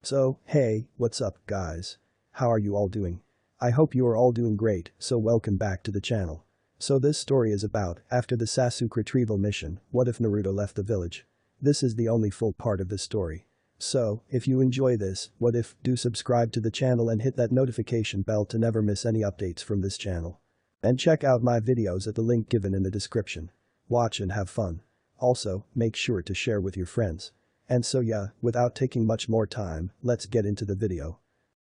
So, hey, what's up, guys? How are you all doing? I hope you are all doing great, so welcome back to the channel. So this story is about, after the Sasuke retrieval mission, what if Naruto left the village? This is the only full part of the story. So, if you enjoy this, what if, do subscribe to the channel and hit that notification bell to never miss any updates from this channel. And check out my videos at the link given in the description. Watch and have fun. Also, make sure to share with your friends. And so yeah, without taking much more time, let's get into the video.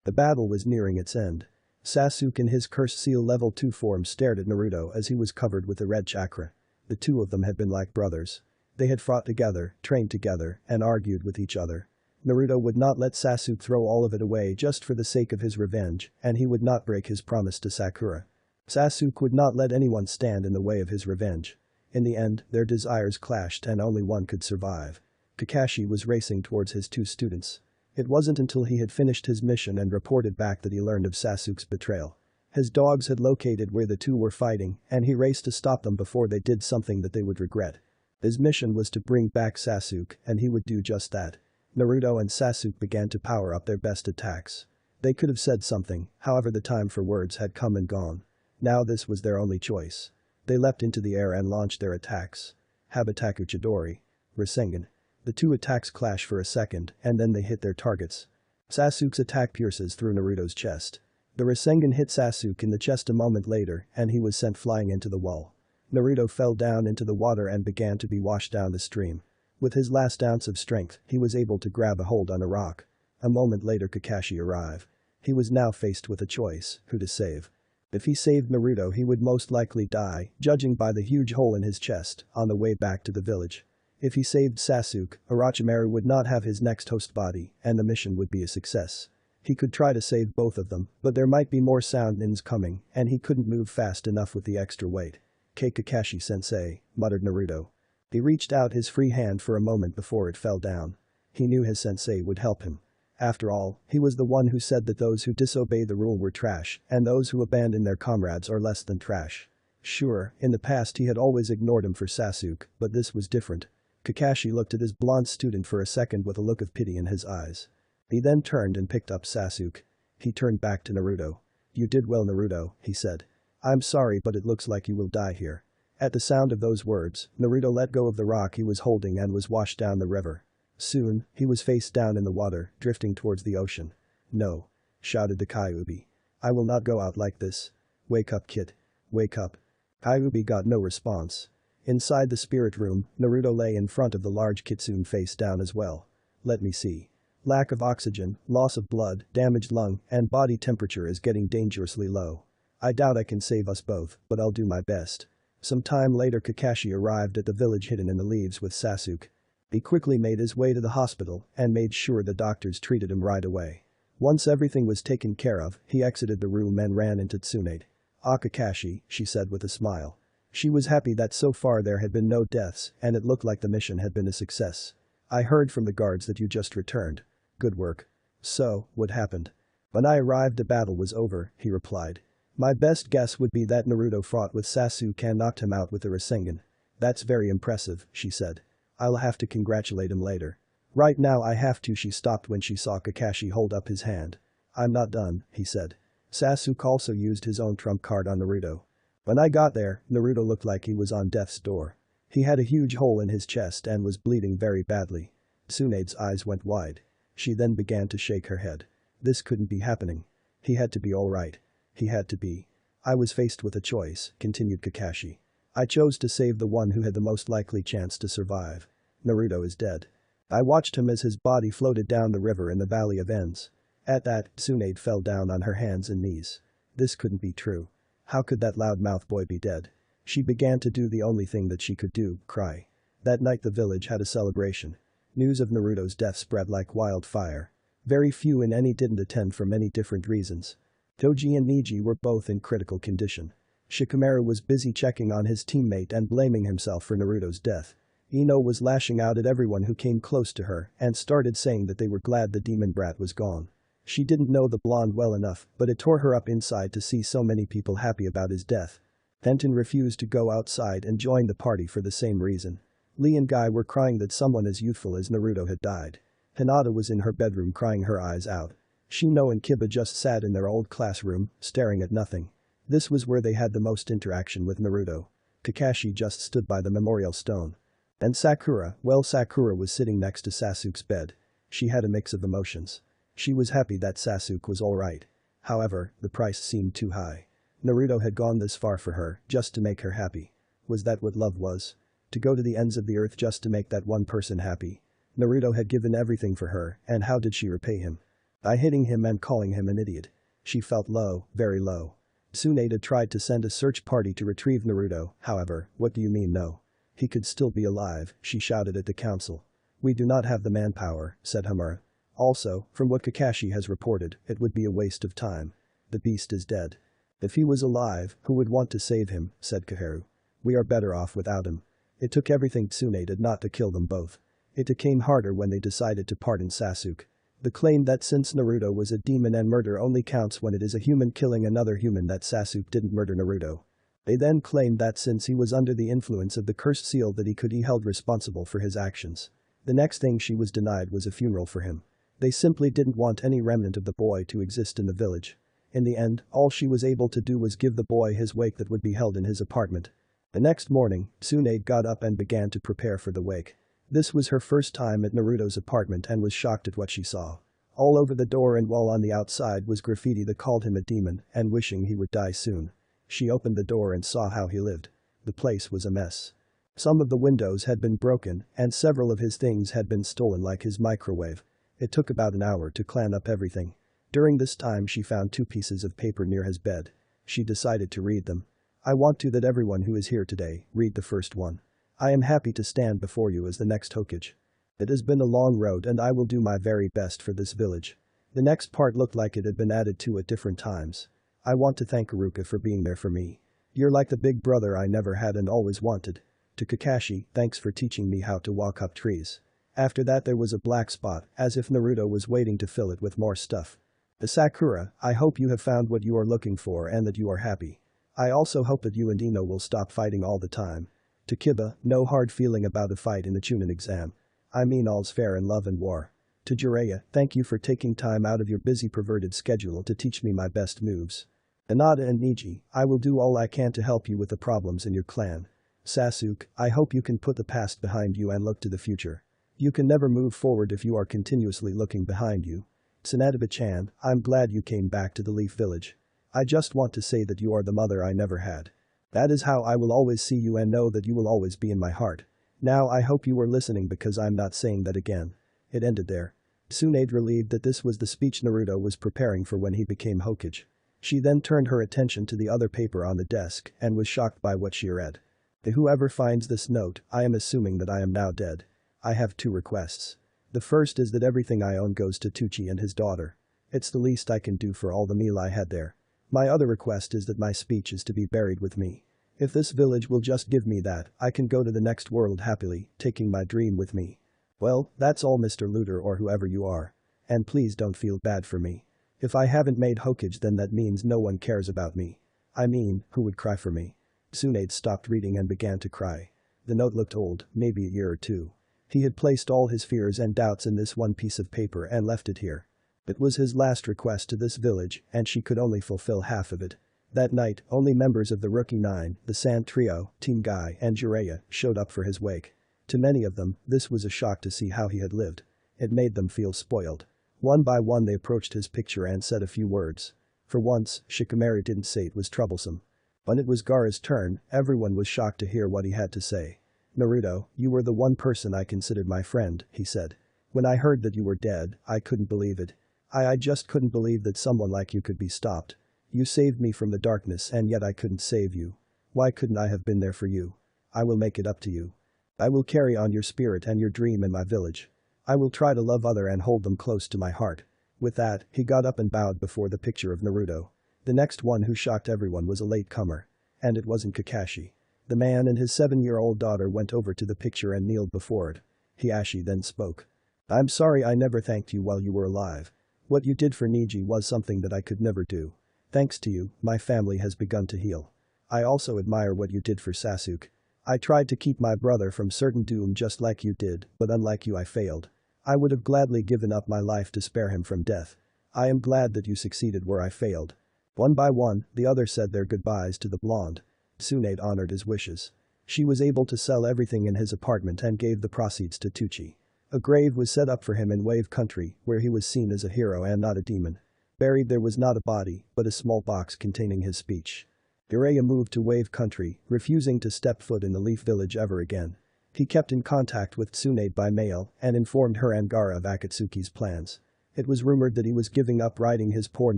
The battle was nearing its end. Sasuke in his Curse Seal level 2 form stared at Naruto as he was covered with the red chakra. The two of them had been like brothers. They had fought together, trained together, and argued with each other. Naruto would not let Sasuke throw all of it away just for the sake of his revenge, and he would not break his promise to Sakura. Sasuke would not let anyone stand in the way of his revenge. In the end, their desires clashed and only one could survive. Kakashi was racing towards his two students. It wasn't until he had finished his mission and reported back that he learned of Sasuke's betrayal. His dogs had located where the two were fighting, and he raced to stop them before they did something that they would regret. His mission was to bring back Sasuke, and he would do just that. Naruto and Sasuke began to power up their best attacks. They could have said something, however the time for words had come and gone. Now this was their only choice. They leapt into the air and launched their attacks. Habataku Chidori. Rasengan. The two attacks clash for a second, and then they hit their targets. Sasuke's attack pierces through Naruto's chest. The Rasengan hit Sasuke in the chest a moment later, and he was sent flying into the wall. Naruto fell down into the water and began to be washed down the stream. With his last ounce of strength, he was able to grab a hold on a rock. A moment later Kakashi arrived. He was now faced with a choice, who to save. If he saved Naruto he would most likely die, judging by the huge hole in his chest, on the way back to the village. If he saved Sasuke, Orochimaru would not have his next host body, and the mission would be a success. He could try to save both of them, but there might be more Soundins coming, and he couldn't move fast enough with the extra weight. Kakashi-sensei, muttered Naruto. He reached out his free hand for a moment before it fell down. He knew his sensei would help him. After all, he was the one who said that those who disobey the rule were trash, and those who abandon their comrades are less than trash. Sure, in the past he had always ignored him for Sasuke, but this was different. Kakashi looked at his blonde student for a second with a look of pity in his eyes. He then turned and picked up Sasuke. He turned back to Naruto. "You did well, Naruto," he said. "I'm sorry but it looks like you will die here." At the sound of those words, Naruto let go of the rock he was holding and was washed down the river. Soon, he was face down in the water, drifting towards the ocean. "No," shouted the Kyuubi. "I will not go out like this. Wake up, kid. Wake up." Kyuubi got no response. Inside the spirit room, Naruto lay in front of the large kitsune face down as well. "Let me see. Lack of oxygen, loss of blood, damaged lung, and body temperature is getting dangerously low. I doubt I can save us both, but I'll do my best." Some time later Kakashi arrived at the village hidden in the leaves with Sasuke. He quickly made his way to the hospital and made sure the doctors treated him right away. Once everything was taken care of, he exited the room and ran into Tsunade. "Ah, Kakashi," she said with a smile. She was happy that so far there had been no deaths and it looked like the mission had been a success. "I heard from the guards that you just returned. Good work." "So, what happened?" "When I arrived the battle was over," he replied. "My best guess would be that Naruto fought with Sasuke and knocked him out with the Rasengan." "That's very impressive," she said. "I'll have to congratulate him later." "Right now I have to." She stopped when she saw Kakashi hold up his hand. "I'm not done," he said. Sasuke also used his own trump card on Naruto. When I got there, Naruto looked like he was on death's door. He had a huge hole in his chest and was bleeding very badly. Tsunade's eyes went wide. She then began to shake her head. This couldn't be happening. He had to be alright. He had to be. "I was faced with a choice," continued Kakashi. "I chose to save the one who had the most likely chance to survive. Naruto is dead. I watched him as his body floated down the river in the Valley of Ends." At that, Tsunade fell down on her hands and knees. This couldn't be true. How could that loudmouth boy be dead? She began to do the only thing that she could do, cry. That night the village had a celebration. News of Naruto's death spread like wildfire. Very few in any didn't attend for many different reasons. Toji and Neji were both in critical condition. Shikamaru was busy checking on his teammate and blaming himself for Naruto's death. Ino was lashing out at everyone who came close to her and started saying that they were glad the demon brat was gone. She didn't know the blonde well enough, but it tore her up inside to see so many people happy about his death. Fenton refused to go outside and join the party for the same reason. Lee and Guy were crying that someone as youthful as Naruto had died. Hinata was in her bedroom crying her eyes out. Shino and Kiba just sat in their old classroom, staring at nothing. This was where they had the most interaction with Naruto. Kakashi just stood by the memorial stone. And Sakura was sitting next to Sasuke's bed. She had a mix of emotions. She was happy that Sasuke was alright. However, the price seemed too high. Naruto had gone this far for her, just to make her happy. Was that what love was? To go to the ends of the earth just to make that one person happy? Naruto had given everything for her, and how did she repay him? By hitting him and calling him an idiot. She felt low, very low. Tsunade tried to send a search party to retrieve Naruto, however, what do you mean no? He could still be alive, she shouted at the council. We do not have the manpower, said Hamura. Also, from what Kakashi has reported, it would be a waste of time. The beast is dead. If he was alive, who would want to save him, said Kaharu. We are better off without him. It took everything Tsunade did not to kill them both. It became harder when they decided to pardon Sasuke. The claim that since Naruto was a demon and murder only counts when it is a human killing another human that Sasuke didn't murder Naruto. They then claimed that since he was under the influence of the cursed seal that he could be held responsible for his actions. The next thing she was denied was a funeral for him. They simply didn't want any remnant of the boy to exist in the village. In the end, all she was able to do was give the boy his wake that would be held in his apartment. The next morning, Tsunade got up and began to prepare for the wake. This was her first time at Naruto's apartment and was shocked at what she saw. All over the door and wall on the outside was graffiti that called him a demon and wishing he would die soon. She opened the door and saw how he lived. The place was a mess. Some of the windows had been broken and several of his things had been stolen like his microwave. It took about an hour to clean up everything. During this time she found 2 pieces of paper near his bed. She decided to read them. I want to that everyone who is here today read the first one. I am happy to stand before you as the next Hokage. It has been a long road and I will do my very best for this village. The next part looked like it had been added to at different times. I want to thank Iruka for being there for me. You're like the big brother I never had and always wanted. To Kakashi, thanks for teaching me how to walk up trees. After that there was a black spot, as if Naruto was waiting to fill it with more stuff. To Sakura, I hope you have found what you are looking for and that you are happy. I also hope that you and Ino will stop fighting all the time. To Kiba, no hard feeling about a fight in the Chunin exam. I mean all's fair in love and war. To Jiraiya, thank you for taking time out of your busy perverted schedule to teach me my best moves. Hinata and Neji, I will do all I can to help you with the problems in your clan. Sasuke, I hope you can put the past behind you and look to the future. You can never move forward if you are continuously looking behind you. Tsunade-chan, I'm glad you came back to the Leaf Village. I just want to say that you are the mother I never had. That is how I will always see you and know that you will always be in my heart. Now I hope you were listening because I'm not saying that again. It ended there. Tsunade relieved that this was the speech Naruto was preparing for when he became Hokage. She then turned her attention to the other paper on the desk and was shocked by what she read. To whoever finds this note, I am assuming that I am now dead. I have 2 requests. The first is that everything I own goes to Tucci and his daughter. It's the least I can do for all the meal I had there. My other request is that my speech is to be buried with me. If this village will just give me that, I can go to the next world happily, taking my dream with me. Well, that's all Mr. Looter or whoever you are. And please don't feel bad for me. If I haven't made Hokage then that means no one cares about me. I mean, who would cry for me? Tsunade stopped reading and began to cry. The note looked old, maybe a year or 2. He had placed all his fears and doubts in this one piece of paper and left it here. It was his last request to this village and she could only fulfill half of it. That night, only members of the Rookie 9, the Sand Trio, Team Guy and Jiraiya showed up for his wake. To many of them, this was a shock to see how he had lived. It made them feel spoiled. One by one they approached his picture and said a few words. For once, Shikamaru didn't say it was troublesome. When it was Gaara's turn, everyone was shocked to hear what he had to say. Naruto, you were the one person I considered my friend, he said. When I heard that you were dead, I couldn't believe it. I just couldn't believe that someone like you could be stopped. You saved me from the darkness and yet I couldn't save you. Why couldn't I have been there for you? I will make it up to you. I will carry on your spirit and your dream in my village. I will try to love other and hold them close to my heart. With that, he got up and bowed before the picture of Naruto. The next one who shocked everyone was a latecomer. And it wasn't Kakashi. The man and his 7-year-old daughter went over to the picture and kneeled before it. Hiashi then spoke. I'm sorry I never thanked you while you were alive. What you did for Neji was something that I could never do. Thanks to you, my family has begun to heal. I also admire what you did for Sasuke. I tried to keep my brother from certain doom just like you did, but unlike you I failed. I would have gladly given up my life to spare him from death. I am glad that you succeeded where I failed. One by one, the others said their goodbyes to the blonde. Tsunade honored his wishes. She was able to sell everything in his apartment and gave the proceeds to Tucci. A grave was set up for him in Wave Country, where he was seen as a hero and not a demon. Buried there was not a body, but a small box containing his speech. Jiraiya moved to Wave Country, refusing to step foot in the Leaf Village ever again. He kept in contact with Tsunade by mail and informed her and Gaara of Akatsuki's plans. It was rumored that he was giving up writing his porn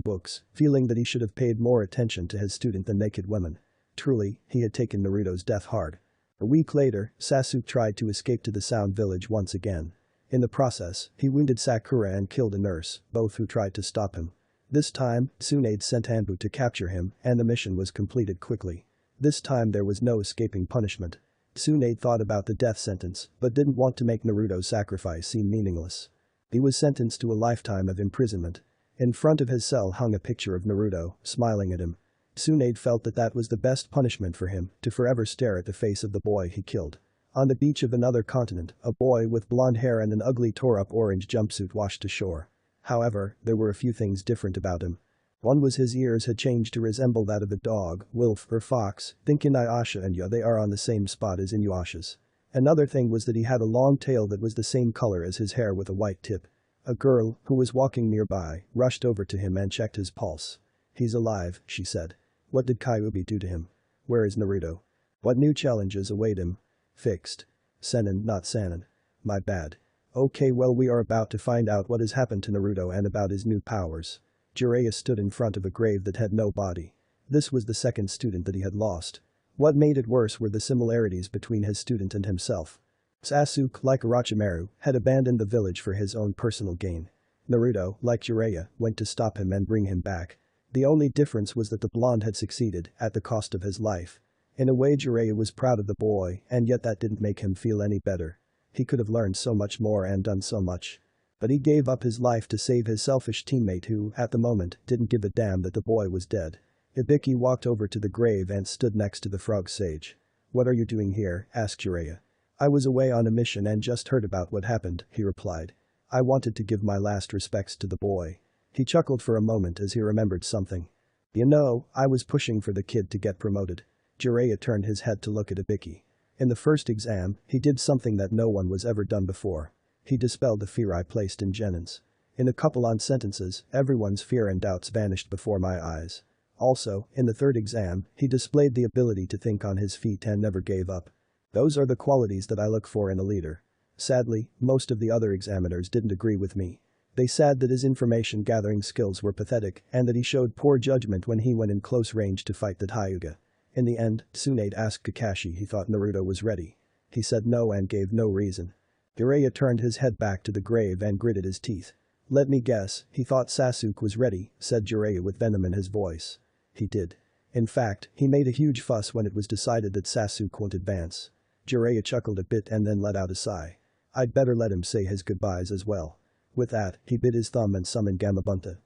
books, feeling that he should have paid more attention to his student than naked women. Truly, he had taken Naruto's death hard. A week later, Sasuke tried to escape to the Sound Village once again. In the process, he wounded Sakura and killed a nurse, both who tried to stop him. This time, Tsunade sent Anbu to capture him, and the mission was completed quickly. This time there was no escaping punishment. Tsunade thought about the death sentence, but didn't want to make Naruto's sacrifice seem meaningless. He was sentenced to a lifetime of imprisonment. In front of his cell hung a picture of Naruto, smiling at him. Tsunade felt that that was the best punishment for him, to forever stare at the face of the boy he killed. On the beach of another continent, a boy with blonde hair and an ugly tore-up orange jumpsuit washed ashore. However, there were a few things different about him. One was his ears had changed to resemble that of a dog, wolf, or fox. Think Inuyasha and they are on the same spot as Inuyasha's. Another thing was that he had a long tail that was the same color as his hair with a white tip. A girl, who was walking nearby, rushed over to him and checked his pulse. "He's alive," she said. "What did Kyuubi do to him? Where is Naruto? What new challenges await him?" "Fixed. Senin, not Sanin. My bad. Okay, well, we are about to find out what has happened to Naruto and about his new powers." Jiraiya stood in front of a grave that had no body. This was the second student that he had lost. What made it worse were the similarities between his student and himself. Sasuke, like Orochimaru, had abandoned the village for his own personal gain. Naruto, like Jiraiya, went to stop him and bring him back. The only difference was that the blonde had succeeded, at the cost of his life. In a way, Jiraiya was proud of the boy, and yet that didn't make him feel any better. He could have learned so much more and done so much. But he gave up his life to save his selfish teammate who, at the moment, didn't give a damn that the boy was dead. Ibiki walked over to the grave and stood next to the frog sage. "What are you doing here?" asked Jiraiya. "I was away on a mission and just heard about what happened," he replied. "I wanted to give my last respects to the boy." He chuckled for a moment as he remembered something. "You know, I was pushing for the kid to get promoted." Jiraiya turned his head to look at Ibiki. In the first exam, he did something that no one was ever done before. He dispelled the fear I placed in Genin's. In a couple on sentences, everyone's fear and doubts vanished before my eyes. Also, in the third exam, he displayed the ability to think on his feet and never gave up. Those are the qualities that I look for in a leader. Sadly, most of the other examiners didn't agree with me. They said that his information gathering skills were pathetic and that he showed poor judgment when he went in close range to fight the Hyuga. In the end, Tsunade asked Kakashi he thought Naruto was ready. He said no and gave no reason. Jiraiya turned his head back to the grave and gritted his teeth. "Let me guess, he thought Sasuke was ready," said Jiraiya with venom in his voice. He did. In fact, he made a huge fuss when it was decided that Sasuke won't advance. Jiraiya chuckled a bit and then let out a sigh. "I'd better let him say his goodbyes as well." With that, he bit his thumb and summoned Gamabunta.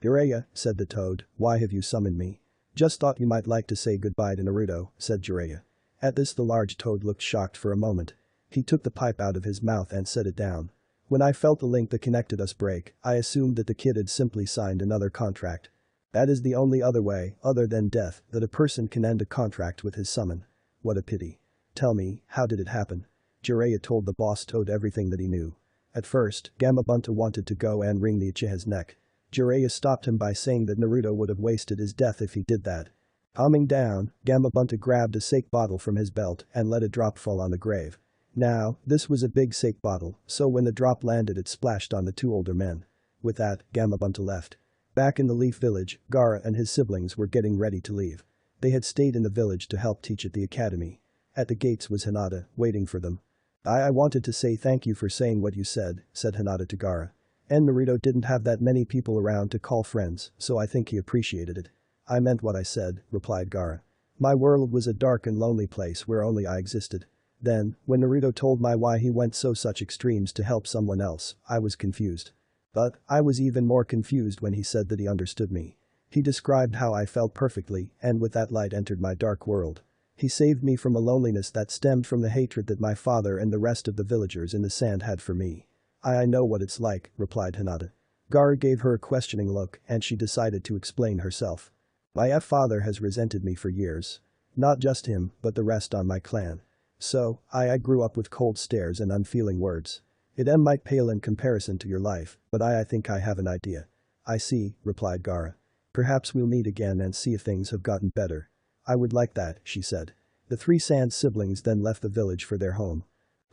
"Jiraiya," said the toad, "why have you summoned me?" "Just thought you might like to say goodbye to Naruto," said Jiraiya. At this, the large toad looked shocked for a moment. He took the pipe out of his mouth and set it down. "When I felt the link that connected us break, I assumed that the kid had simply signed another contract. That is the only other way, other than death, that a person can end a contract with his summon. What a pity. Tell me, how did it happen?" Jiraiya told the boss toad everything that he knew. At first, Gamabunta wanted to go and wring the Uchiha's neck. Jiraiya stopped him by saying that Naruto would have wasted his death if he did that. Calming down, Gamabunta grabbed a sake bottle from his belt and let a drop fall on the grave. Now, this was a big sake bottle, so when the drop landed it splashed on the two older men. With that, Gamabunta left. Back in the Leaf Village, Gaara and his siblings were getting ready to leave. They had stayed in the village to help teach at the academy. At the gates was Hinata, waiting for them. I wanted to say thank you for saying what you said," said Hinata to Gaara. "And Naruto didn't have that many people around to call friends, so I think he appreciated it." "I meant what I said," replied Gaara. "My world was a dark and lonely place where only I existed. Then, when Naruto told me why he went such extremes to help someone else, I was confused. But, I was even more confused when he said that he understood me. He described how I felt perfectly, and with that light entered my dark world. He saved me from a loneliness that stemmed from the hatred that my father and the rest of the villagers in the sand had for me. I know what it's like, replied Hinata. Gaara gave her a questioning look and she decided to explain herself. My father has resented me for years. Not just him, but the rest on my clan. So, I grew up with cold stares and unfeeling words. It might pale in comparison to your life, but I think I have an idea. I see, replied Gaara. Perhaps we'll meet again and see if things have gotten better. I would like that, she said. The three Sand siblings then left the village for their home.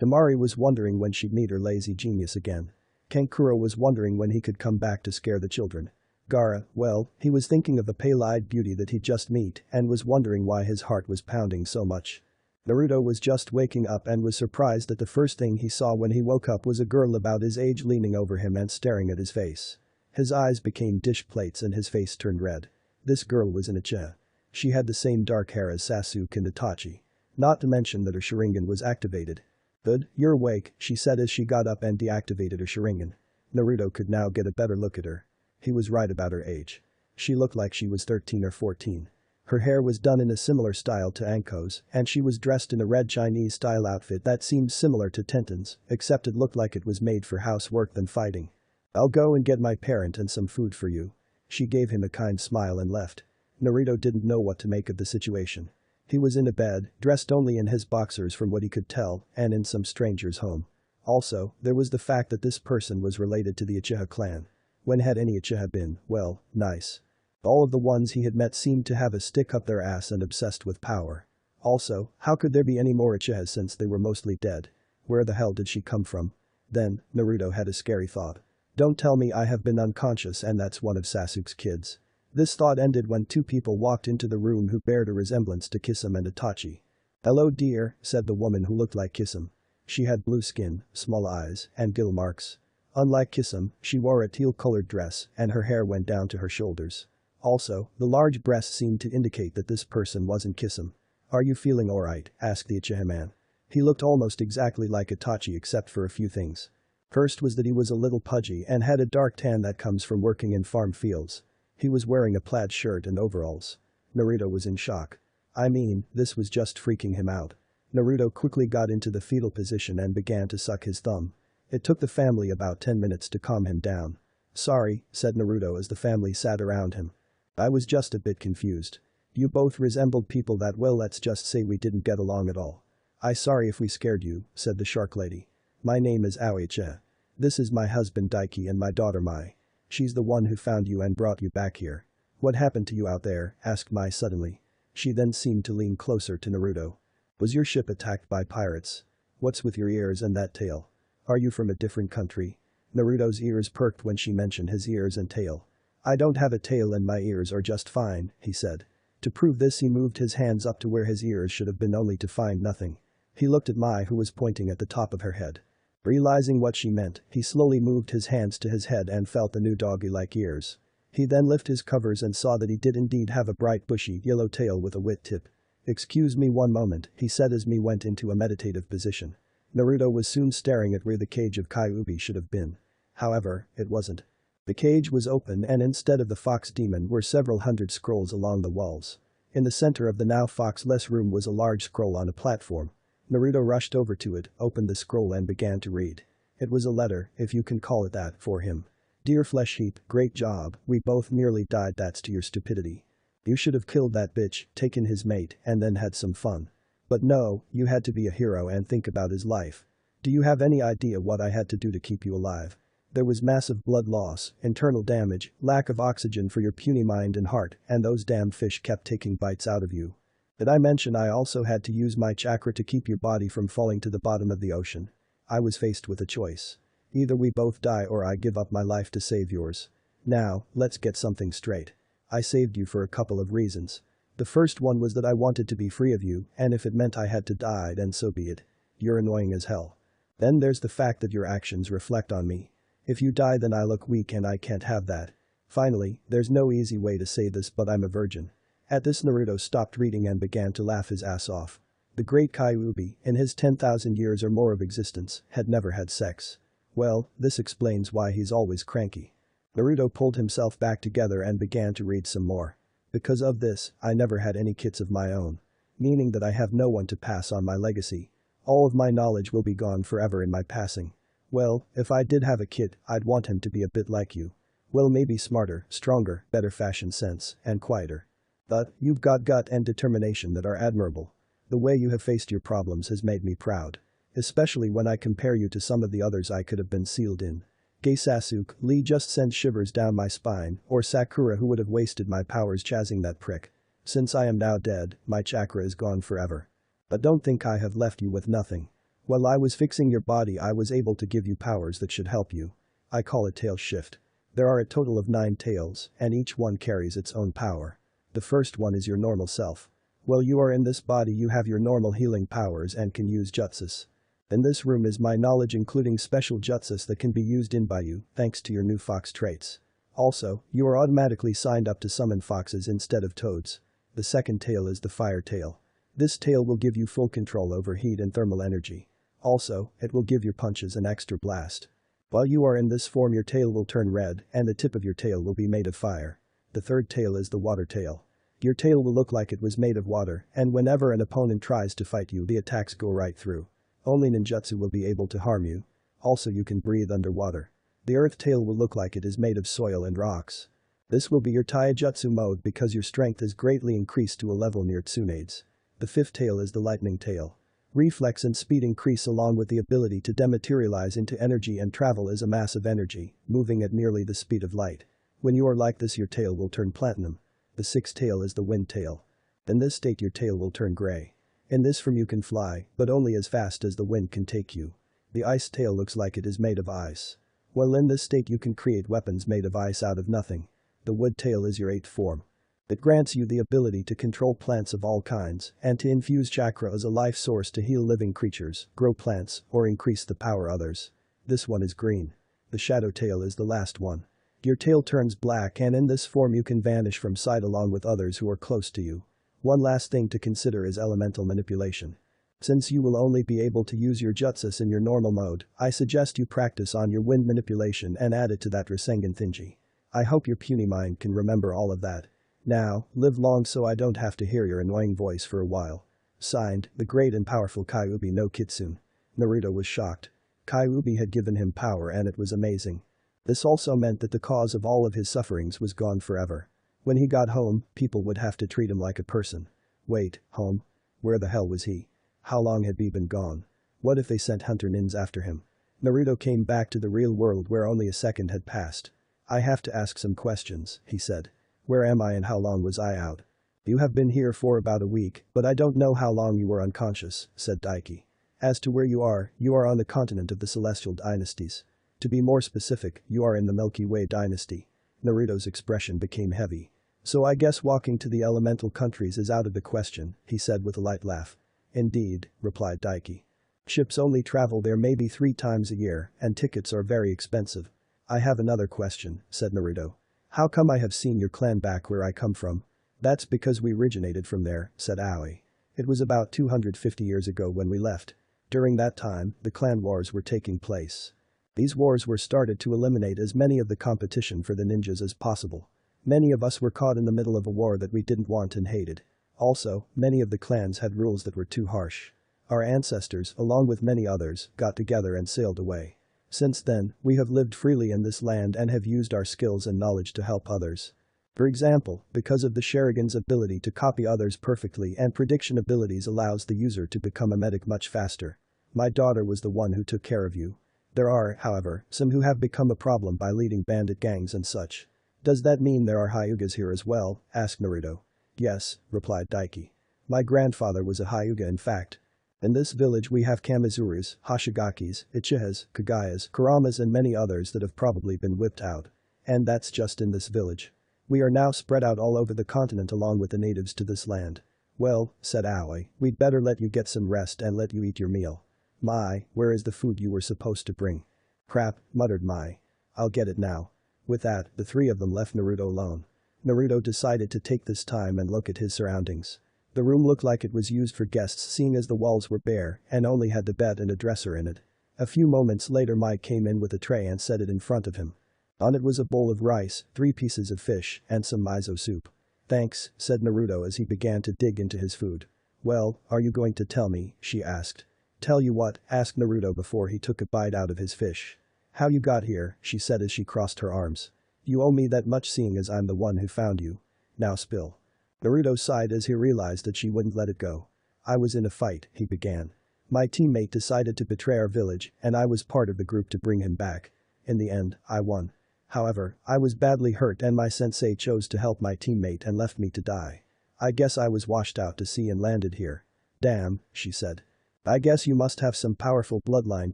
Himari was wondering when she'd meet her lazy genius again. Kankuro was wondering when he could come back to scare the children. Gaara, well, he was thinking of the pale-eyed beauty that he'd just met and was wondering why his heart was pounding so much. Naruto was just waking up and was surprised that the first thing he saw when he woke up was a girl about his age leaning over him and staring at his face. His eyes became dish plates and his face turned red. This girl was an Uchiha. She had the same dark hair as Sasuke and Itachi. Not to mention that her Sharingan was activated. Good, you're awake, she said as she got up and deactivated her Sharingan. Naruto could now get a better look at her. He was right about her age. She looked like she was 13 or 14. Her hair was done in a similar style to Anko's, and she was dressed in a red Chinese-style outfit that seemed similar to Tenten's, except it looked like it was made for housework than fighting. I'll go and get my parent and some food for you. She gave him a kind smile and left. Naruto didn't know what to make of the situation. He was in a bed, dressed only in his boxers from what he could tell, and in some stranger's home. Also, there was the fact that this person was related to the Uchiha clan. When had any Uchiha been, well, nice? All of the ones he had met seemed to have a stick up their ass and obsessed with power. Also, how could there be any more Uchihas since they were mostly dead? Where the hell did she come from? Then, Naruto had a scary thought. Don't tell me I have been unconscious and that's one of Sasuke's kids. This thought ended when two people walked into the room who bared a resemblance to Kisame and Itachi. Hello dear, said the woman who looked like Kisame. She had blue skin, small eyes, and gill marks. Unlike Kisame, she wore a teal-colored dress and her hair went down to her shoulders. Also, the large breasts seemed to indicate that this person wasn't Kisame. Are you feeling alright? Asked the Uchiha man. He looked almost exactly like Itachi except for a few things. First was that he was a little pudgy and had a dark tan that comes from working in farm fields. He was wearing a plaid shirt and overalls. Naruto was in shock. I mean, this was just freaking him out. Naruto quickly got into the fetal position and began to suck his thumb. It took the family about 10 minutes to calm him down. Sorry, said Naruto as the family sat around him. I was just a bit confused. You both resembled people that well let's just say we didn't get along at all. I sorry if we scared you, said the shark lady. My name is Aoichi. This is my husband Daiki and my daughter Mai. She's the one who found you and brought you back here. What happened to you out there? Asked Mai suddenly. She then seemed to lean closer to Naruto. Was your ship attacked by pirates? What's with your ears and that tail? Are you from a different country? Naruto's ears perked when she mentioned his ears and tail. I don't have a tail and my ears are just fine, he said. To prove this he moved his hands up to where his ears should have been only to find nothing. He looked at Mai who was pointing at the top of her head. Realizing what she meant, he slowly moved his hands to his head and felt the new doggy-like ears. He then lifted his covers and saw that he did indeed have a bright bushy yellow tail with a wit tip. Excuse me one moment, he said as Mai went into a meditative position. Naruto was soon staring at where the cage of Kyuubi should have been. However, it wasn't. The cage was open and instead of the fox demon were several hundred scrolls along the walls. In the center of the now foxless room was a large scroll on a platform. Naruto rushed over to it, opened the scroll and began to read. It was a letter, if you can call it that, for him. Dear Flesh Heap, great job, we both nearly died that's to your stupidity. You should have killed that bitch, taken his mate, and then had some fun. But no, you had to be a hero and think about his life. Do you have any idea what I had to do to keep you alive? There was massive blood loss, internal damage, lack of oxygen for your puny mind and heart, and those damn fish kept taking bites out of you. Did I mention I also had to use my chakra to keep your body from falling to the bottom of the ocean? I was faced with a choice. Either we both die or I give up my life to save yours. Now, let's get something straight. I saved you for a couple of reasons. The first one was that I wanted to be free of you, and if it meant I had to die then so be it. You're annoying as hell. Then there's the fact that your actions reflect on me. If you die then I look weak and I can't have that. Finally, there's no easy way to say this but I'm a virgin. At this Naruto stopped reading and began to laugh his ass off. The great Kyuubi, in his 10,000 years or more of existence, had never had sex. Well, this explains why he's always cranky. Naruto pulled himself back together and began to read some more. Because of this, I never had any kids of my own. Meaning that I have no one to pass on my legacy. All of my knowledge will be gone forever in my passing. Well, if I did have a kid, I'd want him to be a bit like you. Well, maybe smarter, stronger, better fashion sense, and quieter. But you've got gut and determination that are admirable. The way you have faced your problems has made me proud. Especially when I compare you to some of the others I could have been sealed in. Gay Sasuke, Lee just sends shivers down my spine, or Sakura who would have wasted my powers chasing that prick. Since I am now dead, my chakra is gone forever. But don't think I have left you with nothing. While I was fixing your body I was able to give you powers that should help you. I call it tail shift. There are a total of 9 tails, and each one carries its own power. The first one is your normal self. While you are in this body you have your normal healing powers and can use jutsus. In this room is my knowledge including special jutsus that can be used in by you, thanks to your new fox traits. Also, you are automatically signed up to summon foxes instead of toads. The second tail is the fire tail. This tail will give you full control over heat and thermal energy. Also, it will give your punches an extra blast. While you are in this form your tail will turn red and the tip of your tail will be made of fire. The third tail is the water tail. Your tail will look like it was made of water and whenever an opponent tries to fight you the attacks go right through. Only ninjutsu will be able to harm you. Also you can breathe underwater. The earth tail will look like it is made of soil and rocks. This will be your taijutsu mode because your strength is greatly increased to a level near Tsunade's. The fifth tail is the lightning tail. Reflex and speed increase along with the ability to dematerialize into energy and travel as a mass of energy, moving at nearly the speed of light. When you are like this your tail will turn platinum. The sixth tail is the wind tail. In this state your tail will turn gray. In this form you can fly, but only as fast as the wind can take you. The ice tail looks like it is made of ice. While in this state you can create weapons made of ice out of nothing. The wood tail is your 8th form. It grants you the ability to control plants of all kinds and to infuse chakra as a life source to heal living creatures, grow plants, or increase the power others. This one is green. The shadow tail is the last one. Your tail turns black and in this form you can vanish from sight along with others who are close to you. One last thing to consider is elemental manipulation. Since you will only be able to use your jutsus in your normal mode, I suggest you practice on your wind manipulation and add it to that Rasengan thingy. I hope your puny mind can remember all of that. Now, live long so I don't have to hear your annoying voice for a while. Signed, the great and powerful Kyuubi no Kitsune. Naruto was shocked. Kyuubi had given him power and it was amazing. This also meant that the cause of all of his sufferings was gone forever. When he got home, people would have to treat him like a person. Wait, home? Where the hell was he? How long had he been gone? What if they sent hunter ninjas after him? Naruto came back to the real world where only a second had passed. I have to ask some questions, he said. Where am I and how long was I out? You have been here for about a week, but I don't know how long you were unconscious, said Daiki. As to where you are on the continent of the Celestial Dynasties. To be more specific, you are in the Milky Way Dynasty. Naruto's expression became heavy. So I guess walking to the elemental countries is out of the question, he said with a light laugh. Indeed, replied Daiki. Ships only travel there maybe 3 times a year, and tickets are very expensive. I have another question, said Naruto. How come I have seen your clan back where I come from? That's because we originated from there, said Aoi. It was about 250 years ago when we left. During that time, the clan wars were taking place. These wars were started to eliminate as many of the competition for the ninjas as possible. Many of us were caught in the middle of a war that we didn't want and hated. Also, many of the clans had rules that were too harsh. Our ancestors, along with many others, got together and sailed away. Since then, we have lived freely in this land and have used our skills and knowledge to help others. For example, because of the Sharingan's ability to copy others perfectly and prediction abilities allows the user to become a medic much faster. My daughter was the one who took care of you. There are, however, some who have become a problem by leading bandit gangs and such. Does that mean there are Hyugas here as well? Asked Naruto. Yes, replied Daiki. My grandfather was a Hyuga in fact. In this village we have Kamizuras, Hoshigakis, Uchihas, Kagayas, Kuramas and many others that have probably been whipped out. And that's just in this village. We are now spread out all over the continent along with the natives to this land. Well, said Aoi, we'd better let you get some rest and let you eat your meal. Mai, where is the food you were supposed to bring? Crap, muttered Mai. I'll get it now. With that, the 3 of them left Naruto alone. Naruto decided to take this time and look at his surroundings. The room looked like it was used for guests seeing as the walls were bare and only had the bed and a dresser in it. A few moments later Mai came in with a tray and set it in front of him. On it was a bowl of rice, 3 pieces of fish, and some miso soup. Thanks, said Naruto as he began to dig into his food. Well, are you going to tell me? She asked. Tell you what, asked Naruto before he took a bite out of his fish. How you got here, she said as she crossed her arms. You owe me that much seeing as I'm the one who found you. Now spill. Naruto sighed as he realized that she wouldn't let it go. I was in a fight, he began. My teammate decided to betray our village, and I was part of the group to bring him back. In the end, I won. However, I was badly hurt and my sensei chose to help my teammate and left me to die. I guess I was washed out to sea and landed here. Damn, she said. I guess you must have some powerful bloodline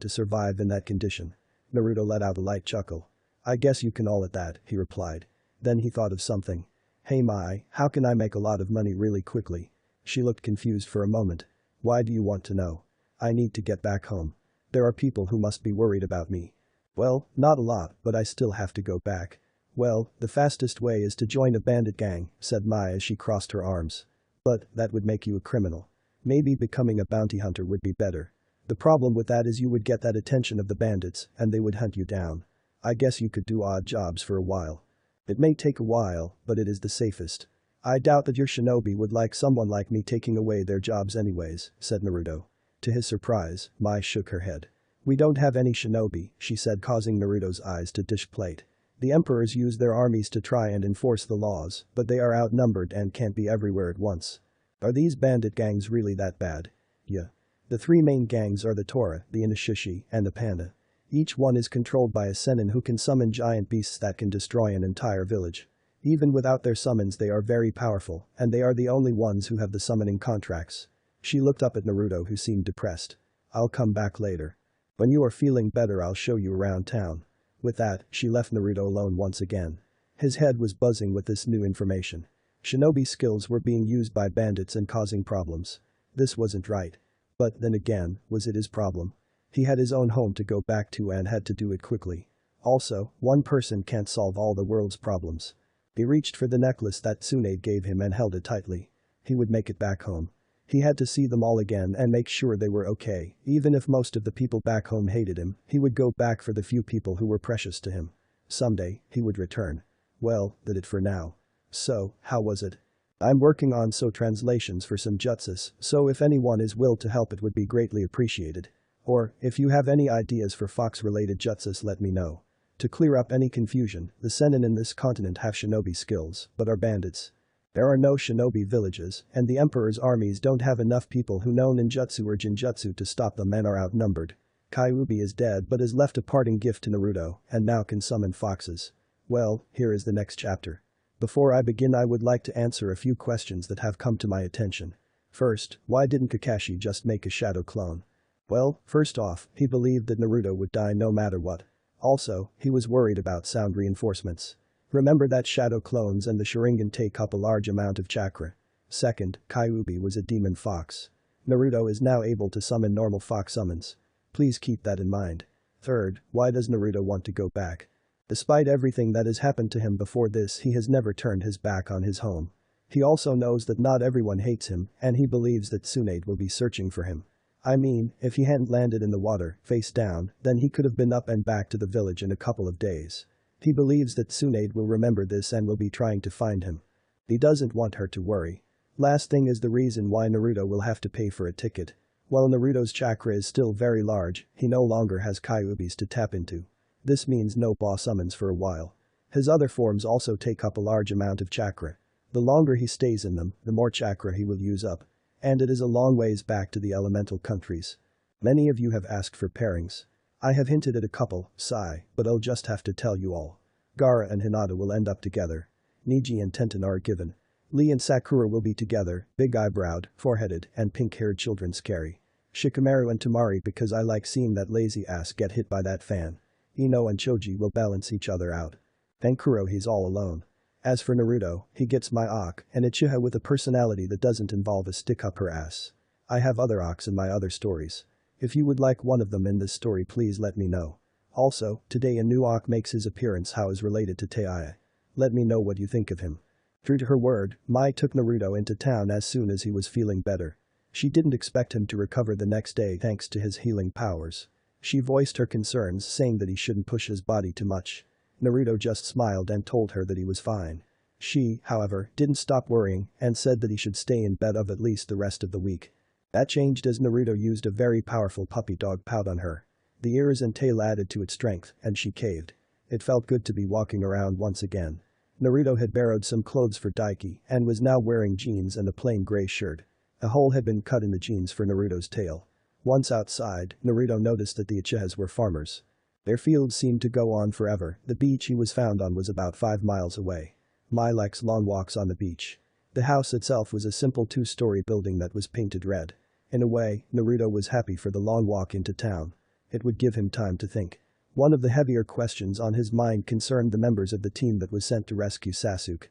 to survive in that condition. Naruto let out a light chuckle. I guess you can call it that, he replied. Then he thought of something. Hey Mai, how can I make a lot of money really quickly? She looked confused for a moment. Why do you want to know? I need to get back home. There are people who must be worried about me. Well, not a lot, but I still have to go back. Well, the fastest way is to join a bandit gang, said Mai as she crossed her arms. But, that would make you a criminal. Maybe becoming a bounty hunter would be better. The problem with that is you would get that attention of the bandits, and they would hunt you down. I guess you could do odd jobs for a while. It may take a while, but it is the safest. I doubt that your shinobi would like someone like me taking away their jobs anyways, said Naruto. To his surprise, Mai shook her head. We don't have any shinobi, she said, causing Naruto's eyes to displate. The emperors use their armies to try and enforce the laws, but they are outnumbered and can't be everywhere at once. Are these bandit gangs really that bad? Yeah. The three main gangs are the Tora, the Inishishi, and the Panda. Each one is controlled by a Sennin who can summon giant beasts that can destroy an entire village. Even without their summons they are very powerful, and they are the only ones who have the summoning contracts. She looked up at Naruto who seemed depressed. I'll come back later. When you are feeling better I'll show you around town. With that, she left Naruto alone once again. His head was buzzing with this new information. Shinobi skills were being used by bandits and causing problems. This wasn't right. But then again, was it his problem? He had his own home to go back to and had to do it quickly. Also, one person can't solve all the world's problems. He reached for the necklace that Tsunade gave him and held it tightly. He would make it back home. He had to see them all again and make sure they were okay. Even if most of the people back home hated him, he would go back for the few people who were precious to him. Someday, he would return. Well, that it for now. So, how was it? I'm working on translations for some jutsus, so if anyone is willing to help it would be greatly appreciated. Or, if you have any ideas for fox-related jutsus let me know. To clear up any confusion, the Sennin in this continent have shinobi skills, but are bandits. There are no shinobi villages, and the Emperor's armies don't have enough people who know ninjutsu or jinjutsu to stop them and are outnumbered. Kyuubi is dead but has left a parting gift to Naruto, and now can summon foxes. Well, here is the next chapter. Before I begin I would like to answer a few questions that have come to my attention. First, why didn't Kakashi just make a shadow clone? Well, first off, he believed that Naruto would die no matter what. Also, he was worried about sound reinforcements. Remember that shadow clones and the Sharingan take up a large amount of chakra. Second, Kyuubi was a demon fox. Naruto is now able to summon normal fox summons. Please keep that in mind. Third, why does Naruto want to go back? Despite everything that has happened to him before this, he has never turned his back on his home. He also knows that not everyone hates him, and he believes that Tsunade will be searching for him. I mean, if he hadn't landed in the water, face down, then he could have been up and back to the village in a couple of days. He believes that Tsunade will remember this and will be trying to find him. He doesn't want her to worry. Last thing is the reason why Naruto will have to pay for a ticket. While Naruto's chakra is still very large, he no longer has Kyuubis to tap into. This means no boss summons for a while. His other forms also take up a large amount of chakra. The longer he stays in them, the more chakra he will use up. And it is a long ways back to the elemental countries. Many of you have asked for pairings. I have hinted at a couple, sigh, but I'll just have to tell you all. Gaara and Hinata will end up together. Niji and Tenten are a given. Lee and Sakura will be together, big-eyebrowed, foreheaded, and pink-haired children scary. Shikamaru and Tamari because I like seeing that lazy ass get hit by that fan. Ino and Choji will balance each other out. And Kuro he's all alone. As for Naruto, he gets my Ak and Uchiha with a personality that doesn't involve a stick up her ass. I have otherAks in my other stories. If you would like one of them in this story please let me know. Also, today a new Ak makes his appearance how is related to Teiai. Let me know what you think of him. True to her word, Mai took Naruto into town as soon as he was feeling better. She didn't expect him to recover the next day thanks to his healing powers. She voiced her concerns saying that he shouldn't push his body too much. Naruto just smiled and told her that he was fine. She, however, didn't stop worrying and said that he should stay in bed of at least the rest of the week. That changed as Naruto used a very powerful puppy dog pout on her. The ears and tail added to its strength, and she caved. It felt good to be walking around once again. Naruto had borrowed some clothes for Daiki and was now wearing jeans and a plain gray shirt. A hole had been cut in the jeans for Naruto's tail. Once outside, Naruto noticed that the Uchihas were farmers. Their fields seemed to go on forever. The beach he was found on was about 5 miles away. Mai likes long walks on the beach. The house itself was a simple 2-story building that was painted red. In a way, Naruto was happy for the long walk into town. It would give him time to think. One of the heavier questions on his mind concerned the members of the team that was sent to rescue Sasuke.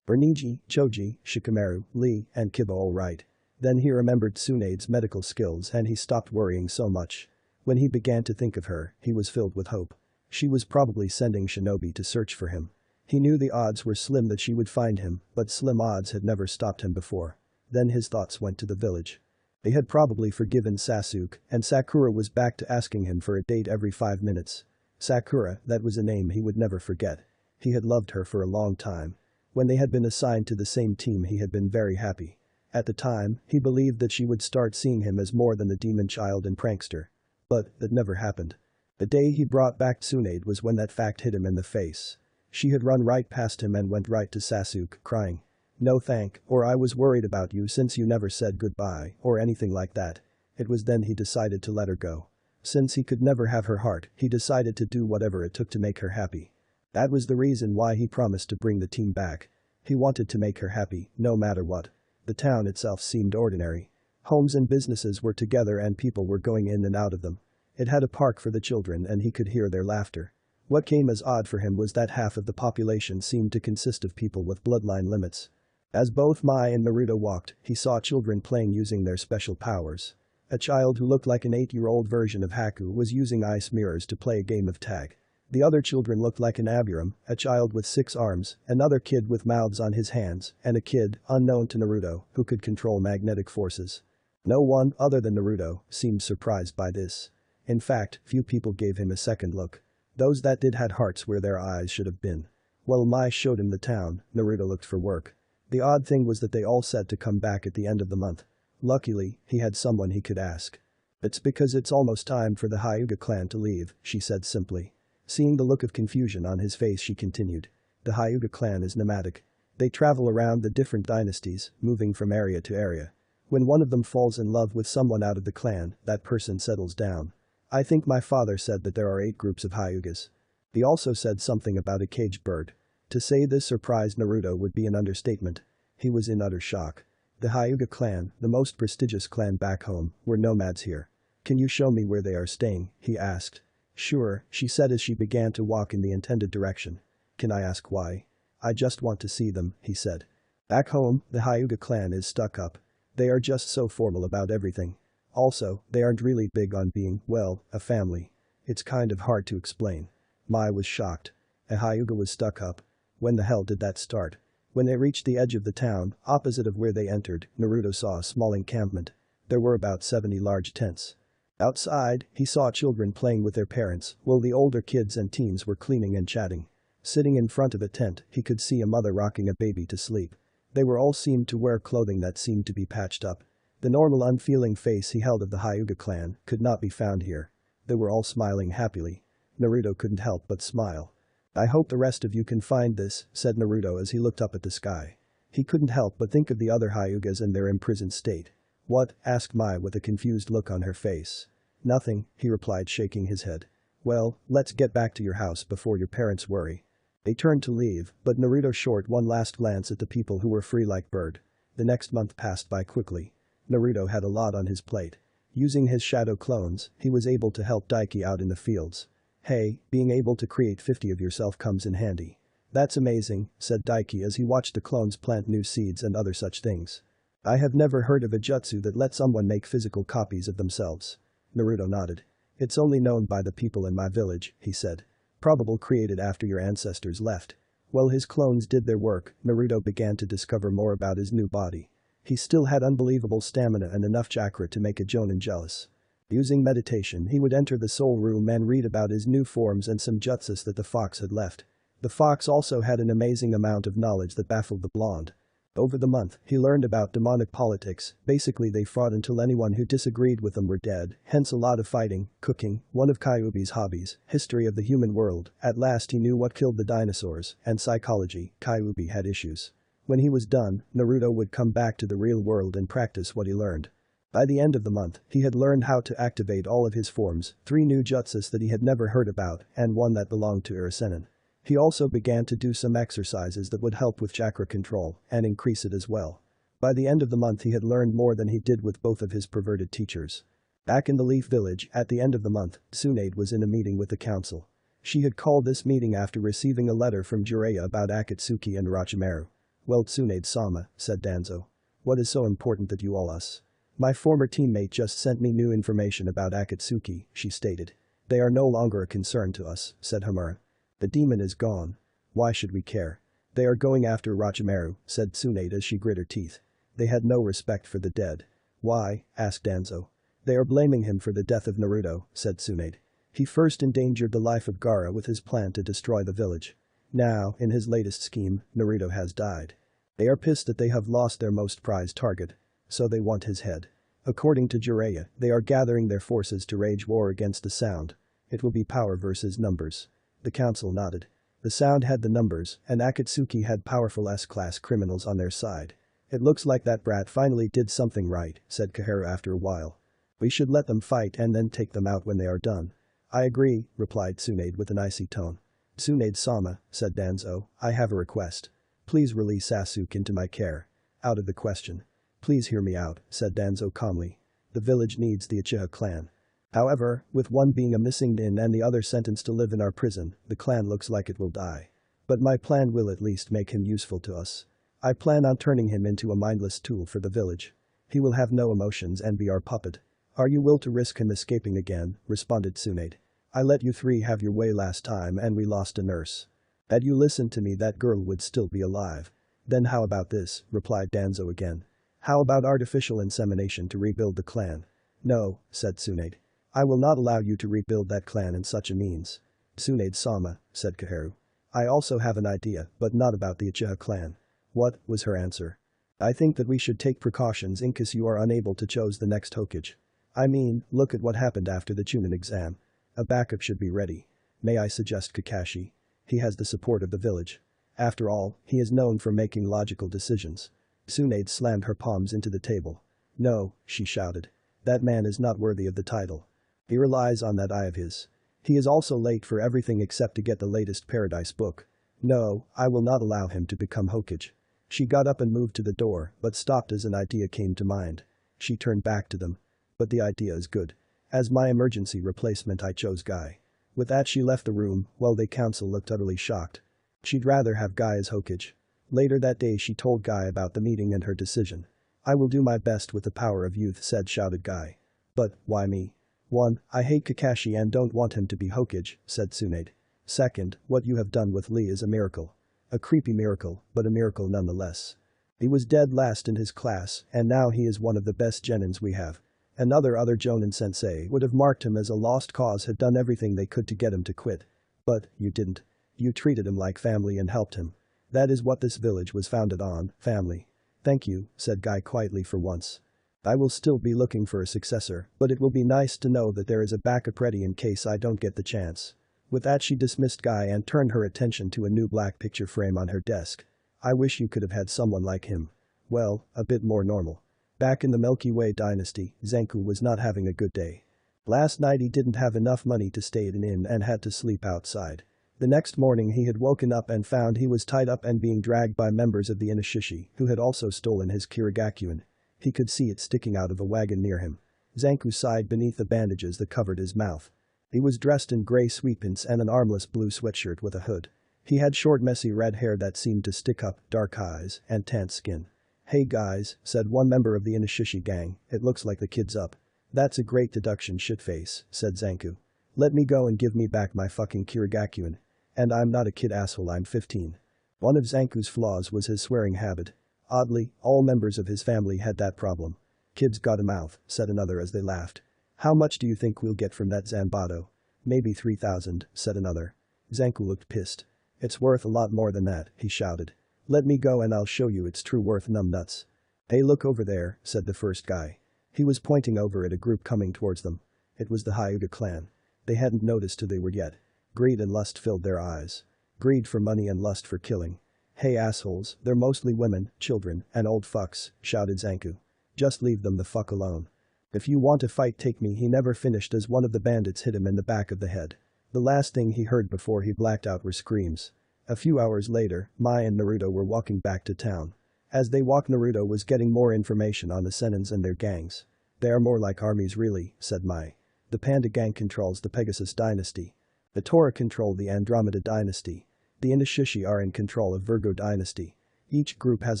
Were Neji, Choji, Shikamaru, Lee, and Kiba all right? Then he remembered Tsunade's medical skills and he stopped worrying so much. When he began to think of her, he was filled with hope. She was probably sending shinobi to search for him. He knew the odds were slim that she would find him, but slim odds had never stopped him before. Then his thoughts went to the village. They had probably forgiven Sasuke, and Sakura was back to asking him for a date every 5 minutes. Sakura, that was a name he would never forget. He had loved her for a long time. When they had been assigned to the same team he had been very happy. At the time, he believed that she would start seeing him as more than a demon child and prankster. But that never happened. The day he brought back Tsunade was when that fact hit him in the face. She had run right past him and went right to Sasuke, crying. "No thank, or I was worried about you since you never said goodbye, or anything like that." It was then he decided to let her go. Since he could never have her heart, he decided to do whatever it took to make her happy. That was the reason why he promised to bring the team back. He wanted to make her happy, no matter what. The town itself seemed ordinary. Homes and businesses were together and people were going in and out of them. It had a park for the children and he could hear their laughter. What came as odd for him was that half of the population seemed to consist of people with bloodline limits. As both Mai and Naruto walked, he saw children playing using their special powers. A child who looked like an 8-year-old version of Haku was using ice mirrors to play a game of tag. The other children looked like an Aburam, a child with 6 arms, another kid with mouths on his hands, and a kid, unknown to Naruto, who could control magnetic forces. No one, other than Naruto, seemed surprised by this. In fact, few people gave him a second look. Those that did had hearts where their eyes should have been. While Mai showed him the town, Naruto looked for work. The odd thing was that they all said to come back at the end of the month. Luckily, he had someone he could ask. "It's because it's almost time for the Hyuga clan to leave," she said simply. Seeing the look of confusion on his face she continued. "The Hyuga clan is nomadic. They travel around the different dynasties, moving from area to area. When one of them falls in love with someone out of the clan, that person settles down. I think my father said that there are 8 groups of Hyugas. He also said something about a caged bird." To say this surprised Naruto would be an understatement. He was in utter shock. The Hyuga clan, the most prestigious clan back home, were nomads here. "Can you show me where they are staying?" he asked. "Sure," she said as she began to walk in the intended direction. "Can I ask why?" "I just want to see them," he said. "Back home, the Hyuga clan is stuck up. They are just so formal about everything. Also, they aren't really big on being, well, a family. It's kind of hard to explain." Mai was shocked. A Hyuga was stuck up. When the hell did that start? When they reached the edge of the town, opposite of where they entered, Naruto saw a small encampment. There were about 70 large tents. Outside, he saw children playing with their parents, while the older kids and teens were cleaning and chatting. Sitting in front of a tent, he could see a mother rocking a baby to sleep. They were all seemed to wear clothing that seemed to be patched up. The normal unfeeling face he held of the Hyuga clan could not be found here. They were all smiling happily. Naruto couldn't help but smile. "I hope the rest of you can find this," said Naruto as he looked up at the sky. He couldn't help but think of the other Hyugas and their imprisoned state. "What?" asked Mai with a confused look on her face. "Nothing," he replied shaking his head. "Well, let's get back to your house before your parents worry." They turned to leave, but Naruto shot one last glance at the people who were free like bird. The next month passed by quickly. Naruto had a lot on his plate. Using his shadow clones, he was able to help Daiki out in the fields. "Hey, being able to create 50 of yourself comes in handy." "That's amazing," said Daiki as he watched the clones plant new seeds and other such things. "I have never heard of a jutsu that lets someone make physical copies of themselves." Naruto nodded. "It's only known by the people in my village," he said. "Probably created after your ancestors left." While his clones did their work, Naruto began to discover more about his new body. He still had unbelievable stamina and enough chakra to make a jonin jealous. Using meditation he would enter the soul room and read about his new forms and some jutsus that the fox had left. The fox also had an amazing amount of knowledge that baffled the blonde. Over the month, he learned about demonic politics. Basically they fought until anyone who disagreed with them were dead, hence a lot of fighting, cooking, one of Kyuubi's hobbies, history of the human world. At last he knew what killed the dinosaurs, and psychology. Kyuubi had issues. When he was done, Naruto would come back to the real world and practice what he learned. By the end of the month, he had learned how to activate all of his forms, 3 new jutsus that he had never heard about, and one that belonged to Urasenin. He also began to do some exercises that would help with chakra control and increase it as well. By the end of the month he had learned more than he did with both of his perverted teachers. Back in the Leaf Village, at the end of the month, Tsunade was in a meeting with the council. She had called this meeting after receiving a letter from Jiraiya about Akatsuki and Orochimaru. "Well, Tsunade-sama," said Danzo. "What is so important that you all us?" "My former teammate just sent me new information about Akatsuki," she stated. "They are no longer a concern to us," said Hamura. "The demon is gone. Why should we care?" "They are going after Orochimaru," said Tsunade as she grit her teeth. "They had no respect for the dead." "Why?" asked Danzo. "They are blaming him for the death of Naruto," said Tsunade. "He first endangered the life of Gaara with his plan to destroy the village. Now, in his latest scheme, Naruto has died. They are pissed that they have lost their most prized target. So they want his head. According to Jiraiya, they are gathering their forces to wage war against the Sound. It will be power versus numbers." The council nodded. The Sound had the numbers, and Akatsuki had powerful S-class criminals on their side. "It looks like that brat finally did something right," said Kaharu after a while. "We should let them fight and then take them out when they are done." "I agree," replied Tsunade with an icy tone. "Tsunade-sama," said Danzo, "I have a request. Please release Sasuke into my care." "Out of the question." "Please hear me out," said Danzo calmly. "The village needs the Uchiha clan. However, with one being a missing nin and the other sentenced to live in our prison, the clan looks like it will die. But my plan will at least make him useful to us. I plan on turning him into a mindless tool for the village. He will have no emotions and be our puppet." "Are you will to risk him escaping again?" responded Tsunade. "I let you 3 have your way last time and we lost a nurse. Had you listened to me that girl would still be alive." "Then how about this?" replied Danzo again. "How about artificial insemination to rebuild the clan?" "No," said Tsunade. "I will not allow you to rebuild that clan in such a means." "Tsunade-sama," said Kaharu. "I also have an idea, but not about the Uchiha clan." "What?" was her answer. "I think that we should take precautions in case you are unable to choose the next Hokage. I mean, look at what happened after the Chunin exam. A backup should be ready. May I suggest Kakashi? He has the support of the village. After all, he is known for making logical decisions." Tsunade slammed her palms into the table. "No," she shouted. "That man is not worthy of the title. He relies on that eye of his. He is also late for everything except to get the latest Paradise book. No, I will not allow him to become Hokage." She got up and moved to the door, but stopped as an idea came to mind. She turned back to them. "But the idea is good. As my emergency replacement I chose Guy." With that she left the room, while the council looked utterly shocked. She'd rather have Guy as Hokage. Later that day she told Guy about the meeting and her decision. "I will do my best with the power of youth," shouted Guy. "But, why me?" "1. I hate Kakashi and don't want him to be Hokage," said Tsunade. "2. What you have done with Lee is a miracle. A creepy miracle, but a miracle nonetheless. He was dead last in his class, and now he is one of the best genins we have. Another Jonin sensei would have marked him as a lost cause, had done everything they could to get him to quit. But, you didn't. You treated him like family and helped him. That is what this village was founded on, family." "Thank you," said Guy quietly for once. "I will still be looking for a successor, but it will be nice to know that there is a backup ready in case I don't get the chance." With that she dismissed Guy and turned her attention to a new black picture frame on her desk. "I wish you could have had someone like him. Well, a bit more normal." Back in the Milky Way dynasty, Zanku was not having a good day. Last night he didn't have enough money to stay at an inn and had to sleep outside. The next morning he had woken up and found he was tied up and being dragged by members of the Inishishi, who had also stolen his Kirigakuin. He could see it sticking out of a wagon near him. Zanku sighed beneath the bandages that covered his mouth. He was dressed in grey sweatpants and an armless blue sweatshirt with a hood. He had short messy red hair that seemed to stick up, dark eyes, and tanned skin. "Hey guys," said one member of the Inishishi gang, "it looks like the kid's up." "That's a great deduction, shitface," said Zanku. "Let me go and give me back my fucking Kirigakuin. And I'm not a kid, asshole, I'm 15. One of Zanku's flaws was his swearing habit. Oddly, all members of his family had that problem. "Kid's got a mouth," said another as they laughed. "How much do you think we'll get from that Zanbato?" "Maybe 3,000, said another. Zanku looked pissed. "It's worth a lot more than that," he shouted. Let me go and I'll show you its true worth, numbnuts. Hey, look over there, said the first guy. He was pointing over at a group coming towards them. It was the Hyuga clan. They hadn't noticed who they were yet. Greed and lust filled their eyes. Greed for money and lust for killing. Hey assholes, they're mostly women, children, and old fucks, shouted Zanku. Just leave them the fuck alone. If you want to fight, take me. He never finished as one of the bandits hit him in the back of the head. The last thing he heard before he blacked out were screams. A few hours later, Mai and Naruto were walking back to town. As they walked, Naruto was getting more information on the Senins and their gangs. They are more like armies really, said Mai. The Panda gang controls the Pegasus dynasty. The Tora control the Andromeda dynasty. The Inishishi are in control of Virgo dynasty. Each group has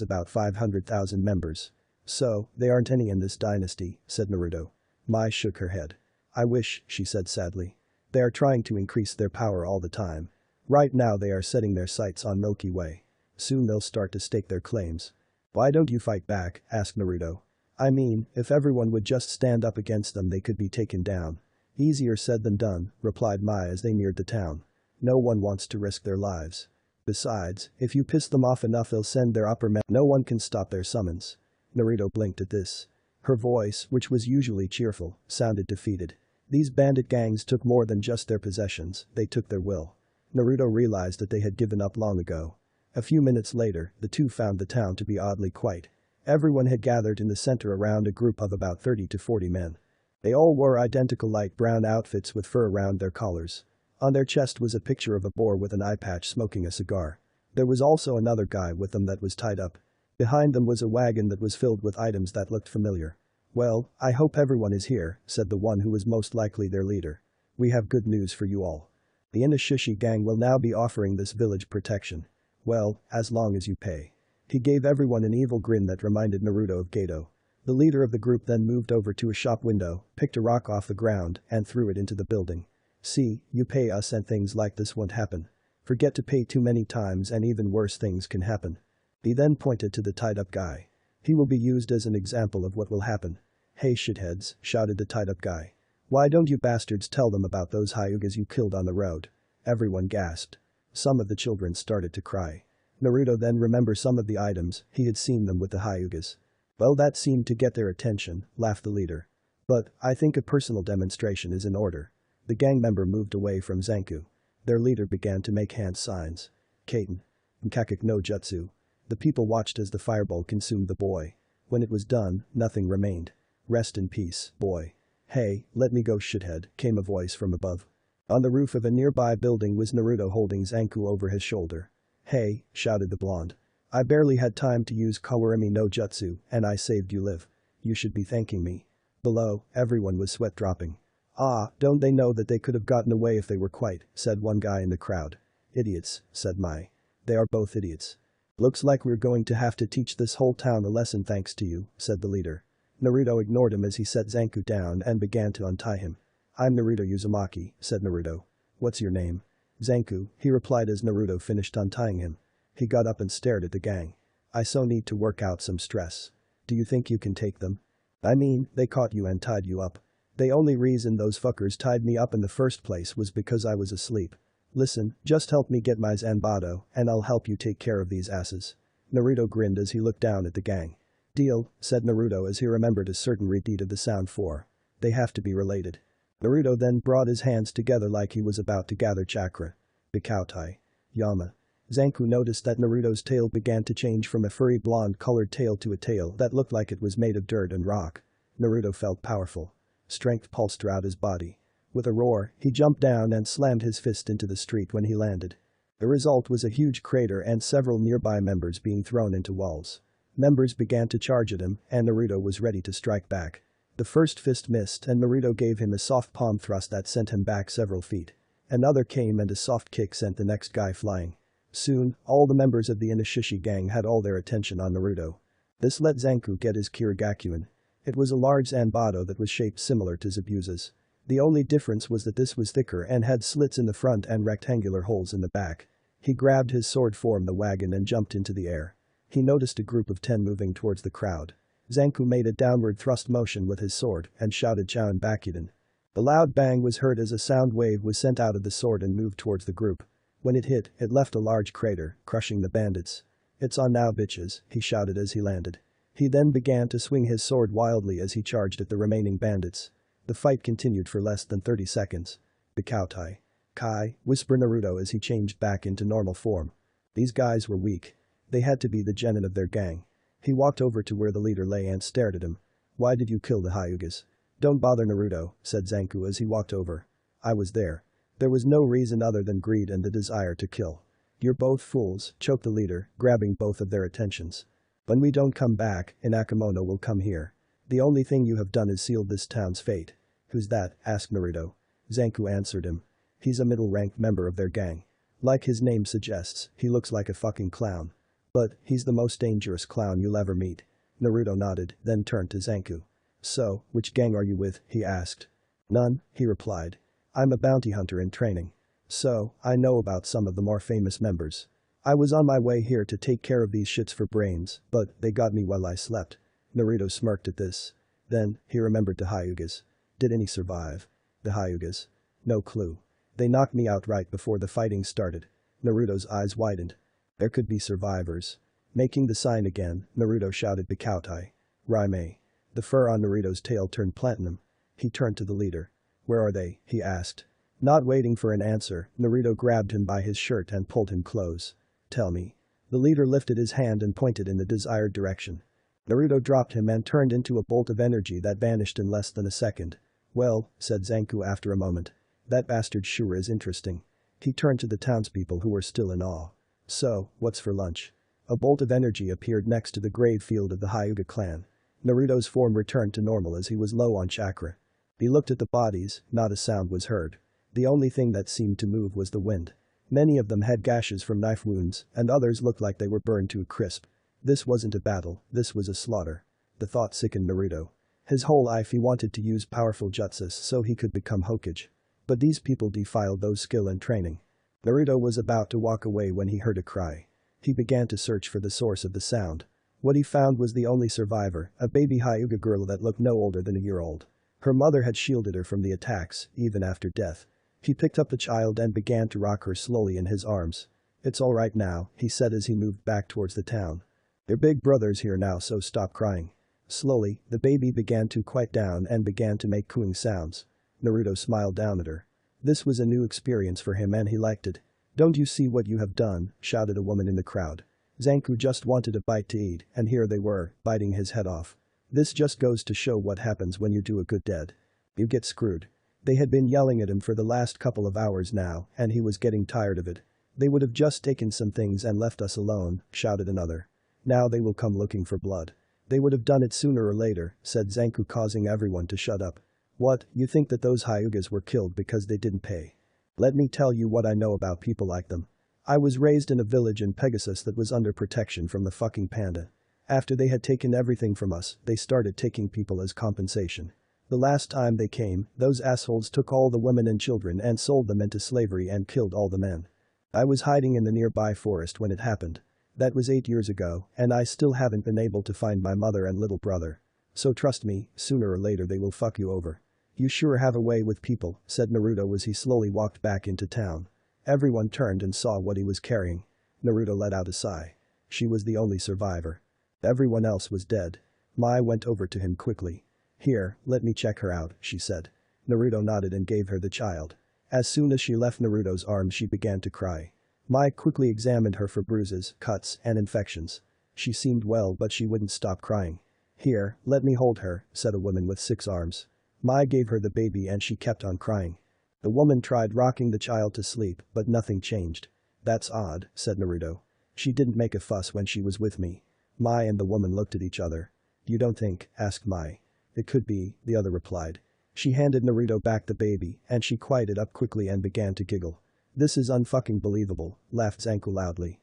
about 500,000 members. So, they aren't any in this dynasty, said Naruto. Mai shook her head. I wish, she said sadly. They are trying to increase their power all the time. Right now they are setting their sights on Milky Way. Soon they'll start to stake their claims. Why don't you fight back, asked Naruto. I mean, if everyone would just stand up against them they could be taken down. Easier said than done, replied Mai as they neared the town. No one wants to risk their lives. Besides, if you piss them off enough they'll send their upper men. No one can stop their summons. Naruto blinked at this. Her voice, which was usually cheerful, sounded defeated. These bandit gangs took more than just their possessions, they took their will. Naruto realized that they had given up long ago. A few minutes later, the two found the town to be oddly quiet. Everyone had gathered in the center around a group of about 30 to 40 men. They all wore identical light brown outfits with fur around their collars. On their chest was a picture of a boar with an eye patch smoking a cigar. There was also another guy with them that was tied up. Behind them was a wagon that was filled with items that looked familiar. Well, I hope everyone is here, said the one who was most likely their leader. We have good news for you all. The Inishishi gang will now be offering this village protection. Well, as long as you pay. He gave everyone an evil grin that reminded Naruto of Gato. The leader of the group then moved over to a shop window, picked a rock off the ground, and threw it into the building. See, you pay us and things like this won't happen. Forget to pay too many times and even worse things can happen. He then pointed to the tied-up guy. He will be used as an example of what will happen. Hey shitheads, shouted the tied-up guy. Why don't you bastards tell them about those Hyugas you killed on the road? Everyone gasped. Some of the children started to cry. Naruto then remembered some of the items, he had seen them with the Hyugas. Well, that seemed to get their attention, laughed the leader. But, I think a personal demonstration is in order. The gang member moved away from Zanku. Their leader began to make hand signs. Kaiten. Mkakak no jutsu. The people watched as the fireball consumed the boy. When it was done, nothing remained. Rest in peace, boy. Hey, let me go shithead, came a voice from above. On the roof of a nearby building was Naruto holding Zanku over his shoulder. Hey, shouted the blonde. I barely had time to use Kawarimi no jutsu, and I saved you live. You should be thanking me. Below, everyone was sweat dropping. Ah, don't they know that they could have gotten away if they were quiet, said one guy in the crowd. Idiots, said Mai. They are both idiots. Looks like we're going to have to teach this whole town a lesson thanks to you, said the leader. Naruto ignored him as he set Zanku down and began to untie him. I'm Naruto Uzumaki, said Naruto. What's your name? Zanku, he replied as Naruto finished untying him. He got up and stared at the gang. I so need to work out some stress. Do you think you can take them? I mean, they caught you and tied you up. The only reason those fuckers tied me up in the first place was because I was asleep. Listen, just help me get my Zanbato, and I'll help you take care of these asses. Naruto grinned as he looked down at the gang. Deal, said Naruto as he remembered a certain repeat of the sound 4. They have to be related. Naruto then brought his hands together like he was about to gather chakra. Bikautai. Yama. Zanku noticed that Naruto's tail began to change from a furry blonde-colored tail to a tail that looked like it was made of dirt and rock. Naruto felt powerful. Strength pulsed throughout his body. With a roar, he jumped down and slammed his fist into the street when he landed. The result was a huge crater and several nearby members being thrown into walls. Members began to charge at him, and Naruto was ready to strike back. The first fist missed and Naruto gave him a soft palm thrust that sent him back several feet. Another came and a soft kick sent the next guy flying. Soon, all the members of the Inishishi gang had all their attention on Naruto. This let Zanku get his Kirigakuen. It was a large Zanbato that was shaped similar to Zabuza's. The only difference was that this was thicker and had slits in the front and rectangular holes in the back. He grabbed his sword from the wagon and jumped into the air. He noticed a group of 10 moving towards the crowd. Zanku made a downward thrust motion with his sword and shouted Choun Bakuden. A loud bang was heard as a sound wave was sent out of the sword and moved towards the group. When it hit, it left a large crater, crushing the bandits. "It's on now, bitches," he shouted as he landed. He then began to swing his sword wildly as he charged at the remaining bandits. The fight continued for less than 30 seconds. "Bikautai. Kai," whispered Naruto as he changed back into normal form. These guys were weak. They had to be the genin of their gang. He walked over to where the leader lay and stared at him. "Why did you kill the Hyugas?" "Don't bother, Naruto," said Zanku as he walked over. "I was there. There was no reason other than greed and the desire to kill." "You're both fools," choked the leader, grabbing both of their attentions. "When we don't come back, Inakemono will come here. The only thing you have done is sealed this town's fate." "Who's that?" asked Naruto. Zanku answered him. "He's a middle-ranked member of their gang. Like his name suggests, he looks like a fucking clown. But he's the most dangerous clown you'll ever meet." Naruto nodded, then turned to Zanku. "So, which gang are you with?" he asked. "None," he replied. "I'm a bounty hunter in training. So, I know about some of the more famous members. I was on my way here to take care of these shits for brains, but they got me while I slept." Naruto smirked at this. Then, he remembered the Hyugas. Did any survive? The Hyugas? No clue. They knocked me out right before the fighting started. Naruto's eyes widened. There could be survivors. Making the sign again, Naruto shouted Bikautai. "Raime." The fur on Naruto's tail turned platinum. He turned to the leader. "Where are they?" he asked. Not waiting for an answer, Naruto grabbed him by his shirt and pulled him close. "Tell me." The leader lifted his hand and pointed in the desired direction. Naruto dropped him and turned into a bolt of energy that vanished in less than a second. "Well," said Zanku after a moment. "That bastard sure is interesting." He turned to the townspeople who were still in awe. "So, what's for lunch?" A bolt of energy appeared next to the grave field of the Hyuga clan. Naruto's form returned to normal as he was low on chakra. He looked at the bodies, not a sound was heard. The only thing that seemed to move was the wind. Many of them had gashes from knife wounds, and others looked like they were burned to a crisp. This wasn't a battle, this was a slaughter. The thought sickened Naruto. His whole life he wanted to use powerful jutsus so he could become Hokage. But these people defiled those skill and training. Naruto was about to walk away when he heard a cry. He began to search for the source of the sound. What he found was the only survivor, a baby Hyuga girl that looked no older than a year old. Her mother had shielded her from the attacks, even after death. He picked up the child and began to rock her slowly in his arms. "It's all right now," he said as he moved back towards the town. "Your big brother's here now, so stop crying." Slowly, the baby began to quiet down and began to make cooing sounds. Naruto smiled down at her. This was a new experience for him and he liked it. "Don't you see what you have done?" shouted a woman in the crowd. Zanku just wanted a bite to eat, and here they were, biting his head off. "This just goes to show what happens when you do a good deed. You get screwed." They had been yelling at him for the last couple of hours now, and he was getting tired of it. "They would have just taken some things and left us alone," shouted another. "Now they will come looking for blood. They would have done it sooner or later," said Zanku, causing everyone to shut up. "What, you think that those Hyugas were killed because they didn't pay? Let me tell you what I know about people like them. I was raised in a village in Pegasus that was under protection from the fucking panda. After they had taken everything from us, they started taking people as compensation. The last time they came, those assholes took all the women and children and sold them into slavery and killed all the men. I was hiding in the nearby forest when it happened. That was 8 years ago, and I still haven't been able to find my mother and little brother. So trust me, sooner or later they will fuck you over." "You sure have a way with people," said Naruto as he slowly walked back into town. Everyone turned and saw what he was carrying. Naruto let out a sigh. She was the only survivor. Everyone else was dead. Mai went over to him quickly. "Here, let me check her out," she said. Naruto nodded and gave her the child. As soon as she left Naruto's arms she began to cry. Mai quickly examined her for bruises, cuts, and infections. She seemed well but she wouldn't stop crying. "Here, let me hold her," said a woman with 6 arms. Mai gave her the baby and she kept on crying. The woman tried rocking the child to sleep, but nothing changed. "That's odd," said Naruto. "She didn't make a fuss when she was with me." Mai and the woman looked at each other. "You don't think?" asked Mai. "It could be," the other replied. She handed Naruto back the baby, and she quieted up quickly and began to giggle. "This is unfucking believable," laughed Zanku loudly.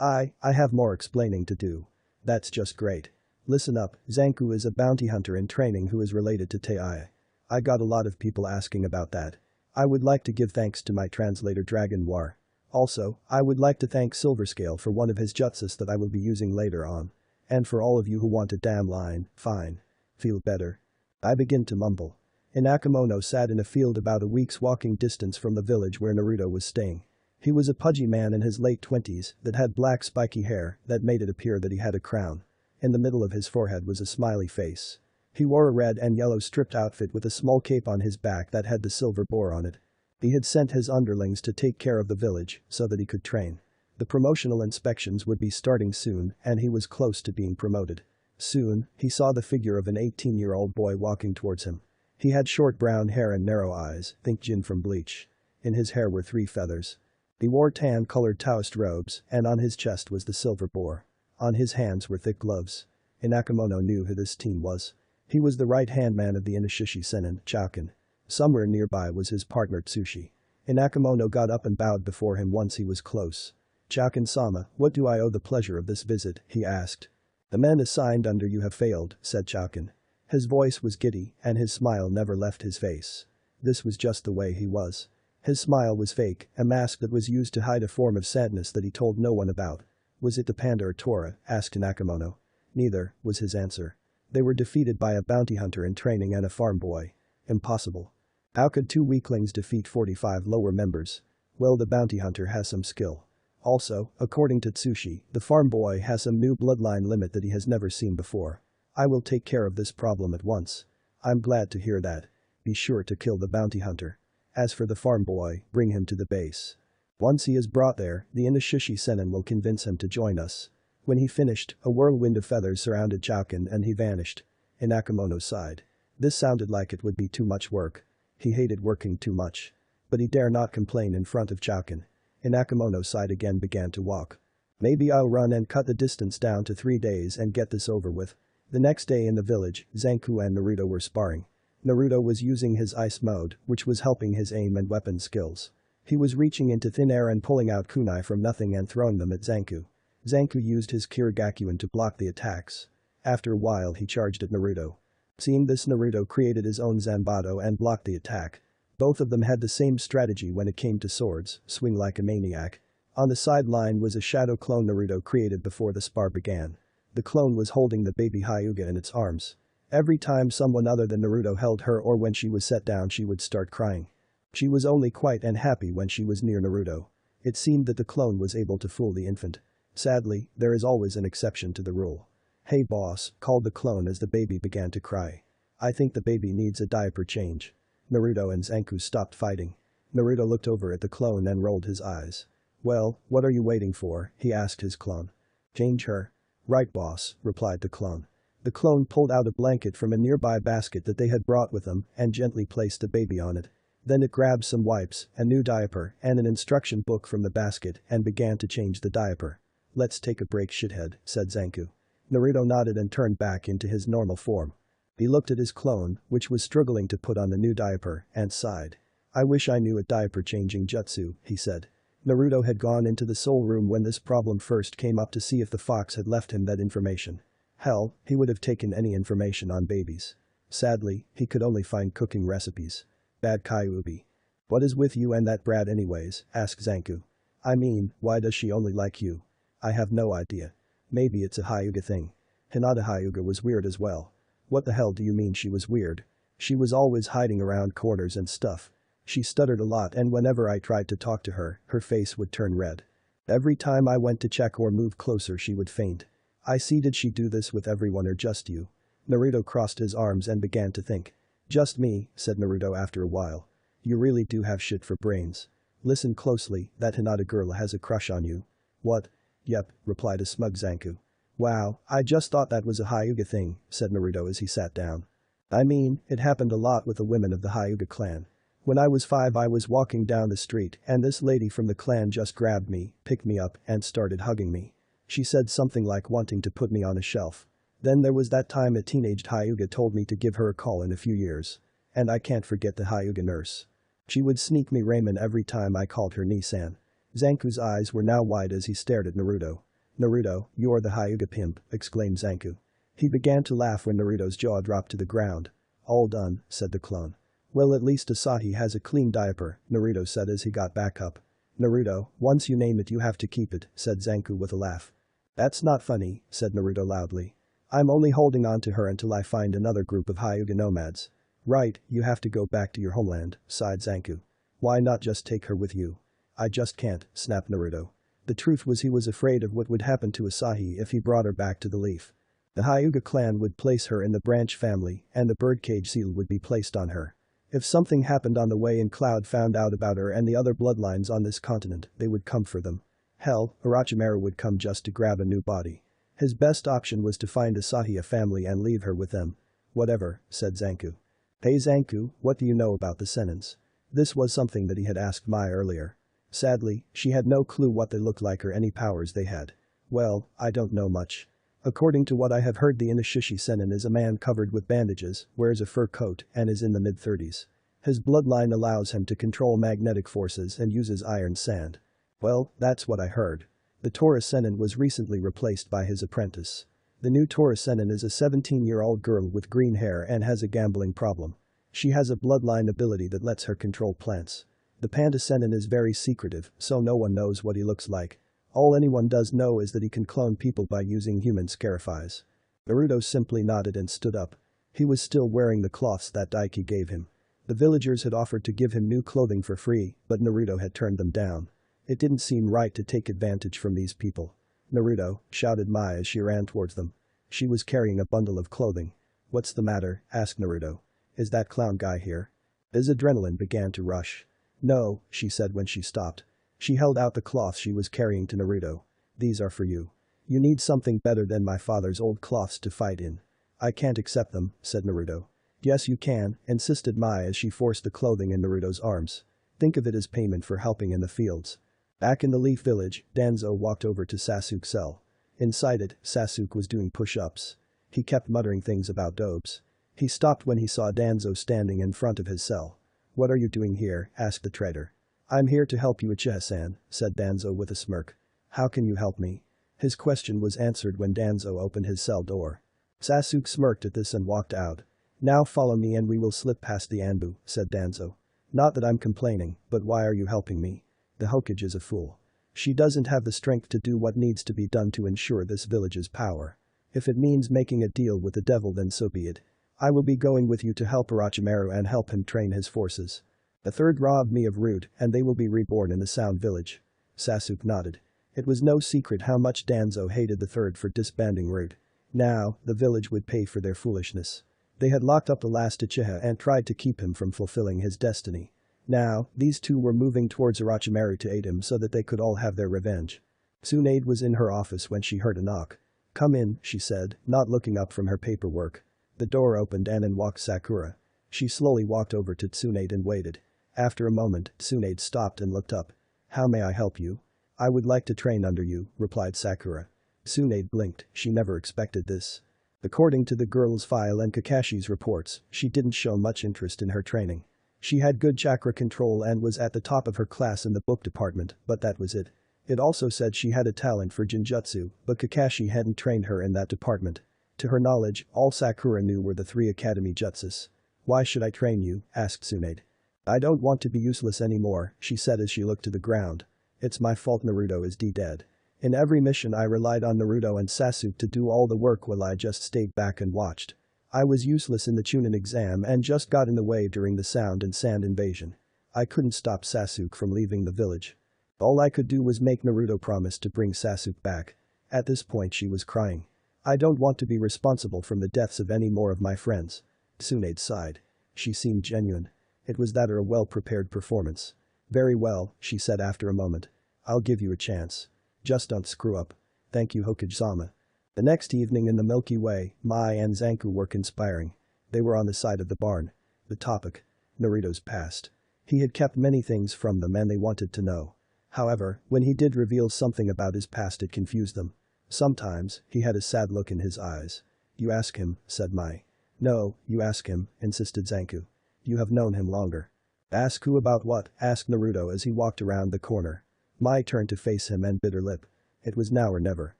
I have more explaining to do." "That's just great. Listen up, Zanku is a bounty hunter in training who is related to Tei. I got a lot of people asking about that. I would like to give thanks to my translator Dragon War. Also, I would like to thank Silverscale for one of his jutsus that I will be using later on. And for all of you who want a damn line, fine. Feel better?" I begin to mumble. Inakemono sat in a field about a week's walking distance from the village where Naruto was staying. He was a pudgy man in his late 20s that had black spiky hair that made it appear that he had a crown. In the middle of his forehead was a smiley face. He wore a red and yellow stripped outfit with a small cape on his back that had the silver boar on it. He had sent his underlings to take care of the village so that he could train. The promotional inspections would be starting soon and he was close to being promoted. Soon, he saw the figure of an 18-year-old boy walking towards him. He had short brown hair and narrow eyes, think Jin from Bleach. In his hair were 3 feathers. He wore tan-colored Taoist robes and on his chest was the silver boar. On his hands were thick gloves. Inakemono knew who this teen was. He was the right-hand man of the Inishishi Sennin, Chouken. Somewhere nearby was his partner Tsushi. Inakemono got up and bowed before him once he was close. "Chouken-sama, what do I owe the pleasure of this visit?" he asked. "The men assigned under you have failed," said Chouken. His voice was giddy and his smile never left his face. This was just the way he was. His smile was fake, a mask that was used to hide a form of sadness that he told no one about. "Was it the panda or Tora?" asked Inakemono. "Neither," was his answer. "They were defeated by a bounty hunter in training and a farm boy." "Impossible. How could 2 weaklings defeat 45 lower members?" "Well, the bounty hunter has some skill. Also, according to Tsushi, the farm boy has some new bloodline limit that he has never seen before. I will take care of this problem at once." "I'm glad to hear that. Be sure to kill the bounty hunter. As for the farm boy, bring him to the base. Once he is brought there, the Inishishi Sennin will convince him to join us." When he finished, a whirlwind of feathers surrounded Chouken and he vanished. Inakemono sighed. This sounded like it would be too much work. He hated working too much. But he dare not complain in front of Chouken. Inakemono sighed again began to walk. "Maybe I'll run and cut the distance down to 3 days and get this over with." The next day in the village, Zanku and Naruto were sparring. Naruto was using his ice mode, which was helping his aim and weapon skills. He was reaching into thin air and pulling out kunai from nothing and throwing them at Zanku. Zanku used his Kirigakuen to block the attacks. After a while he charged at Naruto. Seeing this, Naruto created his own Zanbato and blocked the attack. Both of them had the same strategy when it came to swords, swing like a maniac. On the sideline was a shadow clone Naruto created before the spar began. The clone was holding the baby Hyuga in its arms. Every time someone other than Naruto held her or when she was set down she would start crying. She was only quiet and happy when she was near Naruto. It seemed that the clone was able to fool the infant. Sadly, there is always an exception to the rule. "Hey boss," called the clone as the baby began to cry. "I think the baby needs a diaper change." Naruto and Zanku stopped fighting. Naruto looked over at the clone and rolled his eyes. "Well, what are you waiting for?" he asked his clone. "Change her." "Right boss," replied the clone. The clone pulled out a blanket from a nearby basket that they had brought with them and gently placed the baby on it. Then it grabbed some wipes, a new diaper, and an instruction book from the basket and began to change the diaper. "Let's take a break, shithead," said Zanku. Naruto nodded and turned back into his normal form. He looked at his clone, which was struggling to put on the new diaper, and sighed. "I wish I knew a diaper-changing jutsu," he said. Naruto had gone into the soul room when this problem first came up to see if the fox had left him that information. Hell, he would have taken any information on babies. Sadly, he could only find cooking recipes. "Bad Kyuubi. What is with you and that brat anyways?" asked Zanku. "I mean, why does she only like you?" "I have no idea. Maybe it's a Hyuga thing." Hinata Hyuga was weird as well. "What the hell do you mean she was weird?" "She was always hiding around corners and stuff. She stuttered a lot and whenever I tried to talk to her, her face would turn red. Every time I went to check or move closer she would faint." "I see, did she do this with everyone or just you?" Naruto crossed his arms and began to think. "Just me," said Naruto after a while. "You really do have shit for brains. Listen closely, that Hinata girl has a crush on you." "What?" "Yep," replied a smug Zanku. "Wow, I just thought that was a Hyuga thing," said Naruto as he sat down. "I mean, it happened a lot with the women of the Hyuga clan. When I was 5 I was walking down the street and this lady from the clan just grabbed me, picked me up and started hugging me. She said something like wanting to put me on a shelf. Then there was that time a teenaged Hyuga told me to give her a call in a few years. And I can't forget the Hyuga nurse. She would sneak me ramen every time I called her Nisan." Zanku's eyes were now wide as he stared at Naruto. "Naruto, you're the Hyuga pimp," exclaimed Zanku. He began to laugh when Naruto's jaw dropped to the ground. "All done," said the clone. "Well, at least Asahi has a clean diaper," Naruto said as he got back up. "Naruto, once you name it you have to keep it," said Zanku with a laugh. "That's not funny," said Naruto loudly. "I'm only holding on to her until I find another group of Hyuga nomads." "Right, you have to go back to your homeland," sighed Zanku. "Why not just take her with you?" I just can't, snapped Naruto. The truth was he was afraid of what would happen to Asahi if he brought her back to the leaf. The Hyuga clan would place her in the branch family and the birdcage seal would be placed on her. If something happened on the way and Cloud found out about her and the other bloodlines on this continent, they would come for them. Hell, Orochimaru would come just to grab a new body. His best option was to find Asahi a family and leave her with them. Whatever, said Zanku. Hey Zanku, what do you know about the Senins? This was something that he had asked Mai earlier. Sadly, she had no clue what they looked like or any powers they had. Well, I don't know much. According to what I have heard, the Inishishi Senin is a man covered with bandages, wears a fur coat, and is in the mid-30s. His bloodline allows him to control magnetic forces and uses iron sand. Well, that's what I heard. The Tora Senin was recently replaced by his apprentice. The new Tora Senin is a 17-year-old girl with green hair and has a gambling problem. She has a bloodline ability that lets her control plants. The Panda Senin is very secretive, so no one knows what he looks like. All anyone does know is that he can clone people by using human scarifies. Naruto simply nodded and stood up. He was still wearing the cloths that Daiki gave him. The villagers had offered to give him new clothing for free, but Naruto had turned them down. It didn't seem right to take advantage from these people. Naruto, shouted Mai as she ran towards them. She was carrying a bundle of clothing. What's the matter? Asked Naruto. Is that clown guy here? His adrenaline began to rush. No, she said when she stopped. She held out the cloths she was carrying to Naruto. These are for you. You need something better than my father's old cloths to fight in. I can't accept them, said Naruto. Yes you can, insisted Mai as she forced the clothing in Naruto's arms. Think of it as payment for helping in the fields. Back in the Leaf Village, Danzo walked over to Sasuke's cell. Inside it, Sasuke was doing push-ups. He kept muttering things about dobes. He stopped when he saw Danzo standing in front of his cell. What are you doing here? Asked the traitor. I'm here to help you Uchiha-san, said Danzo with a smirk. How can you help me? His question was answered when Danzo opened his cell door. Sasuke smirked at this and walked out. Now follow me and we will slip past the Anbu, said Danzo. Not that I'm complaining, but why are you helping me? The Hokage is a fool. She doesn't have the strength to do what needs to be done to ensure this village's power. If it means making a deal with the devil then so be it. I will be going with you to help Orochimaru and help him train his forces. The third robbed me of root and they will be reborn in the Sound Village. Sasuke nodded. It was no secret how much Danzo hated the third for disbanding root. Now, the village would pay for their foolishness. They had locked up the last Uchiha and tried to keep him from fulfilling his destiny. Now, these two were moving towards Orochimaru to aid him so that they could all have their revenge. Tsunade was in her office when she heard a knock. Come in, she said, not looking up from her paperwork. The door opened and in walked Sakura. She slowly walked over to Tsunade and waited. After a moment, Tsunade stopped and looked up. How may I help you? I would like to train under you, replied Sakura. Tsunade blinked, she never expected this. According to the girl's file and Kakashi's reports, she didn't show much interest in her training. She had good chakra control and was at the top of her class in the book department, but that was it. It also said she had a talent for Jinjutsu, but Kakashi hadn't trained her in that department. To her knowledge, all Sakura knew were the 3 academy jutsus. Why should I train you? Asked Tsunade. I don't want to be useless anymore, she said as she looked to the ground. It's my fault Naruto is dead. In every mission I relied on Naruto and Sasuke to do all the work while I just stayed back and watched. I was useless in the Chunin exam and just got in the way during the Sound and Sand invasion. I couldn't stop Sasuke from leaving the village. All I could do was make Naruto promise to bring Sasuke back. At this point she was crying. I don't want to be responsible from the deaths of any more of my friends. Tsunade sighed. She seemed genuine. It was that or a well-prepared performance. Very well, she said after a moment. I'll give you a chance. Just don't screw up. Thank you Hokage-sama. The next evening in the Milky Way, Mai and Zanku were conspiring. They were on the side of the barn. The topic: Naruto's past. He had kept many things from them and they wanted to know. However, when he did reveal something about his past it confused them. Sometimes, he had a sad look in his eyes. You ask him, said Mai. No, you ask him, insisted Zanku. You have known him longer. Ask who about what? Asked Naruto as he walked around the corner. Mai turned to face him and bit her lip. It was now or never.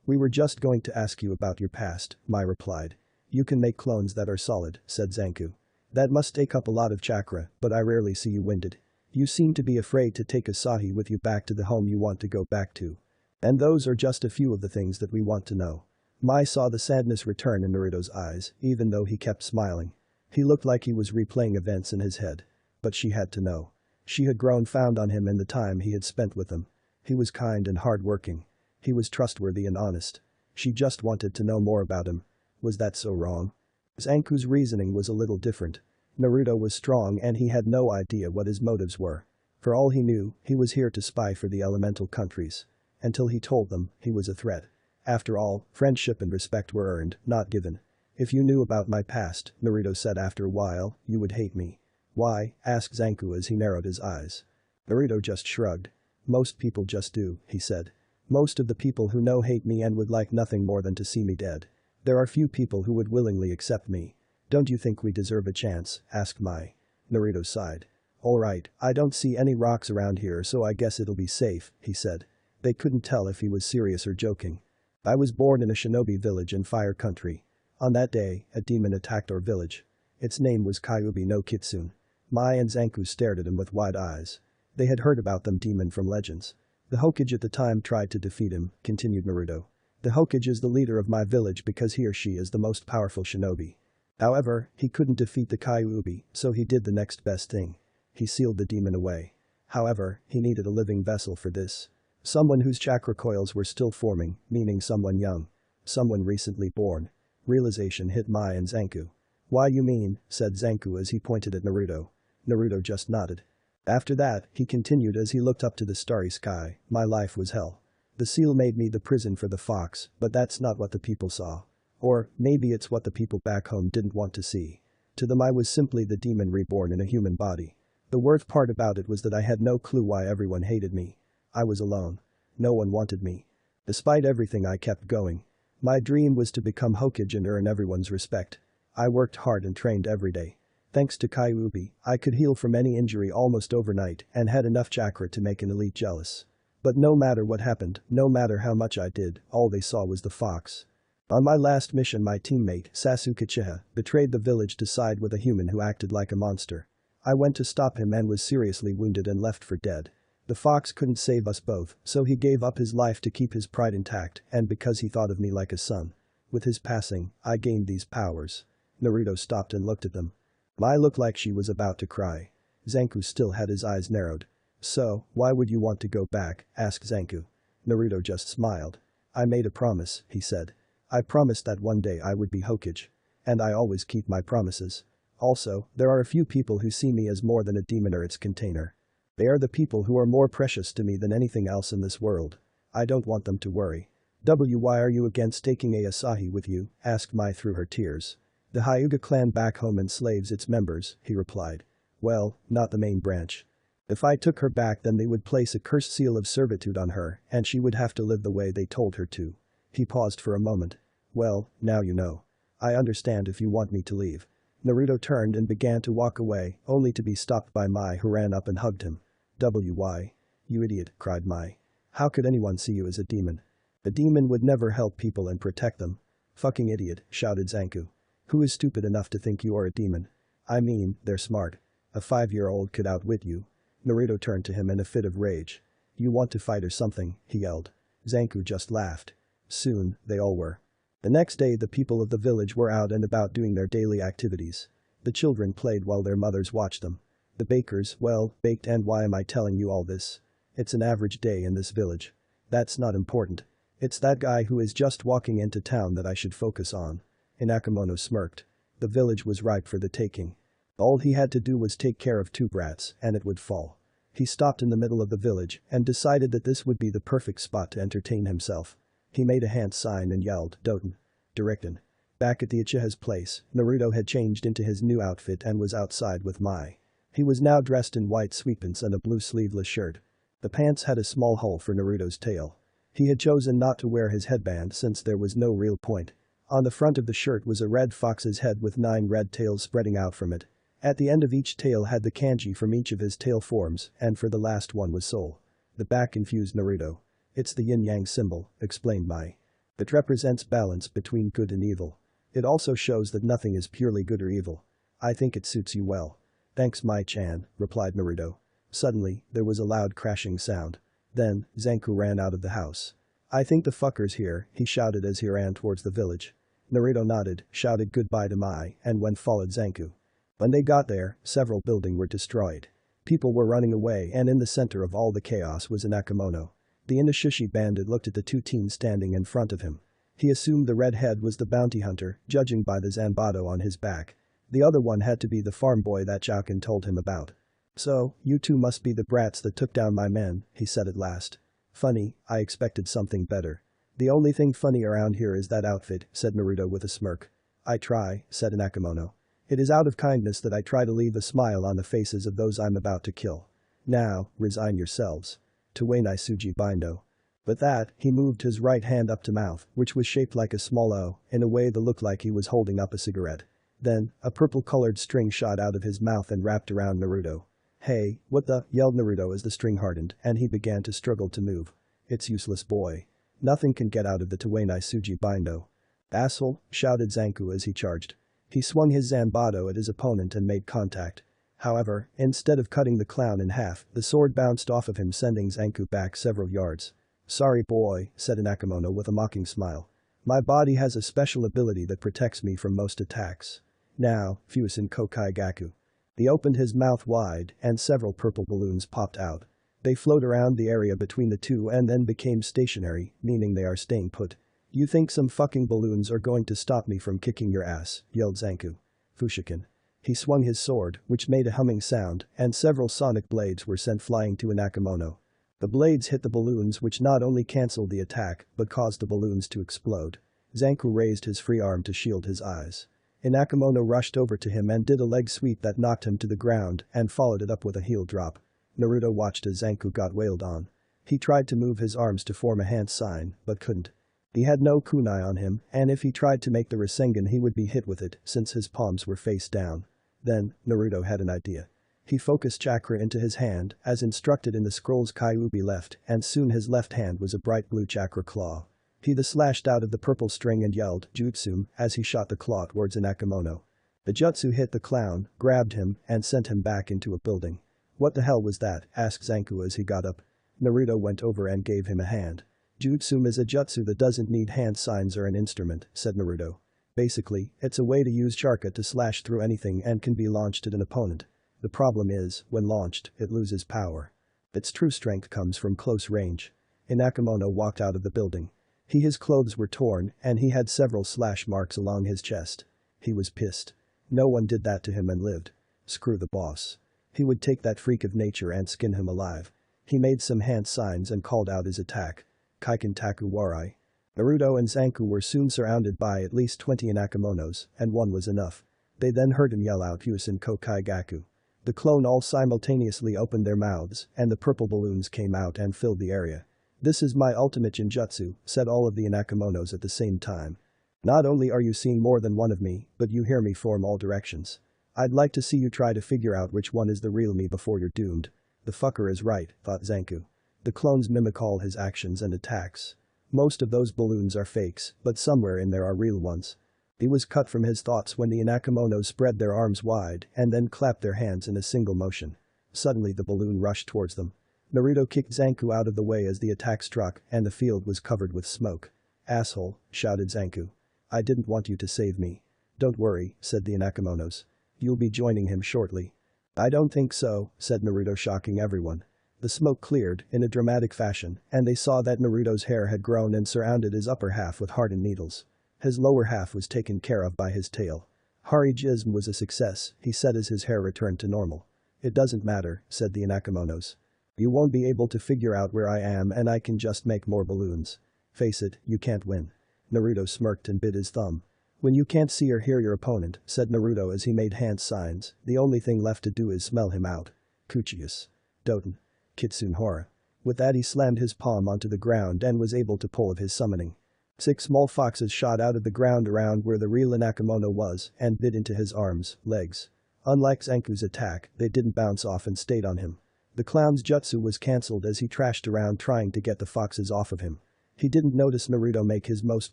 We were just going to ask you about your past, Mai replied. You can make clones that are solid, said Zanku. That must take up a lot of chakra, but I rarely see you winded. You seem to be afraid to take Asahi with you back to the home you want to go back to. And those are just a few of the things that we want to know. Mai saw the sadness return in Naruto's eyes, even though he kept smiling. He looked like he was replaying events in his head. But she had to know. She had grown fond on him in the time he had spent with them. He was kind and hard-working. He was trustworthy and honest. She just wanted to know more about him. Was that so wrong? Zanku's reasoning was a little different. Naruto was strong and he had no idea what his motives were. For all he knew, he was here to spy for the elemental countries. Until he told them, he was a threat. After all, friendship and respect were earned, not given. If you knew about my past, Naruto said after a while, you would hate me. Why? Asked Zanku as he narrowed his eyes. Naruto just shrugged. Most people just do, he said. Most of the people who know hate me and would like nothing more than to see me dead. There are few people who would willingly accept me. Don't you think we deserve a chance? Asked Mai. Naruto sighed. Alright, I don't see any rocks around here so I guess it'll be safe, he said. They couldn't tell if he was serious or joking. I was born in a shinobi village in Fire Country. On that day, a demon attacked our village. Its name was Kyuubi no Kitsune. Mai and Zanku stared at him with wide eyes. They had heard about them demon from legends. The Hokage at the time tried to defeat him, continued Naruto. The Hokage is the leader of my village because he or she is the most powerful shinobi. However, he couldn't defeat the Kyuubi, so he did the next best thing. He sealed the demon away. However, he needed a living vessel for this. Someone whose chakra coils were still forming, meaning someone young. Someone recently born. Realization hit Mai and Zanku. Why you mean, said Zanku as he pointed at Naruto. Naruto just nodded. After that, he continued as he looked up to the starry sky, my life was hell. The seal made me the prison for the fox, but that's not what the people saw. Or, maybe it's what the people back home didn't want to see. To them I was simply the demon reborn in a human body. The worst part about it was that I had no clue why everyone hated me. I was alone. No one wanted me. Despite everything I kept going. My dream was to become Hokage and earn everyone's respect. I worked hard and trained every day. Thanks to Kyuubi, I could heal from any injury almost overnight and had enough chakra to make an elite jealous. But no matter what happened, no matter how much I did, all they saw was the fox. On my last mission my teammate, Sasuke Uchiha, betrayed the village to side with a human who acted like a monster. I went to stop him and was seriously wounded and left for dead. The fox couldn't save us both, so he gave up his life to keep his pride intact and because he thought of me like a son. With his passing, I gained these powers. Naruto stopped and looked at them. Mai looked like she was about to cry. Zanku still had his eyes narrowed. So, why would you want to go back? Asked Zanku. Naruto just smiled. I made a promise, he said. I promised that one day I would be Hokage. And I always keep my promises. Also, there are a few people who see me as more than a demon or its container. They are the people who are more precious to me than anything else in this world. I don't want them to worry. Why are you against taking a Asahi with you? Asked Mai through her tears. The Hyuga clan back home enslaves its members, he replied. Well, not the main branch. If I took her back then they would place a cursed seal of servitude on her and she would have to live the way they told her to. He paused for a moment. Well, now you know. I understand if you want me to leave. Naruto turned and began to walk away, only to be stopped by Mai who ran up and hugged him. Why? You idiot, cried Mai. How could anyone see you as a demon? A demon would never help people and protect them. Fucking idiot, shouted Zanku. Who is stupid enough to think you are a demon? I mean, they're smart. A 5-year-old could outwit you. Naruto turned to him in a fit of rage. You want to fight or something, he yelled. Zanku just laughed. Soon, they all were. The next day the people of the village were out and about doing their daily activities. The children played while their mothers watched them. The bakers, well, baked and why am I telling you all this? It's an average day in this village. That's not important. It's that guy who is just walking into town that I should focus on. Inakemono smirked. The village was ripe for the taking. All he had to do was take care of 2 brats and it would fall. He stopped in the middle of the village and decided that this would be the perfect spot to entertain himself. He made a hand sign and yelled, Doten. Directen. Back at the Uchiha's place, Naruto had changed into his new outfit and was outside with Mai. He was now dressed in white sweatpants and a blue sleeveless shirt. The pants had a small hole for Naruto's tail. He had chosen not to wear his headband since there was no real point. On the front of the shirt was a red fox's head with 9 red tails spreading out from it. At the end of each tail had the kanji from each of his tail forms and for the last one was soul. The back confused Naruto. It's the yin-yang symbol, explained Mai. It represents balance between good and evil. It also shows that nothing is purely good or evil. I think it suits you well. Thanks Mai-chan, replied Naruto. Suddenly, there was a loud crashing sound. Then, Zanku ran out of the house. I think the fucker's here, he shouted as he ran towards the village. Naruto nodded, shouted goodbye to Mai, and followed Zanku. When they got there, several buildings were destroyed. People were running away and in the center of all the chaos was Inakemono. The Inishishi bandit looked at the two teens standing in front of him. He assumed the redhead was the bounty hunter, judging by the zanbato on his back. The other one had to be the farm boy that Jauken told him about. "So, you two must be the brats that took down my men," he said at last. "Funny, I expected something better." "The only thing funny around here is that outfit," said Naruto with a smirk. "I try," said Inakemono. "It is out of kindness that I try to leave a smile on the faces of those I'm about to kill. Now, resign yourselves. Tuwenai Suji Bindo." With that, he moved his right hand up to mouth, which was shaped like a small O, in a way that looked like he was holding up a cigarette. Then, a purple-colored string shot out of his mouth and wrapped around Naruto. "Hey, what the?" yelled Naruto as the string hardened and he began to struggle to move. "It's useless, boy. Nothing can get out of the Tuwenai Suji Bindo." "Asshole," shouted Zanku as he charged. He swung his zanbato at his opponent and made contact. However, instead of cutting the clown in half, the sword bounced off of him sending Zanku back several yards. "Sorry boy," said Inakemono with a mocking smile. "My body has a special ability that protects me from most attacks. Now, Fusen Kokai Gaku." He opened his mouth wide and several purple balloons popped out. They flowed around the area between the two and then became stationary, meaning they are staying put. "You think some fucking balloons are going to stop me from kicking your ass?" yelled Zanku. "Fushiken." He swung his sword, which made a humming sound, and several sonic blades were sent flying to Inakemono. The blades hit the balloons which not only cancelled the attack but caused the balloons to explode. Zanku raised his free arm to shield his eyes. Inakemono rushed over to him and did a leg sweep that knocked him to the ground and followed it up with a heel drop. Naruto watched as Zanku got wailed on. He tried to move his arms to form a hand sign but couldn't. He had no kunai on him and if he tried to make the Rasengan he would be hit with it since his palms were face down. Then, Naruto had an idea. He focused chakra into his hand as instructed in the scroll's Kyuubi left and soon his left hand was a bright blue chakra claw. He slashed out of the purple string and yelled "Jutsu" as he shot the claw towards Inakemono. The jutsu hit the clown, grabbed him, and sent him back into a building. "What the hell was that?" asked Zanku as he got up. Naruto went over and gave him a hand. "Jutsu is a jutsu that doesn't need hand signs or an instrument," said Naruto. "Basically, it's a way to use chakra to slash through anything and can be launched at an opponent. The problem is, when launched, it loses power. Its true strength comes from close range." Inakemono walked out of the building. His clothes were torn and he had several slash marks along his chest. He was pissed. No one did that to him and lived. Screw the boss. He would take that freak of nature and skin him alive. He made some hand signs and called out his attack. Kaiken Taku Warai. Naruto and Zanku were soon surrounded by at least 20 Inakemonos, and one was enough. They then heard him yell out Fusen Kokai Gaku. The clone all simultaneously opened their mouths and the purple balloons came out and filled the area. "This is my ultimate Jinjutsu," said all of the Inakemonos at the same time. "Not only are you seeing more than one of me, but you hear me from all directions. I'd like to see you try to figure out which one is the real me before you're doomed." "The fucker is right," thought Zanku. The clones mimic all his actions and attacks. Most of those balloons are fakes, but somewhere in there are real ones. He was cut from his thoughts when the Inakemonos spread their arms wide and then clapped their hands in a single motion. Suddenly the balloon rushed towards them. Naruto kicked Zanku out of the way as the attack struck and the field was covered with smoke. "Asshole," shouted Zanku. "I didn't want you to save me." "Don't worry," said the Inakemonos. "You'll be joining him shortly." "I don't think so," said Naruto, shocking everyone. The smoke cleared in a dramatic fashion and they saw that Naruto's hair had grown and surrounded his upper half with hardened needles. His lower half was taken care of by his tail. "Harijism was a success," he said as his hair returned to normal. "It doesn't matter," said the Inakemonos. "You won't be able to figure out where I am and I can just make more balloons. Face it, you can't win." Naruto smirked and bit his thumb. "When you can't see or hear your opponent," said Naruto as he made hand signs, "the only thing left to do is smell him out. Kuchius. Doten. Kitsune Hora." With that he slammed his palm onto the ground and was able to pull of his summoning. 6 small foxes shot out of the ground around where the real Inakemono was and bit into his arms, legs. Unlike Zanku's attack, they didn't bounce off and stayed on him. The clown's jutsu was cancelled as he trashed around trying to get the foxes off of him. He didn't notice Naruto make his most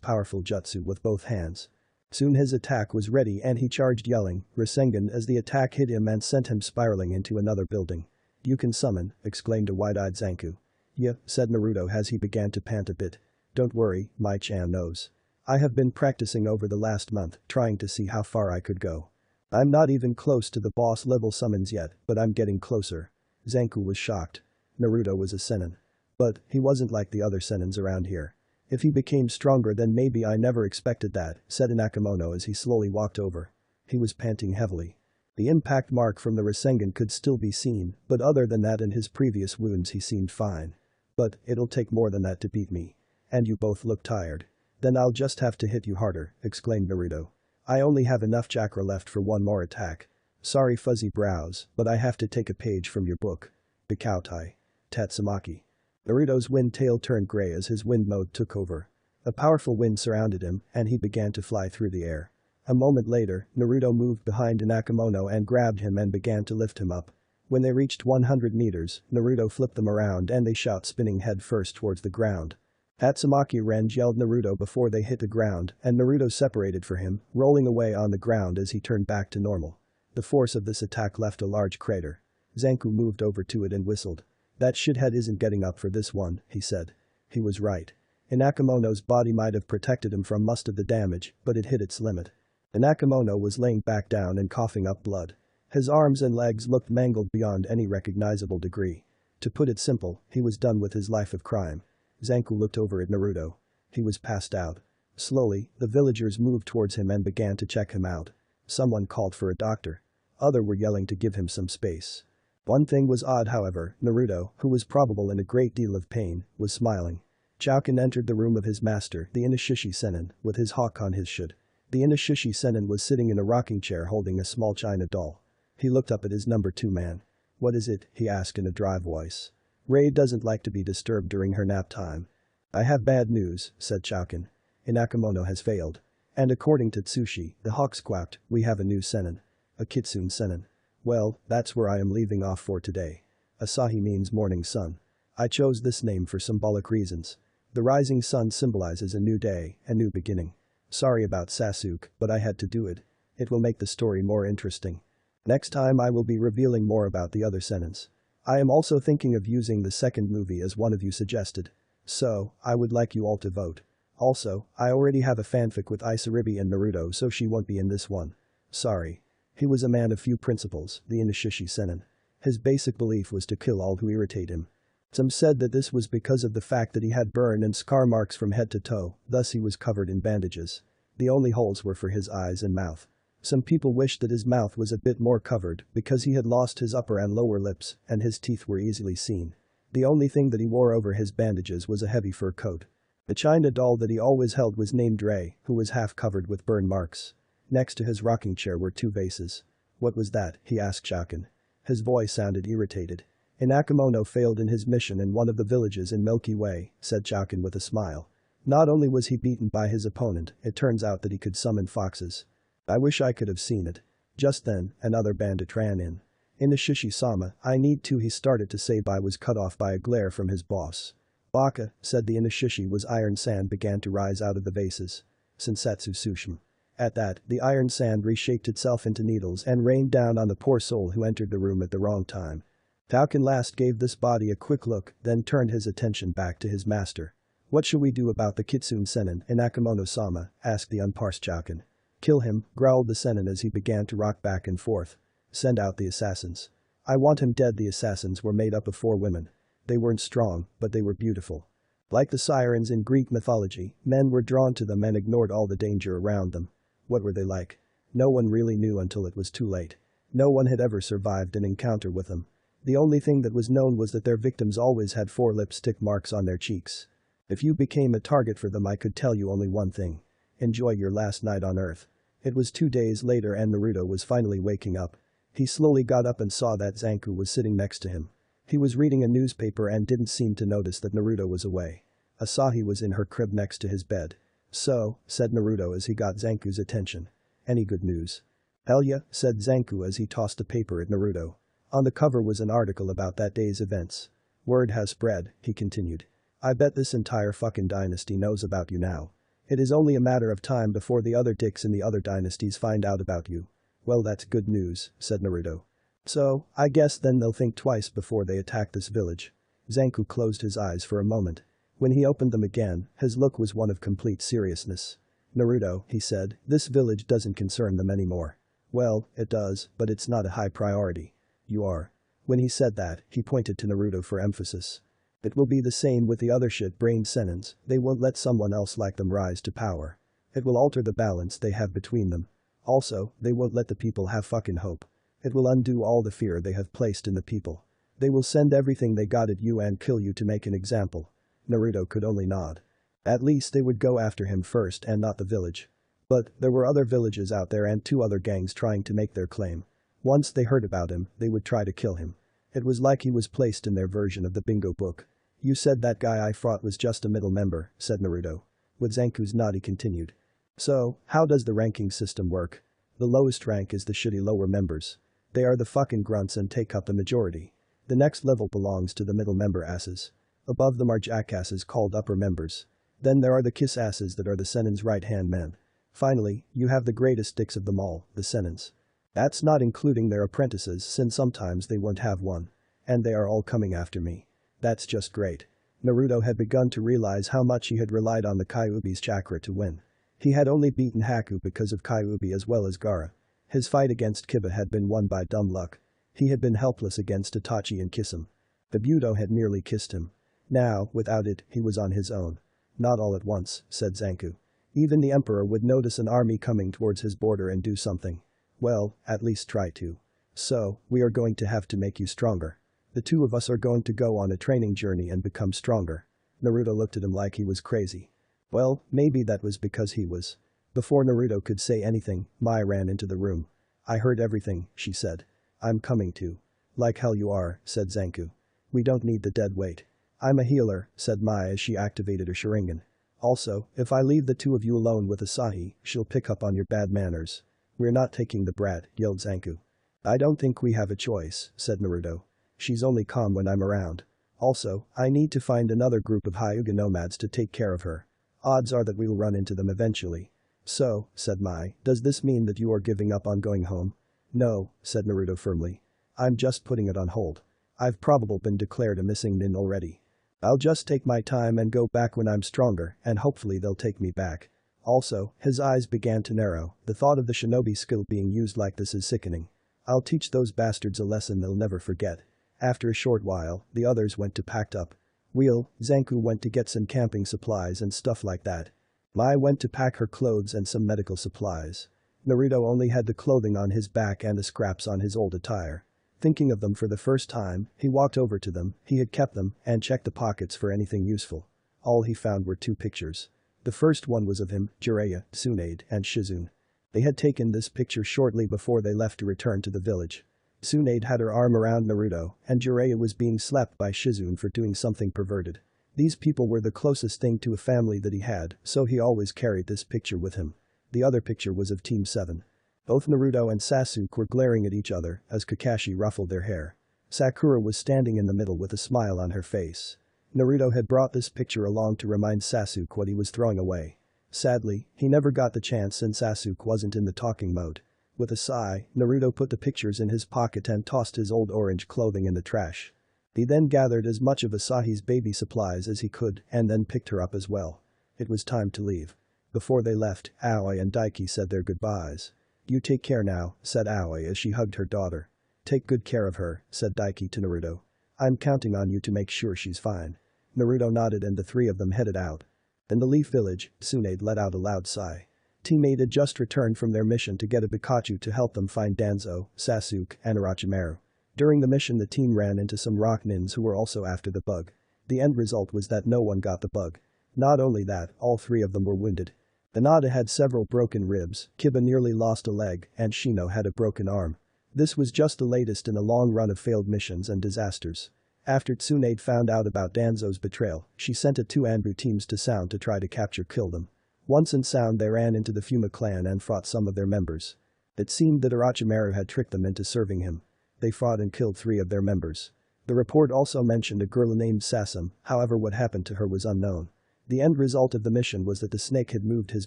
powerful jutsu with both hands. Soon his attack was ready and he charged yelling, Rasengan, as the attack hit him and sent him spiraling into another building. "You can summon," exclaimed a wide-eyed Zanku. "Yeah," said Naruto as he began to pant a bit. "Don't worry, my chan knows. I have been practicing over the last month, trying to see how far I could go. I'm not even close to the boss level summons yet, but I'm getting closer." Zanku was shocked. Naruto was a senin. But he wasn't like the other senins around here. If he became stronger then maybe I never expected that, said Inakemono as he slowly walked over. He was panting heavily. The impact mark from the Rasengan could still be seen, but other than that and his previous wounds he seemed fine. But it'll take more than that to beat me. And you both look tired. Then I'll just have to hit you harder, exclaimed Naruto. I only have enough chakra left for one more attack. Sorry fuzzy brows, but I have to take a page from your book. Bikoutai. Tatsumaki. Naruto's wind tail turned gray as his wind mode took over. A powerful wind surrounded him and he began to fly through the air. A moment later, Naruto moved behind Inakemono and grabbed him and began to lift him up. When they reached 100 meters, Naruto flipped them around and they shot spinning head first towards the ground. Tatsumaki Renji yelled Naruto before they hit the ground and Naruto separated for him, rolling away on the ground as he turned back to normal. The force of this attack left a large crater. Zanku moved over to it and whistled. That shithead isn't getting up for this one, he said. He was right. Inakemono's body might have protected him from most of the damage, but it hit its limit. Inakemono was laying back down and coughing up blood. His arms and legs looked mangled beyond any recognizable degree. To put it simple, he was done with his life of crime. Zanku looked over at Naruto. He was passed out. Slowly, the villagers moved towards him and began to check him out. Someone called for a doctor. Others were yelling to give him some space. One thing was odd however, Naruto, who was probably in a great deal of pain, was smiling. Chouken entered the room of his master, the Inishishi Sennin, with his hawk on his should. The Inishishi Sennin was sitting in a rocking chair holding a small china doll. He looked up at his number 2 man. What is it? He asked in a dry voice. Rei doesn't like to be disturbed during her nap time. I have bad news, said Chouken. Inakemono has failed. And according to Tsushi, the hawk squawked, we have a new Sennin. A Kitsune Sennin. Well, that's where I am leaving off for today. Asahi means morning sun. I chose this name for symbolic reasons. The rising sun symbolizes a new day, a new beginning. Sorry about Sasuke, but I had to do it. It will make the story more interesting. Next time I will be revealing more about the other senins. I am also thinking of using the second movie as one of you suggested. So, I would like you all to vote. Also, I already have a fanfic with Isaribi and Naruto so she won't be in this one. Sorry. He was a man of few principles, the Inishishi Sennin. His basic belief was to kill all who irritate him. Some said that this was because of the fact that he had burn and scar marks from head to toe, thus he was covered in bandages. The only holes were for his eyes and mouth. Some people wished that his mouth was a bit more covered because he had lost his upper and lower lips and his teeth were easily seen. The only thing that he wore over his bandages was a heavy fur coat. The china doll that he always held was named Rei, who was half covered with burn marks. Next to his rocking chair were 2 vases. What was that? He asked Chouken. His voice sounded irritated. Inakemono failed in his mission in one of the villages in Milky Way, said Chouken with a smile. Not only was he beaten by his opponent, it turns out that he could summon foxes. I wish I could have seen it. Just then, another bandit ran in. Inishishi-sama, I need to he started to say but was cut off by a glare from his boss. Baka, said the Inishishi was iron sand began to rise out of the vases. Sensatsu Sushima. At that, the iron sand reshaped itself into needles and rained down on the poor soul who entered the room at the wrong time. Chouken last gave this body a quick look, then turned his attention back to his master. What shall we do about the Kitsune Sennin, Inakemono-sama, asked the unparsed Chouken. Kill him, growled the Sennin as he began to rock back and forth. Send out the assassins. I want him dead. The assassins were made up of 4 women. They weren't strong, but they were beautiful. Like the sirens in Greek mythology, men were drawn to them and ignored all the danger around them. What were they like? No one really knew until it was too late. No one had ever survived an encounter with them. The only thing that was known was that their victims always had 4 lipstick marks on their cheeks. If you became a target for them I could tell you only one thing. Enjoy your last night on Earth. It was 2 days later and Naruto was finally waking up. He slowly got up and saw that Zanku was sitting next to him. He was reading a newspaper and didn't seem to notice that Naruto was away. Asahi was in her crib next to his bed. So, said Naruto as he got Zanku's attention. Any good news? Hell yeah, said Zanku as he tossed a paper at Naruto. On the cover was an article about that day's events. Word has spread, he continued. I bet this entire fucking dynasty knows about you now. It is only a matter of time before the other dicks in the other dynasties find out about you. Well, that's good news, said Naruto. So, I guess then they'll think twice before they attack this village. Zanku closed his eyes for a moment. When he opened them again, his look was one of complete seriousness. Naruto, he said, this village doesn't concern them anymore. Well, it does, but it's not a high priority. You are. When he said that, he pointed to Naruto for emphasis. It will be the same with the other shit-brained senins, they won't let someone else like them rise to power. It will alter the balance they have between them. Also, they won't let the people have fucking hope. It will undo all the fear they have placed in the people. They will send everything they got at you and kill you to make an example. Naruto could only nod. At least they would go after him first and not the village. But there were other villages out there and 2 other gangs trying to make their claim. Once they heard about him, they would try to kill him. It was like he was placed in their version of the bingo book. You said that guy I fought was just a middle member, said Naruto. With Zanku's nod he continued. So, how does the ranking system work? The lowest rank is the shitty lower members. They are the fucking grunts and take up the majority. The next level belongs to the middle member asses. Above them are jackasses called upper members. Then there are the kiss asses that are the senins right-hand men. Finally, you have the greatest dicks of them all, the senins. That's not including their apprentices since sometimes they won't have one. And they are all coming after me. That's just great. Naruto had begun to realize how much he had relied on the Kyuubi's chakra to win. He had only beaten Haku because of Kyuubi as well as Gaara. His fight against Kiba had been won by dumb luck. He had been helpless against Itachi and Kisame. The Budo had nearly kissed him. Now, without it, he was on his own. Not all at once, said Zanku. Even the Emperor would notice an army coming towards his border and do something. Well, at least try to. So, we are going to have to make you stronger. The 2 of us are going to go on a training journey and become stronger. Naruto looked at him like he was crazy. Well, maybe that was because he was. Before Naruto could say anything, Mai ran into the room. I heard everything, she said. I'm coming too. Like hell you are, said Zanku. We don't need the dead weight. I'm a healer, said Mai as she activated her Sharingan. Also, if I leave the 2 of you alone with Asahi, she'll pick up on your bad manners. We're not taking the brat, yelled Zanku. I don't think we have a choice, said Naruto. She's only calm when I'm around. Also, I need to find another group of Hyuga nomads to take care of her. Odds are that we'll run into them eventually. So, said Mai, does this mean that you are giving up on going home? No, said Naruto firmly. I'm just putting it on hold. I've probably been declared a missing nin already. I'll just take my time and go back when I'm stronger and hopefully they'll take me back. Also, his eyes began to narrow, the thought of the shinobi skill being used like this is sickening. I'll teach those bastards a lesson they'll never forget. After a short while, the others went to packed up. Zanku went to get some camping supplies and stuff like that. Mai went to pack her clothes and some medical supplies. Naruto only had the clothing on his back and the scraps on his old attire. Thinking of them for the first time, he walked over to them, he had kept them, and checked the pockets for anything useful. All he found were 2 pictures. The first one was of him, Jiraiya, Tsunade, and Shizune. They had taken this picture shortly before they left to return to the village. Tsunade had her arm around Naruto, and Jiraiya was being slapped by Shizune for doing something perverted. These people were the closest thing to a family that he had, so he always carried this picture with him. The other picture was of Team 7. Both Naruto and Sasuke were glaring at each other as Kakashi ruffled their hair. Sakura was standing in the middle with a smile on her face. Naruto had brought this picture along to remind Sasuke what he was throwing away. Sadly, he never got the chance since Sasuke wasn't in the talking mode. With a sigh, Naruto put the pictures in his pocket and tossed his old orange clothing in the trash. He then gathered as much of Asahi's baby supplies as he could and then picked her up as well. It was time to leave. Before they left, Aoi and Daiki said their goodbyes. You take care now, said Aoi as she hugged her daughter. Take good care of her, said Daiki to Naruto. I'm counting on you to make sure she's fine. Naruto nodded and the 3 of them headed out. In the Leaf Village, Tsunade let out a loud sigh. Teammate had just returned from their mission to get a Pikachu to help them find Danzo, Sasuke, and Orochimaru. During the mission the team ran into some rock nins who were also after the bug. The end result was that no one got the bug. Not only that, all 3 of them were wounded. Hinata had several broken ribs, Kiba nearly lost a leg, and Shino had a broken arm. This was just the latest in a long run of failed missions and disasters. After Tsunade found out about Danzo's betrayal, she sent 2 Anbu teams to Sound to try to kill them. Once in Sound they ran into the Fuma clan and fought some of their members. It seemed that Orochimaru had tricked them into serving him. They fought and killed 3 of their members. The report also mentioned a girl named Sasam, however what happened to her was unknown. The end result of the mission was that the snake had moved his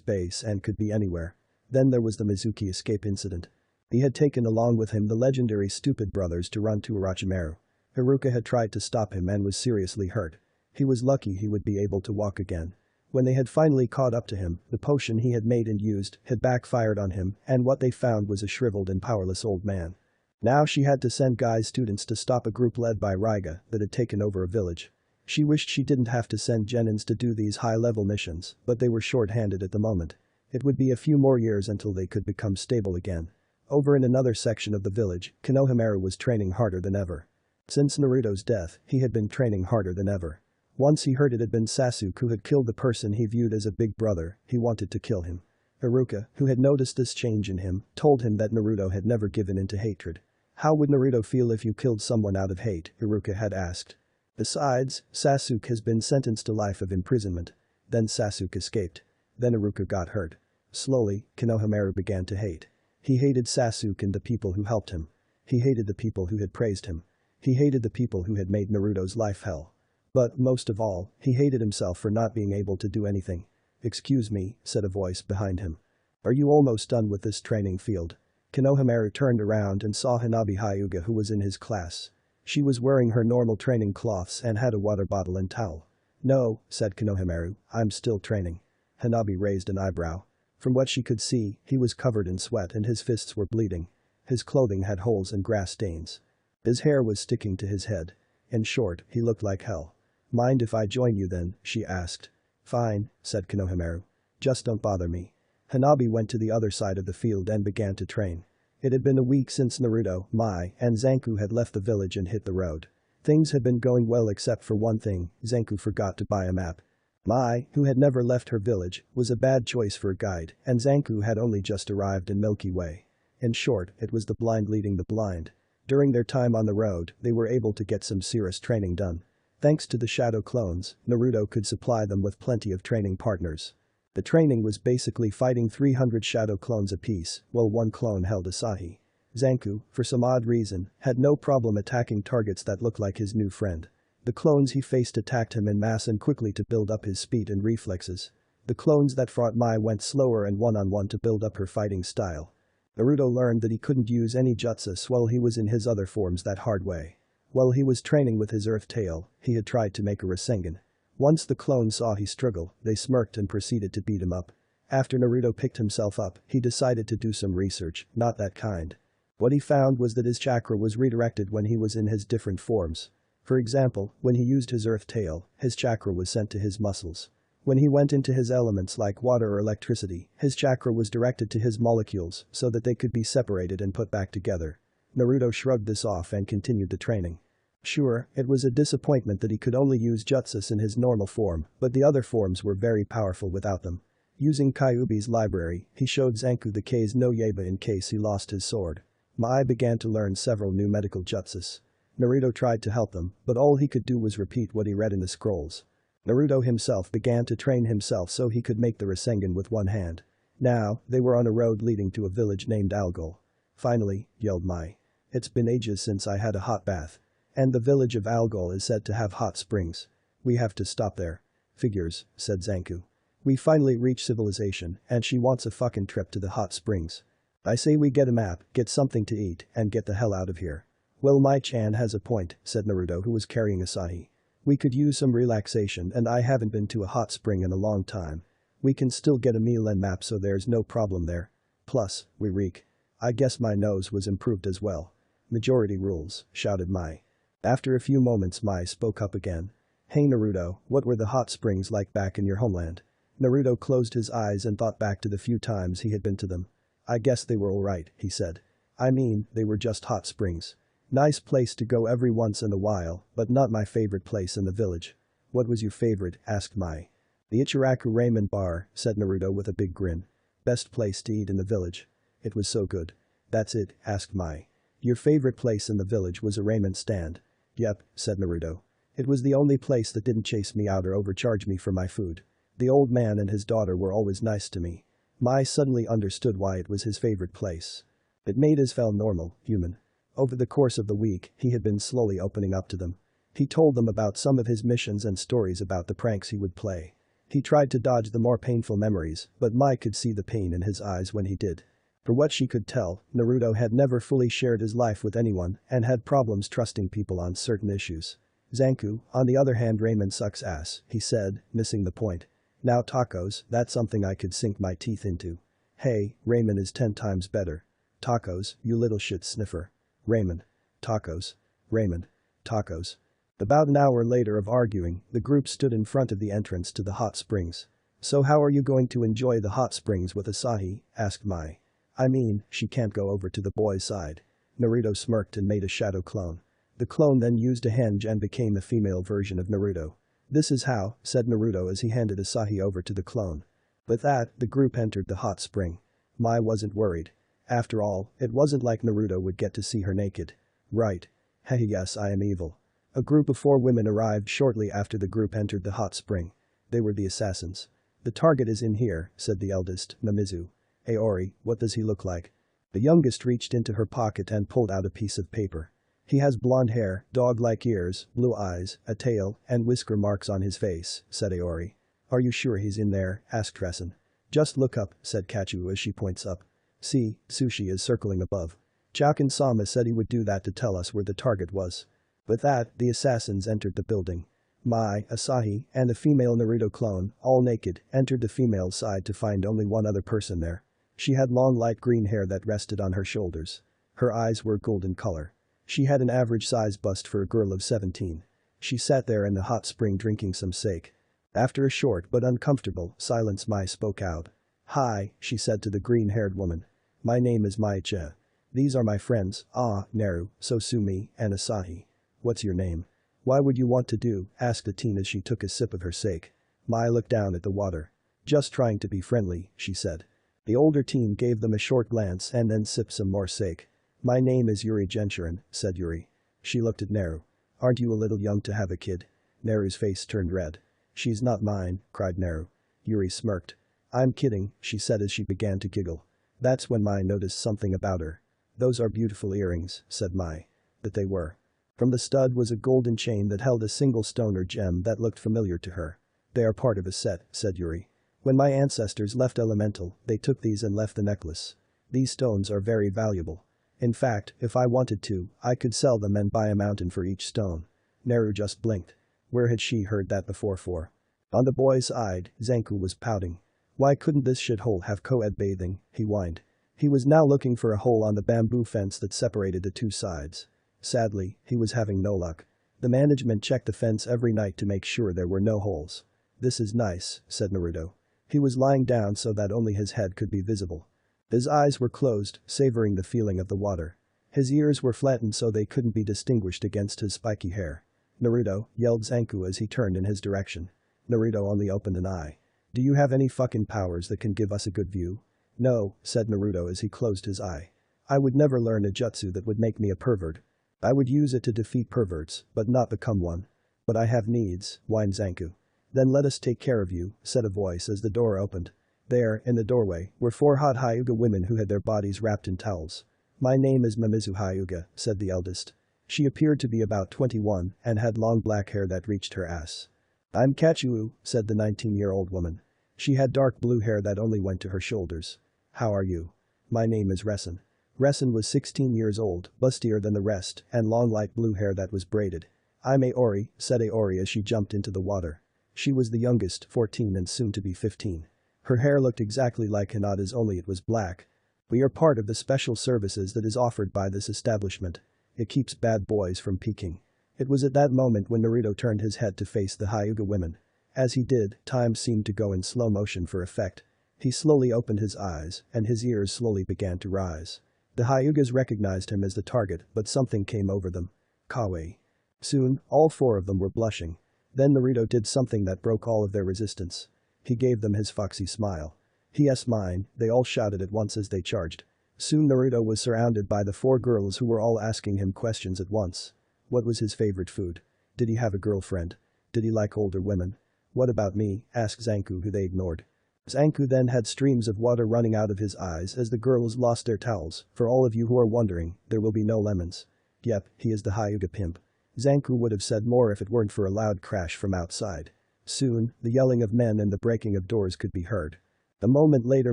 base and could be anywhere. Then there was the Mizuki escape incident. He had taken along with him the legendary Stupid Brothers to run to Orochimaru. Haruka had tried to stop him and was seriously hurt. He was lucky he would be able to walk again. When they had finally caught up to him, the potion he had made and used had backfired on him and what they found was a shriveled and powerless old man. Now she had to send guy students to stop a group led by Raiga that had taken over a village. She wished she didn't have to send genins to do these high-level missions, but they were short-handed at the moment. It would be a few more years until they could become stable again. Over in another section of the village, Konohamaru was training harder than ever. Since Naruto's death, he had been training harder than ever. Once he heard it had been Sasuke who had killed the person he viewed as a big brother, he wanted to kill him. Iruka, who had noticed this change in him, told him that Naruto had never given in to hatred. How would Naruto feel if you killed someone out of hate, Iruka had asked. Besides, Sasuke has been sentenced to life of imprisonment. Then Sasuke escaped. Then Iruka got hurt. Slowly, Konohamaru began to hate. He hated Sasuke and the people who helped him. He hated the people who had praised him. He hated the people who had made Naruto's life hell. But, most of all, he hated himself for not being able to do anything. "Excuse me," said a voice behind him. "Are you almost done with this training field?" Konohamaru turned around and saw Hanabi Hyuga, who was in his class. She was wearing her normal training cloths and had a water bottle and towel. "No," said Konohamaru, "I'm still training." Hanabi raised an eyebrow. From what she could see, he was covered in sweat and his fists were bleeding. His clothing had holes and grass stains. His hair was sticking to his head. In short, he looked like hell. "Mind if I join you then?" she asked. "Fine," said Konohamaru. "Just don't bother me." Hanabi went to the other side of the field and began to train. It had been a week since Naruto, Mai, and Zanku had left the village and hit the road. Things had been going well except for one thing: Zanku forgot to buy a map. Mai, who had never left her village, was a bad choice for a guide, and Zanku had only just arrived in Milky Way. In short, it was the blind leading the blind. During their time on the road, they were able to get some serious training done. Thanks to the shadow clones, Naruto could supply them with plenty of training partners. The training was basically fighting 300 shadow clones apiece, while one clone held Asahi. Zanku, for some odd reason, had no problem attacking targets that looked like his new friend. The clones he faced attacked him en masse and quickly to build up his speed and reflexes. The clones that fought Mai went slower and one-on-one to build up her fighting style. Naruto learned that he couldn't use any jutsus while he was in his other forms that hard way. While he was training with his earth tail, he had tried to make a Rasengan. Once the clones saw he struggled, they smirked and proceeded to beat him up. After Naruto picked himself up, he decided to do some research, not that kind. What he found was that his chakra was redirected when he was in his different forms. For example, when he used his earth tail, his chakra was sent to his muscles. When he went into his elements like water or electricity, his chakra was directed to his molecules so that they could be separated and put back together. Naruto shrugged this off and continued the training. Sure, it was a disappointment that he could only use jutsus in his normal form, but the other forms were very powerful without them. Using Kyuubi's library, he showed Zanku the K's no Yaba in case he lost his sword. Mai began to learn several new medical jutsus. Naruto tried to help them, but all he could do was repeat what he read in the scrolls. Naruto himself began to train himself so he could make the Rasengan with one hand. Now, they were on a road leading to a village named Algol. "Finally," yelled Mai. "It's been ages since I had a hot bath. And the village of Algol is said to have hot springs. We have to stop there." "Figures," said Zanku. "We finally reached civilization and she wants a fucking trip to the hot springs. I say we get a map, get something to eat, and get the hell out of here." "Well, Mai-chan has a point," said Naruto, who was carrying Asahi. "We could use some relaxation and I haven't been to a hot spring in a long time. We can still get a meal and map so there's no problem there. Plus, we reek." "I guess my nose was improved as well." "Majority rules," shouted Mai. After a few moments Mai spoke up again. "Hey Naruto, what were the hot springs like back in your homeland?" Naruto closed his eyes and thought back to the few times he had been to them. "I guess they were alright," he said. "I mean, they were just hot springs. Nice place to go every once in a while, but not my favorite place in the village." "What was your favorite?" asked Mai. "The Ichiraku Ramen Bar," said Naruto with a big grin. "Best place to eat in the village. It was so good." "That's it?" asked Mai. "Your favorite place in the village was a ramen stand?" "Yep," said Naruto. "It was the only place that didn't chase me out or overcharge me for my food. The old man and his daughter were always nice to me." Mai suddenly understood why it was his favorite place. It made his felt normal, human. Over the course of the week, he had been slowly opening up to them. He told them about some of his missions and stories about the pranks he would play. He tried to dodge the more painful memories, but Mai could see the pain in his eyes when he did. For what she could tell, Naruto had never fully shared his life with anyone and had problems trusting people on certain issues. "Zanku, on the other hand, ramen sucks ass," he said, missing the point. "Now tacos, that's something I could sink my teeth into." "Hey, ramen is 10 times better." "Tacos, you little shit sniffer." Ramen. Tacos. Ramen. Tacos. About an hour later of arguing, the group stood in front of the entrance to the hot springs. "So how are you going to enjoy the hot springs with Asahi?" asked Mai. "I mean, she can't go over to the boys' side." Naruto smirked and made a shadow clone. The clone then used a henge and became the female version of Naruto. "This is how," said Naruto as he handed Asahi over to the clone. With that, the group entered the hot spring. Mai wasn't worried. After all, it wasn't like Naruto would get to see her naked. Right. Hehe, yes, I am evil. A group of 4 women arrived shortly after the group entered the hot spring. They were the assassins. "The target is in here," said the eldest, Mamizu. "Aori, what does he look like?" The youngest reached into her pocket and pulled out a piece of paper. "He has blonde hair, dog-like ears, blue eyes, a tail, and whisker marks on his face," said Aori. "Are you sure he's in there?" asked Resin. "Just look up," said Kachu as she points up. "See, Sushi is circling above. Chaukin-sama said he would do that to tell us where the target was." With that, the assassins entered the building. Mai, Asahi, and a female Naruto clone, all naked, entered the female side to find only one other person there. She had long light green hair that rested on her shoulders. Her eyes were golden color. She had an average size bust for a girl of 17. She sat there in the hot spring drinking some sake. After a short but uncomfortable silence, Mai spoke out. "Hi," she said to the green-haired woman. "My name is Mai-cha. These are my friends, Naru, Sosumi, and Asahi. What's your name?" "Why would you want to do?" asked the teen as she took a sip of her sake. Mai looked down at the water. "Just trying to be friendly," she said. The older teen gave them a short glance and then sipped some more sake. "My name is Yuri Genshirin," said Yuri. She looked at Naru. "Aren't you a little young to have a kid?" Naru's face turned red. "She's not mine," cried Naru. Yuri smirked. "I'm kidding," she said as she began to giggle. That's when Mai noticed something about her. "Those are beautiful earrings," said Mai. But they were. From the stud was a golden chain that held a single stone or gem that looked familiar to her. "They are part of a set," said Yuri. "When my ancestors left Elemental, they took these and left the necklace. These stones are very valuable. In fact, if I wanted to, I could sell them and buy a mountain for each stone." Naru just blinked. Where had she heard that before for? On the boy's side, Zanku was pouting. "Why couldn't this shithole have co-ed bathing?" he whined. He was now looking for a hole on the bamboo fence that separated the two sides. Sadly, he was having no luck. The management checked the fence every night to make sure there were no holes. "This is nice," said Naruto. He was lying down so that only his head could be visible. His eyes were closed, savoring the feeling of the water. His ears were flattened so they couldn't be distinguished against his spiky hair. "Naruto," yelled Zanku as he turned in his direction. Naruto only opened an eye. "Do you have any fucking powers that can give us a good view?" "No," said Naruto as he closed his eye. "I would never learn a jutsu that would make me a pervert. I would use it to defeat perverts, but not become one." "But I have needs," whined Zanku. "Then let us take care of you," said a voice as the door opened. There, in the doorway, were 4 hot Hyuga women who had their bodies wrapped in towels. "My name is Mamizu Hyuga," said the eldest. She appeared to be about 21 and had long black hair that reached her ass. "I'm Kachu," said the 19-year-old woman. She had dark blue hair that only went to her shoulders. "How are you?" "My name is Resin." Resin was 16 years old, bustier than the rest, and long light blue hair that was braided. "I'm Aori," said Aori as she jumped into the water. She was the youngest, 14 and soon to be 15. Her hair looked exactly like Hinata's, only it was black. "We are part of the special services that is offered by this establishment. It keeps bad boys from peeking." It was at that moment when Naruto turned his head to face the Hyuga women. As he did, time seemed to go in slow motion for effect. He slowly opened his eyes, and his ears slowly began to rise. The Hyugas recognized him as the target, but something came over them. Kawaii. Soon, all 4 of them were blushing. Then Naruto did something that broke all of their resistance. He gave them his foxy smile. "Yes, mine," they all shouted at once as they charged. Soon Naruto was surrounded by the 4 girls who were all asking him questions at once. What was his favorite food? Did he have a girlfriend? Did he like older women? "What about me?" asked Zanku, who they ignored. Zanku then had streams of water running out of his eyes as the girls lost their towels. "For all of you who are wondering, there will be no lemons." "Yep, he is the Hyuga pimp." Zanku would have said more if it weren't for a loud crash from outside. Soon, the yelling of men and the breaking of doors could be heard. A moment later,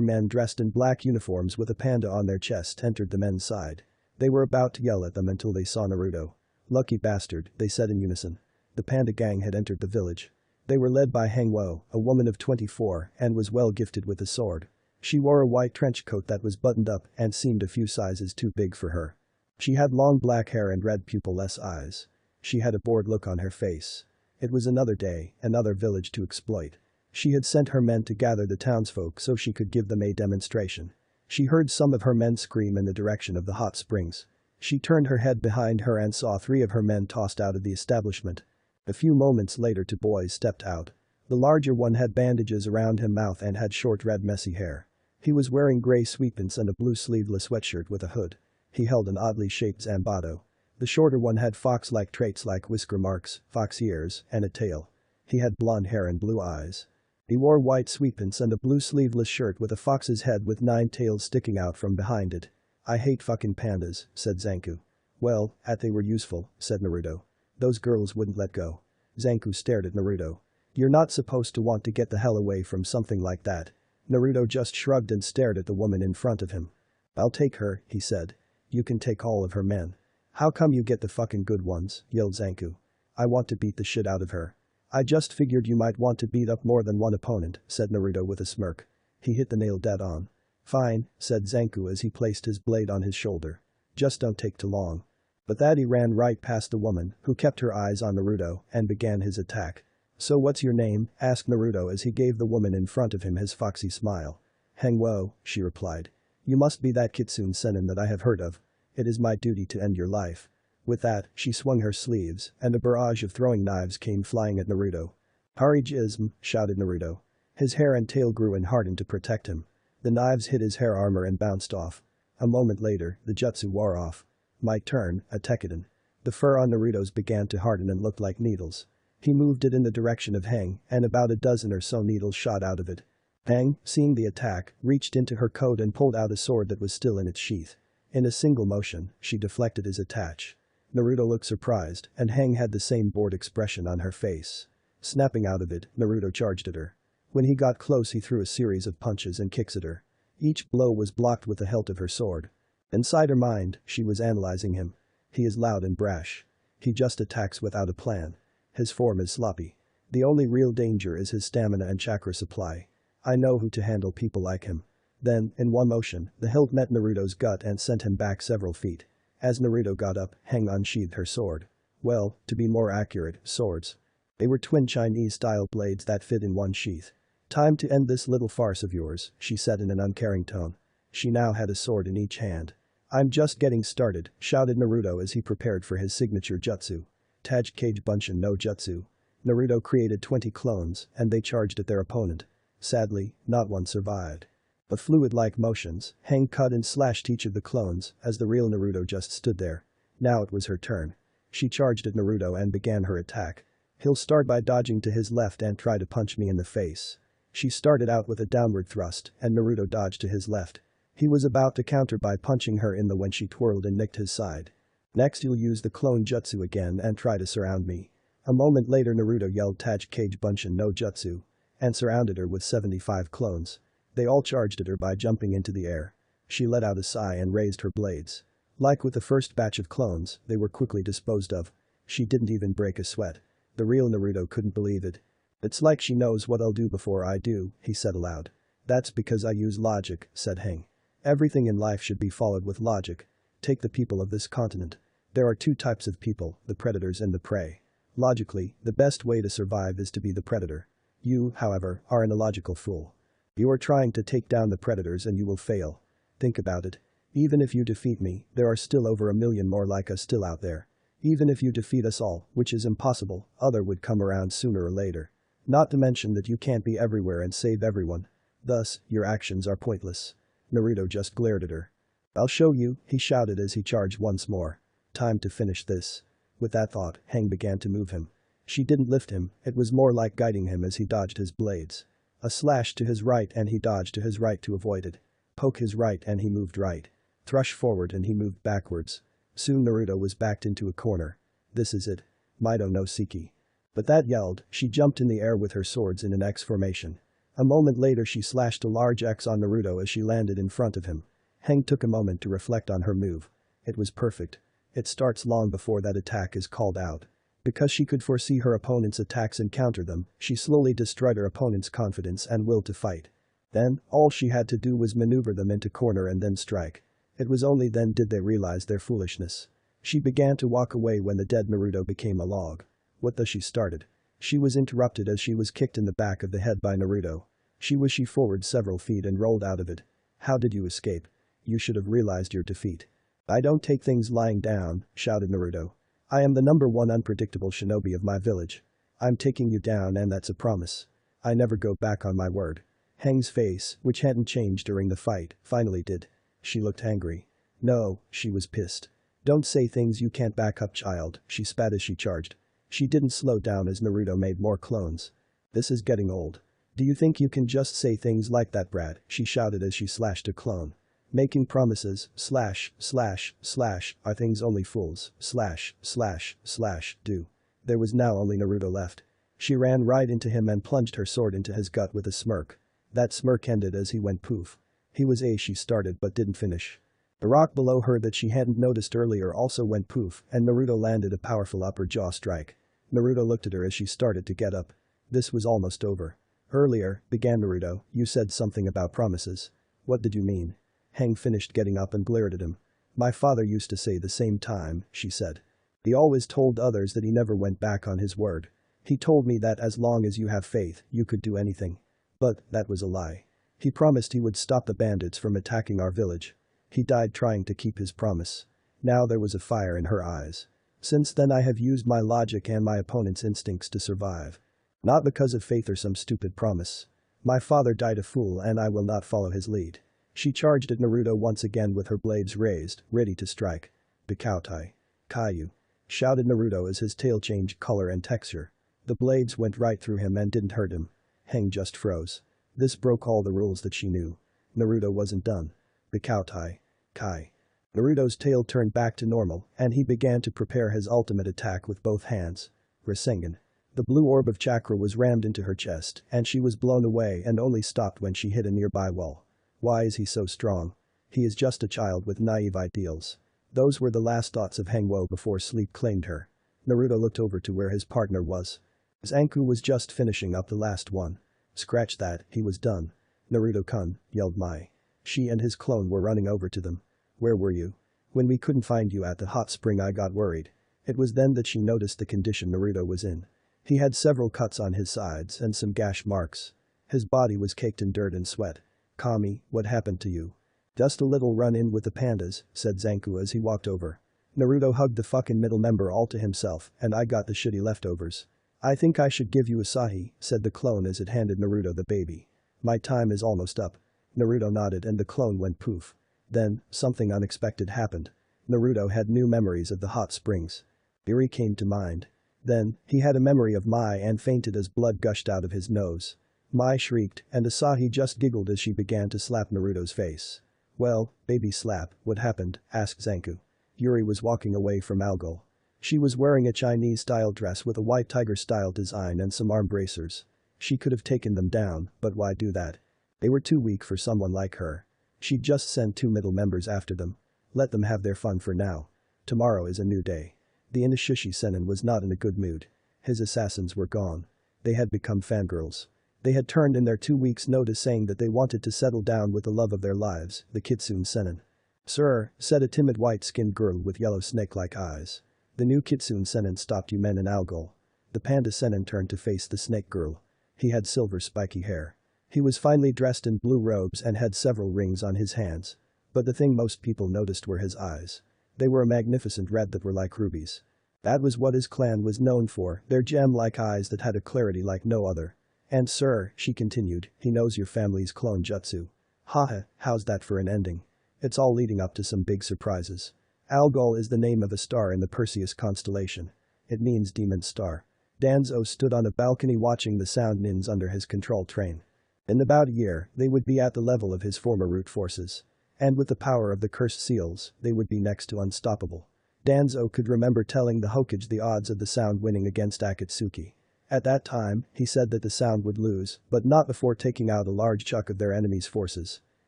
men dressed in black uniforms with a panda on their chest entered the men's side. They were about to yell at them until they saw Naruto. "Lucky bastard," they said in unison. The panda gang had entered the village. They were led by Hangwo, a woman of 24, and was well gifted with a sword. She wore a white trench coat that was buttoned up and seemed a few sizes too big for her. She had long black hair and red pupil-less eyes. She had a bored look on her face. It was another day, another village to exploit. She had sent her men to gather the townsfolk so she could give them a demonstration. She heard some of her men scream in the direction of the hot springs. She turned her head behind her and saw 3 of her men tossed out of the establishment. A few moments later 2 boys stepped out. The larger one had bandages around his mouth and had short red messy hair. He was wearing gray sweatpants and a blue sleeveless sweatshirt with a hood. He held an oddly shaped Zambado. The shorter one had fox-like traits like whisker marks, fox ears, and a tail. He had blonde hair and blue eyes. He wore white sweatpants and a blue sleeveless shirt with a fox's head with 9 tails sticking out from behind it. "I hate fucking pandas," said Zanku. "Well, they were useful," said Naruto. "Those girls wouldn't let go." Zanku stared at Naruto. "You're not supposed to want to get the hell away from something like that." Naruto just shrugged and stared at the woman in front of him. "I'll take her," he said. "You can take all of her men." "How come you get the fucking good ones?" yelled Zanku. "I want to beat the shit out of her." "I just figured you might want to beat up more than one opponent," said Naruto with a smirk. He hit the nail dead on. "Fine," said Zanku as he placed his blade on his shoulder. "Just don't take too long." But that he ran right past the woman, who kept her eyes on Naruto, and began his attack. "So what's your name?" asked Naruto as he gave the woman in front of him his foxy smile. "Hengwo," she replied. "You must be that Kitsune Sennin that I have heard of. It is my duty to end your life." With that, she swung her sleeves, and a barrage of throwing knives came flying at Naruto. "Harij-ism," shouted Naruto. His hair and tail grew and hardened to protect him. The knives hit his hair armor and bounced off. A moment later, the jutsu wore off. "My turn, a Tekiden." The fur on Naruto's began to harden and looked like needles. He moved it in the direction of Heng, and about a dozen or so needles shot out of it. Heng, seeing the attack, reached into her coat and pulled out a sword that was still in its sheath. In a single motion, she deflected his attack. Naruto looked surprised, and Heng had the same bored expression on her face. Snapping out of it, Naruto charged at her. When he got close, he threw a series of punches and kicks at her. Each blow was blocked with the hilt of her sword. Inside her mind, she was analyzing him. He is loud and brash. He just attacks without a plan. His form is sloppy. The only real danger is his stamina and chakra supply. I know who to handle people like him. Then, in one motion, the hilt met Naruto's gut and sent him back several feet. As Naruto got up, Heng unsheathed her sword. Well, to be more accurate, swords. They were twin Chinese-style blades that fit in one sheath. "Time to end this little farce of yours," she said in an uncaring tone. She now had a sword in each hand. "I'm just getting started," shouted Naruto as he prepared for his signature jutsu. Taj Kage Bunshin no Jutsu. Naruto created 20 clones, and they charged at their opponent. Sadly, not one survived. With fluid-like motions, Heng cut and slashed each of the clones as the real Naruto just stood there. Now it was her turn. She charged at Naruto and began her attack. "He'll start by dodging to his left and try to punch me in the face." She started out with a downward thrust, and Naruto dodged to his left. He was about to counter by punching her in the when she twirled and nicked his side. "Next he'll use the clone jutsu again and try to surround me." A moment later Naruto yelled Taj Kage Bunshin no Jutsu and surrounded her with 75 clones. They all charged at her by jumping into the air. She let out a sigh and raised her blades. Like with the first batch of clones, they were quickly disposed of. She didn't even break a sweat. The real Naruto couldn't believe it. "It's like she knows what I'll do before I do," he said aloud. "That's because I use logic," said Heng. "Everything in life should be followed with logic. Take the people of this continent. There are 2 types of people, the predators and the prey. Logically, the best way to survive is to be the predator. You, however, are an illogical fool. You are trying to take down the predators and you will fail. Think about it. Even if you defeat me, there are still over 1 million more like us still out there. Even if you defeat us all, which is impossible, other would come around sooner or later. Not to mention that you can't be everywhere and save everyone. Thus, your actions are pointless." Naruto just glared at her. "I'll show you," he shouted as he charged once more. "Time to finish this." With that thought, Heng began to move him. She didn't lift him, it was more like guiding him as he dodged his blades. A slash to his right and he dodged to his right to avoid it. Poke his right and he moved right. Thrush forward and he moved backwards. Soon Naruto was backed into a corner. "This is it. Mido no Siki." But that yelled, she jumped in the air with her swords in an X formation. A moment later she slashed a large X on Naruto as she landed in front of him. Heng took a moment to reflect on her move. It was perfect. It starts long before that attack is called out. Because she could foresee her opponent's attacks and counter them, she slowly destroyed her opponent's confidence and will to fight. Then, all she had to do was maneuver them into corner and then strike. It was only then did they realize their foolishness. She began to walk away when the dead Naruto became a log. What the she started. She was interrupted as she was kicked in the back of the head by Naruto. She forward several feet and rolled out of it. How did you escape? You should have realized your defeat. I don't take things lying down, shouted Naruto. I am the #1 unpredictable shinobi of my village. I'm taking you down and that's a promise. I never go back on my word. Heng's face, which hadn't changed during the fight, finally did. She looked angry. No, she was pissed. Don't say things you can't back up, child, she spat as she charged. She didn't slow down as Naruto made more clones. This is getting old. Do you think you can just say things like that, brat? She shouted as she slashed a clone. Making promises, slash, slash, slash, are things only fools, slash, slash, slash, do. There was now only Naruto left. She ran right into him and plunged her sword into his gut with a smirk. That smirk ended as he went poof. He was she started but didn't finish. The rock below her that she hadn't noticed earlier also went poof and Naruto landed a powerful upper jaw strike. Naruto looked at her as she started to get up. This was almost over. Earlier, began Naruto, you said something about promises. What did you mean? Heng finished getting up and glared at him. My father used to say the same time, she said. He always told others that he never went back on his word. He told me that as long as you have faith, you could do anything. But that was a lie. He promised he would stop the bandits from attacking our village. He died trying to keep his promise. Now there was a fire in her eyes. Since then I have used my logic and my opponent's instincts to survive. Not because of faith or some stupid promise. My father died a fool and I will not follow his lead. She charged at Naruto once again with her blades raised, ready to strike. Bikoutai. Kaiju. Shouted Naruto as his tail changed color and texture. The blades went right through him and didn't hurt him. Heng just froze. This broke all the rules that she knew. Naruto wasn't done. Bikoutai. Kai. Naruto's tail turned back to normal and he began to prepare his ultimate attack with both hands. Rasengan. The blue orb of chakra was rammed into her chest and she was blown away and only stopped when she hit a nearby wall. Why is he so strong? He is just a child with naive ideals. Those were the last thoughts of Hengwo before sleep claimed her. Naruto looked over to where his partner was. Zanku was just finishing up the last one. Scratch that, he was done. Naruto-kun, yelled Mai. She and his clone were running over to them. Where were you? When we couldn't find you at the hot spring I got worried. It was then that she noticed the condition Naruto was in. He had several cuts on his sides and some gash marks. His body was caked in dirt and sweat. Kami, what happened to you? Just a little run-in with the pandas, said Zanku as he walked over. Naruto hugged the fucking middle member all to himself and I got the shitty leftovers. I think I should give you Asahi, said the clone as it handed Naruto the baby. My time is almost up. Naruto nodded and the clone went poof. Then, something unexpected happened. Naruto had new memories of the hot springs. Iri came to mind. Then, he had a memory of Mai and fainted as blood gushed out of his nose. Mai shrieked and Asahi just giggled as she began to slap Naruto's face. Well, baby slap, what happened? Asked Zanku. Yuri was walking away from Algol. She was wearing a Chinese-style dress with a white tiger-style design and some arm bracers. She could have taken them down, but why do that? They were too weak for someone like her. She'd just send 2 middle members after them. Let them have their fun for now. Tomorrow is a new day. The Inishishi Sennin was not in a good mood. His assassins were gone. They had become fangirls. They had turned in their 2 weeks' notice saying that they wanted to settle down with the love of their lives, the Kitsune Sennin. Sir, said a timid white-skinned girl with yellow snake-like eyes. The new Kitsune Sennin stopped you men in Algol. The panda Sennin turned to face the snake girl. He had silver spiky hair. He was finely dressed in blue robes and had several rings on his hands. But the thing most people noticed were his eyes. They were a magnificent red that were like rubies. That was what his clan was known for, their gem-like eyes that had a clarity like no other. And sir, she continued, he knows your family's clone jutsu. Haha, how's that for an ending? It's all leading up to some big surprises. Algol is the name of a star in the Perseus constellation. It means demon star. Danzo stood on a balcony watching the sound nins under his control train. In about a year, they would be at the level of his former root forces. And with the power of the cursed seals, they would be next to unstoppable. Danzo could remember telling the Hokage the odds of the sound winning against Akatsuki. At that time, he said that the sound would lose, but not before taking out a large chunk of their enemy's forces.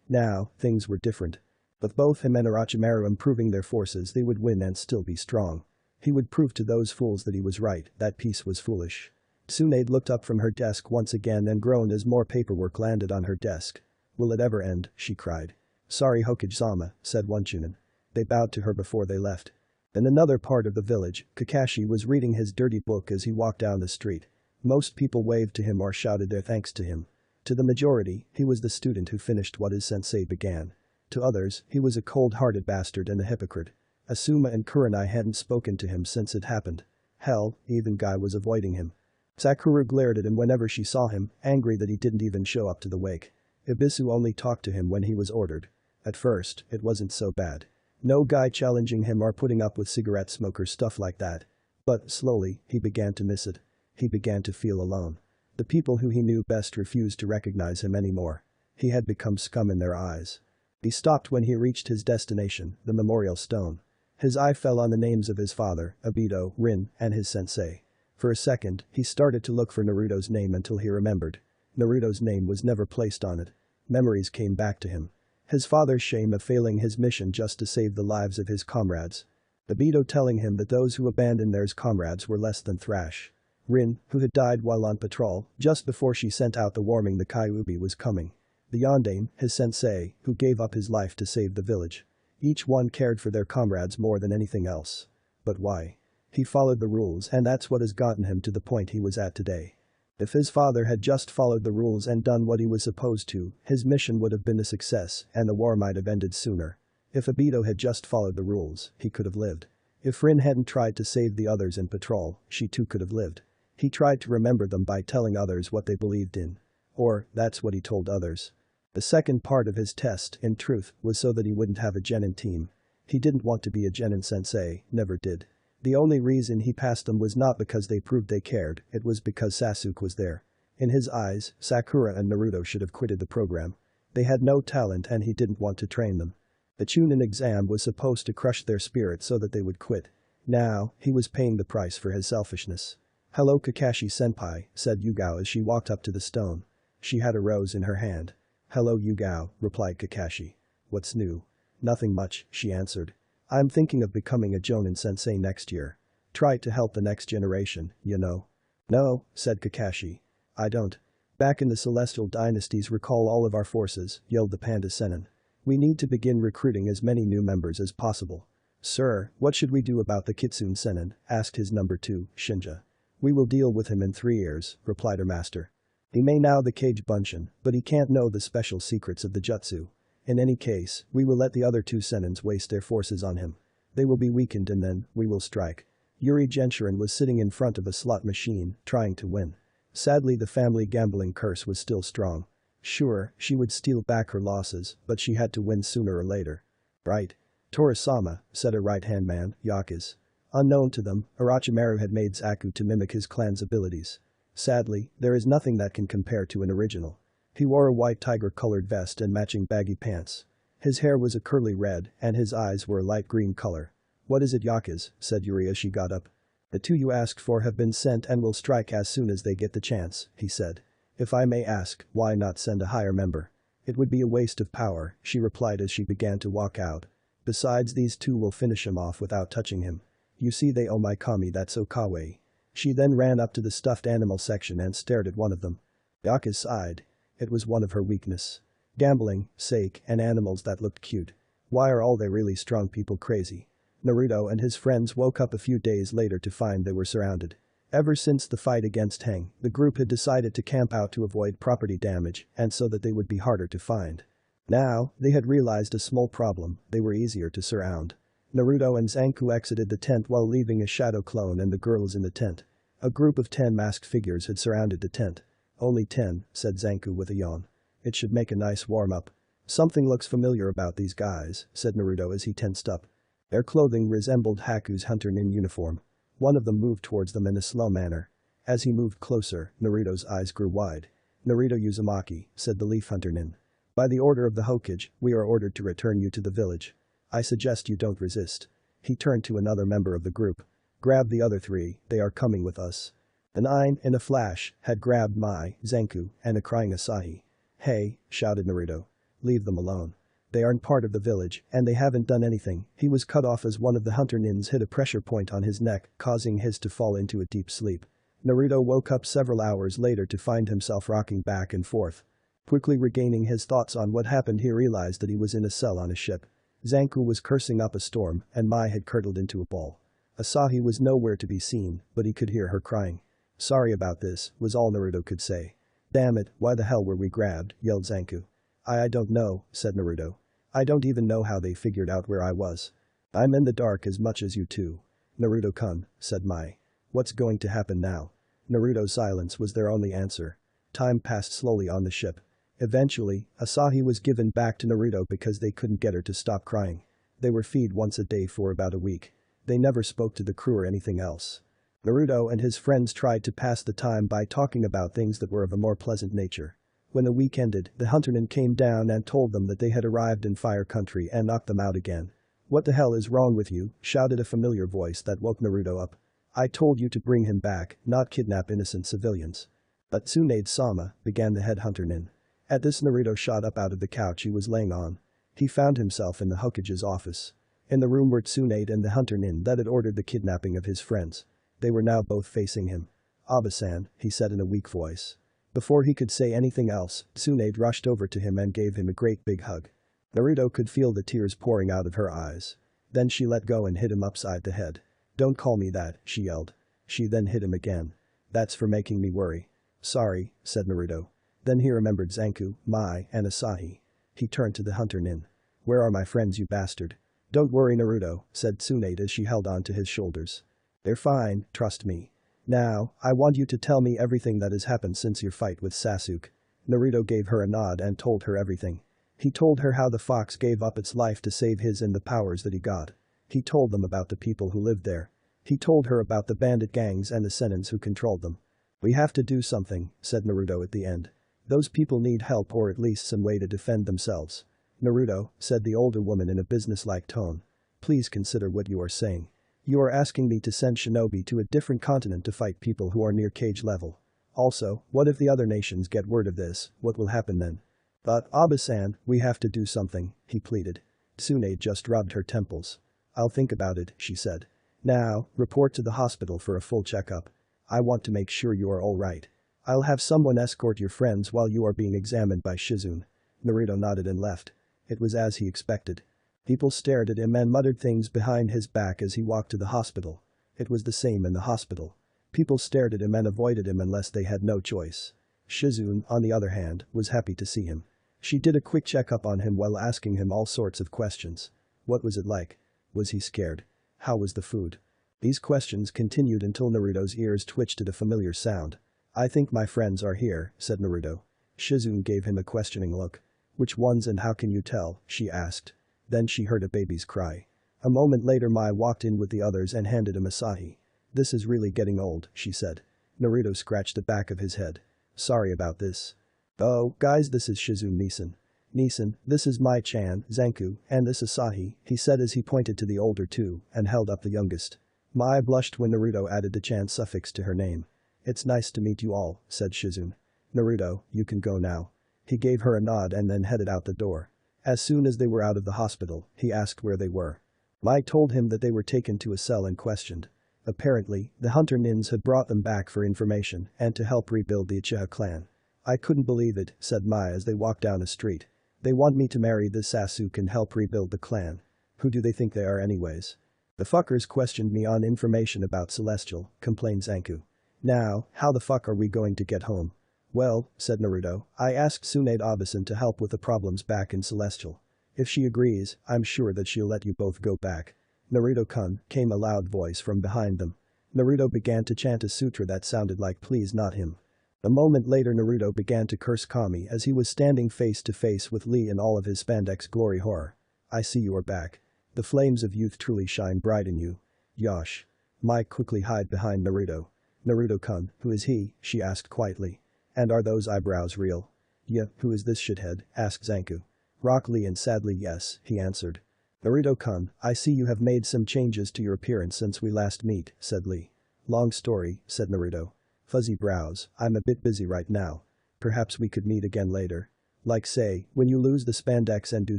Now, things were different. With both him and Orochimaru improving their forces, they would win and still be strong. He would prove to those fools that he was right, that peace was foolish. Tsunade looked up from her desk once again and groaned as more paperwork landed on her desk. Will it ever end? She cried. "Sorry Hokage-sama," said one chunin. They bowed to her before they left. In another part of the village, Kakashi was reading his dirty book as he walked down the street. Most people waved to him or shouted their thanks to him. To the majority, he was the student who finished what his sensei began. To others, he was a cold-hearted bastard and a hypocrite. Asuma and Kurenai hadn't spoken to him since it happened. Hell, even Guy was avoiding him. Sakura glared at him whenever she saw him, angry that he didn't even show up to the wake. Ibisu only talked to him when he was ordered. At first, it wasn't so bad. No guy challenging him or putting up with cigarette smoke or stuff like that. But slowly, he began to miss it. He began to feel alone. The people who he knew best refused to recognize him anymore. He had become scum in their eyes. He stopped when he reached his destination, the memorial stone. His eye fell on the names of his father, Obito, Rin, and his sensei. For a second, he started to look for Naruto's name until he remembered. Naruto's name was never placed on it. Memories came back to him. His father's shame of failing his mission just to save the lives of his comrades. Obito telling him that those who abandoned theirs comrades were less than trash. Rin, who had died while on patrol, just before she sent out the warning the Kyuubi was coming. The Yondaime, his sensei, who gave up his life to save the village. Each one cared for their comrades more than anything else. But why? He followed the rules and that's what has gotten him to the point he was at today. If his father had just followed the rules and done what he was supposed to, his mission would have been a success and the war might have ended sooner. If Obito had just followed the rules, he could have lived. If Rin hadn't tried to save the others in patrol, she too could have lived. He tried to remember them by telling others what they believed in. Or, that's what he told others. The second part of his test, in truth, was so that he wouldn't have a genin team. He didn't want to be a genin sensei, never did. The only reason he passed them was not because they proved they cared, it was because Sasuke was there. In his eyes, Sakura and Naruto should have quitted the program. They had no talent and he didn't want to train them. The Chunin exam was supposed to crush their spirit so that they would quit. Now, he was paying the price for his selfishness. "Hello Kakashi-senpai," said Yugao as she walked up to the stone. She had a rose in her hand. "Hello Yugao," replied Kakashi. "What's new?" "Nothing much," she answered. "I'm thinking of becoming a Jonin sensei next year. Try to help the next generation, you know." "No," said Kakashi. "I don't. Back in the Celestial Dynasties recall all of our forces," yelled the Panda Sennin. "We need to begin recruiting as many new members as possible." "Sir, what should we do about the Kitsune Sennin?" asked his number 2, Shinja. "We will deal with him in 3 years," replied her master. "He may know the Kage Bunshin, but he can't know the special secrets of the jutsu. In any case, we will let the other 2 Sennins waste their forces on him. They will be weakened and then, we will strike." Yuri Genshirin was sitting in front of a slot machine, trying to win. Sadly the family gambling curse was still strong. Sure, she would steal back her losses, but she had to win sooner or later. "Right. Torasama," said her right-hand man, Yakuza. Unknown to them, Orochimaru had made Zaku to mimic his clan's abilities. Sadly, there is nothing that can compare to an original. He wore a white tiger-colored vest and matching baggy pants. His hair was a curly red, and his eyes were a light green color. "What is it Yakuza?" said Yuri as she got up. "The 2 you asked for have been sent and will strike as soon as they get the chance," he said. "If I may ask, why not send a higher member?" "It would be a waste of power," she replied as she began to walk out. "Besides these 2 will finish him off without touching him. You see they owe my kami that's so kawaii." She then ran up to the stuffed animal section and stared at one of them. Yakuza sighed. It was one of her weakness. Gambling, sake, and animals that looked cute. Why are all they really strong people crazy? Naruto and his friends woke up a few days later to find they were surrounded. Ever since the fight against Heng, the group had decided to camp out to avoid property damage and so that they would be harder to find. Now, they had realized a small problem, they were easier to surround. Naruto and Zanku exited the tent while leaving a shadow clone and the girls in the tent. A group of 10 masked figures had surrounded the tent. "Only 10, said Zanku with a yawn. "It should make a nice warm-up." "Something looks familiar about these guys," said Naruto as he tensed up. Their clothing resembled Haku's hunter nin uniform. One of them moved towards them in a slow manner. As he moved closer, Naruto's eyes grew wide. "Naruto Uzumaki," said the leaf hunter nin. "By the order of the Hokage, we are ordered to return you to the village. I suggest you don't resist." He turned to another member of the group. "Grab the other 3, they are coming with us." The 9, in a flash, had grabbed Mai, Zanku, and a crying Asahi. "Hey," shouted Naruto. "Leave them alone. They aren't part of the village, and they haven't done anything." He was cut off as one of the hunter nins hit a pressure point on his neck, causing his to fall into a deep sleep. Naruto woke up several hours later to find himself rocking back and forth. Quickly regaining his thoughts on what happened, he realized that he was in a cell on a ship. Zanku was cursing up a storm and Mai had curdled into a ball. Asahi was nowhere to be seen, but he could hear her crying. "Sorry about this," was all Naruto could say. "Damn it, why the hell were we grabbed?" yelled Zanku. I don't know," said Naruto. "I don't even know how they figured out where I was. I'm in the dark as much as you two." "Naruto-kun," said Mai. "What's going to happen now?" Naruto's silence was their only answer. Time passed slowly on the ship. Eventually, Asahi was given back to Naruto because they couldn't get her to stop crying. They were fed once a day for about a week. They never spoke to the crew or anything else. Naruto and his friends tried to pass the time by talking about things that were of a more pleasant nature. When the week ended, the huntermen came down and told them that they had arrived in Fire Country and knocked them out again. "What the hell is wrong with you?" shouted a familiar voice that woke Naruto up. "I told you to bring him back, not kidnap innocent civilians." "But Tsunade-sama," began the head hunterman. At this, Naruto shot up out of the couch he was laying on. He found himself in the Hokage's office. In the room were Tsunade and the hunter-nin that had ordered the kidnapping of his friends. They were now both facing him. "Aba-san," he said in a weak voice. Before he could say anything else, Tsunade rushed over to him and gave him a great big hug. Naruto could feel the tears pouring out of her eyes. Then she let go and hit him upside the head. "Don't call me that," she yelled. She then hit him again. "That's for making me worry." "Sorry," said Naruto. Then he remembered Zanku, Mai, and Asahi. He turned to the hunter-nin. "Where are my friends, you bastard?" "Don't worry, Naruto," said Tsunade as she held on to his shoulders. "They're fine, trust me. Now, I want you to tell me everything that has happened since your fight with Sasuke." Naruto gave her a nod and told her everything. He told her how the fox gave up its life to save his and the powers that he got. He told them about the people who lived there. He told her about the bandit gangs and the senins who controlled them. "We have to do something," said Naruto at the end. "Those people need help or at least some way to defend themselves." "Naruto," said the older woman in a businesslike tone. "Please consider what you are saying. You are asking me to send shinobi to a different continent to fight people who are near cage level. Also, what if the other nations get word of this, what will happen then?" "But, Aba-san, we have to do something," he pleaded. Tsunade just rubbed her temples. "I'll think about it," she said. "Now, report to the hospital for a full checkup. I want to make sure you are alright. I'll have someone escort your friends while you are being examined by Shizune." Naruto nodded and left. It was as he expected. People stared at him and muttered things behind his back as he walked to the hospital. It was the same in the hospital. People stared at him and avoided him unless they had no choice. Shizune, on the other hand, was happy to see him. She did a quick checkup on him while asking him all sorts of questions. What was it like? Was he scared? How was the food? These questions continued until Naruto's ears twitched at a familiar sound. "I think my friends are here," said Naruto. Shizune gave him a questioning look. "Which ones and how can you tell?" she asked. Then she heard a baby's cry. A moment later, Mai walked in with the others and handed him Asahi. "This is really getting old," she said. Naruto scratched the back of his head. "Sorry about this." "Oh, guys, this is Shizune Nisan. Nisan, this is Mai-chan, Zanku, and this Asahi," he said as he pointed to the older two and held up the youngest. Mai blushed when Naruto added the chan suffix to her name. "It's nice to meet you all," said Shizune. "Naruto, you can go now." He gave her a nod and then headed out the door. As soon as they were out of the hospital, he asked where they were. Mai told him that they were taken to a cell and questioned. Apparently, the hunter-nins had brought them back for information and to help rebuild the Uchiha clan. "I couldn't believe it," said Mai as they walked down a street. "They want me to marry this Sasuke and help rebuild the clan. Who do they think they are anyways?" "The fuckers questioned me on information about Celestial," complained Zanku. "Now, how the fuck are we going to get home?" "Well," said Naruto, "I asked Tsunade Abasan to help with the problems back in Celestial. If she agrees, I'm sure that she'll let you both go back." "Naruto-kun," came a loud voice from behind them. Naruto began to chant a sutra that sounded like "please not him." A moment later, Naruto began to curse Kami as he was standing face to face with Lee in all of his spandex glory horror. "I see you are back. The flames of youth truly shine bright in you. Yosh." Mai quickly hid behind Naruto. "Naruto-kun, who is he?" she asked quietly. "And are those eyebrows real?" "Yeah, who is this shithead?" asked Zanku. "Rock Lee, and sadly yes," he answered. "Naruto-kun, I see you have made some changes to your appearance since we last meet," said Lee. "Long story," said Naruto. "Fuzzy brows, I'm a bit busy right now. Perhaps we could meet again later. Like say, when you lose the spandex and do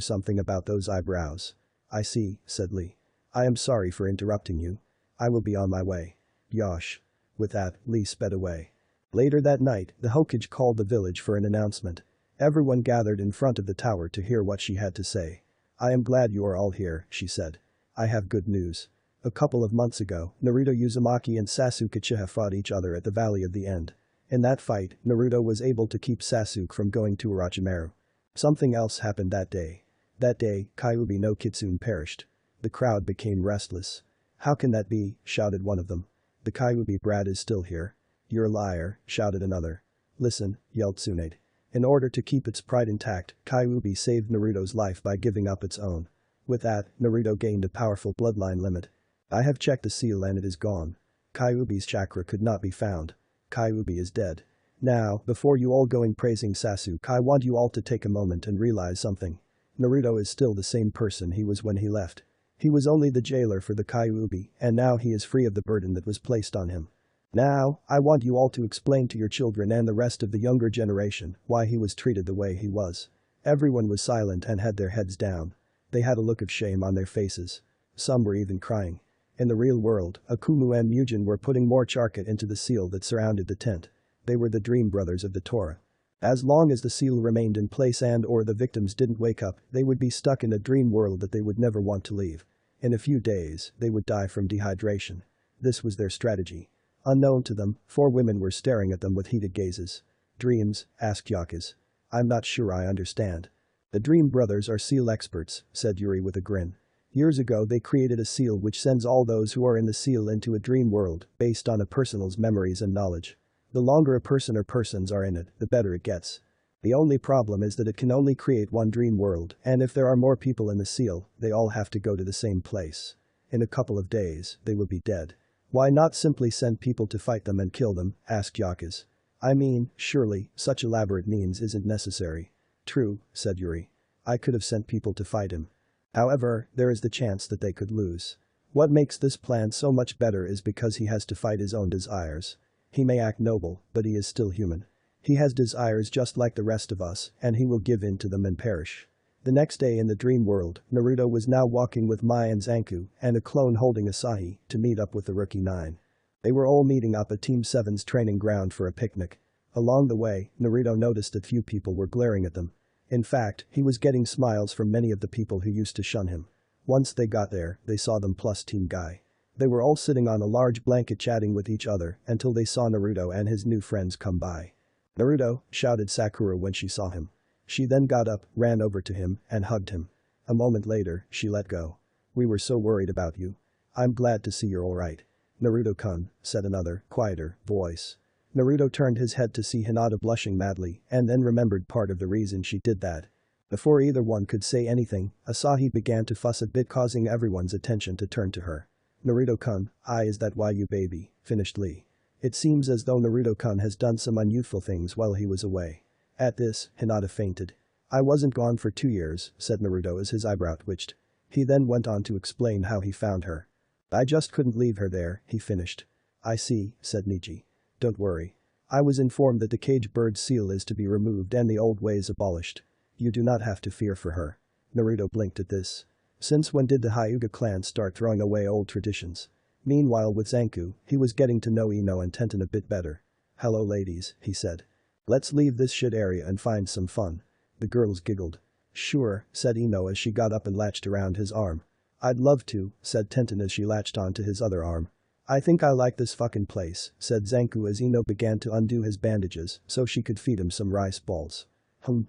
something about those eyebrows." "I see," said Lee. "I am sorry for interrupting you. I will be on my way." "Yosh." With that, Lee sped away. Later that night, the Hokage called the village for an announcement. Everyone gathered in front of the tower to hear what she had to say. I am glad you are all here, she said. I have good news. A couple of months ago, Naruto Uzumaki and Sasuke Uchiha fought each other at the Valley of the End. In that fight, Naruto was able to keep Sasuke from going to Orochimaru. Something else happened that day. That day, Kyuubi no Kitsune perished. The crowd became restless. How can that be? Shouted one of them. The Kyuubi brat is still here. You're a liar, shouted another. Listen, yelled Tsunade. In order to keep its pride intact, Kyuubi saved Naruto's life by giving up its own. With that, Naruto gained a powerful bloodline limit. I have checked the seal and it is gone. Kyuubi's chakra could not be found. Kyuubi is dead. Now, before you all going praising Sasuke, I want you all to take a moment and realize something. Naruto is still the same person he was when he left. He was only the jailer for the Kyuubi, and now he is free of the burden that was placed on him. Now, I want you all to explain to your children and the rest of the younger generation why he was treated the way he was. Everyone was silent and had their heads down. They had a look of shame on their faces. Some were even crying. In the real world, Akumu and Mugen were putting more charcoal into the seal that surrounded the tent. They were the dream brothers of the Torah. As long as the seal remained in place and or the victims didn't wake up, they would be stuck in a dream world that they would never want to leave. In a few days, they would die from dehydration. This was their strategy. Unknown to them, 4 women were staring at them with heated gazes. Dreams? Asked Yakuza. I'm not sure I understand. The Dream Brothers are seal experts, said Yuri with a grin. Years ago they created a seal which sends all those who are in the seal into a dream world, based on a person's memories and knowledge. The longer a person or persons are in it, the better it gets. The only problem is that it can only create one dream world, and if there are more people in the seal, they all have to go to the same place. In a couple of days, they will be dead. Why not simply send people to fight them and kill them? Asked Yakuza. I mean, surely, such elaborate means isn't necessary. True, said Yuri. I could have sent people to fight him. However, there is the chance that they could lose. What makes this plan so much better is because he has to fight his own desires. He may act noble, but he is still human. He has desires just like the rest of us, and he will give in to them and perish. The next day in the dream world, Naruto was now walking with Mai and Zanku, and a clone holding Asahi, to meet up with the Rookie 9. They were all meeting up at Team 7's training ground for a picnic. Along the way, Naruto noticed that few people were glaring at them. In fact, he was getting smiles from many of the people who used to shun him. Once they got there, they saw them plus Team Guy. They were all sitting on a large blanket chatting with each other until they saw Naruto and his new friends come by. Naruto, shouted Sakura when she saw him. She then got up, ran over to him, and hugged him. A moment later, she let go. We were so worried about you. I'm glad to see you're alright. Naruto-kun, said another, quieter, voice. Naruto turned his head to see Hinata blushing madly and then remembered part of the reason she did that. Before either one could say anything, Asahi began to fuss a bit, causing everyone's attention to turn to her. Naruto-kun, is that why you baby? Finished Lee. It seems as though Naruto-kun has done some unyouthful things while he was away. At this, Hinata fainted. I wasn't gone for 2 years, said Naruto as his eyebrow twitched. He then went on to explain how he found her. I just couldn't leave her there, he finished. I see, said Niji. Don't worry. I was informed that the cage bird seal is to be removed and the old ways abolished. You do not have to fear for her. Naruto blinked at this. Since when did the Hyuga clan start throwing away old traditions? Meanwhile with Zanku, he was getting to know Ino and Tenten a bit better. Hello ladies, he said. Let's leave this shit area and find some fun. The girls giggled. Sure, said Ino as she got up and latched around his arm. I'd love to, said Tenten as she latched onto his other arm. I think I like this fucking place, said Zanku as Ino began to undo his bandages so she could feed him some rice balls.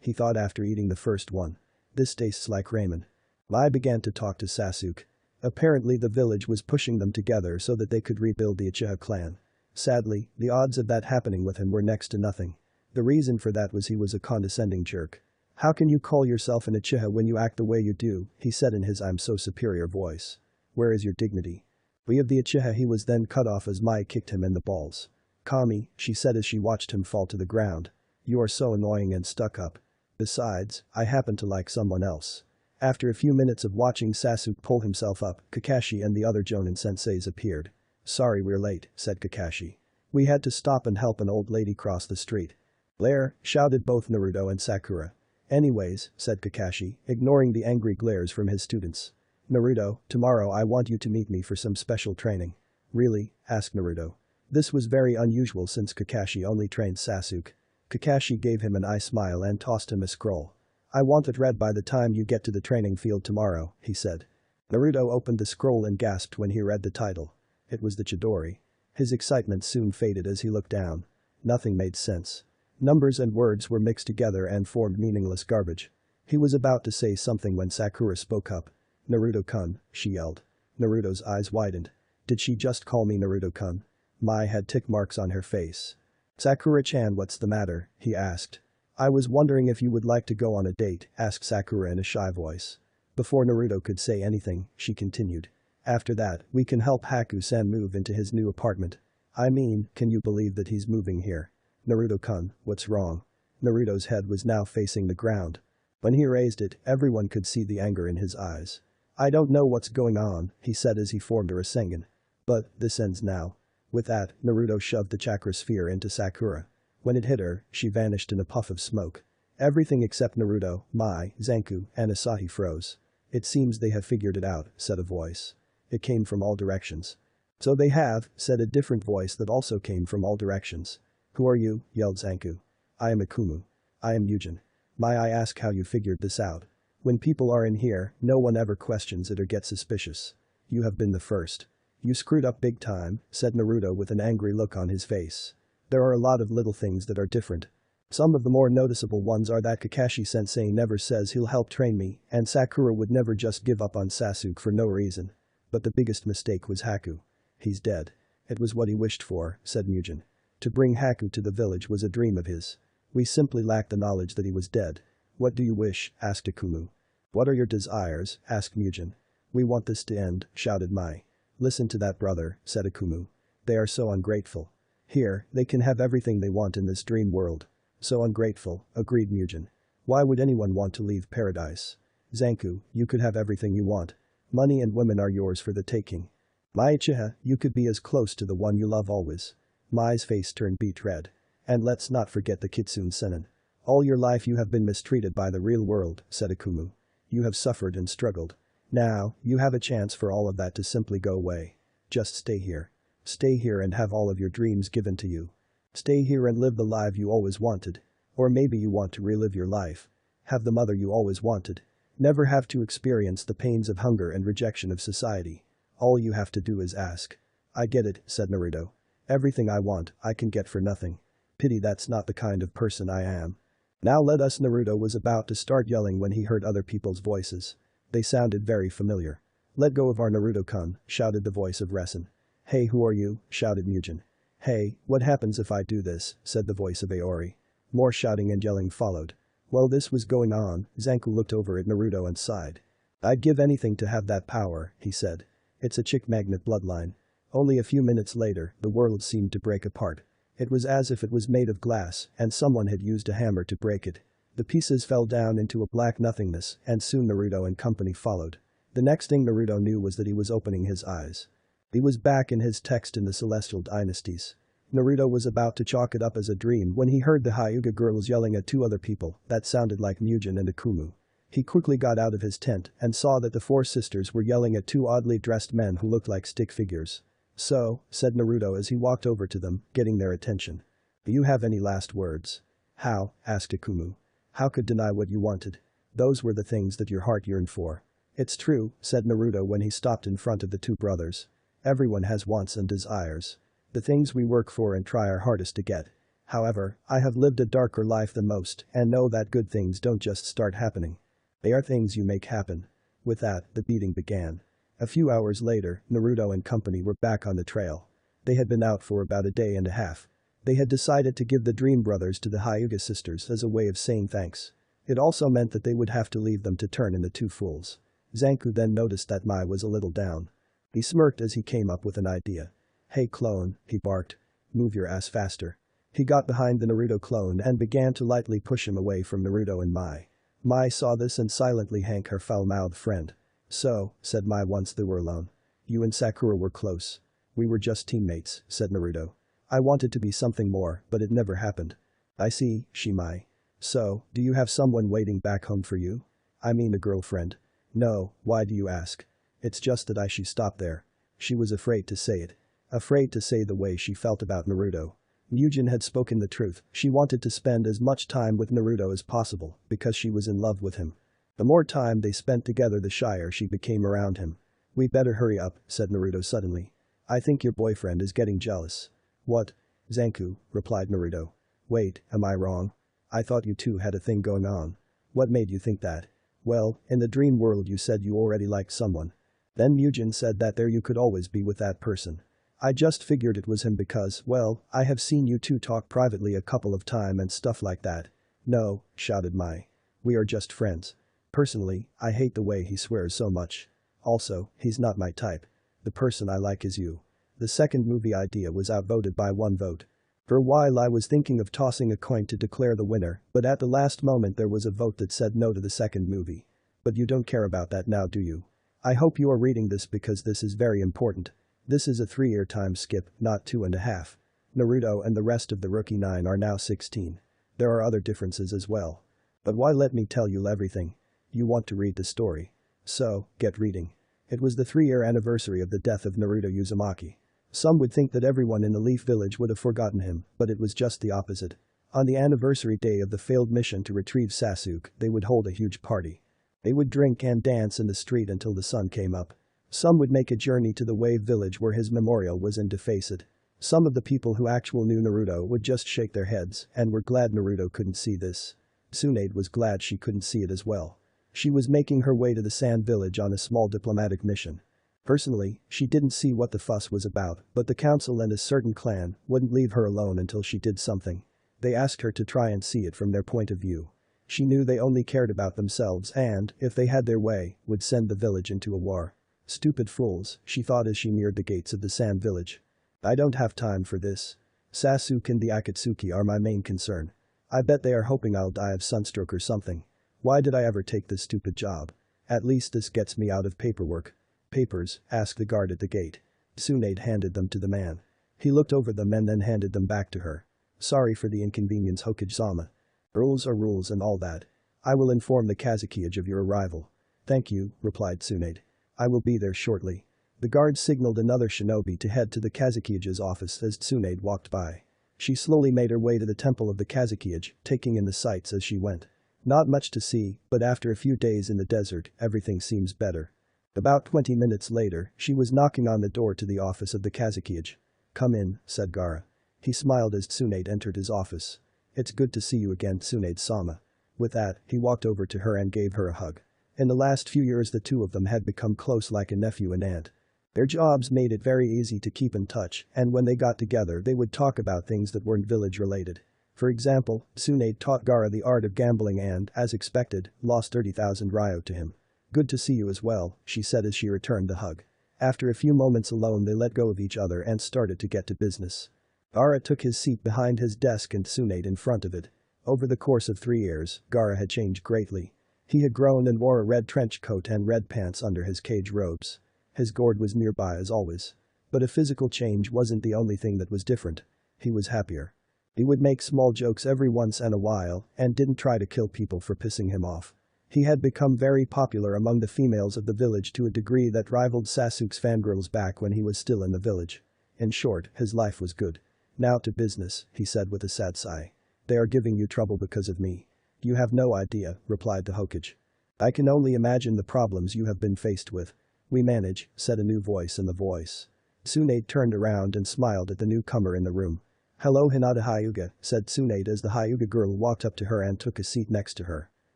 He thought after eating the first one. This tastes like ramen. Mai began to talk to Sasuke. Apparently the village was pushing them together so that they could rebuild the Uchiha clan. Sadly, the odds of that happening with him were next to nothing. The reason for that was he was a condescending jerk. How can you call yourself an Uchiha when you act the way you do, he said in his I'm so superior voice. Where is your dignity? We of the Uchiha. He was then cut off as Mai kicked him in the balls. Kami, she said as she watched him fall to the ground. You are so annoying and stuck up. Besides, I happen to like someone else. After a few minutes of watching Sasuke pull himself up, Kakashi and the other Jonin senseis appeared. Sorry we're late, said Kakashi. We had to stop and help an old lady cross the street. Glare, shouted both Naruto and Sakura. Anyways, said Kakashi, ignoring the angry glares from his students. Naruto, tomorrow I want you to meet me for some special training. Really? Asked Naruto. This was very unusual since Kakashi only trained Sasuke. Kakashi gave him an eye smile and tossed him a scroll. I want it read by the time you get to the training field tomorrow, he said. Naruto opened the scroll and gasped when he read the title. It was the Chidori. His excitement soon faded as he looked down. Nothing made sense. Numbers and words were mixed together and formed meaningless garbage. He was about to say something when Sakura spoke up. Naruto-kun, she yelled. Naruto's eyes widened. Did she just call me Naruto-kun? Mai had tick marks on her face. Sakura-chan, what's the matter? He asked. I was wondering if you would like to go on a date, asked Sakura in a shy voice. Before Naruto could say anything, she continued. After that, we can help Haku-san move into his new apartment. I mean, can you believe that he's moving here? Naruto-kun, what's wrong? Naruto's head was now facing the ground. When he raised it, everyone could see the anger in his eyes. I don't know what's going on, he said as he formed a Rasengan. But, this ends now. With that, Naruto shoved the chakra sphere into Sakura. When it hit her, she vanished in a puff of smoke. Everything except Naruto, Mai, Zanku, and Asahi froze. It seems they have figured it out, said a voice. It came from all directions. So they have, said a different voice that also came from all directions. Who are you? Yelled Zanku. I am Akumu. I am Yujin. May I ask how you figured this out? When people are in here, no one ever questions it or gets suspicious. You have been the first. You screwed up big time, said Naruto with an angry look on his face. There are a lot of little things that are different. Some of the more noticeable ones are that Kakashi-sensei never says he'll help train me, and Sakura would never just give up on Sasuke for no reason. But the biggest mistake was Haku. He's dead. It was what he wished for, said Mujin. To bring Haku to the village was a dream of his. We simply lacked the knowledge that he was dead. What do you wish? Asked Akumu. What are your desires? Asked Mujin. We want this to end, shouted Mai. Listen to that, brother, said Akumu. They are so ungrateful. Here, they can have everything they want in this dream world. So ungrateful, agreed Mujin. Why would anyone want to leave paradise? Zanku, you could have everything you want. Money and women are yours for the taking. Mai-chiha, you could be as close to the one you love always. Mai's face turned beet red. And let's not forget the Kitsune Sennin. All your life you have been mistreated by the real world, said Akumu. You have suffered and struggled. Now, you have a chance for all of that to simply go away. Just stay here. Stay here and have all of your dreams given to you. Stay here and live the life you always wanted. Or maybe you want to relive your life. Have the mother you always wanted. Never have to experience the pains of hunger and rejection of society. All you have to do is ask. I get it, said Naruto. Everything I want, I can get for nothing. Pity that's not the kind of person I am. Now let us. Naruto was about to start yelling when he heard other people's voices. They sounded very familiar. Let go of our Naruto-kun, shouted the voice of Resen. Hey, who are you? Shouted Mujin. Hey, what happens if I do this? Said the voice of Aori. More shouting and yelling followed. While this was going on, Zanku looked over at Naruto and sighed. I'd give anything to have that power, he said. It's a chick magnet bloodline. Only a few minutes later, the world seemed to break apart. It was as if it was made of glass and someone had used a hammer to break it. The pieces fell down into a black nothingness and soon Naruto and company followed. The next thing Naruto knew was that he was opening his eyes. He was back in his text in the Celestial Dynasties. Naruto was about to chalk it up as a dream when he heard the Hyuga girls yelling at two other people that sounded like Mujin and Akumu. He quickly got out of his tent and saw that the four sisters were yelling at two oddly dressed men who looked like stick figures. So, said Naruto as he walked over to them, getting their attention. Do you have any last words? How? Asked Akumu. How could deny what you wanted? Those were the things that your heart yearned for. It's true, said Naruto when he stopped in front of the two brothers. Everyone has wants and desires. The things we work for and try our hardest to get. However, I have lived a darker life than most and know that good things don't just start happening. They are things you make happen. With that, the beating began. A few hours later, Naruto and company were back on the trail. They had been out for about a day and a half. They had decided to give the Dream Brothers to the Hyuga sisters as a way of saying thanks. It also meant that they would have to leave them to turn in the two fools. Zanku then noticed that Mai was a little down. He smirked as he came up with an idea. Hey clone, he barked. Move your ass faster. He got behind the Naruto clone and began to lightly push him away from Naruto and Mai. Mai saw this and silently hanked her foul-mouthed friend. So, said Mai once they were alone. You and Sakura were close. We were just teammates, said Naruto. I wanted to be something more, but it never happened. I see, she Mai. So, do you have someone waiting back home for you? I mean a girlfriend. No, why do you ask? It's just that she stopped there. She was afraid to say it. Afraid to say the way she felt about Naruto. Mugen had spoken the truth, she wanted to spend as much time with Naruto as possible because she was in love with him. The more time they spent together the shyer she became around him. "We better hurry up," said Naruto suddenly. "I think your boyfriend is getting jealous." "What?" "Zanku," replied Naruto. "Wait, am I wrong? I thought you two had a thing going on. What made you think that?" "Well, in the dream world you said you already liked someone. Then Mugen said that there you could always be with that person. I just figured it was him because, well, I have seen you two talk privately a couple of times and stuff like that." "No," shouted Mai. "We are just friends. Personally, I hate the way he swears so much. Also, he's not my type. The person I like is you." The second movie idea was outvoted by 1 vote. For a while I was thinking of tossing a coin to declare the winner, but at the last moment there was a vote that said no to the second movie. But you don't care about that now, do you? I hope you are reading this because this is very important. This is a 3-year time skip, not 2.5. Naruto and the rest of the Rookie 9 are now 16. There are other differences as well. But why let me tell you everything? You want to read the story. So, get reading. It was the 3-year anniversary of the death of Naruto Uzumaki. Some would think that everyone in the Leaf Village would have forgotten him, but it was just the opposite. On the anniversary day of the failed mission to retrieve Sasuke, they would hold a huge party. They would drink and dance in the street until the sun came up. Some would make a journey to the Wave Village where his memorial was and deface it. Some of the people who actually knew Naruto would just shake their heads and were glad Naruto couldn't see this. Tsunade was glad she couldn't see it as well. She was making her way to the Sand Village on a small diplomatic mission. Personally, she didn't see what the fuss was about, but the council and a certain clan wouldn't leave her alone until she did something. They asked her to try and see it from their point of view. She knew they only cared about themselves and, if they had their way, would send the village into a war. Stupid fools, she thought as she neared the gates of the Sand Village. I don't have time for this. Sasuke and the Akatsuki are my main concern. I bet they are hoping I'll die of sunstroke or something. Why did I ever take this stupid job? At least this gets me out of paperwork. Papers? Asked the guard at the gate. Tsunade handed them to the man. He looked over them and then handed them back to her. Sorry for the inconvenience, Hokage-sama. Rules are rules and all that. I will inform the Kazekage of your arrival. Thank you, replied Tsunade. I will be there shortly. The guard signaled another shinobi to head to the Kazekige's office as Tsunade walked by. She slowly made her way to the temple of the Kazekige, taking in the sights as she went. Not much to see, but after a few days in the desert, everything seems better. About 20 minutes later, she was knocking on the door to the office of the Kazekige. Come in, said Gaara. He smiled as Tsunade entered his office. It's good to see you again, Tsunade-sama. With that, he walked over to her and gave her a hug. In the last few years the two of them had become close like a nephew and aunt. Their jobs made it very easy to keep in touch, and when they got together they would talk about things that weren't village-related. For example, Tsunade taught Gaara the art of gambling and, as expected, lost 30,000 ryo to him. Good to see you as well, she said as she returned the hug. After a few moments alone they let go of each other and started to get to business. Gaara took his seat behind his desk and Tsunade in front of it. Over the course of 3 years, Gaara had changed greatly. He had grown and wore a red trench coat and red pants under his cage robes. His gourd was nearby as always. But a physical change wasn't the only thing that was different. He was happier. He would make small jokes every once in a while and didn't try to kill people for pissing him off. He had become very popular among the females of the village to a degree that rivaled Sasuke's fangirls back when he was still in the village. In short, his life was good. Now to business, he said with a sad sigh. They are giving you trouble because of me. You have no idea, replied the Hokage. I can only imagine the problems you have been faced with. We manage, said a new voice in the voice. Tsunade turned around and smiled at the newcomer in the room. Hello Hinata Hyuga, said Tsunade as the Hyuga girl walked up to her and took a seat next to her.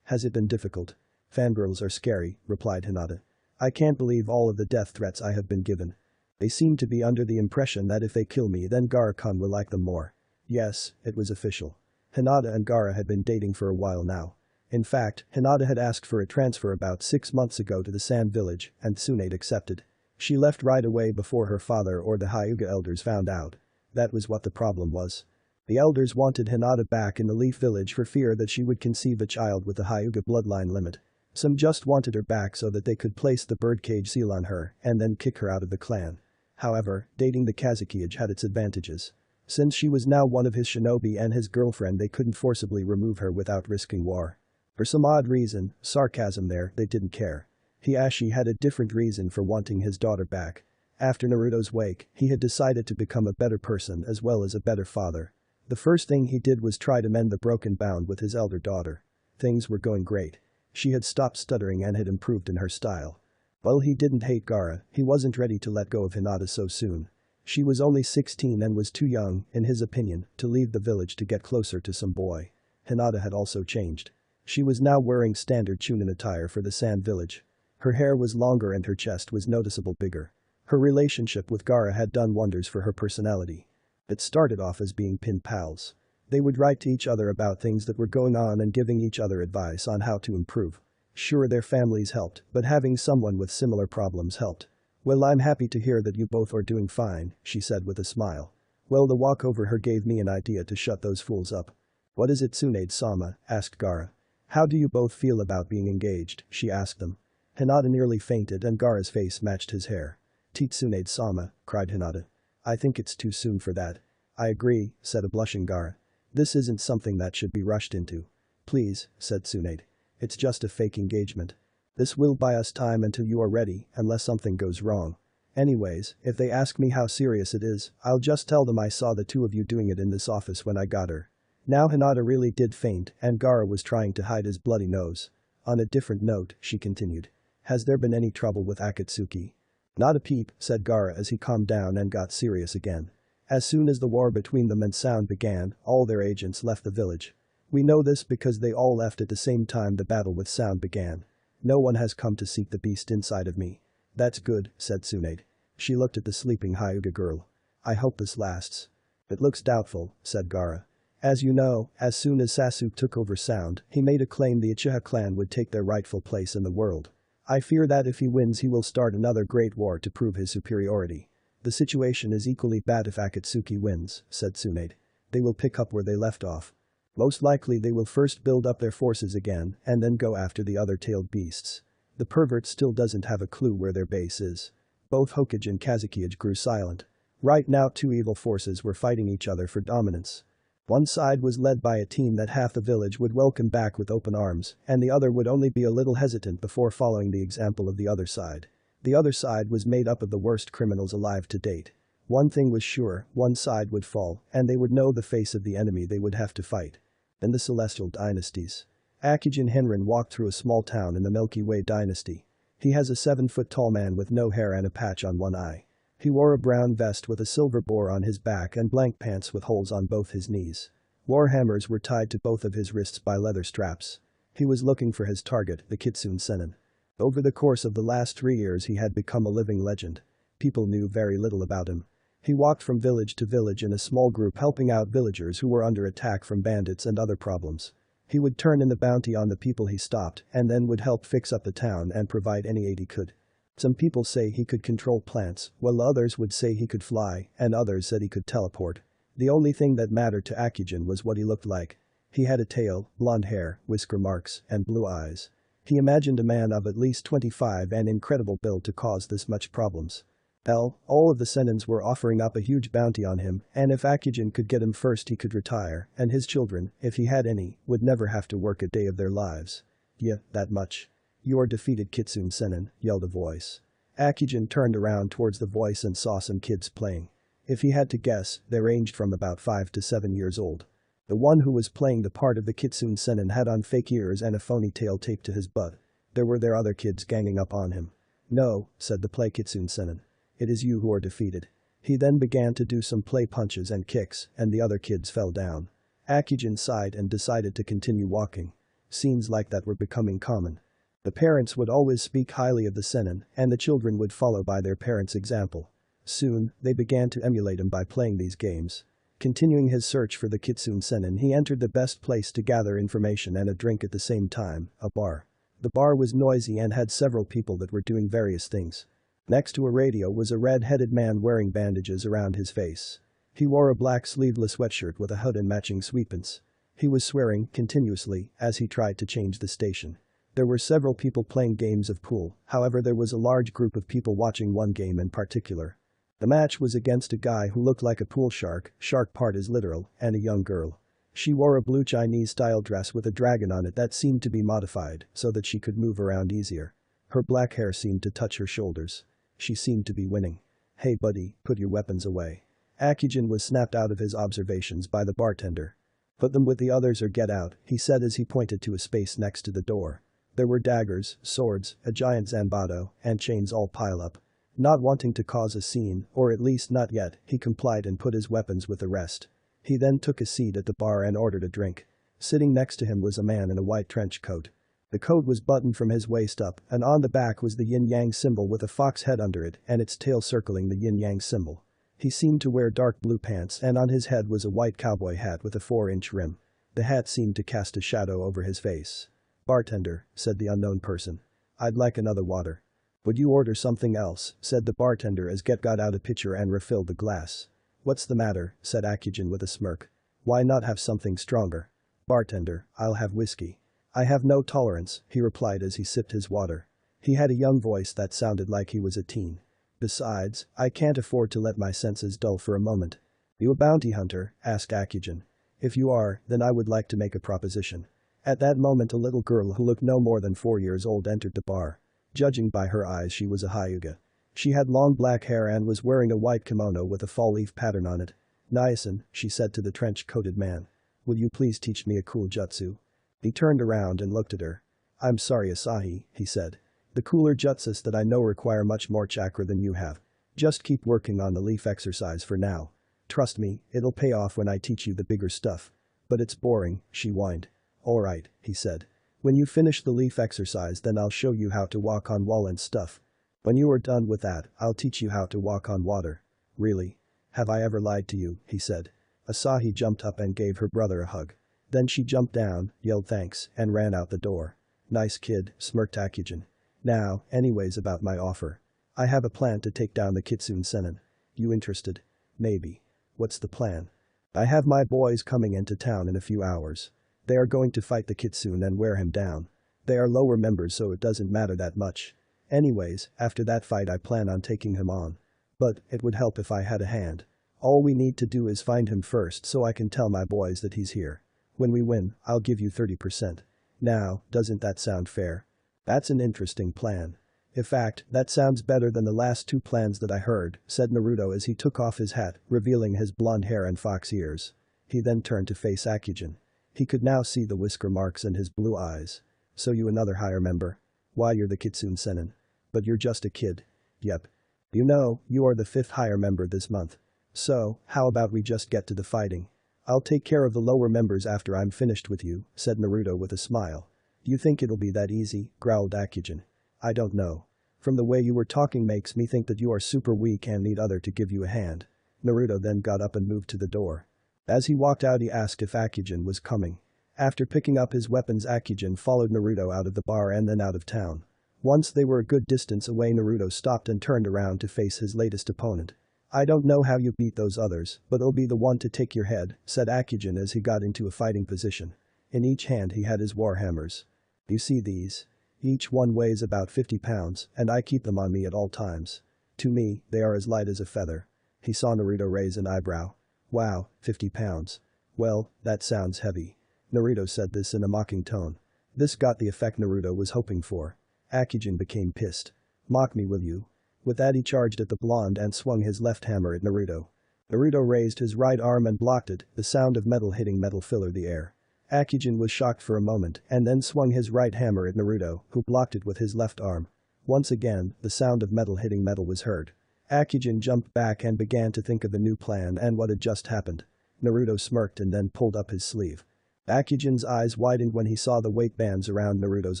Has it been difficult? Fangirls are scary, replied Hinata. I can't believe all of the death threats I have been given. They seem to be under the impression that if they kill me then Gaara-kun will like them more. Yes, it was official. Hinata and Gaara had been dating for a while now. In fact, Hinata had asked for a transfer about 6 months ago to the Sand Village, and Tsunade accepted. She left right away before her father or the Hyuga elders found out. That was what the problem was. The elders wanted Hinata back in the Leaf Village for fear that she would conceive a child with the Hyuga bloodline limit. Some just wanted her back so that they could place the birdcage seal on her and then kick her out of the clan. However, dating the Kazekage had its advantages. Since she was now one of his shinobi and his girlfriend they couldn't forcibly remove her without risking war. For some odd reason, sarcasm there, they didn't care. Hiashi had a different reason for wanting his daughter back. After Naruto's wake, he had decided to become a better person as well as a better father. The first thing he did was try to mend the broken bond with his elder daughter. Things were going great. She had stopped stuttering and had improved in her style. While he didn't hate Gaara, he wasn't ready to let go of Hinata so soon. She was only 16 and was too young, in his opinion, to leave the village to get closer to some boy. Hinata had also changed. She was now wearing standard Chunin attire for the Sand Village. Her hair was longer and her chest was noticeably bigger. Her relationship with Gaara had done wonders for her personality. It started off as being pen pals. They would write to each other about things that were going on and giving each other advice on how to improve. Sure, their families helped, but having someone with similar problems helped. "Well, I'm happy to hear that you both are doing fine," she said with a smile. "Well, the walk over her gave me an idea to shut those fools up." "What is it, Tsunade-sama?" asked Gaara. "How do you both feel about being engaged?" she asked them. Hinata nearly fainted and Gaara's face matched his hair. "Tsunade-sama," cried Hinata. "I think it's too soon for that." "I agree," said a blushing Gaara. "This isn't something that should be rushed into." "Please," said Tsunade. "It's just a fake engagement. This will buy us time until you are ready, unless something goes wrong. Anyways, if they ask me how serious it is, I'll just tell them I saw the two of you doing it in this office when I got her." Now Hinata really did faint and Gaara was trying to hide his bloody nose. "On a different note," she continued. "Has there been any trouble with Akatsuki?" "Not a peep," said Gaara as he calmed down and got serious again. "As soon as the war between them and Sound began, all their agents left the village. We know this because they all left at the same time the battle with Sound began. No one has come to seek the beast inside of me." "That's good," said Tsunade. She looked at the sleeping Hyuga girl. "I hope this lasts." "It looks doubtful," said Gaara. "As you know, as soon as Sasuke took over Sound, he made a claim the Uchiha clan would take their rightful place in the world. I fear that if he wins he will start another great war to prove his superiority. The situation is equally bad if Akatsuki wins," said Tsunade. "They will pick up where they left off. Most likely they will first build up their forces again and then go after the other tailed beasts. The pervert still doesn't have a clue where their base is." Both Hokage and Kazekage grew silent. Right now two evil forces were fighting each other for dominance. One side was led by a team that half the village would welcome back with open arms and the other would only be a little hesitant before following the example of the other side. The other side was made up of the worst criminals alive to date. One thing was sure, one side would fall and they would know the face of the enemy they would have to fight. In the Celestial Dynasties. Akijin Henrin walked through a small town in the Milky Way dynasty. He has a 7-foot-tall man with no hair and a patch on one eye. He wore a brown vest with a silver boar on his back and blank pants with holes on both his knees. Warhammers were tied to both of his wrists by leather straps. He was looking for his target, the Kitsune Sennin. Over the course of the last 3 years he had become a living legend. People knew very little about him. He walked from village to village in a small group helping out villagers who were under attack from bandits and other problems. He would turn in the bounty on the people he stopped and then would help fix up the town and provide any aid he could. Some people say he could control plants, while others would say he could fly, and others said he could teleport. The only thing that mattered to Akijin was what he looked like. He had a tail, blonde hair, whisker marks, and blue eyes. He imagined a man of at least 25 and incredible build to cause this much problems. All of the Senins were offering up a huge bounty on him and if Akijin could get him first he could retire and his children, if he had any, would never have to work a day of their lives. "Yeah, that much." "You are defeated, Kitsune Sennin," yelled a voice. Akijin turned around towards the voice and saw some kids playing. If he had to guess, they ranged from about 5 to 7 years old. The one who was playing the part of the Kitsune Sennin had on fake ears and a phony tail taped to his butt. There were their other kids ganging up on him. "No," said the play Kitsune Sennin. "It is you who are defeated." He then began to do some play punches and kicks and the other kids fell down. Akijin sighed and decided to continue walking. Scenes like that were becoming common. The parents would always speak highly of the Sennin and the children would follow by their parents' example. Soon, they began to emulate him by playing these games. Continuing his search for the Kitsune Sennin he entered the best place to gather information and a drink at the same time, a bar. The bar was noisy and had several people that were doing various things. Next to a radio was a red-headed man wearing bandages around his face. He wore a black sleeveless sweatshirt with a hood and matching sweatpants. He was swearing continuously as he tried to change the station. There were several people playing games of pool, however there was a large group of people watching one game in particular. The match was against a guy who looked like a pool shark part is literal, and a young girl. She wore a blue Chinese-style dress with a dragon on it that seemed to be modified so that she could move around easier. Her black hair seemed to touch her shoulders. She seemed to be winning. "Hey buddy, put your weapons away." Akijin was snapped out of his observations by the bartender. "Put them with the others or get out," he said as he pointed to a space next to the door. There were daggers, swords, a giant zanbato, and chains all piled up. Not wanting to cause a scene, or at least not yet, he complied and put his weapons with the rest. He then took a seat at the bar and ordered a drink. Sitting next to him was a man in a white trench coat. The coat was buttoned from his waist up, and on the back was the yin-yang symbol with a fox head under it and its tail circling the yin-yang symbol. He seemed to wear dark blue pants and on his head was a white cowboy hat with a 4-inch rim. The hat seemed to cast a shadow over his face. "Bartender," said the unknown person. "I'd like another water." "Would you order something else?" said the bartender as Get got out a pitcher and refilled the glass. "What's the matter?" said Akijin with a smirk. "Why not have something stronger?" "Bartender, I'll have whiskey." "I have no tolerance," he replied as he sipped his water. He had a young voice that sounded like he was a teen. "Besides, I can't afford to let my senses dull for a moment." "You a bounty hunter?" asked Akijin. "If you are, then I would like to make a proposition." At that moment a little girl who looked no more than 4 years old entered the bar. Judging by her eyes she was a hyuga. She had long black hair and was wearing a white kimono with a fall leaf pattern on it. "Niacin," she said to the trench-coated man. "Will you please teach me a cool jutsu?" He turned around and looked at her. "I'm sorry Asahi," he said. "The cooler jutsus that I know require much more chakra than you have. Just keep working on the leaf exercise for now. Trust me, it'll pay off when I teach you the bigger stuff." "But it's boring," she whined. "Alright," he said. "When you finish the leaf exercise then I'll show you how to walk on wall and stuff. When you are done with that, I'll teach you how to walk on water." "Really? Have I ever lied to you?" he said. Asahi jumped up and gave her brother a hug. Then she jumped down, yelled thanks, and ran out the door. "Nice kid," smirked Akijin. "Now, anyways about my offer. I have a plan to take down the Kitsune Senin. You interested?" "Maybe." "What's the plan?" "I have my boys coming into town in a few hours. They are going to fight the Kitsune and wear him down. They are lower members so it doesn't matter that much. Anyways, after that fight I plan on taking him on. But, it would help if I had a hand. All we need to do is find him first so I can tell my boys that he's here. When we win, I'll give you 30%. Now, doesn't that sound fair?" "That's an interesting plan. In fact, that sounds better than the last 2 plans that I heard," said Naruto as he took off his hat, revealing his blonde hair and fox ears. He then turned to face Akijin. He could now see the whisker marks in his blue eyes. "So you another higher member? Why you're the Kitsune Senin. But you're just a kid." "Yep. You know, you are the 5th higher member this month. So, how about we just get to the fighting? I'll take care of the lower members after I'm finished with you," said Naruto with a smile. "You think it'll be that easy?" growled Akijin. "I don't know. From the way you were talking makes me think that you are super weak and need other to give you a hand." Naruto then got up and moved to the door. As he walked out he asked if Akijin was coming. After picking up his weapons Akijin followed Naruto out of the bar and then out of town. Once they were a good distance away Naruto stopped and turned around to face his latest opponent. "I don't know how you beat those others, but I'll be the one to take your head," said Akijin as he got into a fighting position. In each hand he had his war hammers. "You see these? Each one weighs about 50 pounds, and I keep them on me at all times. To me, they are as light as a feather." He saw Naruto raise an eyebrow. "Wow, 50 pounds. Well, that sounds heavy." Naruto said this in a mocking tone. This got the effect Naruto was hoping for. Akijin became pissed. "Mock me will you?" With that he charged at the blonde and swung his left hammer at Naruto. Naruto raised his right arm and blocked it, the sound of metal hitting metal filled the air. Akijin was shocked for a moment and then swung his right hammer at Naruto, who blocked it with his left arm. Once again, the sound of metal hitting metal was heard. Akijin jumped back and began to think of the new plan and what had just happened. Naruto smirked and then pulled up his sleeve. Akijin's eyes widened when he saw the weight bands around Naruto's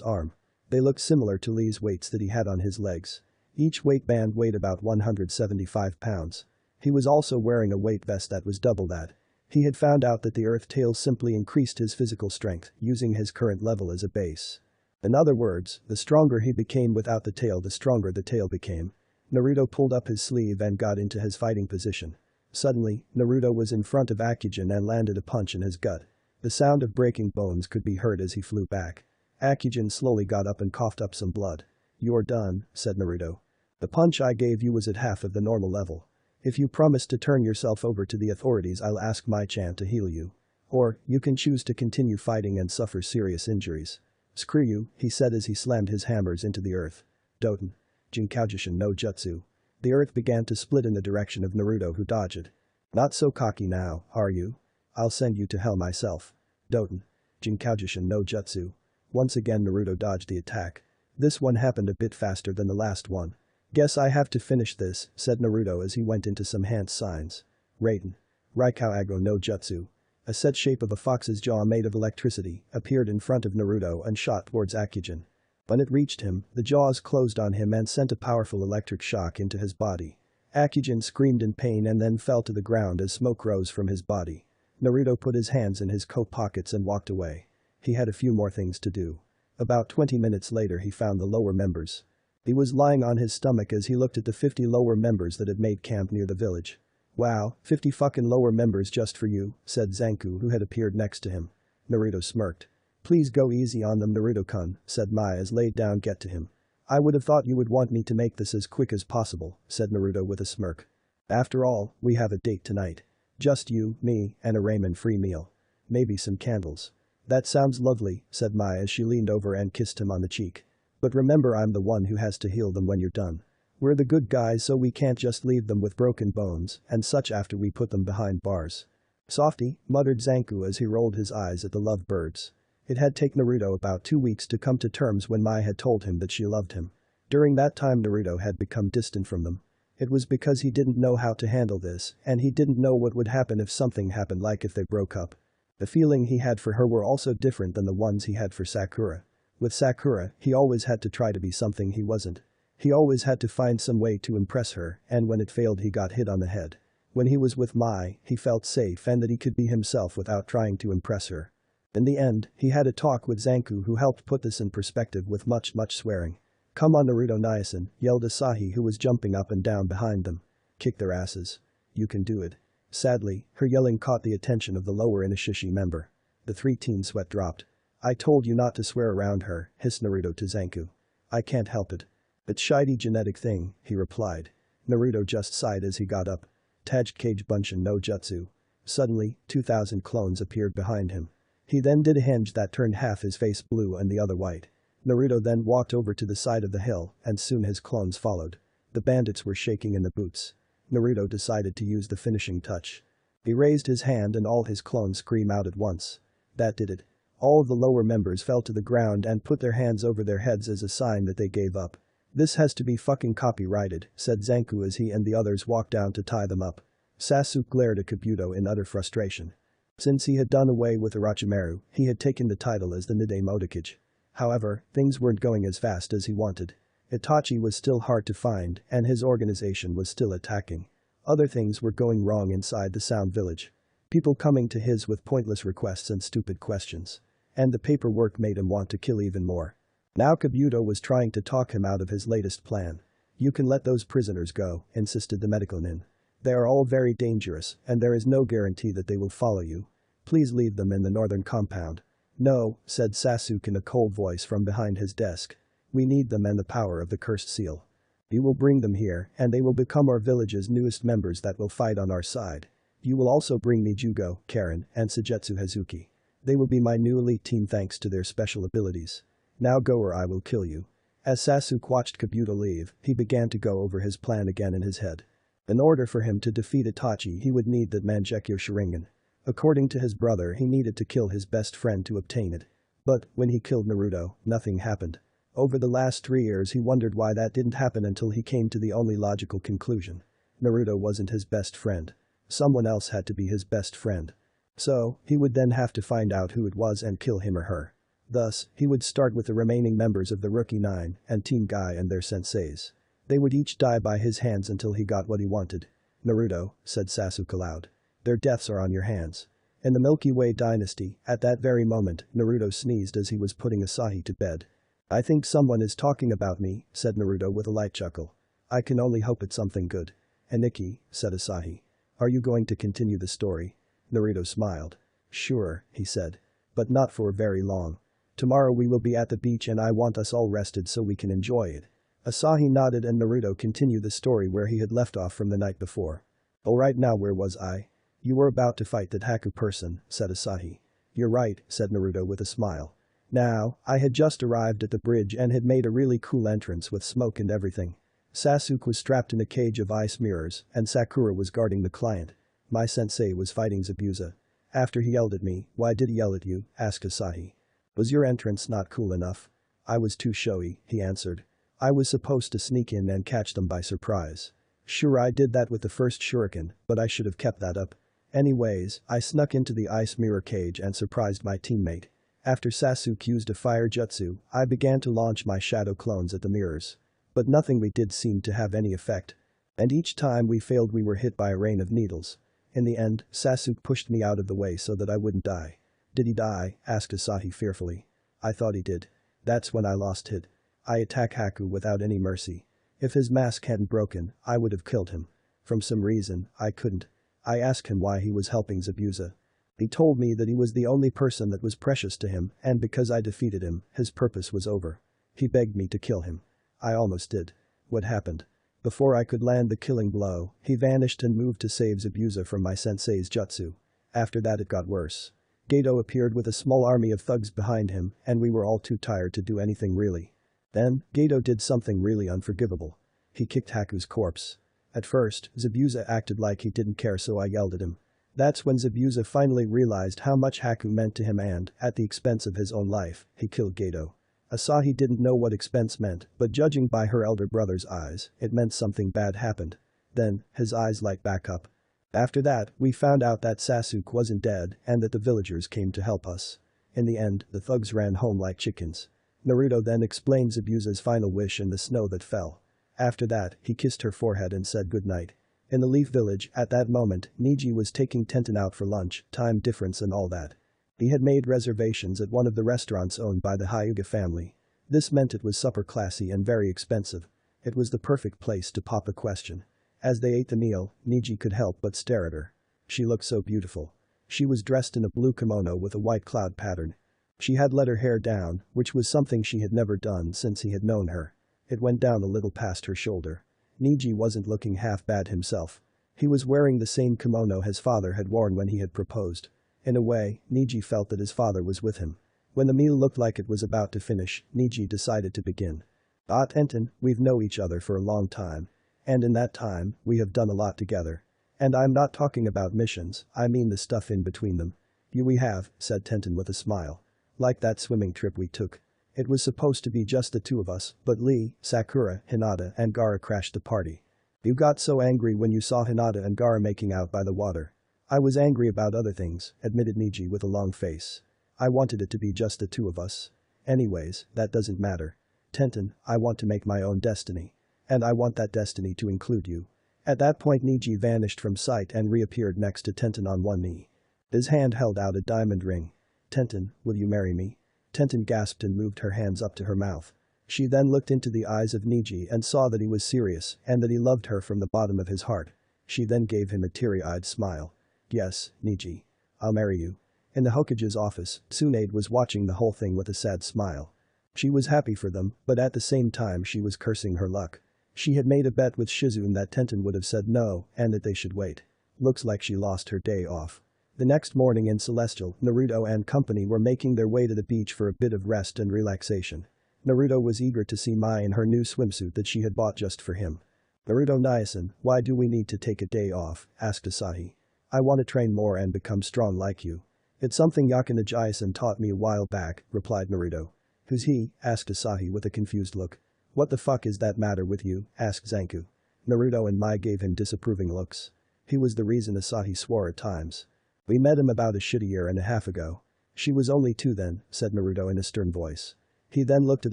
arm. They looked similar to Lee's weights that he had on his legs. Each weight band weighed about 175 pounds. He was also wearing a weight vest that was double that. He had found out that the earth tail simply increased his physical strength, using his current level as a base. In other words, the stronger he became without the tail the stronger the tail became. Naruto pulled up his sleeve and got into his fighting position. Suddenly, Naruto was in front of Akijin and landed a punch in his gut. The sound of breaking bones could be heard as he flew back. Akijin slowly got up and coughed up some blood. "You're done," said Naruto. "The punch I gave you was at half of the normal level. If you promise to turn yourself over to the authorities I'll ask my Chan to heal you. Or, you can choose to continue fighting and suffer serious injuries." "Screw you," he said as he slammed his hammers into the earth. "Doten. Jinkaujishin no Jutsu." The earth began to split in the direction of Naruto who dodged it. Not so cocky now, are you? I'll send you to hell myself. Doten. Jinkaujishin no Jutsu. Once again Naruto dodged the attack. This one happened a bit faster than the last one. Guess I have to finish this, said Naruto as he went into some hand signs. Raiden. Raikau Agro no Jutsu. A set shape of a fox's jaw made of electricity appeared in front of Naruto and shot towards Akujin. When it reached him, the jaws closed on him and sent a powerful electric shock into his body. Akujin screamed in pain and then fell to the ground as smoke rose from his body. Naruto put his hands in his coat pockets and walked away. He had a few more things to do. About 20 minutes later he found the lower members. He was lying on his stomach as he looked at the 50 lower members that had made camp near the village. Wow, 50 fucking lower members just for you, said Zanku who had appeared next to him. Naruto smirked. Please go easy on them Naruto-kun, said Mai as laid down get to him. I would have thought you would want me to make this as quick as possible, said Naruto with a smirk. After all, we have a date tonight. Just you, me, and a ramen-free meal. Maybe some candles. That sounds lovely, said Mai as she leaned over and kissed him on the cheek. But remember I'm the one who has to heal them when you're done. We're the good guys so we can't just leave them with broken bones and such after we put them behind bars. Softy, muttered Zanku as he rolled his eyes at the lovebirds. It had taken Naruto about 2 weeks to come to terms when Mai had told him that she loved him. During that time Naruto had become distant from them. It was because he didn't know how to handle this and he didn't know what would happen if something happened like if they broke up. The feeling he had for her were also different than the ones he had for Sakura. With Sakura, he always had to try to be something he wasn't. He always had to find some way to impress her and when it failed he got hit on the head. When he was with Mai, he felt safe and that he could be himself without trying to impress her. In the end, he had a talk with Zanku who helped put this in perspective with much swearing. Come on Naruto Nyasan, yelled Asahi who was jumping up and down behind them. Kick their asses. You can do it. Sadly, her yelling caught the attention of the lower Inishishi member. The 3 teens sweat dropped. I told you not to swear around her, hissed Naruto to Zanku. I can't help it. It's shitey genetic thing, he replied. Naruto just sighed as he got up. Tajed Kage Bunshin no Jutsu. Suddenly, 2,000 clones appeared behind him. He then did a hinge that turned half his face blue and the other white. Naruto then walked over to the side of the hill and soon his clones followed. The bandits were shaking in the boots. Naruto decided to use the finishing touch. He raised his hand and all his clones screamed out at once. That did it. All of the lower members fell to the ground and put their hands over their heads as a sign that they gave up. This has to be fucking copyrighted, said Zanku as he and the others walked down to tie them up. Sasuke glared at Kabuto in utter frustration. Since he had done away with Orochimaru, he had taken the title as the Nide Motokichi. However, things weren't going as fast as he wanted. Itachi was still hard to find and his organization was still attacking. Other things were going wrong inside the Sound Village. People coming to his with pointless requests and stupid questions. And the paperwork made him want to kill even more. Now Kabuto was trying to talk him out of his latest plan. You can let those prisoners go, insisted the medical nin. They are all very dangerous and there is no guarantee that they will follow you. Please leave them in the northern compound. No, said Sasuke in a cold voice from behind his desk. We need them and the power of the cursed seal. You will bring them here and they will become our village's newest members that will fight on our side. You will also bring me Jugo, Karen, and Sujetsu Hazuki. They will be my new elite team thanks to their special abilities. Now go or I will kill you. As Sasuke watched Kabuto leave, he began to go over his plan again in his head. In order for him to defeat Itachi he would need that Mangekyo Sharingan. According to his brother he needed to kill his best friend to obtain it. But, when he killed Naruto, nothing happened. Over the last 3 years he wondered why that didn't happen until he came to the only logical conclusion. Naruto wasn't his best friend. Someone else had to be his best friend. So, he would then have to find out who it was and kill him or her. Thus, he would start with the remaining members of the Rookie 9 and Team Guy and their senseis. They would each die by his hands until he got what he wanted. Naruto, said Sasuke aloud. Their deaths are on your hands. In the Milky Way dynasty, at that very moment, Naruto sneezed as he was putting Asahi to bed. I think someone is talking about me, said Naruto with a light chuckle. I can only hope it's something good. Aniki, said Asahi. Are you going to continue the story? Naruto smiled. Sure, he said. But not for very long. Tomorrow we will be at the beach and I want us all rested so we can enjoy it. Asahi nodded and Naruto continued the story where he had left off from the night before. Alright, now where was I? You were about to fight that Haku person, said Asahi. You're right, said Naruto with a smile. Now, I had just arrived at the bridge and had made a really cool entrance with smoke and everything. Sasuke was strapped in a cage of ice mirrors and Sakura was guarding the client. My sensei was fighting Zabuza. After he yelled at me, why did he yell at you? Asked Asahi. Was your entrance not cool enough? I was too showy, he answered. I was supposed to sneak in and catch them by surprise. Sure, I did that with the first shuriken, but I should have kept that up. Anyways, I snuck into the ice mirror cage and surprised my teammate. After Sasuke used a fire jutsu, I began to launch my shadow clones at the mirrors. But nothing we did seemed to have any effect. And each time we failed we were hit by a rain of needles. In the end, Sasuke pushed me out of the way so that I wouldn't die. Did he die? Asked Asahi fearfully. I thought he did. That's when I lost it. I attack Haku without any mercy. If his mask hadn't broken, I would have killed him. From some reason, I couldn't. I asked him why he was helping Zabuza. He told me that he was the only person that was precious to him, and because I defeated him, his purpose was over. He begged me to kill him. I almost did. What happened? Before I could land the killing blow, he vanished and moved to save Zabuza from my sensei's jutsu. After that it got worse. Gato appeared with a small army of thugs behind him, and we were all too tired to do anything really. Then, Gato did something really unforgivable. He kicked Haku's corpse. At first, Zabuza acted like he didn't care, so I yelled at him. That's when Zabuza finally realized how much Haku meant to him and, at the expense of his own life, he killed Gato. Asahi didn't know what expense meant, but judging by her elder brother's eyes, it meant something bad happened. Then, his eyes light back up. After that, we found out that Sasuke wasn't dead and that the villagers came to help us. In the end, the thugs ran home like chickens. Naruto then explained Zabuza's final wish in the snow that fell. After that, he kissed her forehead and said goodnight. In the Leaf Village, at that moment, Niji was taking Tenten out for lunch, time difference and all that. He had made reservations at one of the restaurants owned by the Hyuga family. This meant it was super classy and very expensive. It was the perfect place to pop a question. As they ate the meal, Niji could help but stare at her. She looked so beautiful. She was dressed in a blue kimono with a white cloud pattern. She had let her hair down, which was something she had never done since he had known her. It went down a little past her shoulder. Niji wasn't looking half bad himself. He was wearing the same kimono his father had worn when he had proposed. In a way, Niji felt that his father was with him. When the meal looked like it was about to finish, Niji decided to begin. Tenten, we've known each other for a long time. And in that time, we have done a lot together. And I'm not talking about missions, I mean the stuff in between them. We have, said Tenten with a smile. Like that swimming trip we took. It was supposed to be just the two of us, but Lee, Sakura, Hinata and Gaara crashed the party. You got so angry when you saw Hinata and Gaara making out by the water. I was angry about other things, admitted Niji with a long face. I wanted it to be just the two of us. Anyways, that doesn't matter. Tenten, I want to make my own destiny. And I want that destiny to include you. At that point Niji vanished from sight and reappeared next to Tenten on one knee. His hand held out a diamond ring. Tenten, will you marry me? Tenten gasped and moved her hands up to her mouth. She then looked into the eyes of Niji and saw that he was serious and that he loved her from the bottom of his heart. She then gave him a teary-eyed smile. Yes, Niji. I'll marry you. In the Hokage's office, Tsunade was watching the whole thing with a sad smile. She was happy for them, but at the same time she was cursing her luck. She had made a bet with Shizune that Tenten would have said no and that they should wait. Looks like she lost her day off. The next morning in Celestial, Naruto and company were making their way to the beach for a bit of rest and relaxation. Naruto was eager to see Mai in her new swimsuit that she had bought just for him. Naruto Nyasan, why do we need to take a day off? Asked Asahi. I want to train more and become strong like you. It's something Yakina Jiasen taught me a while back, replied Naruto. Who's he? Asked Asahi with a confused look. What the fuck is that matter with you? Asked Zanku. Naruto and Mai gave him disapproving looks. He was the reason Asahi swore at times. We met him about a shitty year and a half ago. She was only 2 then, said Naruto in a stern voice. He then looked at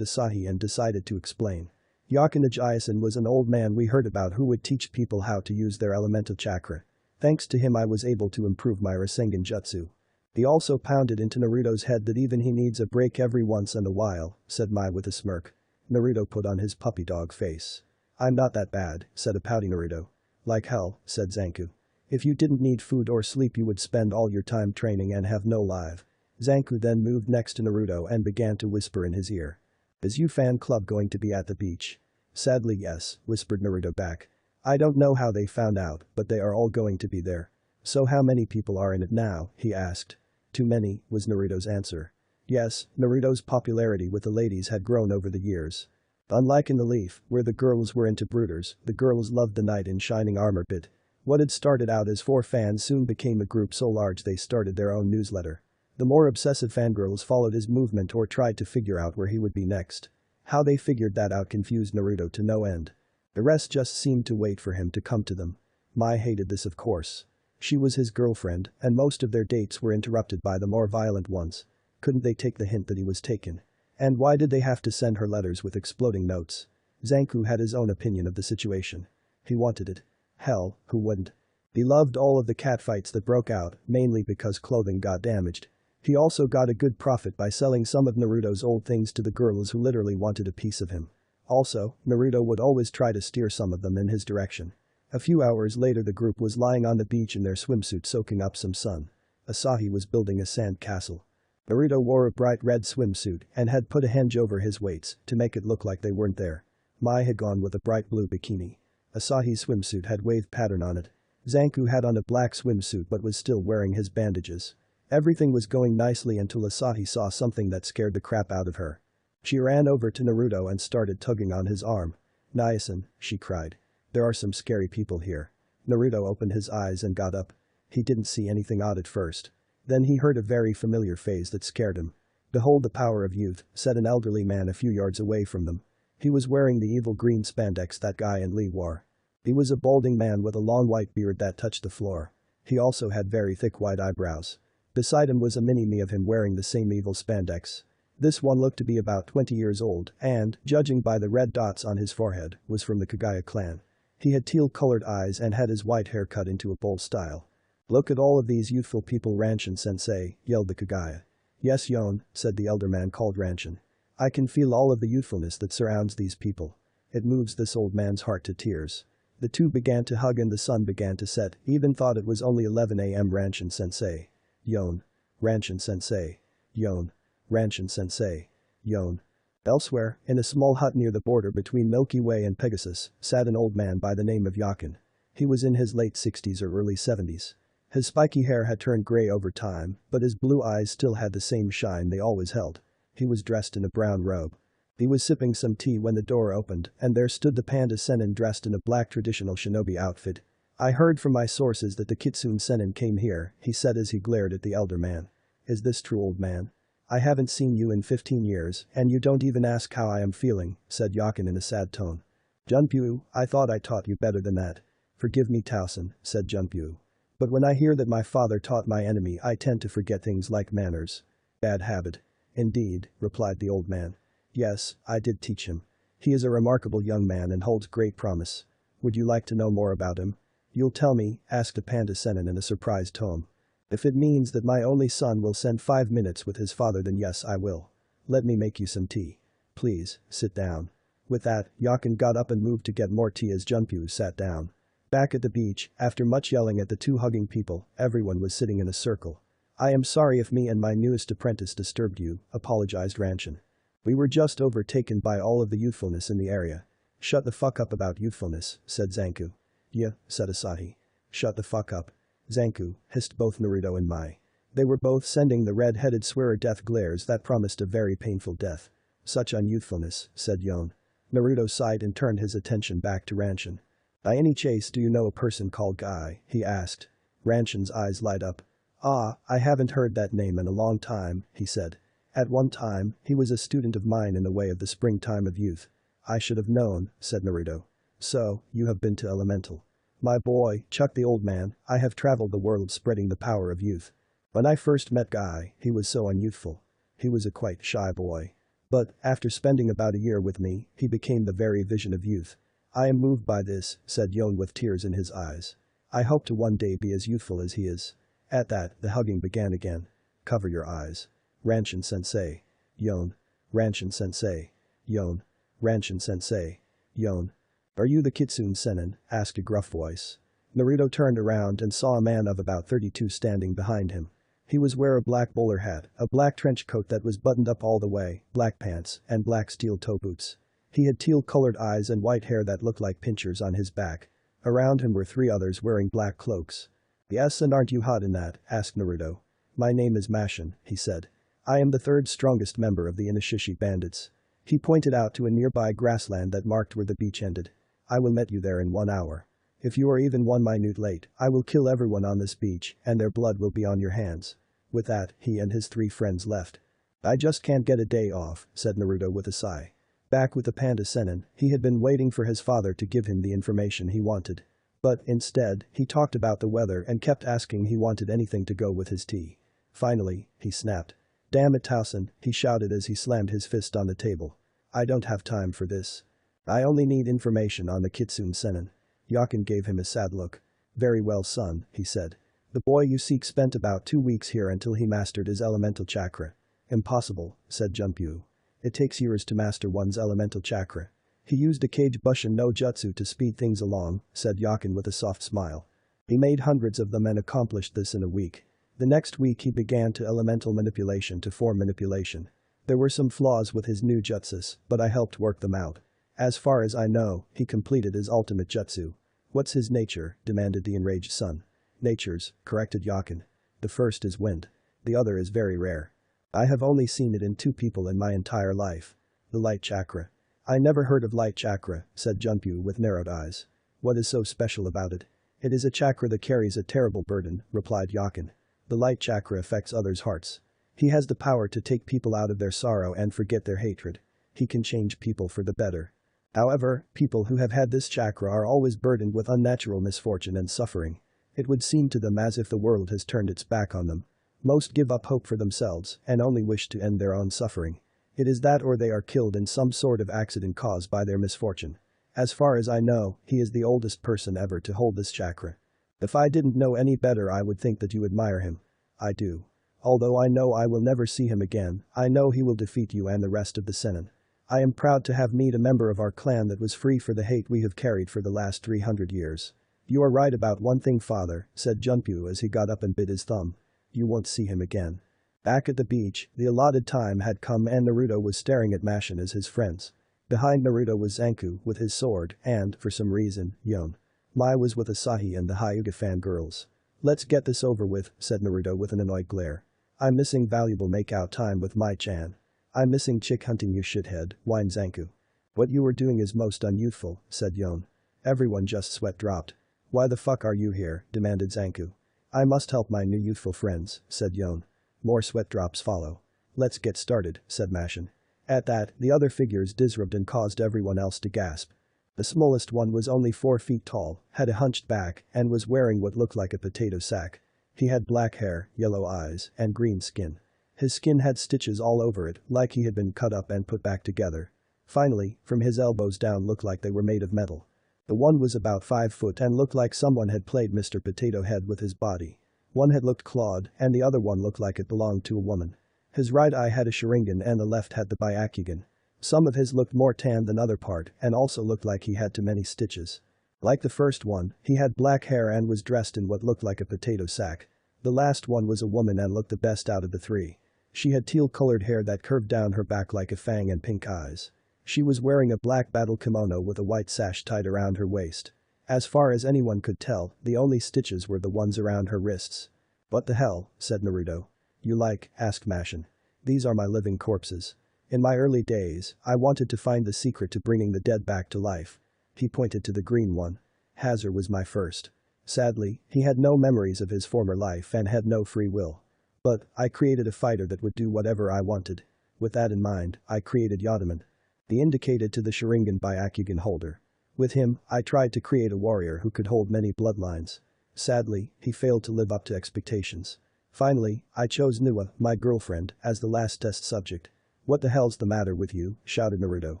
Asahi and decided to explain. Yakina Jiasen was an old man we heard about who would teach people how to use their elemental chakra. Thanks to him I was able to improve my Rasengan jutsu. He also pounded into Naruto's head that even he needs a break every once in a while, said Mai with a smirk. Naruto put on his puppy dog face. I'm not that bad, said a pouty Naruto. Like hell, said Zanku. If you didn't need food or sleep you would spend all your time training and have no life. Zanku then moved next to Naruto and began to whisper in his ear. Is you fan club going to be at the beach? Sadly yes, whispered Naruto back. I don't know how they found out, but they are all going to be there. So how many people are in it now? He asked. Too many, was Naruto's answer. Yes, Naruto's popularity with the ladies had grown over the years. Unlike in the Leaf, where the girls were into brooders, the girls loved the knight in shining armor bit. What had started out as 4 fans soon became a group so large they started their own newsletter. The more obsessive fangirls followed his movement or tried to figure out where he would be next. How they figured that out confused Naruto to no end. The rest just seemed to wait for him to come to them. Mai hated this, of course. She was his girlfriend, and most of their dates were interrupted by the more violent ones. Couldn't they take the hint that he was taken? And why did they have to send her letters with exploding notes? Zanku had his own opinion of the situation. He wanted it. Hell, who wouldn't? He loved all of the catfights that broke out, mainly because clothing got damaged. He also got a good profit by selling some of Naruto's old things to the girls who literally wanted a piece of him. Also, Naruto would always try to steer some of them in his direction. A few hours later the group was lying on the beach in their swimsuit soaking up some sun. Asahi was building a sand castle. Naruto wore a bright red swimsuit and had put a henge over his weights to make it look like they weren't there. Mai had gone with a bright blue bikini. Asahi's swimsuit had wave pattern on it. Zanku had on a black swimsuit but was still wearing his bandages. Everything was going nicely until Asahi saw something that scared the crap out of her. She ran over to Naruto and started tugging on his arm. "Nyasan," she cried. "There are some scary people here." Naruto opened his eyes and got up. He didn't see anything odd at first. Then he heard a very familiar phrase that scared him. "Behold the power of youth," said an elderly man a few yards away from them. He was wearing the evil green spandex that Guy and Lee wore. He was a balding man with a long white beard that touched the floor. He also had very thick white eyebrows. Beside him was a mini-me of him wearing the same evil spandex. This one looked to be about 20 years old and, judging by the red dots on his forehead, was from the Kagaya clan. He had teal-colored eyes and had his white hair cut into a bowl style. "Look at all of these youthful people, Ranshin-sensei," yelled the Kagaya. "Yes, Yon," said the elder man called Ranshin. "I can feel all of the youthfulness that surrounds these people. It moves this old man's heart to tears." The two began to hug and the sun began to set. Even thought it was only 11 a.m. Ranshin-sensei. Yon. Ranshin-sensei. Yon. Ranshin-sensei. Yon. Elsewhere, in a small hut near the border between Milky Way and Pegasus, sat an old man by the name of Yakin. He was in his late 60s or early 70s. His spiky hair had turned gray over time, but his blue eyes still had the same shine they always held. He was dressed in a brown robe. He was sipping some tea when the door opened, and there stood the Panda Sennin dressed in a black traditional shinobi outfit. "I heard from my sources that the Kitsune Sennin came here," he said as he glared at the elder man. "Is this true, old man? I haven't seen you in 15 years, and you don't even ask how I am feeling," said Yakin in a sad tone. "Junpyu, I thought I taught you better than that." "Forgive me, Towson," said Junpyu. "But when I hear that my father taught my enemy I tend to forget things like manners." "Bad habit." "Indeed," replied the old man. "Yes, I did teach him. He is a remarkable young man and holds great promise. Would you like to know more about him?" "You'll tell me?" asked the Panda Sennin in a surprised tone. "If it means that my only son will spend 5 minutes with his father, then yes, I will. Let me make you some tea. Please, sit down." With that, Yakin got up and moved to get more tea as Junpyu sat down. Back at the beach, after much yelling at the two hugging people, everyone was sitting in a circle. "I am sorry if me and my newest apprentice disturbed you," apologized Ranshin. "We were just overtaken by all of the youthfulness in the area." "Shut the fuck up about youthfulness," said Zanku. "Yeah," said Asahi. "Shut the fuck up." Zanku, hissed both Naruto and Mai. They were both sending the red-headed swearer death glares that promised a very painful death. "Such unyouthfulness," said Yon. Naruto sighed and turned his attention back to Ranshin. "By any chance do you know a person called Guy?" he asked. Ranshin's eyes light up. "Ah, I haven't heard that name in a long time," he said. "At one time, he was a student of mine in the way of the springtime of youth." "I should have known," said Naruto. "So, you have been to Elemental." "My boy," chucked the old man, "I have traveled the world spreading the power of youth. When I first met Guy, he was so unyouthful. He was a quite shy boy. But, after spending about a year with me, he became the very vision of youth. I am moved by this," said Yon with tears in his eyes. "I hope to one day be as youthful as he is." At that, the hugging began again. "Cover your eyes. Ranshin-sensei. Yon. Ranshin-sensei. Yon. Ranshin-sensei. Yon." "Are you the Kitsune Sennin?" asked a gruff voice. Naruto turned around and saw a man of about 32 standing behind him. He was wearing a black bowler hat, a black trench coat that was buttoned up all the way, black pants, and black steel toe boots. He had teal-colored eyes and white hair that looked like pincers on his back. Around him were 3 others wearing black cloaks. "Yes, and aren't you hot in that?" asked Naruto. "My name is Mashin," he said. "I am the 3rd strongest member of the Inishishi bandits." He pointed out to a nearby grassland that marked where the beach ended. "I will meet you there in 1 hour. If you are even 1 minute late, I will kill everyone on this beach and their blood will be on your hands." With that, he and his 3 friends left. "I just can't get a day off," said Naruto with a sigh. Back with the panda Sennin, he had been waiting for his father to give him the information he wanted. But instead, he talked about the weather and kept asking he wanted anything to go with his tea. Finally, he snapped. "Damn it, Towson," he shouted as he slammed his fist on the table. "I don't have time for this. I only need information on the Kitsune Sennin." Yakin gave him a sad look. "Very well, son," he said. "The boy you seek spent about 2 weeks here until he mastered his elemental chakra." "Impossible," said Junpyu. "It takes years to master one's elemental chakra." "He used a Kage Bushin no Jutsu to speed things along," said Yakin with a soft smile. "He made hundreds of them and accomplished this in a week. The next week he began to elemental manipulation to form manipulation. There were some flaws with his new jutsus, but I helped work them out. As far as I know, he completed his ultimate jutsu." "What's his nature?" demanded the enraged son. "Natures," corrected Yakin. "The first is wind. The other is very rare. I have only seen it in 2 people in my entire life. The light chakra." "I never heard of light chakra," said Junpyu with narrowed eyes. "What is so special about it?" "It is a chakra that carries a terrible burden," replied Yakin. "The light chakra affects others' hearts. He has the power to take people out of their sorrow and forget their hatred. He can change people for the better. However, people who have had this chakra are always burdened with unnatural misfortune and suffering. It would seem to them as if the world has turned its back on them. Most give up hope for themselves and only wish to end their own suffering. It is that or they are killed in some sort of accident caused by their misfortune. As far as I know, he is the oldest person ever to hold this chakra. If I didn't know any better I would think that you admire him. I do. Although I know I will never see him again, I know he will defeat you and the rest of the Sennin. I am proud to have met a member of our clan that was free for the hate we have carried for the last 300 years. You are right about one thing, father," said Junpyu as he got up and bit his thumb. "You won't see him again." Back at the beach, the allotted time had come and Naruto was staring at Mashin as his friends. Behind Naruto was Zanku with his sword and, for some reason, Yon. Mai was with Asahi and the Hyuga fangirls. "Let's get this over with," said Naruto with an annoyed glare. "I'm missing valuable make-out time with Mai-chan. I'm missing chick hunting, you shithead," whined Zanku. "What you were doing is most unyouthful," said Yon. Everyone just sweat dropped. "Why the fuck are you here?" demanded Zanku. "I must help my new youthful friends," said Yon. More sweat drops follow. "Let's get started," said Mashin. At that, the other figures disrobed and caused everyone else to gasp. The smallest one was only 4 feet tall, had a hunched back, and was wearing what looked like a potato sack. He had black hair, yellow eyes, and green skin. His skin had stitches all over it, like he had been cut up and put back together. Finally, from his elbows down looked like they were made of metal. The one was about 5 foot and looked like someone had played Mr. Potato Head with his body. One had looked clawed and the other one looked like it belonged to a woman. His right eye had a Sharingan and the left had the Byakugan. Some of his looked more tan than other part and also looked like he had too many stitches. Like the first one, he had black hair and was dressed in what looked like a potato sack. The last one was a woman and looked the best out of the 3. She had teal-colored hair that curved down her back like a fang and pink eyes. She was wearing a black battle kimono with a white sash tied around her waist. As far as anyone could tell, the only stitches were the ones around her wrists. "What the hell?" said Naruto. "You like?" asked Mashin. "These are my living corpses. In my early days, I wanted to find the secret to bringing the dead back to life." He pointed to the green one. "Hazard was my first. Sadly, he had no memories of his former life and had no free will. But I created a fighter that would do whatever I wanted. With that in mind, I created Yodaman." He indicated to the Sharingan Byakugan holder. "With him, I tried to create a warrior who could hold many bloodlines. Sadly, he failed to live up to expectations. Finally, I chose Nua, my girlfriend, as the last test subject." "What the hell's the matter with you?" shouted Naruto.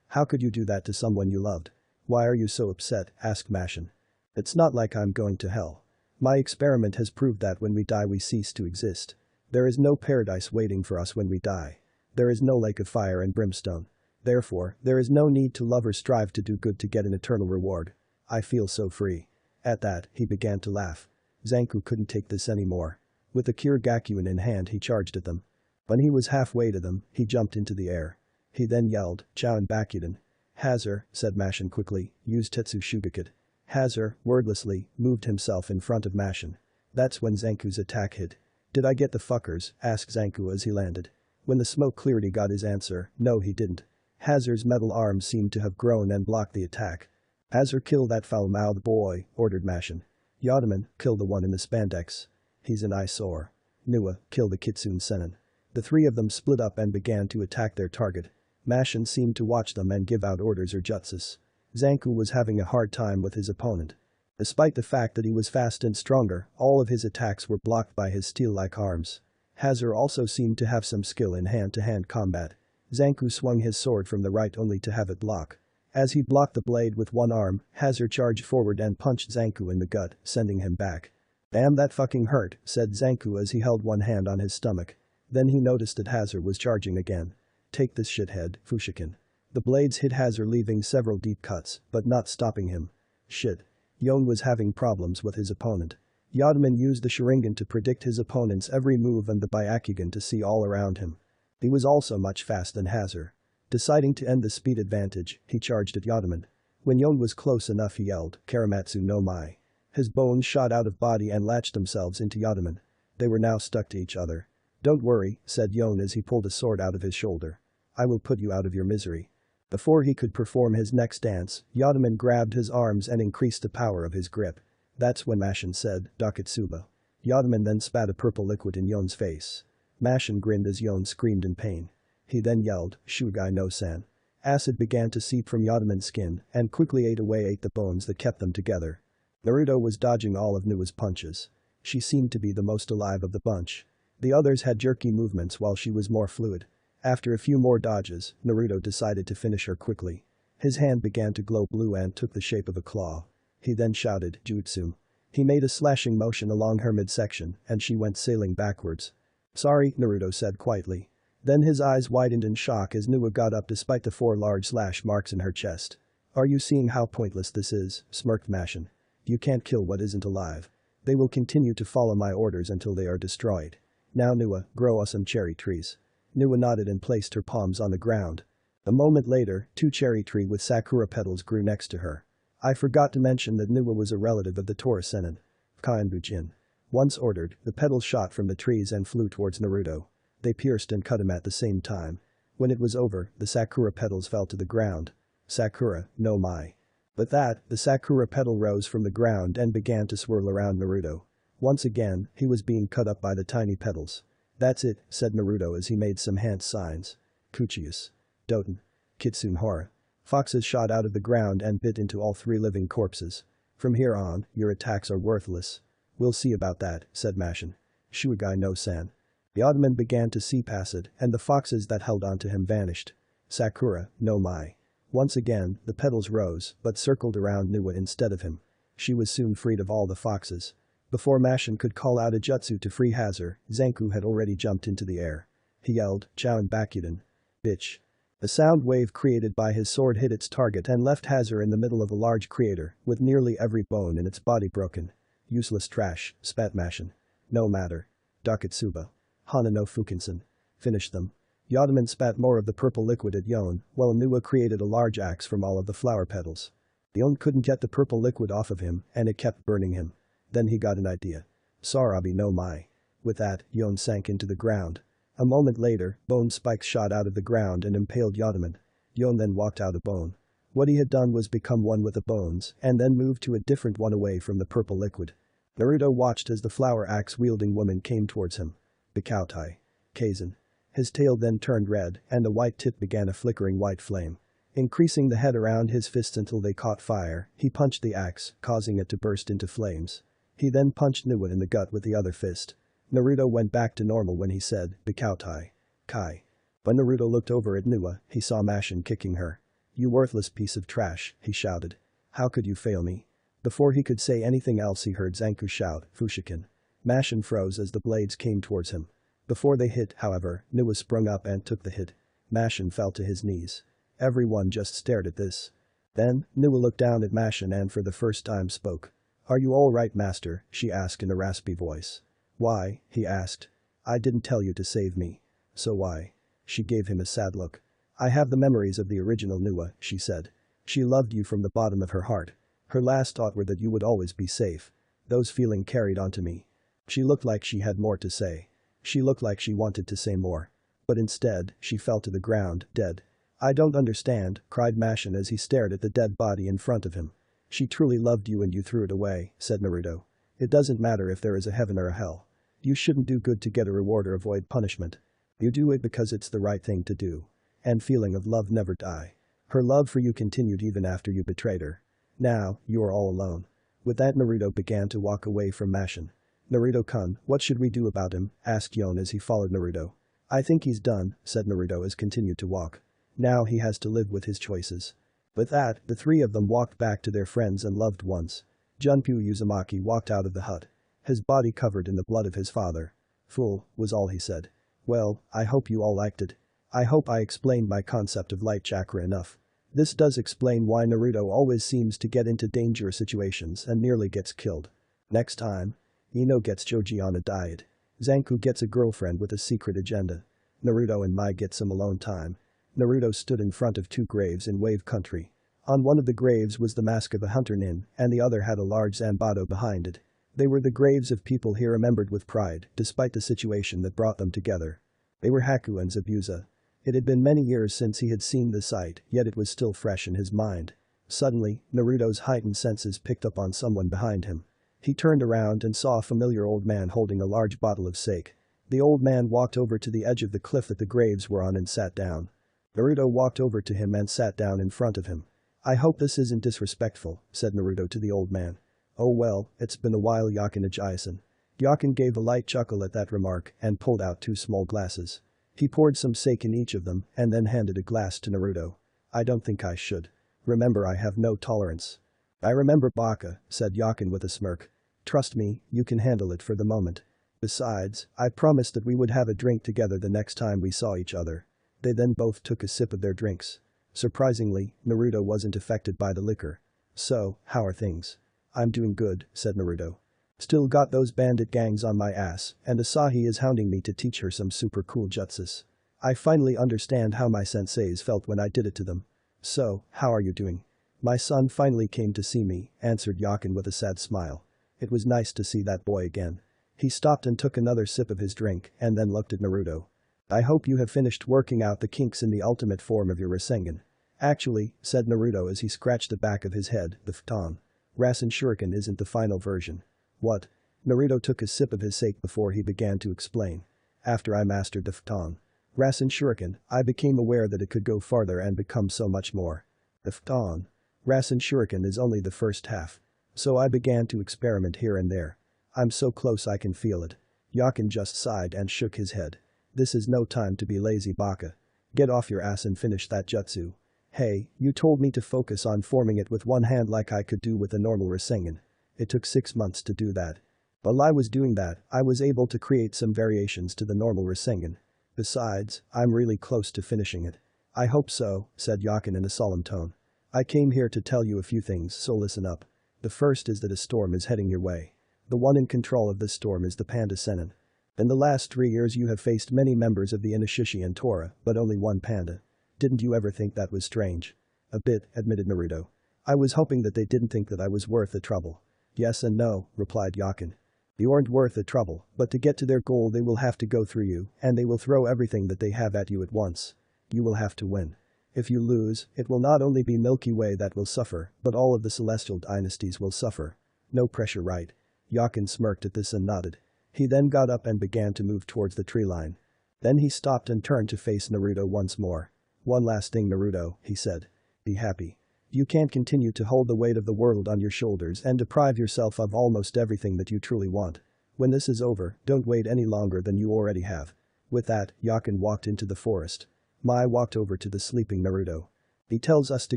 "How could you do that to someone you loved?" "Why are you so upset?" asked Mashin. "It's not like I'm going to hell. My experiment has proved that when we die we cease to exist. There is no paradise waiting for us when we die. There is no lake of fire and brimstone. Therefore, there is no need to love or strive to do good to get an eternal reward. I feel so free." At that, he began to laugh. Zanku couldn't take this anymore. With the Kirigakuin in hand he charged at them. When he was halfway to them, he jumped into the air. He then yelled, "Chown Bakuden." "Hazard," said Mashin quickly, "use Tetsu Shugakid." Hazard, wordlessly, moved himself in front of Mashin. That's when Zanku's attack hit. "Did I get the fuckers?" asked Zanku as he landed. When the smoke cleared he got his answer, no he didn't. Hazard's metal arm seemed to have grown and blocked the attack. Hazard, kill that foul-mouthed boy, ordered Mashin. Yadaman, kill the one in the spandex. He's an eyesore. Nua, kill the Kitsune Senin. The three of them split up and began to attack their target. Mashin seemed to watch them and give out orders or jutsus. Zanku was having a hard time with his opponent. Despite the fact that he was fast and stronger, all of his attacks were blocked by his steel-like arms. Hazard also seemed to have some skill in hand-to-hand combat. Zanku swung his sword from the right only to have it block. As he blocked the blade with one arm, Hazard charged forward and punched Zanku in the gut, sending him back. "Damn, that fucking hurt," said Zanku as he held one hand on his stomach. Then he noticed that Hazard was charging again. "Take this shithead, Fushikin." The blades hit Hazard, leaving several deep cuts, but not stopping him. Shit. Yon was having problems with his opponent. Yadaman used the Sharingan to predict his opponent's every move and the Byakugan to see all around him. He was also much faster than Hazard. Deciding to end the speed advantage, he charged at Yadaman. When Yon was close enough, he yelled, "Karamatsu no Mai." His bones shot out of body and latched themselves into Yadaman. They were now stuck to each other. "Don't worry," said Yon as he pulled a sword out of his shoulder. "I will put you out of your misery." Before he could perform his next dance, Yadaman grabbed his arms and increased the power of his grip. That's when Mashin said, "Dakatsuba." Yadaman then spat a purple liquid in Yon's face. Mashin grinned as Yon screamed in pain. He then yelled, "Shugai no San." Acid began to seep from Yadaman's skin and quickly ate the bones that kept them together. Naruto was dodging all of Nua's punches. She seemed to be the most alive of the bunch. The others had jerky movements while she was more fluid. After a few more dodges, Naruto decided to finish her quickly. His hand began to glow blue and took the shape of a claw. He then shouted, "Jutsu." He made a slashing motion along her midsection and she went sailing backwards. "Sorry," Naruto said quietly. Then his eyes widened in shock as Nua got up despite the 4 large slash marks in her chest. "Are you seeing how pointless this is?" smirked Mashin. "You can't kill what isn't alive. They will continue to follow my orders until they are destroyed. Now Nua, grow us some cherry trees." Nua nodded and placed her palms on the ground. A moment later, 2 cherry trees with sakura petals grew next to her. I forgot to mention that Nua was a relative of the Tora Senin. Kainbujin. Once ordered, the petals shot from the trees and flew towards Naruto. They pierced and cut him at the same time. When it was over, the sakura petals fell to the ground. Sakura, no Mai. With that, the sakura petal rose from the ground and began to swirl around Naruto. Once again, he was being cut up by the tiny petals. "That's it," said Naruto as he made some hand signs. "Kuchius. Doten. Kitsune Hora." Foxes shot out of the ground and bit into all 3 living corpses. "From here on, your attacks are worthless." "We'll see about that," said Mashin. "Shugai no San." The Ottoman began to seep acid and the foxes that held onto him vanished. Sakura, no Mai. Once again, the petals rose but circled around Nua instead of him. She was soon freed of all the foxes. Before Mashin could call out a jutsu to free Hazard, Zanku had already jumped into the air. He yelled, "Chown Bakuden. Bitch." The sound wave created by his sword hit its target and left Hazard in the middle of a large crater, with nearly every bone in its body broken. "Useless trash," spat Mashin. "No matter. Dakatsuba. Hana no Fukinsen. Finish them." Yadaman spat more of the purple liquid at Yon, while Nua created a large axe from all of the flower petals. Yon couldn't get the purple liquid off of him and it kept burning him. Then he got an idea. "Sarabi no Mai." With that, Yon sank into the ground. A moment later, bone spikes shot out of the ground and impaled Yadaman. Yon then walked out a bone. What he had done was become one with the bones and then moved to a different one away from the purple liquid. Naruto watched as the flower axe-wielding woman came towards him. Bikautai. Kaizen. His tail then turned red and the white tip began a flickering white flame. Increasing the head around his fists until they caught fire, he punched the axe, causing it to burst into flames. He then punched Nua in the gut with the other fist. Naruto went back to normal when he said, "Bikautai. Kai." When Naruto looked over at Nua, he saw Mashin kicking her. "You worthless piece of trash," he shouted. "How could you fail me?" Before he could say anything else, he heard Zanku shout, "Fushikin." Mashin froze as the blades came towards him. Before they hit, however, Nua sprung up and took the hit. Mashin fell to his knees. Everyone just stared at this. Then, Nua looked down at Mashin and for the first time spoke. "Are you all right, master?" she asked in a raspy voice. "Why?" he asked. "I didn't tell you to save me." "So why?" She gave him a sad look. "I have the memories of the original Nua," she said. "She loved you from the bottom of her heart. Her last thought were that you would always be safe. Those feelings carried on to me." She looked like she had more to say. She looked like she wanted to say more. But instead, she fell to the ground, dead. "I don't understand," cried Mashin as he stared at the dead body in front of him. She truly loved you and you threw it away, said Naruto. It doesn't matter if there is a heaven or a hell. You shouldn't do good to get a reward or avoid punishment. You do it because it's the right thing to do. And feeling of love never die. Her love for you continued even after you betrayed her. Now, you are all alone. With that, Naruto began to walk away from Mashin. Naruto-kun, what should we do about him? Asked Yon as he followed Naruto. I think he's done, said Naruto as continued to walk. Now he has to live with his choices. With that, the three of them walked back to their friends and loved ones. Junpei Uzumaki walked out of the hut. His body covered in the blood of his father. Fool, was all he said. Well, I hope you all liked it. I hope I explained my concept of light chakra enough. This does explain why Naruto always seems to get into dangerous situations and nearly gets killed. Next time, Ino gets Choji on a diet. Zanku gets a girlfriend with a secret agenda. Naruto and Mai get some alone time. Naruto stood in front of two graves in Wave Country. On one of the graves was the mask of a hunter nin, and the other had a large zanbato behind it. They were the graves of people he remembered with pride, despite the situation that brought them together. They were Haku and Zabuza. It had been many years since he had seen the sight, yet it was still fresh in his mind. Suddenly, Naruto's heightened senses picked up on someone behind him. He turned around and saw a familiar old man holding a large bottle of sake. The old man walked over to the edge of the cliff that the graves were on and sat down. Naruto walked over to him and sat down in front of him. I hope this isn't disrespectful, said Naruto to the old man. Oh well, it's been a while, Yakin Ajaisen. Yakin gave a light chuckle at that remark and pulled out two small glasses. He poured some sake in each of them and then handed a glass to Naruto. I don't think I should. Remember, I have no tolerance. I remember, Baka, said Yakin with a smirk. Trust me, you can handle it for the moment. Besides, I promised that we would have a drink together the next time we saw each other. They then both took a sip of their drinks. Surprisingly, Naruto wasn't affected by the liquor. So, how are things? I'm doing good, said Naruto. Still got those bandit gangs on my ass, and Asahi is hounding me to teach her some super cool jutsus. I finally understand how my senseis felt when I did it to them. So, how are you doing? My son finally came to see me, answered Yakin with a sad smile. It was nice to see that boy again. He stopped and took another sip of his drink and then looked at Naruto. I hope you have finished working out the kinks in the ultimate form of your Rasengan. Actually, said Naruto as he scratched the back of his head, the futon. Rasen Shuriken isn't the final version. What? Naruto took a sip of his sake before he began to explain. After I mastered the futon Rasen Shuriken, I became aware that it could go farther and become so much more. The futon Rasen Shuriken is only the first half. So I began to experiment here and there. I'm so close I can feel it. Yakin just sighed and shook his head. This is no time to be lazy, Baka. Get off your ass and finish that jutsu. Hey, you told me to focus on forming it with one hand like I could do with a normal Rasengan. It took 6 months to do that. While I was doing that, I was able to create some variations to the normal Rasengan. Besides, I'm really close to finishing it. I hope so, said Yakin in a solemn tone. I came here to tell you a few things, so listen up. The first is that a storm is heading your way. The one in control of this storm is the Panda Sennin. In the last 3 years you have faced many members of the Inishishi and Tora, but only one panda. Didn't you ever think that was strange? A bit, admitted Naruto. I was hoping that they didn't think that I was worth the trouble. Yes and no, replied Yakin. You aren't worth the trouble, but to get to their goal they will have to go through you, and they will throw everything that they have at you at once. You will have to win. If you lose, it will not only be Milky Way that will suffer, but all of the celestial dynasties will suffer. No pressure, right? Yakin smirked at this and nodded. He then got up and began to move towards the tree line. Then he stopped and turned to face Naruto once more. One last thing, Naruto, he said. Be happy. You can't continue to hold the weight of the world on your shoulders and deprive yourself of almost everything that you truly want. When this is over, don't wait any longer than you already have. With that, Yakin walked into the forest. Mai walked over to the sleeping Naruto. He tells us to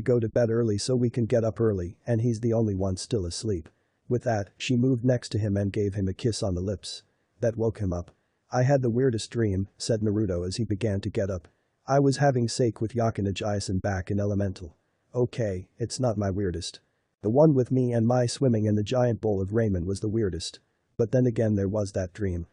go to bed early so we can get up early, and he's the only one still asleep. With that, she moved next to him and gave him a kiss on the lips. That woke him up. I had the weirdest dream, said Naruto as he began to get up. I was having sake with Yakin Ajaisen back in Elemental. Okay, it's not my weirdest. The one with me and Mai swimming in the giant bowl of ramen was the weirdest. But then again there was that dream.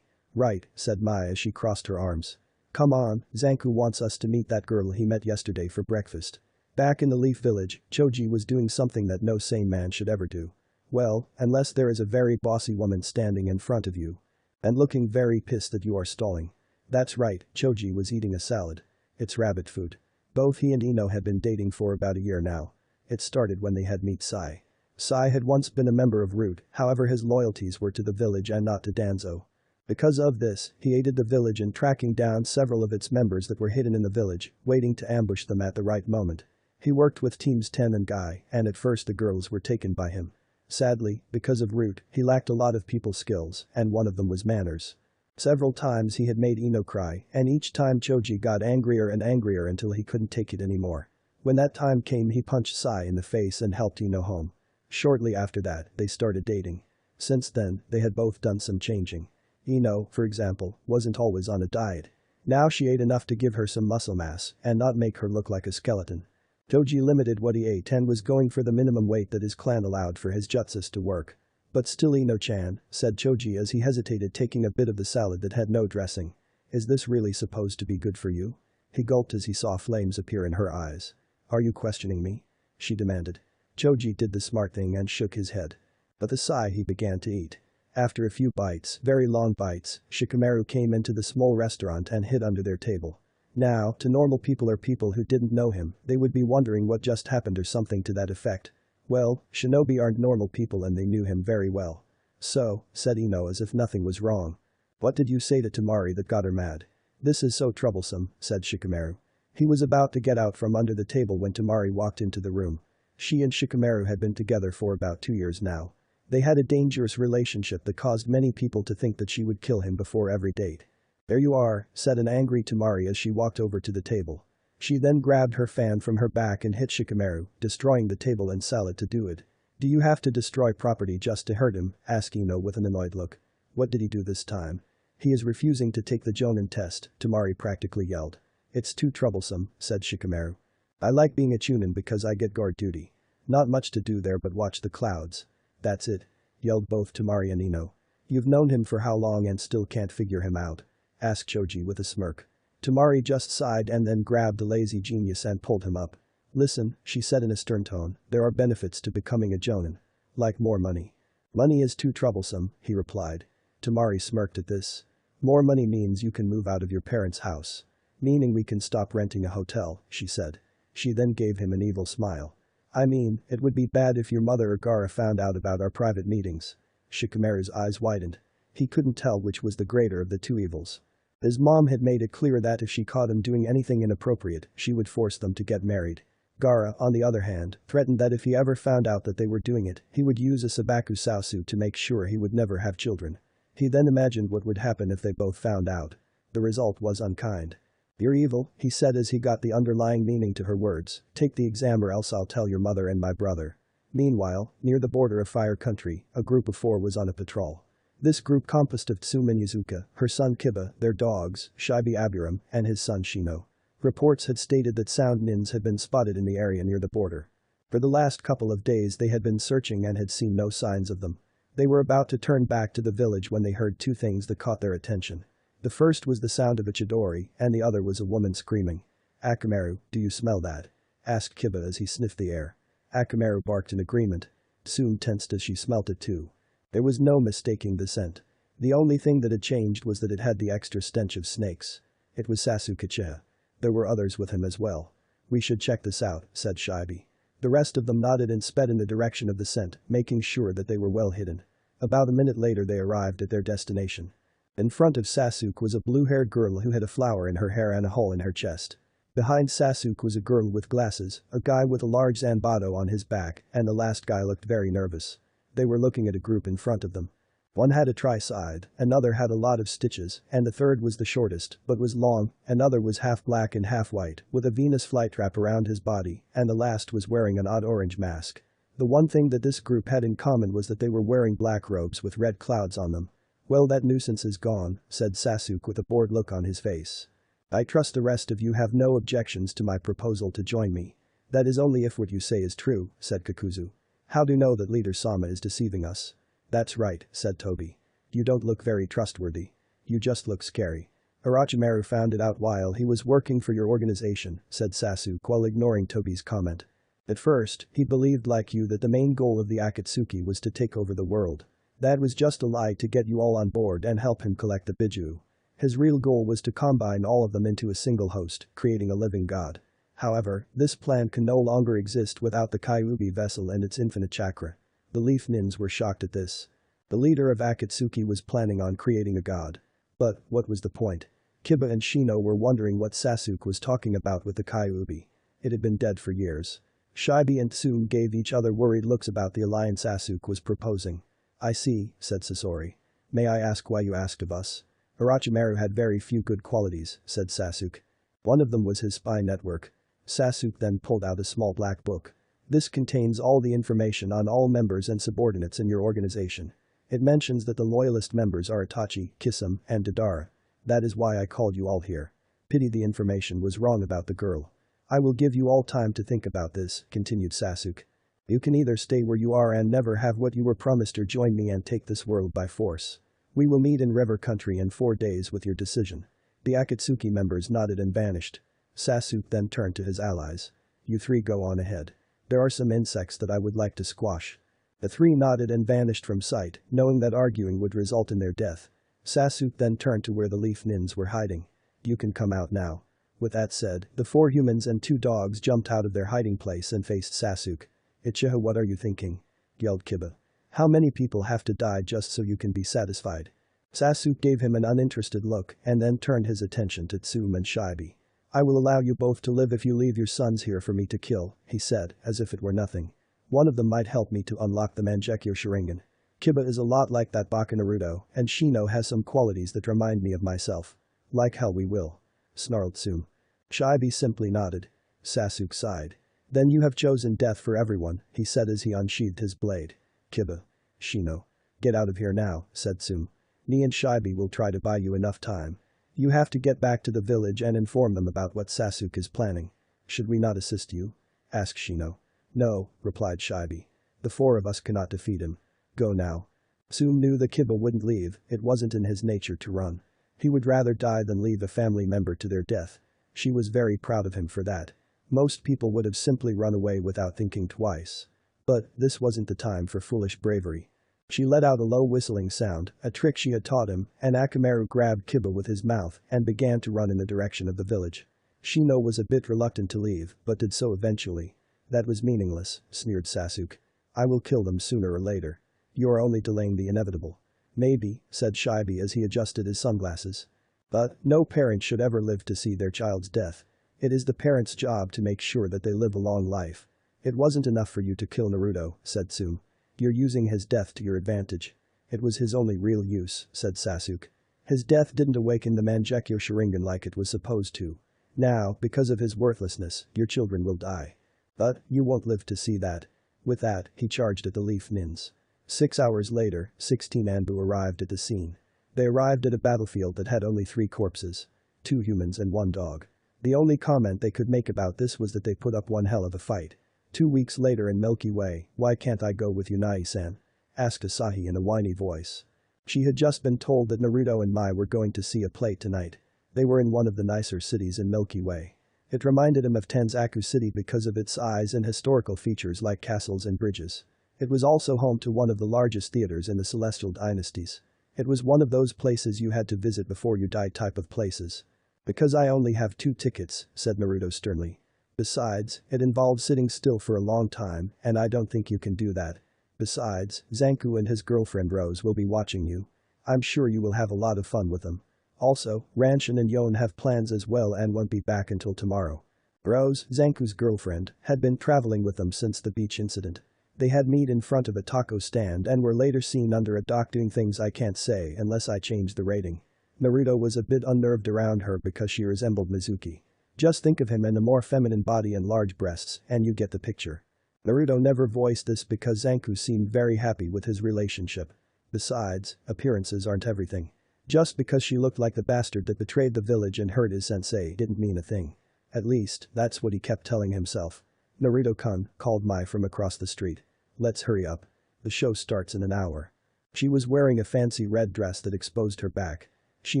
Right, said Mai as she crossed her arms. Come on, Zanku wants us to meet that girl he met yesterday for breakfast. Back in the Leaf Village, Choji was doing something that no sane man should ever do. Well, unless there is a very bossy woman standing in front of you. And looking very pissed that you are stalling. That's right, Choji was eating a salad. It's rabbit food. Both he and Ino had been dating for about a year now. It started when they had met Sai. Sai had once been a member of Root, however his loyalties were to the village and not to Danzo. Because of this, he aided the village in tracking down several of its members that were hidden in the village, waiting to ambush them at the right moment. He worked with teams 10 and Guy, and at first the girls were taken by him. Sadly, because of Root, he lacked a lot of people skills, and one of them was manners. Several times he had made Ino cry, and each time Choji got angrier and angrier until he couldn't take it anymore. When that time came, he punched Sai in the face and helped Ino home. Shortly after that, they started dating. Since then, they had both done some changing. Ino, for example, wasn't always on a diet. Now she ate enough to give her some muscle mass and not make her look like a skeleton. Choji limited what he ate and was going for the minimum weight that his clan allowed for his jutsus to work. But still Ino-chan, said Choji as he hesitated, taking a bit of the salad that had no dressing. Is this really supposed to be good for you? He gulped as he saw flames appear in her eyes. Are you questioning me? She demanded. Choji did the smart thing and shook his head. With a sigh he began to eat. After a few bites, very long bites, Shikamaru came into the small restaurant and hid under their table. Now, to normal people or people who didn't know him, they would be wondering what just happened or something to that effect. Well, shinobi aren't normal people and they knew him very well. So, said Ino as if nothing was wrong. What did you say to Tamari that got her mad? This is so troublesome, said Shikamaru. He was about to get out from under the table when Tamari walked into the room. She and Shikamaru had been together for about 2 years now. They had a dangerous relationship that caused many people to think that she would kill him before every date. There you are, said an angry Tamari as she walked over to the table. She then grabbed her fan from her back and hit Shikamaru, destroying the table and salad to do it. Do you have to destroy property just to hurt him? Asked Ino with an annoyed look. What did he do this time? He is refusing to take the Jonin test, Tamari practically yelled. It's too troublesome, said Shikamaru. I like being a Chunin because I get guard duty. Not much to do there but watch the clouds. That's it, yelled both Tamari and Ino. You've known him for how long and still can't figure him out? Asked Choji with a smirk. Tamari just sighed and then grabbed the lazy genius and pulled him up. Listen, she said in a stern tone, there are benefits to becoming a Jonin. Like more money. Money is too troublesome, he replied. Tamari smirked at this. More money means you can move out of your parents' house. Meaning we can stop renting a hotel, she said. She then gave him an evil smile. I mean, it would be bad if your mother or Gaara found out about our private meetings. Shikamaru's eyes widened. He couldn't tell which was the greater of the two evils. His mom had made it clear that if she caught him doing anything inappropriate, she would force them to get married. Gaara, on the other hand, threatened that if he ever found out that they were doing it, he would use a Sabaku Sausu to make sure he would never have children. He then imagined what would happen if they both found out. The result was unkind. You're evil, he said as he got the underlying meaning to her words. Take the exam or else I'll tell your mother and my brother. Meanwhile, near the border of Fire Country, a group of 4 was on a patrol. This group composed of Tsumin Yuzuka, her son Kiba, their dogs, Shibi Abiram, and his son Shino. Reports had stated that sound nins had been spotted in the area near the border. For the last couple of days they had been searching and had seen no signs of them. They were about to turn back to the village when they heard 2 things that caught their attention. The first was the sound of a chidori, and the other was a woman screaming. Akamaru, do you smell that? Asked Kiba as he sniffed the air. Akamaru barked in agreement. Tsume tensed as she smelt it too. There was no mistaking the scent. The only thing that had changed was that it had the extra stench of snakes. It was Sasuke. There were others with him as well. We should check this out, said Shibi. The rest of them nodded and sped in the direction of the scent, making sure that they were well hidden. About a minute later they arrived at their destination. In front of Sasuke was a blue-haired girl who had a flower in her hair and a hole in her chest. Behind Sasuke was a girl with glasses, a guy with a large zanbato on his back, and the last guy looked very nervous. They were looking at a group in front of them. One had a tri-side, another had a lot of stitches, and the third was the shortest, but was long, another was half black and half white, with a Venus flytrap around his body, and the last was wearing an odd orange mask. The one thing that this group had in common was that they were wearing black robes with red clouds on them. Well, that nuisance is gone, said Sasuke with a bored look on his face. I trust the rest of you have no objections to my proposal to join me. That is only if what you say is true, said Kakuzu. How do you know that Leader Sama is deceiving us? That's right, said Tobi. You don't look very trustworthy. You just look scary. Orochimaru found it out while he was working for your organization, said Sasuke while ignoring Tobi's comment. At first, he believed like you that the main goal of the Akatsuki was to take over the world. That was just a lie to get you all on board and help him collect the Biju. His real goal was to combine all of them into a single host, creating a living god. However, this plan can no longer exist without the Kyuubi vessel and its infinite chakra. The Leaf Nins were shocked at this. The leader of Akatsuki was planning on creating a god. But, what was the point? Kiba and Shino were wondering what Sasuke was talking about with the Kyuubi. It had been dead for years. Shibi and Tsume gave each other worried looks about the alliance Sasuke was proposing. I see, said Sasori. May I ask why you asked of us? Orochimaru had very few good qualities, said Sasuke. One of them was his spy network. Sasuke then pulled out a small black book. This contains all the information on all members and subordinates in your organization. It mentions that the loyalist members are Itachi, Kisame, and Deidara. That is why I called you all here. Pity the information was wrong about the girl. I will give you all time to think about this, continued Sasuke. You can either stay where you are and never have what you were promised or join me and take this world by force. We will meet in River Country in 4 days with your decision. The Akatsuki members nodded and vanished. Sasuke then turned to his allies. You 3 go on ahead. There are some insects that I would like to squash. The 3 nodded and vanished from sight, knowing that arguing would result in their death. Sasuke then turned to where the Leaf Nins were hiding. You can come out now. With that said, the 4 humans and 2 dogs jumped out of their hiding place and faced Sasuke. Uchiha, what are you thinking? Yelled Kiba. How many people have to die just so you can be satisfied? Sasuke gave him an uninterested look and then turned his attention to Tsume and Shibi. I will allow you both to live if you leave your sons here for me to kill, he said, as if it were nothing. One of them might help me to unlock the Mangekyo Sharingan. Kiba is a lot like that Baka Naruto, and Shino has some qualities that remind me of myself. Like hell we will. Snarled Tsume. Shibi simply nodded. Sasuke sighed. Then you have chosen death for everyone, he said as he unsheathed his blade. Kiba. Shino. Get out of here now, said Tsume. Me and Shibi will try to buy you enough time. You have to get back to the village and inform them about what Sasuke is planning. Should we not assist you? Asked Shino. No, replied Shibi. The 4 of us cannot defeat him. Go now. Tsume knew that Kiba wouldn't leave, it wasn't in his nature to run. He would rather die than leave a family member to their death. She was very proud of him for that. Most people would have simply run away without thinking twice. But this wasn't the time for foolish bravery. She let out a low whistling sound, a trick she had taught him, and Akamaru grabbed Kiba with his mouth and began to run in the direction of the village. Shino was a bit reluctant to leave, but did so eventually. That was meaningless, sneered Sasuke. I will kill them sooner or later. You are only delaying the inevitable. Maybe, said Shibi as he adjusted his sunglasses. But no parent should ever live to see their child's death. It is the parent's job to make sure that they live a long life. It wasn't enough for you to kill Naruto, said Tsume. You're using his death to your advantage. It was his only real use, said Sasuke. His death didn't awaken the Mangekyo Sharingan like it was supposed to. Now, because of his worthlessness, your children will die. But you won't live to see that. With that, he charged at the Leaf Nins. 6 hours later, 16 Anbu arrived at the scene. They arrived at a battlefield that had only 3 corpses. 2 humans and 1 dog. The only comment they could make about this was that they put up one hell of a fight. 2 weeks later in Milky Way, why can't I go with you, Nai-san? Asked Asahi in a whiny voice. She had just been told that Naruto and Mai were going to see a play tonight. They were in one of the nicer cities in Milky Way. It reminded him of Tanzaku City because of its size and historical features like castles and bridges. It was also home to one of the largest theaters in the Celestial Dynasties. It was one of those places you had to visit before you died type of places. Because I only have 2 tickets, said Naruto sternly. Besides, it involves sitting still for a long time, and I don't think you can do that. Besides, Zanku and his girlfriend Rose will be watching you. I'm sure you will have a lot of fun with them. Also, Ranshin and Yon have plans as well and won't be back until tomorrow. Rose, Zanku's girlfriend, had been traveling with them since the beach incident. They had met in front of a taco stand and were later seen under a dock doing things I can't say unless I change the rating. Naruto was a bit unnerved around her because she resembled Mizuki. Just think of him in a more feminine body and large breasts, and you get the picture. Naruto never voiced this because Zanku seemed very happy with his relationship. Besides, appearances aren't everything. Just because she looked like the bastard that betrayed the village and hurt his sensei didn't mean a thing. At least, that's what he kept telling himself. Naruto-kun, called Mai from across the street. Let's hurry up. The show starts in an hour. She was wearing a fancy red dress that exposed her back. She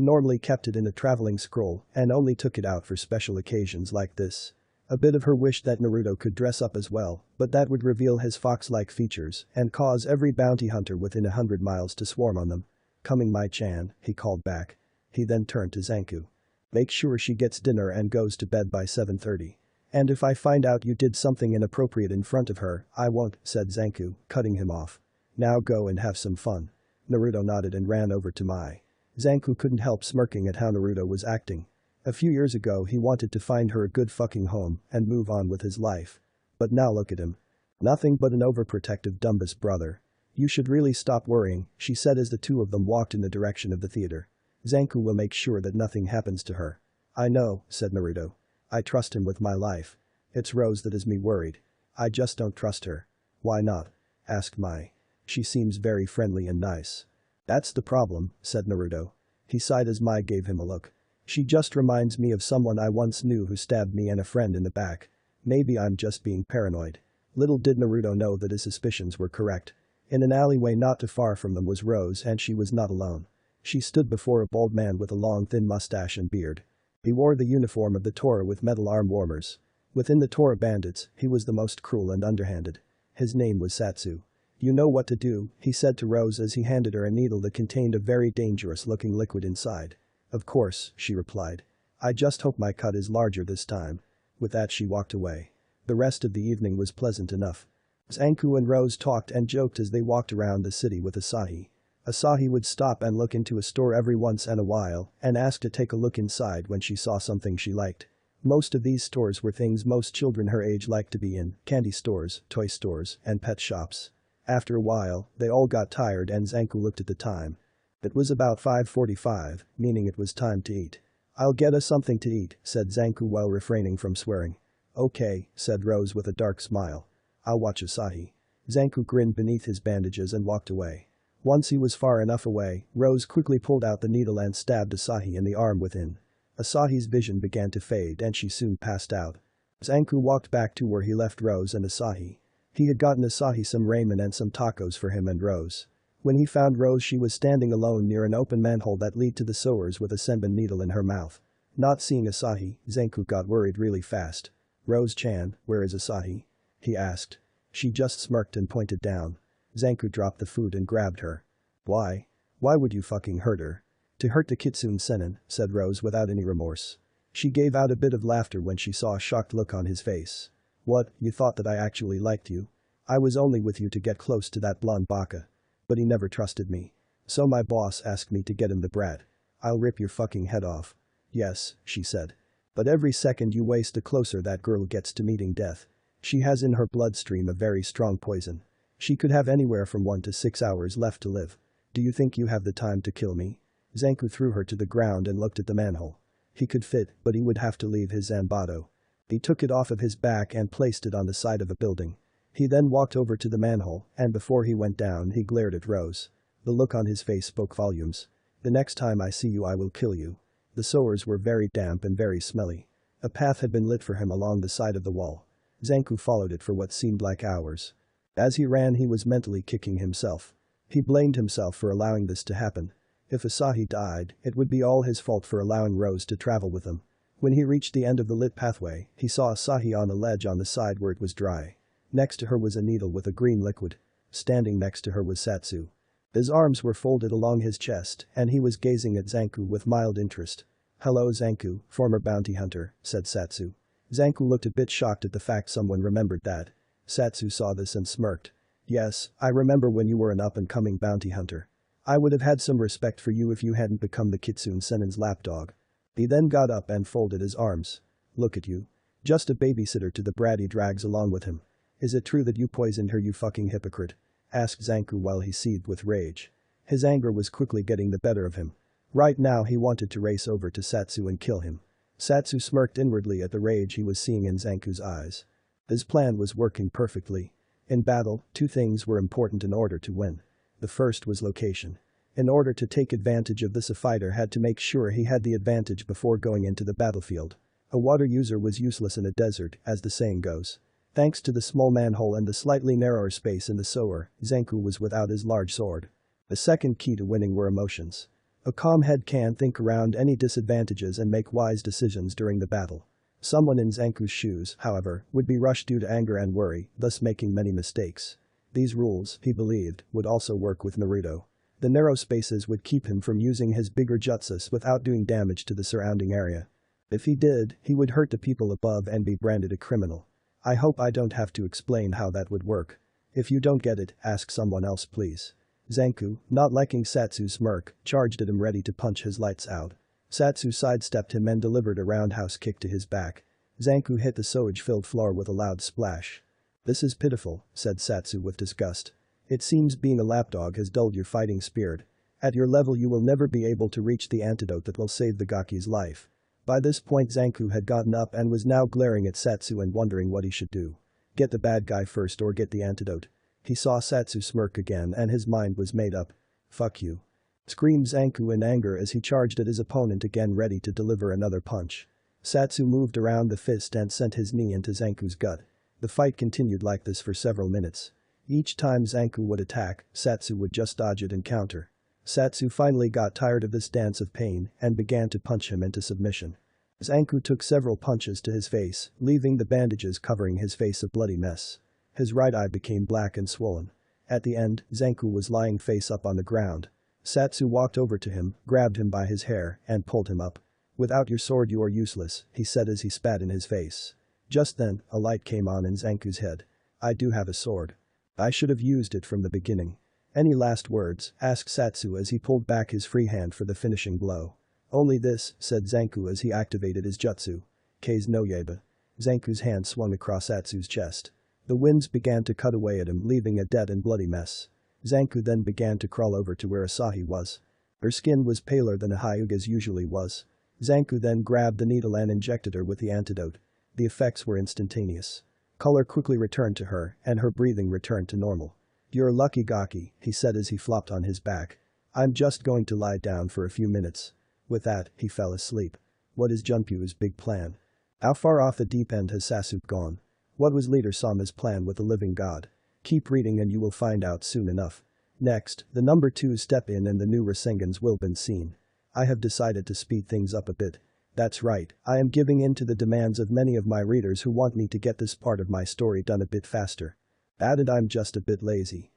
normally kept it in a traveling scroll and only took it out for special occasions like this. A bit of her wished that Naruto could dress up as well, but that would reveal his fox-like features and cause every bounty hunter within 100 miles to swarm on them. Coming Mai-chan, he called back. He then turned to Zanku. Make sure she gets dinner and goes to bed by 7:30. And if I find out you did something inappropriate in front of her, I won't, said Zanku, cutting him off. Now go and have some fun. Naruto nodded and ran over to Mai. Zanku couldn't help smirking at how Naruto was acting. A few years ago he wanted to find her a good fucking home and move on with his life. But now look at him. Nothing but an overprotective Dumbus brother. You should really stop worrying, she said as the two of them walked in the direction of the theater. Zanku will make sure that nothing happens to her. I know, said Naruto. I trust him with my life. It's Rose that has me worried. I just don't trust her. Why not? Asked Mai. She seems very friendly and nice. That's the problem, said Naruto. He sighed as Mai gave him a look. She just reminds me of someone I once knew who stabbed me and a friend in the back. Maybe I'm just being paranoid. Little did Naruto know that his suspicions were correct. In an alleyway not too far from them was Rose and she was not alone. She stood before a bald man with a long thin mustache and beard. He wore the uniform of the Tora with metal arm warmers. Within the Tora bandits, he was the most cruel and underhanded. His name was Satsu. You know what to do, he said to Rose as he handed her a needle that contained a very dangerous-looking liquid inside. Of course, she replied. I just hope my cut is larger this time. With that she walked away. The rest of the evening was pleasant enough. Zanku and Rose talked and joked as they walked around the city with Asahi. Asahi would stop and look into a store every once in a while and ask to take a look inside when she saw something she liked. Most of these stores were things most children her age liked to be in, candy stores, toy stores, and pet shops. After a while, they all got tired and Zanku looked at the time. It was about 5:45, meaning it was time to eat. I'll get us something to eat, said Zanku while refraining from swearing. Okay, said Rose with a dark smile. I'll watch Asahi. Zanku grinned beneath his bandages and walked away. Once he was far enough away, Rose quickly pulled out the needle and stabbed Asahi in the arm within. Asahi's vision began to fade and she soon passed out. Zanku walked back to where he left Rose and Asahi. He had gotten Asahi some ramen and some tacos for him and Rose. When he found Rose she was standing alone near an open manhole that led to the sewers with a senbon needle in her mouth. Not seeing Asahi, Zanku got worried really fast. Rose-chan, where is Asahi? He asked. She just smirked and pointed down. Zanku dropped the food and grabbed her. Why? Why would you fucking hurt her? To hurt the Kitsune Senin, said Rose without any remorse. She gave out a bit of laughter when she saw a shocked look on his face. What, you thought that I actually liked you? I was only with you to get close to that blonde baka. But he never trusted me. So my boss asked me to get him the brat. I'll rip your fucking head off. Yes, she said. But every second you waste the closer that girl gets to meeting death. She has in her bloodstream a very strong poison. She could have anywhere from 1 to 6 hours left to live. Do you think you have the time to kill me? Zanku threw her to the ground and looked at the manhole. He could fit, but he would have to leave his Zanbato. He took it off of his back and placed it on the side of a building. He then walked over to the manhole, and before he went down he glared at Rose. The look on his face spoke volumes. The next time I see you I will kill you. The sewers were very damp and very smelly. A path had been lit for him along the side of the wall. Zanku followed it for what seemed like hours. As he ran he was mentally kicking himself. He blamed himself for allowing this to happen. If Asahi died, it would be all his fault for allowing Rose to travel with him. When he reached the end of the lit pathway, he saw Asahi on a ledge on the side where it was dry. Next to her was a needle with a green liquid. Standing next to her was Satsu. His arms were folded along his chest and he was gazing at Zanku with mild interest. Hello Zanku, former bounty hunter, said Satsu. Zanku looked a bit shocked at the fact someone remembered that. Satsu saw this and smirked. Yes, I remember when you were an up-and-coming bounty hunter. I would have had some respect for you if you hadn't become the Kitsune Senin's lapdog. He then got up and folded his arms. Look at you. Just a babysitter to the brat he drags along with him. Is it true that you poisoned her, you fucking hypocrite? Asked Zanku while he seethed with rage. His anger was quickly getting the better of him. Right now he wanted to race over to Satsu and kill him. Satsu smirked inwardly at the rage he was seeing in Zanku's eyes. His plan was working perfectly. In battle, two things were important in order to win. The first was location. In order to take advantage of this, a fighter had to make sure he had the advantage before going into the battlefield. A water user was useless in a desert, as the saying goes. Thanks to the small manhole and the slightly narrower space in the sewer, Zanku was without his large sword. The second key to winning were emotions. A calm head can think around any disadvantages and make wise decisions during the battle. Someone in Zanku's shoes, however, would be rushed due to anger and worry, thus making many mistakes. These rules, he believed, would also work with Naruto. The narrow spaces would keep him from using his bigger jutsus without doing damage to the surrounding area. If he did, he would hurt the people above and be branded a criminal. I hope I don't have to explain how that would work. If you don't get it, ask someone else please. Zanku, not liking Satsu's smirk, charged at him ready to punch his lights out. Satsu sidestepped him and delivered a roundhouse kick to his back. Zanku hit the sewage-filled floor with a loud splash. This is pitiful, said Satsu with disgust. It seems being a lapdog has dulled your fighting spirit. At your level you will never be able to reach the antidote that will save the Gaki's life. By this point Zanku had gotten up and was now glaring at Satsu and wondering what he should do. Get the bad guy first or get the antidote. He saw Satsu smirk again and his mind was made up. Fuck you. Screamed Zanku in anger as he charged at his opponent again ready to deliver another punch. Satsu moved around the fist and sent his knee into Zanku's gut. The fight continued like this for several minutes. Each time Zanku would attack, Satsu would just dodge it and counter. Satsu finally got tired of this dance of pain and began to punch him into submission. Zanku took several punches to his face, leaving the bandages covering his face a bloody mess. His right eye became black and swollen. At the end, Zanku was lying face up on the ground. Satsu walked over to him, grabbed him by his hair, and pulled him up. Without your sword you are useless, he said as he spat in his face. Just then, a light came on in Zanku's head. I do have a sword. I should have used it from the beginning. Any last words? Asked Satsu as he pulled back his free hand for the finishing blow. Only this, said Zanku as he activated his jutsu. K's no Yeba. Zanku's hand swung across Satsu's chest. The winds began to cut away at him leaving a dead and bloody mess. Zanku then began to crawl over to where Asahi was. Her skin was paler than a Hyuga's usually was. Zanku then grabbed the needle and injected her with the antidote. The effects were instantaneous. Color quickly returned to her and her breathing returned to normal. You're lucky Gaki, he said as he flopped on his back. I'm just going to lie down for a few minutes. With that, he fell asleep. What is Junpyo's big plan? How far off the deep end has Sasuke gone? What was Leader Sama's plan with the living god? Keep reading and you will find out soon enough. Next, the number 2 step in and the new Rasengans will be seen. I have decided to speed things up a bit. That's right, I am giving in to the demands of many of my readers who want me to get this part of my story done a bit faster. Added I'm just a bit lazy.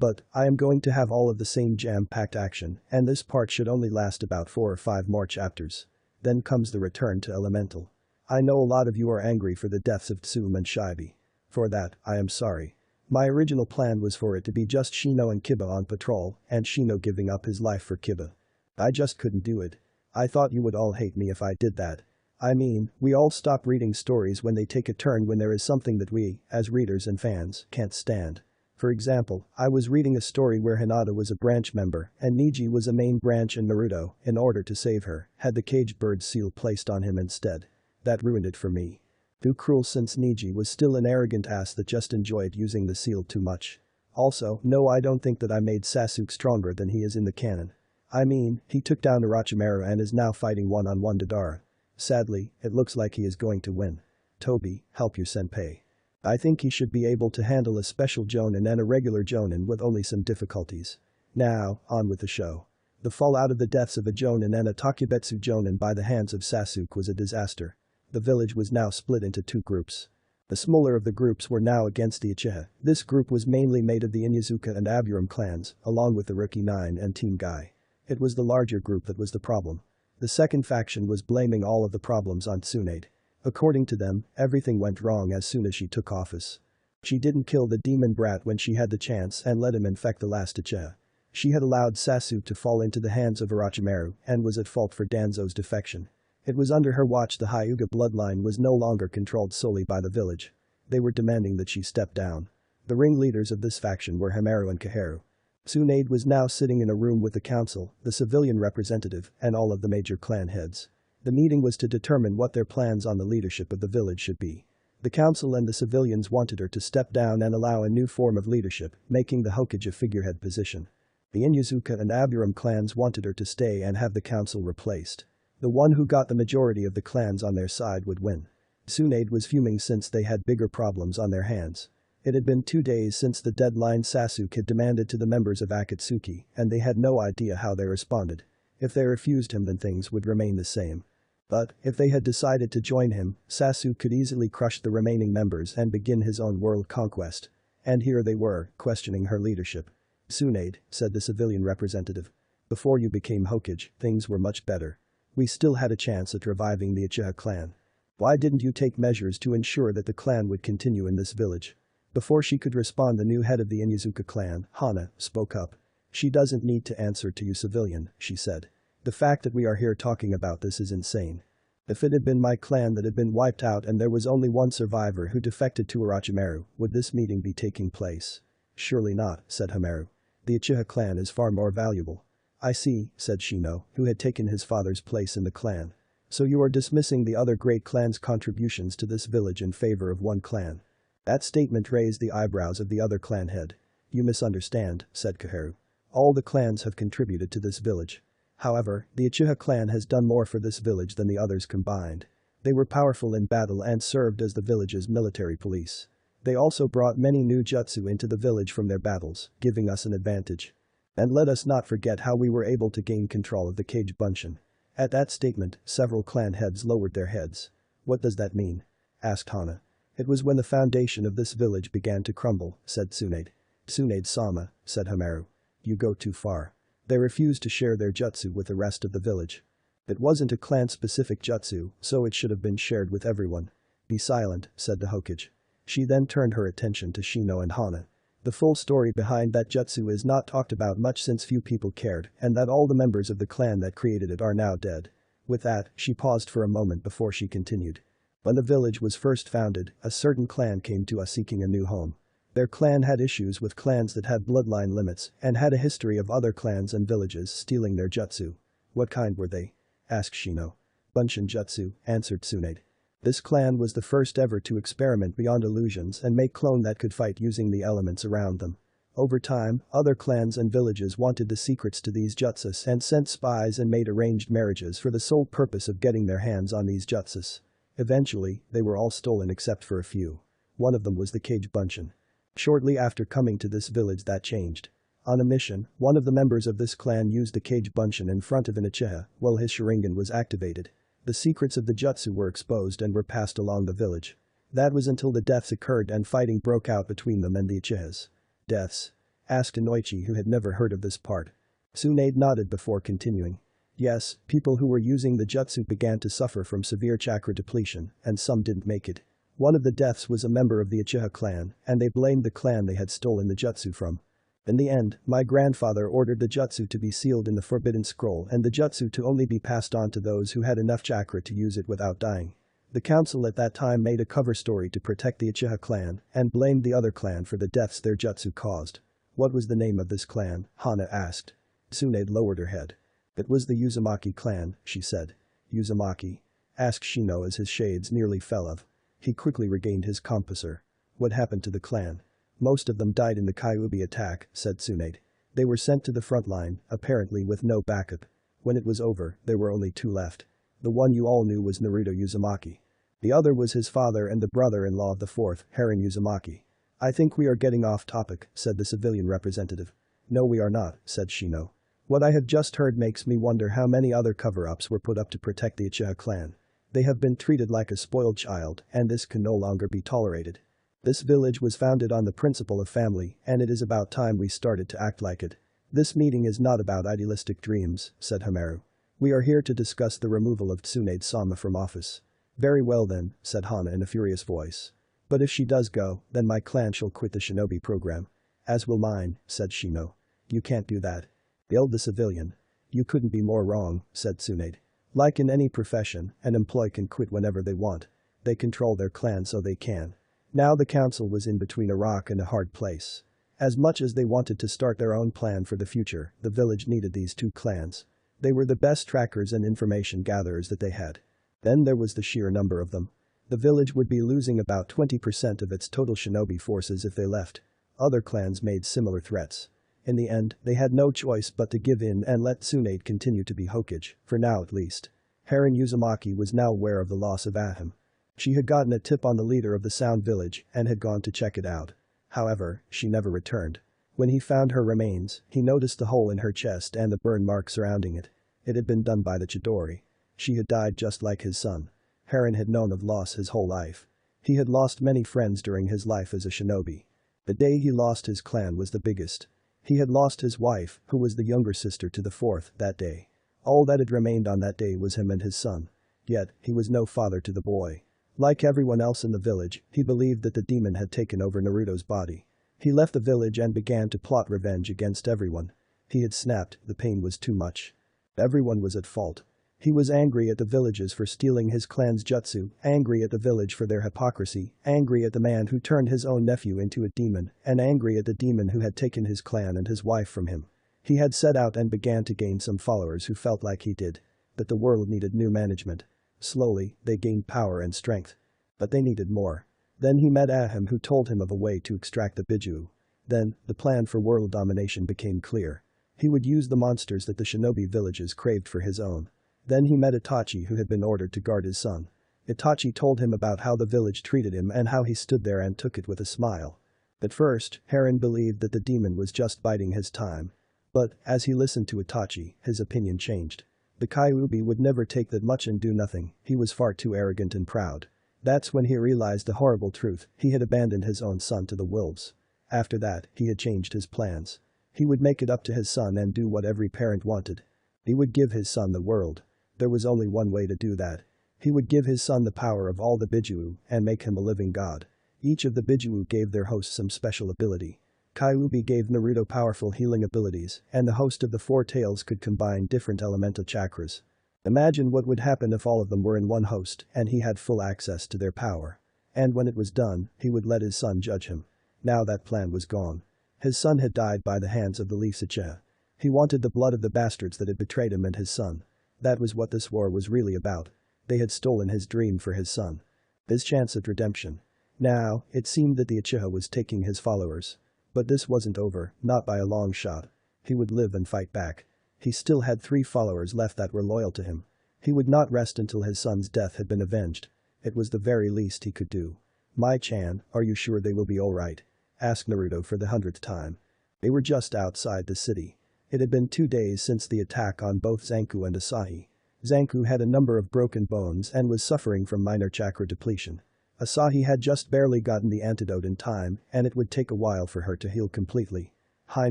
But, I am going to have all of the same jam-packed action, and this part should only last about 4 or 5 more chapters. Then comes the return to Elemental. I know a lot of you are angry for the deaths of Tsume and Shibi. For that, I am sorry. My original plan was for it to be just Shino and Kiba on patrol, and Shino giving up his life for Kiba. I just couldn't do it. I thought you would all hate me if I did that. I mean, we all stop reading stories when they take a turn when there is something that we, as readers and fans, can't stand. For example, I was reading a story where Hinata was a branch member and Neji was a main branch in Naruto. In order to save her, had the caged bird seal placed on him instead. That ruined it for me. Too cruel since Neji was still an arrogant ass that just enjoyed using the seal too much. Also, no, I don't think that I made Sasuke stronger than he is in the canon. I mean, he took down Orochimaru and is now fighting one-on-one Deidara. Sadly, it looks like he is going to win. Toby, help your senpai. I think he should be able to handle a special Jonin and a regular Jonin with only some difficulties. Now, on with the show. The fallout of the deaths of a Jonin and a Takebetsu Jonin by the hands of Sasuke was a disaster. The village was now split into 2 groups. The smaller of the groups were now against the Uchiha. This group was mainly made of the Inyazuka and Aburam clans, along with the Rookie 9 and Team Guy. It was the larger group that was the problem. The second faction was blaming all of the problems on Tsunade. According to them, everything went wrong as soon as she took office. She didn't kill the demon brat when she had the chance and let him infect the last Uchiha. She had allowed Sasuke to fall into the hands of Orochimaru and was at fault for Danzo's defection. It was under her watch the Hyuga bloodline was no longer controlled solely by the village. They were demanding that she step down. The ringleaders of this faction were Hamaru and Kaharu. Tsunade was now sitting in a room with the council, the civilian representative, and all of the major clan heads. The meeting was to determine what their plans on the leadership of the village should be. The council and the civilians wanted her to step down and allow a new form of leadership, making the Hokage a figurehead position. The Inyazuka and Aburam clans wanted her to stay and have the council replaced. The one who got the majority of the clans on their side would win. Tsunade was fuming since they had bigger problems on their hands. It had been 2 days since the deadline Sasuke had demanded to the members of Akatsuki, and they had no idea how they responded. If they refused him, then things would remain the same. But, if they had decided to join him, Sasuke could easily crush the remaining members and begin his own world conquest. And here they were, questioning her leadership. Tsunade, said the civilian representative. Before you became Hokage, things were much better. We still had a chance at reviving the Uchiha clan. Why didn't you take measures to ensure that the clan would continue in this village? Before she could respond, the new head of the Inuzuka clan, Hana, spoke up. She doesn't need to answer to you, civilian, she said. The fact that we are here talking about this is insane. If it had been my clan that had been wiped out and there was only one survivor who defected to Orochimaru, would this meeting be taking place? Surely not, said Hamaru. The Uchiha clan is far more valuable. I see, said Shino, who had taken his father's place in the clan. So you are dismissing the other great clans' contributions to this village in favor of one clan. That statement raised the eyebrows of the other clan head. You misunderstand, said Kaharu. All the clans have contributed to this village. However, the Uchiha clan has done more for this village than the others combined. They were powerful in battle and served as the village's military police. They also brought many new jutsu into the village from their battles, giving us an advantage. And let us not forget how we were able to gain control of the Cage Bunshin. At that statement, several clan heads lowered their heads. What does that mean? Asked Hana. It was when the foundation of this village began to crumble, said Tsunade. Tsunade-sama, said Hamaru. You go too far. They refused to share their jutsu with the rest of the village. It wasn't a clan-specific jutsu, so it should have been shared with everyone. Be silent, said the Hokage. She then turned her attention to Shino and Hana. The full story behind that jutsu is not talked about much since few people cared, and that all the members of the clan that created it are now dead. With that, she paused for a moment before she continued. When the village was first founded, a certain clan came to us seeking a new home. Their clan had issues with clans that had bloodline limits and had a history of other clans and villages stealing their jutsu. What kind were they? Asked Shino. Bunshin jutsu, answered Tsunade. This clan was the first ever to experiment beyond illusions and make clone that could fight using the elements around them. Over time, other clans and villages wanted the secrets to these jutsus and sent spies and made arranged marriages for the sole purpose of getting their hands on these jutsus. Eventually, they were all stolen except for a few. One of them was the Cage Bunshin. Shortly after coming to this village, that changed. On a mission, one of the members of this clan used the Cage Bunshin in front of an Uchiha while his Sharingan was activated. The secrets of the jutsu were exposed and were passed along the village. That was until the deaths occurred and fighting broke out between them and the Uchihas. Deaths? Asked Inoichi, who had never heard of this part. Tsunade nodded before continuing. Yes, people who were using the jutsu began to suffer from severe chakra depletion, and some didn't make it. One of the deaths was a member of the Uchiha clan, and they blamed the clan they had stolen the jutsu from. In the end, my grandfather ordered the jutsu to be sealed in the Forbidden Scroll and the jutsu to only be passed on to those who had enough chakra to use it without dying. The council at that time made a cover story to protect the Uchiha clan and blamed the other clan for the deaths their jutsu caused. What was the name of this clan? Hana asked. Tsunade lowered her head. It was the Uzumaki clan, she said. Uzumaki? Asked Shino as his shades nearly fell off. He quickly regained his composure. What happened to the clan? Most of them died in the Kyuubi attack, said Tsunade. They were sent to the front line, apparently with no backup. When it was over, there were only two left. The one you all knew was Naruto Uzumaki. The other was his father and the brother-in-law of the fourth, Harren Uzumaki. I think we are getting off topic, said the civilian representative. No, we are not, said Shino. What I have just heard makes me wonder how many other cover-ups were put up to protect the Uchiha clan. They have been treated like a spoiled child, and this can no longer be tolerated. This village was founded on the principle of family, and it is about time we started to act like it. This meeting is not about idealistic dreams, said Hamaru. We are here to discuss the removal of Tsunade-sama from office. Very well then, said Hana in a furious voice. But if she does go, then my clan shall quit the shinobi program. As will mine, said Shino. You can't do that. Yelled the civilian. You couldn't be more wrong, said Tsunade. Like in any profession, an employee can quit whenever they want. They control their clan so they can. Now the council was in between a rock and a hard place. As much as they wanted to start their own plan for the future, the village needed these two clans. They were the best trackers and information gatherers that they had. Then there was the sheer number of them. The village would be losing about 20% of its total shinobi forces if they left. Other clans made similar threats. In the end, they had no choice but to give in and let Tsunade continue to be Hokage, for now at least. Harren Uzumaki was now aware of the loss of Ahem. She had gotten a tip on the leader of the Sound Village and had gone to check it out. However, she never returned. When he found her remains, he noticed the hole in her chest and the burn mark surrounding it. It had been done by the Chidori. She had died just like his son. Harren had known of loss his whole life. He had lost many friends during his life as a shinobi. The day he lost his clan was the biggest. He had lost his wife, who was the younger sister to the fourth, that day. All that had remained on that day was him and his son. Yet, he was no father to the boy. Like everyone else in the village, he believed that the demon had taken over Naruto's body. He left the village and began to plot revenge against everyone. He had snapped, the pain was too much. Everyone was at fault. He was angry at the villagers for stealing his clan's jutsu, angry at the village for their hypocrisy, angry at the man who turned his own nephew into a demon, and angry at the demon who had taken his clan and his wife from him. He had set out and began to gain some followers who felt like he did. But the world needed new management. Slowly, they gained power and strength. But they needed more. Then he met Ahem, who told him of a way to extract the Biju. Then, the plan for world domination became clear. He would use the monsters that the shinobi villages craved for his own. Then he met Itachi, who had been ordered to guard his son. Itachi told him about how the village treated him and how he stood there and took it with a smile. At first, Heron believed that the demon was just biding his time. But, as he listened to Itachi, his opinion changed. The Kyuubi would never take that much and do nothing, he was far too arrogant and proud. That's when he realized the horrible truth, he had abandoned his own son to the wolves. After that, he had changed his plans. He would make it up to his son and do what every parent wanted. He would give his son the world. There was only one way to do that. He would give his son the power of all the Biju and make him a living god. Each of the Biju gave their host some special ability. Kyuubi gave Naruto powerful healing abilities, and the host of the Four Tails could combine different elemental chakras. Imagine what would happen if all of them were in one host and he had full access to their power. And when it was done, he would let his son judge him. Now that plan was gone. His son had died by the hands of the Leaf Sacha. He wanted the blood of the bastards that had betrayed him and his son. That was what this war was really about. They had stolen his dream for his son. His chance at redemption. Now, it seemed that the Uchiha was taking his followers. But this wasn't over, not by a long shot. He would live and fight back. He still had 3 followers left that were loyal to him. He would not rest until his son's death had been avenged. It was the very least he could do. Mai-chan, are you sure they will be alright? Asked Naruto for the 100th time. They were just outside the city. It had been 2 days since the attack on both Zanku and Asahi. Zanku had a number of broken bones and was suffering from minor chakra depletion. Asahi had just barely gotten the antidote in time, and it would take a while for her to heal completely. Hi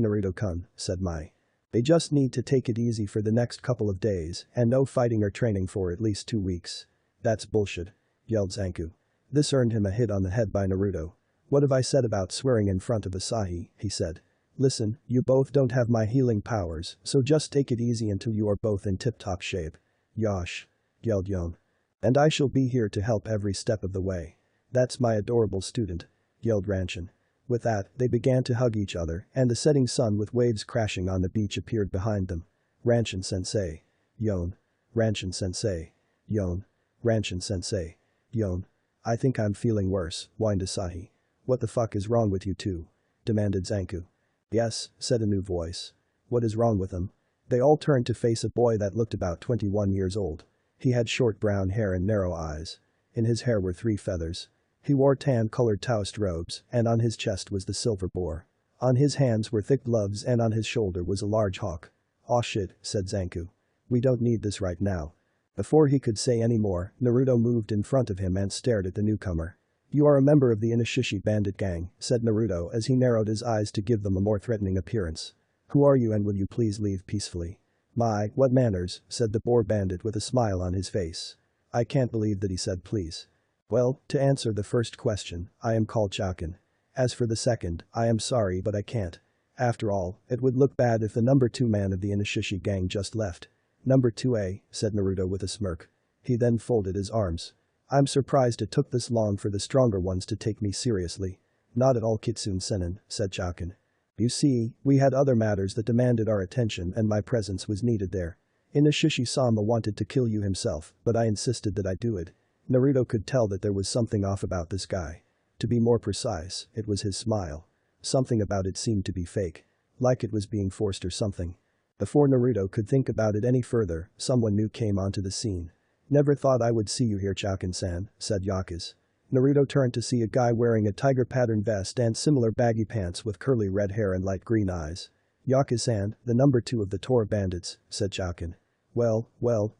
Naruto-kun, said Mai. They just need to take it easy for the next couple of days and no fighting or training for at least 2 weeks. That's bullshit, yelled Zanku. This earned him a hit on the head by Naruto. What have I said about swearing in front of Asahi, he said. Listen, you both don't have my healing powers, so just take it easy until you are both in tip-top shape. Yosh, yelled Yon. And I shall be here to help every step of the way. That's my adorable student, yelled Ranshin. With that, they began to hug each other, and the setting sun with waves crashing on the beach appeared behind them. Ranshin-sensei. Yon. Ranshin-sensei. Yon. Ranshin-sensei. Yon. I think I'm feeling worse, whined Asahi. What the fuck is wrong with you two? Demanded Zanku. Yes, said a new voice. What is wrong with him? They all turned to face a boy that looked about 21 years old. He had short brown hair and narrow eyes. In his hair were 3 feathers. He wore tan-colored Taoist robes, and on his chest was the silver boar. On his hands were thick gloves and on his shoulder was a large hawk. Aw shit, said Zanku. We don't need this right now. Before he could say any more, Naruto moved in front of him and stared at the newcomer. You are a member of the Inishishi bandit gang, said Naruto as he narrowed his eyes to give them a more threatening appearance. Who are you and will you please leave peacefully? My, what manners, said the boar bandit with a smile on his face. I can't believe that he said please. Well, to answer the first question, I am called Chaukin. As for the second, I am sorry but I can't. After all, it would look bad if the number 2 man of the Inishishi gang just left. Number 2A, said Naruto with a smirk. He then folded his arms. I'm surprised it took this long for the stronger ones to take me seriously. Not at all Kitsune-senin, said Chaukin. You see, we had other matters that demanded our attention and my presence was needed there. Inishishi-sama wanted to kill you himself, but I insisted that I do it. Naruto could tell that there was something off about this guy. To be more precise, it was his smile. Something about it seemed to be fake. Like it was being forced or something. Before Naruto could think about it any further, someone new came onto the scene. Never thought I would see you here Chaukin-san, said Yakuza. Naruto turned to see a guy wearing a tiger pattern vest and similar baggy pants with curly red hair and light green eyes. Yakuza-san, the number 2 of the Tor bandits, said Chaukin. Well,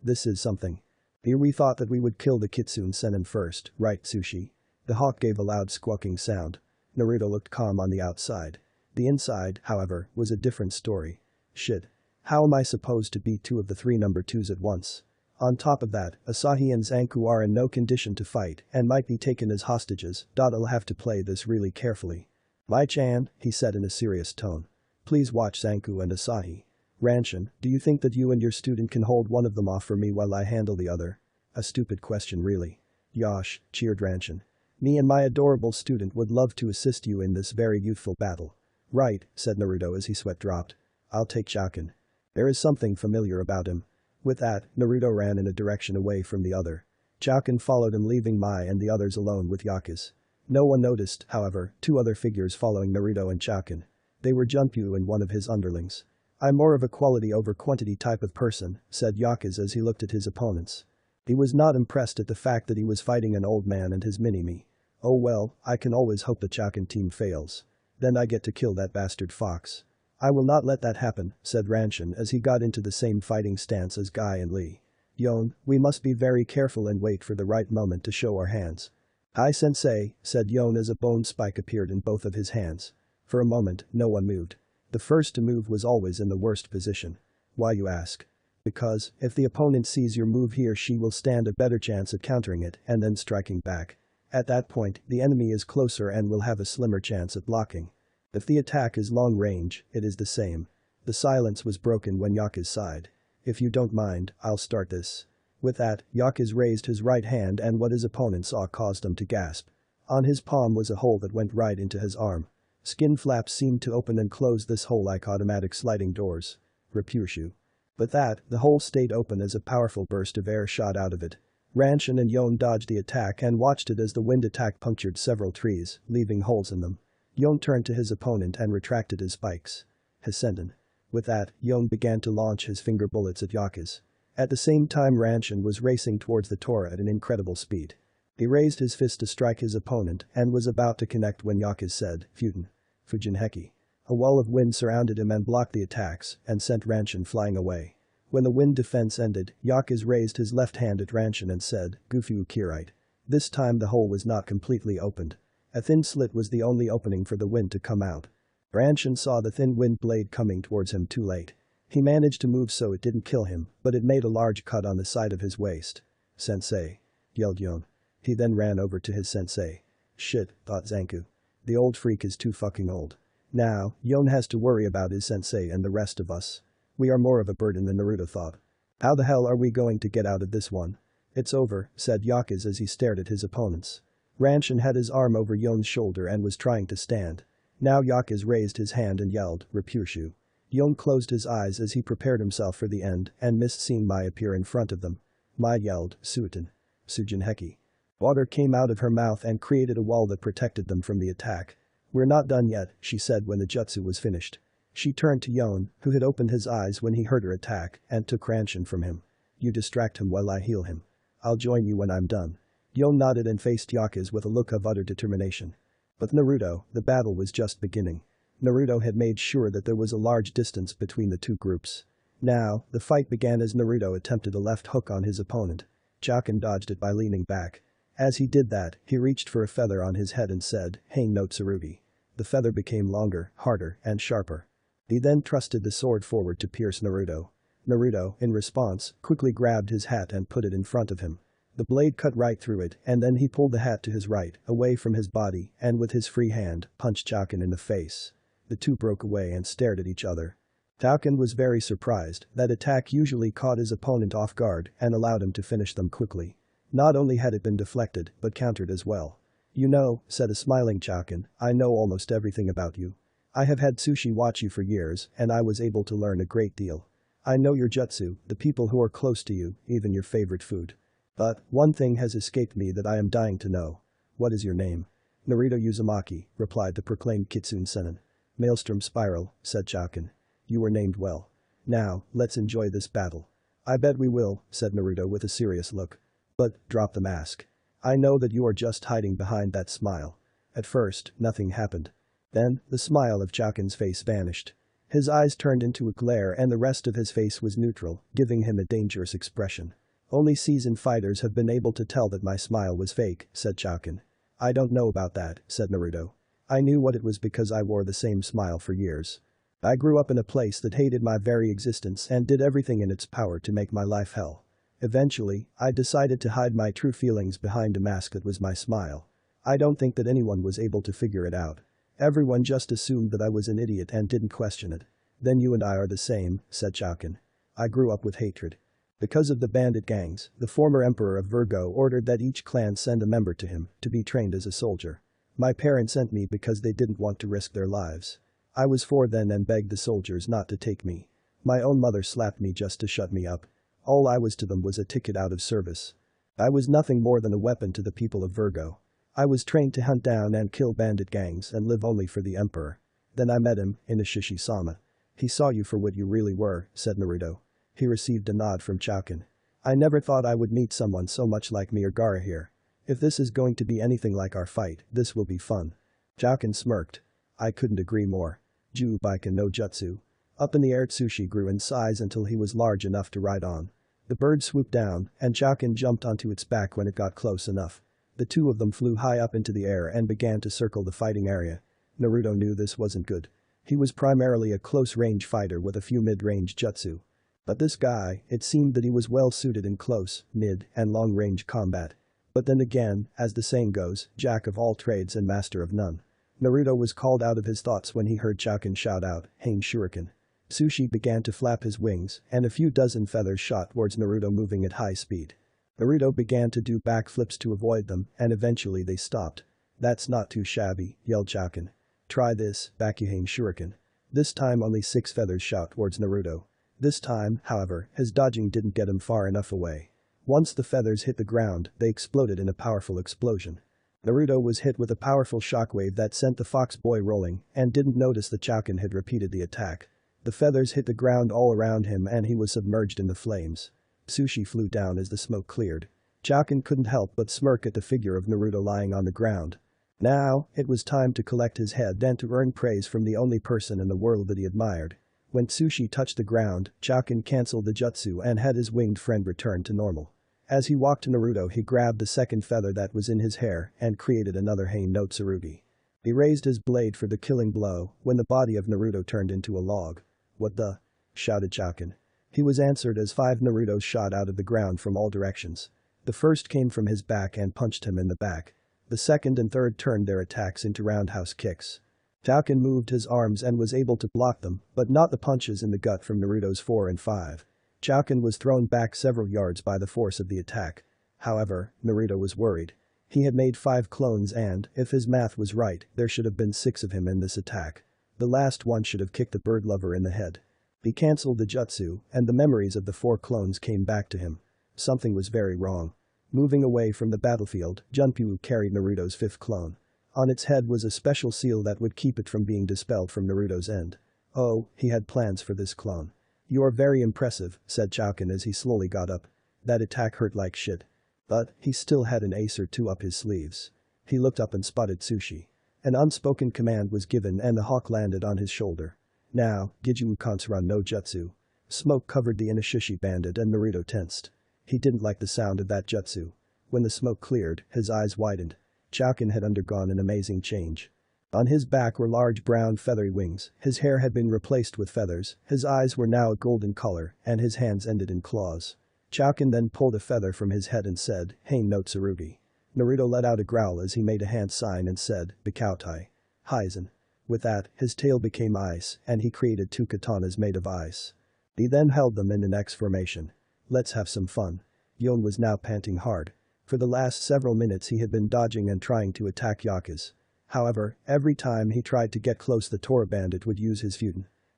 this is something. Here we thought that we would kill the Kitsune-senin first, right Sushi? The hawk gave a loud squawking sound. Naruto looked calm on the outside. The inside, however, was a different story. Shit. How am I supposed to beat two of the three number 2s at once? On top of that, Asahi and Zanku are in no condition to fight and might be taken as hostages. I'll have to play this really carefully. Mai-chan, he said in a serious tone. Please watch Zanku and Asahi. Ranshin, do you think that you and your student can hold one of them off for me while I handle the other? A stupid question really. Yosh, cheered Ranshin. Me and my adorable student would love to assist you in this very youthful battle. Right, said Naruto as his sweat dropped. I'll take Chaken. There is something familiar about him. With that, Naruto ran in a direction away from the other. Chaken followed him, leaving Mai and the others alone with Yakuza. No one noticed, however, two other figures following Naruto and Chaken. They were Junpei and one of his underlings. I'm more of a quality over quantity type of person, said Yakuza as he looked at his opponents. He was not impressed at the fact that he was fighting an old man and his mini-me. Oh well, I can always hope the Chaken team fails. Then I get to kill that bastard fox. I will not let that happen, said Ranshin as he got into the same fighting stance as Guy and Lee. Yon, we must be very careful and wait for the right moment to show our hands. Hi sensei, said Yon as a bone spike appeared in both of his hands. For a moment, no one moved. The first to move was always in the worst position. Why you ask? Because, if the opponent sees your move he or she will stand a better chance at countering it and then striking back. At that point, the enemy is closer and will have a slimmer chance at blocking. If the attack is long range, it is the same. The silence was broken when Yakuza sighed. If you don't mind, I'll start this. With that, Yakuza raised his right hand and what his opponent saw caused him to gasp. On his palm was a hole that went right into his arm. Skin flaps seemed to open and close this hole like automatic sliding doors. Repushu. But that, the hole stayed open as a powerful burst of air shot out of it. Ranshin and Yon dodged the attack and watched it as the wind attack punctured several trees, leaving holes in them. Yon turned to his opponent and retracted his spikes. Hisenden. With that, Yon began to launch his finger bullets at Yakuza. At the same time Ranshin was racing towards the Tora at an incredible speed. He raised his fist to strike his opponent and was about to connect when Yakuza said, Futen. Fujinheki. A wall of wind surrounded him and blocked the attacks and sent Ranshin flying away. When the wind defense ended, Yakuza raised his left hand at Ranshin and said, Gufu Kirite. This time the hole was not completely opened. A thin slit was the only opening for the wind to come out. Ranshin saw the thin wind blade coming towards him too late. He managed to move so it didn't kill him, but it made a large cut on the side of his waist. Sensei. Yelled Yon. He then ran over to his sensei. Shit, thought Zanku. The old freak is too fucking old. Now, Yon has to worry about his sensei and the rest of us. We are more of a burden than Naruto thought. How the hell are we going to get out of this one? It's over, said Yakuza as he stared at his opponents. Ranshin had his arm over Yon's shoulder and was trying to stand. Now Yakuza raised his hand and yelled, Repushu. Yon closed his eyes as he prepared himself for the end and missed seeing Mai appear in front of them. Mai yelled, Suiten. Sujinheki. Water came out of her mouth and created a wall that protected them from the attack. We're not done yet, she said when the jutsu was finished. She turned to Yon, who had opened his eyes when he heard her attack, and took Ranshin from him. You distract him while I heal him. I'll join you when I'm done. Yon nodded and faced Yakuza with a look of utter determination. With Naruto, the battle was just beginning. Naruto had made sure that there was a large distance between the two groups. Now, the fight began as Naruto attempted a left hook on his opponent. Chaken dodged it by leaning back. As he did that, he reached for a feather on his head and said, Hein no Tsurugi. The feather became longer, harder, and sharper. He then thrusted the sword forward to pierce Naruto. Naruto, in response, quickly grabbed his hat and put it in front of him. The blade cut right through it and then he pulled the hat to his right, away from his body, and with his free hand, punched Chaken in the face. The two broke away and stared at each other. Chaken was very surprised. That attack usually caught his opponent off guard and allowed him to finish them quickly. Not only had it been deflected, but countered as well. You know, said a smiling Chaken, I know almost everything about you. I have had Tsushi watch you for years and I was able to learn a great deal. I know your jutsu, the people who are close to you, even your favorite food. But, one thing has escaped me that I am dying to know. What is your name? Naruto Uzumaki, replied the proclaimed Kitsune Senin. Maelstrom Spiral, said Chaken. You were named well. Now, let's enjoy this battle. I bet we will, said Naruto with a serious look. But, drop the mask. I know that you are just hiding behind that smile. At first, nothing happened. Then, the smile of Chaken's face vanished. His eyes turned into a glare and the rest of his face was neutral, giving him a dangerous expression. Only seasoned fighters have been able to tell that my smile was fake, said Chaken. I don't know about that, said Naruto. I knew what it was because I wore the same smile for years. I grew up in a place that hated my very existence and did everything in its power to make my life hell. Eventually, I decided to hide my true feelings behind a mask that was my smile. I don't think that anyone was able to figure it out. Everyone just assumed that I was an idiot and didn't question it. Then you and I are the same, said Chowkin. I grew up with hatred. Because of the bandit gangs, the former emperor of Virgo ordered that each clan send a member to him to be trained as a soldier. My parents sent me because they didn't want to risk their lives. I was 4 then and begged the soldiers not to take me. My own mother slapped me just to shut me up. All I was to them was a ticket out of service. I was nothing more than a weapon to the people of Virgo. I was trained to hunt down and kill bandit gangs and live only for the emperor. Then I met him in a Shishi-sama. He saw you for what you really were, said Naruto. He received a nod from Chowkin. I never thought I would meet someone so much like me or Gaara here. If this is going to be anything like our fight, this will be fun. Chowkin smirked. I couldn't agree more. Jubaiken no Jutsu. Up in the air Tsushi grew in size until he was large enough to ride on. The bird swooped down, and Chowkin jumped onto its back when it got close enough. The two of them flew high up into the air and began to circle the fighting area. Naruto knew this wasn't good. He was primarily a close-range fighter with a few mid-range jutsu. But this guy, it seemed that he was well-suited in close, mid, and long-range combat. But then again, as the saying goes, jack of all trades and master of none. Naruto was called out of his thoughts when he heard Chowkin shout out, "Hang Shuriken." Tsushi began to flap his wings, and a few dozen feathers shot towards Naruto moving at high speed. Naruto began to do backflips to avoid them, and eventually they stopped. That's not too shabby, yelled Chowkin. Try this, Bakuhang Shuriken. This time only 6 feathers shot towards Naruto. This time, however, his dodging didn't get him far enough away. Once the feathers hit the ground, they exploded in a powerful explosion. Naruto was hit with a powerful shockwave that sent the fox boy rolling and didn't notice that Chowkin had repeated the attack. The feathers hit the ground all around him and he was submerged in the flames. Tsushi flew down as the smoke cleared. Chowkin couldn't help but smirk at the figure of Naruto lying on the ground. Now, it was time to collect his head and to earn praise from the only person in the world that he admired. When Tsushi touched the ground, Chowkin cancelled the jutsu and had his winged friend return to normal. As he walked to Naruto he grabbed the second feather that was in his hair and created another Hein no Tsurugi. He raised his blade for the killing blow when the body of Naruto turned into a log. What the? Shouted Chowkin. He was answered as 5 Narutos shot out of the ground from all directions. The first came from his back and punched him in the back. The second and third turned their attacks into roundhouse kicks. Chowkin moved his arms and was able to block them, but not the punches in the gut from Naruto's 4 and 5. Chowkin was thrown back several yards by the force of the attack. However, Naruto was worried. He had made 5 clones and, if his math was right, there should have been 6 of him in this attack. The last one should have kicked the bird lover in the head. He cancelled the jutsu, and the memories of the 4 clones came back to him. Something was very wrong. Moving away from the battlefield, Junpei carried Naruto's 5th clone. On its head was a special seal that would keep it from being dispelled from Naruto's end. Oh, he had plans for this clone. You're very impressive, said Chowkin as he slowly got up. That attack hurt like shit. But, he still had an ace or 2 up his sleeves. He looked up and spotted Tsushi. An unspoken command was given and the hawk landed on his shoulder. Now, Giju Kansura no Jutsu. Smoke covered the Inishishi bandit and Naruto tensed. He didn't like the sound of that jutsu. When the smoke cleared, his eyes widened. Chowkin had undergone an amazing change. On his back were large brown feathery wings, his hair had been replaced with feathers, his eyes were now a golden color, and his hands ended in claws. Chowkin then pulled a feather from his head and said, Hein no Tsurugi. Naruto let out a growl as he made a hand sign and said, Bikautai. Hizen. With that, his tail became ice, and he created 2 katanas made of ice. He then held them in an X formation. Let's have some fun. Yon was now panting hard. For the last several minutes he had been dodging and trying to attack Yakuza. However, every time he tried to get close the Tora bandit would use his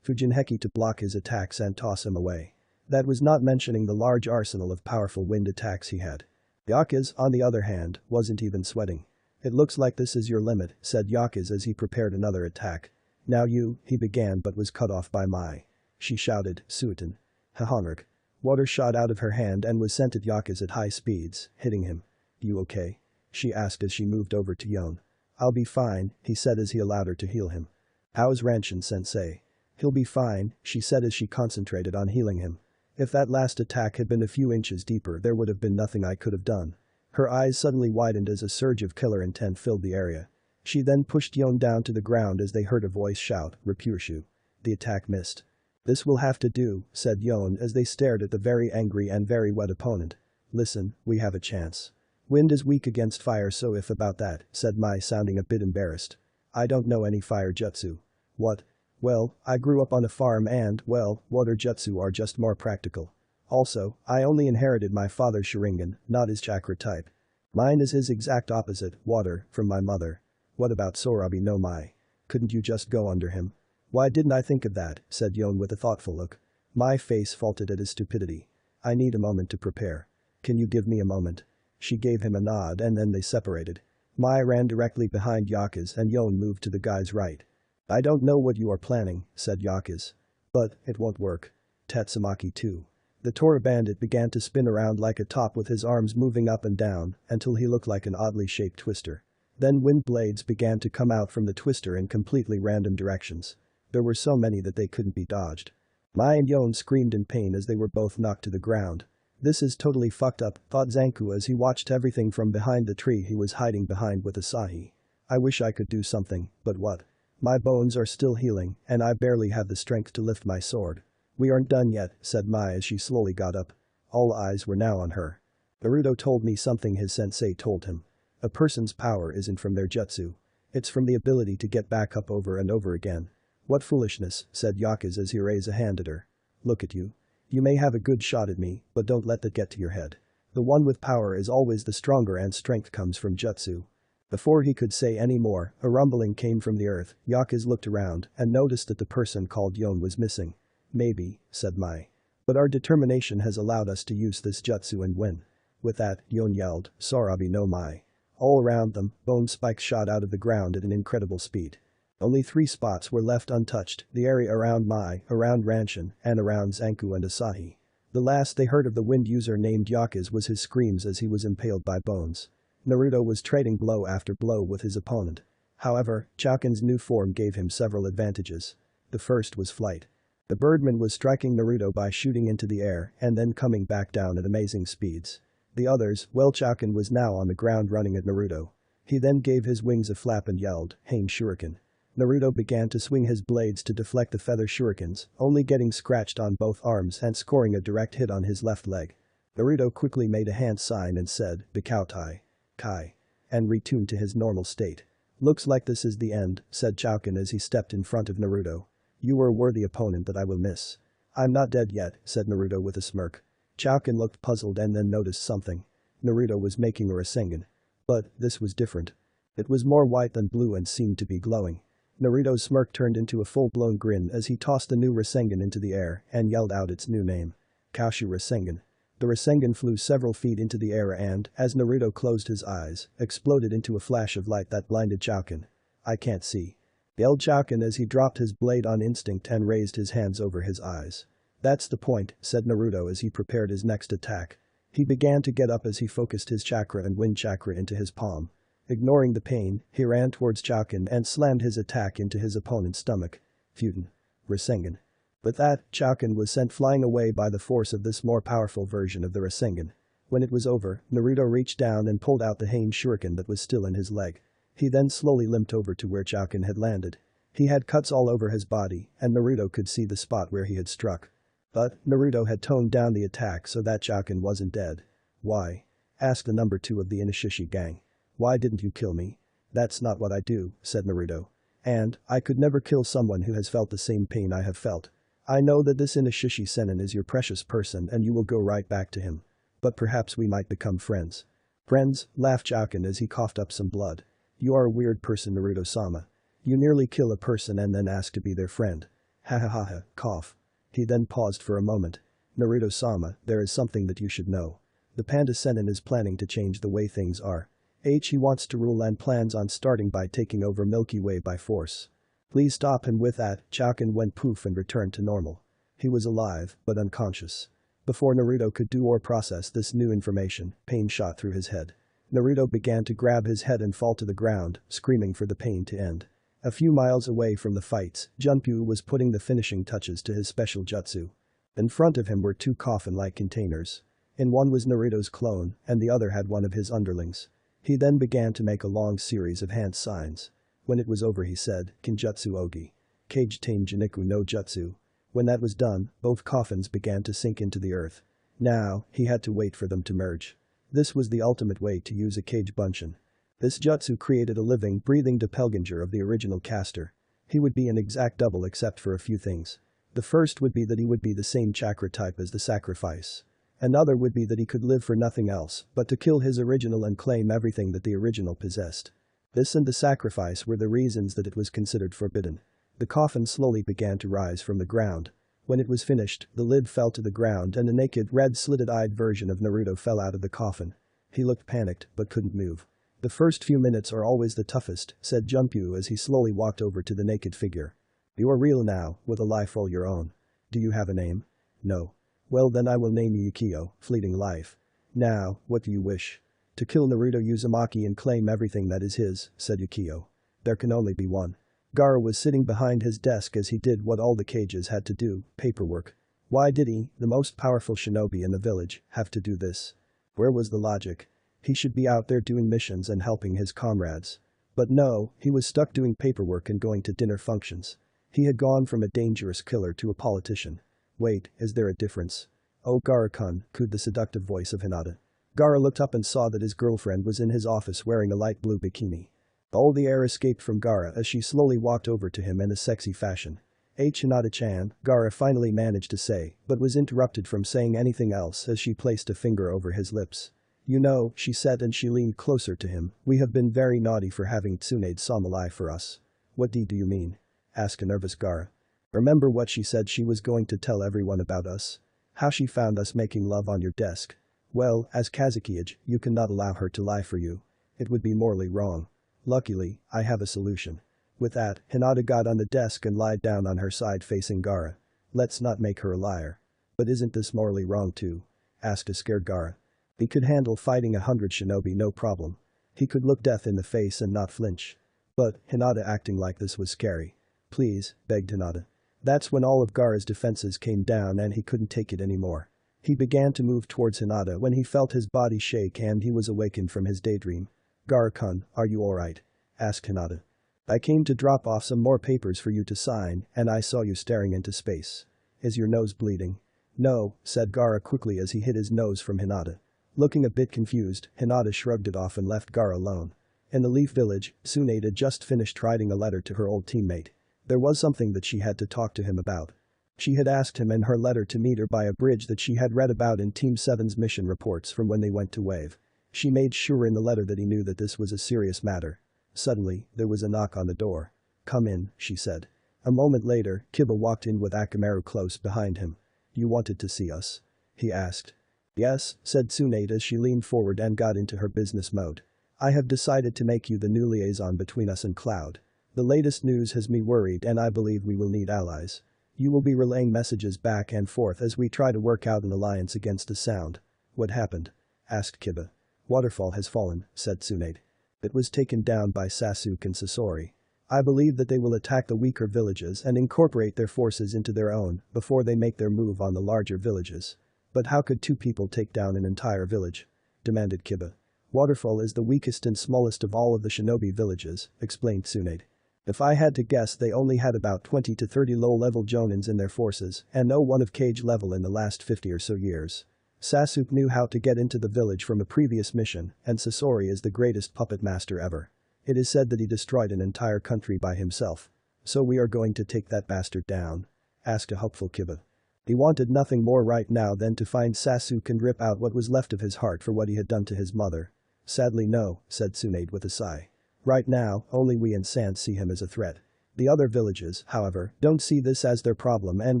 Fujinheki to block his attacks and toss him away. That was not mentioning the large arsenal of powerful wind attacks he had. Yakuza, on the other hand, wasn't even sweating. It looks like this is your limit, said Yakuza as he prepared another attack. Now you, he began but was cut off by Mai. She shouted, Suiton. Hahonruk. Water shot out of her hand and was sent at Yakuza at high speeds, hitting him. You okay? She asked as she moved over to Yon. I'll be fine, he said as he allowed her to heal him. How's Ranshin-sensei? He'll be fine, she said as she concentrated on healing him. If that last attack had been a few inches deeper there would have been nothing I could have done. Her eyes suddenly widened as a surge of killer intent filled the area. She then pushed Yon down to the ground as they heard a voice shout, Repurushu. the attack missed. "This will have to do," said Yon as they stared at the very angry and very wet opponent. "Listen, we have a chance. Wind is weak against fire, so if about that," said Mai, sounding a bit embarrassed. "I don't know any fire jutsu." "What?" "Well, I grew up on a farm and, well, water jutsu are just more practical. Also, I only inherited my father's Sharingan, not his chakra type. Mine is his exact opposite, water, from my mother." "What about Sorabi no Mai? Couldn't you just go under him?" "Why didn't I think of that?" said Yon with a thoughtful look. My face faulted at his stupidity. "I need a moment to prepare. Can you give me a moment?" She gave him a nod and then they separated. Mai ran directly behind Yakuza and Yon moved to the guy's right. "I don't know what you are planning," said Yakuza. "But, it won't work." Tatsumaki too. The Tora bandit began to spin around like a top with his arms moving up and down until he looked like an oddly shaped twister. Then wind blades began to come out from the twister in completely random directions. There were so many that they couldn't be dodged. Mai and Yon screamed in pain as they were both knocked to the ground. "This is totally fucked up," thought Zanku as he watched everything from behind the tree he was hiding behind with Asahi. "I wish I could do something, but what? My bones are still healing and I barely have the strength to lift my sword." "We aren't done yet," said Mai as she slowly got up. All eyes were now on her. "Naruto told me something his sensei told him. A person's power isn't from their jutsu. It's from the ability to get back up over and over again." "What foolishness," said Yakuza as he raised a hand at her. "Look at you. You may have a good shot at me, but don't let that get to your head. The one with power is always the stronger and strength comes from jutsu." Before he could say any more, a rumbling came from the earth. Yakuza looked around and noticed that the person called Yon was missing. "Maybe," said Mai. "But our determination has allowed us to use this jutsu and win." With that, Yon yelled, "Sorabi no Mai." All around them, bone spikes shot out of the ground at an incredible speed. Only 3 spots were left untouched, the area around Mai, around Ranshin, and around Zanku and Asahi. The last they heard of the wind user named Yakuza was his screams as he was impaled by bones. Naruto was trading blow after blow with his opponent. However, Chauken's new form gave him several advantages. The first was flight. The birdman was striking Naruto by shooting into the air and then coming back down at amazing speeds. The others, well, Chauken was now on the ground running at Naruto. He then gave his wings a flap and yelled, "Hain Shuriken." Naruto began to swing his blades to deflect the feather shurikens, only getting scratched on both arms and scoring a direct hit on his left leg. Naruto quickly made a hand sign and said, "Bikautai. Kai." And retuned to his normal state. "Looks like this is the end," said Chauken as he stepped in front of Naruto. "You were a worthy opponent that I will miss." "I'm not dead yet," said Naruto with a smirk. Chauken looked puzzled and then noticed something. Naruto was making a Rasengan. But this was different. It was more white than blue and seemed to be glowing. Naruto's smirk turned into a full-blown grin as he tossed the new Rasengan into the air and yelled out its new name. Kashi Rasengan. The Rasengan flew several feet into the air and, as Naruto closed his eyes, exploded into a flash of light that blinded Chauken. "I can't see," yelled Chauken as he dropped his blade on instinct and raised his hands over his eyes. "That's the point," said Naruto as he prepared his next attack. He began to get up as he focused his chakra and wind chakra into his palm. Ignoring the pain, he ran towards Chauken and slammed his attack into his opponent's stomach. Futen. Rasengan. With that, Chauken was sent flying away by the force of this more powerful version of the Rasengan. When it was over, Naruto reached down and pulled out the Hain Shuriken that was still in his leg. He then slowly limped over to where Chauken had landed. He had cuts all over his body, and Naruto could see the spot where he had struck. But, Naruto had toned down the attack so that Chauken wasn't dead. "Why?" asked the number 2 of the Inishishi gang. "Why didn't you kill me?" "That's not what I do," said Naruto. "And, I could never kill someone who has felt the same pain I have felt. I know that this Inishishi Sennin is your precious person and you will go right back to him. But perhaps we might become friends." "Friends?" laughed Chauken as he coughed up some blood. "You are a weird person, Naruto-sama. You nearly kill a person and then ask to be their friend. Ha ha ha ha, cough." He then paused for a moment. "Naruto-sama, there is something that you should know. The Panda Sennin is planning to change the way things are. He wants to rule and plans on starting by taking over Milky Way by force." "Please stop him." With that, Chauken went poof and returned to normal. He was alive, but unconscious. Before Naruto could do or process this new information, pain shot through his head. Naruto began to grab his head and fall to the ground, screaming for the pain to end. A few miles away from the fights, Junpei was putting the finishing touches to his special jutsu. In front of him were 2 coffin-like containers. In one was Naruto's clone, and the other had one of his underlings. He then began to make a long series of hand signs. When it was over he said, "Kinjutsu Ogi." Kage Jiniku no Jutsu. When that was done, both coffins began to sink into the earth. Now, he had to wait for them to merge. This was the ultimate way to use a Kage Bunshin. This jutsu created a living, breathing doppelganger of the original caster. He would be an exact double except for a few things. The first would be that he would be the same chakra type as the sacrifice. Another would be that he could live for nothing else but to kill his original and claim everything that the original possessed. This and the sacrifice were the reasons that it was considered forbidden. The coffin slowly began to rise from the ground. When it was finished, the lid fell to the ground and a naked, red slitted-eyed version of Naruto fell out of the coffin. He looked panicked but couldn't move. "The first few minutes are always the toughest," said Junpyu as he slowly walked over to the naked figure. "You're real now, with a life all your own. Do you have a name?" "No." "Well then I will name you Yukio, fleeting life. Now, what do you wish?" "To kill Naruto Uzumaki and claim everything that is his," said Yukio. "There can only be one." Gaara was sitting behind his desk as he did what all the cages had to do, paperwork. Why did he, the most powerful shinobi in the village, have to do this? Where was the logic? He should be out there doing missions and helping his comrades. But no, he was stuck doing paperwork and going to dinner functions. He had gone from a dangerous killer to a politician. Wait, is there a difference? "Oh Gaara-kun," cooed the seductive voice of Hinata. Gaara looked up and saw that his girlfriend was in his office wearing a light blue bikini. All the air escaped from Gaara as she slowly walked over to him in a sexy fashion. "Hinata-chan," Gaara finally managed to say, but was interrupted from saying anything else as she placed a finger over his lips. "You know," she said and she leaned closer to him, "we have been very naughty for having Tsunade-sama lie for us." "What do you mean?" asked a nervous Gaara. "Remember what she said she was going to tell everyone about us? How she found us making love on your desk? Well, as Kazuki-age, you cannot allow her to lie for you. It would be morally wrong. Luckily, I have a solution." With that, Hinata got on the desk and lied down on her side facing Gaara. "Let's not make her a liar." "But isn't this morally wrong too?" asked a scared Gaara. He could handle fighting 100 shinobi no problem. He could look death in the face and not flinch. But, Hinata acting like this was scary. "Please," begged Hinata. That's when all of Gaara's defenses came down and he couldn't take it anymore. He began to move towards Hinata when he felt his body shake and he was awakened from his daydream. "Gaara-kun, are you alright?" asked Hinata. "I came to drop off some more papers for you to sign and I saw you staring into space. Is your nose bleeding?" "No," said Gaara quickly as he hid his nose from Hinata. Looking a bit confused, Hinata shrugged it off and left Gaara alone. In the Leaf Village, Tsunade had just finished writing a letter to her old teammate. There was something that she had to talk to him about. She had asked him in her letter to meet her by a bridge that she had read about in Team 7's mission reports from when they went to Wave. She made sure in the letter that he knew that this was a serious matter. Suddenly, there was a knock on the door. "Come in," she said. A moment later, Kiba walked in with Akamaru close behind him. "You wanted to see us?" he asked. "Yes," said Tsunade as she leaned forward and got into her business mode. "I have decided to make you the new liaison between us and Cloud. The latest news has me worried and I believe we will need allies. You will be relaying messages back and forth as we try to work out an alliance against the Sound." "What happened?" asked Kiba. "Waterfall has fallen," said Tsunade. "It was taken down by Sasuke and Sasori. I believe that they will attack the weaker villages and incorporate their forces into their own before they make their move on the larger villages." "But how could two people take down an entire village?" demanded Kiba. "Waterfall is the weakest and smallest of all of the shinobi villages," explained Tsunade. "If I had to guess they only had about 20 to 30 low-level jonins in their forces and no one of Cage level in the last 50 or so years. Sasuke knew how to get into the village from a previous mission and Sasori is the greatest puppet master ever. It is said that he destroyed an entire country by himself. So we are going to take that bastard down?" asked a hopeful Kiba. He wanted nothing more right now than to find Sasuke and rip out what was left of his heart for what he had done to his mother. "Sadly no," said Tsunade with a sigh. "Right now, only we and Sand see him as a threat. The other villages, however, don't see this as their problem and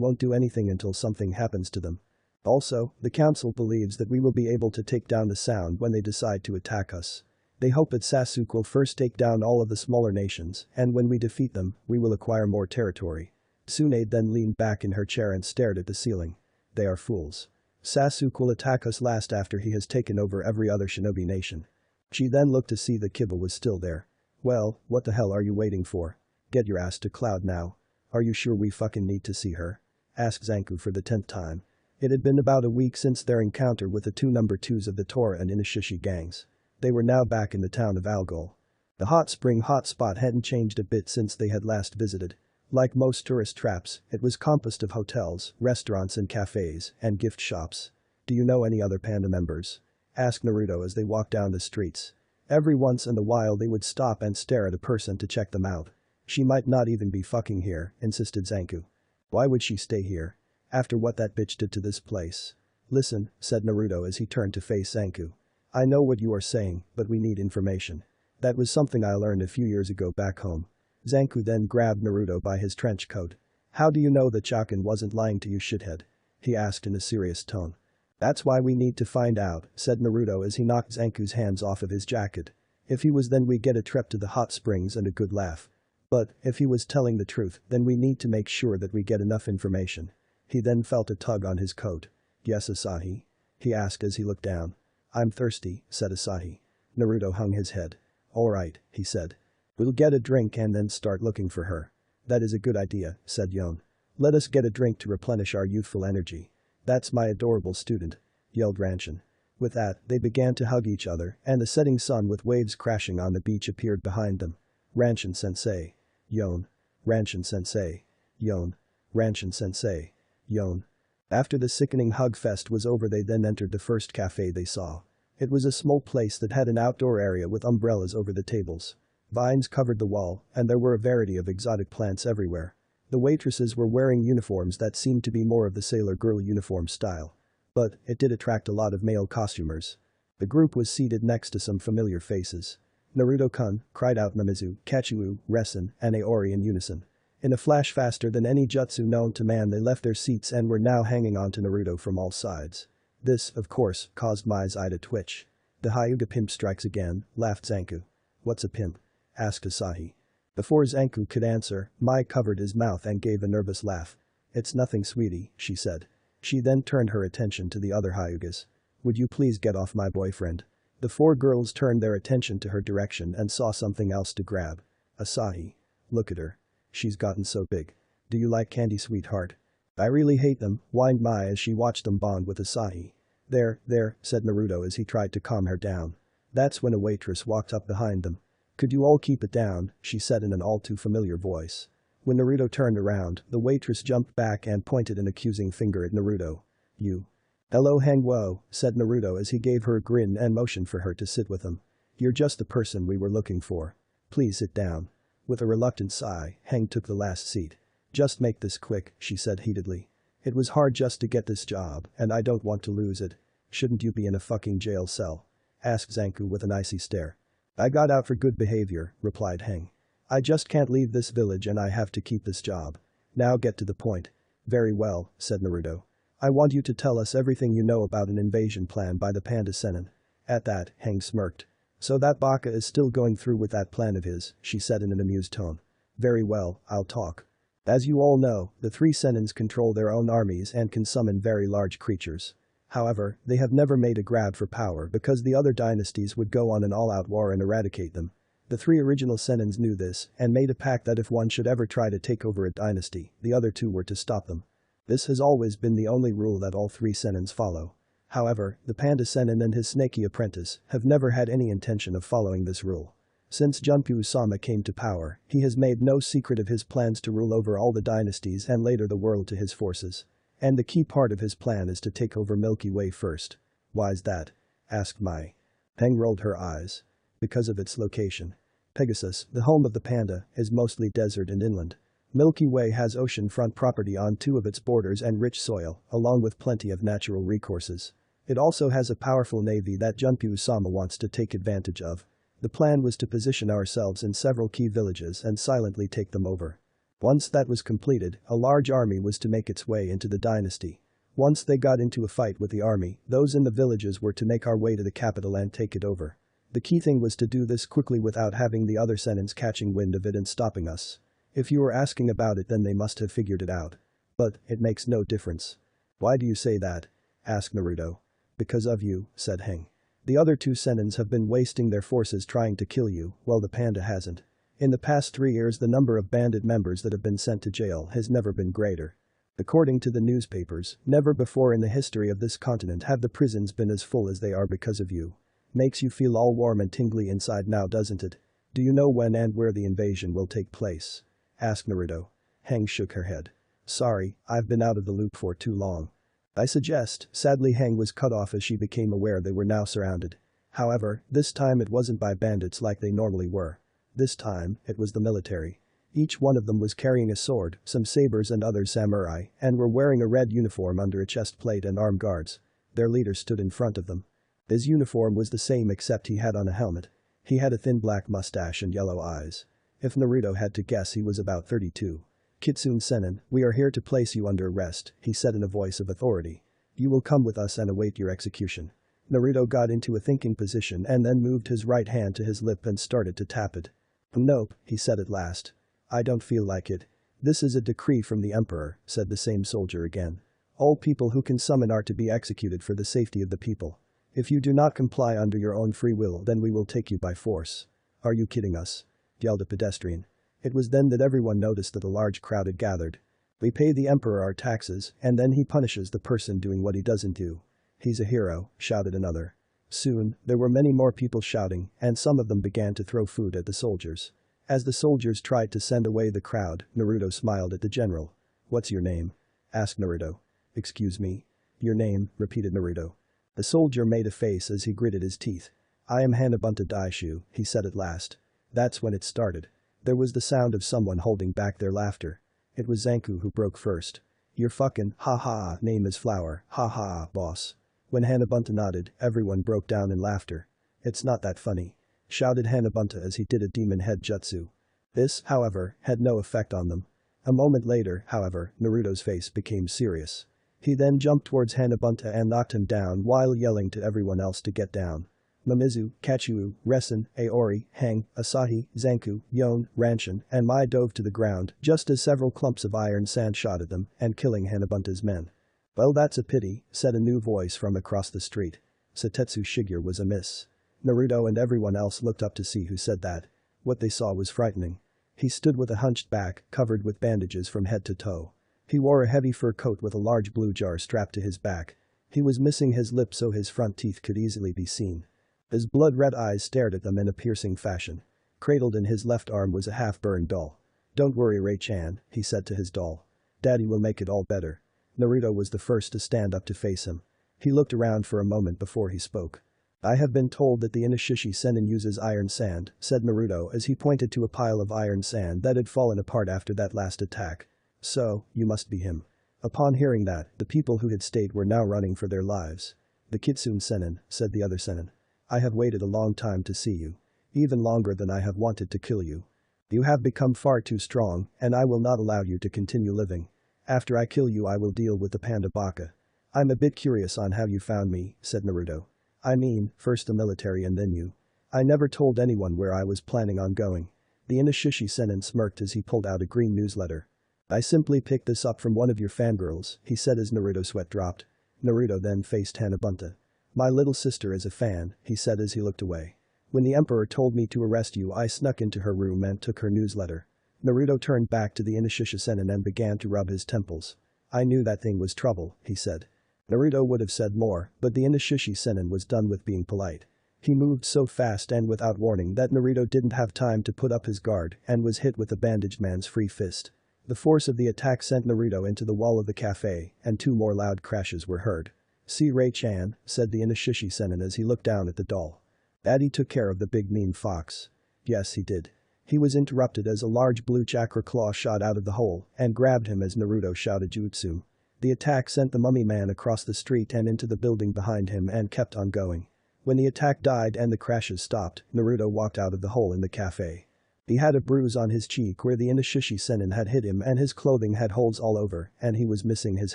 won't do anything until something happens to them. Also, the council believes that we will be able to take down the Sound when they decide to attack us. They hope that Sasuke will first take down all of the smaller nations and when we defeat them, we will acquire more territory." Tsunade then leaned back in her chair and stared at the ceiling. "They are fools. Sasuke will attack us last after he has taken over every other shinobi nation." She then looked to see that Kiba was still there. "Well, what the hell are you waiting for? Get your ass to Cloud now." "Are you sure we fucking need to see her?" asked Zanku for the 10th time. It had been about a week since their encounter with the two number 2s of the Tora and Inishishi gangs. They were now back in the town of Algol. The hot spring hotspot hadn't changed a bit since they had last visited. Like most tourist traps, it was composed of hotels, restaurants and cafes, and gift shops. Do you know any other panda members? Asked Naruto as they walked down the streets. Every once in a while they would stop and stare at a person to check them out. She might not even be fucking here, insisted Zanku. Why would she stay here? After what that bitch did to this place. Listen, said Naruto as he turned to face Zanku. I know what you are saying, but we need information. That was something I learned a few years ago back home. Zanku then grabbed Naruto by his trench coat. How do you know that Chaken wasn't lying to you, shithead? He asked in a serious tone. That's why we need to find out, said Naruto as he knocked Zanku's hands off of his jacket. If he was, then we get a trip to the hot springs and a good laugh. But, if he was telling the truth, then we need to make sure that we get enough information. He then felt a tug on his coat. Yes, Asahi? He asked as he looked down. I'm thirsty, said Asahi. Naruto hung his head. Alright, he said. We'll get a drink and then start looking for her. That is a good idea, said Yon. Let us get a drink to replenish our youthful energy. That's my adorable student, yelled Ranshin. With that, they began to hug each other, and the setting sun with waves crashing on the beach appeared behind them. Ranshin-sensei. Yon. Ranshin-sensei. Yon. Ranshin-sensei. Yon. After the sickening hug fest was over, they then entered the first cafe they saw. It was a small place that had an outdoor area with umbrellas over the tables. Vines covered the wall, and there were a variety of exotic plants everywhere. The waitresses were wearing uniforms that seemed to be more of the sailor girl uniform style. But, it did attract a lot of male costumers. The group was seated next to some familiar faces. Naruto-kun, cried out Namizu, Kachiu, Resen, and Aori in unison. In a flash faster than any jutsu known to man, they left their seats and were now hanging on to Naruto from all sides. This, of course, caused Mai's eye to twitch. The Hyuga pimp strikes again, laughed Zanku. What's a pimp? Asked Asahi. Before Zanku could answer, Mai covered his mouth and gave a nervous laugh. It's nothing, sweetie, she said. She then turned her attention to the other Hyugas. Would you please get off my boyfriend? The four girls turned their attention to her direction and saw something else to grab. Asahi. Look at her. She's gotten so big. Do you like candy, sweetheart? I really hate them, whined Mai as she watched them bond with Asahi. There, said Naruto as he tried to calm her down. That's when a waitress walked up behind them. Could you all keep it down, she said in an all too familiar voice. When Naruto turned around, the waitress jumped back and pointed an accusing finger at Naruto. You. Hello Hangwo, said Naruto as he gave her a grin and motioned for her to sit with him. You're just the person we were looking for. Please sit down. With a reluctant sigh, Hang took the last seat. Just make this quick, she said heatedly. It was hard just to get this job, and I don't want to lose it. Shouldn't you be in a fucking jail cell? Asked Zanku with an icy stare. I got out for good behavior, replied Hang. I just can't leave this village and I have to keep this job. Now get to the point. Very well, said Naruto. I want you to tell us everything you know about an invasion plan by the Panda Sennin. At that, Hang smirked. So that Baka is still going through with that plan of his, she said in an amused tone. Very well, I'll talk. As you all know, the three Sennins control their own armies and can summon very large creatures. However, they have never made a grab for power because the other dynasties would go on an all-out war and eradicate them. The three original Sennins knew this and made a pact that if one should ever try to take over a dynasty, the other two were to stop them. This has always been the only rule that all three Sennins follow. However, the Panda Sennin and his snaky apprentice have never had any intention of following this rule. Since Junpei-sama came to power, he has made no secret of his plans to rule over all the dynasties and later the world to his forces. And the key part of his plan is to take over Milky Way first. Why's that? Asked Mai. Peng rolled her eyes. Because of its location. Pegasus, the home of the panda, is mostly desert and inland. Milky Way has oceanfront property on two of its borders and rich soil, along with plenty of natural resources. It also has a powerful navy that Junpei-sama wants to take advantage of. The plan was to position ourselves in several key villages and silently take them over. Once that was completed, a large army was to make its way into the dynasty. Once they got into a fight with the army, those in the villages were to make our way to the capital and take it over. The key thing was to do this quickly without having the other Sennins catching wind of it and stopping us. If you were asking about it, then they must have figured it out. But, it makes no difference. Why do you say that? Asked Naruto. Because of you, said Heng. The other two Sennins have been wasting their forces trying to kill you, while the panda hasn't. In the past 3 years, the number of bandit members that have been sent to jail has never been greater. According to the newspapers, never before in the history of this continent have the prisons been as full as they are because of you. Makes you feel all warm and tingly inside now, doesn't it? Do you know when and where the invasion will take place? Asked Naruto. Hang shook her head. Sorry, I've been out of the loop for too long. I suggest, sadly Hang was cut off as she became aware they were now surrounded. However, this time it wasn't by bandits like they normally were. This time, it was the military. Each one of them was carrying a sword, some sabers and others samurai, and were wearing a red uniform under a chest plate and arm guards. Their leader stood in front of them. His uniform was the same except he had on a helmet. He had a thin black mustache and yellow eyes. If Naruto had to guess, he was about 32. Kitsune Sennin, we are here to place you under arrest, he said in a voice of authority. You will come with us and await your execution. Naruto got into a thinking position and then moved his right hand to his lip and started to tap it. Nope, he said at last. I don't feel like it. This is a decree from the emperor, said the same soldier again. All people who can summon are to be executed for the safety of the people. If you do not comply under your own free will, then we will take you by force. Are you kidding us? Yelled a pedestrian. It was then that everyone noticed that a large crowd had gathered. We pay the emperor our taxes, and then he punishes the person doing what he doesn't do. He's a hero, shouted another. Soon, there were many more people shouting, and some of them began to throw food at the soldiers. As the soldiers tried to send away the crowd, Naruto smiled at the general. What's your name? Asked Naruto. Excuse me? Your name, repeated Naruto. The soldier made a face as he gritted his teeth. I am Hanabunta Daishu, he said at last. That's when it started. There was the sound of someone holding back their laughter. It was Zanku who broke first. Your fucking, ha-ha, name is Flower, ha-ha, boss. When Hanabunta nodded, everyone broke down in laughter. It's not that funny, shouted Hanabunta as he did a demon head jutsu. This, however, had no effect on them. A moment later, however, Naruto's face became serious. He then jumped towards Hanabunta and knocked him down while yelling to everyone else to get down. Mamizu, Kachiu, Resen, Aori, Hang, Asahi, Zanku, Yon, Ranshin, and Mai dove to the ground just as several clumps of iron sand shot at them and killing Hanabunta's men. Well, that's a pity, said a new voice from across the street. Satetsu Shigeru was amiss. Naruto and everyone else looked up to see who said that. What they saw was frightening. He stood with a hunched back, covered with bandages from head to toe. He wore a heavy fur coat with a large blue jar strapped to his back. He was missing his lip so his front teeth could easily be seen. His blood-red eyes stared at them in a piercing fashion. Cradled in his left arm was a half-burned doll. Don't worry, Ray-chan, he said to his doll. Daddy will make it all better. Naruto was the first to stand up to face him. He looked around for a moment before he spoke. I have been told that the Inishishi Sennin uses iron sand, said Naruto as he pointed to a pile of iron sand that had fallen apart after that last attack. So, you must be him. Upon hearing that, the people who had stayed were now running for their lives. The Kitsune Sennin, said the other Sennin. I have waited a long time to see you. Even longer than I have wanted to kill you. You have become far too strong, and I will not allow you to continue living. After I kill you I will deal with the Panda Baka. I'm a bit curious on how you found me, said Naruto. I mean, first the military and then you. I never told anyone where I was planning on going. The Inishishi Sennin smirked as he pulled out a green newsletter. I simply picked this up from one of your fangirls, he said as Naruto's sweat dropped. Naruto then faced Hanabunta. My little sister is a fan, he said as he looked away. When the emperor told me to arrest you I snuck into her room and took her newsletter. Naruto turned back to the Inishishi Sennin and began to rub his temples. I knew that thing was trouble, he said. Naruto would have said more, but the Inishishi Sennin was done with being polite. He moved so fast and without warning that Naruto didn't have time to put up his guard and was hit with the bandaged man's free fist. The force of the attack sent Naruto into the wall of the cafe, and 2 more loud crashes were heard. See Ray-chan, said the Inishishi Sennin as he looked down at the doll. Daddy took care of the big mean fox. Yes, he did. He was interrupted as a large blue chakra claw shot out of the hole and grabbed him as Naruto shouted jutsu. The attack sent the mummy man across the street and into the building behind him and kept on going. When the attack died and the crashes stopped, Naruto walked out of the hole in the cafe. He had a bruise on his cheek where the Inishishi Sennin had hit him and his clothing had holes all over and he was missing his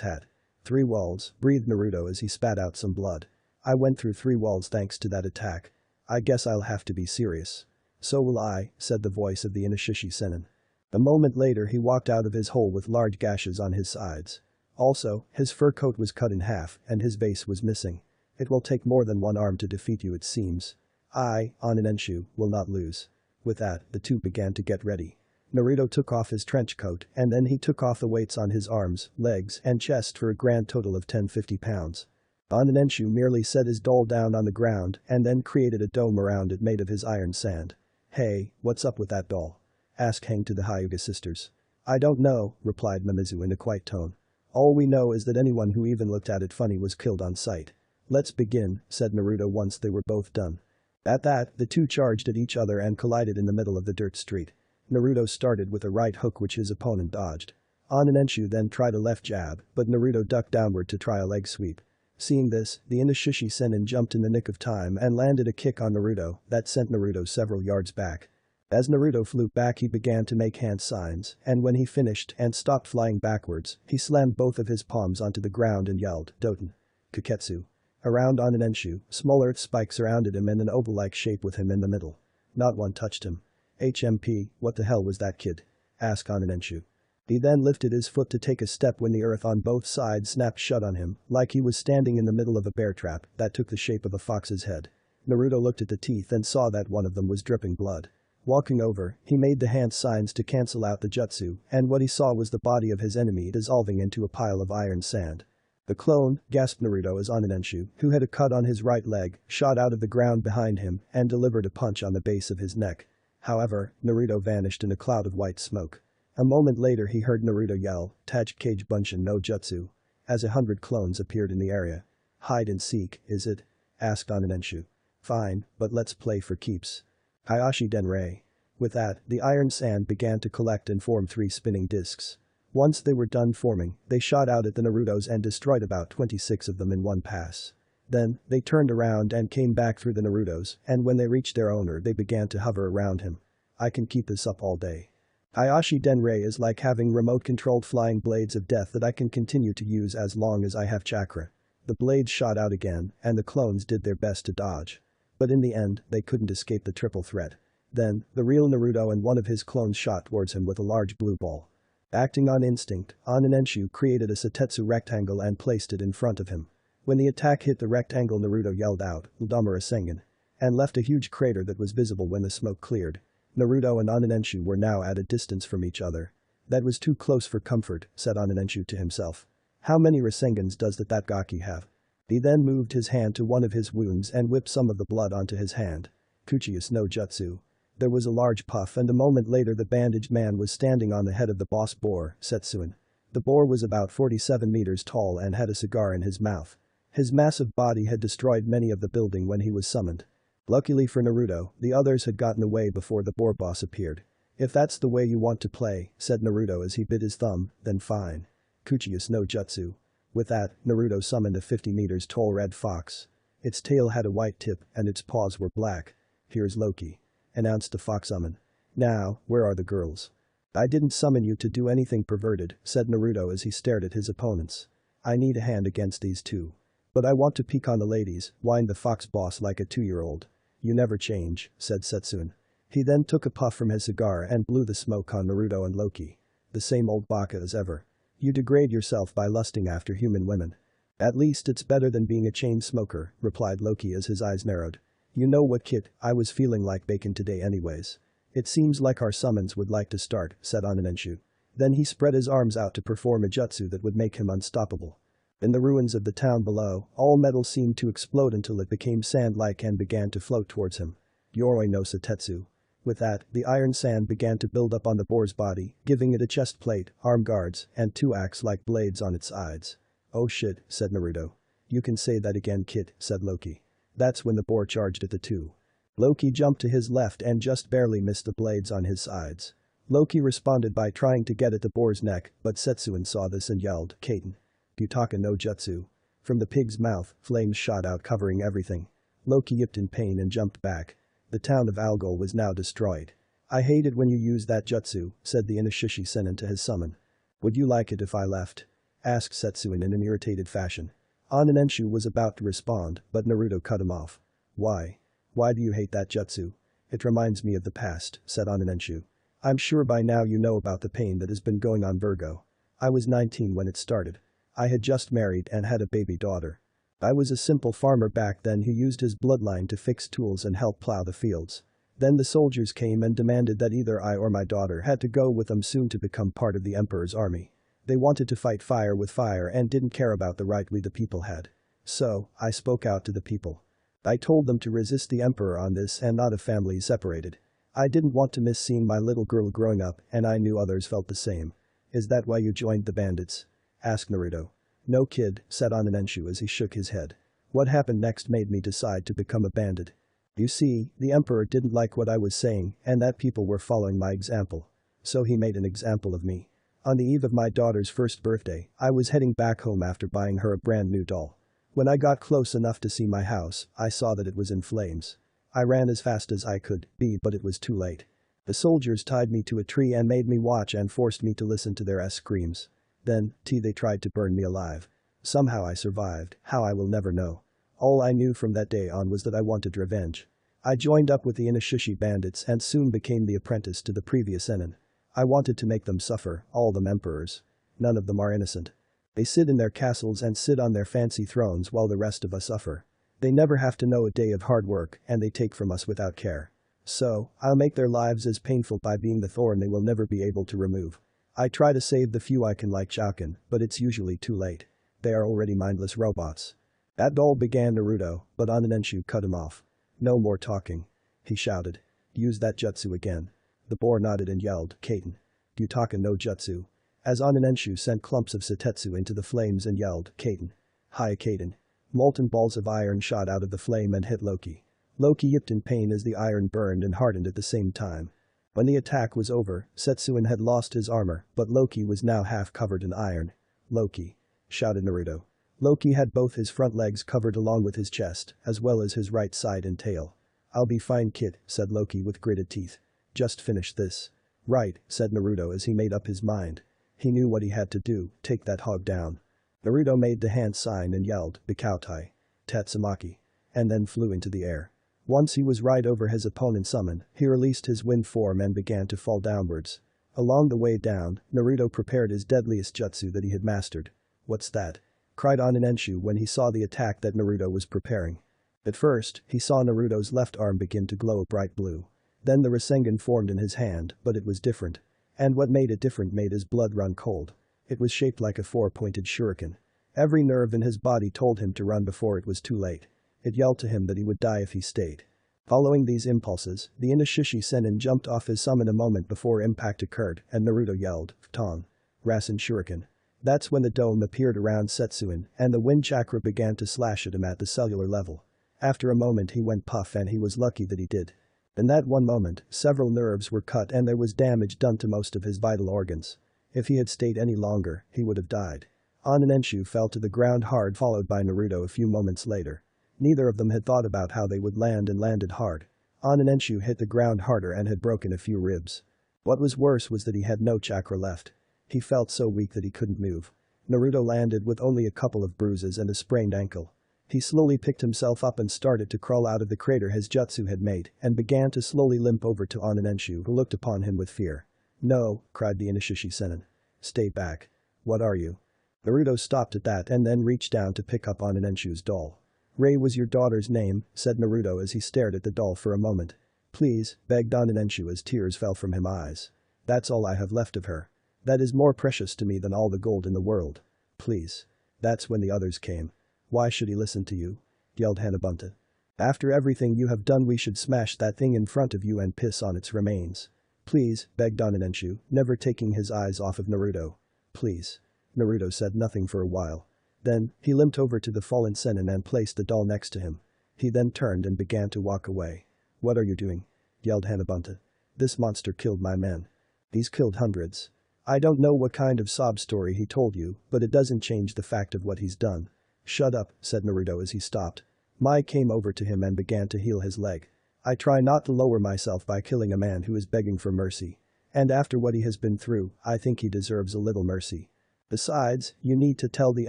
hat. 3 walls, breathed Naruto as he spat out some blood. I went through 3 walls thanks to that attack. I guess I'll have to be serious. So will I, said the voice of the Inishishi Sennin. A moment later he walked out of his hole with large gashes on his sides. Also, his fur coat was cut in half and his base was missing. It will take more than 1 arm to defeat you it seems. I, Oninen-shu, will not lose. With that, the 2 began to get ready. Naruto took off his trench coat and then he took off the weights on his arms, legs, and chest for a grand total of 10-50 pounds. Oninen-shu merely set his doll down on the ground and then created a dome around it made of his iron sand. Hey, what's up with that doll? Asked Hang to the Hyuga sisters. I don't know, replied Mimizu in a quiet tone. All we know is that anyone who even looked at it funny was killed on sight. Let's begin, said Naruto once they were both done. At that, the two charged at each other and collided in the middle of the dirt street. Naruto started with a right hook which his opponent dodged. Onanenshu then tried a left jab, but Naruto ducked downward to try a leg sweep. Seeing this, the Inushishi Sennin jumped in the nick of time and landed a kick on Naruto that sent Naruto several yards back. As Naruto flew back he began to make hand signs, and when he finished and stopped flying backwards, he slammed both of his palms onto the ground and yelled, Doten. Kuketsu. Around Onanenshu, small earth spikes surrounded him in an oval-like shape with him in the middle. Not one touched him. HMP, what the hell was that kid? Asked Onanenshu. He then lifted his foot to take a step when the earth on both sides snapped shut on him, like he was standing in the middle of a bear trap that took the shape of a fox's head. Naruto looked at the teeth and saw that one of them was dripping blood. Walking over, he made the hand signs to cancel out the jutsu, and what he saw was the body of his enemy dissolving into a pile of iron sand. The clone, gasped Naruto as Onanenshu, who had a cut on his right leg, shot out of the ground behind him and delivered a punch on the base of his neck. However, Naruto vanished in a cloud of white smoke. A moment later he heard Naruto yell, Tajikage Bunshin no Jutsu. As 100 clones appeared in the area. Hide and seek, is it? Asked Onanenshu. Fine, but let's play for keeps. Hayashi Denrei. With that, the iron sand began to collect and form 3 spinning discs. Once they were done forming, they shot out at the Narutos and destroyed about 26 of them in one pass. Then, they turned around and came back through the Narutos, and when they reached their owner they began to hover around him. I can keep this up all day. Hayashi Denrei is like having remote-controlled flying blades of death that I can continue to use as long as I have chakra. The blades shot out again, and the clones did their best to dodge. But in the end, they couldn't escape the triple threat. Then, the real Naruto and one of his clones shot towards him with a large blue ball. Acting on instinct, Onanenshu created a Setetsu rectangle and placed it in front of him. When the attack hit the rectangle Naruto yelled out, Udamura Sengen, and left a huge crater that was visible when the smoke cleared. Naruto and Onanenshu were now at a distance from each other. That was too close for comfort, said Onanenshu to himself. How many Rasengens does that Gaki have? He then moved his hand to one of his wounds and whipped some of the blood onto his hand. Kuchius no Jutsu. There was a large puff and a moment later the bandaged man was standing on the head of the boss boar, Setsuin. The boar was about 47 meters tall and had a cigar in his mouth. His massive body had destroyed many of the building when he was summoned. Luckily for Naruto, the others had gotten away before the boar boss appeared. If that's the way you want to play, said Naruto as he bit his thumb, then fine. Kuchius no Jutsu. With that, Naruto summoned a 50 meters tall red fox. Its tail had a white tip and its paws were black. Here's Loki. Announced the fox summon. Now, where are the girls? I didn't summon you to do anything perverted, said Naruto as he stared at his opponents. I need a hand against these two. But I want to peek on the ladies, whined the fox boss like a 2-year-old. You never change, said Setsuin. He then took a puff from his cigar and blew the smoke on Naruto and Loki. The same old baka as ever. You degrade yourself by lusting after human women. At least it's better than being a chain smoker, replied Loki as his eyes narrowed. You know what kid, I was feeling like bacon today anyways. It seems like our summons would like to start, said Onanenshu. Then he spread his arms out to perform a jutsu that would make him unstoppable. In the ruins of the town below, all metal seemed to explode until it became sand-like and began to float towards him. Yoroi no Setetsu. With that, the iron sand began to build up on the boar's body, giving it a chest plate, arm guards, and 2 axe-like blades on its sides. Oh shit, said Naruto. You can say that again kid, said Loki. That's when the boar charged at the two. Loki jumped to his left and just barely missed the blades on his sides. Loki responded by trying to get at the boar's neck, but Setsuin saw this and yelled, Kaiten. Yutaka no Jutsu. From the pig's mouth, flames shot out covering everything. Loki yipped in pain and jumped back. The town of Algol was now destroyed. I hate it when you use that jutsu, said the Inushishi Sennin to his summon. Would you like it if I left? Asked Setsuin in an irritated fashion. Onanenshu was about to respond, but Naruto cut him off. Why? Why do you hate that jutsu? It reminds me of the past, said Onanenshu. I'm sure by now you know about the pain that has been going on Virgo. I was 19 when it started. I had just married and had a baby daughter. I was a simple farmer back then who used his bloodline to fix tools and help plow the fields. Then the soldiers came and demanded that either I or my daughter had to go with them soon to become part of the emperor's army. They wanted to fight fire with fire and didn't care about the right we the people had. So, I spoke out to the people. I told them to resist the emperor on this and not have families separated. I didn't want to miss seeing my little girl growing up and I knew others felt the same. Is that why you joined the bandits? Asked Naruto. No kid, said Onanenshu as he shook his head. What happened next made me decide to become a bandit. You see, the emperor didn't like what I was saying and that people were following my example. So he made an example of me. On the eve of my daughter's first birthday, I was heading back home after buying her a brand new doll. When I got close enough to see my house, I saw that it was in flames. I ran as fast as I could be, but it was too late. The soldiers tied me to a tree and made me watch and forced me to listen to their screams. Then, they tried to burn me alive. Somehow I survived, how I will never know. All I knew from that day on was that I wanted revenge. I joined up with the Inishishi bandits and soon became the apprentice to the previous Enin. I wanted to make them suffer, all them emperors. None of them are innocent. They sit in their castles and sit on their fancy thrones while the rest of us suffer. They never have to know a day of hard work and they take from us without care. So, I'll make their lives as painful by being the thorn they will never be able to remove. I try to save the few I can like Chaukin, but it's usually too late. They are already mindless robots. That doll began Naruto, but Onanenshu cut him off. No more talking. He shouted. Use that jutsu again. The boar nodded and yelled, Kaiten. Gyutaka no jutsu. As Onanenshu sent clumps of Setetsu into the flames and yelled, Kaiten. Hi Kaiten. Molten balls of iron shot out of the flame and hit Loki. Loki yipped in pain as the iron burned and hardened at the same time. When the attack was over, Setsuin had lost his armor, but Loki was now half covered in iron. Loki. Shouted Naruto. Loki had both his front legs covered along with his chest, as well as his right side and tail. I'll be fine kid, said Loki with gritted teeth. Just finish this. Right, said Naruto as he made up his mind. He knew what he had to do, take that hog down. Naruto made the hand sign and yelled, Bikautai. Tatsumaki. And then flew into the air. Once he was right over his opponent's summon, he released his wind form and began to fall downwards. Along the way down, Naruto prepared his deadliest jutsu that he had mastered. What's that? Cried Onanenshu when he saw the attack that Naruto was preparing. At first, he saw Naruto's left arm begin to glow bright blue. Then the Rasengan formed in his hand, but it was different. And what made it different made his blood run cold. It was shaped like a four-pointed shuriken. Every nerve in his body told him to run before it was too late. It yelled to him that he would die if he stayed. Following these impulses, the Inishishi Sennin jumped off his summon a moment before impact occurred and Naruto yelled, Ftong. Rasen Shuriken. That's when the dome appeared around Setsuin and the wind chakra began to slash at him at the cellular level. After a moment he went puff and he was lucky that he did. In that one moment, several nerves were cut and there was damage done to most of his vital organs. If he had stayed any longer, he would have died. Onanenshu fell to the ground hard followed by Naruto a few moments later. Neither of them had thought about how they would land and landed hard. Onanenshu hit the ground harder and had broken a few ribs. What was worse was that he had no chakra left. He felt so weak that he couldn't move. Naruto landed with only a couple of bruises and a sprained ankle. He slowly picked himself up and started to crawl out of the crater his jutsu had made and began to slowly limp over to Onanenshu who looked upon him with fear. No, cried the Inishishi Sennin. Stay back. What are you? Naruto stopped at that and then reached down to pick up Onanenshu's doll. Rei was your daughter's name, said Naruto as he stared at the doll for a moment. Please, begged Onanenshu as tears fell from his eyes. That's all I have left of her. That is more precious to me than all the gold in the world. Please. That's when the others came. Why should he listen to you? Yelled Hanabunta. After everything you have done we should smash that thing in front of you and piss on its remains. Please, begged Onanenshu, never taking his eyes off of Naruto. Please. Naruto said nothing for a while. Then, he limped over to the fallen Sennin and placed the doll next to him. He then turned and began to walk away. What are you doing? Yelled Hanabunta. This monster killed my men. He's killed hundreds. I don't know what kind of sob story he told you, but it doesn't change the fact of what he's done. Shut up, said Naruto as he stopped. Mai came over to him and began to heal his leg. I try not to lower myself by killing a man who is begging for mercy. And after what he has been through, I think he deserves a little mercy. Besides, you need to tell the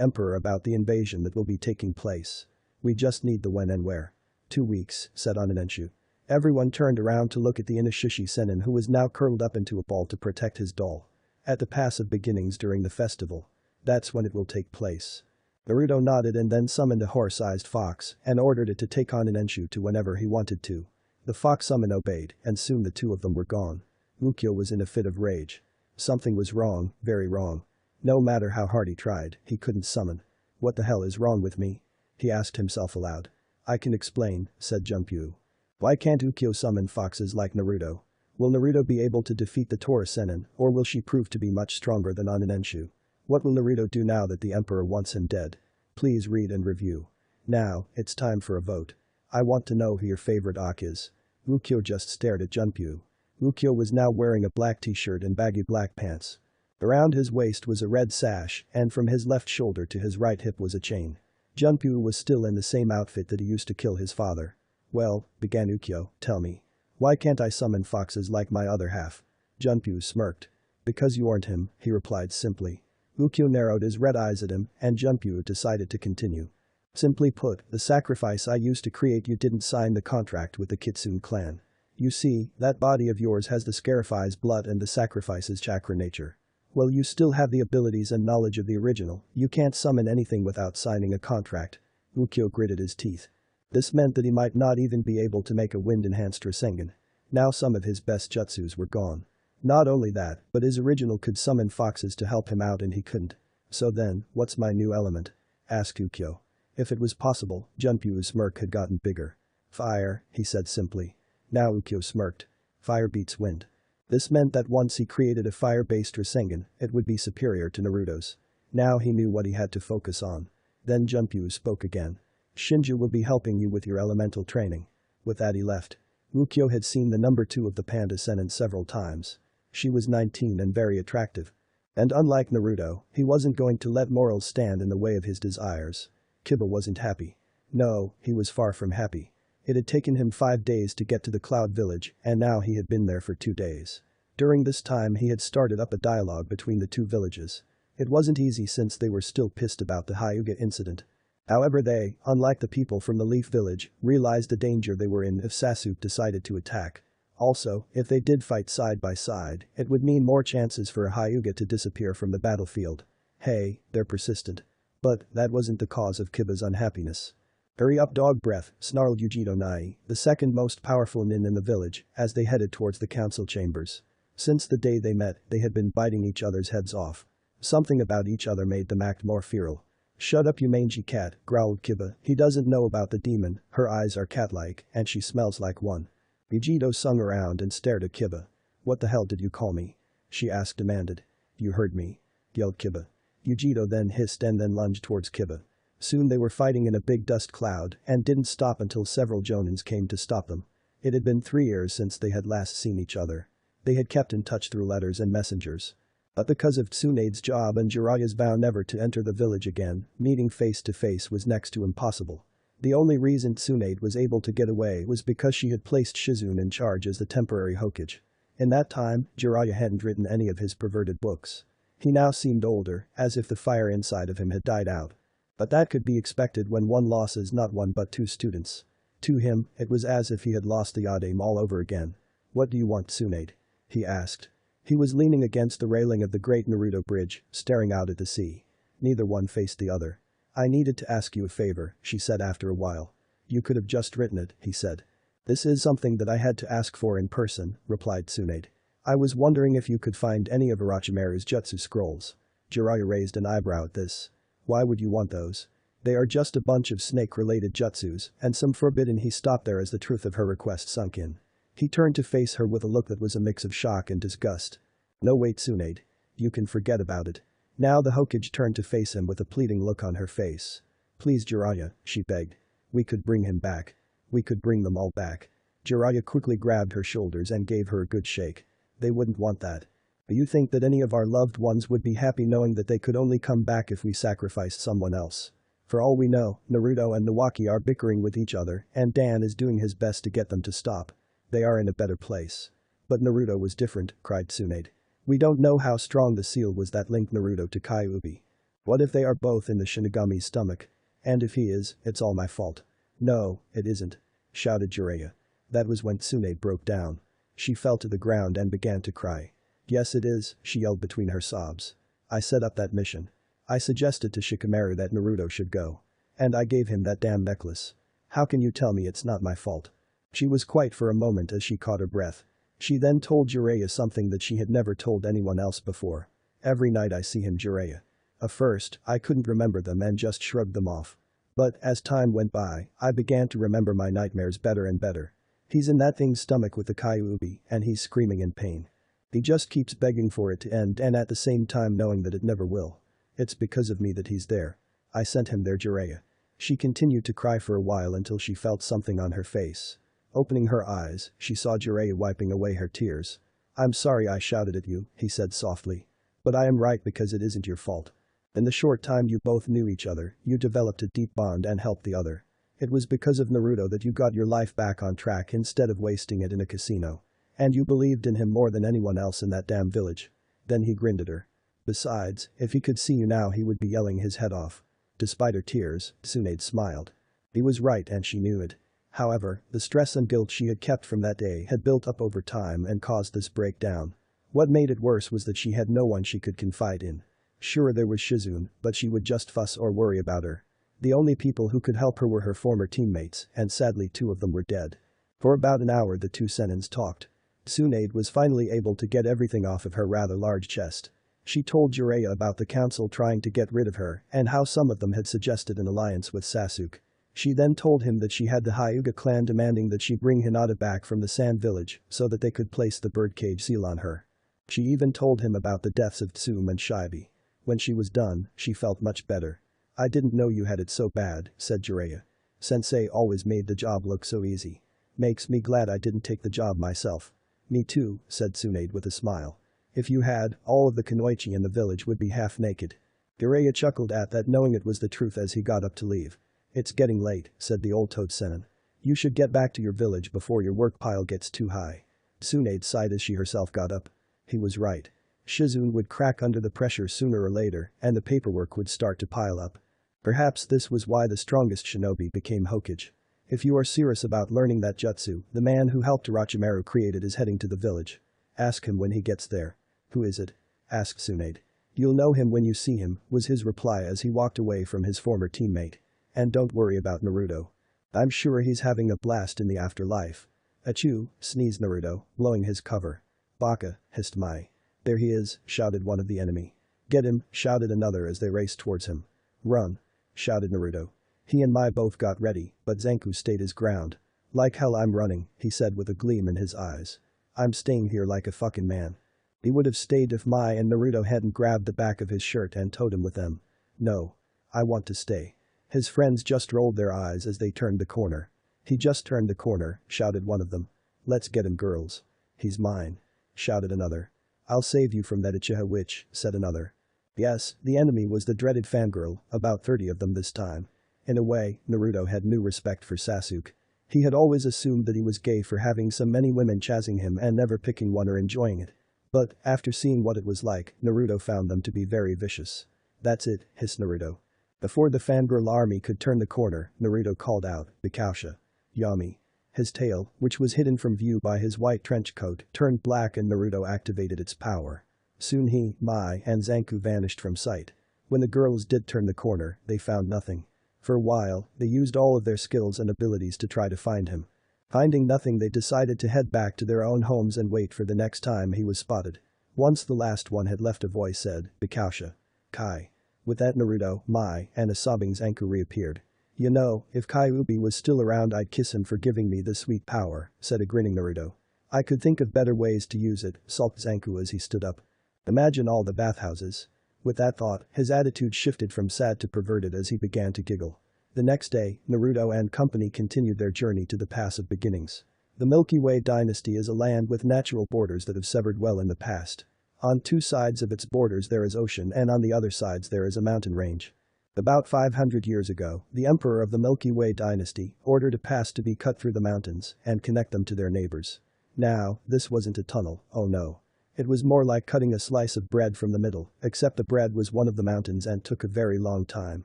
Emperor about the invasion that will be taking place. We just need the when and where. 2 weeks, said Onanenshu. Everyone turned around to look at the Inishishi Sennin who was now curled up into a ball to protect his doll. At the passive beginnings during the festival. That's when it will take place. Naruto nodded and then summoned a horse-sized fox and ordered it to take Onanenshu to whenever he wanted to. The fox summon obeyed and soon the two of them were gone. Ukyo was in a fit of rage. Something was wrong, very wrong. No matter how hard he tried, he couldn't summon. What the hell is wrong with me? He asked himself aloud. I can explain, said Junpyu. Why can't Ukyo summon foxes like Naruto? Will Naruto be able to defeat the Tora Sennin, or will she prove to be much stronger than Onanenshu? What will Naruto do now that the Emperor wants him dead? Please read and review. Now, it's time for a vote. I want to know who your favorite arc is. Ukyo just stared at Junpyu. Ukyo was now wearing a black t-shirt and baggy black pants. Around his waist was a red sash, and from his left shoulder to his right hip was a chain. Junpyu was still in the same outfit that he used to kill his father. Well, began Ukyo, tell me. Why can't I summon foxes like my other half? Junpyu smirked. Because you aren't him, he replied simply. Ukyo narrowed his red eyes at him, and Junpyu decided to continue. Simply put, the sacrifice I used to create you didn't sign the contract with the Kitsune clan. You see, that body of yours has the Scarify's blood and the sacrifice's chakra nature. Well, you still have the abilities and knowledge of the original, you can't summon anything without signing a contract. Ukyo gritted his teeth. This meant that he might not even be able to make a wind-enhanced Rasengan. Now some of his best jutsus were gone. Not only that, but his original could summon foxes to help him out and he couldn't. So then, what's my new element? Asked Ukyo. If it was possible, Junpyu's smirk had gotten bigger. Fire, he said simply. Now Ukyo smirked. Fire beats wind. This meant that once he created a fire-based Rasengan, it would be superior to Naruto's. Now he knew what he had to focus on. Then Junpyu spoke again. Shinju will be helping you with your elemental training. With that he left. Ukyo had seen the number 2 of the Panda Sennin several times. She was 19 and very attractive. And unlike Naruto, he wasn't going to let morals stand in the way of his desires. Kiba wasn't happy. No, he was far from happy. It had taken him 5 days to get to the Cloud Village, and now he had been there for 2 days. During this time he had started up a dialogue between the 2 villages. It wasn't easy since they were still pissed about the Hyuga incident. However they, unlike the people from the Leaf Village, realized the danger they were in if Sasuke decided to attack. Also, if they did fight side by side, it would mean more chances for a Hyuga to disappear from the battlefield. Hey, they're persistent. But that wasn't the cause of Kiba's unhappiness. Hurry up, dog breath, snarled Yujito Nai, the second most powerful nin in the village, as they headed towards the council chambers. Since the day they met, they had been biting each other's heads off. Something about each other made them act more feral. Shut up, you mangy cat, growled Kiba. He doesn't know about the demon, her eyes are cat-like, and she smells like one. Yujito swung around and stared at Kiba. What the hell did you call me? She demanded. You heard me, yelled Kiba. Yujito then hissed and then lunged towards Kiba. Soon they were fighting in a big dust cloud and didn't stop until several jonins came to stop them. It had been 3 years since they had last seen each other. They had kept in touch through letters and messengers. But because of Tsunade's job and Jiraiya's vow never to enter the village again, meeting face to face was next to impossible. The only reason Tsunade was able to get away was because she had placed Shizune in charge as the temporary Hokage. In that time, Jiraiya hadn't written any of his perverted books. He now seemed older, as if the fire inside of him had died out. But that could be expected when one loses not 1 but 2 students. To him, it was as if he had lost the odd aim all over again. What do you want, Tsunade? He asked. He was leaning against the railing of the Great Naruto Bridge, staring out at the sea. Neither one faced the other. I needed to ask you a favor, she said after a while. You could have just written it, he said. This is something that I had to ask for in person, replied Tsunade. I was wondering if you could find any of Orochimaru's jutsu scrolls. Jiraiya raised an eyebrow at this. Why would you want those? They are just a bunch of snake-related jutsus, and some forbidden. He stopped there as the truth of her request sunk in. He turned to face her with a look that was a mix of shock and disgust. No, wait, Tsunade. You can forget about it. Now the Hokage turned to face him with a pleading look on her face. Please, Jiraiya, she begged. We could bring him back. We could bring them all back. Jiraiya quickly grabbed her shoulders and gave her a good shake. They wouldn't want that. Do you think that any of our loved ones would be happy knowing that they could only come back if we sacrificed someone else? For all we know, Naruto and Nawaki are bickering with each other, and Dan is doing his best to get them to stop. They are in a better place. But Naruto was different, cried Tsunade. We don't know how strong the seal was that linked Naruto to Kyuubi. What if they are both in the Shinigami's stomach? And if he is, it's all my fault. No, it isn't, shouted Jiraiya. That was when Tsunade broke down. She fell to the ground and began to cry. Yes it is, she yelled between her sobs. I set up that mission. I suggested to Shikamaru that Naruto should go. And I gave him that damn necklace. How can you tell me it's not my fault? She was quiet for a moment as she caught her breath. She then told Jiraiya something that she had never told anyone else before. Every night I see him, Jiraiya. At first, I couldn't remember them and just shrugged them off. But as time went by, I began to remember my nightmares better and better. He's in that thing's stomach with the Kyuubi, and he's screaming in pain. He just keeps begging for it to end and at the same time knowing that it never will. It's because of me that he's there. I sent him there, Jiraiya. She continued to cry for a while until she felt something on her face. Opening her eyes, she saw Jiraiya wiping away her tears. I'm sorry I shouted at you, he said softly. But I am right because it isn't your fault. In the short time you both knew each other, you developed a deep bond and helped the other. It was because of Naruto that you got your life back on track instead of wasting it in a casino. And you believed in him more than anyone else in that damn village. Then he grinned at her. Besides, if he could see you now he would be yelling his head off. Despite her tears, Tsunade smiled. He was right and she knew it. However, the stress and guilt she had kept from that day had built up over time and caused this breakdown. What made it worse was that she had no one she could confide in. Sure, there was Shizune, but she would just fuss or worry about her. The only people who could help her were her former teammates, and sadly 2 of them were dead. For about an hour the 2 senins talked. Tsunade was finally able to get everything off of her rather large chest. She told Jiraiya about the council trying to get rid of her and how some of them had suggested an alliance with Sasuke. She then told him that she had the Hyuga clan demanding that she bring Hinata back from the Sand Village so that they could place the birdcage seal on her. She even told him about the deaths of Tsume and Shibi. When she was done, she felt much better. I didn't know you had it so bad, said Jiraiya. Sensei always made the job look so easy. Makes me glad I didn't take the job myself. Me too, said Tsunade with a smile. If you had, all of the kunoichi in the village would be half naked. Jiraiya chuckled at that knowing it was the truth as he got up to leave. It's getting late, said the old toad senin. You should get back to your village before your work pile gets too high. Tsunade sighed as she herself got up. He was right. Shizune would crack under the pressure sooner or later and the paperwork would start to pile up. Perhaps this was why the strongest shinobi became Hokage. If you are serious about learning that jutsu, the man who helped Orochimaru create it is heading to the village. Ask him when he gets there. Who is it? Asked Tsunade. You'll know him when you see him, was his reply as he walked away from his former teammate. And don't worry about Naruto. I'm sure he's having a blast in the afterlife. Achoo, sneezed Naruto, blowing his cover. Baka, hissed Mai. There he is, shouted one of the enemy. Get him, shouted another as they raced towards him. Run, shouted Naruto. He and Mai both got ready, but Zanku stayed his ground. Like hell I'm running, he said with a gleam in his eyes. I'm staying here like a fucking man. He would have stayed if Mai and Naruto hadn't grabbed the back of his shirt and towed him with them. No. I want to stay. His friends just rolled their eyes as they turned the corner. He just turned the corner, shouted one of them. Let's get him, girls. He's mine, shouted another. I'll save you from that Uchiha witch, said another. Yes, the enemy was the dreaded fangirl, about 30 of them this time. In a way, Naruto had new respect for Sasuke. He had always assumed that he was gay for having so many women chasing him and never picking one or enjoying it. But, after seeing what it was like, Naruto found them to be very vicious. That's it, hissed Naruto. Before the fangirl army could turn the corner, Naruto called out, Bikausha. Yami. His tail, which was hidden from view by his white trench coat, turned black and Naruto activated its power. Soon he, Mai, and Zanku vanished from sight. When the girls did turn the corner, they found nothing. For a while, they used all of their skills and abilities to try to find him. Finding nothing, they decided to head back to their own homes and wait for the next time he was spotted. Once the last one had left, a voice said, Bikausha. Kai. With that, Naruto, Mai, and a sobbing Zanku reappeared. You know, if Kyuubi was still around I'd kiss him for giving me this sweet power, said a grinning Naruto. I could think of better ways to use it, sulked Zanku as he stood up. Imagine all the bathhouses. With that thought, his attitude shifted from sad to perverted as he began to giggle. The next day, Naruto and company continued their journey to the Pass of Beginnings. The Milky Way dynasty is a land with natural borders that have severed well in the past. On 2 sides of its borders there is ocean and on the other sides there is a mountain range. About 500 years ago, the emperor of the Milky Way dynasty ordered a pass to be cut through the mountains and connect them to their neighbors. Now, this wasn't a tunnel, oh no. It was more like cutting a slice of bread from the middle, except the bread was one of the mountains and took a very long time.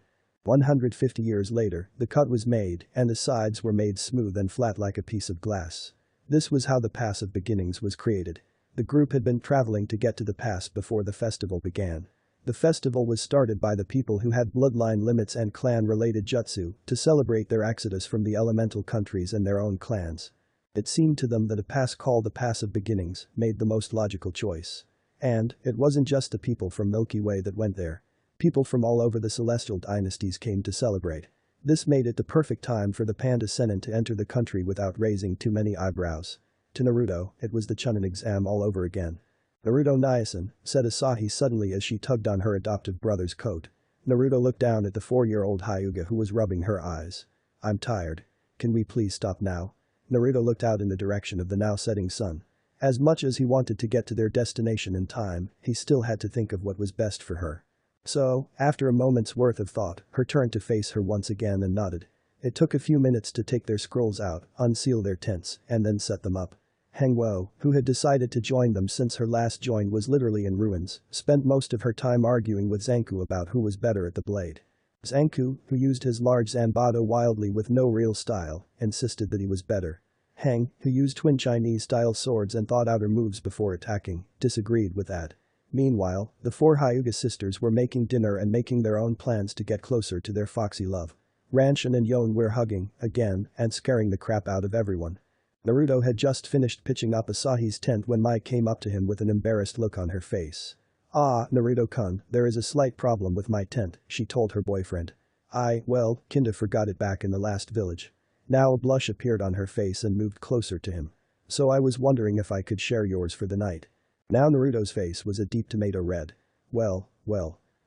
150 years later, the cut was made and the sides were made smooth and flat like a piece of glass. This was how the Pass of Beginnings was created. The group had been traveling to get to the pass before the festival began. The festival was started by the people who had bloodline limits and clan-related jutsu to celebrate their exodus from the elemental countries and their own clans. It seemed to them that a pass called the Pass of Beginnings made the most logical choice. And, it wasn't just the people from Milky Way that went there. People from all over the celestial dynasties came to celebrate. This made it the perfect time for the panda sennin to enter the country without raising too many eyebrows. To Naruto, it was the Chunin exam all over again. Naruto Nyasan, said Asahi suddenly as she tugged on her adoptive brother's coat. Naruto looked down at the 4-year-old Hyuga who was rubbing her eyes. I'm tired. Can we please stop now? Naruto looked out in the direction of the now setting sun. As much as he wanted to get to their destination in time, he still had to think of what was best for her. So, after a moment's worth of thought, her turned to face her once again and nodded. It took a few minutes to take their scrolls out, unseal their tents, and then set them up. Hengwo, who had decided to join them since her last join was literally in ruins, spent most of her time arguing with Zanku about who was better at the blade. Zanku, who used his large Zanbato wildly with no real style, insisted that he was better. Heng, who used twin Chinese-style swords and thought out her moves before attacking, disagreed with that. Meanwhile, the 4 Hyuga sisters were making dinner and making their own plans to get closer to their foxy love. Ranshin and Yon were hugging, again, and scaring the crap out of everyone. Naruto had just finished pitching up Asahi's tent when Mai came up to him with an embarrassed look on her face. Ah, Naruto-kun, there is a slight problem with my tent, she told her boyfriend. Well, kinda forgot it back in the last village. Now a blush appeared on her face and moved closer to him. So I was wondering if I could share yours for the night. Now Naruto's face was a deep tomato red. Well.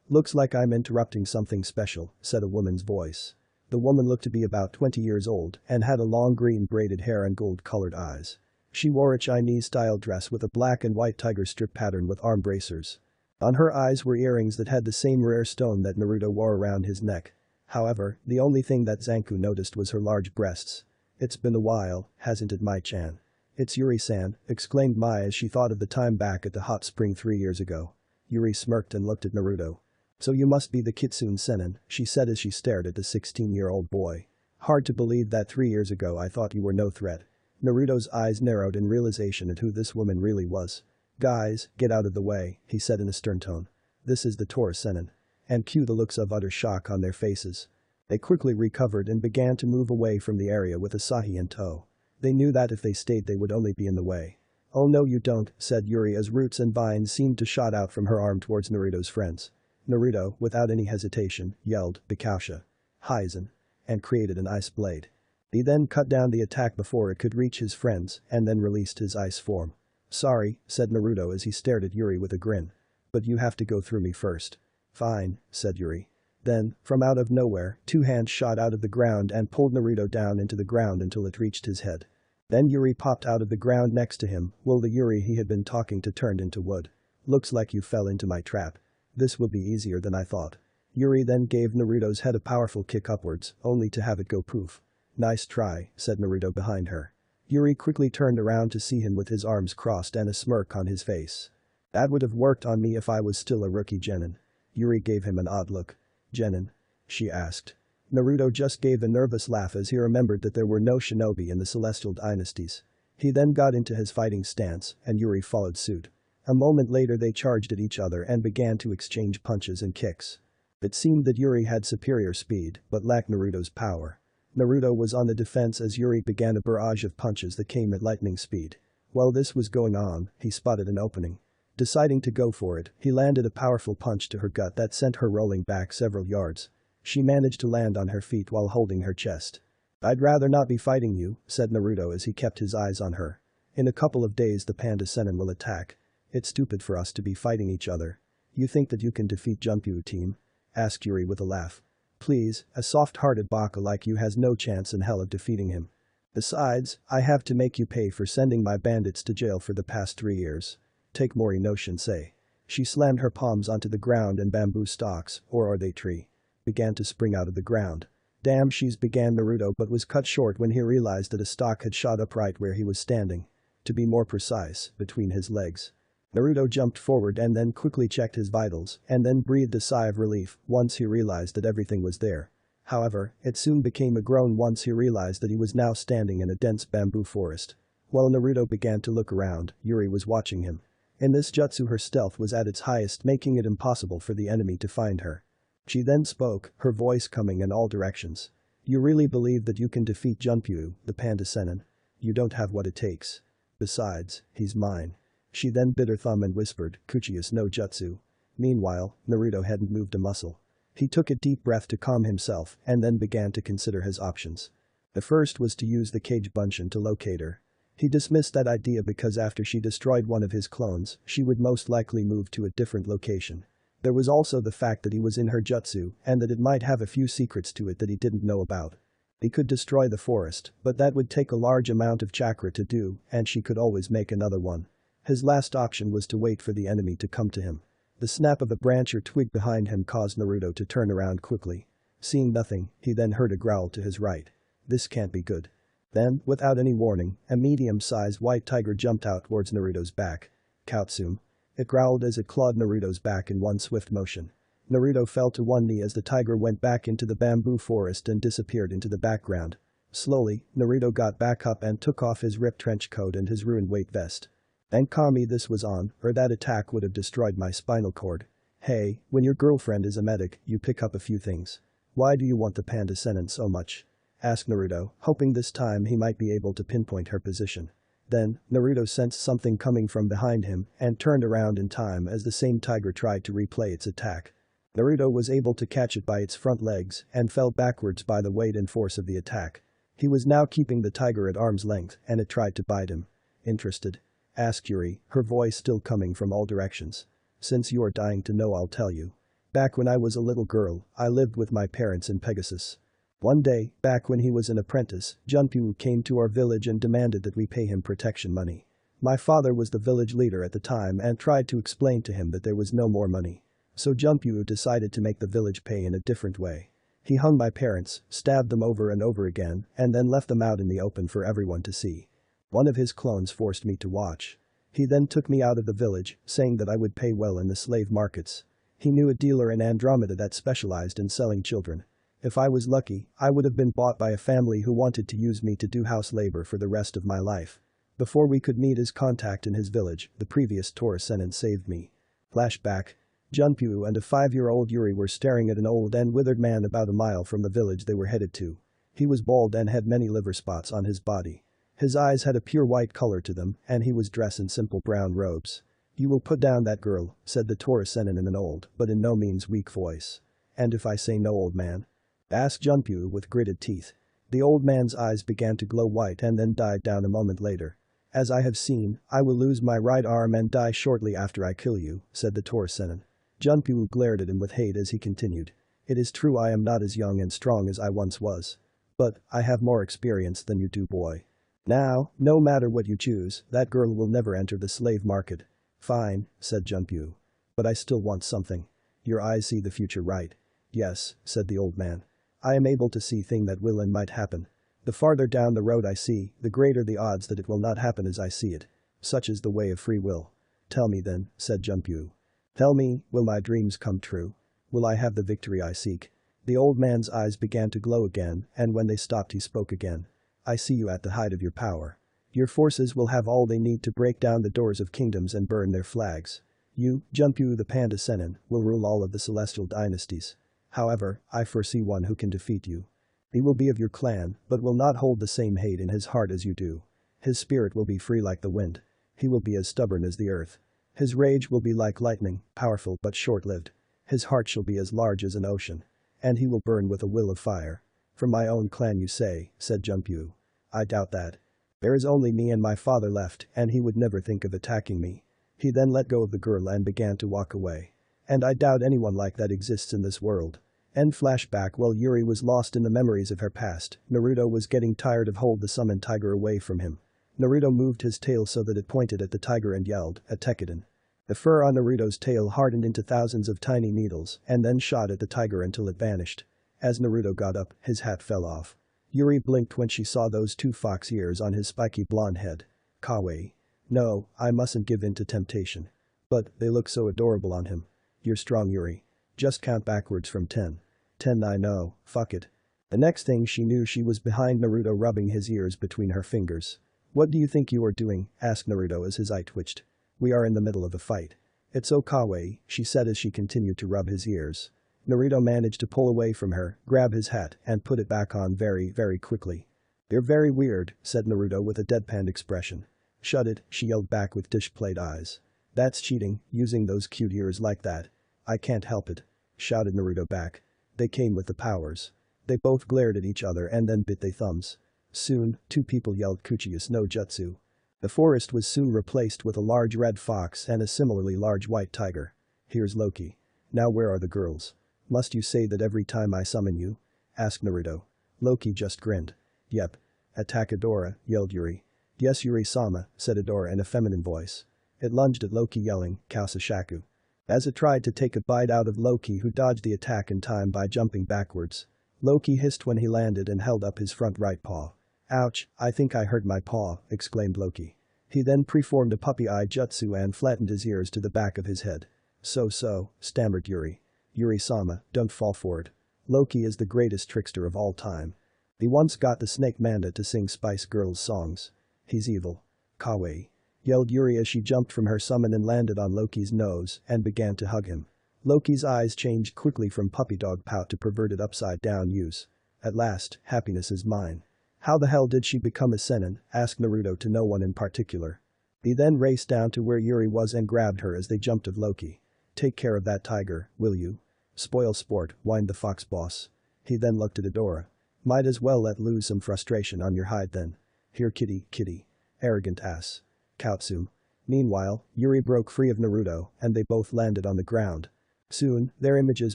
Looks like I'm interrupting something special, said a woman's voice. The woman looked to be about 20 years old and had a long green braided hair and gold-colored eyes. She wore a Chinese-style dress with a black and white tiger strip pattern with arm bracers. On her eyes were earrings that had the same rare stone that Naruto wore around his neck. However, the only thing that Zanku noticed was her large breasts. It's been a while, hasn't it, Mai-chan? It's Yuri-san, exclaimed Mai as she thought of the time back at the hot spring 3 years ago. Yuri smirked and looked at Naruto. So you must be the Kitsune Sennin, she said as she stared at the 16-year-old boy. Hard to believe that 3 years ago I thought you were no threat. Naruto's eyes narrowed in realization at who this woman really was. Guys, get out of the way, he said in a stern tone. This is the Tora Sennin. And cue the looks of utter shock on their faces. They quickly recovered and began to move away from the area with Asahi in tow. They knew that if they stayed they would only be in the way. Oh no you don't, said Yuri as roots and vines seemed to shot out from her arm towards Naruto's friends. Naruto, without any hesitation, yelled, Bikausha. Hizen. And created an ice blade. He then cut down the attack before it could reach his friends and then released his ice form. Sorry, said Naruto as he stared at Yuri with a grin. But you have to go through me first. Fine, said Yuri. Then, from out of nowhere, 2 hands shot out of the ground and pulled Naruto down into the ground until it reached his head. Then Yuri popped out of the ground next to him, while the Yuri he had been talking to turned into wood. Looks like you fell into my trap. This will be easier than I thought. Yuri then gave Naruto's head a powerful kick upwards, only to have it go poof. Nice try, said Naruto behind her. Yuri quickly turned around to see him with his arms crossed and a smirk on his face. That would have worked on me if I was still a rookie genin. Yuri gave him an odd look. Genin? She asked. Naruto just gave a nervous laugh as he remembered that there were no shinobi in the Celestial dynasties. He then got into his fighting stance, and Yuri followed suit. A moment later they charged at each other and began to exchange punches and kicks. It seemed that Yuri had superior speed, but lacked Naruto's power. Naruto was on the defense as Yuri began a barrage of punches that came at lightning speed. While this was going on, he spotted an opening. Deciding to go for it, he landed a powerful punch to her gut that sent her rolling back several yards. She managed to land on her feet while holding her chest. I'd rather not be fighting you, said Naruto as he kept his eyes on her. In a couple of days the Panda Sennin will attack. It's stupid for us to be fighting each other. You think that you can defeat Junpyu team? Asked Yuri with a laugh. Please, a soft-hearted baka like you has no chance in hell of defeating him. Besides, I have to make you pay for sending my bandits to jail for the past 3 years. Take Mori no Shinsei. She slammed her palms onto the ground and bamboo stalks, or are they tree? Began to spring out of the ground. Damn she's began Naruto but was cut short when he realized that a stalk had shot up right where he was standing. To be more precise, between his legs. Naruto jumped forward and then quickly checked his vitals and then breathed a sigh of relief once he realized that everything was there. However, it soon became a groan once he realized that he was now standing in a dense bamboo forest. While Naruto began to look around, Yuri was watching him. In this jutsu her stealth was at its highest, making it impossible for the enemy to find her. She then spoke, her voice coming in all directions. You really believe that you can defeat Junpyu, the Panda Sennin? You don't have what it takes. Besides, he's mine. She then bit her thumb and whispered, Kuchius no jutsu. Meanwhile, Naruto hadn't moved a muscle. He took a deep breath to calm himself and then began to consider his options. The first was to use the cage bunchen to locate her. He dismissed that idea because after she destroyed one of his clones, she would most likely move to a different location. There was also the fact that he was in her jutsu and that it might have a few secrets to it that he didn't know about. He could destroy the forest, but that would take a large amount of chakra to do, and she could always make another one. His last option was to wait for the enemy to come to him. The snap of a branch or twig behind him caused Naruto to turn around quickly. Seeing nothing, he then heard a growl to his right. This can't be good. Then, without any warning, a medium-sized white tiger jumped out towards Naruto's back. Kaotsum. It growled as it clawed Naruto's back in one swift motion. Naruto fell to one knee as the tiger went back into the bamboo forest and disappeared into the background. Slowly, Naruto got back up and took off his ripped trench coat and his ruined weight vest. Thank Kami this was on, or that attack would have destroyed my spinal cord. Hey, when your girlfriend is a medic, you pick up a few things. Why do you want the panda senin so much? Asked Naruto, hoping this time he might be able to pinpoint her position. Then, Naruto sensed something coming from behind him and turned around in time as the same tiger tried to replay its attack. Naruto was able to catch it by its front legs and fell backwards by the weight and force of the attack. He was now keeping the tiger at arm's length and it tried to bite him. Interested? Asked Yuri, her voice still coming from all directions. Since you are dying to know, I'll tell you. Back when I was a little girl, I lived with my parents in Pegasus. One day, back when he was an apprentice, Junpyu came to our village and demanded that we pay him protection money. My father was the village leader at the time and tried to explain to him that there was no more money. So Junpyu decided to make the village pay in a different way. He hung my parents, stabbed them over and over again, and then left them out in the open for everyone to see. One of his clones forced me to watch. He then took me out of the village, saying that I would pay well in the slave markets. He knew a dealer in Andromeda that specialized in selling children. If I was lucky, I would have been bought by a family who wanted to use me to do house labor for the rest of my life. Before we could meet his contact in his village, the previous Tora Sennin saved me. Flashback. Junpyu and a 5-year-old Yuri were staring at an old and withered man about a mile from the village they were headed to. He was bald and had many liver spots on his body. His eyes had a pure white color to them, and he was dressed in simple brown robes. You will put down that girl, said the Tora Sennin in an old, but in no means weak voice. And if I say no, old man? Asked Junpyu with gritted teeth. The old man's eyes began to glow white and then died down a moment later. As I have seen, I will lose my right arm and die shortly after I kill you, said the Tora Sennin. Junpyu glared at him with hate as he continued. It is true I am not as young and strong as I once was. But, I have more experience than you do, boy. Now, no matter what you choose, that girl will never enter the slave market. Fine, said Junpyu. But I still want something. Your eyes see the future, right? Yes, said the old man. I am able to see things that will and might happen. The farther down the road I see, the greater the odds that it will not happen as I see it. Such is the way of free will. Tell me then, said Junpyu. Tell me, will my dreams come true? Will I have the victory I seek? The old man's eyes began to glow again, and when they stopped he spoke again. I see you at the height of your power. Your forces will have all they need to break down the doors of kingdoms and burn their flags. You, Junpyu the Panda Sennin, will rule all of the celestial dynasties. However, I foresee one who can defeat you. He will be of your clan, but will not hold the same hate in his heart as you do. His spirit will be free like the wind. He will be as stubborn as the earth. His rage will be like lightning, powerful but short-lived. His heart shall be as large as an ocean. And he will burn with a will of fire. From my own clan you say, said Junpyu. I doubt that. There is only me and my father left, and he would never think of attacking me. He then let go of the girl and began to walk away. And I doubt anyone like that exists in this world. End flashback. While Yuri was lost in the memories of her past, Naruto was getting tired of hold the summoned tiger away from him. Naruto moved his tail so that it pointed at the tiger and yelled, "Atekiden." The fur on Naruto's tail hardened into thousands of tiny needles and then shot at the tiger until it vanished. As Naruto got up, his hat fell off. Yuri blinked when she saw those 2 fox ears on his spiky blonde head. Kawaii. No, I mustn't give in to temptation. But, they look so adorable on him. You're strong, Yuri. Just count backwards from 10. 10 I know, fuck it. The next thing she knew she was behind Naruto rubbing his ears between her fingers. What do you think you are doing? Asked Naruto as his eye twitched. We are in the middle of a fight. It's so kawaii, she said as she continued to rub his ears. Naruto managed to pull away from her, grab his hat, and put it back on very, very quickly. You're very weird, said Naruto with a deadpan expression. Shut it, she yelled back with dish-plate eyes. That's cheating, using those cute ears like that. I can't help it. shouted Naruto back. They came with the powers. They both glared at each other and then bit their thumbs. Soon, two people yelled Kuchius no Jutsu. The forest was soon replaced with a large red fox and a similarly large white tiger. Here's Loki. Now where are the girls? Must you say that every time I summon you? Asked Naruto. Loki just grinned. Yep. Attack Adora, yelled Yuri. Yes Yuri-sama, said Adora in a feminine voice. It lunged at Loki yelling, Kausashaku. As it tried to take a bite out of Loki who dodged the attack in time by jumping backwards. Loki hissed when he landed and held up his front right paw. Ouch, I think I hurt my paw, exclaimed Loki. He then preformed a puppy-eye jutsu and flattened his ears to the back of his head. So, stammered Yuri. Yuri-sama, don't fall for it. Loki is the greatest trickster of all time. He once got the Snake Manda to sing Spice Girls songs. He's evil. Kawaii. Yelled Yuri as she jumped from her summon and landed on Loki's nose and began to hug him. Loki's eyes changed quickly from puppy dog pout to perverted upside-down use. At last, happiness is mine. How the hell did she become a seinen? Asked Naruto to no one in particular. He then raced down to where Yuri was and grabbed her as they jumped of Loki. Take care of that tiger, will you? Spoil sport, whined the fox boss. He then looked at Adora. Might as well let loose some frustration on your hide then. Here kitty. Arrogant ass. Kaotsum. Meanwhile, Yuri broke free of Naruto and they both landed on the ground. Soon, their images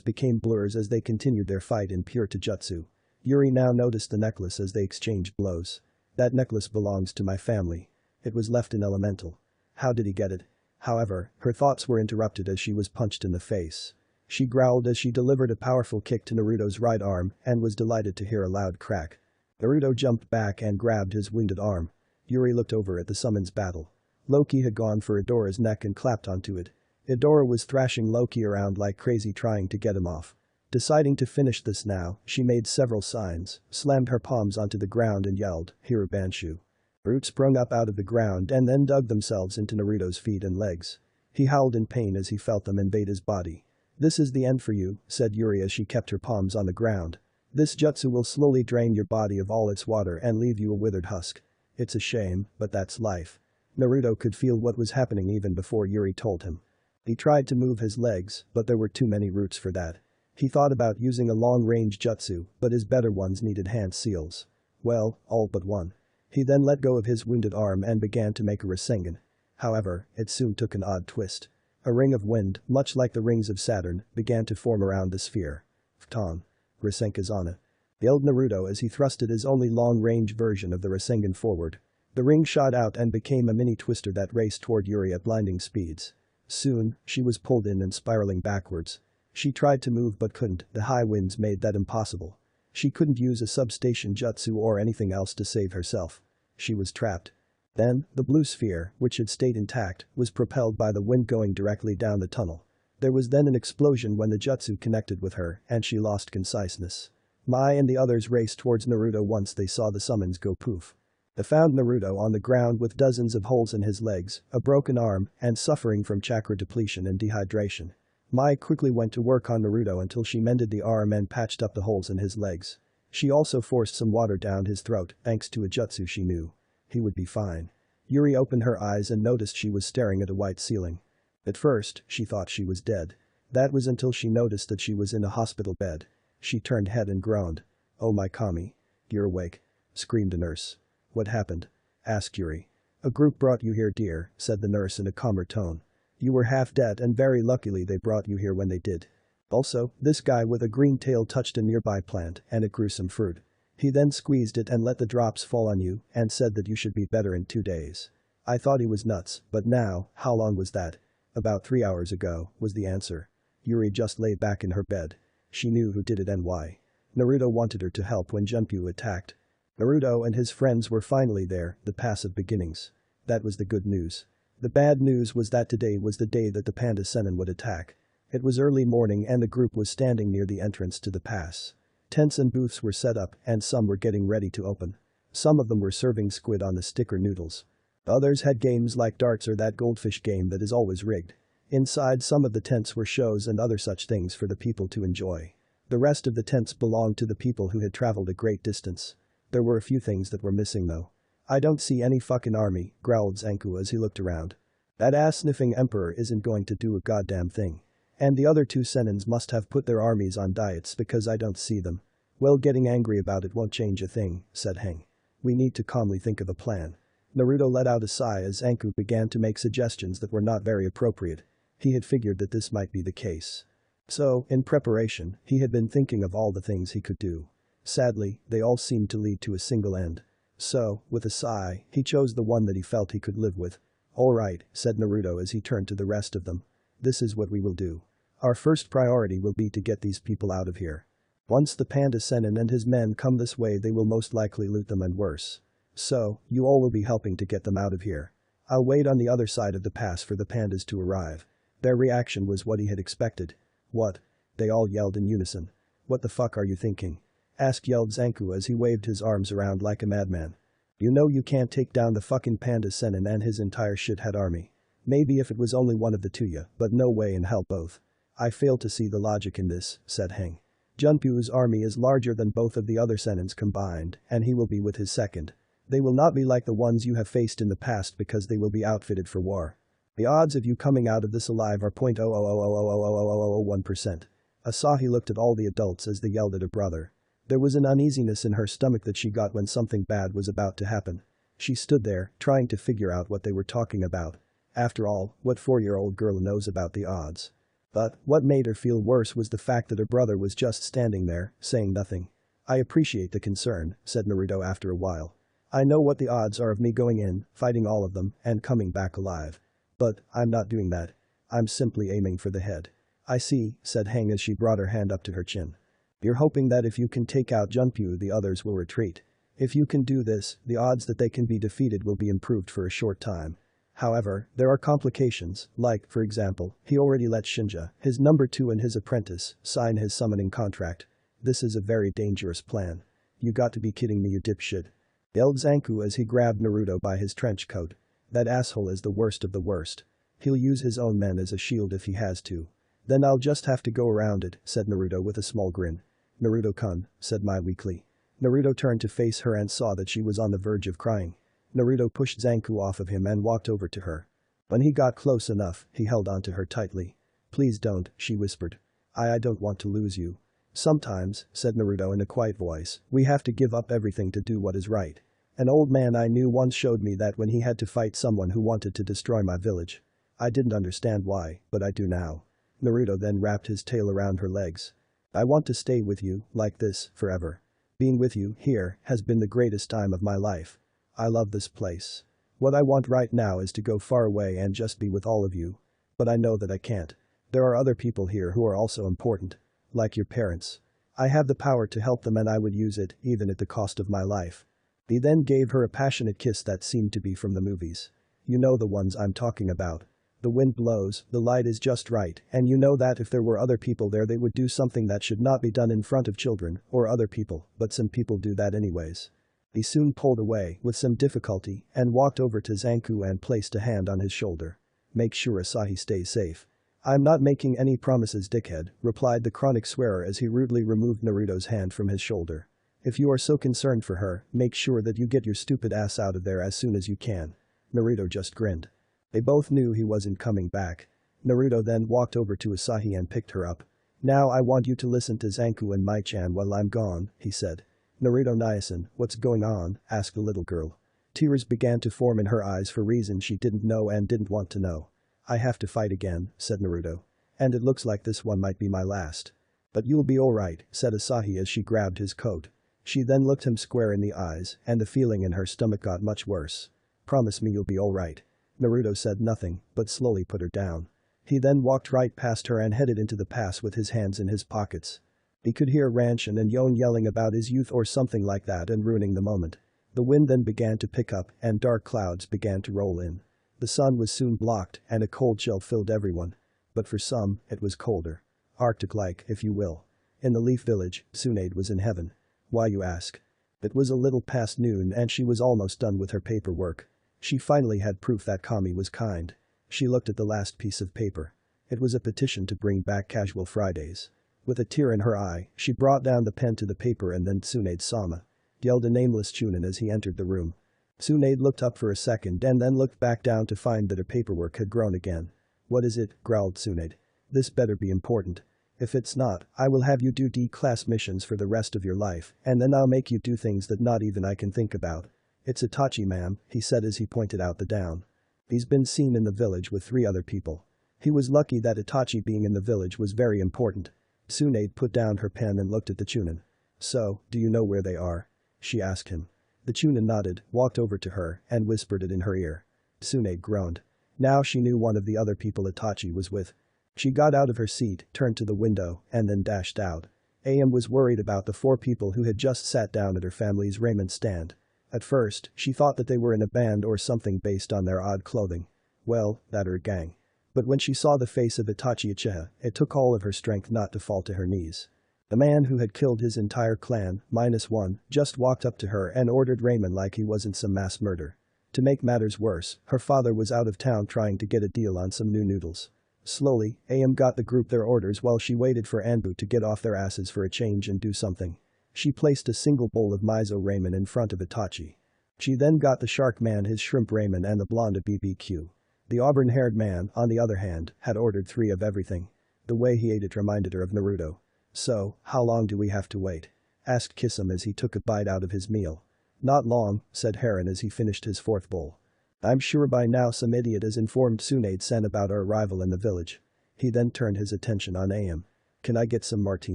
became blurs as they continued their fight in pure taijutsu. Yuri now noticed the necklace as they exchanged blows. That necklace belongs to my family. It was left in elemental. How did he get it? However, her thoughts were interrupted as she was punched in the face. She growled as she delivered a powerful kick to Naruto's right arm and was delighted to hear a loud crack. Naruto jumped back and grabbed his wounded arm. Yuri looked over at the summons battle. Loki had gone for Adora's neck and clapped onto it. Adora was thrashing Loki around like crazy trying to get him off. Deciding to finish this now, she made several signs, slammed her palms onto the ground and yelled, Hirubanshu. Roots sprung up out of the ground and then dug themselves into Naruto's feet and legs. He howled in pain as he felt them invade his body. This is the end for you, said Yuri as she kept her palms on the ground. This jutsu will slowly drain your body of all its water and leave you a withered husk. It's a shame, but that's life. Naruto could feel what was happening even before Yuri told him. He tried to move his legs, but there were too many roots for that. He thought about using a long-range jutsu, but his better ones needed hand seals. Well, all but one. He then let go of his wounded arm and began to make a Rasengan. However, it soon took an odd twist. A ring of wind, much like the rings of Saturn, began to form around the sphere. Fton. Rasenkazana. Yelled Naruto as he thrusted his only long-range version of the Rasengan forward. The ring shot out and became a mini twister that raced toward Yuri at blinding speeds. Soon, she was pulled in and spiraling backwards. She tried to move but couldn't, the high winds made that impossible. She couldn't use a substation jutsu or anything else to save herself. She was trapped. Then, the blue sphere, which had stayed intact, was propelled by the wind going directly down the tunnel. There was then an explosion when the jutsu connected with her and she lost conciseness. Mai and the others raced towards Naruto once they saw the summons go poof. They found Naruto on the ground with dozens of holes in his legs, a broken arm, and suffering from chakra depletion and dehydration. Mai quickly went to work on Naruto until she mended the arm and patched up the holes in his legs. She also forced some water down his throat thanks to a jutsu she knew. He would be fine. Yuri opened her eyes and noticed she was staring at a white ceiling. At first, she thought she was dead. That was until she noticed that she was in a hospital bed. She turned head and groaned. Oh my Kami. You're awake. Screamed a nurse. What happened? Asked Yuri. A group brought you here dear, said the nurse in a calmer tone. You were half dead and very luckily they brought you here when they did. Also, this guy with a green tail touched a nearby plant and it grew some fruit. He then squeezed it and let the drops fall on you and said that you should be better in 2 days. I thought he was nuts, but now, how long was that? About 3 hours ago, was the answer. Yuri just lay back in her bed. She knew who did it and why. Naruto wanted her to help when Junpei attacked. Naruto and his friends were finally there, the passive beginnings. That was the good news. The bad news was that today was the day that the Panda Sennin would attack. It was early morning and the group was standing near the entrance to the pass. Tents and booths were set up and some were getting ready to open. Some of them were serving squid on the sticker noodles. Others had games like darts or that goldfish game that is always rigged. Inside some of the tents were shows and other such things for the people to enjoy. The rest of the tents belonged to the people who had traveled a great distance. There were a few things that were missing though. I don't see any fucking army, growled Zanku as he looked around. That ass-sniffing emperor isn't going to do a goddamn thing. And the other two senins must have put their armies on diets because I don't see them. Well, getting angry about it won't change a thing, said Heng. We need to calmly think of a plan. Naruto let out a sigh as Zanku began to make suggestions that were not very appropriate. He had figured that this might be the case. So, in preparation, he had been thinking of all the things he could do. Sadly, they all seemed to lead to a single end. So, with a sigh, he chose the one that he felt he could live with. Alright, said Naruto as he turned to the rest of them. This is what we will do. Our first priority will be to get these people out of here. Once the Panda Sennin and his men come this way, they will most likely loot them and worse. So, you all will be helping to get them out of here. I'll wait on the other side of the pass for the pandas to arrive. Their reaction was what he had expected. What? They all yelled in unison. What the fuck are you thinking? Yelled Zanku as he waved his arms around like a madman. You know you can't take down the fucking Panda Sennin and his entire shithead army. Maybe if it was only one of the two, but no way in hell both. I fail to see the logic in this, said Heng. Junpyo's army is larger than both of the other senins combined, and he will be with his second. They will not be like the ones you have faced in the past because they will be outfitted for war. The odds of you coming out of this alive are 0.000000001%. Asahi looked at all the adults as they yelled at her brother. There was an uneasiness in her stomach that she got when something bad was about to happen. She stood there, trying to figure out what they were talking about. After all, what 4-year-old girl knows about the odds? But what made her feel worse was the fact that her brother was just standing there, saying nothing. I appreciate the concern, said Naruto after a while. I know what the odds are of me going in, fighting all of them, and coming back alive. But I'm not doing that. I'm simply aiming for the head. I see, said Heng as she brought her hand up to her chin. You're hoping that if you can take out Junpyo, the others will retreat. If you can do this, the odds that they can be defeated will be improved for a short time. However, there are complications, like, for example, he already let Shinja, his number 2 and his apprentice, sign his summoning contract. This is a very dangerous plan. You got to be kidding me, you dipshit. Yelled Zanku as he grabbed Naruto by his trench coat. That asshole is the worst of the worst. He'll use his own men as a shield if he has to. Then I'll just have to go around it, said Naruto with a small grin. Naruto-kun, said Mai weakly. Naruto turned to face her and saw that she was on the verge of crying. Naruto pushed Zanku off of him and walked over to her. When he got close enough, he held onto her tightly. Please don't, she whispered. I don't want to lose you. Sometimes, said Naruto in a quiet voice, we have to give up everything to do what is right. An old man I knew once showed me that when he had to fight someone who wanted to destroy my village. I didn't understand why, but I do now. Naruto then wrapped his tail around her legs. I want to stay with you, like this, forever. Being with you, here, has been the greatest time of my life. I love this place. What I want right now is to go far away and just be with all of you. But I know that I can't. There are other people here who are also important. Like your parents. I have the power to help them and I would use it, even at the cost of my life. He then gave her a passionate kiss that seemed to be from the movies. You know the ones I'm talking about. The wind blows, the light is just right, and you know that if there were other people there they would do something that should not be done in front of children, or other people, but some people do that anyways. He soon pulled away, with some difficulty, and walked over to Zanku and placed a hand on his shoulder. Make sure Asahi stays safe. I'm not making any promises, dickhead, replied the chronic swearer as he rudely removed Naruto's hand from his shoulder. If you are so concerned for her, make sure that you get your stupid ass out of there as soon as you can. Naruto just grinned. They both knew he wasn't coming back. Naruto then walked over to Asahi and picked her up. Now I want you to listen to Zanku and Mai-chan while I'm gone, he said. Naruto Nyasan, what's going on? Asked the little girl. Tears began to form in her eyes for reasons she didn't know and didn't want to know. I have to fight again, said Naruto. And it looks like this one might be my last. But you'll be alright, said Asahi as she grabbed his coat. She then looked him square in the eyes, and the feeling in her stomach got much worse. Promise me you'll be alright. Naruto said nothing, but slowly put her down. He then walked right past her and headed into the pass with his hands in his pockets. He could hear Ranshin and Yon yelling about his youth or something like that and ruining the moment. The wind then began to pick up and dark clouds began to roll in. The sun was soon blocked and a cold chill filled everyone. But for some, it was colder. Arctic-like, if you will. In the Leaf Village, Tsunade was in heaven. Why, you ask? It was a little past noon and she was almost done with her paperwork. She finally had proof that Kami was kind. She looked at the last piece of paper. It was a petition to bring back casual Fridays. With a tear in her eye, she brought down the pen to the paper and then Tsunade-sama yelled a nameless chunin as he entered the room. Tsunade looked up for a second and then looked back down to find that her paperwork had grown again. What is it? Growled Tsunade. This better be important. If it's not, I will have you do D-class missions for the rest of your life, and then I'll make you do things that not even I can think about. It's Itachi, ma'am, he said as he pointed out the down. He's been seen in the village with 3 other people. He was lucky that Itachi being in the village was very important. Tsunade put down her pen and looked at the Chunin. So, do you know where they are? She asked him. The Chunin nodded, walked over to her, and whispered it in her ear. Tsunade groaned. Now she knew one of the other people Itachi was with. She got out of her seat, turned to the window, and then dashed out. AM was worried about the 4 people who had just sat down at her family's raiment stand. At first, she thought that they were in a band or something based on their odd clothing. Well, that or a gang. But when she saw the face of Itachi Uchiha, it took all of her strength not to fall to her knees. The man who had killed his entire clan, -1, just walked up to her and ordered ramen like he wasn't some mass murder. To make matters worse, her father was out of town trying to get a deal on some new noodles. Slowly, AM got the group their orders while she waited for Anbu to get off their asses for a change and do something. She placed a single bowl of miso ramen in front of Itachi. She then got the shark man his shrimp ramen and the blonde a BBQ. The auburn-haired man, on the other hand, had ordered 3 of everything. The way he ate it reminded her of Naruto. So, how long do we have to wait? Asked Kisame as he took a bite out of his meal. Not long, said Heron as he finished his 4th bowl. I'm sure by now some idiot has informed Tsunade-san about our arrival in the village. He then turned his attention on AM. Can I get some more tea,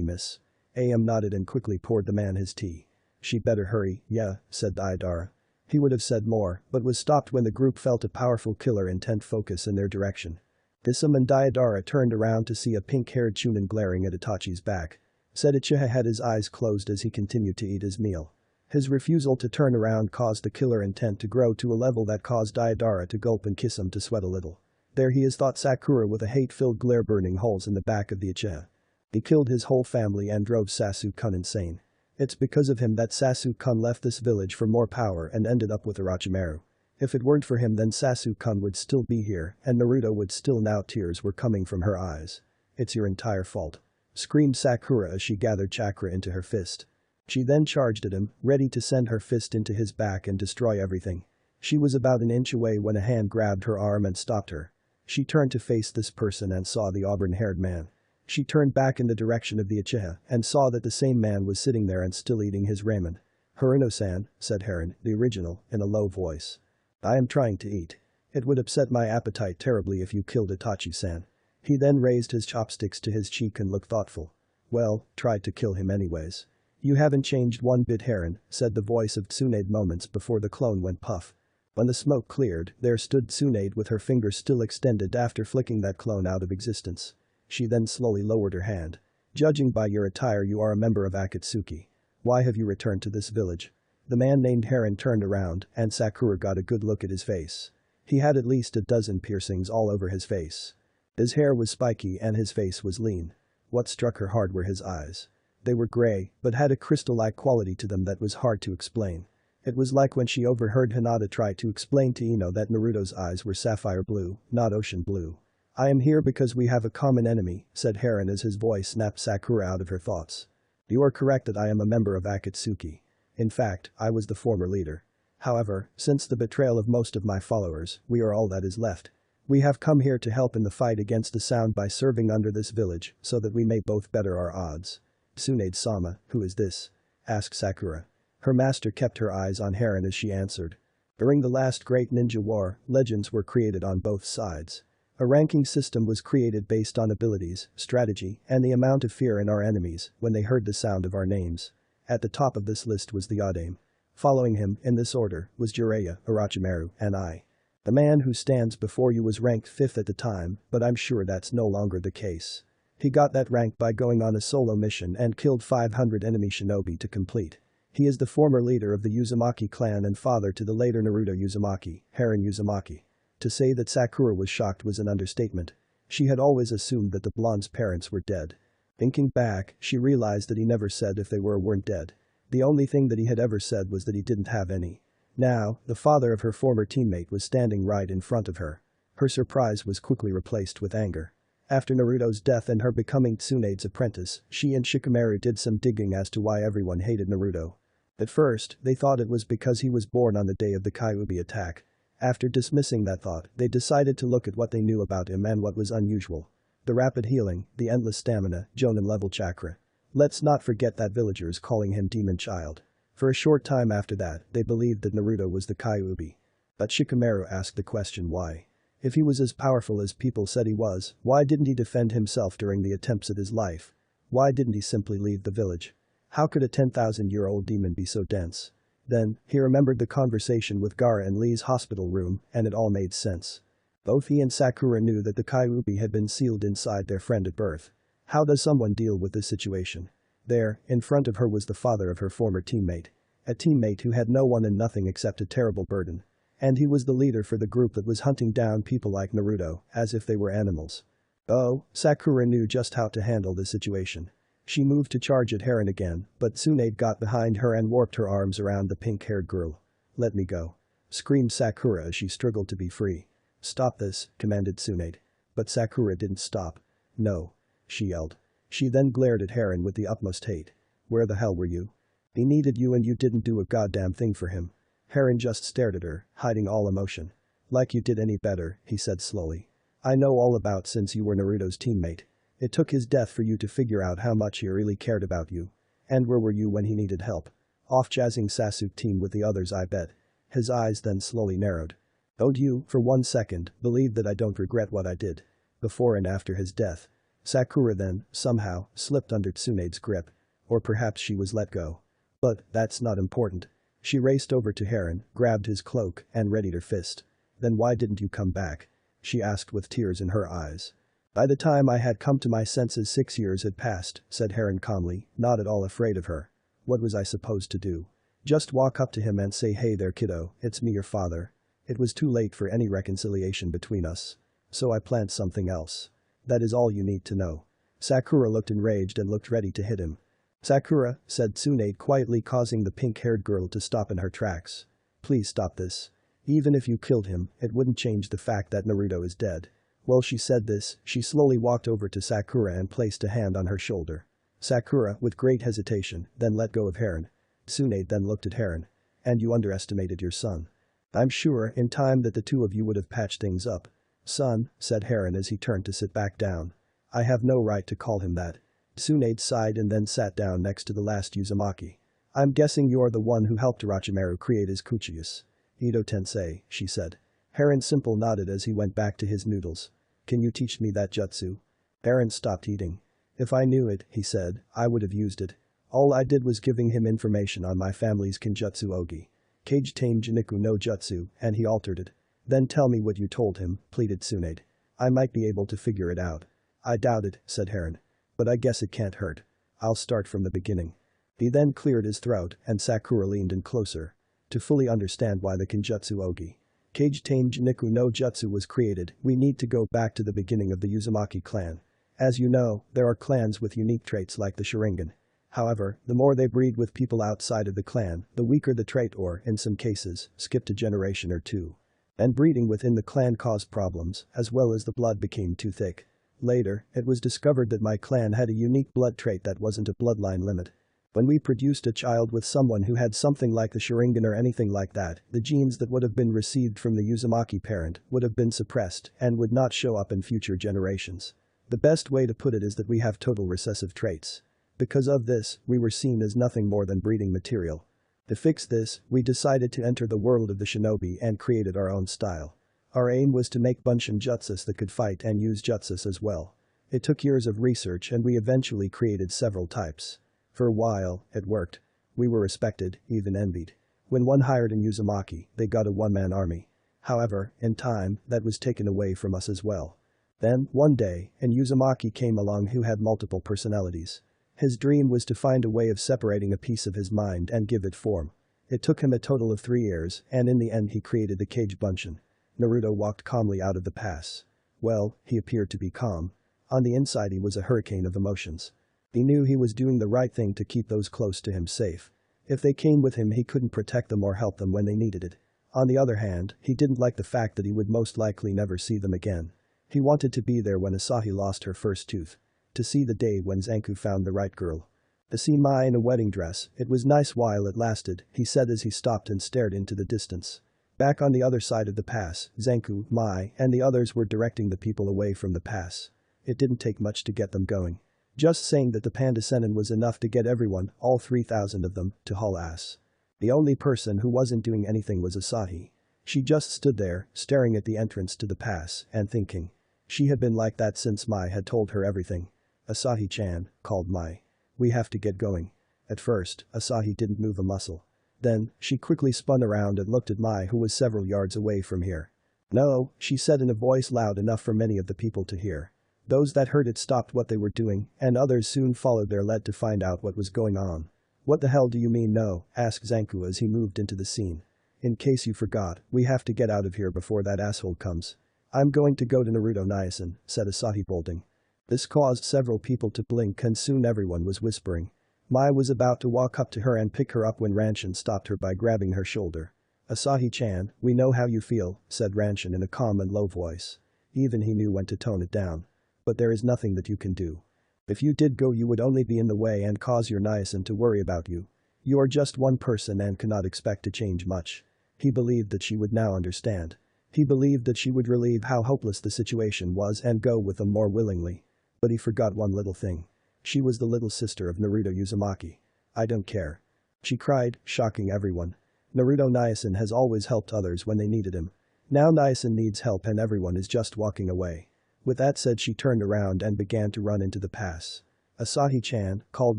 miss? AM nodded and quickly poured the man his tea. She'd better hurry, yeah, said Deidara. He would have said more, but was stopped when the group felt a powerful killer intent focus in their direction. Kisame and Deidara turned around to see a pink-haired Chunin glaring at Itachi's back. Said Uchiha had his eyes closed as he continued to eat his meal. His refusal to turn around caused the killer intent to grow to a level that caused Deidara to gulp and Kisame to sweat a little. There he is, thought Sakura with a hate-filled glare burning holes in the back of the Uchiha. He killed his whole family and drove Sasuke-kun insane. It's because of him that Sasuke-kun left this village for more power and ended up with Orochimaru. If it weren't for him then Sasuke-kun would still be here and Naruto would still now. Tears were coming from her eyes. It's your entire fault. Screamed Sakura as she gathered chakra into her fist. She then charged at him, ready to send her fist into his back and destroy everything. She was about an inch away when a hand grabbed her arm and stopped her. She turned to face this person and saw the auburn-haired man. She turned back in the direction of the Uchiha and saw that the same man was sitting there and still eating his ramen. Haruno-san, said Heron, the original, in a low voice. I am trying to eat. It would upset my appetite terribly if you killed Itachi-san. He then raised his chopsticks to his cheek and looked thoughtful. Well, tried to kill him anyways. You haven't changed one bit, Heron, said the voice of Tsunade moments before the clone went puff. When the smoke cleared, there stood Tsunade with her fingers still extended after flicking that clone out of existence. She then slowly lowered her hand. Judging by your attire you are a member of Akatsuki. Why have you returned to this village? The man named Heron turned around and Sakura got a good look at his face. He had at least a dozen piercings all over his face. His hair was spiky and his face was lean. What struck her hard were his eyes. They were gray, but had a crystal-like quality to them that was hard to explain. It was like when she overheard Hinata try to explain to Ino that Naruto's eyes were sapphire blue, not ocean blue. I am here because we have a common enemy, said Heron as his voice snapped Sakura out of her thoughts. You are correct that I am a member of Akatsuki. In fact, I was the former leader. However, since the betrayal of most of my followers, we are all that is left. We have come here to help in the fight against the Sound by serving under this village so that we may both better our odds. Tsunade-sama, who is this? Asked Sakura. Her master kept her eyes on Heron as she answered. During the last great ninja war, legends were created on both sides. A ranking system was created based on abilities, strategy, and the amount of fear in our enemies when they heard the sound of our names. At the top of this list was the Yadaime. Following him, in this order, was Jiraiya, Orochimaru, and I. The man who stands before you was ranked 5th at the time, but I'm sure that's no longer the case. He got that rank by going on a solo mission and killed 500 enemy shinobi to complete. He is the former leader of the Uzumaki clan and father to the later Naruto Uzumaki, Heron Uzumaki. To say that Sakura was shocked was an understatement. She had always assumed that the blonde's parents were dead. Thinking back, she realized that he never said if they were or weren't dead. The only thing that he had ever said was that he didn't have any. Now, the father of her former teammate was standing right in front of her. Her surprise was quickly replaced with anger. After Naruto's death and her becoming Tsunade's apprentice, she and Shikamaru did some digging as to why everyone hated Naruto. At first, they thought it was because he was born on the day of the Kyuubi attack. After dismissing that thought, they decided to look at what they knew about him and what was unusual. The rapid healing, the endless stamina, Jonin level chakra. Let's not forget that villagers calling him Demon Child. For a short time after that, they believed that Naruto was the Kyuubi. But Shikamaru asked the question why. If he was as powerful as people said he was, why didn't he defend himself during the attempts at his life? Why didn't he simply leave the village? How could a 10,000-year-old demon be so dense? Then, he remembered the conversation with Gaara in Lee's hospital room, and it all made sense. Both he and Sakura knew that the Kyuubi had been sealed inside their friend at birth. How does someone deal with this situation? There, in front of her was the father of her former teammate. A teammate who had no one and nothing except a terrible burden. And he was the leader for the group that was hunting down people like Naruto, as if they were animals. Oh, Sakura knew just how to handle the situation. She moved to charge at Heron again, but Tsunade got behind her and warped her arms around the pink-haired girl. "Let me go," screamed Sakura as she struggled to be free. "Stop this," commanded Tsunade. But Sakura didn't stop. "No," she yelled. She then glared at Heron with the utmost hate. "Where the hell were you? He needed you and you didn't do a goddamn thing for him." Heron just stared at her, hiding all emotion. "Like you did any better," he said slowly. "I know all about since you were Naruto's teammate. It took his death for you to figure out how much he really cared about you. And where were you when he needed help? Off jazzing Sasuke team with the others, I bet." His eyes then slowly narrowed. "Don't you, for 1 second, believe that I don't regret what I did? Before and after his death." Sakura then, somehow, slipped under Tsunade's grip. Or perhaps she was let go. But that's not important. She raced over to Heron, grabbed his cloak, and readied her fist. "Then why didn't you come back?" she asked with tears in her eyes. "By the time I had come to my senses 6 years had passed," said Heron calmly, not at all afraid of her. "What was I supposed to do? Just walk up to him and say, 'Hey there kiddo, it's me your father'? It was too late for any reconciliation between us. So I planned something else. That is all you need to know." Sakura looked enraged and looked ready to hit him. "Sakura," said Tsunade quietly, causing the pink-haired girl to stop in her tracks. "Please stop this. Even if you killed him, it wouldn't change the fact that Naruto is dead." While she said this, she slowly walked over to Sakura and placed a hand on her shoulder. Sakura, with great hesitation, then let go of Heron. Tsunade then looked at Heron. "And you underestimated your son. I'm sure, in time, that the two of you would have patched things up." "Son," said Heron as he turned to sit back down. "I have no right to call him that." Tsunade sighed and then sat down next to the last Uzumaki. "I'm guessing you're the one who helped Orochimaru create his Kuchiyas." "Ito-tensei," she said. Heron simply nodded as he went back to his noodles. "Can you teach me that jutsu?" Heron stopped eating. "If I knew it," he said, "I would have used it. All I did was giving him information on my family's Kenjutsu Ogi. Kage Tame Jiniku no Jutsu, and he altered it." "Then tell me what you told him," pleaded Tsunade. "I might be able to figure it out." "I doubt it," said Heron. "But I guess it can't hurt. I'll start from the beginning." He then cleared his throat and Sakura leaned in closer. "To fully understand why the Kenjutsu Ogi Kage Tame Jiniku no Jutsu was created, we need to go back to the beginning of the Uzumaki clan. As you know, there are clans with unique traits like the Sharingan. However, the more they breed with people outside of the clan, the weaker the trait or, in some cases, skipped a generation or two. And breeding within the clan caused problems, as well as the blood became too thick. Later, it was discovered that my clan had a unique blood trait that wasn't a bloodline limit. When we produced a child with someone who had something like the Sharingan or anything like that, the genes that would have been received from the Uzumaki parent would have been suppressed and would not show up in future generations. The best way to put it is that we have total recessive traits. Because of this, we were seen as nothing more than breeding material. To fix this, we decided to enter the world of the shinobi and created our own style. Our aim was to make Bunshin jutsus that could fight and use jutsus as well. It took years of research and we eventually created several types. For a while, it worked. We were respected, even envied. When one hired an Uzumaki, they got a one-man army. However, in time, that was taken away from us as well. Then, one day, an Uzumaki came along who had multiple personalities. His dream was to find a way of separating a piece of his mind and give it form. It took him a total of 3 years, and in the end he created the Kage Bunshin. Naruto walked calmly out of the pass. Well, he appeared to be calm. On the inside he was a hurricane of emotions. He knew he was doing the right thing to keep those close to him safe. If they came with him he couldn't protect them or help them when they needed it. On the other hand, he didn't like the fact that he would most likely never see them again. He wanted to be there when Asahi lost her first tooth. To see the day when Zanku found the right girl. To see Mai in a wedding dress, it was nice while it lasted, he said as he stopped and stared into the distance. Back on the other side of the pass, Zanku, Mai, and the others were directing the people away from the pass. It didn't take much to get them going. Just saying that the Panda Sennin was enough to get everyone, all 3,000 of them, to haul ass. The only person who wasn't doing anything was Asahi. She just stood there, staring at the entrance to the pass, and thinking. She had been like that since Mai had told her everything. Asahi-chan, called Mai. We have to get going. At first, Asahi didn't move a muscle. Then, she quickly spun around and looked at Mai, who was several yards away from here. No, she said in a voice loud enough for many of the people to hear. Those that heard it stopped what they were doing, and others soon followed their lead to find out what was going on. What the hell do you mean no? Asked Zanku as he moved into the scene. In case you forgot, we have to get out of here before that asshole comes. I'm going to go to Naruto Niacin, said Asahi bolting. This caused several people to blink and soon everyone was whispering. Mai was about to walk up to her and pick her up when Ranshin stopped her by grabbing her shoulder. Asahi-chan, we know how you feel, said Ranshin in a calm and low voice. Even he knew when to tone it down. But there is nothing that you can do. If you did go you would only be in the way and cause your Niacin to worry about you. You are just one person and cannot expect to change much. He believed that she would now understand. He believed that she would relieve how hopeless the situation was and go with them more willingly. But he forgot one little thing. She was the little sister of Naruto Uzumaki. I don't care. She cried, shocking everyone. Naruto Niacin has always helped others when they needed him. Now Niacin needs help and everyone is just walking away. With that said she turned around and began to run into the pass. Asahi-chan, called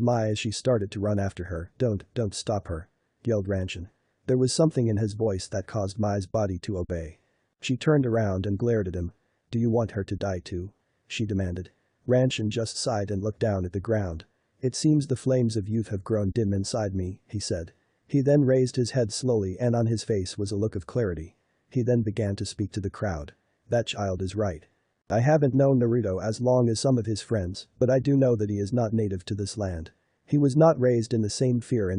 Mai as she started to run after her. Don't stop her, yelled Ranshin. There was something in his voice that caused Mai's body to obey. She turned around and glared at him. Do you want her to die too? She demanded. Ranshin just sighed and looked down at the ground. It seems the flames of youth have grown dim inside me, he said. He then raised his head slowly and on his face was a look of clarity. He then began to speak to the crowd. That child is right. I haven't known Naruto as long as some of his friends, but I do know that he is not native to this land. He was not raised in the same fear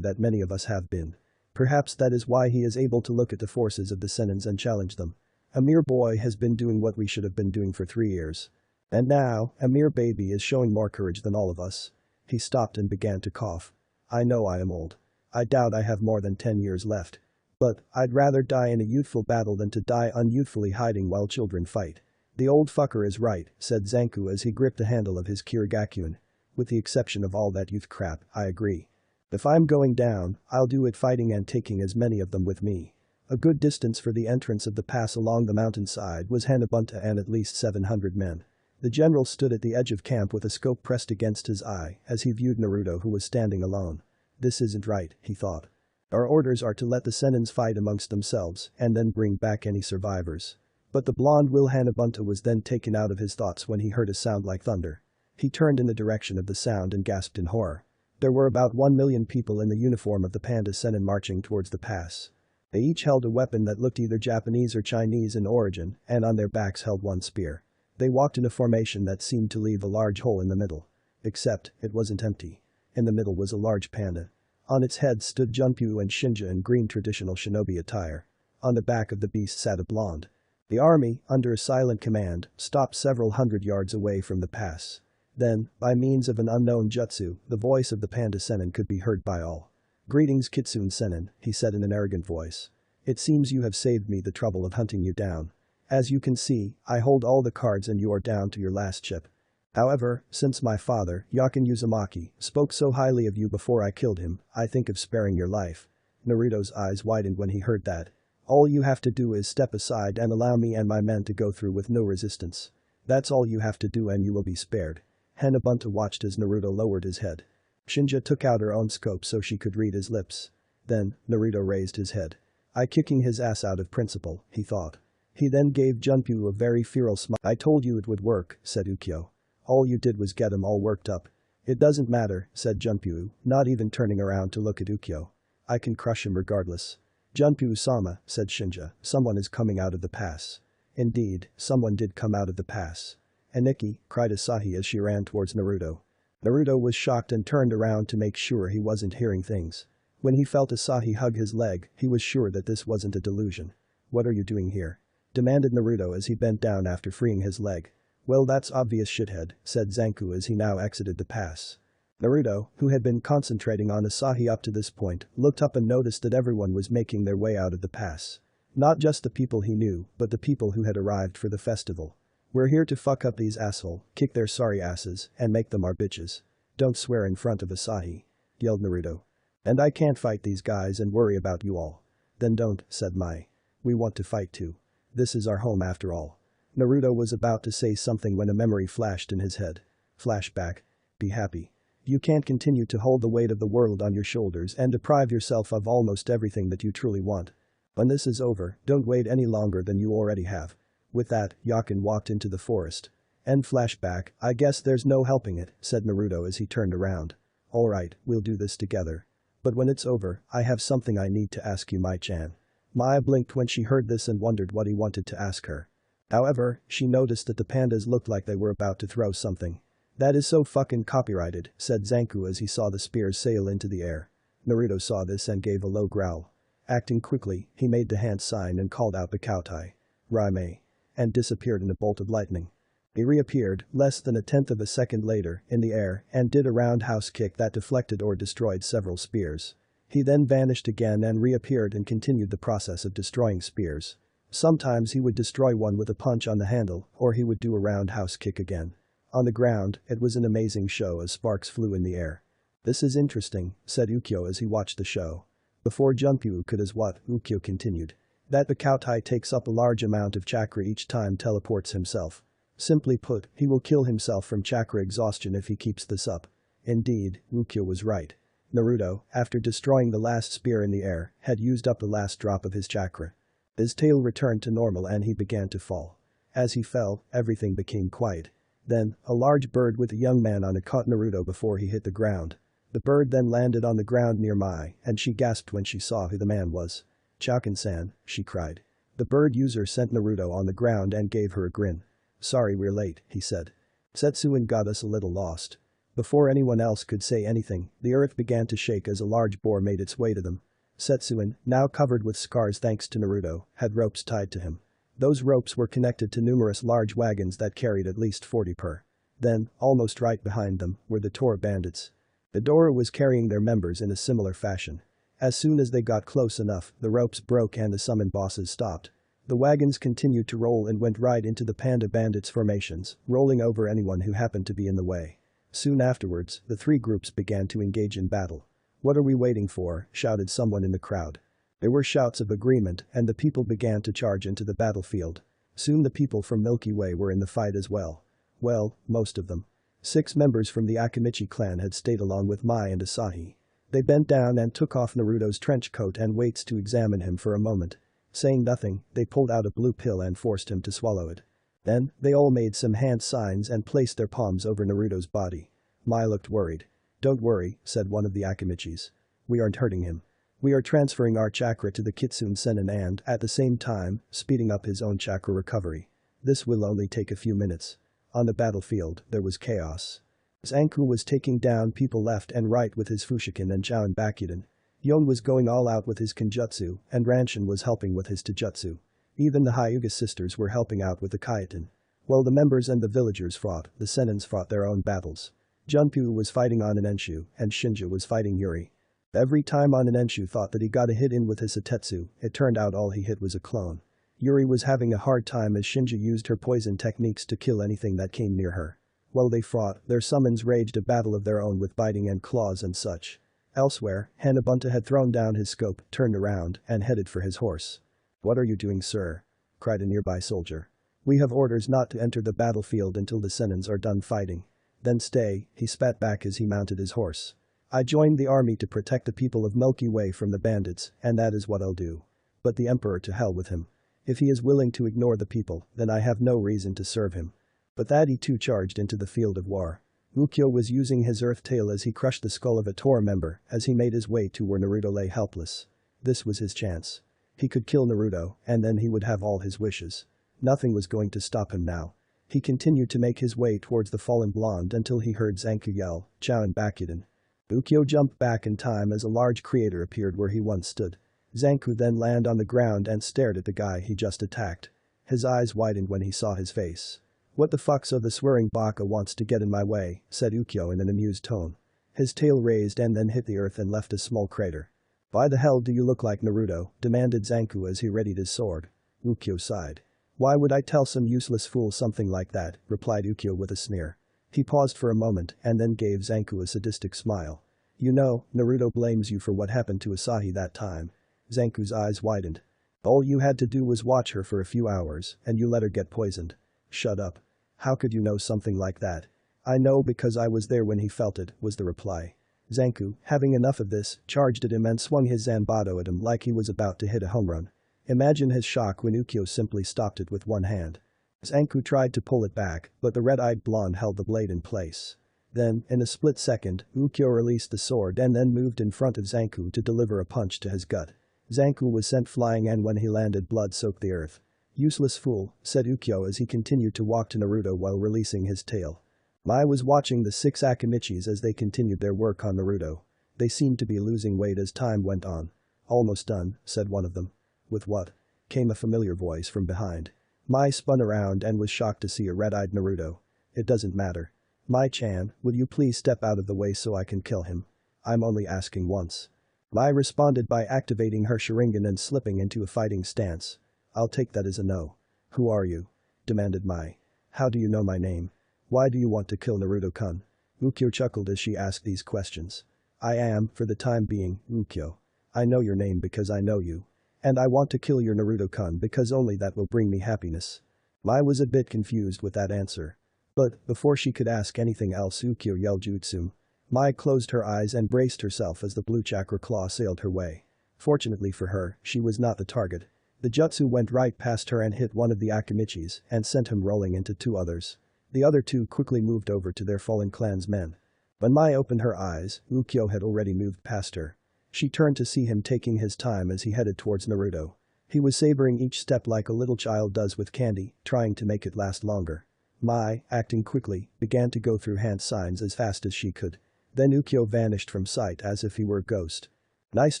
that many of us have been. Perhaps that is why he is able to look at the forces of the Senins and challenge them. A mere boy has been doing what we should have been doing for 3 years. And now, a mere baby is showing more courage than all of us. He stopped and began to cough. I know I am old. I doubt I have more than 10 years left. But, I'd rather die in a youthful battle than to die unyouthfully hiding while children fight. The old fucker is right, said Zanku as he gripped the handle of his Kirigakuen. With the exception of all that youth crap, I agree. If I'm going down, I'll do it fighting and taking as many of them with me. A good distance for the entrance of the pass along the mountainside was Hanabunta and at least 700 men. The general stood at the edge of camp with a scope pressed against his eye as he viewed Naruto who was standing alone. This isn't right, he thought. Our orders are to let the Senins fight amongst themselves and then bring back any survivors. But the blonde Will Hanabunta was then taken out of his thoughts when he heard a sound like thunder. He turned in the direction of the sound and gasped in horror. There were about 1 million people in the uniform of the Panda Sennin marching towards the pass. They each held a weapon that looked either Japanese or Chinese in origin and on their backs held one spear. They walked in a formation that seemed to leave a large hole in the middle. Except, it wasn't empty. In the middle was a large panda. On its head stood Junpyu and Shinja in green traditional shinobi attire. On the back of the beast sat a blonde. The army, under a silent command, stopped several hundred yards away from the pass. Then, by means of an unknown jutsu, the voice of the Panda Sennin could be heard by all. Greetings Kitsune Sennin, he said in an arrogant voice. It seems you have saved me the trouble of hunting you down. As you can see, I hold all the cards and you are down to your last chip. However, since my father, Yakin Uzumaki, spoke so highly of you before I killed him, I think of sparing your life. Naruto's eyes widened when he heard that. All you have to do is step aside and allow me and my men to go through with no resistance. That's all you have to do and you will be spared. Hanabunta watched as Naruto lowered his head. Shinja took out her own scope so she could read his lips. Then, Naruto raised his head. I kicking his ass out of principle, he thought. He then gave Junpyu a very feral smile. I told you it would work, said Ukyo. All you did was get him all worked up. It doesn't matter, said Junpyu, not even turning around to look at Ukyo. I can crush him regardless. Junpyu-sama, said Shinja, someone is coming out of the pass. Indeed, someone did come out of the pass. Aniki, cried Asahi as she ran towards Naruto. Naruto was shocked and turned around to make sure he wasn't hearing things. When he felt Asahi hug his leg, he was sure that this wasn't a delusion. What are you doing here? Demanded Naruto as he bent down after freeing his leg. Well that's obvious shithead, said Zanku as he now exited the pass. Naruto, who had been concentrating on Asahi up to this point, looked up and noticed that everyone was making their way out of the pass. Not just the people he knew, but the people who had arrived for the festival. We're here to fuck up these asshole, kick their sorry asses, and make them our bitches. Don't swear in front of Asahi. Yelled Naruto. And I can't fight these guys and worry about you all. Then don't, said Mai. We want to fight too. This is our home after all. Naruto was about to say something when a memory flashed in his head. Flashback. Be happy. You can't continue to hold the weight of the world on your shoulders and deprive yourself of almost everything that you truly want. When this is over, don't wait any longer than you already have. With that, Yakin walked into the forest. End flashback. I guess there's no helping it, said Naruto as he turned around. Alright, we'll do this together. But when it's over, I have something I need to ask you, Mai-chan. Mai blinked when she heard this and wondered what he wanted to ask her. However, she noticed that the pandas looked like they were about to throw something. That is so fucking copyrighted, said Zanku as he saw the spears sail into the air. Naruto saw this and gave a low growl. Acting quickly, he made the hand sign and called out Bakoutai. Raime. And disappeared in a bolt of lightning. He reappeared, less than a tenth of a second later, in the air and did a roundhouse kick that deflected or destroyed several spears. He then vanished again and reappeared and continued the process of destroying spears. Sometimes he would destroy one with a punch on the handle, or he would do a roundhouse kick again. On the ground, it was an amazing show as sparks flew in the air. This is interesting, said Ukyo as he watched the show. Before Junpyu could as what, Ukyo continued. That Bakoutai takes up a large amount of chakra each time teleports himself. Simply put, he will kill himself from chakra exhaustion if he keeps this up. Indeed, Ukyo was right. Naruto, after destroying the last spear in the air, had used up the last drop of his chakra. His tail returned to normal and he began to fall. As he fell, everything became quiet. Then, a large bird with a young man on it caught Naruto before he hit the ground. The bird then landed on the ground near Mai, and she gasped when she saw who the man was. Chaukin-san, she cried. The bird user sent Naruto on the ground and gave her a grin. Sorry we're late, he said. Setsuen got us a little lost. Before anyone else could say anything, the earth began to shake as a large boar made its way to them. Setsuen, now covered with scars thanks to Naruto, had ropes tied to him. Those ropes were connected to numerous large wagons that carried at least 40 per. Then, almost right behind them, were the Tor bandits. The Dora was carrying their members in a similar fashion. As soon as they got close enough, the ropes broke and the summoned bosses stopped. The wagons continued to roll and went right into the panda bandits' formations, rolling over anyone who happened to be in the way. Soon afterwards, the three groups began to engage in battle. What are we waiting for? Shouted someone in the crowd. There were shouts of agreement and the people began to charge into the battlefield. Soon the people from Milky Way were in the fight as well. Well, most of them. 6 members from the Akimichi clan had stayed along with Mai and Asahi. They bent down and took off Naruto's trench coat and weights to examine him for a moment. Saying nothing, they pulled out a blue pill and forced him to swallow it. Then, they all made some hand signs and placed their palms over Naruto's body. Mai looked worried. Don't worry, said one of the Akimichis. We aren't hurting him. We are transferring our chakra to the Kitsune Sennin and, at the same time, speeding up his own chakra recovery. This will only take a few minutes. On the battlefield, there was chaos. Zanku was taking down people left and right with his Fushiken and Choun Bakuden. Yon was going all out with his Kenjutsu, and Ranshin was helping with his Taijutsu. Even the Hyuga sisters were helping out with the Kaiten. While the members and the villagers fought, the Sennins fought their own battles. Junpyu was fighting Onanenshu, and Shinja was fighting Yuri. Every time Onanenshu thought that he got a hit in with his Hitetsu, it turned out all he hit was a clone. Yuri was having a hard time as Shinja used her poison techniques to kill anything that came near her. While they fought, their summons raged a battle of their own with biting and claws and such. Elsewhere, Hanabunta had thrown down his scope, turned around, and headed for his horse. What are you doing, sir? Cried a nearby soldier. We have orders not to enter the battlefield until the Sennins are done fighting. Then stay, he spat back as he mounted his horse. I joined the army to protect the people of Milky Way from the bandits, and that is what I'll do. But the Emperor to hell with him. If he is willing to ignore the people, then I have no reason to serve him. But that he too charged into the field of war. Ukyo was using his earth tail as he crushed the skull of a Tor member as he made his way to where Naruto lay helpless. This was his chance. He could kill Naruto, and then he would have all his wishes. Nothing was going to stop him now. He continued to make his way towards the fallen blonde until he heard Zanku yell, Choun Bakuden. Ukyo jumped back in time as a large creator appeared where he once stood. Zanku then landed on the ground and stared at the guy he just attacked. His eyes widened when he saw his face. What the fuck, so the swearing baka wants to get in my way, said Ukyo in an amused tone. His tail raised and then hit the earth and left a small crater. Why the hell do you look like Naruto? Demanded Zanku as he readied his sword. Ukyo sighed. Why would I tell some useless fool something like that, replied Ukyo with a sneer. He paused for a moment and then gave Zanku a sadistic smile. You know, Naruto blames you for what happened to Asahi that time. Zanku's eyes widened. All you had to do was watch her for a few hours and you let her get poisoned. Shut up. How could you know something like that? I know because I was there when he felt it, was the reply. Zanku, having enough of this, charged at him and swung his Zanbato at him like he was about to hit a home run. Imagine his shock when Ukyo simply stopped it with one hand. Zanku tried to pull it back, but the red-eyed blonde held the blade in place. Then, in a split second, Ukyo released the sword and then moved in front of Zanku to deliver a punch to his gut. Zanku was sent flying and when he landed blood soaked the earth. Useless fool, said Ukyo as he continued to walk to Naruto while releasing his tail. Mai was watching the 6 Akimichis as they continued their work on Naruto. They seemed to be losing weight as time went on. Almost done, said one of them. With what? Came a familiar voice from behind. Mai spun around and was shocked to see a red-eyed Naruto. It doesn't matter. Mai-chan, would you please step out of the way so I can kill him? I'm only asking once. Mai responded by activating her Sharingan and slipping into a fighting stance. I'll take that as a no. Who are you? Demanded Mai. How do you know my name? Why do you want to kill Naruto-kun? Ukyo chuckled as she asked these questions. I am, for the time being, Ukyo. I know your name because I know you. And I want to kill your Naruto-kun because only that will bring me happiness. Mai was a bit confused with that answer. But, before she could ask anything else Ukyo yelled jutsu. Mai closed her eyes and braced herself as the blue chakra claw sailed her way. Fortunately for her, she was not the target. The jutsu went right past her and hit one of the Akimichis and sent him rolling into 2 others. The other 2 quickly moved over to their fallen clansmen. When Mai opened her eyes, Ukyo had already moved past her. She turned to see him taking his time as he headed towards Naruto. He was savoring each step like a little child does with candy, trying to make it last longer. Mai, acting quickly, began to go through hand signs as fast as she could. Then Ukyo vanished from sight as if he were a ghost. Nice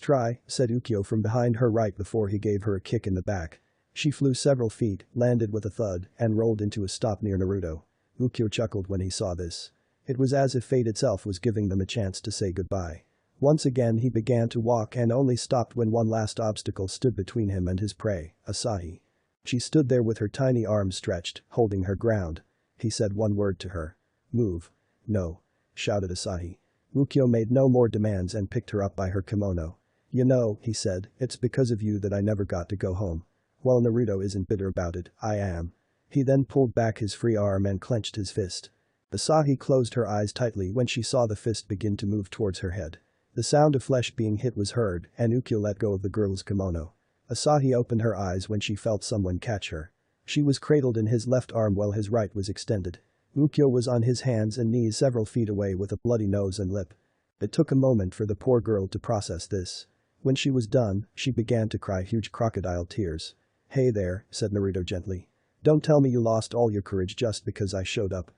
try, said Ukyo from behind her right before he gave her a kick in the back. She flew several feet, landed with a thud, and rolled into a stop near Naruto. Ukyo chuckled when he saw this. It was as if fate itself was giving them a chance to say goodbye. Once again he began to walk and only stopped when one last obstacle stood between him and his prey, Asahi. She stood there with her tiny arms stretched, holding her ground. He said one word to her. Move. No. Shouted Asahi. Ukyo made no more demands and picked her up by her kimono. You know, he said, it's because of you that I never got to go home. While Naruto isn't bitter about it, I am. He then pulled back his free arm and clenched his fist. Asahi closed her eyes tightly when she saw the fist begin to move towards her head. The sound of flesh being hit was heard and Ukyo let go of the girl's kimono. Asahi opened her eyes when she felt someone catch her. She was cradled in his left arm while his right was extended. Ukyo was on his hands and knees several feet away with a bloody nose and lip. It took a moment for the poor girl to process this. When she was done, she began to cry huge crocodile tears. Hey there, said Naruto gently. Don't tell me you lost all your courage just because I showed up.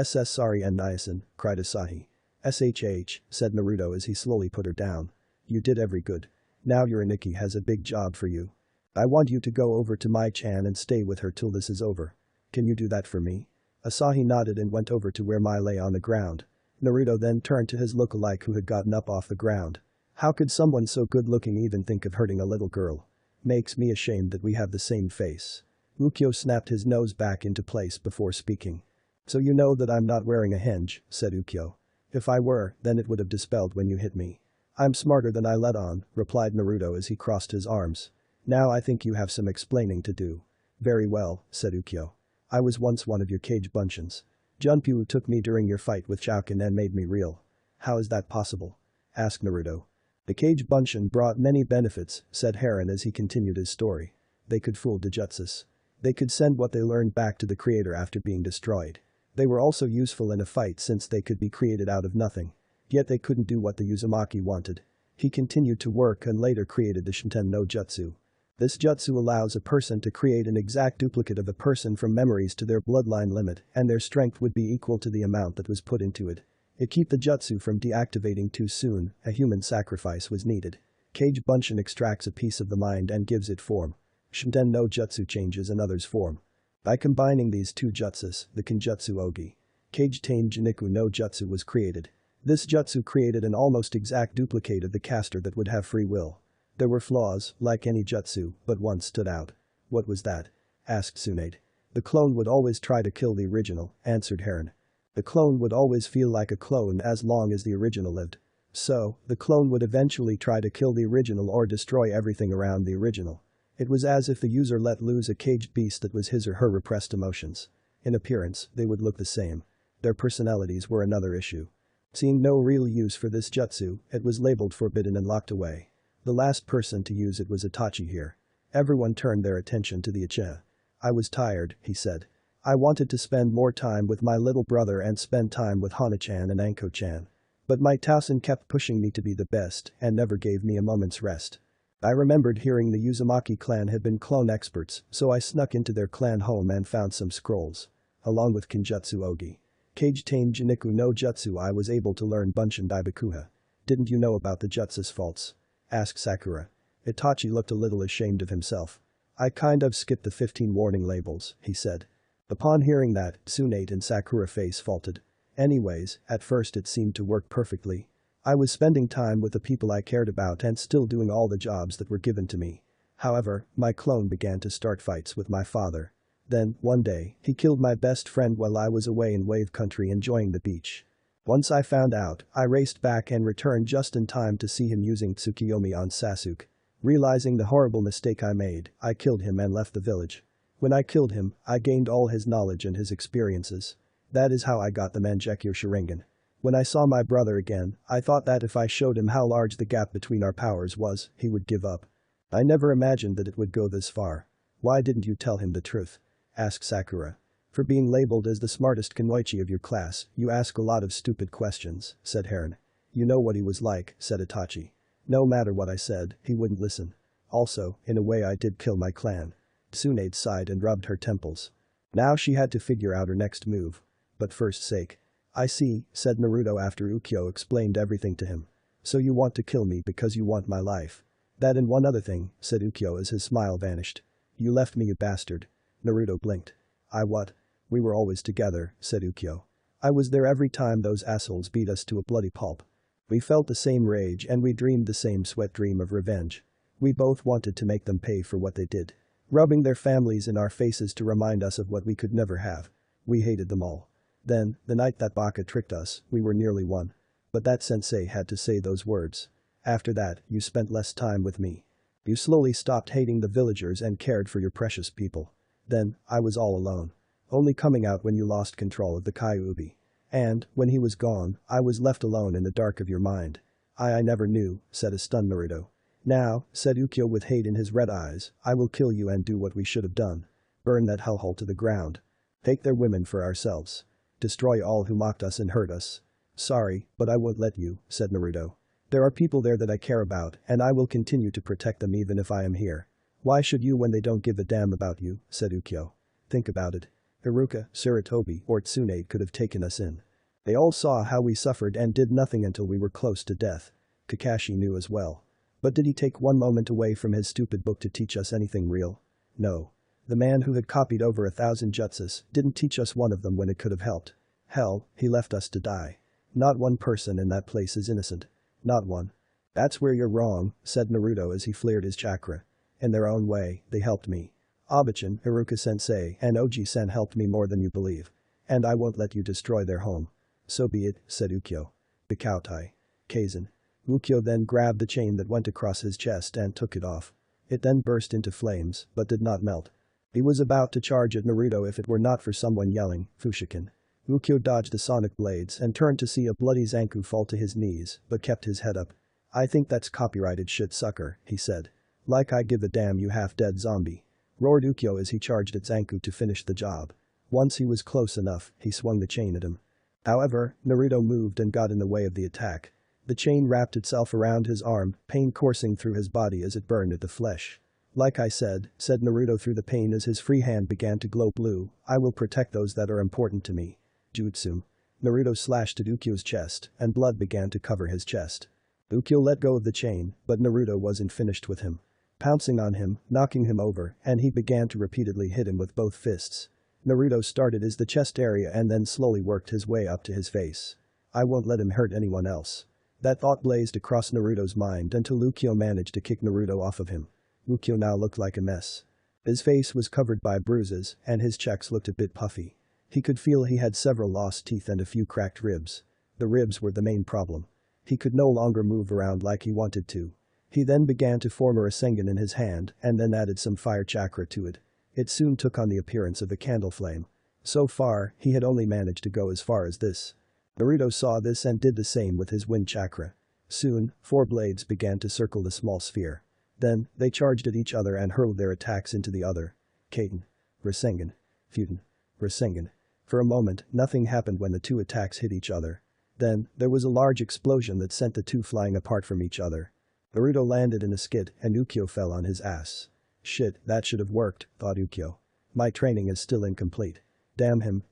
Sorry and niacin, cried Asahi. SHH, said Naruto as he slowly put her down. You did every good. Now your Aniki has a big job for you. I want you to go over to Mai-chan and stay with her till this is over. Can you do that for me? Asahi nodded and went over to where Mai lay on the ground. Naruto then turned to his lookalike who had gotten up off the ground. How could someone so good-looking even think of hurting a little girl? Makes me ashamed that we have the same face. Ukyo snapped his nose back into place before speaking. So you know that I'm not wearing a hinge, said Ukyo. If I were, then it would have dispelled when you hit me. I'm smarter than I let on, replied Naruto as he crossed his arms. Now I think you have some explaining to do. Very well, said Ukyo. I was once one of your cage bunchins. Junpyu took me during your fight with Chouken and made me real. How is that possible? Asked Naruto. The cage bunshin brought many benefits, said Heron as he continued his story. They could fool Dejutsus. They could send what they learned back to the creator after being destroyed. They were also useful in a fight since they could be created out of nothing. Yet they couldn't do what the Uzumaki wanted. He continued to work and later created the Shinten no Jutsu. This jutsu allows a person to create an exact duplicate of a person from memories to their bloodline limit and their strength would be equal to the amount that was put into it. It kept the jutsu from deactivating too soon, a human sacrifice was needed. Cage Bunshin extracts a piece of the mind and gives it form. Shinten no Jutsu changes another's form. By combining these two jutsus, the Kenjutsu Ogi, Cage Tain Jiniku no Jutsu was created. This jutsu created an almost exact duplicate of the caster that would have free will. There were flaws, like any jutsu, but one stood out. What was that? asked Tsunade. The clone would always try to kill the original, answered Heron. The clone would always feel like a clone as long as the original lived. So, the clone would eventually try to kill the original or destroy everything around the original. It was as if the user let loose a caged beast that was his or her repressed emotions. In appearance, they would look the same. Their personalities were another issue. Seeing no real use for this jutsu, it was labeled forbidden and locked away. The last person to use it was Itachi here. Everyone turned their attention to the Uchiha. I was tired, he said. I wanted to spend more time with my little brother and spend time with Hana-chan and Anko-chan. But my Tausen kept pushing me to be the best and never gave me a moment's rest. I remembered hearing the Uzumaki clan had been clone experts, so I snuck into their clan home and found some scrolls. Along with Kenjutsu Ogi. Kage-tain Jiniku no Jutsu I was able to learn Bunshin Daibakuha. Didn't you know about the jutsu's faults? Asked Sakura. Itachi looked a little ashamed of himself. I kind of skipped the 15 warning labels, he said. Upon hearing that, Tsunade and Sakura face faulted. Anyways, at first it seemed to work perfectly. I was spending time with the people I cared about and still doing all the jobs that were given to me. However, my clone began to start fights with my father. Then, one day, he killed my best friend while I was away in Wave Country enjoying the beach. Once I found out, I raced back and returned just in time to see him using Tsukiyomi on Sasuke. Realizing the horrible mistake I made, I killed him and left the village. When I killed him, I gained all his knowledge and his experiences. That is how I got the Mangekyo Sharingan. When I saw my brother again, I thought that if I showed him how large the gap between our powers was, he would give up. I never imagined that it would go this far. Why didn't you tell him the truth? Asked Sakura. For being labeled as the smartest Kunoichi of your class, you ask a lot of stupid questions, said Heron. You know what he was like, said Itachi. No matter what I said, he wouldn't listen. Also, in a way I did kill my clan. Tsunade sighed and rubbed her temples. Now she had to figure out her next move. But first sake. I see, said Naruto after Ukyo explained everything to him. So you want to kill me because you want my life. That and one other thing, said Ukyo as his smile vanished. You left me, you bastard. Naruto blinked. I what? We were always together, said Ukyo. I was there every time those assholes beat us to a bloody pulp. We felt the same rage and we dreamed the same sweat dream of revenge. We both wanted to make them pay for what they did. Rubbing their families in our faces to remind us of what we could never have. We hated them all. Then, the night that Baka tricked us, we were nearly one. But that sensei had to say those words. After that, you spent less time with me. You slowly stopped hating the villagers and cared for your precious people. Then, I was all alone. Only coming out when you lost control of the Kyuubi. And, when he was gone, I was left alone in the dark of your mind. I never knew, said a stunned Naruto. Now, said Ukyo with hate in his red eyes, I will kill you and do what we should have done. Burn that hellhole to the ground. Take their women for ourselves. Destroy all who mocked us and hurt us. Sorry, but I won't let you, said Naruto. There are people there that I care about, and I will continue to protect them even if I am here. Why should you when they don't give a damn about you, said Ukyo. Think about it. Iruka, Sarutobi, or Tsunade could have taken us in. They all saw how we suffered and did nothing until we were close to death. Kakashi knew as well. But did he take one moment away from his stupid book to teach us anything real? No. The man who had copied over 1,000 jutsus didn't teach us one of them when it could have helped. Hell, he left us to die. Not one person in that place is innocent. Not one. That's where you're wrong, said Naruto as he flared his chakra. In their own way, they helped me. Abachan, Iruka-sensei, and Oji-sen helped me more than you believe. And I won't let you destroy their home. So be it, said Ukyo. Bikautai. Kaizen. Ukyo then grabbed the chain that went across his chest and took it off. It then burst into flames, but did not melt. He was about to charge at Naruto if it were not for someone yelling, Fushiken. Ukyo dodged the sonic blades and turned to see a bloody Zanku fall to his knees, but kept his head up. I think that's copyrighted shit, sucker, he said. Like I give a damn, you half-dead zombie. Roared Ukyo as he charged at Zanku to finish the job. Once he was close enough, he swung the chain at him. However, Naruto moved and got in the way of the attack. The chain wrapped itself around his arm, pain coursing through his body as it burned at the flesh. Like I said Naruto through the pain as his free hand began to glow blue, I will protect those that are important to me. Jutsu. Naruto slashed at Ukyo's chest, and blood began to cover his chest. Ukyo let go of the chain, but Naruto wasn't finished with him. Pouncing on him, knocking him over, and he began to repeatedly hit him with both fists. Naruto started as the chest area and then slowly worked his way up to his face. I won't let him hurt anyone else. That thought blazed across Naruto's mind until Ukyo managed to kick Naruto off of him. Ukyo now looked like a mess. His face was covered by bruises, and his cheeks looked a bit puffy. He could feel he had several lost teeth and a few cracked ribs. The ribs were the main problem. He could no longer move around like he wanted to. He then began to form a Rasengan in his hand and then added some fire chakra to it. It soon took on the appearance of a candle flame. So far, he had only managed to go as far as this. Naruto saw this and did the same with his wind chakra. Soon, 4 blades began to circle the small sphere. Then, they charged at each other and hurled their attacks into the other. Kaiten. Rasengan. Futen. Rasengan. For a moment, nothing happened when the 2 attacks hit each other. Then, there was a large explosion that sent the 2 flying apart from each other. Naruto landed in a skid and Ukyo fell on his ass. Shit, that should have worked, thought Ukyo. My training is still incomplete. Damn him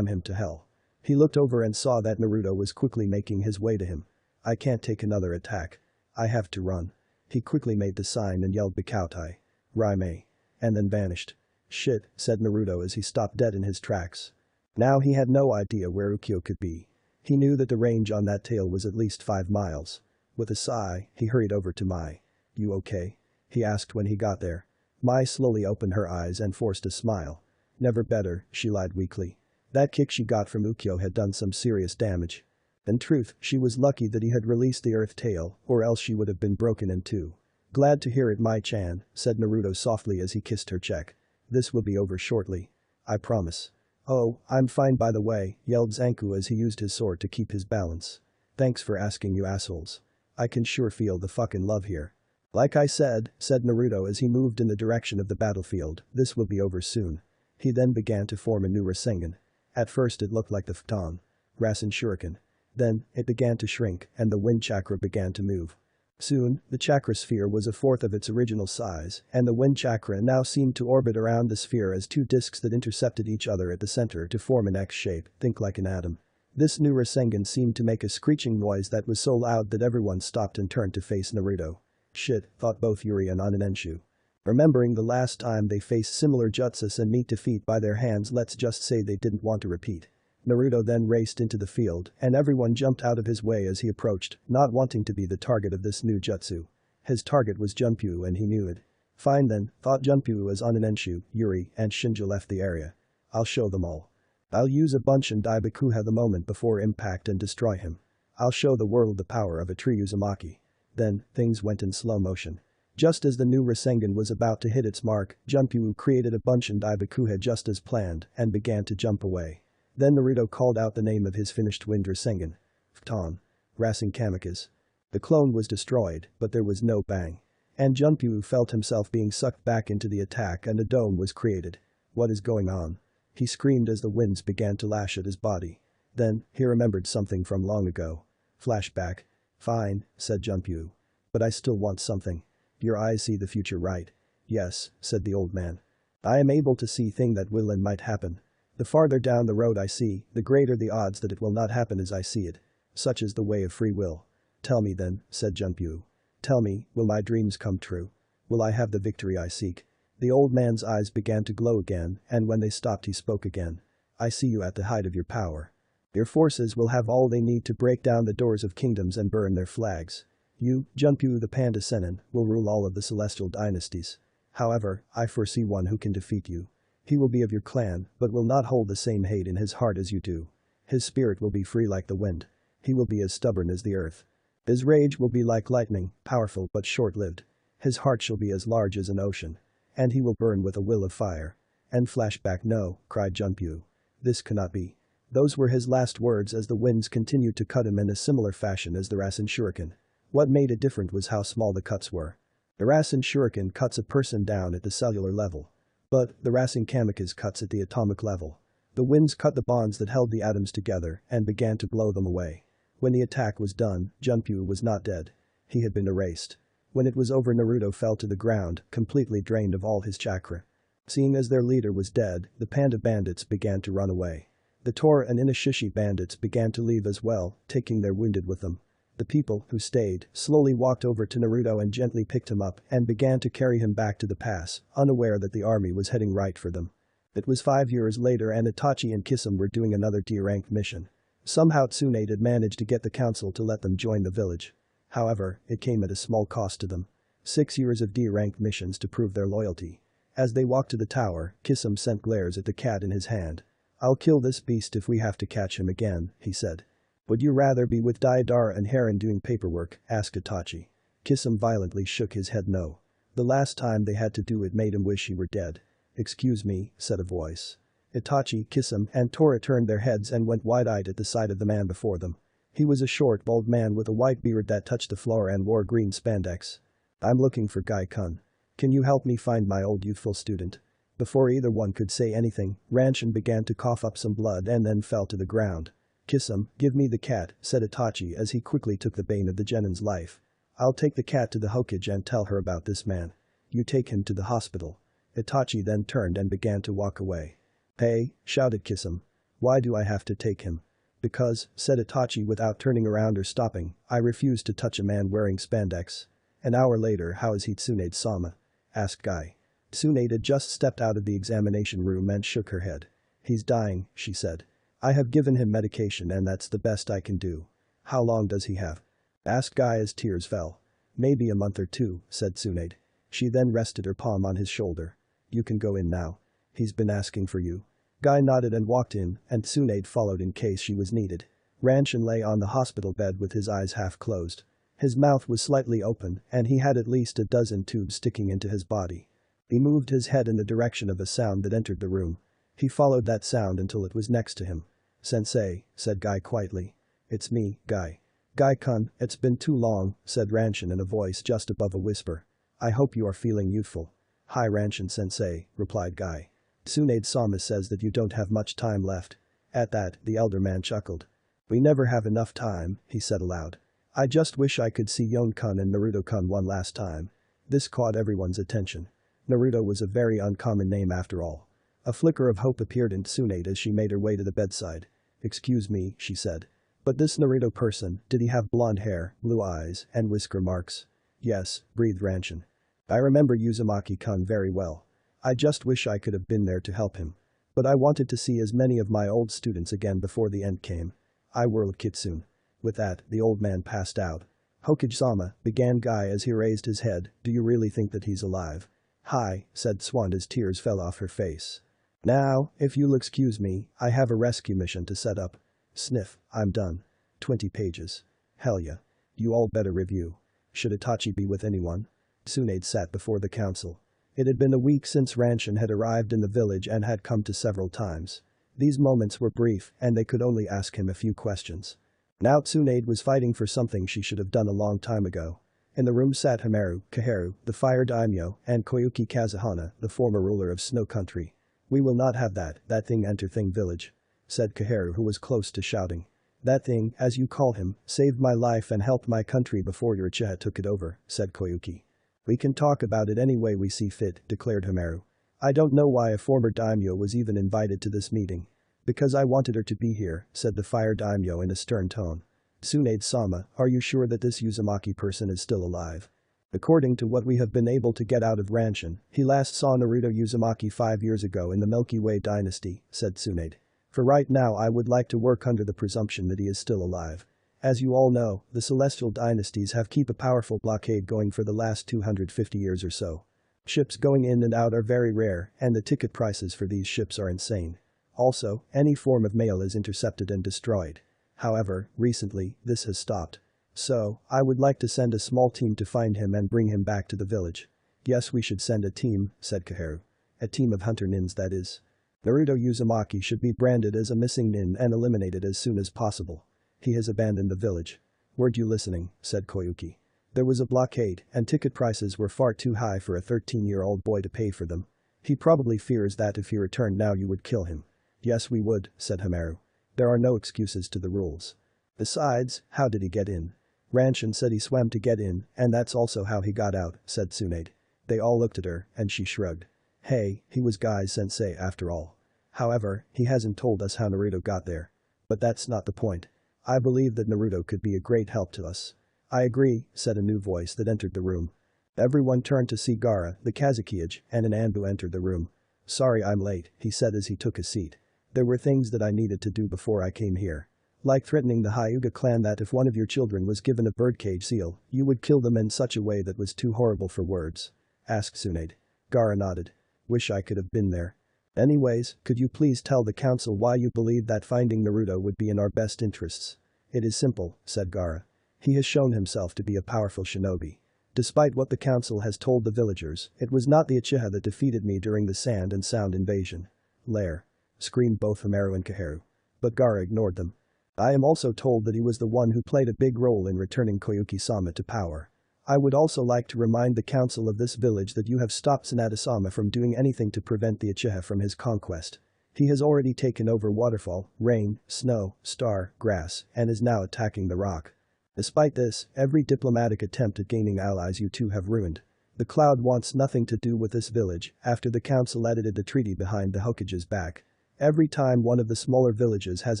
to hell. He looked over and saw that Naruto was quickly making his way to him. I can't take another attack. I have to run. He quickly made the sign and yelled Bakoutai. Raimei. And then vanished. Shit, said Naruto as he stopped dead in his tracks. Now he had no idea where Ukyo could be. He knew that the range on that tail was at least 5 miles. With a sigh, he hurried over to Mai. You okay? He asked when he got there. Mai slowly opened her eyes and forced a smile. Never better, she lied weakly. That kick she got from Ukyo had done some serious damage. In truth, she was lucky that he had released the earth tail, or else she would have been broken in 2. Glad to hear it, Mai-chan, said Naruto softly as he kissed her cheek. This will be over shortly. I promise. Oh, I'm fine by the way, yelled Zanku as he used his sword to keep his balance. Thanks for asking, you assholes. I can sure feel the fucking love here. Like I said Naruto as he moved in the direction of the battlefield, this will be over soon. He then began to form a new Rasengan. At first it looked like the Futon. Rasen Shuriken. Then, it began to shrink and the wind chakra began to move. Soon, the chakra sphere was a fourth of its original size, and the wind chakra now seemed to orbit around the sphere as 2 discs that intercepted each other at the center to form an X shape, think like an atom. This new Rasengan seemed to make a screeching noise that was so loud that everyone stopped and turned to face Naruto. Shit, thought both Yuri and Onanenshu. Remembering the last time they faced similar jutsus and meet defeat by their hands, let's just say they didn't want to repeat. Naruto then raced into the field and everyone jumped out of his way as he approached, not wanting to be the target of this new jutsu. His target was Junpei and he knew it. Fine then, thought Junpei as Onanenshu, Yuri, and Shinja left the area. I'll show them all. I'll use a bunch and Daibakuha the moment before impact and destroy him. I'll show the world the power of a true Uzumaki. Then, things went in slow motion. Just as the new Rasengan was about to hit its mark, Junpei created a bunch and Daibakuha just as planned and began to jump away. Then Naruto called out the name of his finished wind Rasengan. Futon. Rasen Kamikaze. The clone was destroyed, but there was no bang. And Junpei felt himself being sucked back into the attack and a dome was created. What is going on? He screamed as the winds began to lash at his body. Then, he remembered something from long ago. Flashback. Fine, said Junpei. But I still want something. Your eyes see the future, right? Yes, said the old man. I am able to see things that will and might happen. The farther down the road I see, the greater the odds that it will not happen as I see it. Such is the way of free will. Tell me then, said Junpei. Tell me, will my dreams come true? Will I have the victory I seek? The old man's eyes began to glow again, and when they stopped he spoke again. I see you at the height of your power. Your forces will have all they need to break down the doors of kingdoms and burn their flags. You, Junpei the Panda Sennin, will rule all of the celestial dynasties. However, I foresee one who can defeat you. He will be of your clan, but will not hold the same hate in his heart as you do. His spirit will be free like the wind. He will be as stubborn as the earth. His rage will be like lightning, powerful but short-lived. His heart shall be as large as an ocean. And he will burn with a will of fire. And flashback, no, cried Junpei. This cannot be. Those were his last words as the winds continued to cut him in a similar fashion as the Rasen Shuriken. What made it different was how small the cuts were. The Rasen Shuriken cuts a person down at the cellular level. But, the Rasen Kamikaze cuts at the atomic level. The winds cut the bonds that held the atoms together and began to blow them away. When the attack was done, Junpei was not dead. He had been erased. When it was over, Naruto fell to the ground, completely drained of all his chakra. Seeing as their leader was dead, the panda bandits began to run away. The Tora and Inishishi bandits began to leave as well, taking their wounded with them. The people who stayed slowly walked over to Naruto and gently picked him up and began to carry him back to the pass, unaware that the army was heading right for them. It was 5 years later and Itachi and Kisame were doing another D-ranked mission. Somehow Tsunade had managed to get the council to let them join the village. However, it came at a small cost to them. 6 years of D-ranked missions to prove their loyalty. As they walked to the tower, Kisum sent glares at the cat in his hand. "I'll kill this beast if we have to catch him again," he said. "Would you rather be with Deidara and Heron doing paperwork?" asked Itachi. Kisum violently shook his head no. The last time they had to do it made him wish he were dead. "Excuse me," said a voice. Itachi, Kisum, and Tora turned their heads and went wide-eyed at the sight of the man before them. He was a short, bald man with a white beard that touched the floor and wore green spandex. "I'm looking for Gai-kun. Can you help me find my old youthful student?" Before either one could say anything, Ranshin began to cough up some blood and then fell to the ground. "Kisum, give me the cat," said Itachi as he quickly took the bane of the genin's life. "I'll take the cat to the Hokage and tell her about this man. You take him to the hospital." Itachi then turned and began to walk away. "Hey," shouted Kisum. "Why do I have to take him?" "Because," said Itachi without turning around or stopping, "I refuse to touch a man wearing spandex." An hour later, "How is Tsunade-sama?" asked Guy. Tsunade had just stepped out of the examination room and shook her head. "He's dying," she said. "I have given him medication and that's the best I can do." "How long does he have?" asked Guy as tears fell. "Maybe a month or two," said Tsunade. She then rested her palm on his shoulder. "You can go in now. He's been asking for you." Guy nodded and walked in, and Tsunade followed in case she was needed. Ranshin lay on the hospital bed with his eyes half closed. His mouth was slightly open, and he had at least a dozen tubes sticking into his body. He moved his head in the direction of a sound that entered the room. He followed that sound until it was next to him. "Sensei," said Guy quietly. "It's me, Guy." "Guy-kun, it's been too long," said Ranshin in a voice just above a whisper. "I hope you are feeling youthful." "Hi Ranshin-sensei," replied Guy. "Tsunade-sama says that you don't have much time left." At that, the elder man chuckled. "We never have enough time," he said aloud. "I just wish I could see Yon-kun and Naruto-kun one last time." This caught everyone's attention. Naruto was a very uncommon name after all. A flicker of hope appeared in Tsunade as she made her way to the bedside. "Excuse me," she said. "But this Naruto person, did he have blonde hair, blue eyes, and whisker marks?" "Yes," breathed Ranshin. "I remember Uzumaki-kun very well. I just wish I could have been there to help him. But I wanted to see as many of my old students again before the end came. I whirled Kitsune." With that, the old man passed out. "Hokage-sama," began Guy as he raised his head, "do you really think that he's alive?" "Hi," said Swan as tears fell off her face. "Now, if you'll excuse me, I have a rescue mission to set up." Sniff, "I'm done." 20 pages. Hell yeah. You all better review. Should Itachi be with anyone? Tsunade sat before the council. It had been a week since Ranshin had arrived in the village and had come to several times. These moments were brief and they could only ask him a few questions. Now Tsunade was fighting for something she should have done a long time ago. In the room sat Hamaru, Kaheru, the fire daimyo, and Koyuki Kazuhana, the former ruler of Snow Country. "We will not have that thing enter Thing Village," said Kaheru, who was close to shouting. "That thing, as you call him, saved my life and helped my country before your Uchiha took it over," said Koyuki. "We can talk about it any way we see fit," declared Hamaru. "I don't know why a former daimyo was even invited to this meeting." "Because I wanted her to be here," said the fire daimyo in a stern tone. "Tsunade-sama, are you sure that this Uzumaki person is still alive?" "According to what we have been able to get out of Ranshin, he last saw Naruto Uzumaki 5 years ago in the Milky Way dynasty," said Tsunade. "For right now I would like to work under the presumption that he is still alive. As you all know, the celestial dynasties have kept a powerful blockade going for the last 250 years or so. Ships going in and out are very rare, and the ticket prices for these ships are insane. Also, any form of mail is intercepted and destroyed. However, recently, this has stopped. So, I would like to send a small team to find him and bring him back to the village." "Yes, we should send a team," said Kaheru. "A team of hunter nins, that is. Naruto Uzumaki should be branded as a missing nin and eliminated as soon as possible. He has abandoned the village." "Weren't you listening?" said Koyuki. "There was a blockade, and ticket prices were far too high for a 13-year-old boy to pay for them. He probably fears that if he returned now you would kill him." "Yes, we would," said Hamaru. "There are no excuses to the rules. Besides, how did he get in?" "Ranshin said he swam to get in, and that's also how he got out," said Tsunade. They all looked at her, and she shrugged. "Hey, he was Guy's sensei after all. However, he hasn't told us how Naruto got there. But that's not the point. I believe that Naruto could be a great help to us." "I agree," said a new voice that entered the room. Everyone turned to see Gaara, the Kazekage, and an Anbu entered the room. "Sorry I'm late," he said as he took a seat. "There were things that I needed to do before I came here. Like threatening the Hyuga clan that if one of your children was given a birdcage seal, you would kill them in such a way that was too horrible for words." Asked Tsunade. Gaara nodded. Wish I could have been there. Anyways, could you please tell the council why you believe that finding Naruto would be in our best interests? It is simple, said Gaara. He has shown himself to be a powerful shinobi. Despite what the council has told the villagers, it was not the Uchiha that defeated me during the Sand and Sound invasion. Lair. Screamed both Hamaru and Kaharu. But Gaara ignored them. I am also told that he was the one who played a big role in returning Koyuki-sama to power. I would also like to remind the council of this village that you have stopped Sanada-sama from doing anything to prevent the Uchiha from his conquest. He has already taken over waterfall, rain, snow, star, grass, and is now attacking the rock. Despite this, every diplomatic attempt at gaining allies you two have ruined. The Cloud wants nothing to do with this village after the council edited the treaty behind the Hokage's back. Every time one of the smaller villages has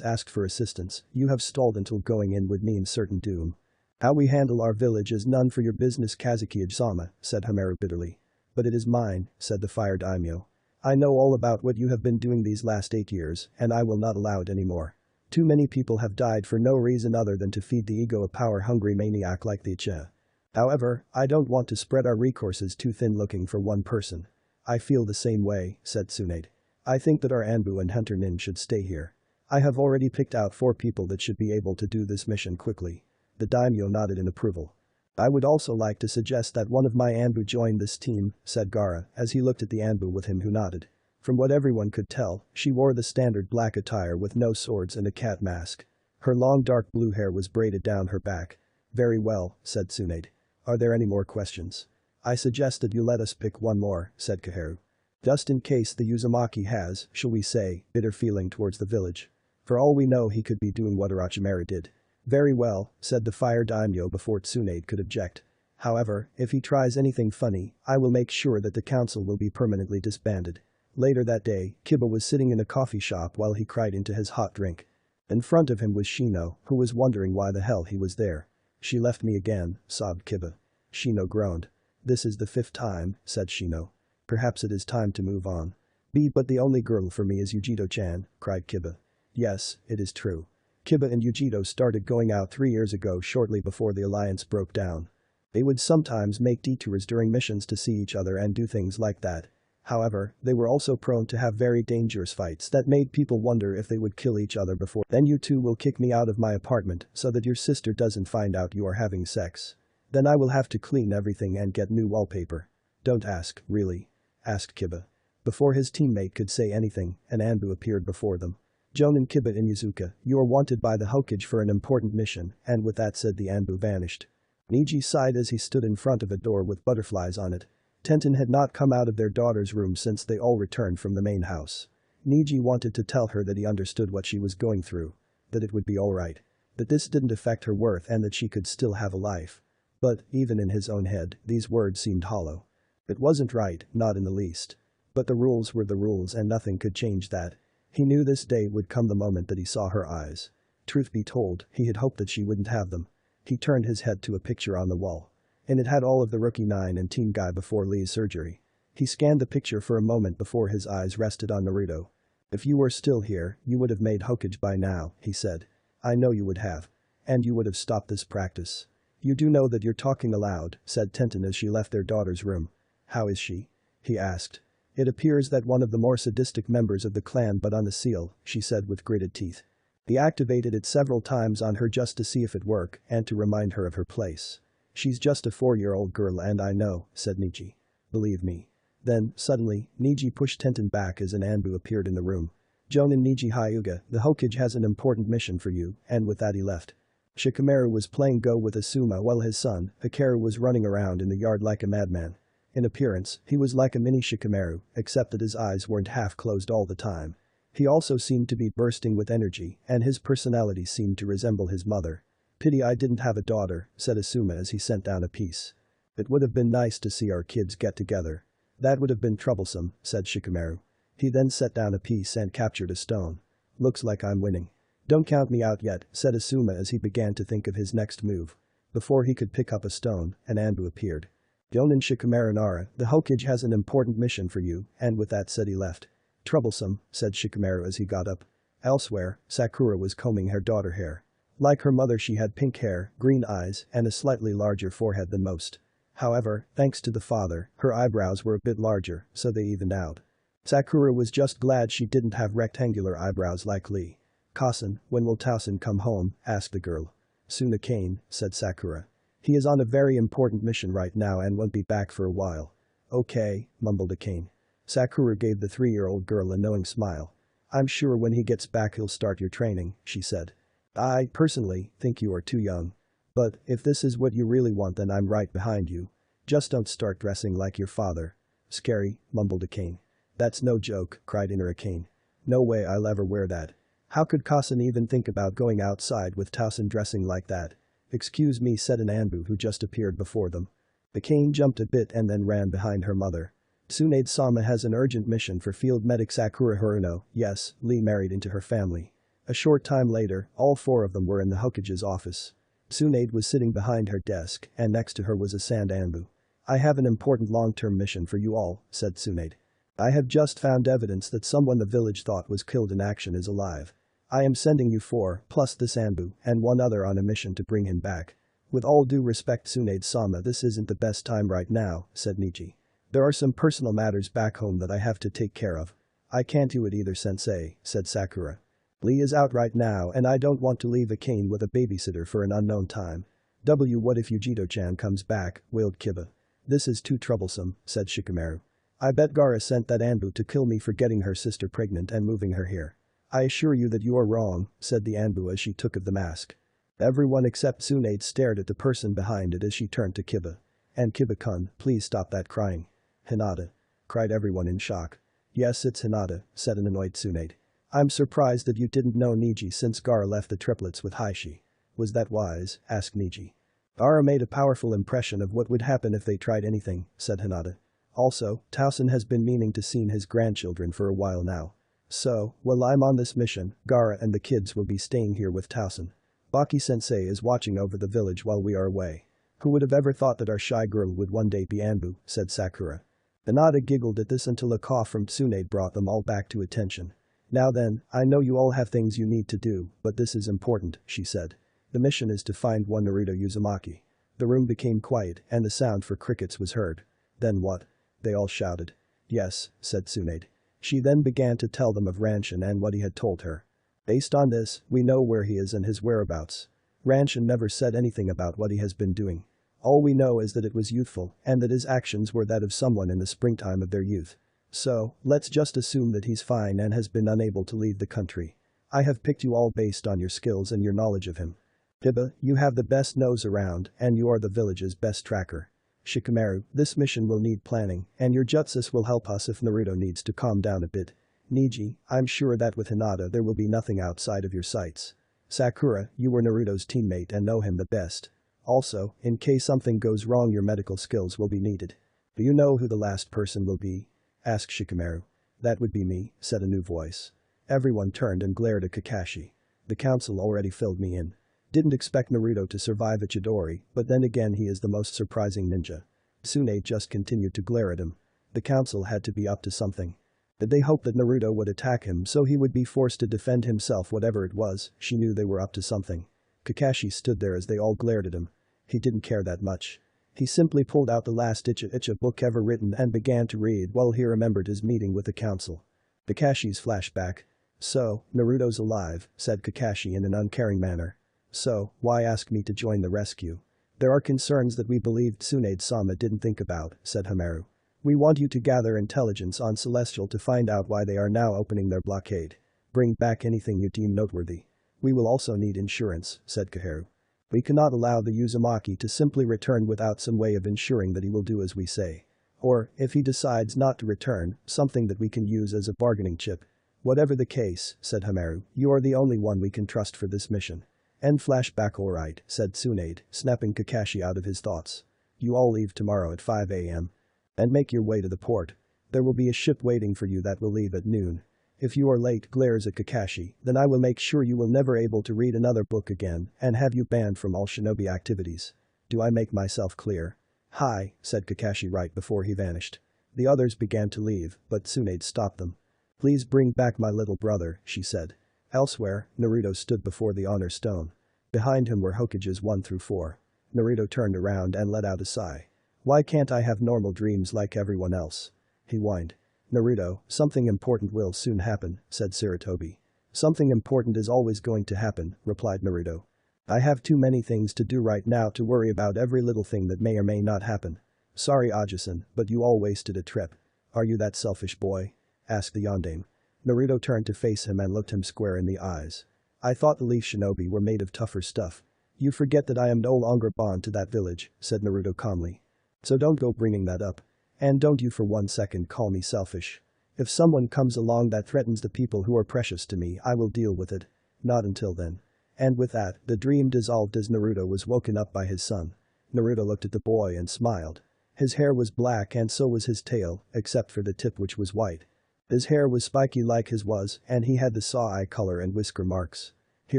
asked for assistance, you have stalled until going in would mean certain doom. How we handle our village is none for your business, Kazuki-sama, said Hamaru bitterly. But it is mine, said the fire daimyo. I know all about what you have been doing these last 8 years, and I will not allow it anymore. Too many people have died for no reason other than to feed the ego a power-hungry maniac like the Uchiha. However, I don't want to spread our resources too thin looking for one person. I feel the same way, said Tsunade. I think that our Anbu and Hunter Nin should stay here. I have already picked out 4 people that should be able to do this mission quickly. The daimyo nodded in approval. I would also like to suggest that one of my Anbu join this team, said Gaara as he looked at the Anbu with him who nodded. From what everyone could tell, she wore the standard black attire with no swords and a cat mask. Her long dark blue hair was braided down her back. Very well, said Tsunade. Are there any more questions? I suggest that you let us pick one more, said Kaharu. Just in case the Uzumaki has, shall we say, bitter feeling towards the village. For all we know he could be doing what Orochimaru did. Very well, said the fire daimyo before Tsunade could object. However, if he tries anything funny, I will make sure that the council will be permanently disbanded. Later that day, Kiba was sitting in a coffee shop while he cried into his hot drink. In front of him was Shino, who was wondering why the hell he was there. She left me again, sobbed Kiba. Shino groaned. This is the 5th time, said Shino. Perhaps it is time to move on. But the only girl for me is Yujito-chan, cried Kiba. Yes, it is true. Kiba and Yujito started going out 3 years ago shortly before the alliance broke down. They would sometimes make detours during missions to see each other and do things like that. However, they were also prone to have very dangerous fights that made people wonder if they would kill each other before. Then you two will kick me out of my apartment so that your sister doesn't find out you are having sex. Then I will have to clean everything and get new wallpaper. Don't ask, really? Asked Kiba. Before his teammate could say anything, an Anbu appeared before them. Jonin, Kiba and Yuzuka, you are wanted by the Hokage for an important mission, and with that said the Anbu vanished. Niji sighed as he stood in front of a door with butterflies on it. Tenten had not come out of their daughter's room since they all returned from the main house. Niji wanted to tell her that he understood what she was going through. That it would be alright. That this didn't affect her worth and that she could still have a life. But, even in his own head, these words seemed hollow. It wasn't right, not in the least. But the rules were the rules and nothing could change that. He knew this day would come the moment that he saw her eyes. Truth be told, he had hoped that she wouldn't have them. He turned his head to a picture on the wall. And it had all of the Rookie 9 and Team Guy before Lee's surgery. He scanned the picture for a moment before his eyes rested on Naruto. If you were still here, you would have made Hokage by now, he said. I know you would have. And you would have stopped this practice. You do know that you're talking aloud, said Tenten as she left their daughter's room. How is she? He asked. It appears that one of the more sadistic members of the clan but on the seal, she said with gritted teeth. He activated it several times on her just to see if it worked and to remind her of her place. She's just a 4-year-old girl and I know, said Niji. Believe me. Then, suddenly, Niji pushed Tenten back as an Anbu appeared in the room. Jonin Niji Hyuga, the Hokage has an important mission for you, and with that he left. Shikamaru was playing Go with Asuma while his son, Hikaru was running around in the yard like a madman. In appearance, he was like a mini Shikamaru, except that his eyes weren't half closed all the time. He also seemed to be bursting with energy, and his personality seemed to resemble his mother. Pity I didn't have a daughter, said Asuma as he sent down a piece. It would have been nice to see our kids get together. That would have been troublesome, said Shikamaru. He then set down a piece and captured a stone. Looks like I'm winning. Don't count me out yet, said Asuma as he began to think of his next move. Before he could pick up a stone, an Anbu appeared. Jonin Shikamaru Nara, the Hokage has an important mission for you, and with that said he left. Troublesome, said Shikamaru as he got up. Elsewhere, Sakura was combing her daughter's hair. Like her mother she had pink hair, green eyes, and a slightly larger forehead than most. However, thanks to the father, her eyebrows were a bit larger, so they evened out. Sakura was just glad she didn't have rectangular eyebrows like Lee. "Kasen, when will Tausen come home?" asked the girl. "Soon, Akane," said Sakura. "He is on a very important mission right now and won't be back for a while." "Okay," mumbled Akane. Sakura gave the 3-year-old girl a knowing smile. "I'm sure when he gets back he'll start your training," she said. "I, personally, think you are too young. But if this is what you really want then I'm right behind you. Just don't start dressing like your father." "Scary," mumbled Akane. "That's no joke," cried inner Akane. "No way I'll ever wear that. How could Kasen even think about going outside with Tausen dressing like that?" "Excuse me," said an Anbu who just appeared before them. Akane jumped a bit and then ran behind her mother. "Tsunade-sama has an urgent mission for field medic Sakura Haruno." "Yes," Lee married into her family. A short time later, all 4 of them were in the Hokage's office. Tsunade was sitting behind her desk and next to her was a sand Anbu. "I have an important long-term mission for you all," said Tsunade. "I have just found evidence that someone the village thought was killed in action is alive. I am sending you 4, plus this Anbu, and 1 other on a mission to bring him back." "With all due respect Tsunade-sama, this isn't the best time right now," said Niji. "There are some personal matters back home that I have to take care of." "I can't do it either, sensei," said Sakura. "Lee is out right now and I don't want to leave Akane with a babysitter for an unknown time." What if Yujito-chan comes back?" wailed Kiba. "This is too troublesome," said Shikamaru. "I bet Gaara sent that Anbu to kill me for getting her sister pregnant and moving her here." "I assure you that you are wrong," said the Anbu as she took of the mask. Everyone except Tsunade stared at the person behind it as she turned to Kiba. "And Kiba-kun, please stop that crying." "Hinata!" cried everyone in shock. "Yes, it's Hinata," said an annoyed Tsunade. "I'm surprised that you didn't know Niji since Gaara left the triplets with Haishi." "Was that wise?" asked Niji. "Gaara made a powerful impression of what would happen if they tried anything," said Hinata. "Also, Tausen has been meaning to see his grandchildren for a while now. So, while I'm on this mission, Gaara and the kids will be staying here with Tausen. Baki-sensei is watching over the village while we are away." "Who would have ever thought that our shy girl would one day be Anbu," said Sakura. Hinata giggled at this until a cough from Tsunade brought them all back to attention. "Now then, I know you all have things you need to do, but this is important," she said. "The mission is to find one Naruto Uzumaki." The room became quiet and the sound for crickets was heard. "Then what?" they all shouted. "Yes," said Tsunade. She then began to tell them of Ranshin and what he had told her. "Based on this, we know where he is and his whereabouts. Ranshin never said anything about what he has been doing. All we know is that it was youthful and that his actions were that of someone in the springtime of their youth. So, let's just assume that he's fine and has been unable to leave the country. I have picked you all based on your skills and your knowledge of him. Kiba, you have the best nose around and you are the village's best tracker. Shikamaru, this mission will need planning and your jutsus will help us if Naruto needs to calm down a bit. Niji, I'm sure that with Hinata there will be nothing outside of your sights. Sakura, you were Naruto's teammate and know him the best. Also, in case something goes wrong your medical skills will be needed. Do you know who the last person will be?" asked Shikamaru. "That would be me," said a new voice. Everyone turned and glared at Kakashi. "The council already filled me in. Didn't expect Naruto to survive at Chidori, but then again he is the most surprising ninja." Tsunade just continued to glare at him. The council had to be up to something. Did they hope that Naruto would attack him so he would be forced to defend himself? Whatever it was, she knew they were up to something. Kakashi stood there as they all glared at him. He didn't care that much. He simply pulled out the last Icha book ever written and began to read while he remembered his meeting with the council. Kakashi's flashback. "So, Naruto's alive," said Kakashi in an uncaring manner. "So, why ask me to join the rescue?" "There are concerns that we believed Tsunade-sama didn't think about," said Hamaru. "We want you to gather intelligence on Celestial to find out why they are now opening their blockade. Bring back anything you deem noteworthy. We will also need insurance," said Kaharu. "We cannot allow the Uzumaki to simply return without some way of ensuring that he will do as we say. Or, if he decides not to return, something that we can use as a bargaining chip." "Whatever the case," said Hamaru, "you are the only one we can trust for this mission." "End flashback alright," said Tsunade, snapping Kakashi out of his thoughts. "You all leave tomorrow at 5 a.m. and make your way to the port. There will be a ship waiting for you that will leave at noon. If you are late," glares at Kakashi, "then I will make sure you will never able to read another book again and have you banned from all shinobi activities. Do I make myself clear?" "Hi," said Kakashi right before he vanished. The others began to leave, but Tsunade stopped them. "Please bring back my little brother," she said. Elsewhere, Naruto stood before the honor stone. Behind him were Hokages 1 through 4. Naruto turned around and let out a sigh. Why can't I have normal dreams like everyone else? He whined. Naruto, something important will soon happen, said Sarutobi. Something important is always going to happen, replied Naruto. I have too many things to do right now to worry about every little thing that may or may not happen. Sorry Aja-san, but you all wasted a trip. Are you that selfish boy? Asked the yondaime. Naruto turned to face him and looked him square in the eyes. I thought the leaf shinobi were made of tougher stuff. You forget that I am no longer bound to that village, said Naruto calmly. So don't go bringing that up. And don't you for 1 second call me selfish. If someone comes along that threatens the people who are precious to me, I will deal with it. Not until then. And with that, the dream dissolved as Naruto was woken up by his son. Naruto looked at the boy and smiled. His hair was black and so was his tail, except for the tip which was white. His hair was spiky like his was, and he had the saw-eye color and whisker marks. He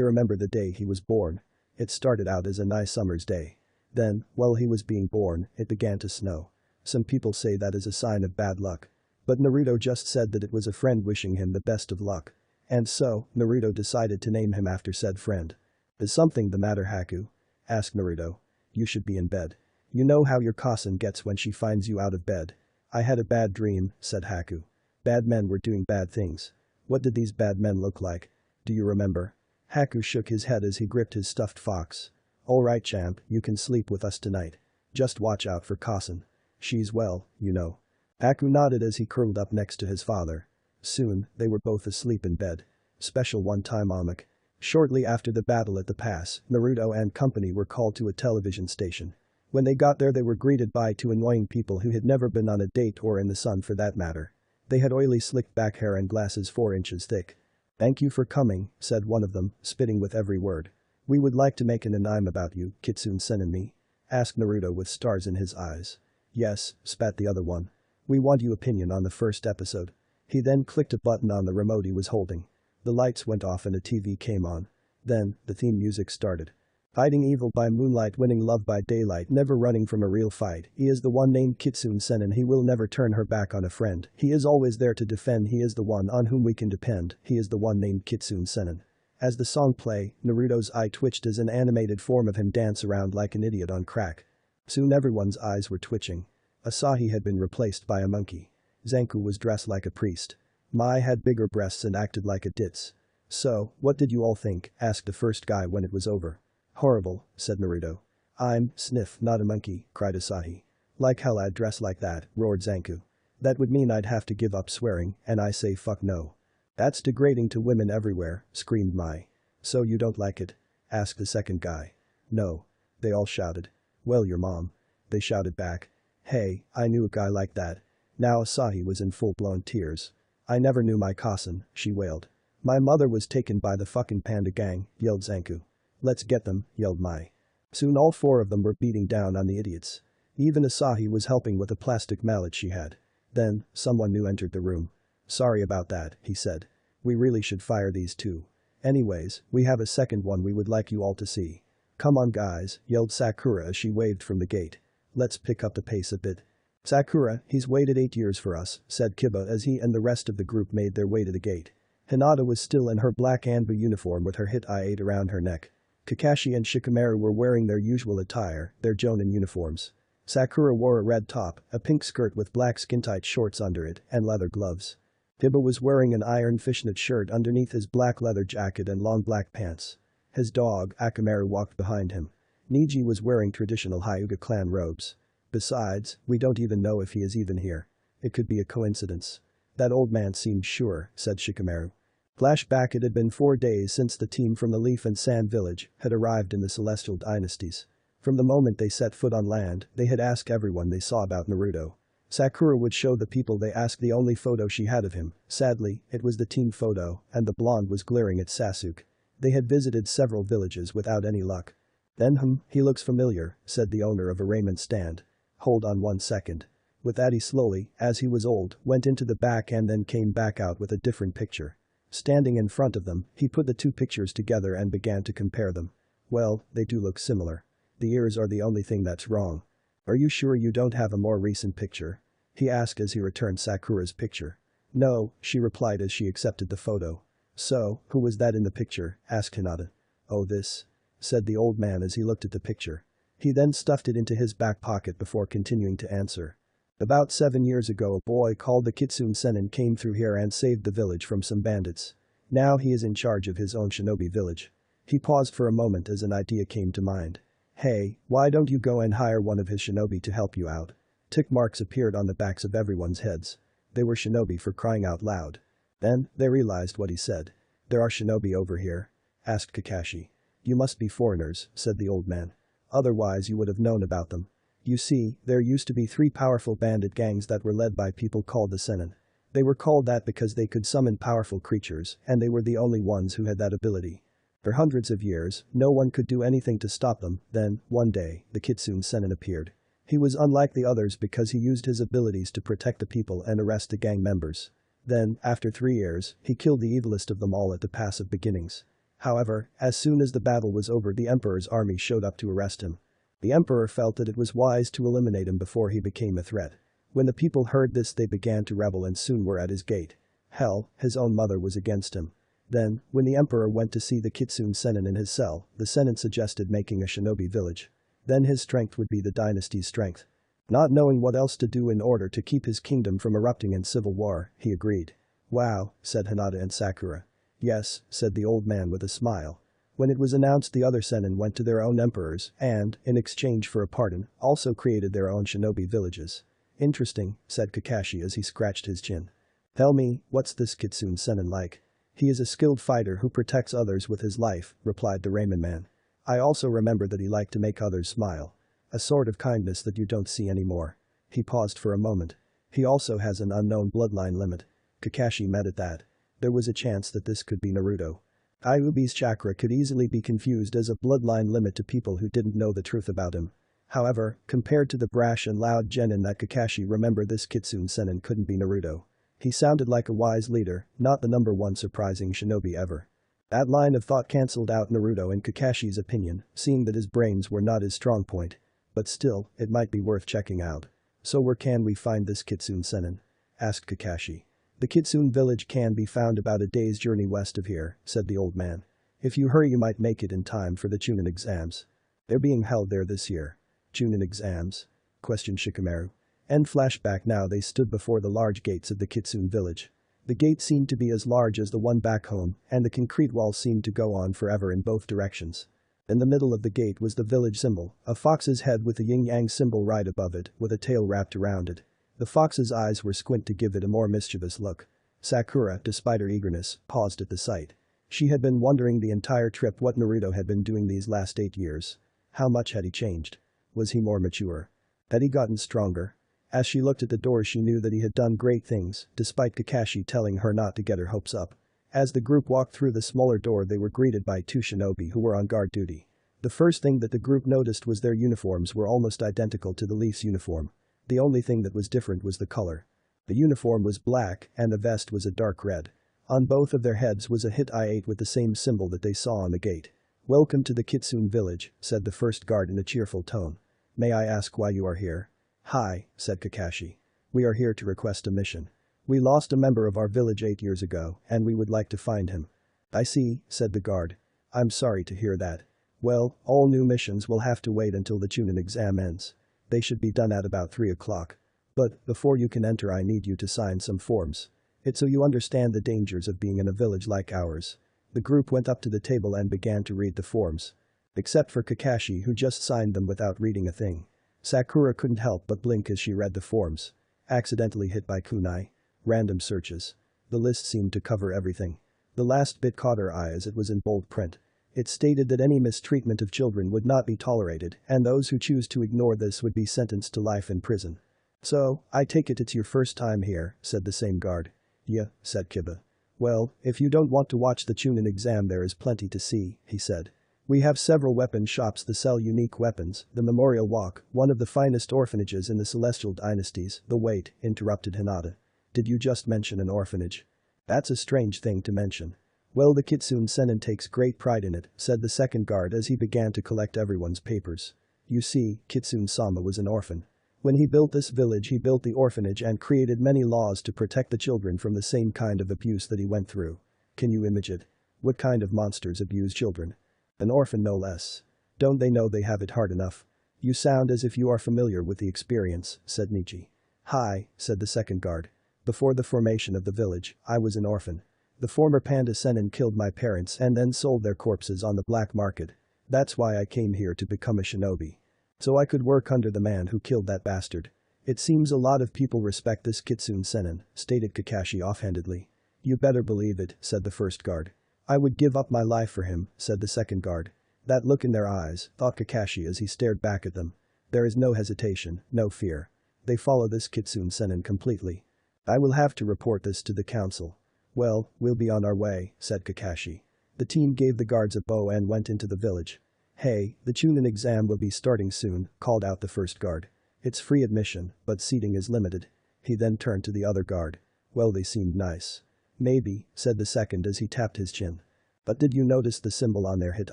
remembered the day he was born. It started out as a nice summer's day. Then, while he was being born, it began to snow. Some people say that is a sign of bad luck. But Naruto just said that it was a friend wishing him the best of luck. And so, Naruto decided to name him after said friend. Is something the matter, Haku? Asked Naruto. You should be in bed. You know how your cousin gets when she finds you out of bed. I had a bad dream, said Haku. Bad men were doing bad things. What did these bad men look like? Do you remember? Haku shook his head as he gripped his stuffed fox. Alright champ, you can sleep with us tonight. Just watch out for cousin. She's well, you know. Haku nodded as he curled up next to his father. Soon, they were both asleep in bed. Special one-time omic. Shortly after the battle at the pass, Naruto and company were called to a television station. When they got there they were greeted by two annoying people who had never been on a date or in the sun for that matter. They had oily slicked back hair and glasses 4 inches thick. Thank you for coming, said one of them, spitting with every word. We would like to make an anime about you, Kitsune-sen and me. Asked Naruto with stars in his eyes. Yes, spat the other one. We want your opinion on the first episode. He then clicked a button on the remote he was holding. The lights went off and a TV came on. Then, the theme music started. Fighting evil by moonlight, winning love by daylight, never running from a real fight. He is the one named Kitsune-sen and he will never turn her back on a friend. He is always there to defend. He is the one on whom we can depend. He is the one named Kitsune-sen. As the song play, Naruto's eye twitched as an animated form of him dance around like an idiot on crack. Soon everyone's eyes were twitching. Asahi had been replaced by a monkey. Zanku was dressed like a priest. Mai had bigger breasts and acted like a ditz. So, what did you all think? Asked the first guy when it was over. Horrible, said Naruto. I'm, sniff, not a monkey, cried Asahi. Like hell I'd dress like that, roared Zanku. That would mean I'd have to give up swearing, and I say fuck no. That's degrading to women everywhere, screamed Mai. So you don't like it? Asked the second guy. No. They all shouted. Well your mom. They shouted back. Hey, I knew a guy like that. Now Asahi was in full-blown tears. I never knew my cousin, she wailed. My mother was taken by the fucking panda gang, yelled Zanku. Let's get them, yelled Mai. Soon all 4 of them were beating down on the idiots. Even Asahi was helping with a plastic mallet she had. Then, someone new entered the room. Sorry about that, he said. We really should fire these 2. Anyways, we have a second one we would like you all to see. Come on guys, yelled Sakura as she waved from the gate. Let's pick up the pace a bit. Sakura, he's waited 8 years for us, said Kiba as he and the rest of the group made their way to the gate. Hinata was still in her black Anbu uniform with her hit eye 8 around her neck. Kakashi and Shikamaru were wearing their usual attire, their Jonin uniforms. Sakura wore a red top, a pink skirt with black skin-tight shorts under it, and leather gloves. Kiba was wearing an iron fishnet shirt underneath his black leather jacket and long black pants. His dog, Akamaru, walked behind him. Niji was wearing traditional Hyuga clan robes. Besides, we don't even know if he is even here. It could be a coincidence. That old man seemed sure, said Shikamaru. Flashback. It had been 4 days since the team from the Leaf and Sand Village had arrived in the Celestial Dynasties. From the moment they set foot on land, they had asked everyone they saw about Naruto. Sakura would show the people they asked the only photo she had of him. Sadly, it was the team photo, and the blonde was glaring at Sasuke. They had visited several villages without any luck. Then he looks familiar, said the owner of a raiment stand. Hold on 1 second. With that he slowly, as he was old, went into the back and then came back out with a different picture. Standing in front of them, he put the 2 pictures together and began to compare them. Well, they do look similar. The ears are the only thing that's wrong. Are you sure you don't have a more recent picture? He asked as he returned Sakura's picture. No, she replied as she accepted the photo. So, who was that in the picture? Asked Hinata. Oh this? Said the old man as he looked at the picture. He then stuffed it into his back pocket before continuing to answer. About 7 years ago, a boy called the Kitsune Sennin came through here and saved the village from some bandits. Now he is in charge of his own shinobi village. He paused for a moment as an idea came to mind. Hey, why don't you go and hire one of his shinobi to help you out? Tick marks appeared on the backs of everyone's heads. They were shinobi, for crying out loud. Then, they realized what he said. There are shinobi over here? Asked Kakashi. You must be foreigners, said the old man. Otherwise you would have known about them. You see, there used to be 3 powerful bandit gangs that were led by people called the Sennin. They were called that because they could summon powerful creatures, and they were the only ones who had that ability. For hundreds of years, no one could do anything to stop them. Then, one day, the Kitsune Sennin appeared. He was unlike the others because he used his abilities to protect the people and arrest the gang members. Then, after 3 years, he killed the evilest of them all at the Pass of Beginnings. However, as soon as the battle was over, the Emperor's army showed up to arrest him. The Emperor felt that it was wise to eliminate him before he became a threat. When the people heard this, they began to rebel and soon were at his gate. Hell, his own mother was against him. Then, when the Emperor went to see the Kitsune Sennin in his cell, the Sennin suggested making a shinobi village. Then his strength would be the dynasty's strength. Not knowing what else to do in order to keep his kingdom from erupting in civil war, he agreed. Wow, said Hinata and Sakura. Yes, said the old man with a smile. When it was announced, the other Sennin went to their own emperors and, in exchange for a pardon, also created their own shinobi villages. Interesting, said Kakashi as he scratched his chin. Tell me, what's this Kitsune Sennin like? He is a skilled fighter who protects others with his life, replied the Ramen man. I also remember that he liked to make others smile. A sort of kindness that you don't see anymore. He paused for a moment. He also has an unknown bloodline limit. Kakashi met at that. There was a chance that this could be Naruto. Ayubi's chakra could easily be confused as a bloodline limit to people who didn't know the truth about him. However, compared to the brash and loud genin that Kakashi remembered, this Kitsune Sennin couldn't be Naruto. He sounded like a wise leader, not the #1 surprising shinobi ever. That line of thought cancelled out Naruto in Kakashi's opinion, seeing that his brains were not his strong point. But still, it might be worth checking out. So where can we find this Kitsune Sennin? Asked Kakashi. The Kitsune village can be found about a day's journey west of here, said the old man. If you hurry, you might make it in time for the Chunin exams. They're being held there this year. Chunin exams? Questioned Shikamaru. End flashback. Now they stood before the large gates of the Kitsune village. The gate seemed to be as large as the one back home, and the concrete wall seemed to go on forever in both directions. In the middle of the gate was the village symbol, a fox's head with a yin-yang symbol right above it, with a tail wrapped around it. The fox's eyes were squint to give it a more mischievous look. Sakura, despite her eagerness, paused at the sight. She had been wondering the entire trip what Naruto had been doing these last 8 years. How much had he changed? Was he more mature? Had he gotten stronger? As she looked at the door, she knew that he had done great things, despite Kakashi telling her not to get her hopes up. As the group walked through the smaller door, they were greeted by 2 shinobi who were on guard duty. The first thing that the group noticed was their uniforms were almost identical to the Leaf's uniform. The only thing that was different was the color. The uniform was black, and the vest was a dark red. On both of their heads was a hit I-8 with the same symbol that they saw on the gate. Welcome to the Kitsune village, said the first guard in a cheerful tone. May I ask why you are here? Hi, said Kakashi. We are here to request a mission. We lost a member of our village 8 years ago, and we would like to find him. I see, said the guard. I'm sorry to hear that. Well, all new missions will have to wait until the Chunin exam ends. They should be done at about 3 o'clock. But, before you can enter, I need you to sign some forms. It's so you understand the dangers of being in a village like ours. The group went up to the table and began to read the forms. Except for Kakashi, who just signed them without reading a thing. Sakura couldn't help but blink as she read the forms. Accidentally hit by kunai. Random searches. The list seemed to cover everything. The last bit caught her eye as it was in bold print. It stated that any mistreatment of children would not be tolerated, and those who choose to ignore this would be sentenced to life in prison. So, I take it it's your first time here, said the same guard. Yeah, said Kiba. Well, if you don't want to watch the Chunin exam, there is plenty to see, he said. We have several weapon shops that sell unique weapons, the Memorial Walk, one of the finest orphanages in the Celestial Dynasties. The wait, interrupted Hinata. Did you just mention an orphanage? That's a strange thing to mention. Well, the Kitsune Sennin takes great pride in it, said the second guard as he began to collect everyone's papers. You see, Kitsune-sama was an orphan. When he built this village, he built the orphanage and created many laws to protect the children from the same kind of abuse that he went through. Can you imagine it? What kind of monsters abuse children? An orphan, no less. Don't they know they have it hard enough? You sound as if you are familiar with the experience, said Nietzsche. Hi, said the second guard. Before the formation of the village, I was an orphan. The former panda Senin killed my parents and then sold their corpses on the black market. That's why I came here to become a shinobi. So I could work under the man who killed that bastard. It seems a lot of people respect this Kitsune Senin, stated Kakashi offhandedly. You better believe it, said the first guard. I would give up my life for him, said the second guard. That look in their eyes, thought Kakashi as he stared back at them. There is no hesitation, no fear. They follow this Kitsune Senin completely. I will have to report this to the council. Well, we'll be on our way, said Kakashi. The team gave the guards a bow and went into the village. Hey, the Chunin exam will be starting soon, called out the first guard. It's free admission, but seating is limited. He then turned to the other guard. Well, they seemed nice. Maybe, said the second as he tapped his chin. But did you notice the symbol on their hit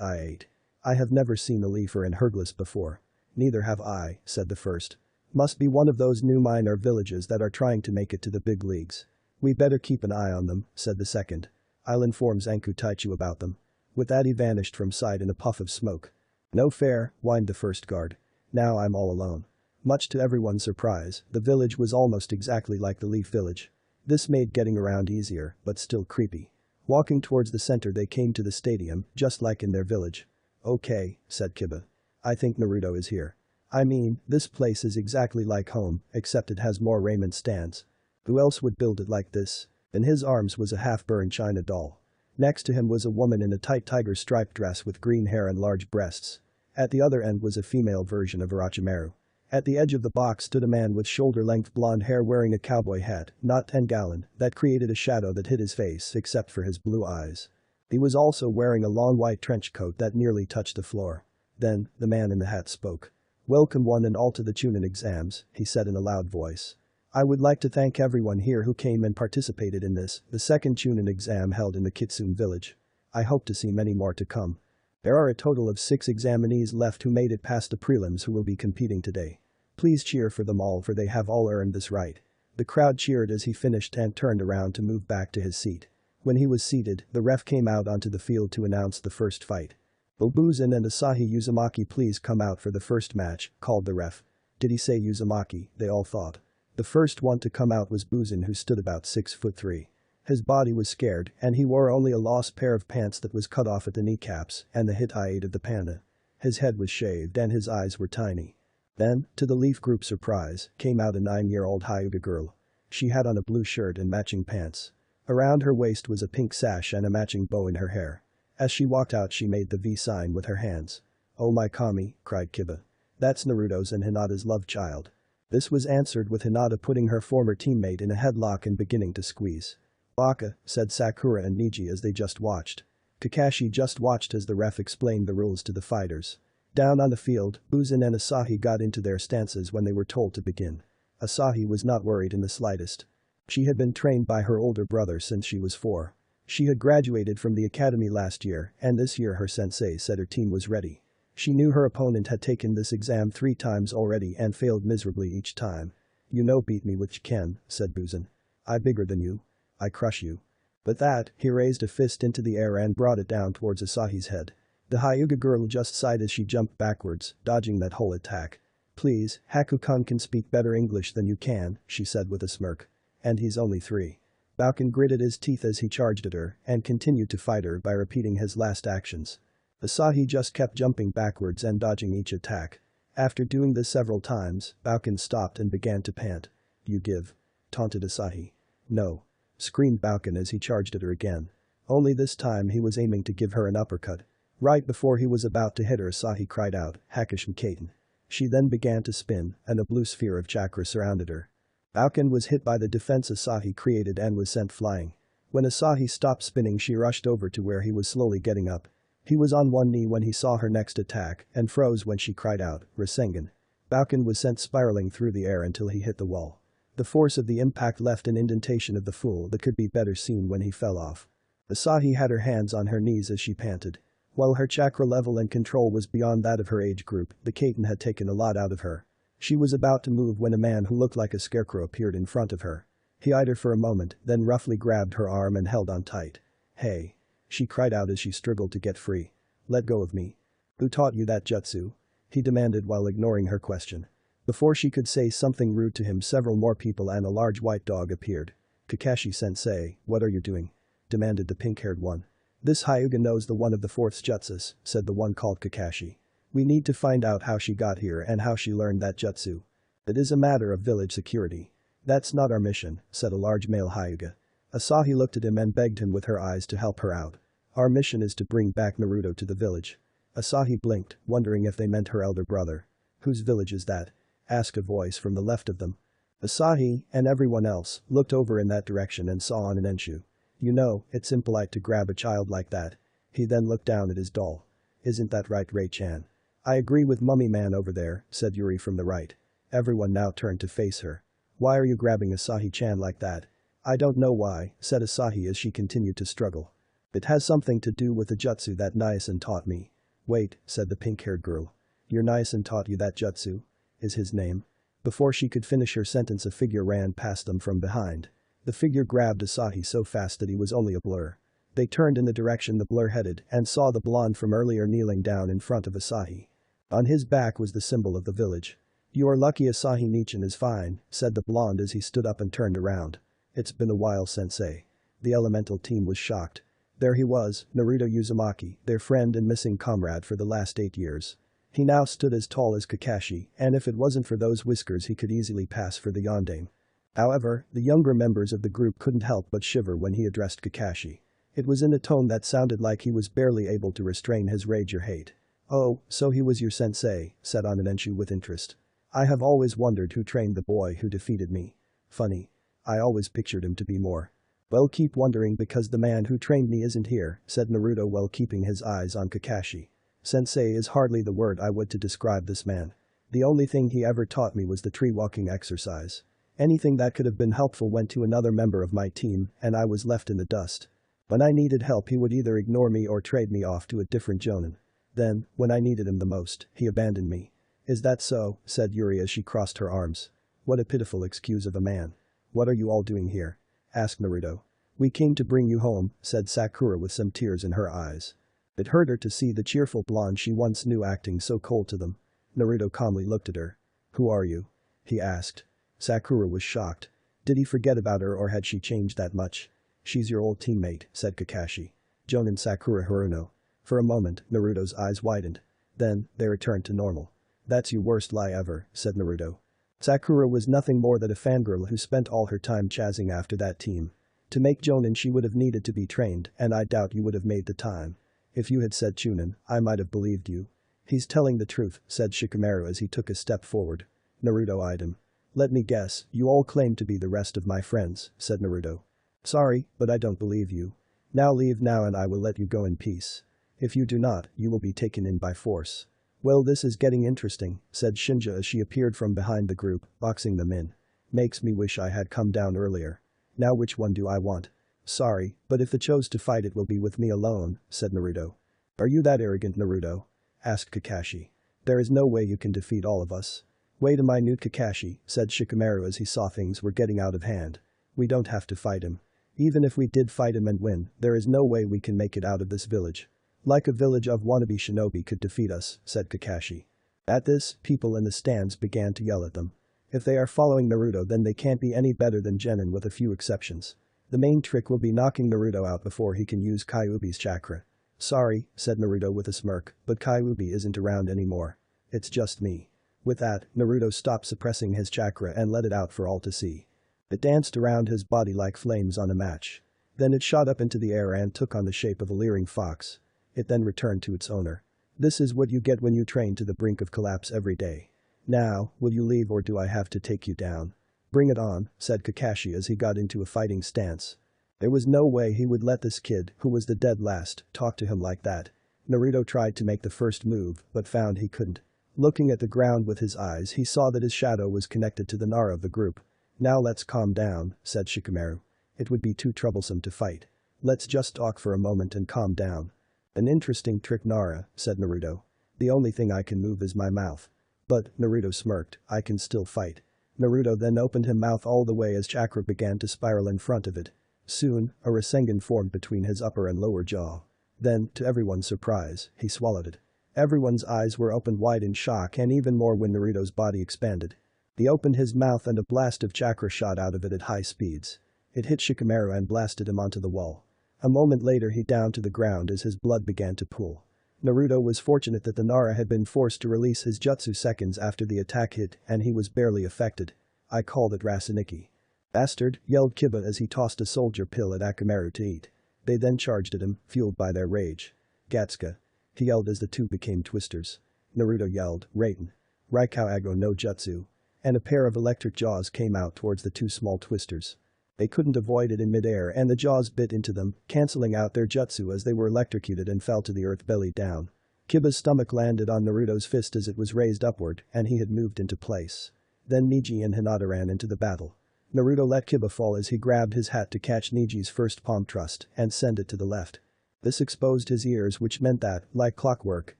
I-8? I have never seen a leafer in Herglis before. Neither have I, said the first. Must be one of those new minor villages that are trying to make it to the big leagues. We better keep an eye on them, said the second. I'll inform Zanku Taichu about them. With that he vanished from sight in a puff of smoke. No fair, whined the first guard. Now I'm all alone. Much to everyone's surprise, the village was almost exactly like the Leaf village. This made getting around easier, but still creepy. Walking towards the center they came to the stadium, just like in their village. Okay, said Kiba. I think Naruto is here. I mean, this place is exactly like home, except it has more raiment stands. Who else would build it like this? In his arms was a half-burned china doll. Next to him was a woman in a tight tiger striped dress with green hair and large breasts. At the other end was a female version of Orochimaru. At the edge of the box stood a man with shoulder-length blonde hair wearing a cowboy hat, not 10-gallon, that created a shadow that hid his face except for his blue eyes. He was also wearing a long white trench coat that nearly touched the floor. Then, the man in the hat spoke. Welcome one and all to the Chunin exams, he said in a loud voice. I would like to thank everyone here who came and participated in this, the second Chunin exam held in the Kitsune village. I hope to see many more to come. There are a total of 6 examinees left who made it past the prelims who will be competing today. Please cheer for them all for they have all earned this right. The crowd cheered as he finished and turned around to move back to his seat. When he was seated, the ref came out onto the field to announce the first fight. Buzin and Asahi Uzumaki please come out for the first match, called the ref. Did he say Uzumaki, they all thought. The first one to come out was Buzin who stood about 6'3". His body was scared and he wore only a lost pair of pants that was cut off at the kneecaps and the hit I-8 of the panda. His head was shaved and his eyes were tiny. Then, to the Leaf Group's surprise, came out a 9-year-old Hyuga girl. She had on a blue shirt and matching pants. Around her waist was a pink sash and a matching bow in her hair. As she walked out she made the V sign with her hands. Oh my Kami, cried Kiba. That's Naruto's and Hinata's love child. This was answered with Hinata putting her former teammate in a headlock and beginning to squeeze. Baka, said Sakura and Niji as they just watched. Kakashi just watched as the ref explained the rules to the fighters. Down on the field, Buzin and Asahi got into their stances when they were told to begin. Asahi was not worried in the slightest. She had been trained by her older brother since she was 4. She had graduated from the academy last year and this year her sensei said her team was ready. She knew her opponent had taken this exam 3 times already and failed miserably each time. You know beat me with Ken, said Buzin. I bigger than you. I crush you. With that, he raised a fist into the air and brought it down towards Asahi's head. The Hyuga girl just sighed as she jumped backwards, dodging that whole attack. Please, Haku-kun can speak better English than you can, she said with a smirk. And he's only 3. Balkan gritted his teeth as he charged at her and continued to fight her by repeating his last actions. Asahi just kept jumping backwards and dodging each attack. After doing this several times, Balkan stopped and began to pant. You give. Taunted Asahi. No. Screamed Balkan as he charged at her again. Only this time he was aiming to give her an uppercut. Right before he was about to hit her Asahi cried out, Hakushim Kaiten. She then began to spin and a blue sphere of chakra surrounded her. Balkan was hit by the defense Asahi created and was sent flying. When Asahi stopped spinning she rushed over to where he was slowly getting up. He was on one knee when he saw her next attack and froze when she cried out, Rasengan. Balkan was sent spiraling through the air until he hit the wall. The force of the impact left an indentation of the fool that could be better seen when he fell off. Asahi had her hands on her knees as she panted. While her chakra level and control was beyond that of her age group, the Kaiten had taken a lot out of her. She was about to move when a man who looked like a scarecrow appeared in front of her. He eyed her for a moment, then roughly grabbed her arm and held on tight. Hey. She cried out as she struggled to get free. Let go of me. Who taught you that jutsu? he demanded while ignoring her question. Before she could say something rude to him, several more people and a large white dog appeared. "Kakashi-sensei, what are you doing?" demanded the pink-haired one. "This Hyuga knows the one of the fourth jutsus," said the one called Kakashi. "We need to find out how she got here and how she learned that jutsu. It is a matter of village security." "That's not our mission," said a large male Hyuga. Asahi looked at him and begged him with her eyes to help her out. "Our mission is to bring back Naruto to the village." Asahi blinked, wondering if they meant her elder brother. "Whose village is that?" asked a voice from the left of them. Asahi, and everyone else, looked over in that direction and saw Onitenshu. "You know, it's impolite to grab a child like that." He then looked down at his doll. "Isn't that right, Ray-chan?" "I agree with Mummy Man over there," said Yuri from the right. Everyone now turned to face her. "Why are you grabbing Asahi-chan like that?" "I don't know why," said Asahi as she continued to struggle. "It has something to do with the jutsu that Nyasen taught me." "Wait," said the pink-haired girl. "Your Nyasen taught you that jutsu? Is his name?" Before she could finish her sentence, a figure ran past them from behind. The figure grabbed Asahi so fast that he was only a blur. They turned in the direction the blur headed and saw the blonde from earlier kneeling down in front of Asahi. On his back was the symbol of the village. "You are lucky Asahi Nichan is fine," said the blonde as he stood up and turned around. "It's been a while, sensei." The elemental team was shocked. There he was, Naruto Uzumaki, their friend and missing comrade for the last 8 years. He now stood as tall as Kakashi, and if it wasn't for those whiskers he could easily pass for the yondaime. However, the younger members of the group couldn't help but shiver when he addressed Kakashi. It was in a tone that sounded like he was barely able to restrain his rage or hate. "Oh, so he was your sensei," said Onitenshu with interest. "I have always wondered who trained the boy who defeated me. Funny. I always pictured him to be more." "Well, keep wondering because the man who trained me isn't here," said Naruto while keeping his eyes on Kakashi. "Sensei is hardly the word I would to describe this man. The only thing he ever taught me was the tree walking exercise. Anything that could have been helpful went to another member of my team and I was left in the dust. When I needed help he would either ignore me or trade me off to a different jonin. Then, when I needed him the most, he abandoned me." "Is that so?" said Yuri as she crossed her arms. "What a pitiful excuse of a man." "What are you all doing here?" asked Naruto. "We came to bring you home," said Sakura with some tears in her eyes. It hurt her to see the cheerful blonde she once knew acting so cold to them. Naruto calmly looked at her. "Who are you?" he asked. Sakura was shocked. Did he forget about her or had she changed that much? "She's your old teammate," said Kakashi. "Jonin Sakura Haruno." For a moment, Naruto's eyes widened. Then, they returned to normal. "That's your worst lie ever," said Naruto. Sakura was nothing more than a fangirl who spent all her time chasing after that team. To make Jonin she would have needed to be trained and I doubt you would have made the time. If you had said Chunin, I might have believed you. "He's telling the truth," said Shikamaru as he took a step forward. Naruto eyed him. "Let me guess, you all claim to be the rest of my friends," said Naruto. "Sorry, but I don't believe you. Now leave now and I will let you go in peace. If you do not, you will be taken in by force." "Well, this is getting interesting," said Shinja as she appeared from behind the group, boxing them in. "Makes me wish I had come down earlier. Now which one do I want?" "Sorry, but if they chose to fight it will be with me alone," said Naruto. "Are you that arrogant, Naruto?" asked Kakashi. "There is no way you can defeat all of us." "Wait a minute, Kakashi," said Shikamaru as he saw things were getting out of hand. "We don't have to fight him. Even if we did fight him and win, there is no way we can make it out of this village. Like a village of wannabe shinobi could defeat us," said Kakashi. At this, people in the stands began to yell at them. If they are following Naruto then they can't be any better than Genin with a few exceptions. The main trick will be knocking Naruto out before he can use Kyuubi's chakra. "Sorry," said Naruto with a smirk, "but Kyuubi isn't around anymore. It's just me." With that, Naruto stopped suppressing his chakra and let it out for all to see. It danced around his body like flames on a match. Then it shot up into the air and took on the shape of a leering fox. It then returned to its owner. "This is what you get when you train to the brink of collapse every day. Now, will you leave or do I have to take you down?" "Bring it on," said Kakashi as he got into a fighting stance. There was no way he would let this kid, who was the dead last, talk to him like that. Naruto tried to make the first move, but found he couldn't. Looking at the ground with his eyes he saw that his shadow was connected to the Nara of the group. "Now let's calm down," said Shikamaru. "It would be too troublesome to fight. Let's just talk for a moment and calm down." "An interesting trick, Nara," said Naruto. "The only thing I can move is my mouth." "But," Naruto smirked, "I can still fight." Naruto then opened his mouth all the way as chakra began to spiral in front of it. Soon, a Rasengan formed between his upper and lower jaw. Then, to everyone's surprise, he swallowed it. Everyone's eyes were opened wide in shock and even more when Naruto's body expanded. He opened his mouth and a blast of chakra shot out of it at high speeds. It hit Shikamaru and blasted him onto the wall. A moment later he down to the ground as his blood began to pool. Naruto was fortunate that the Nara had been forced to release his jutsu seconds after the attack hit and he was barely affected. I called it Raseniki. Bastard, yelled Kiba as he tossed a soldier pill at Akamaru to eat. They then charged at him, fueled by their rage. Gatsuka. He yelled as the two became twisters. Naruto yelled, Raiten. Raikau Ago no Jutsu. And a pair of electric jaws came out towards the two small twisters. They couldn't avoid it in midair and the jaws bit into them, cancelling out their jutsu as they were electrocuted and fell to the earth belly down. Kiba's stomach landed on Naruto's fist as it was raised upward and he had moved into place. Then Neji and Hinata ran into the battle. Naruto let Kiba fall as he grabbed his hat to catch Neji's first palm thrust and send it to the left. This exposed his ears, which meant that, like clockwork,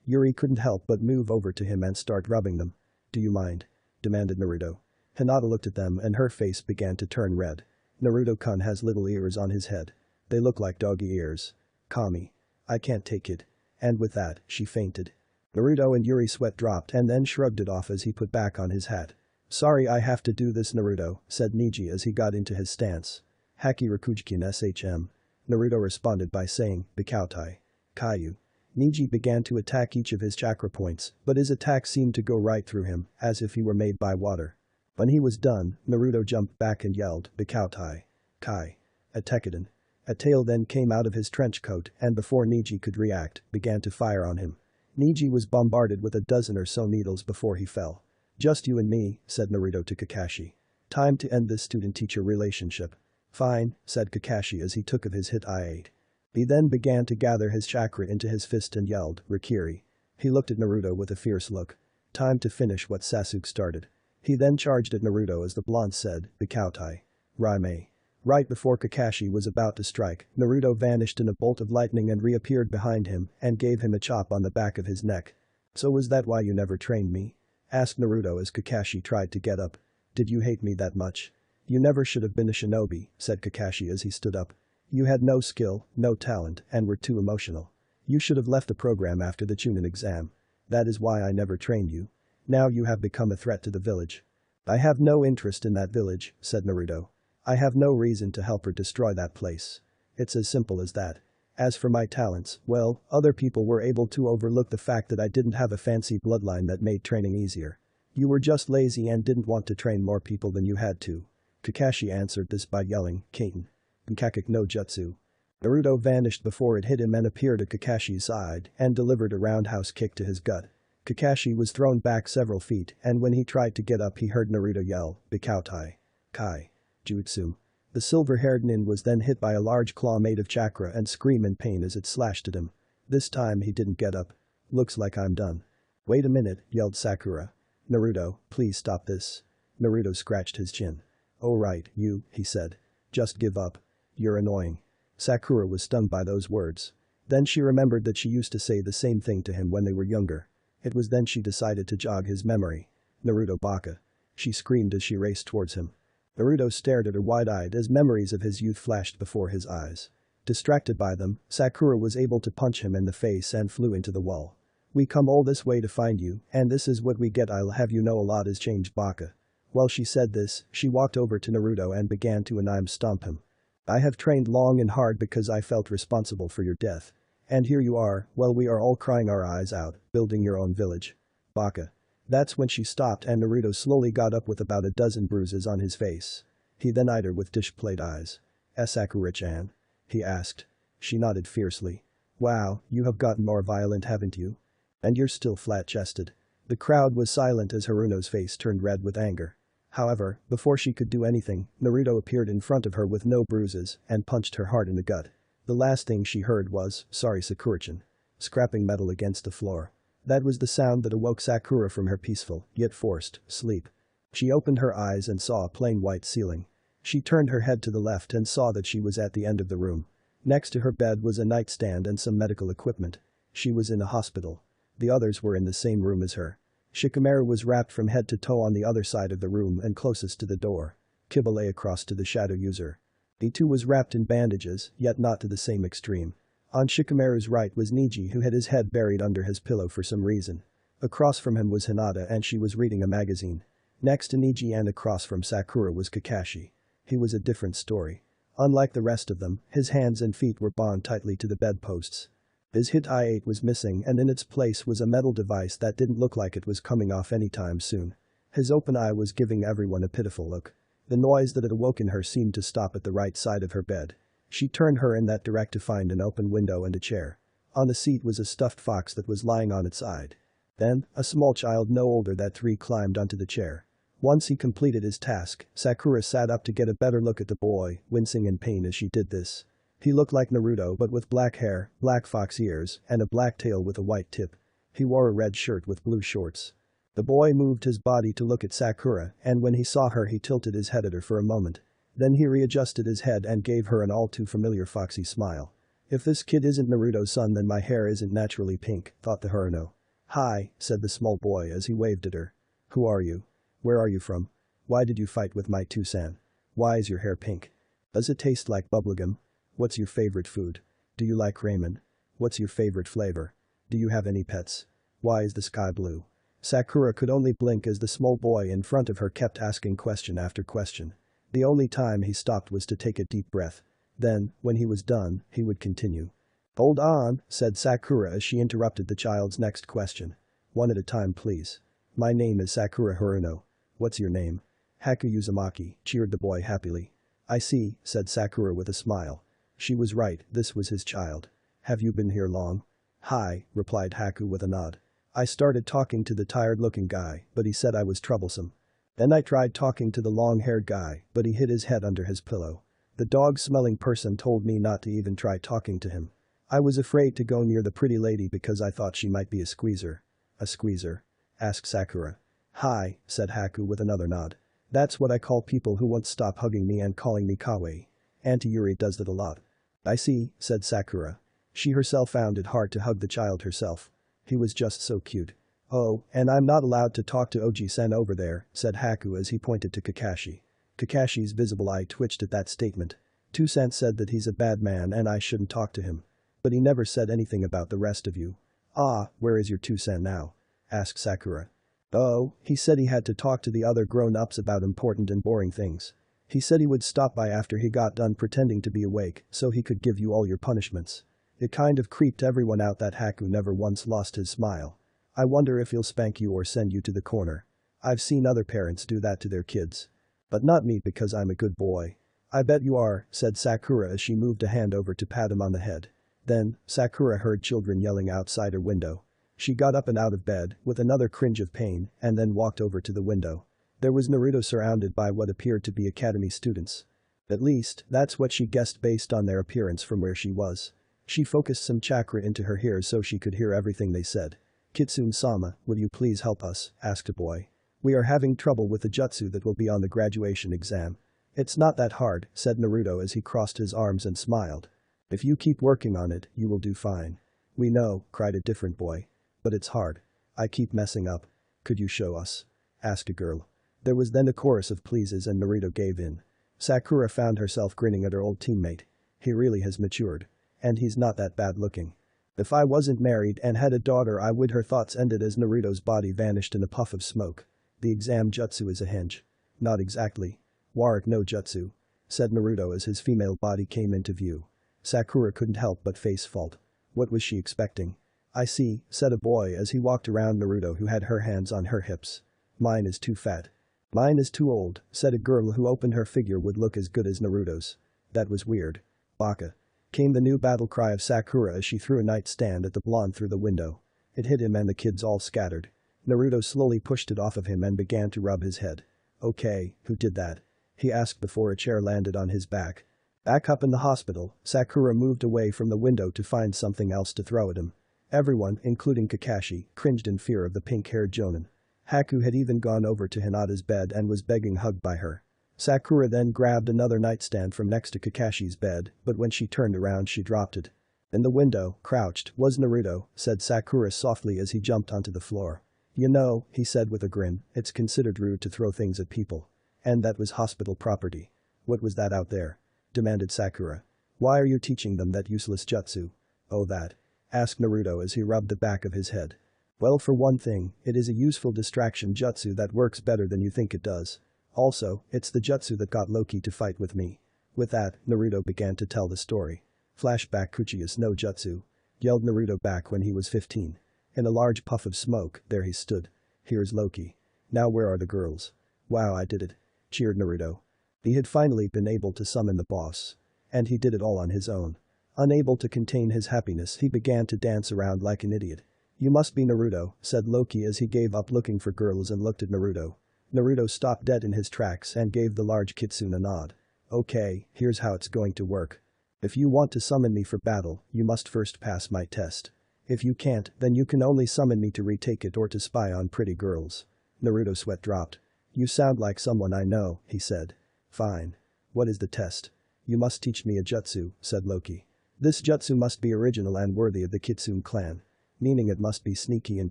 Yuri couldn't help but move over to him and start rubbing them. Do you mind? Demanded Naruto. Hinata looked at them and her face began to turn red. Naruto-kun has little ears on his head. They look like doggy ears. Kami. I can't take it. And with that, she fainted. Naruto and Yuri sweat dropped and then shrugged it off as he put back on his hat. Sorry I have to do this Naruto, said Neji as he got into his stance. Haki Rakujikin SHM. Naruto responded by saying, Bikautai. Kaiju. Neji began to attack each of his chakra points, but his attack seemed to go right through him, as if he were made by water. When he was done, Naruto jumped back and yelled, Bikautai. Kai. A Tekiden. A tail then came out of his trench coat and before Neji could react, began to fire on him. Neji was bombarded with a dozen or so needles before he fell. Just you and me, said Naruto to Kakashi. Time to end this student-teacher relationship. Fine, said Kakashi as he took of his hit I-8. He then began to gather his chakra into his fist and yelled, Rikiri. He looked at Naruto with a fierce look. Time to finish what Sasuke started. He then charged at Naruto as the blonde said, Bikautai. Raimei. Right before Kakashi was about to strike, Naruto vanished in a bolt of lightning and reappeared behind him and gave him a chop on the back of his neck. So was that why you never trained me? Asked Naruto as Kakashi tried to get up. Did you hate me that much? You never should have been a shinobi, said Kakashi as he stood up. You had no skill, no talent, and were too emotional. You should have left the program after the Chunin exam. That is why I never trained you. Now you have become a threat to the village. I have no interest in that village, said Naruto. I have no reason to help her destroy that place. It's as simple as that. As for my talents, well, other people were able to overlook the fact that I didn't have a fancy bloodline that made training easier. You were just lazy and didn't want to train more people than you had to. Kakashi answered this by yelling, Kaiten. Nkakik no jutsu. Naruto vanished before it hit him and appeared at Kakashi's side and delivered a roundhouse kick to his gut. Kakashi was thrown back several feet and when he tried to get up he heard Naruto yell, Bikautai. Kai. Jutsu. The silver-haired nin was then hit by a large claw made of chakra and scream in pain as it slashed at him. This time he didn't get up. Looks like I'm done. Wait a minute, yelled Sakura. Naruto, please stop this. Naruto scratched his chin. Oh right, you, he said. Just give up. You're annoying. Sakura was stung by those words. Then she remembered that she used to say the same thing to him when they were younger. It was then she decided to jog his memory. Naruto baka. She screamed as she raced towards him. Naruto stared at her wide-eyed as memories of his youth flashed before his eyes. Distracted by them, Sakura was able to punch him in the face and flew into the wall. We come all this way to find you, and this is what we get. I'll have you know a lot has changed, baka. While she said this, she walked over to Naruto and began to anime stomp him. I have trained long and hard because I felt responsible for your death. And here you are, well we are all crying our eyes out, building your own village. Baka. That's when she stopped and Naruto slowly got up with about a dozen bruises on his face. He then eyed her with dish-plate eyes. Sakura-chan? He asked. She nodded fiercely. Wow, you have gotten more violent haven't you? And you're still flat-chested. The crowd was silent as Haruno's face turned red with anger. However, before she could do anything, Naruto appeared in front of her with no bruises and punched her hard in the gut. The last thing she heard was, sorry Sakura-chan. Scrapping metal against the floor. That was the sound that awoke Sakura from her peaceful, yet forced, sleep. She opened her eyes and saw a plain white ceiling. She turned her head to the left and saw that she was at the end of the room. Next to her bed was a nightstand and some medical equipment. She was in a hospital. The others were in the same room as her. Shikamaru was wrapped from head to toe on the other side of the room and closest to the door. Kiba lay across to the shadow user. He too was wrapped in bandages, yet not to the same extreme. On Shikamaru's right was Niji, who had his head buried under his pillow for some reason. Across from him was Hinata, and she was reading a magazine. Next to Niji and across from Sakura was Kakashi. He was a different story. Unlike the rest of them, his hands and feet were bound tightly to the bedposts. His hit I-8 was missing, and in its place was a metal device that didn't look like it was coming off anytime soon. His open eye was giving everyone a pitiful look. The noise that had awoken her seemed to stop at the right side of her bed. She turned her in that direct to find an open window and a chair. On the seat was a stuffed fox that was lying on its side. Then, a small child no older than 3 climbed onto the chair. Once he completed his task, Sakura sat up to get a better look at the boy, wincing in pain as she did this. He looked like Naruto but with black hair, black fox ears, and a black tail with a white tip. He wore a red shirt with blue shorts. The boy moved his body to look at Sakura, and when he saw her he tilted his head at her for a moment. Then he readjusted his head and gave her an all too familiar foxy smile. If this kid isn't Naruto's son, then my hair isn't naturally pink, thought the Haruno. Hi, said the small boy as he waved at her. Who are you? Where are you from? Why did you fight with my Two-san? Why is your hair pink? Does it taste like bubblegum? What's your favorite food? Do you like ramen? What's your favorite flavor? Do you have any pets? Why is the sky blue? Sakura could only blink as the small boy in front of her kept asking question after question. The only time he stopped was to take a deep breath. Then, when he was done, he would continue. Hold on, said Sakura as she interrupted the child's next question. One at a time, please. My name is Sakura Haruno. What's your name? Haku Uzumaki, cheered the boy happily. I see, said Sakura with a smile. She was right, this was his child. Have you been here long? Hi, replied Haku with a nod. I started talking to the tired-looking guy, but he said I was troublesome. Then I tried talking to the long-haired guy, but he hid his head under his pillow. The dog-smelling person told me not to even try talking to him. I was afraid to go near the pretty lady because I thought she might be a squeezer. A squeezer? Asked Sakura. Hi, said Haku with another nod. That's what I call people who won't stop hugging me and calling me kawaii. Auntie Yuri does that a lot. I see, said Sakura. She herself found it hard to hug the child herself. He was just so cute. Oh, and I'm not allowed to talk to Oji-sen over there, said Haku as he pointed to Kakashi. Kakashi's visible eye twitched at that statement. Two-sen said that he's a bad man and I shouldn't talk to him. But he never said anything about the rest of you. Ah, where is your Two-sen now? Asked Sakura. Oh, he said he had to talk to the other grown-ups about important and boring things. He said he would stop by after he got done pretending to be awake so he could give you all your punishments. It kind of creeped everyone out that Haku never once lost his smile. I wonder if he'll spank you or send you to the corner. I've seen other parents do that to their kids. But not me because I'm a good boy. I bet you are, said Sakura as she moved a hand over to pat him on the head. Then, Sakura heard children yelling outside her window. She got up and out of bed, with another cringe of pain, and then walked over to the window. There was Naruto surrounded by what appeared to be academy students. At least, that's what she guessed based on their appearance from where she was. She focused some chakra into her ears so she could hear everything they said. Kitsune-sama, will you please help us? Asked a boy. We are having trouble with the jutsu that will be on the graduation exam. It's not that hard, said Naruto as he crossed his arms and smiled. If you keep working on it, you will do fine. We know, cried a different boy. But it's hard. I keep messing up. Could you show us? Asked a girl. There was then a chorus of pleases and Naruto gave in. Sakura found herself grinning at her old teammate. He really has matured. And he's not that bad looking. If I wasn't married and had a daughter I would. Her thoughts ended as Naruto's body vanished in a puff of smoke. The exam jutsu is a henge. Not exactly. Warik no jutsu, said Naruto as his female body came into view. Sakura couldn't help but face fault. What was she expecting? I see, said a boy as he walked around Naruto who had her hands on her hips. Mine is too fat. Mine is too old, said a girl who opened her figure would look as good as Naruto's. That was weird. Baka. Came the new battle cry of Sakura as she threw a nightstand at the blonde through the window. It hit him and the kids all scattered. Naruto slowly pushed it off of him and began to rub his head. Okay, who did that? He asked before a chair landed on his back. Back up in the hospital, Sakura moved away from the window to find something else to throw at him. Everyone, including Kakashi, cringed in fear of the pink-haired jonin. Haku had even gone over to Hinata's bed and was begging hugged by her. Sakura then grabbed another nightstand from next to Kakashi's bed, but when she turned around she dropped it. In the window, crouched, was Naruto, said Sakura softly as he jumped onto the floor. You know, he said with a grin, it's considered rude to throw things at people. And that was hospital property. What was that out there? Demanded Sakura. Why are you teaching them that useless jutsu? "Oh that?" asked Naruto as he rubbed the back of his head. "Well, for one thing, it is a useful distraction jutsu that works better than you think it does. Also, it's the jutsu that got Loki to fight with me." With that, Naruto began to tell the story. Flashback Uchiha's no jutsu. Yelled Naruto back when he was 15. In a large puff of smoke, there he stood. "Here's Loki. Now where are the girls?" "Wow, I did it," cheered Naruto. He had finally been able to summon the boss. And he did it all on his own. Unable to contain his happiness, he began to dance around like an idiot. "You must be Naruto," said Loki as he gave up looking for girls and looked at Naruto. Naruto stopped dead in his tracks and gave the large kitsune a nod. "Okay, here's how it's going to work. If you want to summon me for battle, you must first pass my test. If you can't, then you can only summon me to retake it or to spy on pretty girls." Naruto's sweat dropped. "You sound like someone I know," he said. "Fine. What is the test?" "You must teach me a jutsu," said Loki. "This jutsu must be original and worthy of the Kitsune clan. Meaning it must be sneaky and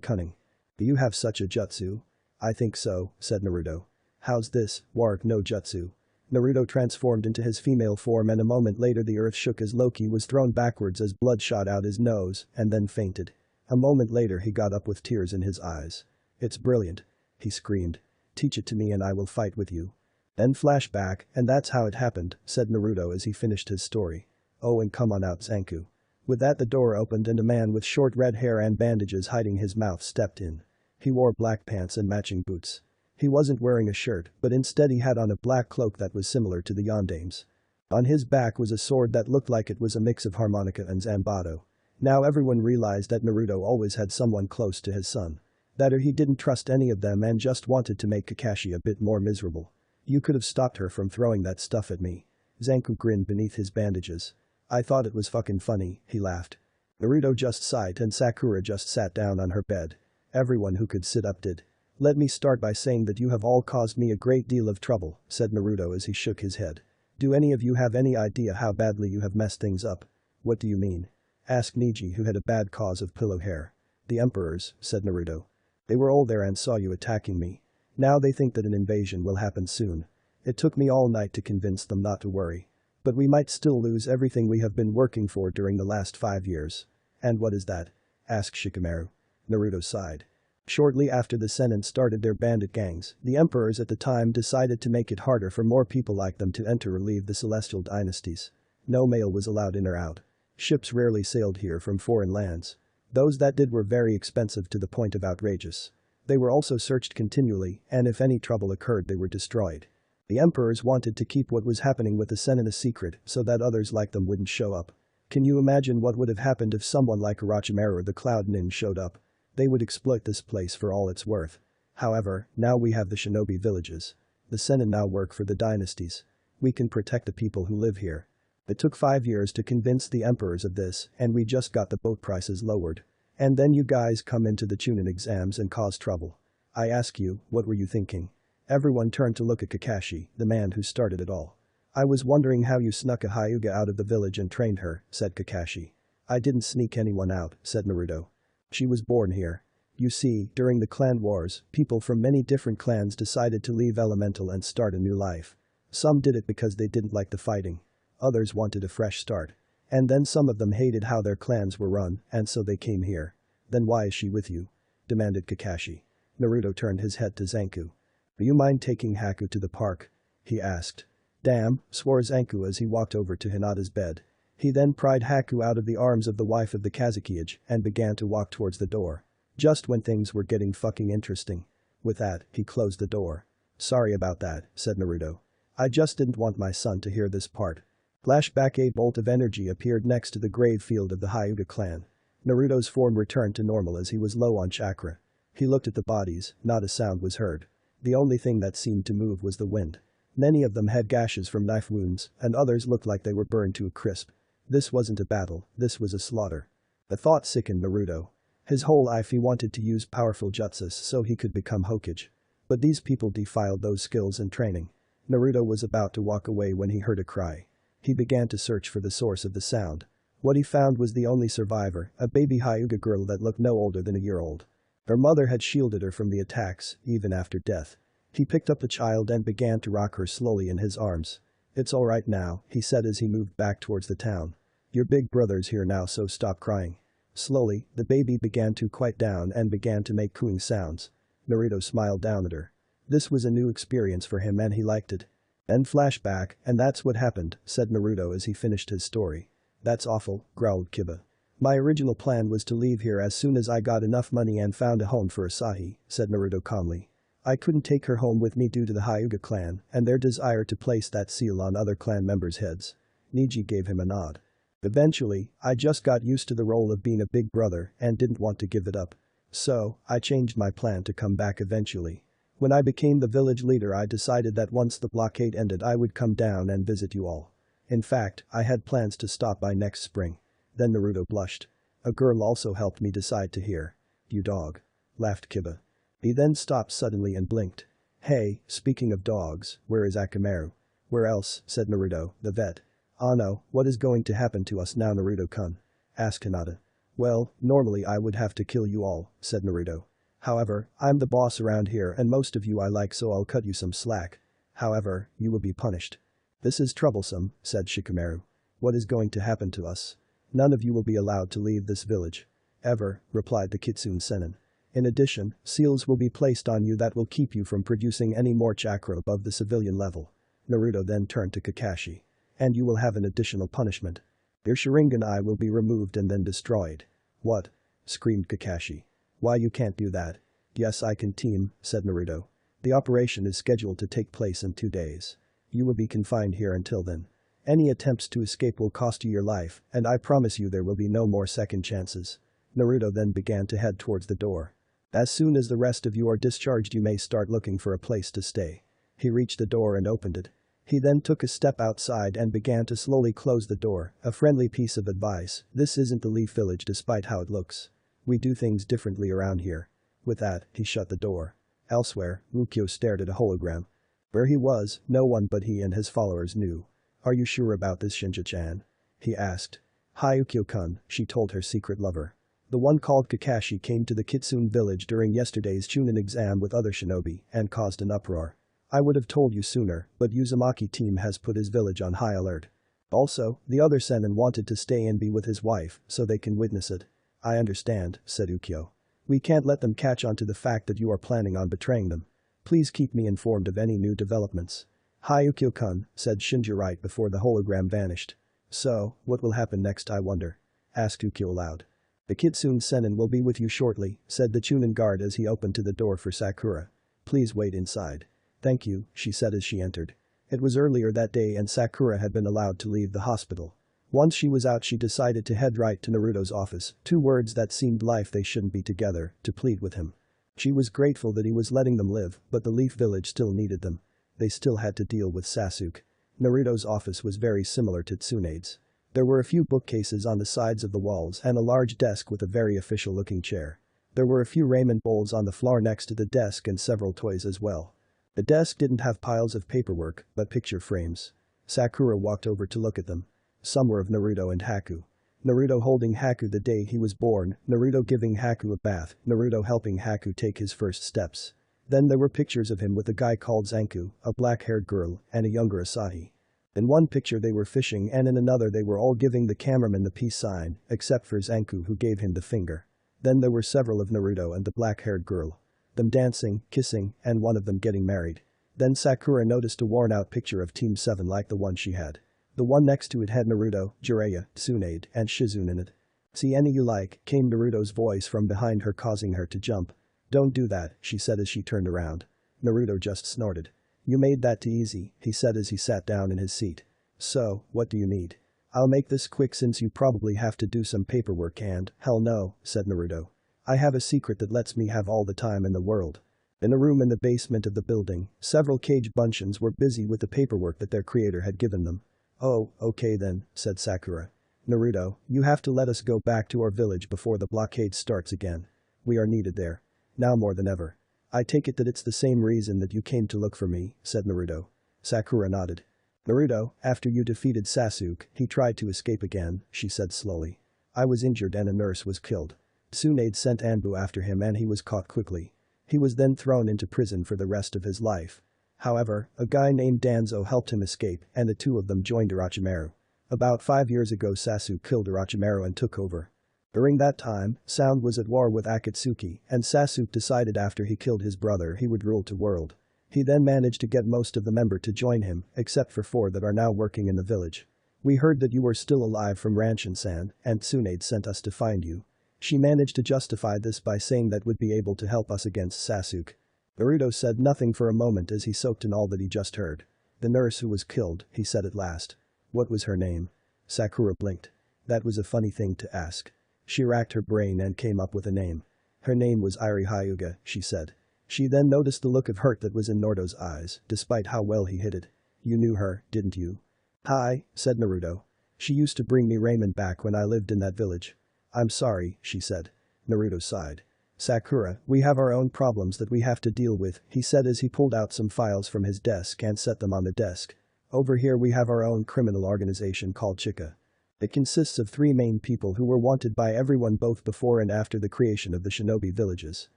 cunning." "Do you have such a jutsu?" "I think so," said Naruto. "How's this, Warg no jutsu?" Naruto transformed into his female form and a moment later the earth shook as Loki was thrown backwards as blood shot out his nose and then fainted. A moment later he got up with tears in his eyes. "It's brilliant," he screamed. "Teach it to me and I will fight with you." Then flashback, and that's how it happened, said Naruto as he finished his story. "Oh, and come on out, Zanku." With that the door opened and a man with short red hair and bandages hiding his mouth stepped in. He wore black pants and matching boots. He wasn't wearing a shirt, but instead he had on a black cloak that was similar to the Yondame's. On his back was a sword that looked like it was a mix of harmonica and zambato. Now everyone realized that Naruto always had someone close to his son. That or he didn't trust any of them and just wanted to make Kakashi a bit more miserable. "You could have stopped her from throwing that stuff at me." Zanku grinned beneath his bandages. "I thought it was fucking funny," he laughed. Naruto just sighed and Sakura just sat down on her bed. Everyone who could sit up did. "Let me start by saying that you have all caused me a great deal of trouble," said Naruto as he shook his head. "Do any of you have any idea how badly you have messed things up?" "What do you mean?" asked Neji, who had a bad cause of pillow hair. "The emperors," said Naruto. "They were all there and saw you attacking me. Now they think that an invasion will happen soon. It took me all night to convince them not to worry. But we might still lose everything we have been working for during the last 5 years." "And what is that?" asked Shikamaru. Naruto sighed. Shortly after the Sennin started their bandit gangs, the emperors at the time decided to make it harder for more people like them to enter or leave the celestial dynasties. No mail was allowed in or out. Ships rarely sailed here from foreign lands. Those that did were very expensive to the point of outrageous. They were also searched continually, and if any trouble occurred they were destroyed. The emperors wanted to keep what was happening with the Sennin a secret so that others like them wouldn't show up. Can you imagine what would have happened if someone like Orochimaru or the Cloud Nin showed up? They would exploit this place for all it's worth. However, now we have the shinobi villages. The Sennin now work for the dynasties. We can protect the people who live here. It took 5 years to convince the emperors of this and we just got the boat prices lowered. And then you guys come into the Chunin exams and cause trouble. I ask you, what were you thinking?" Everyone turned to look at Kakashi, the man who started it all. "I was wondering how you snuck a Hyuga out of the village and trained her," said Kakashi. "I didn't sneak anyone out," said Naruto. "She was born here. You see, during the clan wars, people from many different clans decided to leave Elemental and start a new life. Some did it because they didn't like the fighting. Others wanted a fresh start. And then some of them hated how their clans were run, and so they came here." "Then why is she with you?" demanded Kakashi. Naruto turned his head to Zanku. "Do you mind taking Haku to the park?" he asked. "Damn," swore Zanku as he walked over to Hinata's bed. He then pried Haku out of the arms of the wife of the Kazekage and began to walk towards the door. Just when things were getting fucking interesting. With that, he closed the door. "Sorry about that," said Naruto. "I just didn't want my son to hear this part." Flashback. A bolt of energy appeared next to the grave field of the Hyuga clan. Naruto's form returned to normal as he was low on chakra. He looked at the bodies, not a sound was heard. The only thing that seemed to move was the wind. Many of them had gashes from knife wounds, and others looked like they were burned to a crisp. This wasn't a battle, this was a slaughter. The thought sickened Naruto. His whole life he wanted to use powerful jutsus so he could become Hokage. But these people defiled those skills and training. Naruto was about to walk away when he heard a cry. He began to search for the source of the sound. What he found was the only survivor, a baby Hyuga girl that looked no older than a year old. Her mother had shielded her from the attacks, even after death. He picked up the child and began to rock her slowly in his arms. "It's alright now," he said as he moved back towards the town. Your big brother's here now, so stop crying. Slowly, the baby began to quiet down and began to make cooing sounds. Naruto smiled down at her. This was a new experience for him and he liked it. Then flashback, and that's what happened, said Naruto as he finished his story. That's awful, growled Kiba. My original plan was to leave here as soon as I got enough money and found a home for Asahi, said Naruto calmly. I couldn't take her home with me due to the Hyuga clan and their desire to place that seal on other clan members' heads. Neji gave him a nod. Eventually, I just got used to the role of being a big brother and didn't want to give it up. So, I changed my plan to come back eventually. When I became the village leader, I decided that once the blockade ended I would come down and visit you all. In fact, I had plans to stop by next spring. Then Naruto blushed. A girl also helped me decide to hear. You dog. Laughed Kiba. He then stopped suddenly and blinked. Hey, speaking of dogs, where is Akamaru? Where else, said Naruto, the vet. Ano, what is going to happen to us now, Naruto-kun? Asked Hinata. Well, normally I would have to kill you all, said Naruto. However, I'm the boss around here and most of you I like, so I'll cut you some slack. However, you will be punished. This is troublesome, said Shikamaru. What is going to happen to us? None of you will be allowed to leave this village. Ever, replied the Kitsune Sennin. In addition, seals will be placed on you that will keep you from producing any more chakra above the civilian level. Naruto then turned to Kakashi. And you will have an additional punishment. Your Sharingan eye will be removed and then destroyed. What? Screamed Kakashi. Why, you can't do that. Yes, I can, team, said Naruto. The operation is scheduled to take place in 2 days. You will be confined here until then. Any attempts to escape will cost you your life, and I promise you there will be no more second chances. Naruto then began to head towards the door. As soon as the rest of you are discharged, you may start looking for a place to stay. He reached the door and opened it. He then took a step outside and began to slowly close the door, a friendly piece of advice. This isn't the Leaf Village despite how it looks. We do things differently around here. With that, he shut the door. Elsewhere, Ukyo stared at a hologram. Where he was, no one but he and his followers knew. Are you sure about this, Shinja-chan? He asked. Hi Ukyo-kun, she told her secret lover. The one called Kakashi came to the Kitsune village during yesterday's Chunin exam with other shinobi and caused an uproar. I would have told you sooner, but Uzumaki team has put his village on high alert. Also, the other Sennin wanted to stay and be with his wife so they can witness it. I understand, said Ukyo. We can't let them catch on to the fact that you are planning on betraying them. Please keep me informed of any new developments. Hi Ukyo-kun, said Shinja right before the hologram vanished. So, what will happen next, I wonder? Asked Ukyo aloud. The Kitsune Sennin will be with you shortly, said the Chunin guard as he opened to the door for Sakura. Please wait inside. Thank you, she said as she entered. It was earlier that day and Sakura had been allowed to leave the hospital. Once she was out, she decided to head right to Naruto's office, 2 words that seemed life they shouldn't be together, to plead with him. She was grateful that he was letting them live, but the Leaf Village still needed them. They still had to deal with Sasuke. Naruto's office was very similar to Tsunade's. There were a few bookcases on the sides of the walls and a large desk with a very official-looking chair. There were a few ramen bowls on the floor next to the desk and several toys as well. The desk didn't have piles of paperwork, but picture frames. Sakura walked over to look at them. Some were of Naruto and Haku. Naruto holding Haku the day he was born, Naruto giving Haku a bath, Naruto helping Haku take his first steps. Then there were pictures of him with a guy called Zanku, a black-haired girl, and a younger Asahi. In one picture they were fishing and in another they were all giving the cameraman the peace sign, except for Zanku who gave him the finger. Then there were several of Naruto and the black-haired girl. Them dancing, kissing, and one of them getting married. Then Sakura noticed a worn-out picture of Team 7 like the one she had. The one next to it had Naruto, Jiraiya, Tsunade, and Shizune in it. See any you like, came Naruto's voice from behind her, causing her to jump. Don't do that, she said as she turned around. Naruto just snorted. You made that too easy, he said as he sat down in his seat. So, what do you need? I'll make this quick since you probably have to do some paperwork and, hell no, said Naruto. I have a secret that lets me have all the time in the world. In a room in the basement of the building, several cage bunchins were busy with the paperwork that their creator had given them. Oh, okay then, said Sakura. Naruto, you have to let us go back to our village before the blockade starts again. We are needed there. Now more than ever. I take it that it's the same reason that you came to look for me, said Naruto. Sakura nodded. Naruto, after you defeated Sasuke, he tried to escape again, she said slowly. I was injured and a nurse was killed. Tsunade sent Anbu after him and he was caught quickly. He was then thrown into prison for the rest of his life. However, a guy named Danzo helped him escape and the 2 of them joined Orochimaru. About 5 years ago Sasuke killed Orochimaru and took over. During that time, Sound was at war with Akatsuki, and Sasuke decided after he killed his brother he would rule the world. He then managed to get most of the members to join him, except for 4 that are now working in the village. We heard that you were still alive from Ranshin-san, and Tsunade sent us to find you. She managed to justify this by saying that would be able to help us against Sasuke. Naruto said nothing for a moment as he soaked in all that he just heard. The nurse who was killed, he said at last. What was her name? Sakura blinked. That was a funny thing to ask. She racked her brain and came up with a name. Her name was Iri Hyuga, she said. She then noticed the look of hurt that was in Naruto's eyes, despite how well he hid it. You knew her, didn't you? Hi, said Naruto. She used to bring me ramen back when I lived in that village. I'm sorry, she said. Naruto sighed. Sakura, we have our own problems that we have to deal with, he said as he pulled out some files from his desk and set them on the desk. Over here we have our own criminal organization called Chika. It consists of 3 main people who were wanted by everyone both before and after the creation of the shinobi villages.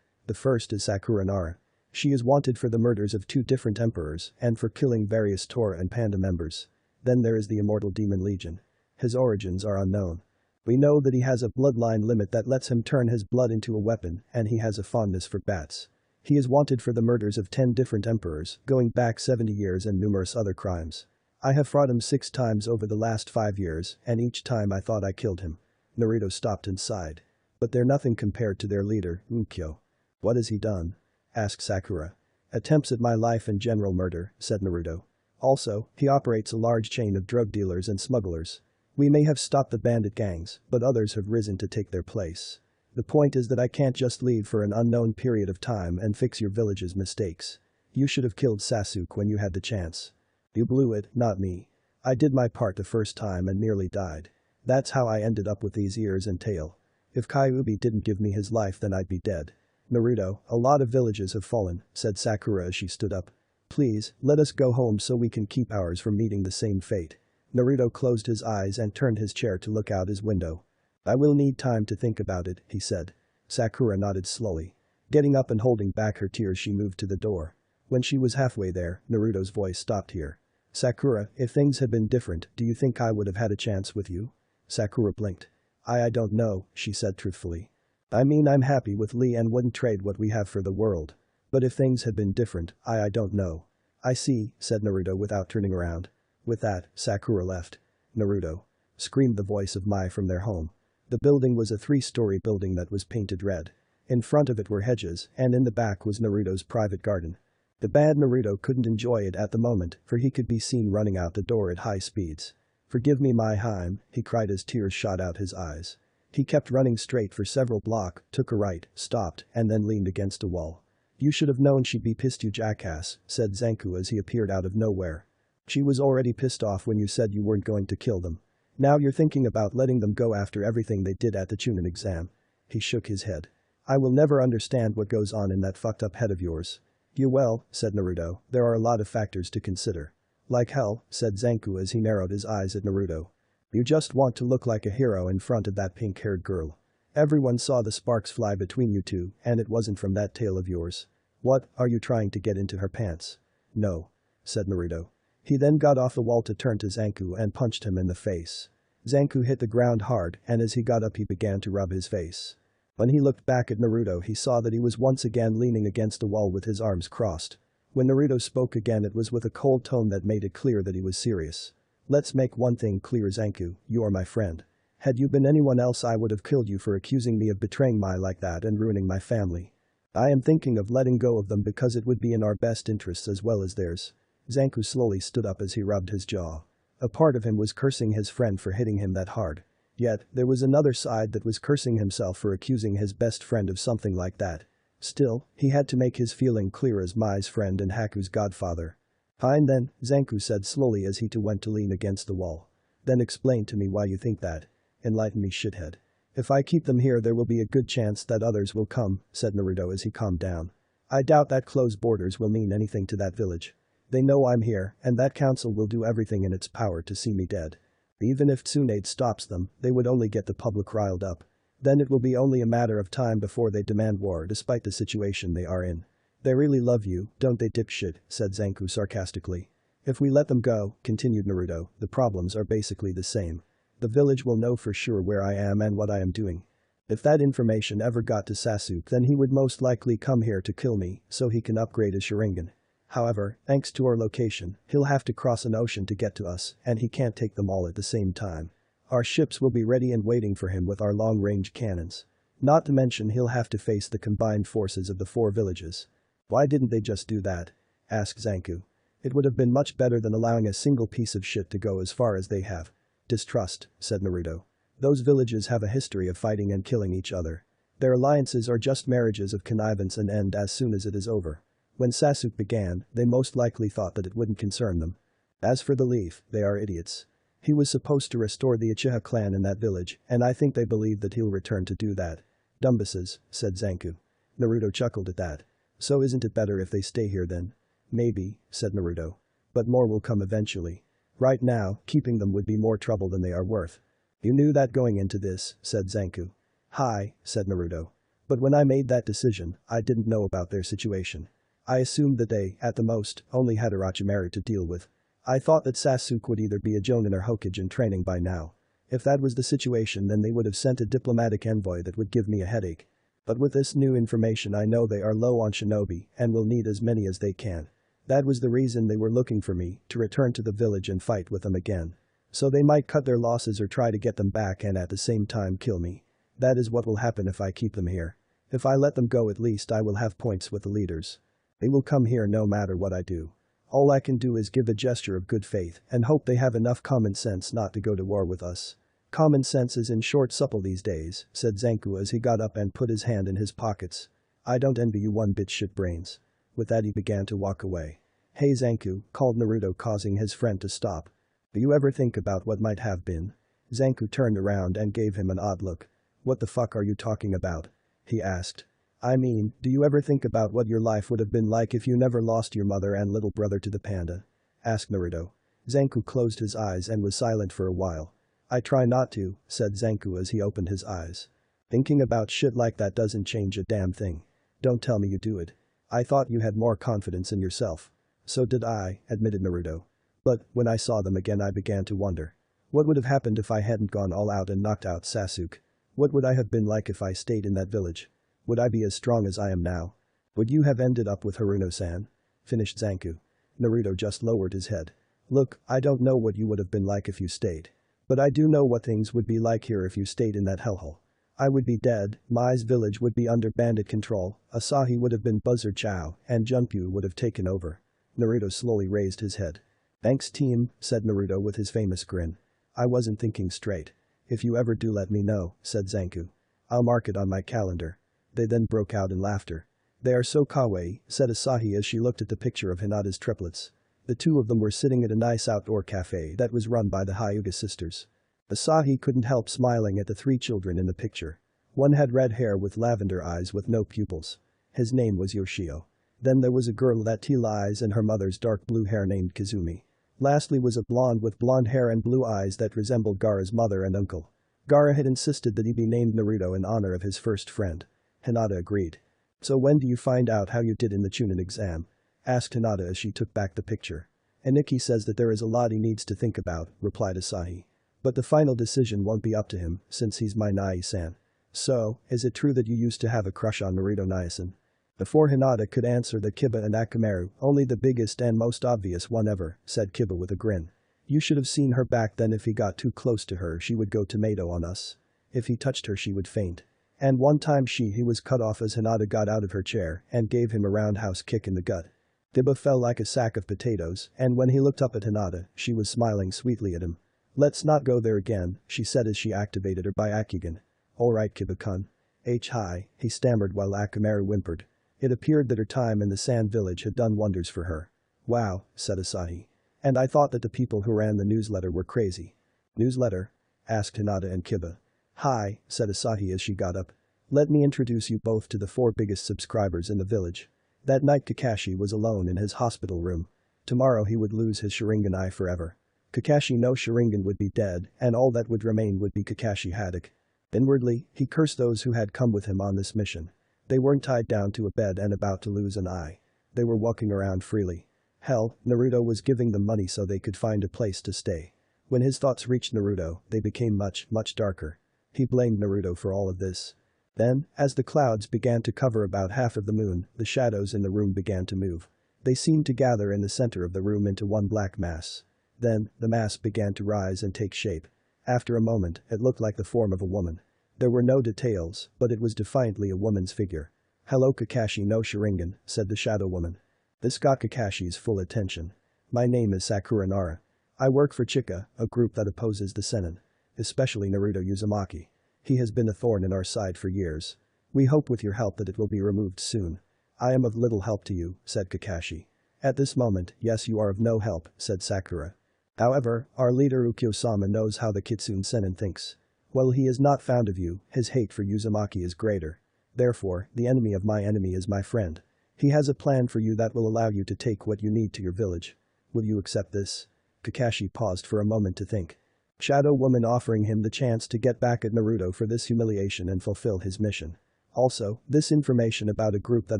The first is Sakura Nara. She is wanted for the murders of 2 different emperors and for killing various Tora and Panda members. Then there is the Immortal Demon Legion. His origins are unknown. We know that he has a bloodline limit that lets him turn his blood into a weapon and he has a fondness for bats. He is wanted for the murders of 10 different emperors, going back 70 years and numerous other crimes. I have fought him 6 times over the last 5 years and each time I thought I killed him. Naruto stopped and sighed. But they're nothing compared to their leader, Ukyo. What has he done? Asked Sakura. Attempts at my life and general murder, said Naruto. Also, he operates a large chain of drug dealers and smugglers. We may have stopped the bandit gangs, but others have risen to take their place. The point is that I can't just leave for an unknown period of time and fix your village's mistakes. You should have killed Sasuke when you had the chance. You blew it, not me. I did my part the first time and nearly died. That's how I ended up with these ears and tail. If Kyuubi didn't give me his life then I'd be dead. Naruto, a lot of villages have fallen, said Sakura as she stood up. Please, let us go home so we can keep ours from meeting the same fate. Naruto closed his eyes and turned his chair to look out his window. I will need time to think about it, he said. Sakura nodded slowly. Getting up and holding back her tears she moved to the door. When she was halfway there, Naruto's voice stopped here. Sakura, if things had been different, do you think I would have had a chance with you? Sakura blinked. I don't know, she said truthfully. I mean I'm happy with Lee and wouldn't trade what we have for the world. But if things had been different, I don't know. I see, said Naruto without turning around. With that, Sakura left. Naruto. Screamed the voice of Mai from their home. The building was a 3-story building that was painted red. In front of it were hedges, and in the back was Naruto's private garden. The bad Naruto couldn't enjoy it at the moment, for he could be seen running out the door at high speeds. Forgive me Mai Haim, he cried as tears shot out his eyes. He kept running straight for several blocks, took a right, stopped, and then leaned against a wall. You should have known she'd be pissed you jackass, said Zanku as he appeared out of nowhere. She was already pissed off when you said you weren't going to kill them. Now you're thinking about letting them go after everything they did at the Chunin exam. He shook his head. I will never understand what goes on in that fucked up head of yours. You will, said Naruto, there are a lot of factors to consider. Like hell, said Zanku as he narrowed his eyes at Naruto. You just want to look like a hero in front of that pink-haired girl. Everyone saw the sparks fly between you two, and it wasn't from that tail of yours. What, are you trying to get into her pants? No. Said Naruto. He then got off the wall to turn to Zanku and punched him in the face. Zanku hit the ground hard and as he got up he began to rub his face. When he looked back at Naruto he saw that he was once again leaning against the wall with his arms crossed. When Naruto spoke again it was with a cold tone that made it clear that he was serious. Let's make one thing clear Zanku, you are my friend. Had you been anyone else I would have killed you for accusing me of betraying Mai like that and ruining my family. I am thinking of letting go of them because it would be in our best interests as well as theirs. Zanku slowly stood up as he rubbed his jaw. A part of him was cursing his friend for hitting him that hard. Yet, there was another side that was cursing himself for accusing his best friend of something like that. Still, he had to make his feeling clear as Mai's friend and Haku's godfather. Fine then, Zanku said slowly as he too went to lean against the wall. Then explain to me why you think that. Enlighten me shithead. If I keep them here there will be a good chance that others will come, said Naruto as he calmed down. I doubt that closed borders will mean anything to that village. They know I'm here, and that council will do everything in its power to see me dead. Even if Tsunade stops them, they would only get the public riled up. Then it will be only a matter of time before they demand war despite the situation they are in. They really love you, don't they dipshit, said Zanku sarcastically. If we let them go, continued Naruto, the problems are basically the same. The village will know for sure where I am and what I am doing. If that information ever got to Sasuke, then he would most likely come here to kill me so he can upgrade his Sharingan. However, thanks to our location, he'll have to cross an ocean to get to us, and he can't take them all at the same time. Our ships will be ready and waiting for him with our long-range cannons. Not to mention he'll have to face the combined forces of the 4 villages. Why didn't they just do that? Asked Zanku. It would have been much better than allowing a single piece of shit to go as far as they have. Distrust, said Naruto. Those villages have a history of fighting and killing each other. Their alliances are just marriages of connivance and end as soon as it is over. When Sasuke began, they most likely thought that it wouldn't concern them. As for the Leaf, they are idiots. He was supposed to restore the Uchiha clan in that village, and I think they believe that he'll return to do that. Dumbasses, said Zanku. Naruto chuckled at that. So isn't it better if they stay here then? Maybe, said Naruto. But more will come eventually. Right now, keeping them would be more trouble than they are worth. You knew that going into this, said Zanku. Hi, said Naruto. But when I made that decision, I didn't know about their situation. I assumed that they, at the most, only had Orochimaru to deal with. I thought that Sasuke would either be a Jonin or Hokage in training by now. If that was the situation, then they would have sent a diplomatic envoy that would give me a headache. But with this new information, I know they are low on shinobi and will need as many as they can. That was the reason they were looking for me, to return to the village and fight with them again. So they might cut their losses or try to get them back and at the same time kill me. That is what will happen if I keep them here. If I let them go, at least I will have points with the leaders. They will come here no matter what I do. All I can do is give a gesture of good faith and hope they have enough common sense not to go to war with us. Common sense is in short supply these days, said Zanku as he got up and put his hand in his pockets. I don't envy you one bit shit brains. With that he began to walk away. Hey Zanku, called Naruto, causing his friend to stop. Do you ever think about what might have been? Zanku turned around and gave him an odd look. What the fuck are you talking about? He asked. I mean, do you ever think about what your life would have been like if you never lost your mother and little brother to the panda? Asked Naruto. Zanku closed his eyes and was silent for a while. I try not to, said Zanku as he opened his eyes. Thinking about shit like that doesn't change a damn thing. Don't tell me you do it. I thought you had more confidence in yourself. So did I, admitted Naruto. But, when I saw them again I began to wonder. What would have happened if I hadn't gone all out and knocked out Sasuke? What would I have been like if I stayed in that village? Would I be as strong as I am now? Would you have ended up with Haruno-san? Finished Zanku. Naruto just lowered his head. Look, I don't know what you would have been like if you stayed. But I do know what things would be like here if you stayed in that hellhole. I would be dead, Mai's village would be under bandit control, Asahi would have been Buzzard Chow, and Junpei would have taken over. Naruto slowly raised his head. Thanks team, said Naruto with his famous grin. I wasn't thinking straight. If you ever do let me know, said Zanku. I'll mark it on my calendar. They then broke out in laughter. They are so kawaii, said Asahi as she looked at the picture of Hinata's triplets. The two of them were sitting at a nice outdoor cafe that was run by the Hyuga sisters. Asahi couldn't help smiling at the 3 children in the picture. One had red hair with lavender eyes with no pupils. His name was Yoshio. Then there was a girl that teal eyes and her mother's dark blue hair named Kazumi. Lastly was a blonde with blonde hair and blue eyes that resembled Gaara's mother and uncle. Gaara had insisted that he be named Naruto in honor of his first friend. Hinata agreed. So when do you find out how you did in the Chunin exam? Asked Hinata as she took back the picture. Aniki says that there is a lot he needs to think about, replied Asahi. But the final decision won't be up to him, since he's my Nai-san. So, is it true that you used to have a crush on Naruto Nai-san? Before Hinata could answer the Kiba and Akamaru, only the biggest and most obvious one ever, said Kiba with a grin. You should have seen her back then. If he got too close to her she would go tomato on us. If he touched her she would faint. And one time he was cut off as Hinata got out of her chair and gave him a roundhouse kick in the gut. Kiba fell like a sack of potatoes, and when he looked up at Hinata, she was smiling sweetly at him. Let's not go there again, she said as she activated her Byakugan. Alright Kiba-kun. Hi, he stammered while Akamaru whimpered. It appeared that her time in the Sand Village had done wonders for her. Wow, said Asahi. And I thought that the people who ran the newsletter were crazy. Newsletter? Asked Hinata and Kiba. Hi, said Asahi as she got up. Let me introduce you both to the 4 biggest subscribers in the village. That night Kakashi was alone in his hospital room. Tomorrow he would lose his Sharingan eye forever. Kakashi no Sharingan would be dead, and all that would remain would be Kakashi Haddock. Inwardly, he cursed those who had come with him on this mission. They weren't tied down to a bed and about to lose an eye. They were walking around freely. Hell, Naruto was giving them money so they could find a place to stay. When his thoughts reached Naruto, they became much, much darker. He blamed Naruto for all of this. Then, as the clouds began to cover about half of the moon, the shadows in the room began to move. They seemed to gather in the center of the room into one black mass. Then, the mass began to rise and take shape. After a moment, it looked like the form of a woman. There were no details, but it was defiantly a woman's figure. "Hello Kakashi no Sharingan," said the shadow woman. This got Kakashi's full attention. "My name is Sakura Nara. I work for Chika, a group that opposes the Sennin. Especially Naruto Uzumaki. He has been a thorn in our side for years. We hope with your help that it will be removed soon." "I am of little help to you," said Kakashi. "At this moment, yes you are of no help," said Sakura. "However, our leader Ukyo-sama knows how the Kitsune Sennin thinks. While he is not fond of you, his hate for Uzumaki is greater. Therefore, the enemy of my enemy is my friend. He has a plan for you that will allow you to take what you need to your village. Will you accept this?" Kakashi paused for a moment to think. Shadow Woman offering him the chance to get back at Naruto for this humiliation and fulfill his mission. Also, this information about a group that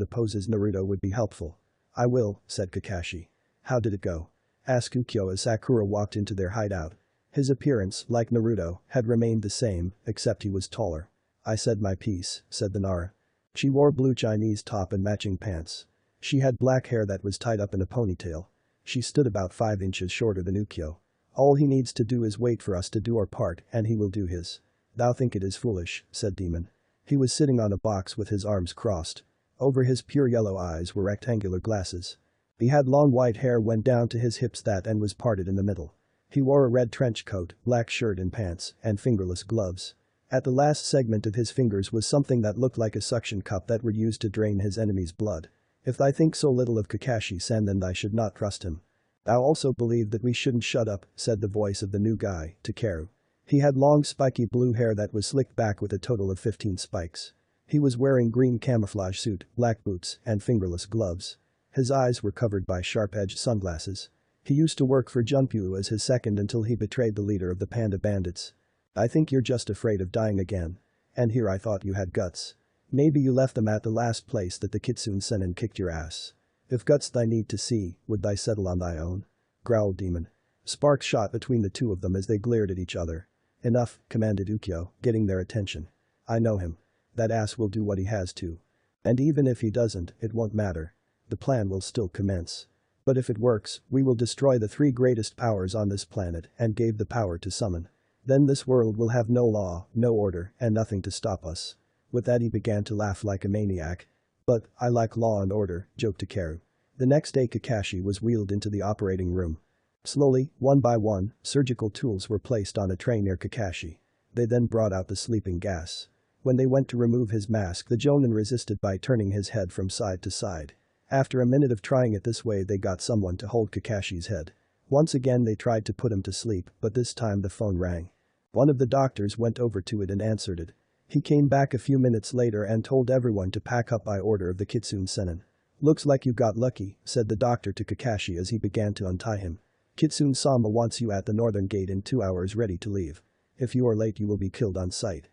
opposes Naruto would be helpful. "I will," said Kakashi. "How did it go?" asked Ukyo as Sakura walked into their hideout. His appearance, like Naruto, had remained the same, except he was taller. "I said my piece," said the Nara. She wore blue Chinese top and matching pants. She had black hair that was tied up in a ponytail. She stood about 5 inches shorter than Ukyo. "All he needs to do is wait for us to do our part and he will do his." "Thou think it is foolish," said Demon. He was sitting on a box with his arms crossed. Over his pure yellow eyes were rectangular glasses. He had long white hair went down to his hips that and was parted in the middle. He wore a red trench coat, black shirt and pants, and fingerless gloves. At the last segment of his fingers was something that looked like a suction cup that were used to drain his enemy's blood. "If I think so little of Kakashi-sen then I should not trust him." "Thou also believe that we shouldn't shut up," said the voice of the new guy, Takeru. He had long spiky blue hair that was slicked back with a total of 15 spikes. He was wearing green camouflage suit, black boots, and fingerless gloves. His eyes were covered by sharp-edged sunglasses. He used to work for Junpyu as his second until he betrayed the leader of the panda bandits. "I think you're just afraid of dying again. And here I thought you had guts. Maybe you left them at the last place that the Kitsune Sennin kicked your ass. If guts thy need to see, would thy settle on thy own?" growled Demon. Sparks shot between the two of them as they glared at each other. "Enough," commanded Ukyo, getting their attention. "I know him. That ass will do what he has to. And even if he doesn't, it won't matter. The plan will still commence. But if it works, we will destroy the 3 greatest powers on this planet and gave the power to summon. Then this world will have no law, no order, and nothing to stop us." With that he began to laugh like a maniac. "But, I like law and order," joked Takeru. The next day Kakashi was wheeled into the operating room. Slowly, one by one, surgical tools were placed on a tray near Kakashi. They then brought out the sleeping gas. When they went to remove his mask the Jonin resisted by turning his head from side to side. After a minute of trying it this way they got someone to hold Kakashi's head. Once again they tried to put him to sleep, but this time the phone rang. One of the doctors went over to it and answered it. He came back a few minutes later and told everyone to pack up by order of the Kitsune Sennin. "Looks like you got lucky," said the doctor to Kakashi as he began to untie him. "Kitsune-sama wants you at the northern gate in 2 hours ready to leave. If you are late you will be killed on sight."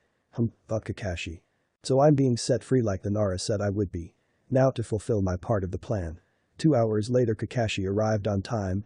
Thought Kakashi. "So I'm being set free like the Nara said I would be. Now to fulfill my part of the plan." 2 hours later Kakashi arrived on time,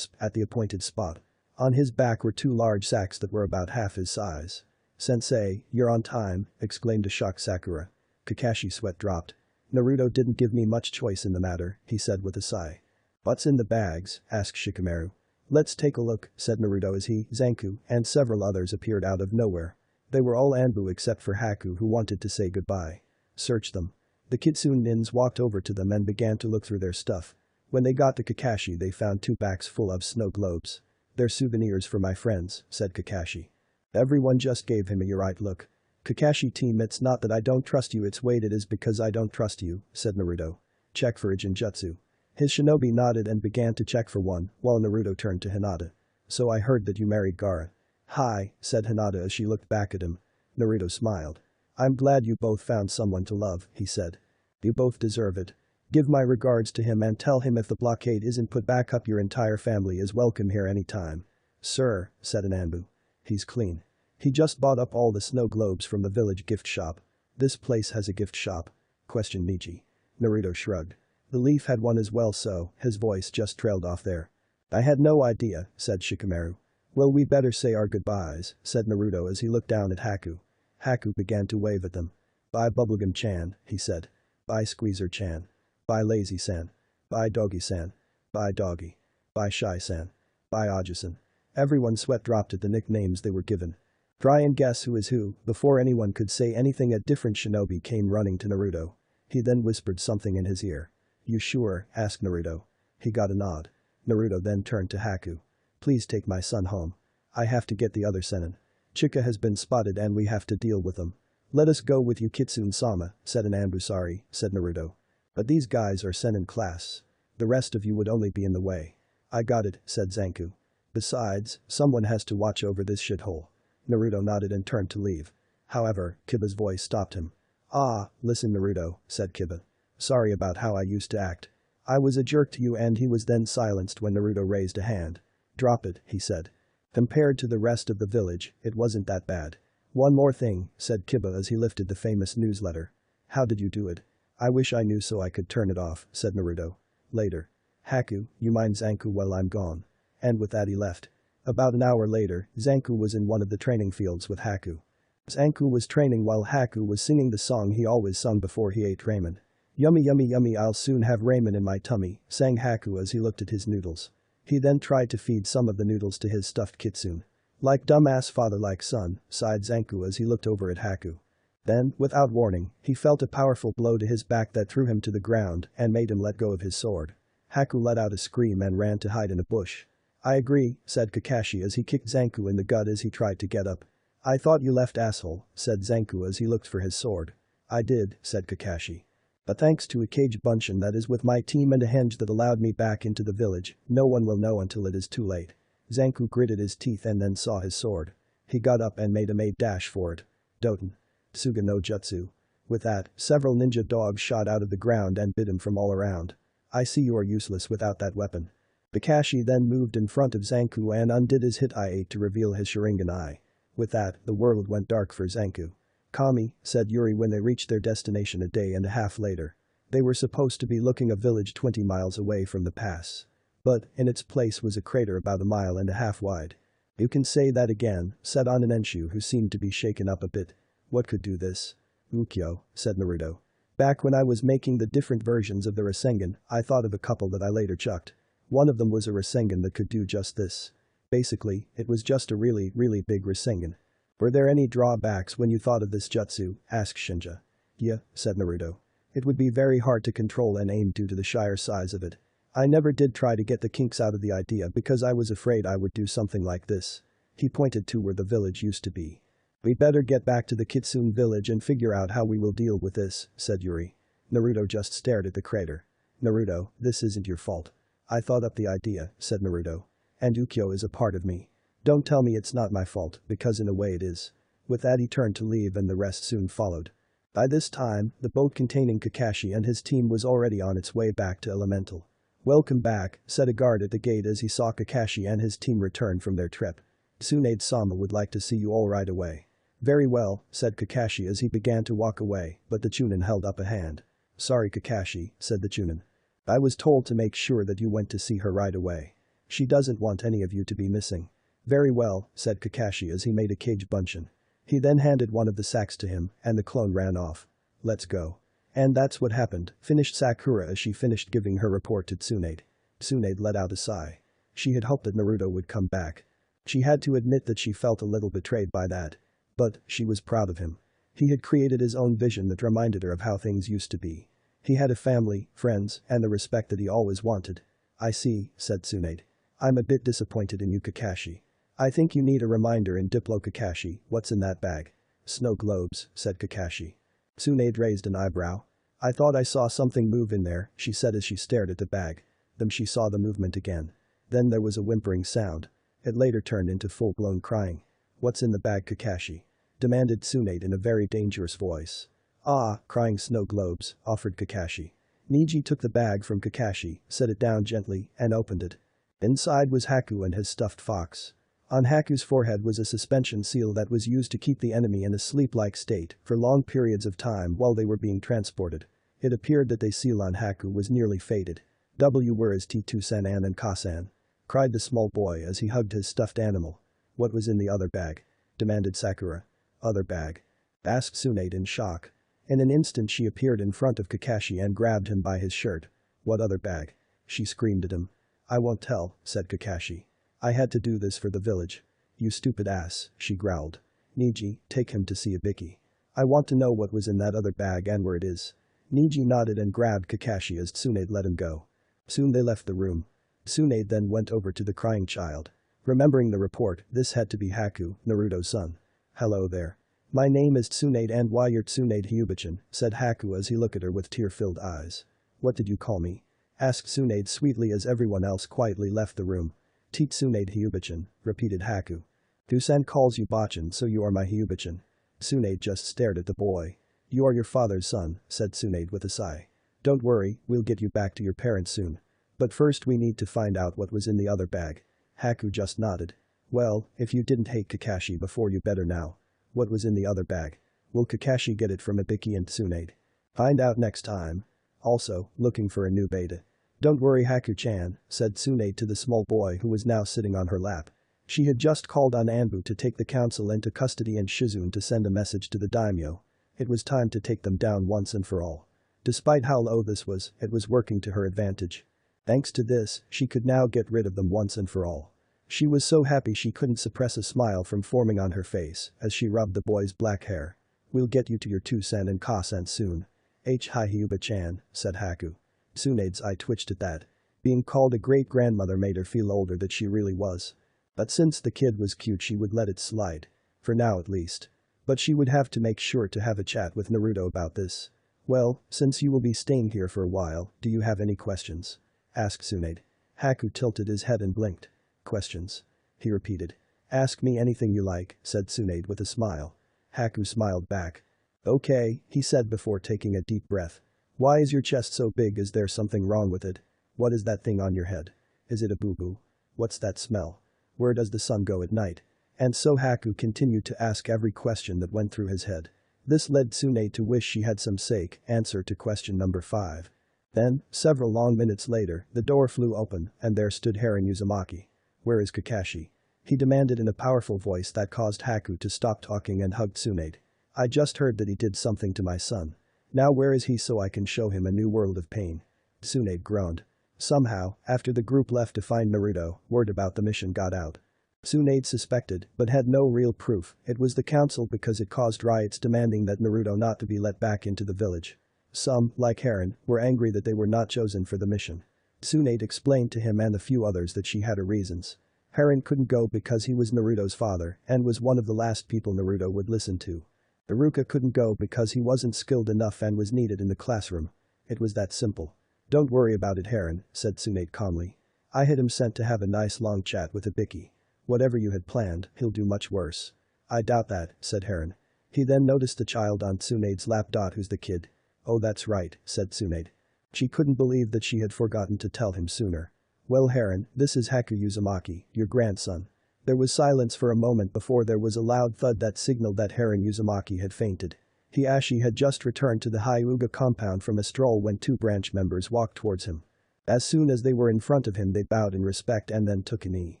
at the appointed spot. On his back were 2 large sacks that were about half his size. "Sensei, you're on time," exclaimed a shocked Sakura. Kakashi's sweat dropped. "Naruto didn't give me much choice in the matter," he said with a sigh. "What's in the bags?" asked Shikamaru. "Let's take a look," said Naruto as he, Zanku, and several others appeared out of nowhere. They were all Anbu except for Haku who wanted to say goodbye. "Search them." The Kitsune nins walked over to them and began to look through their stuff. When they got to Kakashi they found 2 bags full of snow globes. "They're souvenirs for my friends," said Kakashi. Everyone just gave him a right look. "Kakashi team, it's not that I don't trust you, it's wait it is because I don't trust you," said Naruto. "Check for a Jinjutsu." His shinobi nodded and began to check for one, while Naruto turned to Hinata. "So I heard that you married Gaara." "Hi," said Hinata as she looked back at him. Naruto smiled. "I'm glad you both found someone to love," he said. "You both deserve it. Give my regards to him and tell him if the blockade isn't put back up your entire family is welcome here anytime." "Sir," said an Anbu. "He's clean. He just bought up all the snow globes from the village gift shop." "This place has a gift shop?" questioned Michi. Naruto shrugged. The leaf had one as well so, his voice just trailed off there. I had no idea, said Shikamaru. Well we better say our goodbyes, said Naruto as he looked down at Haku. Haku began to wave at them. Bye Bubblegum-chan, he said. Bye Squeezer-chan. Bye Lazy-san. Bye Doggy-san. Bye Doggy. Bye Shy-san. Bye Aja-san. Everyone sweat dropped at the nicknames they were given. Try and guess who is who. Before anyone could say anything, a different shinobi came running to Naruto. He then whispered something in his ear. You sure? Asked Naruto. He got a nod. Naruto then turned to Haku. Please take my son home. I have to get the other Sennin. Chika has been spotted and we have to deal with them. Let us go with you Kitsune-sama, said an Ambusari, said Naruto. But these guys are Sennin class. The rest of you would only be in the way. I got it, said Zanku. Besides, someone has to watch over this shithole. Naruto nodded and turned to leave. However, Kiba's voice stopped him. Ah, listen Naruto, said Kiba. Sorry about how I used to act. I was a jerk to you, and he was then silenced when Naruto raised a hand. Drop it, he said. Compared to the rest of the village, it wasn't that bad. One more thing, said Kiba as he lifted the famous newsletter. How did you do it? I wish I knew so I could turn it off, said Naruto. Later. Haku, you mind Zanku while I'm gone. And with that he left. About an hour later, Zanku was in one of the training fields with Haku. Zanku was training while Haku was singing the song he always sung before he ate ramen. Yummy yummy yummy, I'll soon have ramen in my tummy, sang Haku as he looked at his noodles. He then tried to feed some of the noodles to his stuffed kitsune. Like dumbass father like son, sighed Zanku as he looked over at Haku. Then, without warning, he felt a powerful blow to his back that threw him to the ground and made him let go of his sword. Haku let out a scream and ran to hide in a bush. I agree, said Kakashi as he kicked Zanku in the gut as he tried to get up. I thought you left asshole, said Zanku as he looked for his sword. I did, said Kakashi. But thanks to a cage bunchen that is with my team and a henge that allowed me back into the village, no one will know until it is too late. Zanku gritted his teeth and then saw his sword. He got up and made a mad dash for it. Doten. Tsuga no Jutsu. With that, several ninja dogs shot out of the ground and bit him from all around. I see you are useless without that weapon. Kakashi then moved in front of Zanku and undid his hit eye to reveal his Sharingan eye. With that, the world went dark for Zanku. Kami, said Yuri when they reached their destination a day and a half later. They were supposed to be looking a village 20 miles away from the pass. But, in its place was a crater about a mile and a half wide. You can say that again, said Ananenshu who seemed to be shaken up a bit. What could do this? Ukyo, said Naruto. Back when I was making the different versions of the Rasengan, I thought of a couple that I later chucked. One of them was a Rasengan that could do just this. Basically, it was just a really big Rasengan. Were there any drawbacks when you thought of this jutsu? Asked Shinja. Yeah, said Naruto. It would be very hard to control and aim due to the sheer size of it. I never did try to get the kinks out of the idea because I was afraid I would do something like this. He pointed to where the village used to be. We better get back to the Kitsune village and figure out how we will deal with this, said Yuri. Naruto just stared at the crater. Naruto, this isn't your fault. I thought up the idea, said Naruto. And Ukyo is a part of me. Don't tell me it's not my fault, because in a way it is. With that he turned to leave and the rest soon followed. By this time, the boat containing Kakashi and his team was already on its way back to Elemental. Welcome back, said a guard at the gate as he saw Kakashi and his team return from their trip. Tsunade-sama would like to see you all right away. Very well, said Kakashi as he began to walk away, but the Chunin held up a hand. Sorry Kakashi, said the Chunin. I was told to make sure that you went to see her right away. She doesn't want any of you to be missing. Very well, said Kakashi as he made a cage bunchen. He then handed one of the sacks to him, and the clone ran off. Let's go. And that's what happened, finished Sakura as she finished giving her report to Tsunade. Tsunade let out a sigh. She had hoped that Naruto would come back. She had to admit that she felt a little betrayed by that. But, she was proud of him. He had created his own vision that reminded her of how things used to be. He had a family, friends, and the respect that he always wanted. I see, said Tsunade. I'm a bit disappointed in you Kakashi. I think you need a reminder in Diplo Kakashi, what's in that bag? Snow globes, said Kakashi. Tsunade raised an eyebrow. I thought I saw something move in there, she said as she stared at the bag. Then she saw the movement again. Then there was a whimpering sound. It later turned into full-blown crying. What's in the bag Kakashi? Demanded Tsunade in a very dangerous voice. Ah, crying snow globes, offered Kakashi. Niji took the bag from Kakashi, set it down gently, and opened it. Inside was Haku and his stuffed fox. On Haku's forehead was a suspension seal that was used to keep the enemy in a sleep-like state for long periods of time while they were being transported. It appeared that Deceilan Haku was nearly fated. Where is T2-san and Kasan? Cried the small boy as he hugged his stuffed animal. What was in the other bag? Demanded Sakura. Other bag? Asked Tsunade in shock. In an instant she appeared in front of Kakashi and grabbed him by his shirt. What other bag? She screamed at him. I won't tell, said Kakashi. I had to do this for the village. You stupid ass, she growled. Niji, take him to see Ibiki. I want to know what was in that other bag and where it is. Niji nodded and grabbed Kakashi as Tsunade let him go. Soon they left the room. Tsunade then went over to the crying child. Remembering the report, this had to be Haku, Naruto's son. Hello there. My name is Tsunade and why you're Tsunade Hyuba-chan, said Haku as he looked at her with tear-filled eyes. What did you call me? Asked Tsunade sweetly as everyone else quietly left the room. Tsunade Hyuba-chan, repeated Haku. Dusan calls you Bachan so you are my Hyuba-chan. Tsunade just stared at the boy. You are your father's son, said Tsunade with a sigh. Don't worry, we'll get you back to your parents soon. But first we need to find out what was in the other bag. Haku just nodded. Well, if you didn't hate Kakashi before you better now. What was in the other bag? Will Kakashi get it from Ibiki and Tsunade? Find out next time. Also, looking for a new beta. Don't worry Haku-chan, said Tsunade to the small boy who was now sitting on her lap. She had just called on Anbu to take the council into custody and Shizune to send a message to the daimyo. It was time to take them down once and for all. Despite how low this was, it was working to her advantage. Thanks to this, she could now get rid of them once and for all. She was so happy she couldn't suppress a smile from forming on her face as she rubbed the boy's black hair. We'll get you to your Tusen and Kasan soon. Hi Hyuba-chan, said Haku. Tsunade's eye twitched at that. Being called a great-grandmother made her feel older than she really was. But since the kid was cute she would let it slide. For now at least. But she would have to make sure to have a chat with Naruto about this. Well, since you will be staying here for a while, do you have any questions? Asked Tsunade. Haku tilted his head and blinked. Questions? He repeated. Ask me anything you like, said Tsunade with a smile. Haku smiled back. Okay, he said before taking a deep breath. Why is your chest so big? Is there something wrong with it? What is that thing on your head? Is it a boo-boo? What's that smell? Where does the sun go at night? And so Haku continued to ask every question that went through his head. This led Tsunade to wish she had some sake answer to question number 5. Then, several long minutes later, the door flew open and there stood Haran Uzumaki. Where is Kakashi? He demanded in a powerful voice that caused Haku to stop talking and hugged Tsunade. I just heard that he did something to my son. Now where is he so I can show him a new world of pain? Tsunade groaned. Somehow, after the group left to find Naruto, word about the mission got out. Tsunade suspected, but had no real proof, it was the council because it caused riots demanding that Naruto not to be let back into the village. Some, like Haran, were angry that they were not chosen for the mission. Tsunade explained to him and a few others that she had her reasons. Haran couldn't go because he was Naruto's father and was one of the last people Naruto would listen to. Iruka couldn't go because he wasn't skilled enough and was needed in the classroom. It was that simple. Don't worry about it Haran, said Tsunade calmly. I had him sent to have a nice long chat with Ibiki. Whatever you had planned, he'll do much worse. I doubt that, said Haran. He then noticed the child on Tsunade's lap. Who's the kid? Oh that's right, said Tsunade. She couldn't believe that she had forgotten to tell him sooner. Well Haran, this is Haku Uzumaki, your grandson. There was silence for a moment before there was a loud thud that signaled that Haran Uzumaki had fainted. Hiashi had just returned to the Hyuga compound from a stroll when 2 branch members walked towards him. As soon as they were in front of him they bowed in respect and then took a knee.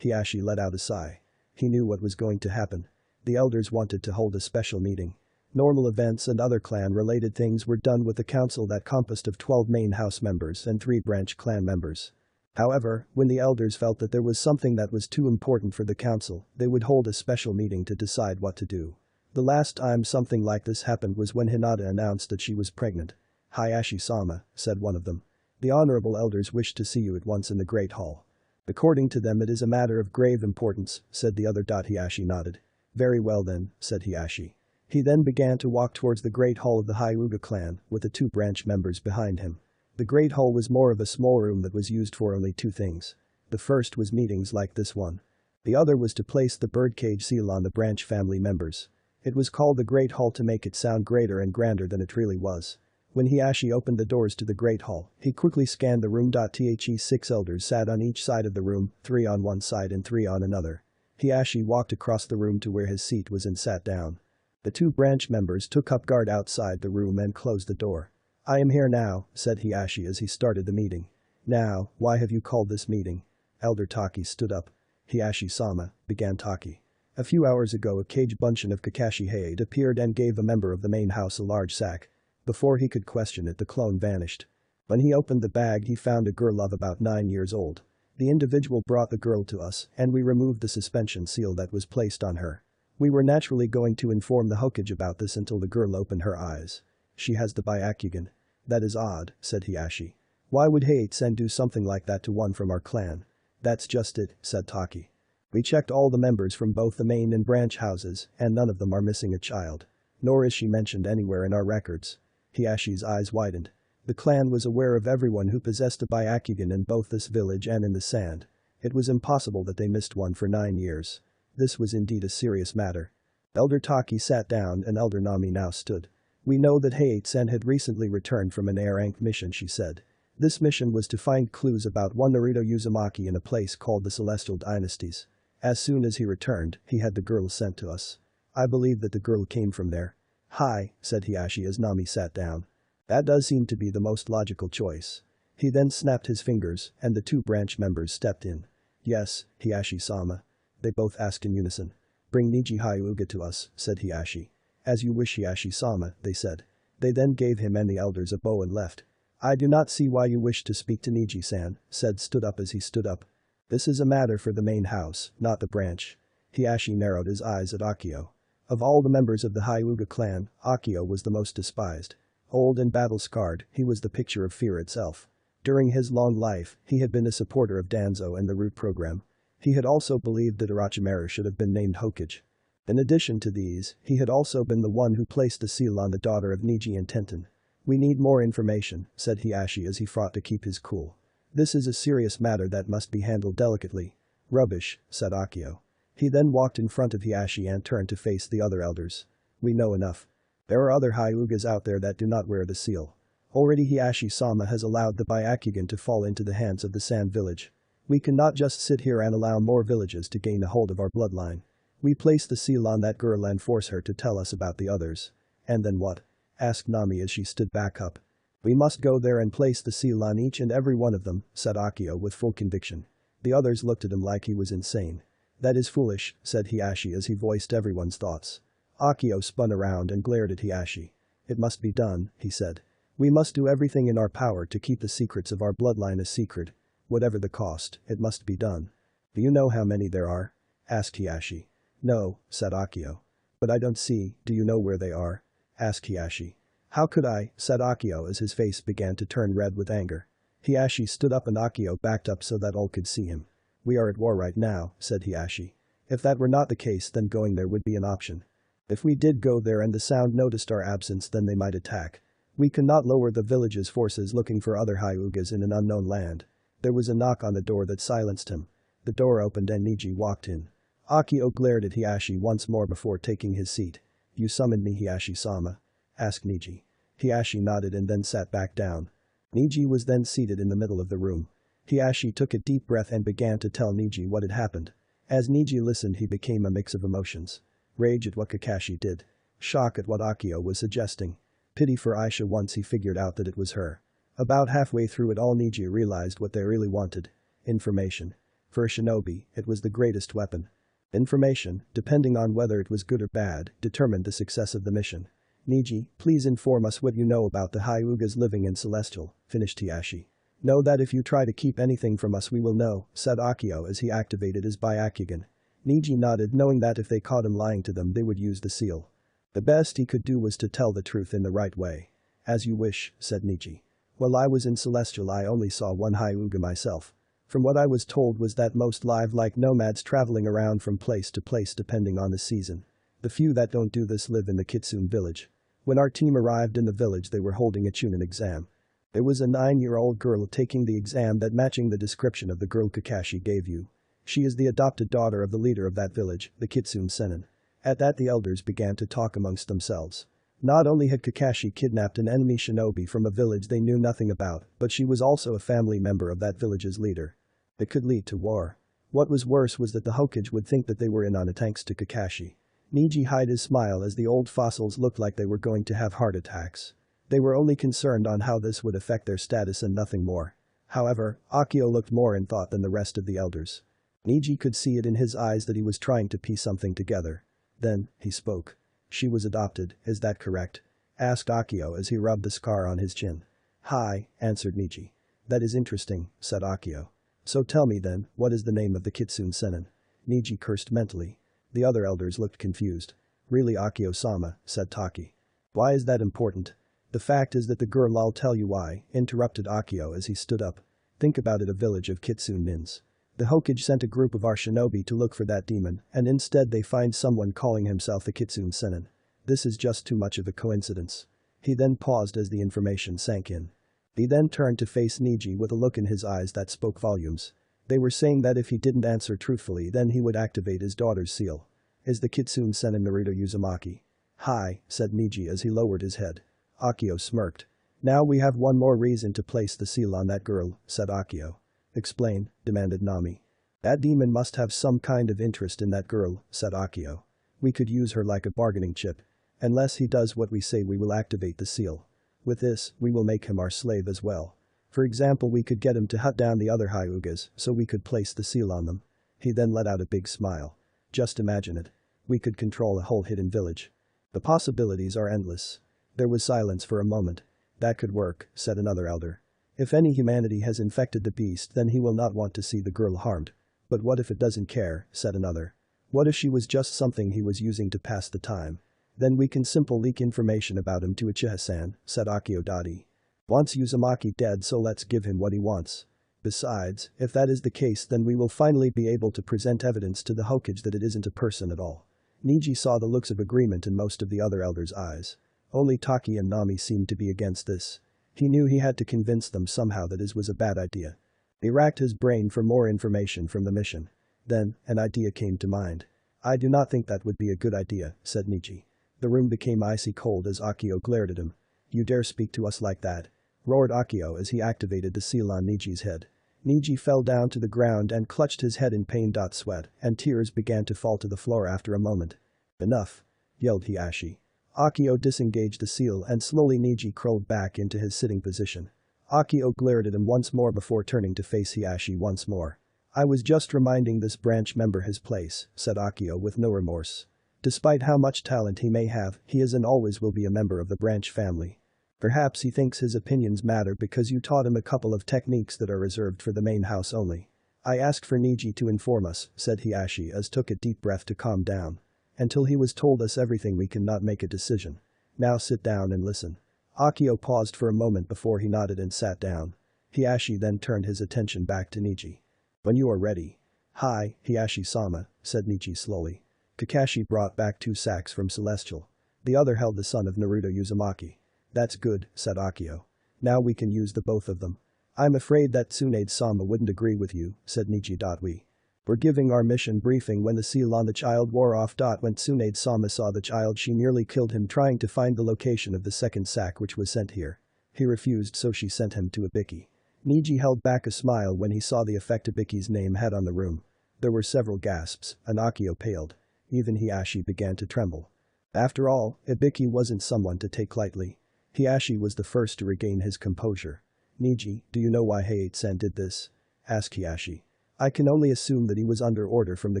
Hiashi let out a sigh. He knew what was going to happen. The elders wanted to hold a special meeting. Normal events and other clan-related things were done with a council that composed of 12 main house members and 3 branch clan members. However, when the elders felt that there was something that was too important for the council, they would hold a special meeting to decide what to do. The last time something like this happened was when Hinata announced that she was pregnant. Hayashi-sama, said one of them. The honorable elders wish to see you at once in the Great Hall. According to them it is a matter of grave importance, said the other. Hiashi nodded. Very well then, said Hiashi. He then began to walk towards the Great Hall of the Hyuga clan, with the 2 branch members behind him. The Great Hall was more of a small room that was used for only 2 things. The first was meetings like this one. The other was to place the birdcage seal on the branch family members. It was called the Great Hall to make it sound greater and grander than it really was. When Hiashi opened the doors to the Great Hall, he quickly scanned the room. The 6 elders sat on each side of the room, 3 on one side and 3 on another. Hiashi walked across the room to where his seat was and sat down. The 2 branch members took up guard outside the room and closed the door. "I am here now," said Hiashi as he started the meeting. "Now, why have you called this meeting?" Elder Taki stood up. "Hiashi-sama," began Taki. "A few hours ago a cage bunchen of Kakashi Hade appeared and gave a member of the main house a large sack. Before he could question it, the clone vanished. When he opened the bag, he found a girl of about 9 years old. The individual brought the girl to us and we removed the suspension seal that was placed on her. We were naturally going to inform the Hokage about this until the girl opened her eyes. She has the Byakugan." "That is odd," said Hiashi. "Why would Hate-sen do something like that to one from our clan?" "That's just it," said Taki. "We checked all the members from both the main and branch houses and none of them are missing a child. Nor is she mentioned anywhere in our records." Hiashi's eyes widened. The clan was aware of everyone who possessed a Byakugan in both this village and in the sand. It was impossible that they missed one for 9 years. This was indeed a serious matter. Elder Taki sat down and Elder Nami now stood. "We know that Hate-sen had recently returned from an A-rank mission," she said. "This mission was to find clues about one Naruto Uzumaki in a place called the Celestial Dynasties. As soon as he returned, he had the girl sent to us. I believe that the girl came from there." "Hi," said Hiashi as Nami sat down. "That does seem to be the most logical choice." He then snapped his fingers and the 2 branch members stepped in. "Yes, Hiashi-sama." They both asked in unison. "Bring Niji Hyuga to us," said Hiashi. "As you wish, Hiashi-sama," they said. They then gave him and the elders a bow and left. "I do not see why you wish to speak to Niji-san," said stood up as he stood up. "This is a matter for the main house, not the branch." Hiashi narrowed his eyes at Akio. Of all the members of the Hyuga clan, Akio was the most despised. Old and battle-scarred, he was the picture of fear itself. During his long life, he had been a supporter of Danzo and the Root program. He had also believed that Orochimaru should have been named Hokage. In addition to these, he had also been the one who placed the seal on the daughter of Niji and Tenten. "We need more information," said Hiashi as he fought to keep his cool. "This is a serious matter that must be handled delicately." "Rubbish," said Akio. He then walked in front of Hiashi and turned to face the other elders. "We know enough. There are other Hyugas out there that do not wear the seal. Already Hiashi-sama has allowed the Byakugan to fall into the hands of the Sand Village. We cannot just sit here and allow more villages to gain a hold of our bloodline. We place the seal on that girl and force her to tell us about the others." "And then what?" asked Nami as she stood back up. "We must go there and place the seal on each and every one of them," said Akio with full conviction. The others looked at him like he was insane. "That is foolish," said Hiashi as he voiced everyone's thoughts. Akio spun around and glared at Hiashi. "It must be done," he said. "We must do everything in our power to keep the secrets of our bloodline a secret. Whatever the cost, it must be done." "Do you know how many there are?" asked Hiashi. "No," said Akio. "But I don't see, do you know where they are?" asked Hiashi. "How could I?" said Akio as his face began to turn red with anger. Hiashi stood up and Akio backed up so that all could see him. "We are at war right now," said Hiashi. "If that were not the case, then going there would be an option. If we did go there and the Sound noticed our absence, then they might attack. We cannot lower the village's forces looking for other Hyugas in an unknown land." There was a knock on the door that silenced him. The door opened and Niji walked in. Akio glared at Hiashi once more before taking his seat. "You summoned me, Hiashi-sama?" asked Niji. Hiashi nodded and then sat back down. Niji was then seated in the middle of the room. Hiashi took a deep breath and began to tell Niji what had happened. As Niji listened, he became a mix of emotions. Rage at what Kakashi did. Shock at what Akio was suggesting. Pity for Aisha once he figured out that it was her. About halfway through it all, Niji realized what they really wanted. Information. For a shinobi, it was the greatest weapon. Information, depending on whether it was good or bad, determined the success of the mission. "Niji, please inform us what you know about the Hyugas living in Celestial," finished Hiashi. "Know that if you try to keep anything from us we will know," said Akio as he activated his Byakugan. Niji nodded, knowing that if they caught him lying to them they would use the seal. The best he could do was to tell the truth in the right way. "As you wish," said Niji. "While I was in Celestial I only saw one Hyuga myself. From what I was told was that most live like nomads traveling around from place to place depending on the season. The few that don't do this live in the Kitsune village. When our team arrived in the village they were holding a Chunin exam. There was a 9-year-old girl taking the exam that matching the description of the girl Kakashi gave you. She is the adopted daughter of the leader of that village, the Kitsune Sennin." At that the elders began to talk amongst themselves. Not only had Kakashi kidnapped an enemy shinobi from a village they knew nothing about, but she was also a family member of that village's leader. It could lead to war. What was worse was that the Hokage would think that they were in on it thanks to Kakashi. Niji hid his smile as the old fossils looked like they were going to have heart attacks. They were only concerned on how this would affect their status and nothing more. However, Akio looked more in thought than the rest of the elders. Niji could see it in his eyes that he was trying to piece something together. Then, he spoke. "She was adopted, is that correct?" asked Akio as he rubbed the scar on his chin. "Hi," answered Niji. "That is interesting," said Akio. "So tell me then, what is the name of the Kitsune Sennin?" Niji cursed mentally. The other elders looked confused. "Really, Akio-sama," said Taki. "Why is that important?" "The fact is that the girl, I'll tell you why," interrupted Akio as he stood up. "Think about it, a village of Kitsune nins. The Hokage sent a group of our shinobi to look for that demon, and instead they find someone calling himself the Kitsune Sennin. This is just too much of a coincidence." He then paused as the information sank in. He then turned to face Niji with a look in his eyes that spoke volumes. They were saying that if he didn't answer truthfully then he would activate his daughter's seal. "Is the Kitsune Sennin Naruto Uzumaki?" "Hi," said Niji as he lowered his head. Akio smirked. "Now we have one more reason to place the seal on that girl," said Akio. "Explain," demanded Nami. "That demon must have some kind of interest in that girl," said Akio. "We could use her like a bargaining chip. Unless he does what we say, we will activate the seal. With this, we will make him our slave as well. For example, we could get him to hunt down the other Hyugas so we could place the seal on them." He then let out a big smile. "Just imagine it. We could control a whole hidden village. The possibilities are endless." There was silence for a moment. "That could work," said another elder. "If any humanity has infected the beast then he will not want to see the girl harmed. But what if it doesn't care," said another. "What if she was just something he was using to pass the time? Then we can simply leak information about him to Uchiha-san," said Akio Dadi. "Wants Uzumaki dead, so let's give him what he wants. Besides, if that is the case then we will finally be able to present evidence to the Hokage that it isn't a person at all." Niji saw the looks of agreement in most of the other elders' eyes. Only Taki and Nami seemed to be against this. He knew he had to convince them somehow that this was a bad idea. He racked his brain for more information from the mission. Then, an idea came to mind. "I do not think that would be a good idea," said Niji. The room became icy cold as Akio glared at him. "You dare speak to us like that?" roared Akio as he activated the seal on Niji's head. Niji fell down to the ground and clutched his head in pain. Sweat and tears began to fall to the floor after a moment. "Enough!" yelled Hiashi. Akio disengaged the seal and slowly Niji crawled back into his sitting position. Akio glared at him once more before turning to face Hiashi once more. "I was just reminding this branch member his place," said Akio with no remorse. "Despite how much talent he may have, he is and always will be a member of the branch family. Perhaps he thinks his opinions matter because you taught him a couple of techniques that are reserved for the main house only." "I asked for Niji to inform us," said Hiashi as took a deep breath to calm down. "Until he was told us everything we cannot make a decision. Now sit down and listen." Akio paused for a moment before he nodded and sat down. Hiashi then turned his attention back to Niji. "When you are ready." "Hi, Hiashi-sama," said Niji slowly. Kakashi brought back 2 sacks from Celestial. The other held the son of Naruto Uzumaki. "That's good," said Akio. "Now we can use the both of them." "I'm afraid that Tsunade-sama wouldn't agree with you," said Niji. "We were giving our mission briefing when the seal on the child wore off. When Tsunade-sama saw the child, she nearly killed him trying to find the location of the second sack which was sent here. He refused, so she sent him to Ibiki." Niji held back a smile when he saw the effect Ibiki's name had on the room. There were several gasps and Akio paled. Even Hiashi began to tremble. After all, Ibiki wasn't someone to take lightly. Hiashi was the first to regain his composure. "Niji, do you know why Heiei-san did this?" asked Hiashi. "I can only assume that he was under order from the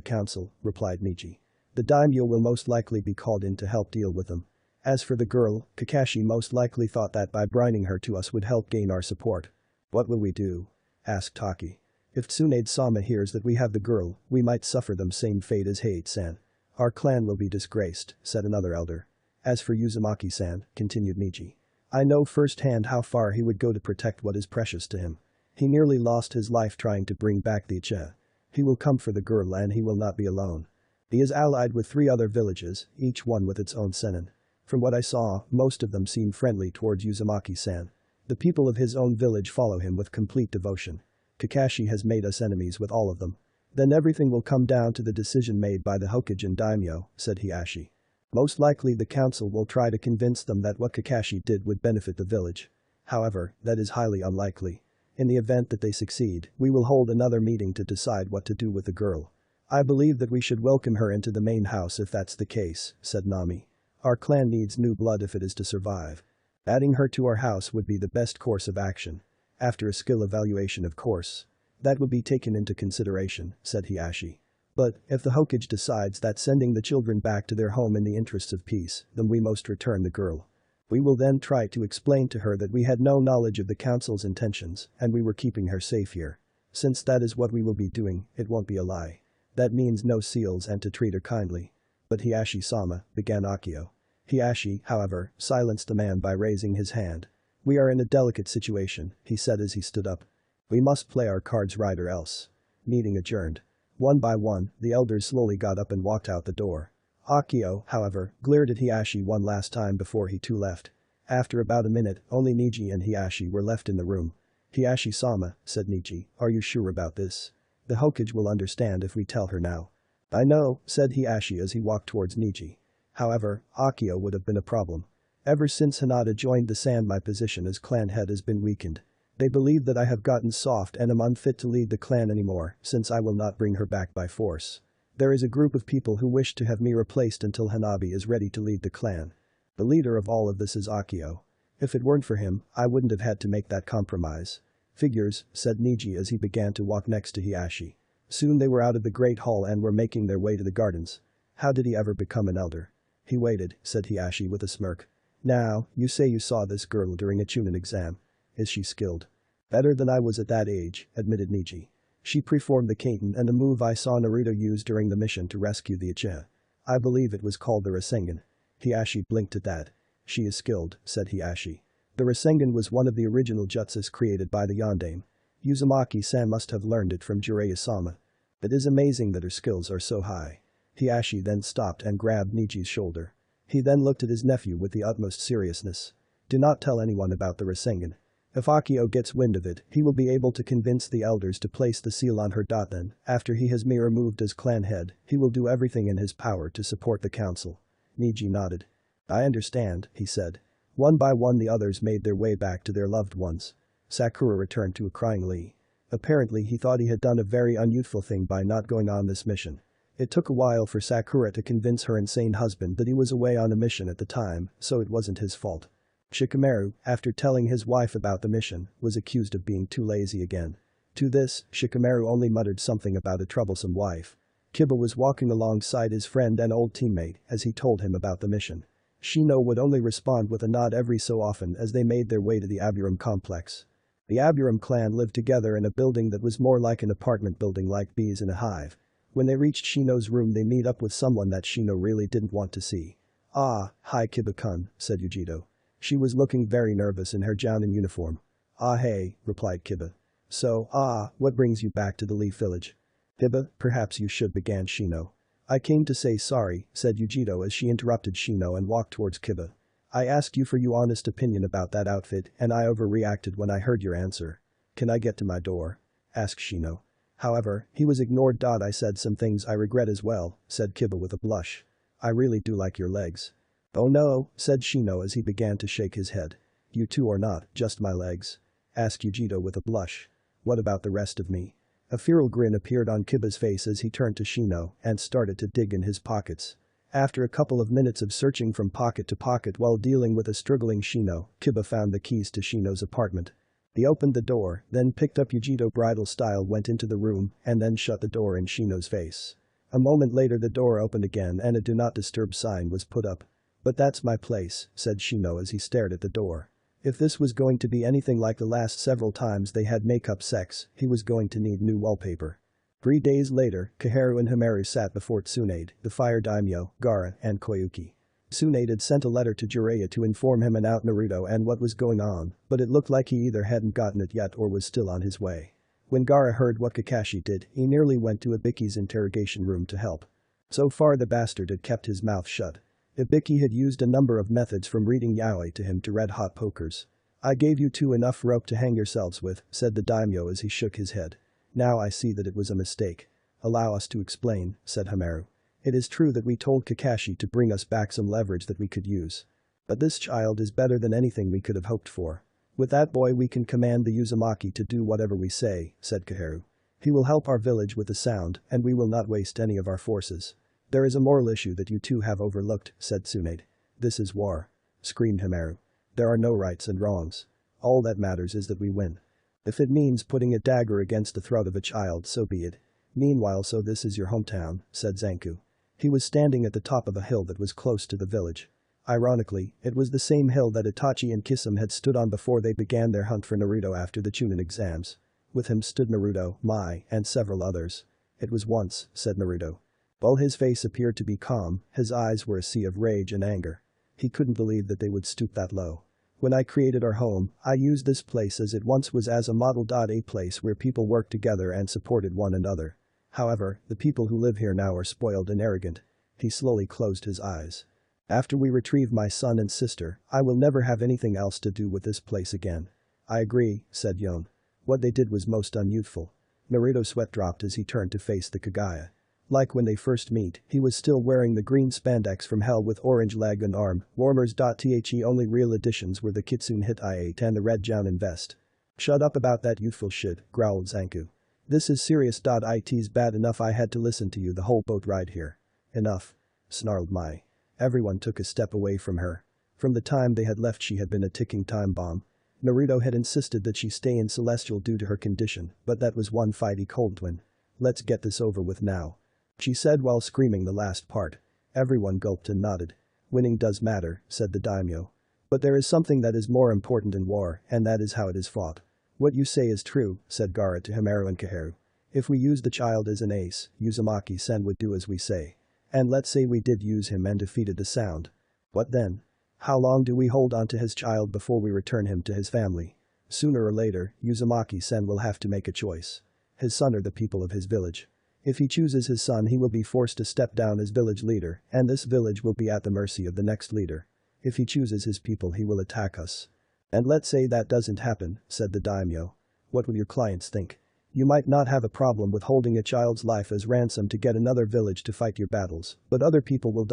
council," replied Niji. "The daimyo will most likely be called in to help deal with them. As for the girl, Kakashi most likely thought that by bringing her to us would help gain our support." "What will we do?" asked Taki. "If Tsunade-sama hears that we have the girl, we might suffer the same fate as Heiei-san. Our clan will be disgraced," said another elder. "As for Uzumaki-san," continued Niji, "I know firsthand how far he would go to protect what is precious to him. He nearly lost his life trying to bring back the Uchiha. He will come for the girl and he will not be alone. He is allied with 3 other villages, each one with its own sennin. From what I saw, most of them seem friendly towards Uzumaki-san. The people of his own village follow him with complete devotion. Kakashi has made us enemies with all of them. Then everything will come down to the decision made by the Hokage and daimyo," said Hiashi. "Most likely the council will try to convince them that what Kakashi did would benefit the village. However, that is highly unlikely. In the event that they succeed, we will hold another meeting to decide what to do with the girl. I believe that we should welcome her into the main house if that's the case," said Nami. "Our clan needs new blood if it is to survive." Adding her to our house would be the best course of action. After a skill evaluation, of course. That would be taken into consideration, said Hiashi. But, if the Hokage decides that sending the children back to their home in the interests of peace, then we must return the girl. We will then try to explain to her that we had no knowledge of the council's intentions and we were keeping her safe here. Since that is what we will be doing, it won't be a lie. That means no seals and to treat her kindly. But Hiashi-sama, began Akio. Hiashi, however, silenced the man by raising his hand. We are in a delicate situation, he said as he stood up. We must play our cards right or else. Meeting adjourned. One by one, the elders slowly got up and walked out the door. Akio, however, glared at Hiashi one last time before he too left. After about a minute, only Niji and Hiashi were left in the room. Hiashi-sama, said Niji, are you sure about this? The Hokage will understand if we tell her now. I know, said Hiashi as he walked towards Niji. However, Akio would have been a problem. Ever since Hinata joined the Sand, my position as clan head has been weakened. They believe that I have gotten soft and am unfit to lead the clan anymore since I will not bring her back by force. There is a group of people who wish to have me replaced until Hanabi is ready to lead the clan. The leader of all of this is Akio. If it weren't for him, I wouldn't have had to make that compromise. Figures, said Niji as he began to walk next to Hiashi. Soon they were out of the Great Hall and were making their way to the gardens. How did he ever become an elder? He waited, said Hiashi with a smirk. Now, you say you saw this girl during a Chunin exam. Is she skilled? Better than I was at that age, admitted Niji. She performed the Kaiten and a move I saw Naruto use during the mission to rescue the Uchiha. I believe it was called the Rasengan. Hiashi blinked at that. She is skilled, said Hiashi. The Rasengan was one of the original jutsus created by the Yondaime. Uzumaki-san must have learned it from Jiraiya-sama. It is amazing that her skills are so high. Hiashi then stopped and grabbed Niji's shoulder. He then looked at his nephew with the utmost seriousness. Do not tell anyone about the Rasengan. If Akio gets wind of it, he will be able to convince the elders to place the seal on her. Then, after he has me removed as clan head, he will do everything in his power to support the council. Niji nodded. I understand, he said. One by one the others made their way back to their loved ones. Sakura returned to a crying Lee. Apparently he thought he had done a very unyouthful thing by not going on this mission. It took a while for Sakura to convince her insane husband that he was away on a mission at the time, so it wasn't his fault. Shikamaru, after telling his wife about the mission, was accused of being too lazy again. To this, Shikamaru only muttered something about a troublesome wife. Kiba was walking alongside his friend and old teammate as he told him about the mission. Shino would only respond with a nod every so often as they made their way to the Aburam complex. The Aburam clan lived together in a building that was more like an apartment building, like bees in a hive. When they reached Shino's room, they meet up with someone that Shino really didn't want to see. Ah, hi Kiba-kun, said Yujito. She was looking very nervous in her Jounin uniform. Ah hey, replied Kiba. So, what brings you back to the Leaf Village? Kiba, perhaps you should, began Shino. I came to say sorry, said Yujito as she interrupted Shino and walked towards Kiba. I asked you for your honest opinion about that outfit and I overreacted when I heard your answer. Can I get to my door? Asked Shino. However, he was ignored. I said some things I regret as well, said Kiba with a blush. I really do like your legs. Oh no, said Shino as he began to shake his head. You too or not, just my legs? Asked Yujito with a blush. What about the rest of me? A feral grin appeared on Kiba's face as he turned to Shino and started to dig in his pockets. After a couple of minutes of searching from pocket to pocket while dealing with a struggling Shino, Kiba found the keys to Shino's apartment. He opened the door, then picked up Yujito bridal style, went into the room, and then shut the door in Shino's face. A moment later the door opened again and a do not disturb sign was put up. But that's my place, said Shino as he stared at the door. If this was going to be anything like the last several times they had make-up sex, he was going to need new wallpaper. 3 days later, Kaharu and Himeru sat before Tsunade, the fire daimyo, Gaara, and Koyuki. Tsunade had sent a letter to Jiraiya to inform him about Naruto and what was going on, but it looked like he either hadn't gotten it yet or was still on his way. When Gaara heard what Kakashi did, he nearly went to Ibiki's interrogation room to help. So far the bastard had kept his mouth shut. Ibiki had used a number of methods from reading yaoi to him to red-hot pokers. I gave you two enough rope to hang yourselves with, said the daimyo as he shook his head. Now I see that it was a mistake. Allow us to explain, said Himeru. It is true that we told Kakashi to bring us back some leverage that we could use. But this child is better than anything we could have hoped for. With that boy we can command the Uzumaki to do whatever we say, said Kaharu. He will help our village with the sound, and we will not waste any of our forces. There is a moral issue that you two have overlooked, said Tsunade. This is war. Screamed Himeru. There are no rights and wrongs. All that matters is that we win. If it means putting a dagger against the throat of a child, so be it. Meanwhile, so this is your hometown, said Zanku. He was standing at the top of a hill that was close to the village. Ironically, it was the same hill that Itachi and Kisame had stood on before they began their hunt for Naruto after the Chunin exams. With him stood Naruto, Mai, and several others. It was once, said Naruto. While his face appeared to be calm, his eyes were a sea of rage and anger. He couldn't believe that they would stoop that low. When I created our home, I used this place as it once was as a model. A place where people worked together and supported one another. However, the people who live here now are spoiled and arrogant. He slowly closed his eyes. After we retrieve my son and sister, I will never have anything else to do with this place again. I agree, said Yon. What they did was most unyouthful. Naruto's sweat dropped as he turned to face the Kagaya. Like when they first meet, he was still wearing the green spandex from hell with orange leg and arm warmers. The only real additions were the Kitsune Hit I-8 and the red Jounin vest. Shut up about that youthful shit, growled Zanku. This is serious. It's bad enough I had to listen to you the whole boat ride here. Enough, snarled Mai. Everyone took a step away from her. From the time they had left, she had been a ticking time bomb. Naruto had insisted that she stay in Celestial due to her condition, but that was one fighty cold twin. Let's get this over with now, she said while screaming the last part. Everyone gulped and nodded. Winning does matter, said the daimyo. But there is something that is more important in war, and that is how it is fought. What you say is true, said Gaara to Hamaru and Kaheru. If we use the child as an ace, Uzumaki-sen would do as we say. And let's say we did use him and defeated the sound. What then? How long do we hold on to his child before we return him to his family? Sooner or later, Uzumaki-sen will have to make a choice. His son or the people of his village. If he chooses his son, he will be forced to step down as village leader, and this village will be at the mercy of the next leader. If he chooses his people, he will attack us. And let's say that doesn't happen, said the daimyo. What will your clients think? You might not have a problem with holding a child's life as ransom to get another village to fight your battles, but other people will.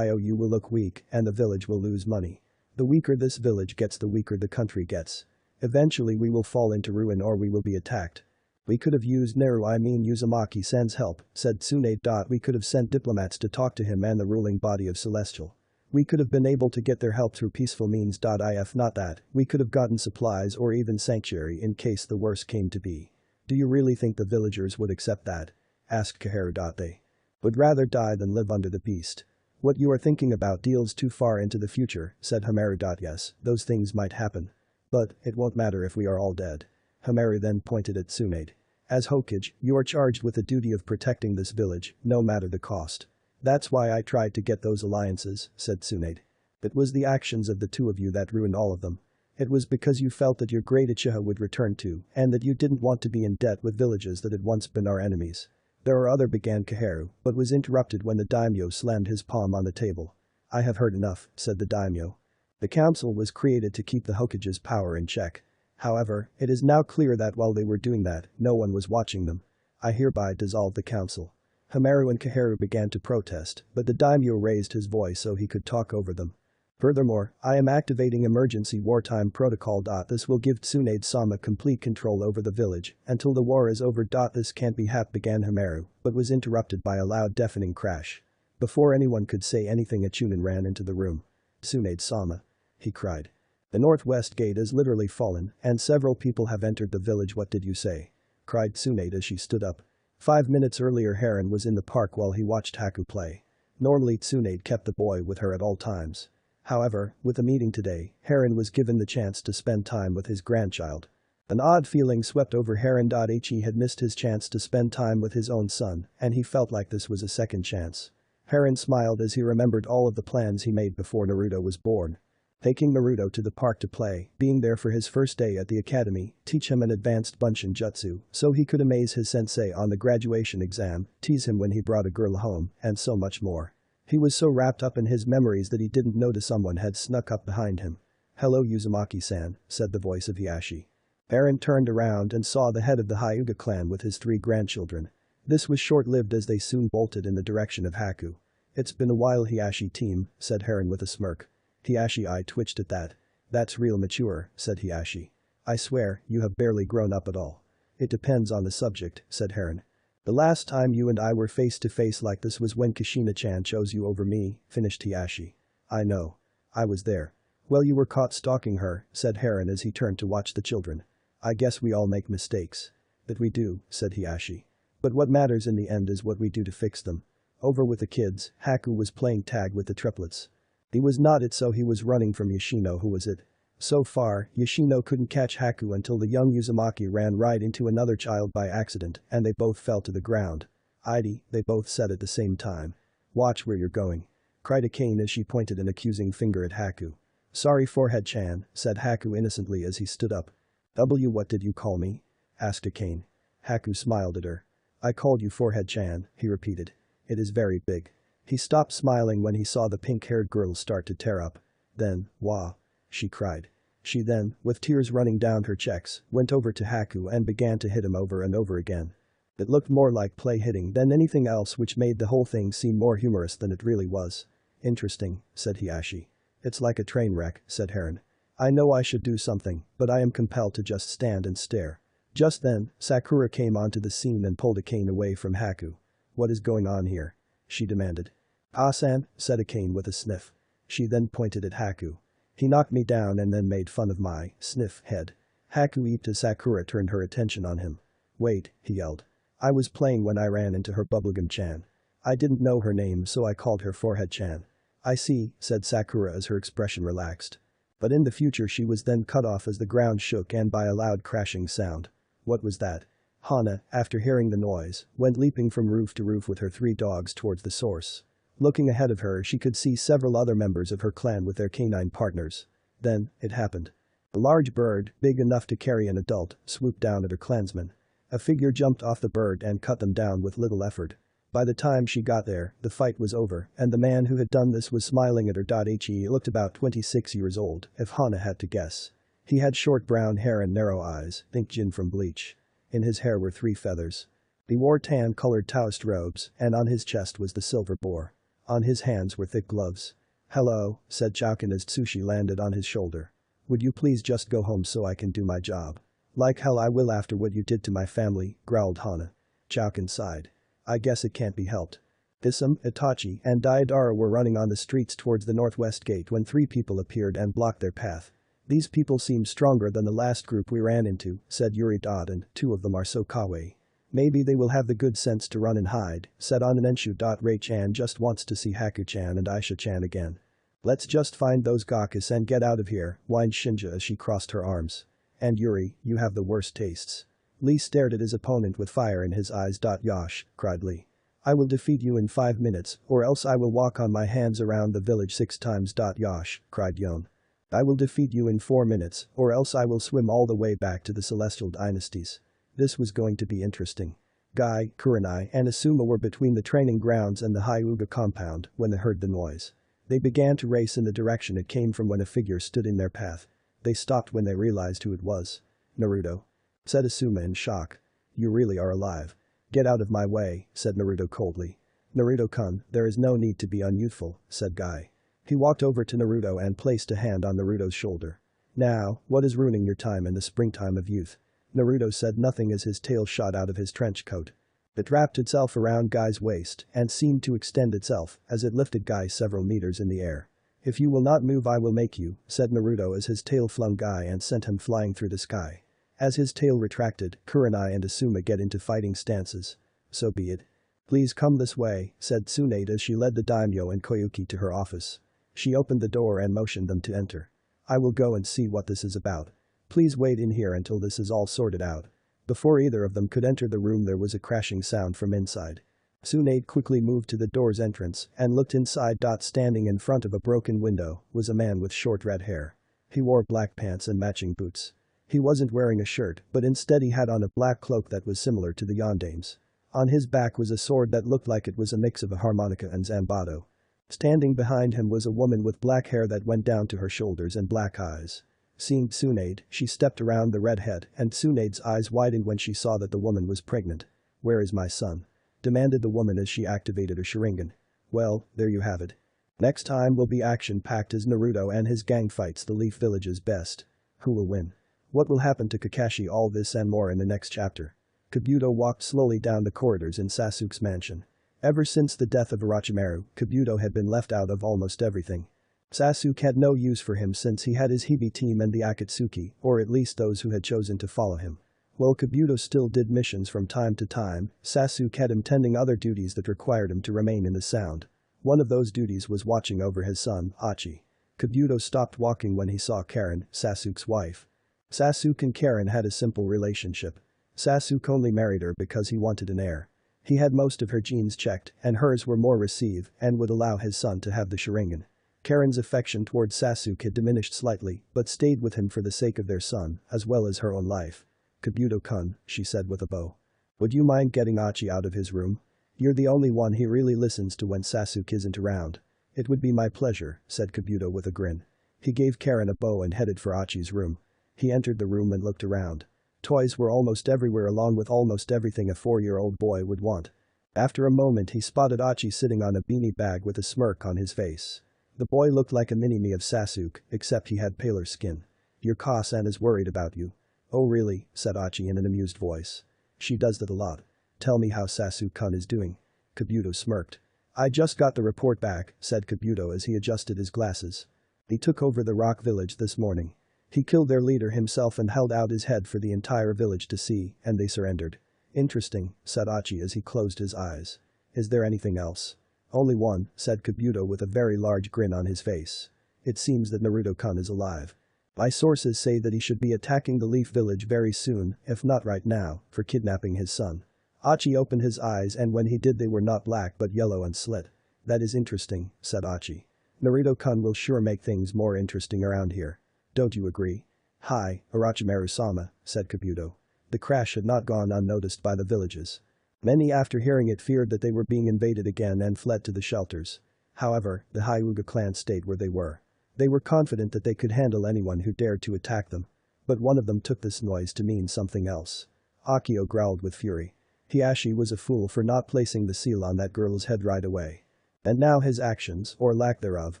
You will look weak, and the village will lose money. The weaker this village gets, the weaker the country gets. Eventually we will fall into ruin or we will be attacked. We could have used Uzumaki-sen's help, said Tsunade. We could have sent diplomats to talk to him and the ruling body of Celestial. We could have been able to get their help through peaceful means. If not that, we could have gotten supplies or even sanctuary in case the worst came to be. Do you really think the villagers would accept that? Asked Kaheru. They would rather die than live under the beast. What you are thinking about deals too far into the future, said Hamaru. Yes, those things might happen. But it won't matter if we are all dead. Hamaru then pointed at Tsunade. As Hokage, you are charged with the duty of protecting this village, no matter the cost. That's why I tried to get those alliances, said Tsunade. It was the actions of the two of you that ruined all of them. It was because you felt that your great Uchiha would return to, and that you didn't want to be in debt with villages that had once been our enemies. There are other, began Kaheru, but was interrupted when the daimyo slammed his palm on the table. I have heard enough, said the daimyo. The council was created to keep the Hokage's power in check. However, it is now clear that while they were doing that, no one was watching them. I hereby dissolve the council. Hamaru and Kaheru began to protest, but the daimyo raised his voice so he could talk over them. Furthermore, I am activating emergency wartime protocol. This will give Tsunade-sama complete control over the village until the war is over. This can't be began Hamaru, but was interrupted by a loud deafening crash. Before anyone could say anything, a Chunin ran into the room. Tsunade-sama, he cried. The northwest gate is literally fallen, and several people have entered the village. What did you say? Cried Tsunade as she stood up. 5 minutes earlier, Heron was in the park while he watched Haku play. Normally Tsunade kept the boy with her at all times. However, with the meeting today, Heron was given the chance to spend time with his grandchild. An odd feeling swept over Heron. He had missed his chance to spend time with his own son, and he felt like this was a second chance. Heron smiled as he remembered all of the plans he made before Naruto was born. Taking Naruto to the park to play, being there for his first day at the academy, teach him an advanced bunshin jutsu so he could amaze his sensei on the graduation exam, tease him when he brought a girl home, and so much more. He was so wrapped up in his memories that he didn't notice someone had snuck up behind him. Hello Uzumaki-san, said the voice of Hiashi. Eren turned around and saw the head of the Hyuga clan with his 3 grandchildren. This was short-lived as they soon bolted in the direction of Haku. It's been a while, Hiashi team, said Heron with a smirk. Hiashi eye twitched at that. That's real mature, said Hiashi. I swear, you have barely grown up at all. It depends on the subject, said Heron. The last time you and I were face to face like this was when Kushina-chan chose you over me, finished Hiashi. I know. I was there. Well, you were caught stalking her, said Heron as he turned to watch the children. I guess we all make mistakes. That we do, said Hiashi. But what matters in the end is what we do to fix them. Over with the kids, Haku was playing tag with the triplets. He was not it, so he was running from Yoshino, who was it. So far, Yoshino couldn't catch Haku until the young Uzumaki ran right into another child by accident and they both fell to the ground. "Id," they both said at the same time. "Watch where you're going," cried Akane as she pointed an accusing finger at Haku. "Sorry, Forehead-chan," said Haku innocently as he stood up. What did you call me?" asked Akane. Haku smiled at her. "I called you Forehead-chan," he repeated. "It is very big." He stopped smiling when he saw the pink-haired girl start to tear up. Then, "Wah!" she cried. She then, with tears running down her cheeks, went over to Haku and began to hit him over and over again. It looked more like play hitting than anything else, which made the whole thing seem more humorous than it really was. "Interesting," said Hiashi. "It's like a train wreck," said Heron. "I know I should do something, but I am compelled to just stand and stare." Just then, Sakura came onto the scene and pulled Akane away from Haku. "What is going on here?" she demanded. "Ah-san," said Akane with a sniff. She then pointed at Haku. "He knocked me down and then made fun of my sniff head." Haku eeped as Sakura turned her attention on him. "Wait," he yelled. "I was playing when I ran into her Bubblegum-chan. I didn't know her name, so I called her Forehead-chan." "I see," said Sakura as her expression relaxed. But in the future she was then cut off as the ground shook and by a loud crashing sound. What was that? Hana, after hearing the noise, went leaping from roof to roof with her 3 dogs towards the source. Looking ahead of her, she could see several other members of her clan with their canine partners. Then, it happened. A large bird, big enough to carry an adult, swooped down at her clansmen. A figure jumped off the bird and cut them down with little effort. By the time she got there, the fight was over, and the man who had done this was smiling at her. He looked about 26 years old, if Hana had to guess. He had short brown hair and narrow eyes, think Jin from Bleach. In his hair were 3 feathers. He wore tan-colored Taoist robes, and on his chest was the silver boar. On his hands were thick gloves. "Hello," said Chowkin as Tsushi landed on his shoulder. "Would you please just go home so I can do my job?" "Like hell I will after what you did to my family," growled Hana. Chowkin sighed. "I guess it can't be helped." Isam, Itachi, and Daidara were running on the streets towards the northwest gate when 3 people appeared and blocked their path. "These people seem stronger than the last group we ran into," said Yuri Dot, "and 2 of them are so kawaii. Maybe they will have the good sense to run and hide," said Onanenshu. Ray-chan just wants to see Haku-chan and Aisha-chan again. "Let's just find those Gakas and get out of here," whined Shinja as she crossed her arms. "And Yuri, you have the worst tastes." Lee stared at his opponent with fire in his eyes. "Yosh," cried Lee. "I will defeat you in 5 minutes, or else I will walk on my hands around the village 6 times. Yosh," cried Yon. "I will defeat you in 4 minutes, or else I will swim all the way back to the Celestial Dynasties." This was going to be interesting. Guy, Kurenai, and Asuma were between the training grounds and the Hyuga compound when they heard the noise. They began to race in the direction it came from when a figure stood in their path. They stopped when they realized who it was. "Naruto," said Asuma in shock. "You really are alive." "Get out of my way," said Naruto coldly. "Naruto-kun, there is no need to be unyouthful," said Guy. He walked over to Naruto and placed a hand on Naruto's shoulder. "Now, what is ruining your time in the springtime of youth?" Naruto said nothing as his tail shot out of his trench coat. It wrapped itself around Guy's waist and seemed to extend itself as it lifted Guy several meters in the air. "If you will not move I will make you," said Naruto as his tail flung Guy and sent him flying through the sky. As his tail retracted, Kurenai and Asuma get into fighting stances. "So be it. Please come this way," said Tsunade as she led the daimyo and Koyuki to her office. She opened the door and motioned them to enter. "I will go and see what this is about. Please wait in here until this is all sorted out." Before either of them could enter the room there was a crashing sound from inside. Tsunade quickly moved to the door's entrance and looked inside. Standing in front of a broken window was a man with short red hair. He wore black pants and matching boots. He wasn't wearing a shirt, but instead he had on a black cloak that was similar to the Yondame's. On his back was a sword that looked like it was a mix of a harmonica and zambato. Standing behind him was a woman with black hair that went down to her shoulders and black eyes. Seeing Tsunade, she stepped around the redhead and Tsunade's eyes widened when she saw that the woman was pregnant. "Where is my son?" demanded the woman as she activated her Sharingan. "Well, there you have it. Next time will be action-packed as Naruto and his gang fights the Leaf Village's best. Who will win? What will happen to Kakashi? All this and more in the next chapter." Kabuto walked slowly down the corridors in Sasuke's mansion. Ever since the death of Orochimaru, Kabuto had been left out of almost everything. Sasuke had no use for him since he had his Hibi team and the Akatsuki, or at least those who had chosen to follow him. While Kabuto still did missions from time to time, Sasuke had him tending other duties that required him to remain in the sound. One of those duties was watching over his son, Achi. Kabuto stopped walking when he saw Karen, Sasuke's wife. Sasuke and Karen had a simple relationship. Sasuke only married her because he wanted an heir. He had most of her genes checked, and hers were more recessive and would allow his son to have the Sharingan. Karen's affection towards Sasuke had diminished slightly, but stayed with him for the sake of their son, as well as her own life. "Kabuto-kun," she said with a bow. "Would you mind getting Achi out of his room? You're the only one he really listens to when Sasuke isn't around." "It would be my pleasure," said Kabuto with a grin. He gave Karen a bow and headed for Achi's room. He entered the room and looked around. Toys were almost everywhere along with almost everything a 4-year-old boy would want. After a moment he spotted Achi sitting on a beanie bag with a smirk on his face. The boy looked like a mini-me of Sasuke, except he had paler skin. "Your Ka-san is worried about you." "Oh really," said Achi in an amused voice. "She does that a lot. Tell me how Sasuke-kun is doing." Kabuto smirked. "I just got the report back," said Kabuto as he adjusted his glasses. "He took over the rock village this morning. He killed their leader himself and held out his head for the entire village to see, and they surrendered." "Interesting," said Achi as he closed his eyes. "Is there anything else?" "Only one," said Kabuto with a very large grin on his face. "It seems that Naruto-kun is alive. My sources say that he should be attacking the Leaf Village very soon, if not right now, for kidnapping his son." Achi opened his eyes and when he did they were not black but yellow and slit. "That is interesting," said Achi. "Naruto-kun will sure make things more interesting around here. Don't you agree?" "Hi, Orochimaru-sama," said Kabuto. The crash had not gone unnoticed by the villages. Many after hearing it feared that they were being invaded again and fled to the shelters. However, the Hyuga clan stayed where they were. They were confident that they could handle anyone who dared to attack them. But one of them took this noise to mean something else. Akio growled with fury. Hiashi was a fool for not placing the seal on that girl's head right away. And now his actions, or lack thereof,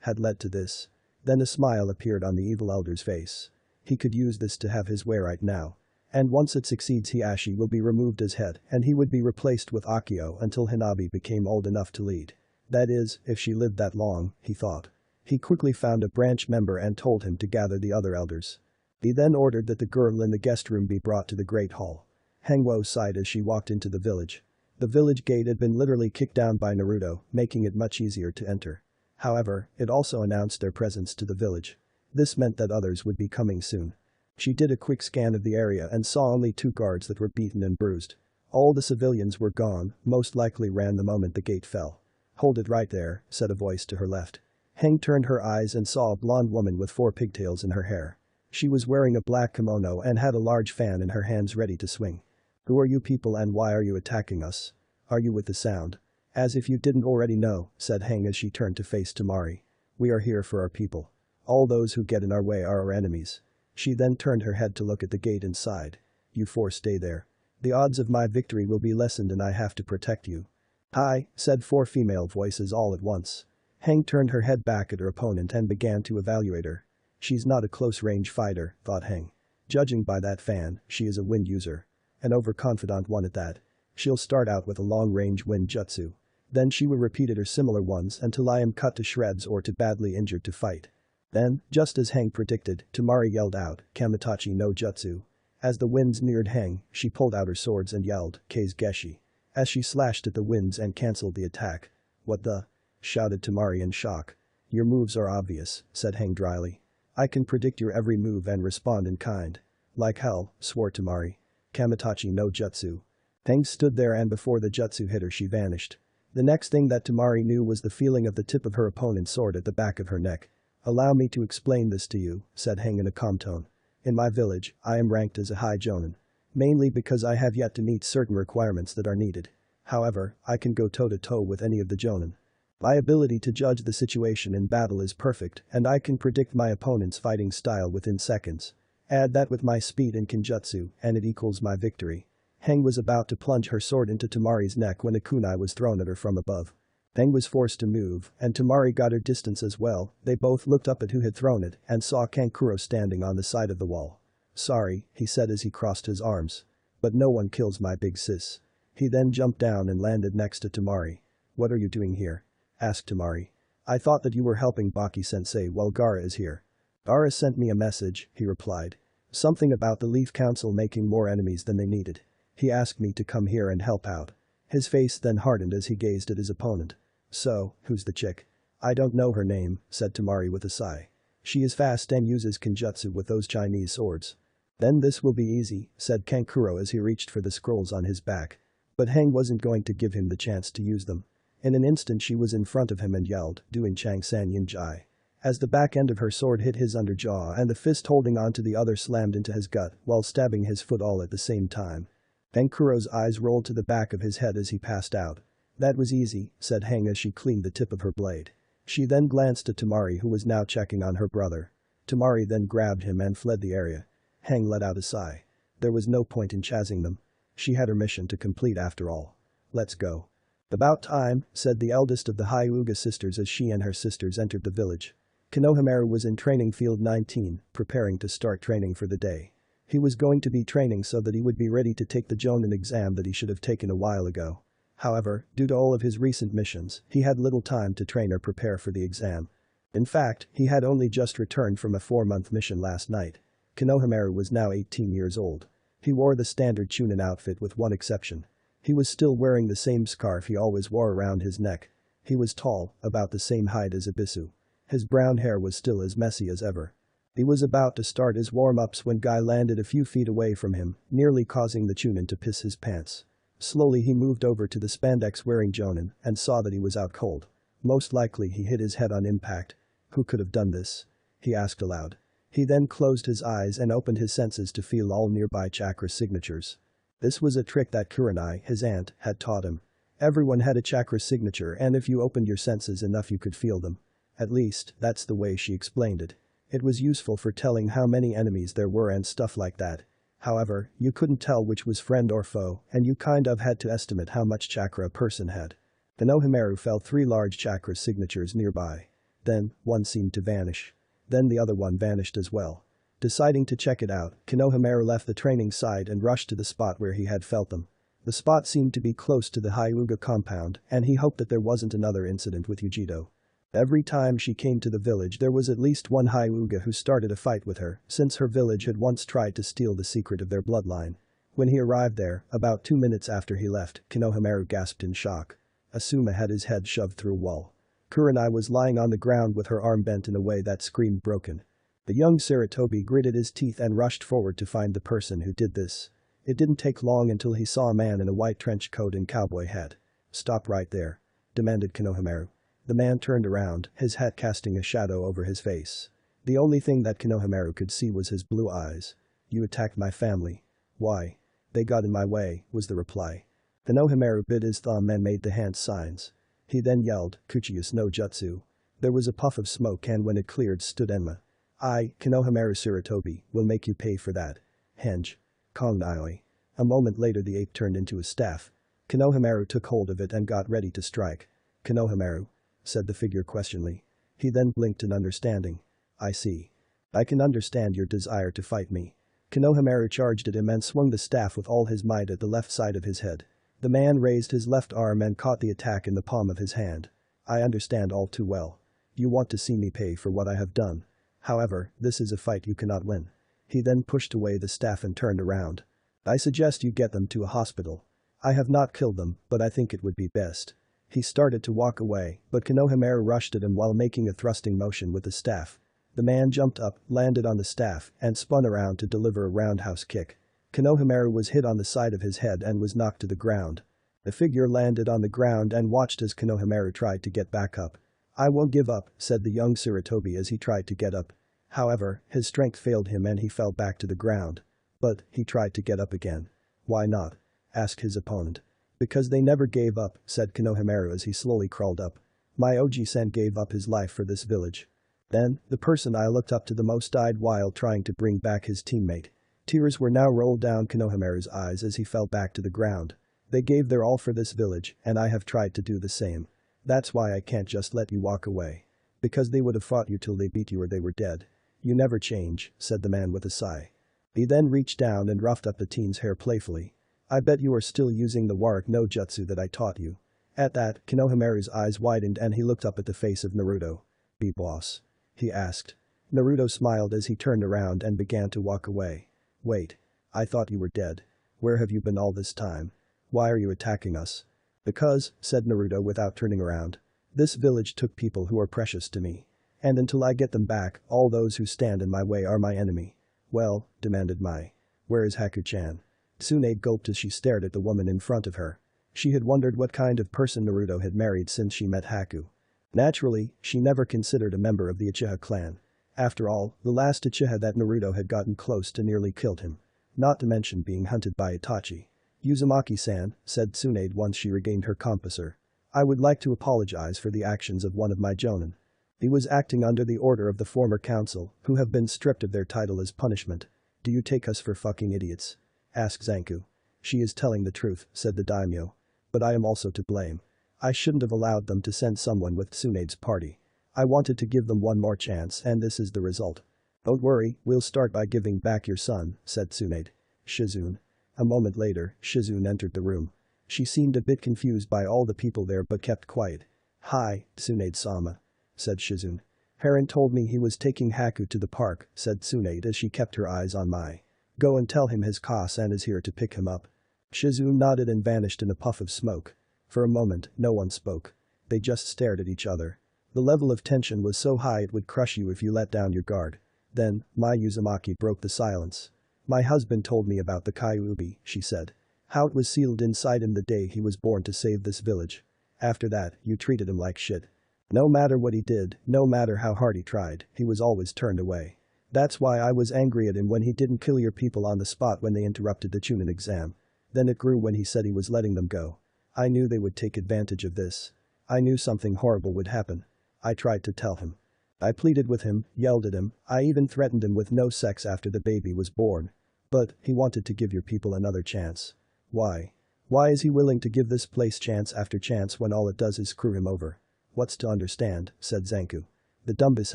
had led to this. Then a smile appeared on the evil elder's face. He could use this to have his way right now. And once it succeeds Hiashi will be removed as head and he would be replaced with Akio until Hanabi became old enough to lead. That is, if she lived that long, he thought. He quickly found a branch member and told him to gather the other elders. He then ordered that the girl in the guest room be brought to the Great Hall. Hangwo sighed as she walked into the village. The village gate had been literally kicked down by Naruto, making it much easier to enter. However, it also announced their presence to the village. This meant that others would be coming soon. She did a quick scan of the area and saw only 2 guards that were beaten and bruised. All the civilians were gone, most likely ran the moment the gate fell. "Hold it right there," said a voice to her left. Heng turned her eyes and saw a blonde woman with 4 pigtails in her hair. She was wearing a black kimono and had a large fan in her hands ready to swing. "Who are you people and why are you attacking us? Are you with the sound?" "As if you didn't already know," said Heng as she turned to face Temari. "We are here for our people. All those who get in our way are our enemies." She then turned her head to look at the gate and sighed. "You 4 stay there. The odds of my victory will be lessened and I have to protect you." "Hi," said 4 female voices all at once. Heng turned her head back at her opponent and began to evaluate her. She's not a close-range fighter, thought Heng. Judging by that fan, she is a wind user. An overconfident one at that. She'll start out with a long-range wind jutsu. Then she will repeat it or similar ones until I am cut to shreds or too badly injured to fight. Then, just as Heng predicted, Temari yelled out, "Kamitachi no jutsu." As the winds neared Heng, she pulled out her swords and yelled, "Kase Geshi." As she slashed at the winds and cancelled the attack. "What the?" shouted Temari in shock. "Your moves are obvious," said Heng dryly. "I can predict your every move and respond in kind." "Like hell," swore Temari. "Kamitachi no jutsu." Heng stood there and before the jutsu hit her she vanished. The next thing that Temari knew was the feeling of the tip of her opponent's sword at the back of her neck. "Allow me to explain this to you," said Heng in a calm tone. "In my village, I am ranked as a high jonin. Mainly because I have yet to meet certain requirements that are needed. However, I can go toe-to-toe with any of the jonin. My ability to judge the situation in battle is perfect and I can predict my opponent's fighting style within seconds. Add that with my speed and kinjutsu and it equals my victory." Heng was about to plunge her sword into Temari's neck when a kunai was thrown at her from above. Heng was forced to move and Temari got her distance as well. They both looked up at who had thrown it and saw Kankuro standing on the side of the wall. "Sorry," he said as he crossed his arms. "But no one kills my big sis." He then jumped down and landed next to Temari. "What are you doing here?" asked Temari. I thought that you were helping Baki-sensei while Gaara is here. Gaara sent me a message, he replied. Something about the Leaf Council making more enemies than they needed. He asked me to come here and help out. His face then hardened as he gazed at his opponent. So, who's the chick? I don't know her name, said Temari with a sigh. She is fast and uses kenjutsu with those Chinese swords. Then this will be easy, said Kankuro as he reached for the scrolls on his back. But Heng wasn't going to give him the chance to use them. In an instant she was in front of him and yelled, doing Chang San Yin Jai. As the back end of her sword hit his underjaw and the fist holding onto the other slammed into his gut while stabbing his foot all at the same time. Kankuro's eyes rolled to the back of his head as he passed out. That was easy, said Heng as she cleaned the tip of her blade. She then glanced at Temari who was now checking on her brother. Temari then grabbed him and fled the area. Heng let out a sigh. There was no point in chasing them. She had her mission to complete after all. Let's go. About time, said the eldest of the Hyuga sisters as she and her sisters entered the village. Konohamaru was in training field 19, preparing to start training for the day. He was going to be training so that he would be ready to take the Jonin exam that he should have taken a while ago. However, due to all of his recent missions, he had little time to train or prepare for the exam. In fact, he had only just returned from a 4-month mission last night. Konohamaru was now 18 years old. He wore the standard Chunin outfit with one exception. He was still wearing the same scarf he always wore around his neck. He was tall, about the same height as Ibisu. His brown hair was still as messy as ever. He was about to start his warm-ups when Guy landed a few feet away from him, nearly causing the Chunin to piss his pants. Slowly he moved over to the spandex-wearing Jonin and saw that he was out cold. Most likely he hit his head on impact. Who could have done this? He asked aloud. He then closed his eyes and opened his senses to feel all nearby chakra signatures. This was a trick that Kurenai, his aunt, had taught him. Everyone had a chakra signature and if you opened your senses enough you could feel them. At least, that's the way she explained it. It was useful for telling how many enemies there were and stuff like that. However, you couldn't tell which was friend or foe and you kind of had to estimate how much chakra a person had. Konohamaru felt 3 large chakra signatures nearby. Then, one seemed to vanish. Then the other one vanished as well. Deciding to check it out, Konohamaru left the training site and rushed to the spot where he had felt them. The spot seemed to be close to the Hyuga compound and he hoped that there wasn't another incident with Yujito. Every time she came to the village there was at least one Hyuga who started a fight with her since her village had once tried to steal the secret of their bloodline. When he arrived there, about 2 minutes after he left, Konohamaru gasped in shock. Asuma had his head shoved through a wall. Kurenai was lying on the ground with her arm bent in a way that screamed broken. The young Sarutobi gritted his teeth and rushed forward to find the person who did this. It didn't take long until he saw a man in a white trench coat and cowboy hat. "Stop right there," demanded Konohamaru. The man turned around, his hat casting a shadow over his face. The only thing that Konohamaru could see was his blue eyes. "You attacked my family." "Why?" "They got in my way," was the reply. Konohamaru bit his thumb and made the hand signs. He then yelled, "Kuchiyus no Jutsu." There was a puff of smoke and when it cleared stood Enma. "I, Konohamaru Sarutobi, will make you pay for that. Henge. Kong Nioi." A moment later the ape turned into a staff. Konohamaru took hold of it and got ready to strike. "Konohamaru?" said the figure questioningly. He then blinked in understanding. "I see. I can understand your desire to fight me." Konohamaru charged at him and swung the staff with all his might at the left side of his head. The man raised his left arm and caught the attack in the palm of his hand. "I understand all too well. You want to see me pay for what I have done. However, this is a fight you cannot win." He then pushed away the staff and turned around. "I suggest you get them to a hospital. I have not killed them, but I think it would be best." He started to walk away, but Konohamaru rushed at him while making a thrusting motion with the staff. The man jumped up, landed on the staff, and spun around to deliver a roundhouse kick. Konohamaru was hit on the side of his head and was knocked to the ground. The figure landed on the ground and watched as Konohamaru tried to get back up. "I won't give up," said the young Sarutobi as he tried to get up. However, his strength failed him and he fell back to the ground. But, he tried to get up again. "Why not?" asked his opponent. "Because they never gave up," said Konohamaru as he slowly crawled up. "My Oji-san gave up his life for this village." Then, the person I looked up to the most died while trying to bring back his teammate. Tears were now rolled down Konohamaru's eyes as he fell back to the ground. "They gave their all for this village, and I have tried to do the same. That's why I can't just let you walk away. Because they would have fought you till they beat you or they were dead. You never change," said the man with a sigh. He then reached down and roughed up the teen's hair playfully. "I bet you are still using the Warwick no Jutsu that I taught you." At that, Konohamaru's eyes widened and he looked up at the face of Naruto. "Be boss?" he asked. Naruto smiled as he turned around and began to walk away. "Wait. I thought you were dead. Where have you been all this time? Why are you attacking us?" "Because," said Naruto without turning around. "This village took people who are precious to me. And until I get them back, all those who stand in my way are my enemy." "Well," demanded Mai. "Where is Haku-chan?" Tsunade gulped as she stared at the woman in front of her. She had wondered what kind of person Naruto had married since she met Haku. Naturally, she never considered a member of the Uchiha clan. After all, the last Uchiha that Naruto had gotten close to nearly killed him. Not to mention being hunted by Itachi. "Uzumaki-san," said Tsunade once she regained her composure. "I would like to apologize for the actions of one of my jonin. He was acting under the order of the former council, who have been stripped of their title as punishment. Do you take us for fucking idiots?" asked Zanku. "She is telling the truth," said the daimyo. "But I am also to blame. I shouldn't have allowed them to send someone with Tsunade's party. I wanted to give them one more chance and this is the result." "Don't worry, we'll start by giving back your son," said Tsunade. "Shizune." A moment later, Shizune entered the room. She seemed a bit confused by all the people there but kept quiet. "Hi, Tsunade-sama," said Shizune. "Heron told me he was taking Haku to the park," said Tsunade as she kept her eyes on Mai. "Go and tell him his Ka-san is here to pick him up." Shizune nodded and vanished in a puff of smoke. For a moment, no one spoke. They just stared at each other. The level of tension was so high it would crush you if you let down your guard. Then, Mai Uzumaki broke the silence. "My husband told me about the Kyuubi," she said. "How it was sealed inside him the day he was born to save this village. After that, you treated him like shit. No matter what he did, no matter how hard he tried, he was always turned away. That's why I was angry at him when he didn't kill your people on the spot when they interrupted the Chunin exam. Then it grew when he said he was letting them go. I knew they would take advantage of this. I knew something horrible would happen. I tried to tell him. I pleaded with him, yelled at him, I even threatened him with no sex after the baby was born. But, he wanted to give your people another chance. Why? Why is he willing to give this place chance after chance when all it does is screw him over? What's to understand, said Zanku. The Dumbus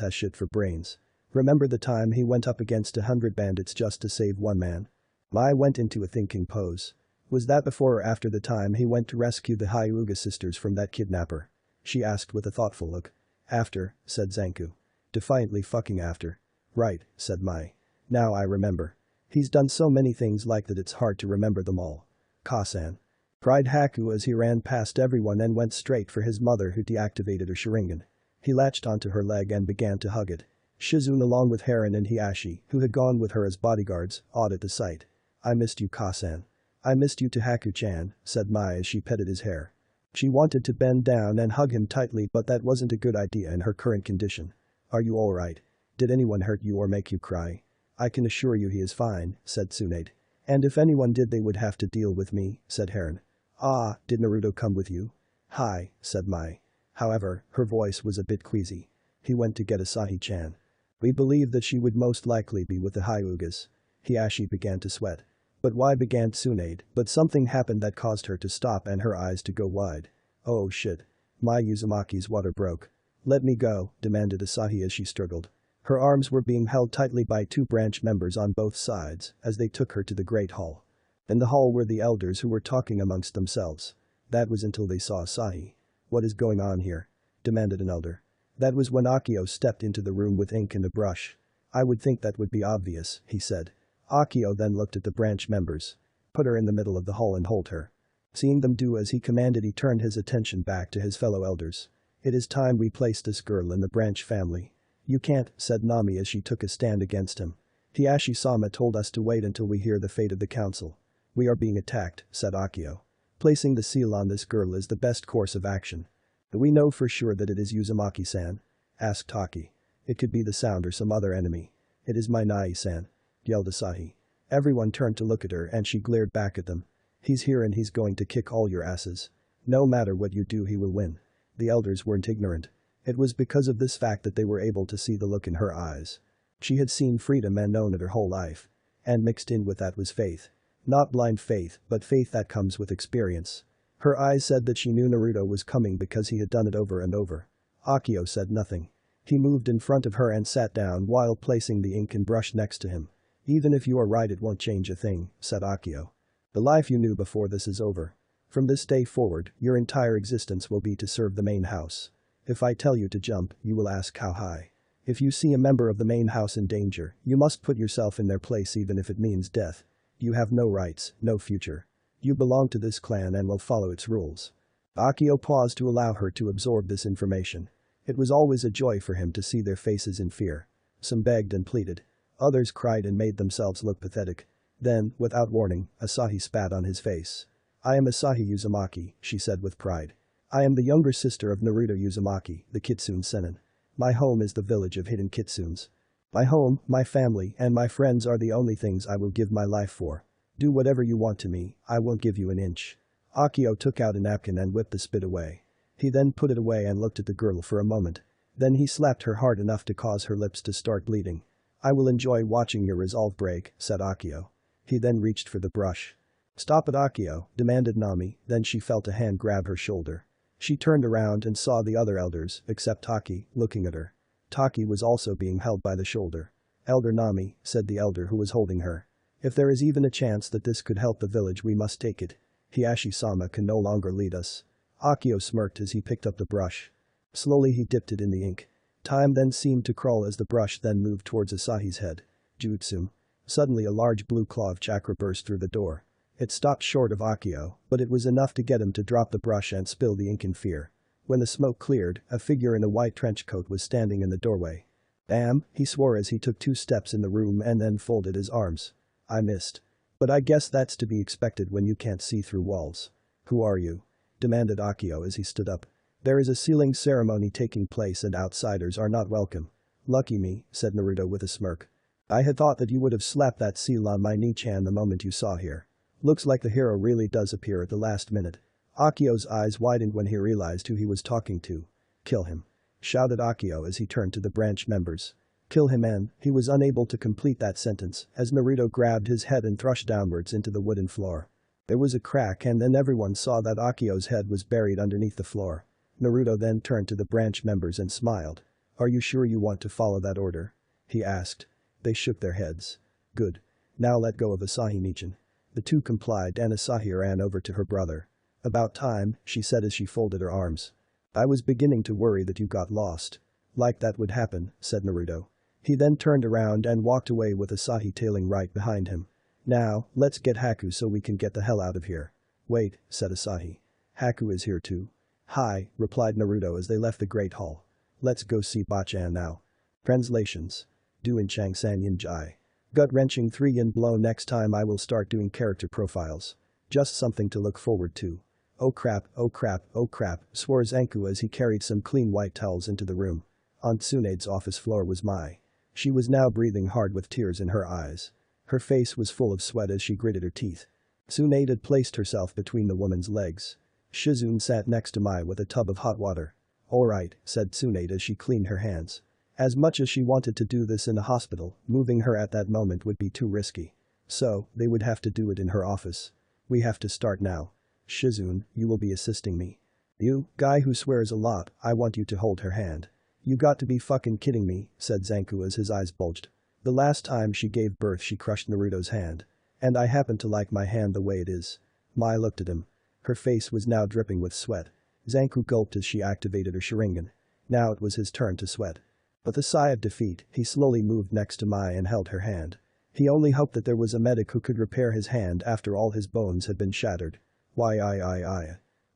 has shit for brains. Remember the time he went up against 100 bandits just to save one man? Mai went into a thinking pose. Was that before or after the time he went to rescue the Hyuga sisters from that kidnapper? She asked with a thoughtful look. After, said Zanku. Defiantly fucking after. Right, said Mai. Now I remember. He's done so many things like that it's hard to remember them all. Ka-san. Cried Haku as he ran past everyone and went straight for his mother who deactivated her Sharingan. He latched onto her leg and began to hug it. Shizune along with Heron and Hiashi, who had gone with her as bodyguards, awed at the sight. I missed you, Ka-san. I missed you to Haku-chan, said Mai as she petted his hair. She wanted to bend down and hug him tightly but that wasn't a good idea in her current condition. Are you alright? Did anyone hurt you or make you cry? I can assure you he is fine, said Tsunade. And if anyone did they would have to deal with me, said Heron. Ah, did Naruto come with you? Hi, said Mai. However, her voice was a bit queasy. He went to get Asahi-chan. We believe that she would most likely be with the Hyugas. Hiashi began to sweat. But why began Tsunade, but something happened that caused her to stop and her eyes to go wide. Oh shit. Mai Uzumaki's water broke. Let me go, demanded Asahi as she struggled. Her arms were being held tightly by two branch members on both sides as they took her to the Great Hall. In the hall were the elders who were talking amongst themselves. That was until they saw Asahi. What is going on here? Demanded an elder. That was when Akio stepped into the room with ink and a brush. I would think that would be obvious, he said. Akio then looked at the branch members. Put her in the middle of the hall and hold her. Seeing them do as he commanded he turned his attention back to his fellow elders. It is time we place this girl in the branch family. You can't, said Nami as she took a stand against him. Hiashi-sama told us to wait until we hear the fate of the council. We are being attacked, said Akio. Placing the seal on this girl is the best course of action. Do we know for sure that it is Uzumaki-san? Asked Taki. It could be the sound or some other enemy. It is my Nai-san, yelled Asahi. Everyone turned to look at her and she glared back at them. He's here and he's going to kick all your asses. No matter what you do he will win. The elders weren't ignorant. It was because of this fact that they were able to see the look in her eyes. She had seen freedom and known it her whole life. And mixed in with that was faith. Not blind faith, but faith that comes with experience. Her eyes said that she knew Naruto was coming because he had done it over and over. Akio said nothing. He moved in front of her and sat down while placing the ink and brush next to him. Even if you are right it won't change a thing, said Akio. The life you knew before this is over. From this day forward, your entire existence will be to serve the main house. If I tell you to jump, you will ask how high. If you see a member of the main house in danger, you must put yourself in their place even if it means death. You have no rights, no future. You belong to this clan and will follow its rules. Akio paused to allow her to absorb this information. It was always a joy for him to see their faces in fear. Some begged and pleaded. Others cried and made themselves look pathetic. Then, without warning, Asahi spat on his face. I am Asahi Uzumaki, she said with pride. I am the younger sister of Naruto Uzumaki, the Kitsune Sennin. My home is the village of hidden kitsunes. My home, my family, and my friends are the only things I will give my life for. Do whatever you want to me, I won't give you an inch. Akio took out a napkin and whipped the spit away. He then put it away and looked at the girl for a moment. Then he slapped her hard enough to cause her lips to start bleeding. I will enjoy watching your resolve break, said Akio. He then reached for the brush. Stop it, Akio, demanded Nami, then she felt a hand grab her shoulder. She turned around and saw the other elders, except Taki, looking at her. Taki was also being held by the shoulder. Elder Nami, said the elder who was holding her. If there is even a chance that this could help the village, we must take it. Hiashi-sama can no longer lead us. Akio smirked as he picked up the brush. Slowly he dipped it in the ink. Time then seemed to crawl as the brush then moved towards Asahi's head. Jutsu. Suddenly a large blue claw of chakra burst through the door. It stopped short of Akio, but it was enough to get him to drop the brush and spill the ink in fear. When the smoke cleared, a figure in a white trench coat was standing in the doorway. Damn, he swore as he took 2 steps in the room and then folded his arms. I missed. But I guess that's to be expected when you can't see through walls. Who are you? Demanded Akio as he stood up. There is a sealing ceremony taking place and outsiders are not welcome. Lucky me, said Naruto with a smirk. I had thought that you would have slapped that seal on my knee-chan the moment you saw here. Looks like the hero really does appear at the last minute. Akio's eyes widened when he realized who he was talking to. Kill him. Shouted Akio as he turned to the branch members. Kill him, and he was unable to complete that sentence as Naruto grabbed his head and thrust downwards into the wooden floor. There was a crack and then everyone saw that Akio's head was buried underneath the floor. Naruto then turned to the branch members and smiled. Are you sure you want to follow that order? He asked. They shook their heads. Good. Now let go of Asahi Nichan. The two complied and Asahi ran over to her brother. About time, she said as she folded her arms. I was beginning to worry that you got lost. Like that would happen, said Naruto. He then turned around and walked away with Asahi tailing right behind him. Now, let's get Haku so we can get the hell out of here. Wait, said Asahi. Haku is here too. Hi, replied Naruto as they left the Great Hall. Let's go see Bachan now. Translations. Doin Chang San Yin Jai. Gut-wrenching 3 yin blow. Next time I will start doing character profiles. Just something to look forward to. Oh crap, oh crap, oh crap, swore Zanku as he carried some clean white towels into the room. On Tsunade's office floor was Mai. She was now breathing hard with tears in her eyes. Her face was full of sweat as she gritted her teeth. Tsunade had placed herself between the woman's legs. Shizune sat next to Mai with a tub of hot water. Alright, said Tsunade as she cleaned her hands. As much as she wanted to do this in a hospital, moving her at that moment would be too risky. So, they would have to do it in her office. We have to start now. Shizune, you will be assisting me. You, guy who swears a lot, I want you to hold her hand. You got to be fucking kidding me, said Zanku as his eyes bulged. The last time she gave birth she crushed Naruto's hand. And I happen to like my hand the way it is. Mai looked at him. Her face was now dripping with sweat. Zanku gulped as she activated her Sharingan. Now it was his turn to sweat. With a sigh of defeat, he slowly moved next to Mai and held her hand. He only hoped that there was a medic who could repair his hand after all his bones had been shattered. Why,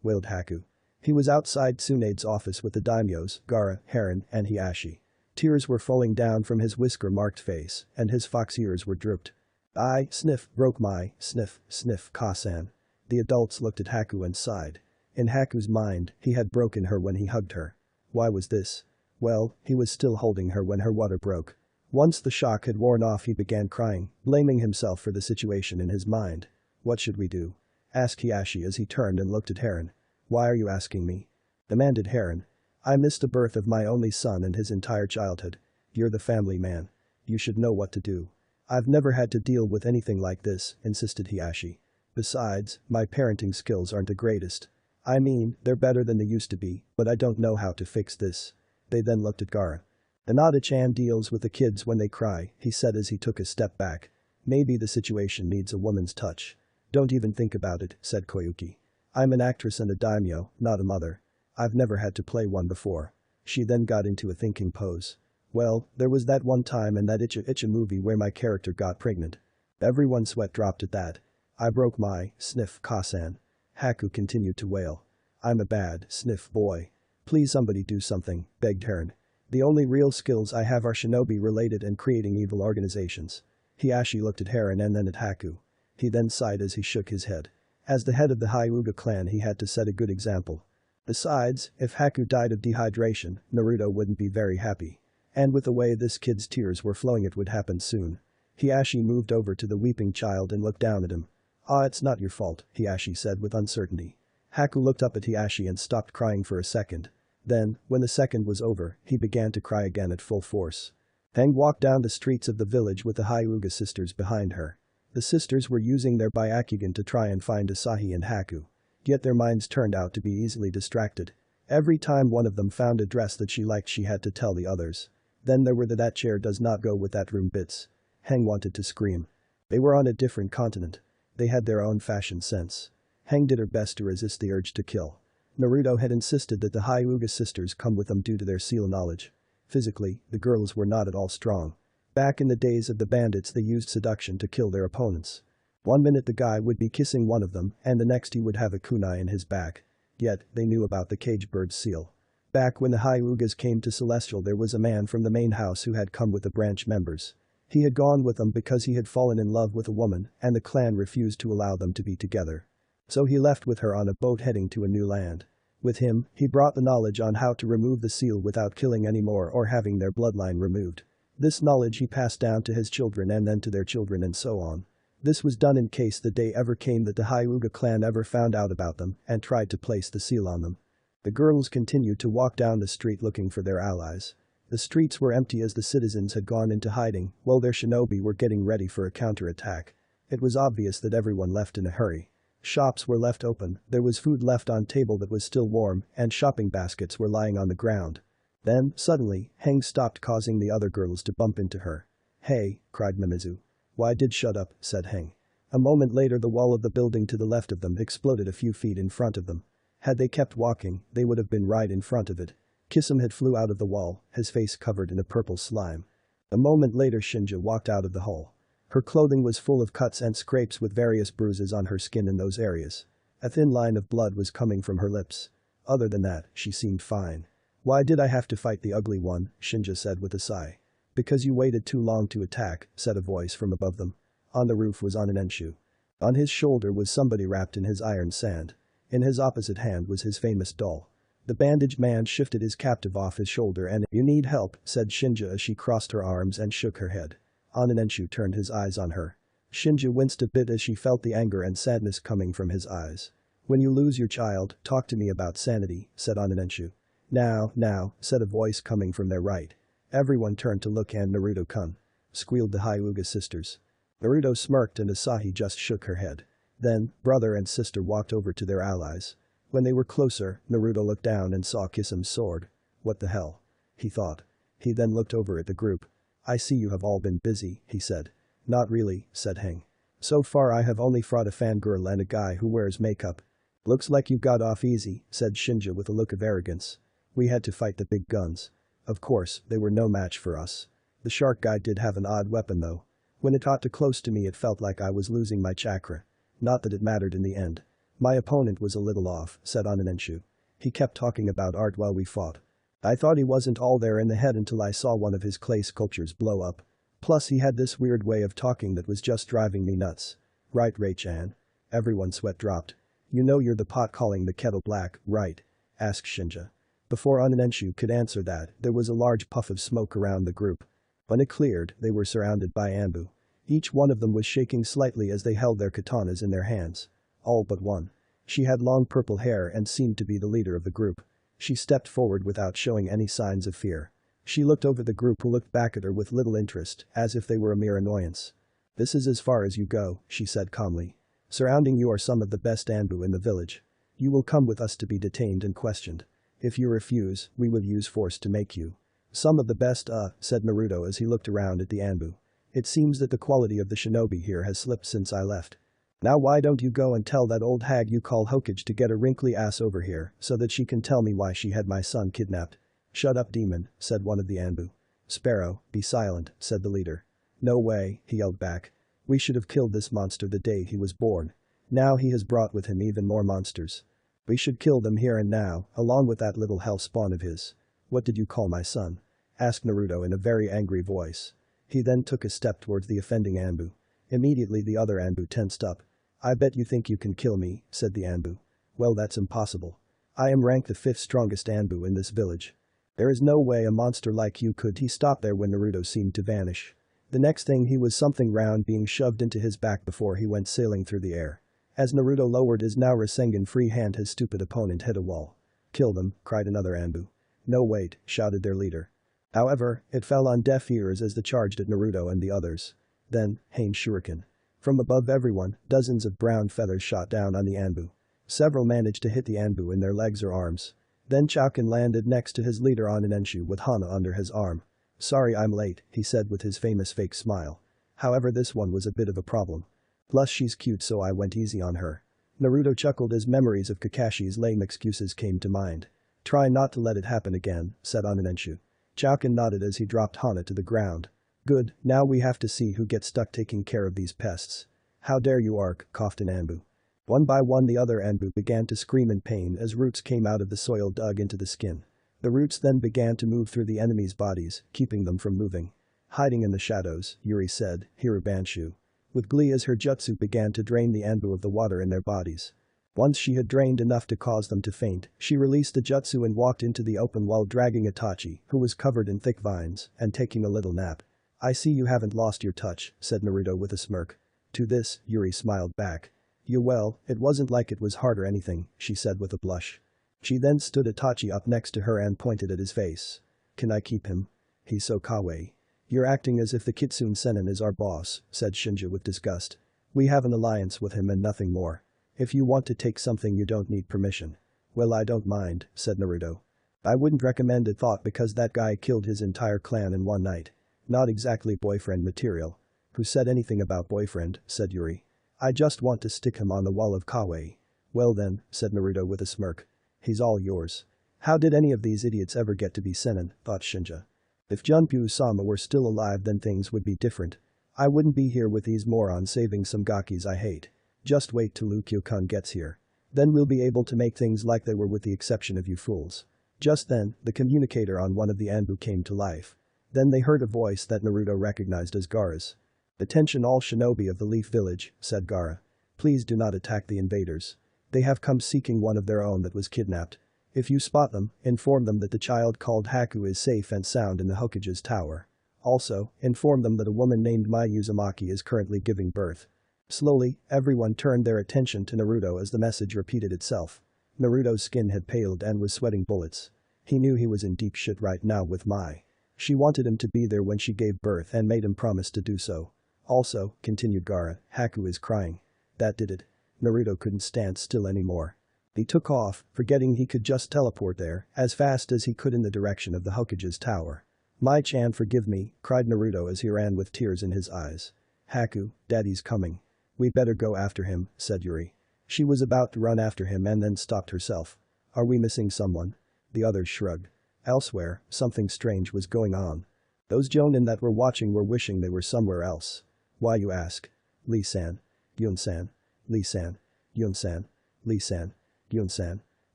wailed Haku. He was outside Tsunade's office with the daimyos, Gaara, Heron, and Hiashi. Tears were falling down from his whisker-marked face, and his fox ears were drooped. I, sniff, broke Mai, sniff, sniff, Ka-san. The adults looked at Haku and sighed. In Haku's mind, he had broken her when he hugged her. Why was this? Well, he was still holding her when her water broke. Once the shock had worn off he began crying, blaming himself for the situation in his mind. What should we do? Asked Hiashi as he turned and looked at Heron. Why are you asking me? Demanded Heron. I missed the birth of my only son and his entire childhood. You're the family man. You should know what to do. I've never had to deal with anything like this, insisted Hiashi. Besides, my parenting skills aren't the greatest. I mean, they're better than they used to be, but I don't know how to fix this. They then looked at Gaara. Inada-chan deals with the kids when they cry, he said as he took a step back. Maybe the situation needs a woman's touch. Don't even think about it, said Koyuki. I'm an actress and a daimyo, not a mother. I've never had to play one before. She then got into a thinking pose. Well, there was that one time in that Icha movie where my character got pregnant. Everyone's sweat dropped at that. I broke my, sniff, Kasan. Haku continued to wail. I'm a bad, sniff boy. Please somebody do something, begged Heron. The only real skills I have are shinobi related and creating evil organizations. Hiashi looked at Heron and then at Haku. He then sighed as he shook his head. As the head of the Hyuga clan he had to set a good example. Besides, if Haku died of dehydration, Naruto wouldn't be very happy. And with the way this kid's tears were flowing it would happen soon. Hiashi moved over to the weeping child and looked down at him. Ah, it's not your fault, Hiashi said with uncertainty. Haku looked up at Hiashi and stopped crying for a second. Then, when the second was over, he began to cry again at full force. Heng walked down the streets of the village with the Hyuga sisters behind her. The sisters were using their Byakugan to try and find Asahi and Haku. Yet their minds turned out to be easily distracted. Every time one of them found a dress that she liked she had to tell the others. Then there were the "that chair does not go with that room" bits. Heng wanted to scream. They were on a different continent. They had their own fashion sense. Heng did her best to resist the urge to kill. Naruto had insisted that the Hyuga sisters come with them due to their seal knowledge. Physically, the girls were not at all strong. Back in the days of the bandits they used seduction to kill their opponents. One minute the guy would be kissing one of them and the next he would have a kunai in his back. Yet, they knew about the cage bird seal. Back when the Hyugas came to Celestial there was a man from the main house who had come with the branch members. He had gone with them because he had fallen in love with a woman and the clan refused to allow them to be together. So he left with her on a boat heading to a new land. With him, he brought the knowledge on how to remove the seal without killing any more or having their bloodline removed. This knowledge he passed down to his children and then to their children and so on. This was done in case the day ever came that the Hyuga clan ever found out about them and tried to place the seal on them. The girls continued to walk down the street looking for their allies. The streets were empty as the citizens had gone into hiding while their shinobi were getting ready for a counterattack. It was obvious that everyone left in a hurry. Shops were left open, there was food left on table that was still warm, and shopping baskets were lying on the ground. Then, suddenly, Heng stopped causing the other girls to bump into her. Hey, cried Mimizu. Why did shut up, said Heng. A moment later the wall of the building to the left of them exploded a few feet in front of them. Had they kept walking, they would have been right in front of it. Kisum had flew out of the wall, his face covered in a purple slime. A moment later Shinja walked out of the hole. Her clothing was full of cuts and scrapes with various bruises on her skin in those areas. A thin line of blood was coming from her lips. Other than that, she seemed fine. Why did I have to fight the ugly one, Shinja said with a sigh. Because you waited too long to attack, said a voice from above them. On the roof was Onanenshu. On his shoulder was somebody wrapped in his iron sand. In his opposite hand was his famous doll. The bandaged man shifted his captive off his shoulder and, "You need help," said Shinja as she crossed her arms and shook her head. Onanenshu turned his eyes on her. Shinja winced a bit as she felt the anger and sadness coming from his eyes. "When you lose your child, talk to me about sanity," said Onanenshu. Now, said a voice coming from their right. Everyone turned to look and Naruto-kun. Squealed the Hyuga sisters. Naruto smirked and Asahi just shook her head. Then, brother and sister walked over to their allies. When they were closer, Naruto looked down and saw Kisum's sword. What the hell? He thought. He then looked over at the group. I see you have all been busy, he said. Not really, said Heng. So far I have only fought a fangirl and a guy who wears makeup. Looks like you got off easy, said Shinja with a look of arrogance. We had to fight the big guns. Of course, they were no match for us. The shark guy did have an odd weapon though. When it got too close to me it felt like I was losing my chakra. Not that it mattered in the end. My opponent was a little off, said Onanenshu. He kept talking about art while we fought. I thought he wasn't all there in the head until I saw one of his clay sculptures blow up. Plus he had this weird way of talking that was just driving me nuts. Right, Ray-chan? Everyone's sweat dropped. You know you're the pot calling the kettle black, right? Asked Shinja. Before Onanenshu could answer that, there was a large puff of smoke around the group. When it cleared, they were surrounded by Anbu. Each one of them was shaking slightly as they held their katanas in their hands. All but one. She had long purple hair and seemed to be the leader of the group. She stepped forward without showing any signs of fear. She looked over the group who looked back at her with little interest, as if they were a mere annoyance. This is as far as you go, she said calmly. Surrounding you are some of the best Anbu in the village. You will come with us to be detained and questioned. If you refuse, we will use force to make you. Some of the best, said Naruto as he looked around at the Anbu. It seems that the quality of the shinobi here has slipped since I left. Now why don't you go and tell that old hag you call Hokage to get her wrinkly ass over here so that she can tell me why she had my son kidnapped. Shut up, demon, said one of the Anbu. Sparrow, be silent, said the leader. No way, he yelled back. We should have killed this monster the day he was born. Now he has brought with him even more monsters. We should kill them here and now, along with that little hell spawn of his. What did you call my son? Asked Naruto in a very angry voice. He then took a step towards the offending Anbu. Immediately the other Anbu tensed up. I bet you think you can kill me, said the Anbu. Well, that's impossible. I am ranked the 5th strongest Anbu in this village. There is no way a monster like you could. He stopped there when Naruto seemed to vanish. The next thing he was something round being shoved into his back before he went sailing through the air. As Naruto lowered his now Rasengan free hand, his stupid opponent hit a wall. Kill them, cried another Anbu. No wait, shouted their leader. However, it fell on deaf ears as they charged at Naruto and the others. Then, Hain Shuriken. From above everyone, dozens of brown feathers shot down on the Anbu. Several managed to hit the Anbu in their legs or arms. Then Chauken landed next to his leader on an Enshu with Hana under his arm. Sorry I'm late, he said with his famous fake smile. However, this one was a bit of a problem. Plus she's cute, so I went easy on her. Naruto chuckled as memories of Kakashi's lame excuses came to mind. Try not to let it happen again, said Onanenshu. Chauken nodded as he dropped Hana to the ground. Good, now we have to see who gets stuck taking care of these pests. How dare you, Ark, coughed an Anbu. One by one the other Anbu began to scream in pain as roots came out of the soil dug into the skin. The roots then began to move through the enemies' bodies, keeping them from moving. Hiding in the shadows, Yuri said, Hirubanshu. With glee as her jutsu began to drain the Anbu of the water in their bodies. Once she had drained enough to cause them to faint, she released the jutsu and walked into the open while dragging Itachi, who was covered in thick vines, and taking a little nap. I see you haven't lost your touch, said Naruto with a smirk. To this, Yuri smiled back. Well, it wasn't like it was hard or anything, she said with a blush. She then stood Itachi up next to her and pointed at his face. Can I keep him? He's so kawaii. You're acting as if the Kitsune Sennin is our boss, said Shinja with disgust. We have an alliance with him and nothing more. If you want to take something you don't need permission. Well, I don't mind, said Naruto. I wouldn't recommend it thought because that guy killed his entire clan in one night. Not exactly boyfriend material. Who said anything about boyfriend, said Yuri. I just want to stick him on the wall of kawaii. Well then, said Naruto with a smirk. He's all yours. How did any of these idiots ever get to be Sennin, thought Shinja. If Junpyu-sama were still alive then things would be different. I wouldn't be here with these morons saving some gakis I hate. Just wait till Ukyo-kun gets here. Then we'll be able to make things like they were with the exception of you fools. Just then, the communicator on one of the Anbu came to life. Then they heard a voice that Naruto recognized as Gaara's. Attention all shinobi of the Leaf Village, said Gaara. Please do not attack the invaders. They have come seeking one of their own that was kidnapped. If you spot them, inform them that the child called Haku is safe and sound in the Hokage's tower. Also, inform them that a woman named Mai Uzumaki is currently giving birth. Slowly, everyone turned their attention to Naruto as the message repeated itself. Naruto's skin had paled and was sweating bullets. He knew he was in deep shit right now with Mai. She wanted him to be there when she gave birth and made him promise to do so. Also, continued Gaara, Haku is crying. That did it. Naruto couldn't stand still anymore. He took off, forgetting he could just teleport there, as fast as he could in the direction of the Hokage's tower. Mai-chan, forgive me, cried Naruto as he ran with tears in his eyes. Haku, daddy's coming. We better go after him, said Yuri. She was about to run after him and then stopped herself. Are we missing someone? The others shrugged. Elsewhere, something strange was going on. Those jonin that were watching were wishing they were somewhere else. Why, you ask? Lee-san. Yun-san. Lee-san. Yun-san. Lee-san. Yun-san.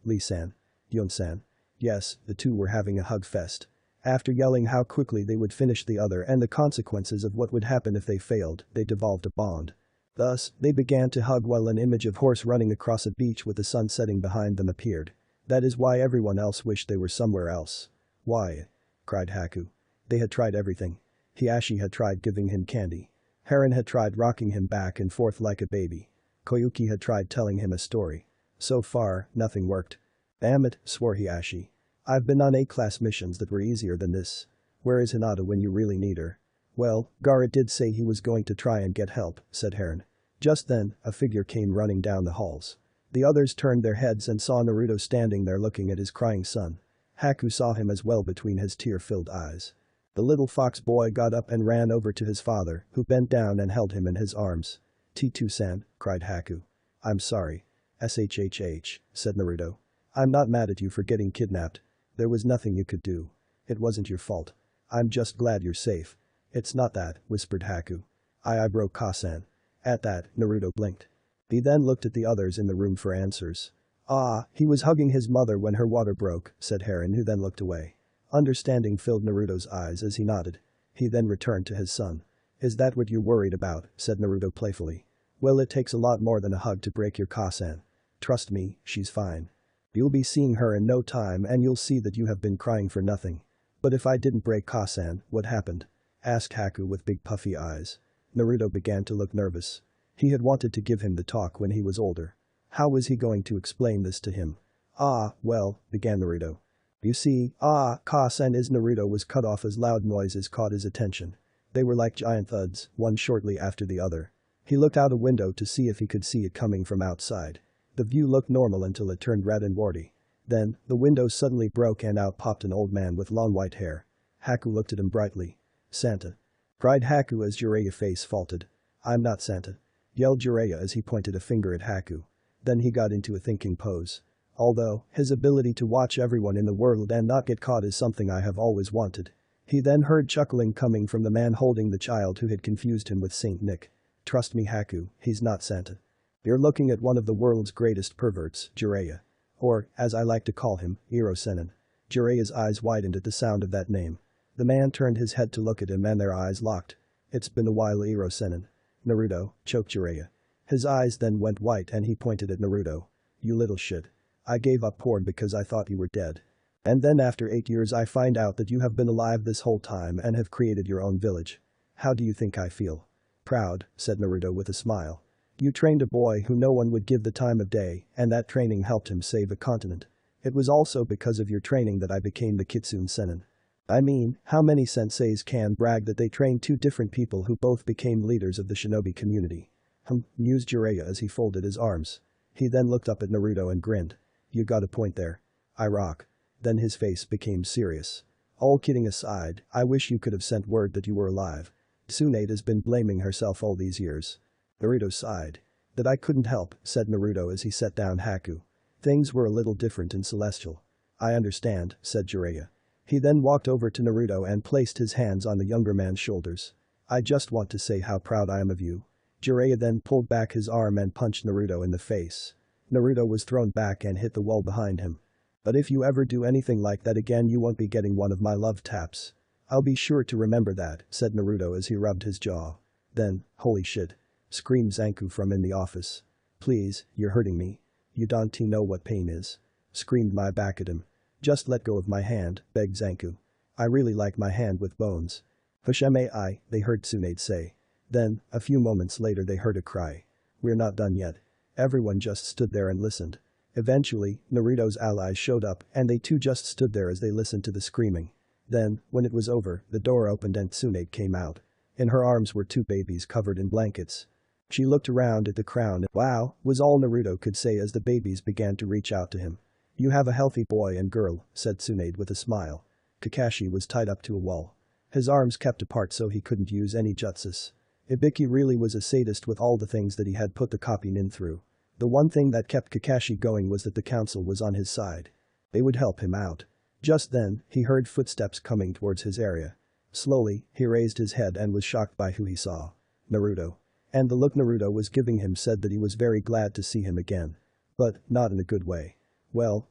Lee-san. Yun-san. Yes, the two were having a hug fest. After yelling how quickly they would finish the other and the consequences of what would happen if they failed, they devolved a bond. Thus, they began to hug while an image of horse running across a beach with the sun setting behind them appeared. That is why everyone else wished they were somewhere else. Why? Cried Haku. They had tried everything. Hiashi had tried giving him candy. Heron had tried rocking him back and forth like a baby. Koyuki had tried telling him a story. So far, nothing worked. Damn it, swore Hiashi. I've been on A-class missions that were easier than this. Where is Hinata when you really need her? Well, Gaara did say he was going to try and get help, said Heron. Just then, a figure came running down the halls. The others turned their heads and saw Naruto standing there looking at his crying son. Haku saw him as well between his tear-filled eyes. The little fox boy got up and ran over to his father, who bent down and held him in his arms. T2-san, cried Haku. I'm sorry. SHHH, said Naruto. I'm not mad at you for getting kidnapped. There was nothing you could do. It wasn't your fault. I'm just glad you're safe. It's not that, whispered Haku. I bro Ka-san. At that, Naruto blinked. He then looked at the others in the room for answers. He was hugging his mother when her water broke, said Heron, who then looked away. Understanding filled Naruto's eyes as he nodded. He then returned to his son. Is that what you're worried about, said Naruto playfully. Well, it takes a lot more than a hug to break your Ka-san. Trust me, she's fine. You'll be seeing her in no time and you'll see that you have been crying for nothing. But if I didn't break Ka-san, what happened? Asked Haku with big puffy eyes. Naruto began to look nervous. He had wanted to give him the talk when he was older. How was he going to explain this to him? Well, began Naruto. You see, Ka-san is Naruto was cut off as loud noises caught his attention. They were like giant thuds, one shortly after the other. He looked out a window to see if he could see it coming from outside. The view looked normal until it turned red and warty. Then, the window suddenly broke and out popped an old man with long white hair. Haku looked at him brightly. Santa. Cried Haku as Jiraiya's face faltered. I'm not Santa. Yelled Jiraiya as he pointed a finger at Haku. Then he got into a thinking pose. Although, his ability to watch everyone in the world and not get caught is something I have always wanted. He then heard chuckling coming from the man holding the child who had confused him with Saint Nick. Trust me Haku, he's not Santa. You're looking at one of the world's greatest perverts, Jiraiya. Or, as I like to call him, Iro-senin. Jiraiya's eyes widened at the sound of that name. The man turned his head to look at him and their eyes locked. It's been a while Iro-senin. Naruto, choked Jiraiya. His eyes then went white and he pointed at Naruto. You little shit. I gave up porn because I thought you were dead. And then after 8 years I find out that you have been alive this whole time and have created your own village. How do you think I feel? Proud, said Naruto with a smile. You trained a boy who no one would give the time of day, and that training helped him save a continent. It was also because of your training that I became the Kitsune Sennin. I mean, how many senseis can brag that they trained 2 different people who both became leaders of the shinobi community? Mused Jiraiya as he folded his arms. He then looked up at Naruto and grinned. You got a point there. I rock. Then his face became serious. All kidding aside, I wish you could have sent word that you were alive. Tsunade has been blaming herself all these years. Naruto sighed. That I couldn't help, said Naruto as he set down Haku. Things were a little different in Celestial. I understand, said Jiraiya. He then walked over to Naruto and placed his hands on the younger man's shoulders. I just want to say how proud I am of you. Jiraiya then pulled back his arm and punched Naruto in the face. Naruto was thrown back and hit the wall behind him. But if you ever do anything like that again you won't be getting one of my love taps. I'll be sure to remember that, said Naruto as he rubbed his jaw. Then, holy shit. Screamed Zanku from in the office. Please, you're hurting me. You don't know what pain is. Screamed Mai back at him. Just let go of my hand, begged Zanku. I really like my hand with bones. Hushame they heard Tsunade say. Then, a few moments later they heard a cry. We're not done yet. Everyone just stood there and listened. Eventually, Naruto's allies showed up and they too just stood there as they listened to the screaming. Then, when it was over, the door opened and Tsunade came out. In her arms were 2 babies covered in blankets. She looked around at the crowd and wow, was all Naruto could say as the babies began to reach out to him. You have a healthy boy and girl, said Tsunade with a smile. Kakashi was tied up to a wall. His arms kept apart so he couldn't use any jutsus. Ibiki really was a sadist with all the things that he had put the copy nin through. The one thing that kept Kakashi going was that the council was on his side. They would help him out. Just then, he heard footsteps coming towards his area. Slowly, he raised his head and was shocked by who he saw. Naruto. And the look Naruto was giving him said that he was very glad to see him again. But, not in a good way. Well,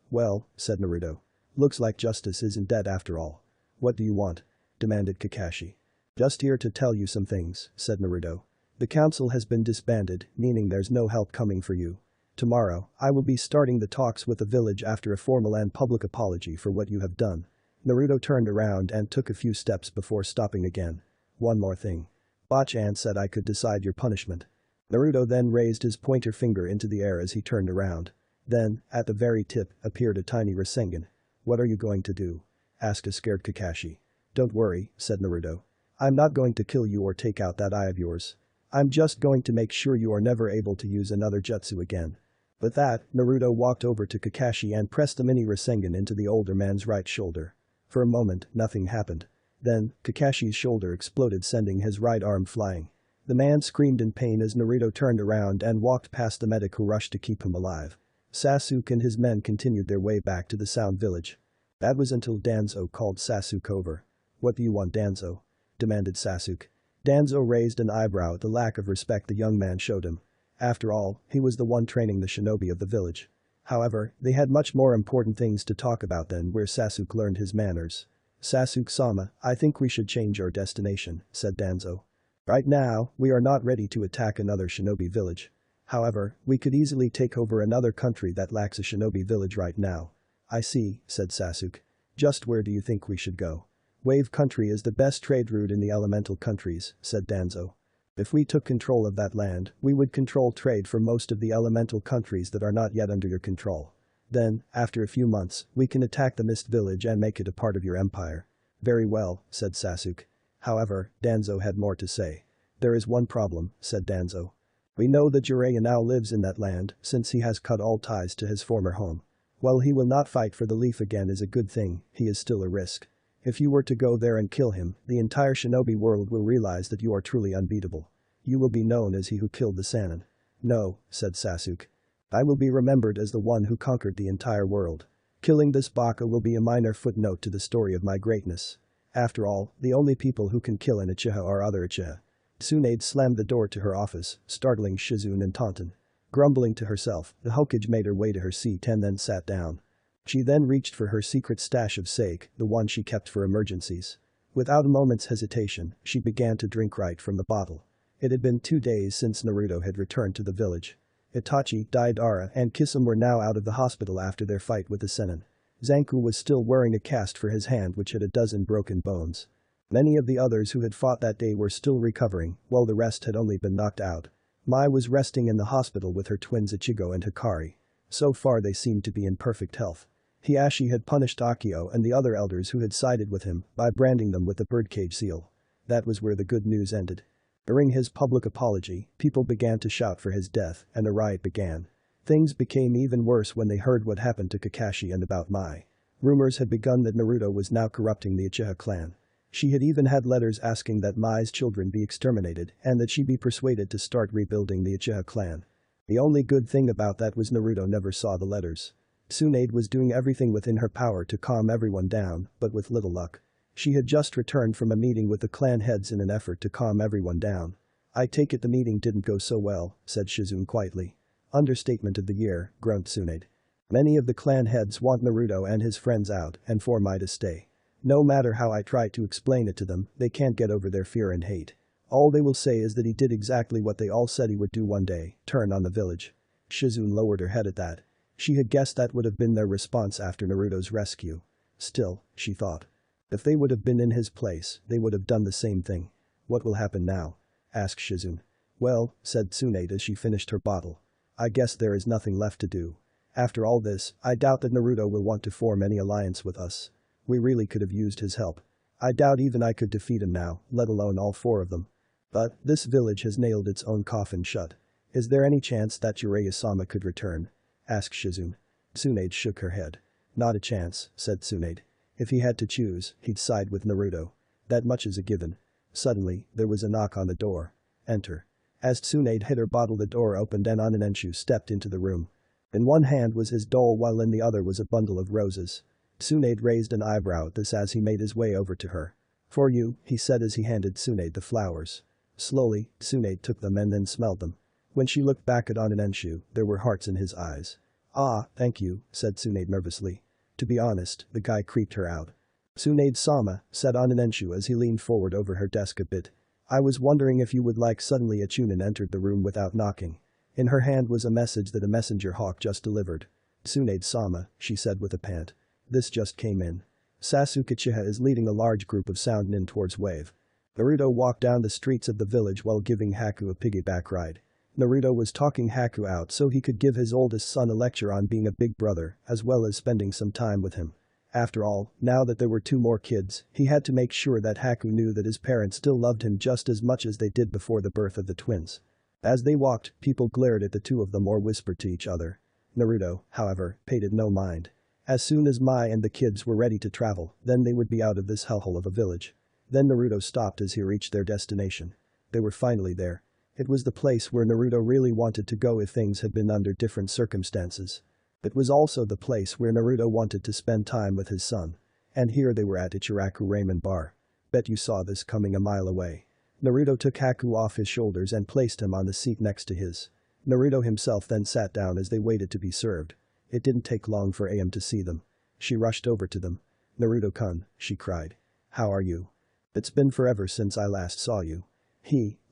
said Naruto. Looks like justice isn't dead after all. What do you want? Demanded Kakashi. Just here to tell you some things, said Naruto. The council has been disbanded, meaning there's no help coming for you. Tomorrow, I will be starting the talks with the village after a formal and public apology for what you have done. Naruto turned around and took a few steps before stopping again. One more thing. Bachan said I could decide your punishment. Naruto then raised his pointer finger into the air as he turned around. Then, at the very tip, appeared a tiny Rasengan. What are you going to do? Asked a scared Kakashi. Don't worry, said Naruto. I'm not going to kill you or take out that eye of yours. I'm just going to make sure you are never able to use another jutsu again. With that, Naruto walked over to Kakashi and pressed the mini Rasengan into the older man's right shoulder. For a moment, nothing happened. Then, Kakashi's shoulder exploded sending his right arm flying. The man screamed in pain as Naruto turned around and walked past the medic who rushed to keep him alive. Sasuke and his men continued their way back to the Sound Village. That was until Danzo called Sasuke over. "What do you want, Danzo?" demanded Sasuke. Danzo raised an eyebrow at the lack of respect the young man showed him. After all, he was the one training the shinobi of the village. However, they had much more important things to talk about than where Sasuke learned his manners. "Sasuke-sama, I think we should change our destination," said Danzo. "Right now, we are not ready to attack another shinobi village. However, we could easily take over another country that lacks a shinobi village right now." "I see," said Sasuke. "Just where do you think we should go?" "Wave country is the best trade route in the elemental countries," said Danzo. "If we took control of that land, we would control trade for most of the elemental countries that are not yet under your control. Then, after a few months, we can attack the Mist Village and make it a part of your empire." "Very well," said Sasuke. However, Danzo had more to say. "There is one problem," said Danzo. "We know that Jiraiya now lives in that land since he has cut all ties to his former home. While he will not fight for the leaf again is a good thing, he is still a risk. If you were to go there and kill him, the entire shinobi world will realize that you are truly unbeatable. You will be known as he who killed the Sannin." "No," said Sasuke. "I will be remembered as the one who conquered the entire world. Killing this baka will be a minor footnote to the story of my greatness. After all, the only people who can kill an Uchiha are other Uchiha." Tsunade slammed the door to her office, startling Shizune and Taunton. Grumbling to herself, the Hokage made her way to her seat and then sat down. She then reached for her secret stash of sake, the one she kept for emergencies. Without a moment's hesitation, she began to drink right from the bottle. It had been 2 days since Naruto had returned to the village. Itachi, Deidara, and Kisame were now out of the hospital after their fight with the Sennin. Zanku was still wearing a cast for his hand which had a dozen broken bones. Many of the others who had fought that day were still recovering, while the rest had only been knocked out. Mai was resting in the hospital with her twins Ichigo and Hikari. So far they seemed to be in perfect health. Hiashi had punished Akio and the other elders who had sided with him by branding them with the birdcage seal. That was where the good news ended. During his public apology, people began to shout for his death and a riot began. Things became even worse when they heard what happened to Kakashi and about Mai. Rumors had begun that Naruto was now corrupting the Uchiha clan. She had even had letters asking that Mai's children be exterminated and that she be persuaded to start rebuilding the Uchiha clan. The only good thing about that was Naruto never saw the letters. Tsunade was doing everything within her power to calm everyone down, but with little luck. She had just returned from a meeting with the clan heads in an effort to calm everyone down. "I take it the meeting didn't go so well," said Shizune quietly. "Understatement of the year," groaned Tsunade. "Many of the clan heads want Naruto and his friends out and for Mai to stay. No matter how I try to explain it to them, they can't get over their fear and hate. All they will say is that he did exactly what they all said he would do one day, turn on the village." Shizune lowered her head at that. She had guessed that would have been their response after Naruto's rescue. Still, she thought. If they would have been in his place, they would have done the same thing. "What will happen now?" asked Shizune. "Well," said Tsunade as she finished her bottle. "I guess there is nothing left to do. After all this, I doubt that Naruto will want to form any alliance with us. We really could have used his help. I doubt even I could defeat him now, let alone all 4 of them. But this village has nailed its own coffin shut. Is there any chance that Jiraiya-sama could return?" asked Shizune. Tsunade shook her head. "Not a chance," said Tsunade. "If he had to choose, he'd side with Naruto. That much is a given." Suddenly, there was a knock on the door. "Enter." As Tsunade hit her bottle, the door opened and Onanenshu stepped into the room. In one hand was his doll while in the other was a bundle of roses. Tsunade raised an eyebrow at this as he made his way over to her. "For you," he said as he handed Tsunade the flowers. Slowly, Tsunade took them and then smelled them. When she looked back at Onanenshu, there were hearts in his eyes. "Ah, thank you," said Tsunade nervously. To be honest, the guy creeped her out. "Tsunade-sama," said Onanenshu as he leaned forward over her desk a bit. "I was wondering if you would like." Suddenly a Chunin entered the room without knocking. In her hand was a message that a messenger hawk just delivered. "Tsunade-sama," she said with a pant. "This just came in. Sasuke Uchiha is leading a large group of Sound Nin towards Wave." Naruto walked down the streets of the village while giving Haku a piggyback ride. Naruto was talking Haku out so he could give his oldest son a lecture on being a big brother, as well as spending some time with him. After all, now that there were 2 more kids, he had to make sure that Haku knew that his parents still loved him just as much as they did before the birth of the twins. As they walked, people glared at the 2 of them or whispered to each other. Naruto, however, paid it no mind. As soon as Mai and the kids were ready to travel, then they would be out of this hellhole of a village. Then Naruto stopped as he reached their destination. they were finally there. It was the place where Naruto really wanted to go if things had been under different circumstances. It was also the place where Naruto wanted to spend time with his son. And here they were at Ichiraku Ramen Bar. Bet you saw this coming a mile away. Naruto took Haku off his shoulders and placed him on the seat next to his. Naruto himself then sat down as they waited to be served. It didn't take long for AM to see them. She rushed over to them. "Naruto-kun," she cried. "How are you? It's been forever since I last saw you."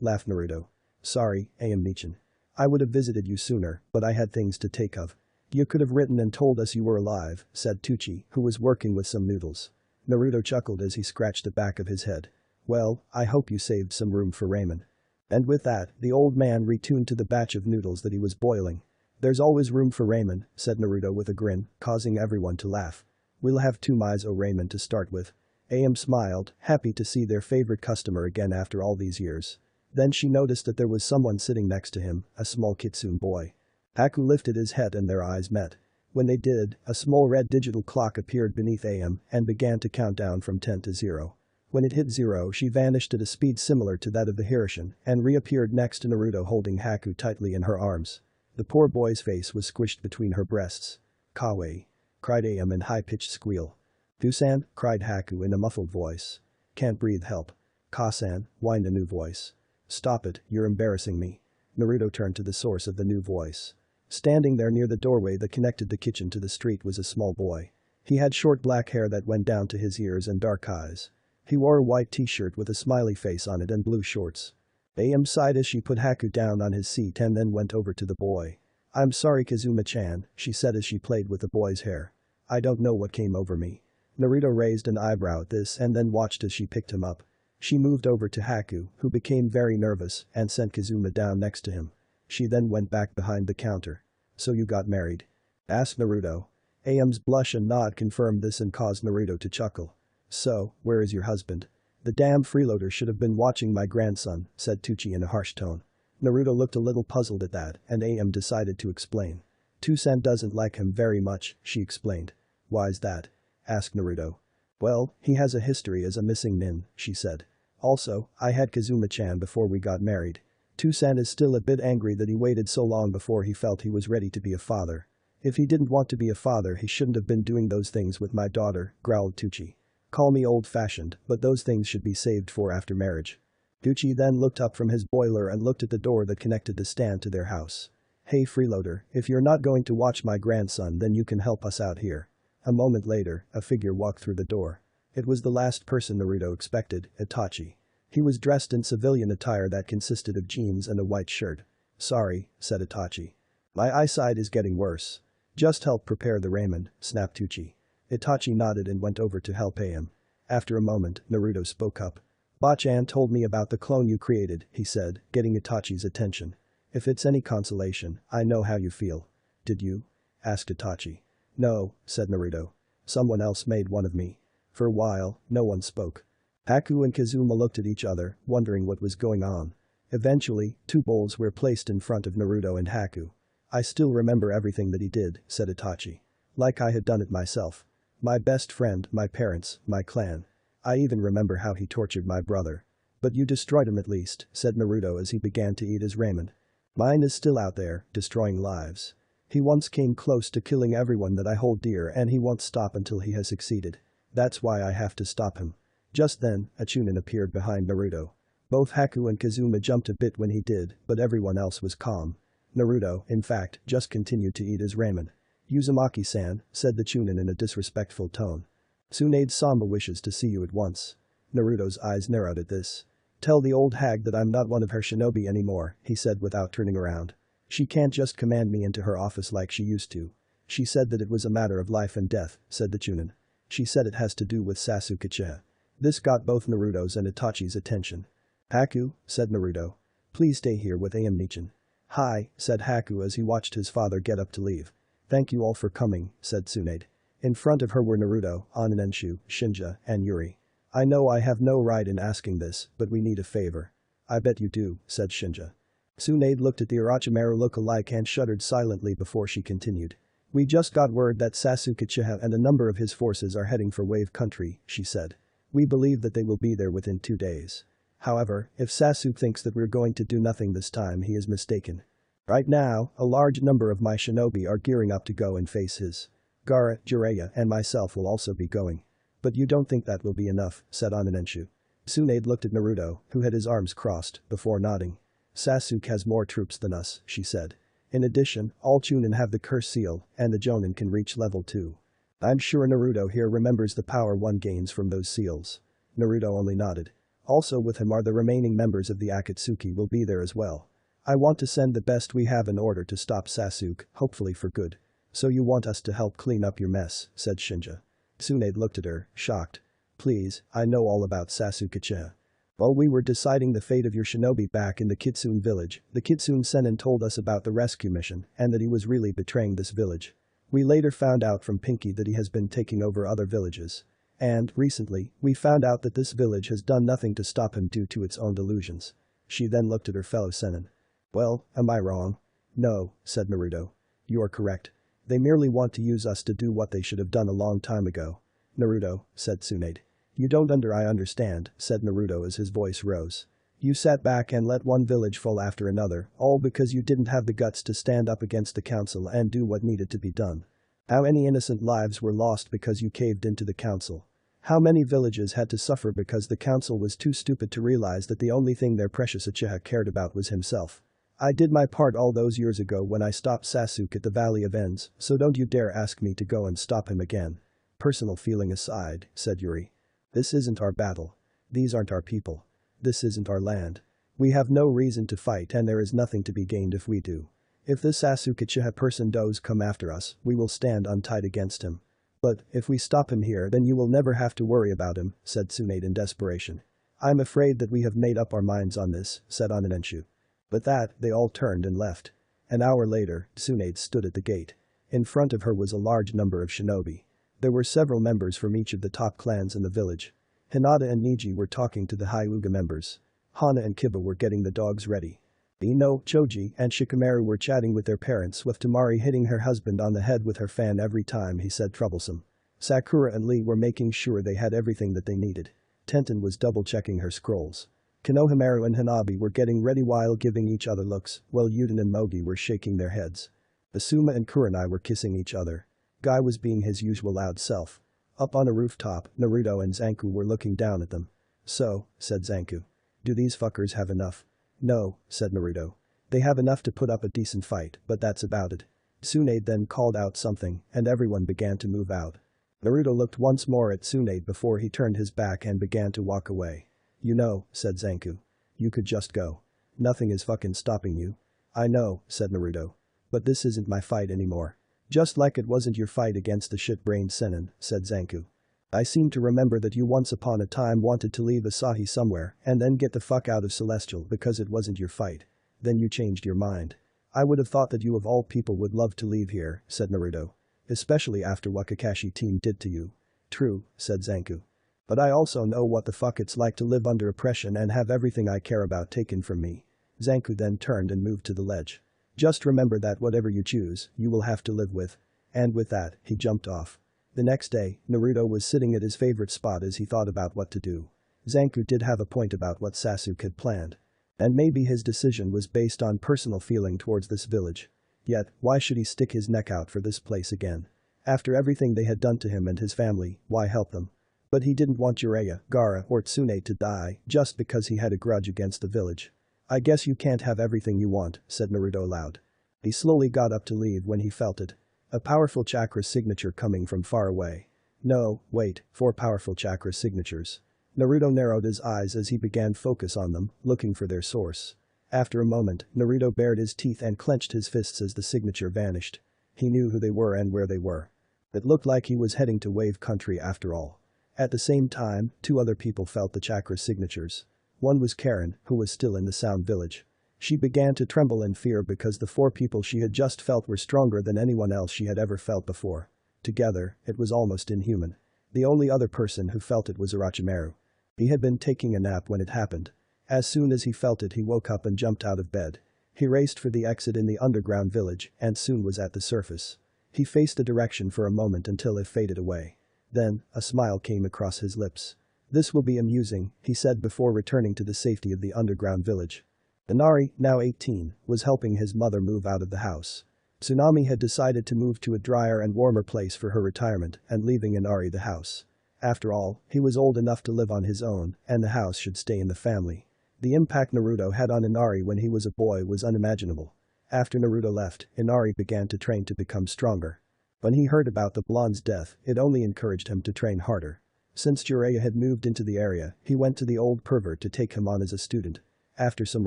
Laughed Naruto. "Sorry, AM-nichan. I would have visited you sooner, but I had things to take of." "You could have written and told us you were alive," said Tucci, who was working with some noodles. Naruto chuckled as he scratched the back of his head. "Well, I hope you saved some room for ramen." And with that, the old man retuned to the batch of noodles that he was boiling. "There's always room for ramen," said Naruto with a grin, causing everyone to laugh. "We'll have 2 miso ramen to start with." AM smiled, happy to see their favorite customer again after all these years. Then she noticed that there was someone sitting next to him, a small kitsune boy. Haku lifted his head and their eyes met. When they did, a small red digital clock appeared beneath AM and began to count down from 10 to 0. When it hit 0, she vanished at a speed similar to that of the Hirishin and reappeared next to Naruto holding Haku tightly in her arms. The poor boy's face was squished between her breasts. "Kawaii," cried AM in high-pitched squeal. "Dusan," cried Haku in a muffled voice. "Can't breathe, help." "Kasan," whined a new voice. "Stop it, you're embarrassing me." Naruto turned to the source of the new voice. Standing there near the doorway that connected the kitchen to the street was a small boy. He had short black hair that went down to his ears and dark eyes. He wore a white t-shirt with a smiley face on it and blue shorts. AM sighed as she put Haku down on his seat and then went over to the boy. "I'm sorry Kazuma-chan," she said as she played with the boy's hair. "I don't know what came over me." Naruto raised an eyebrow at this and then watched as she picked him up. She moved over to Haku, who became very nervous, and sent Kazuma down next to him. She then went back behind the counter. "So you got married?" asked Naruto. AM's blush and nod confirmed this and caused Naruto to chuckle. "So, where is your husband?" "The damn freeloader should have been watching my grandson," said Tucci in a harsh tone. Naruto looked a little puzzled at that, and AM decided to explain. "Tusan doesn't like him very much," she explained. "Why's that?" asked Naruto. "Well, he has a history as a missing nin," she said. "Also, I had Kazuma-chan before we got married. Tusan is still a bit angry that he waited so long before he felt he was ready to be a father. If he didn't want to be a father he shouldn't have been doing those things with my daughter," growled Tucci. "Call me old-fashioned, but those things should be saved for after marriage." Tucci then looked up from his boiler and looked at the door that connected the stand to their house. "Hey freeloader, if you're not going to watch my grandson then you can help us out here." A moment later, a figure walked through the door. It was the last person Naruto expected, Itachi. He was dressed in civilian attire that consisted of jeans and a white shirt. "Sorry," said Itachi. "My eyesight is getting worse." "Just help prepare the ramen," snapped Tucci. Itachi nodded and went over to help him. After a moment, Naruto spoke up. "Bachan told me about the clone you created," he said, getting Itachi's attention. "If it's any consolation, I know how you feel." "Did you?" asked Itachi. "No," said Naruto. "Someone else made one of me." For a while, no one spoke. Haku and Kazuma looked at each other, wondering what was going on. Eventually, 2 bowls were placed in front of Naruto and Haku. "I still remember everything that he did," said Itachi. "Like I had done it myself. My best friend, my parents, my clan. I even remember how he tortured my brother." "But you destroyed him at least," said Naruto as he began to eat his ramen. "Mine is still out there, destroying lives. He once came close to killing everyone that I hold dear and he won't stop until he has succeeded. That's why I have to stop him." Just then, a chunin appeared behind Naruto. Both Haku and Kazuma jumped a bit when he did, but everyone else was calm. Naruto, in fact, just continued to eat his ramen. "Uzumaki-san," said the chunin in a disrespectful tone. "Tsunade-sama wishes to see you at once." Naruto's eyes narrowed at this. "Tell the old hag that I'm not one of her shinobi anymore," he said without turning around. "She can't just command me into her office like she used to. She said that it was a matter of life and death," said the chunin. "She said it has to do with Sasuke." This got both Naruto's and Itachi's attention. "Haku," said Naruto. "Please stay here with Nichan." "Hi," said Haku as he watched his father get up to leave. "Thank you all for coming," said Tsunade. In front of her were Naruto, Ananenshu, Shinja, and Yuri. "I know I have no right in asking this, but we need a favor." "I bet you do," said Shinja. Tsunade looked at the Orochimaru look-alike and shuddered silently before she continued. "We just got word that Sasuke and a number of his forces are heading for Wave Country," she said. "We believe that they will be there within 2 days. However, if Sasuke thinks that we're going to do nothing this time, he is mistaken. Right now, a large number of my shinobi are gearing up to go and face his. Gaara, Jiraiya and myself will also be going. But you don't think that will be enough, said Onanenshu. Tsunade looked at Naruto, who had his arms crossed, before nodding. Sasuke has more troops than us, she said. In addition, all Chunin have the curse seal, and the Jonin can reach level 2. I'm sure Naruto here remembers the power one gains from those seals. Naruto only nodded. Also with him are the remaining members of the Akatsuki will be there as well. I want to send the best we have in order to stop Sasuke, hopefully for good. So you want us to help clean up your mess, said Shinja. Tsunade looked at her, shocked. Please, I know all about Sasuke-cha. While we were deciding the fate of your shinobi back in the Kitsune village, the Kitsune Sennin told us about the rescue mission and that he was really betraying this village. We later found out from Pinky that he has been taking over other villages. And, recently, we found out that this village has done nothing to stop him due to its own delusions. She then looked at her fellow Sennin. Well, am I wrong? No, said Naruto. You are correct. They merely want to use us to do what they should have done a long time ago. Naruto, said Tsunade. You don't I understand, said Naruto as his voice rose. You sat back and let one village fall after another, all because you didn't have the guts to stand up against the council and do what needed to be done. How many innocent lives were lost because you caved into the council? How many villages had to suffer because the council was too stupid to realize that the only thing their precious Uchiha cared about was himself? I did my part all those years ago when I stopped Sasuke at the Valley of Ends, so don't you dare ask me to go and stop him again. Personal feeling aside, said Yuri. This isn't our battle. These aren't our people. This isn't our land. We have no reason to fight and there is nothing to be gained if we do. If this Sasuke Uchiha person does come after us, we will stand untied against him. But, if we stop him here then you will never have to worry about him, said Tsunade in desperation. I'm afraid that we have made up our minds on this, said Onanenshu. With that, they all turned and left. An hour later, Tsunade stood at the gate. In front of her was a large number of shinobi. There were several members from each of the top clans in the village. Hinata and Niji were talking to the Hyuga members. Hana and Kiba were getting the dogs ready. Ino, Choji, and Shikamaru were chatting with their parents with Tamari hitting her husband on the head with her fan every time he said troublesome. Sakura and Lee were making sure they had everything that they needed. Tenten was double-checking her scrolls. Konohamaru and Hanabi were getting ready while giving each other looks, while Yuden and Mogi were shaking their heads. Asuma and Kurenai were kissing each other. Guy was being his usual loud self. Up on a rooftop, Naruto and Zanku were looking down at them. So, said Zanku. Do these fuckers have enough? No, said Naruto. They have enough to put up a decent fight, but that's about it. Tsunade then called out something, and everyone began to move out. Naruto looked once more at Tsunade before he turned his back and began to walk away. You know, said Zanku. You could just go. Nothing is fucking stopping you. I know, said Naruto. But this isn't my fight anymore. Just like it wasn't your fight against the shit-brained Sennin, said Zanku. I seem to remember that you once upon a time wanted to leave Asahi somewhere and then get the fuck out of Celestial because it wasn't your fight. Then you changed your mind. I would have thought that you of all people would love to leave here, said Naruto. Especially after what Kakashi team did to you. True, said Zanku. But I also know what the fuck it's like to live under oppression and have everything I care about taken from me. Zanku then turned and moved to the ledge. Just remember that whatever you choose, you will have to live with. And with that, he jumped off. The next day, Naruto was sitting at his favorite spot as he thought about what to do. Zanku did have a point about what Sasuke had planned. And maybe his decision was based on personal feeling towards this village. Yet, why should he stick his neck out for this place again? After everything they had done to him and his family, why help them? But he didn't want Jiraiya, Gaara or Tsunade to die just because he had a grudge against the village. I guess you can't have everything you want, said Naruto aloud. He slowly got up to leave when he felt it. A powerful chakra signature coming from far away. No, wait, 4 powerful chakra signatures. Naruto narrowed his eyes as he began focus on them, looking for their source. After a moment, Naruto bared his teeth and clenched his fists as the signature vanished. He knew who they were and where they were. It looked like he was heading to Wave Country after all. At the same time, 2 other people felt the chakra signatures. One was Karen, who was still in the Sound Village. She began to tremble in fear because the 4 people she had just felt were stronger than anyone else she had ever felt before. Together, it was almost inhuman. The only other person who felt it was Orochimaru. He had been taking a nap when it happened. As soon as he felt it he woke up and jumped out of bed. He raced for the exit in the underground village and soon was at the surface. He faced the direction for a moment until it faded away. Then, a smile came across his lips. This will be amusing, he said before returning to the safety of the underground village. Inari, now 18, was helping his mother move out of the house. Tsunami had decided to move to a drier and warmer place for her retirement and leaving Inari the house. After all, he was old enough to live on his own, and the house should stay in the family. The impact Naruto had on Inari when he was a boy was unimaginable. After Naruto left, Inari began to train to become stronger. When he heard about the blonde's death, it only encouraged him to train harder. Since Jiraiya had moved into the area, he went to the old pervert to take him on as a student. After some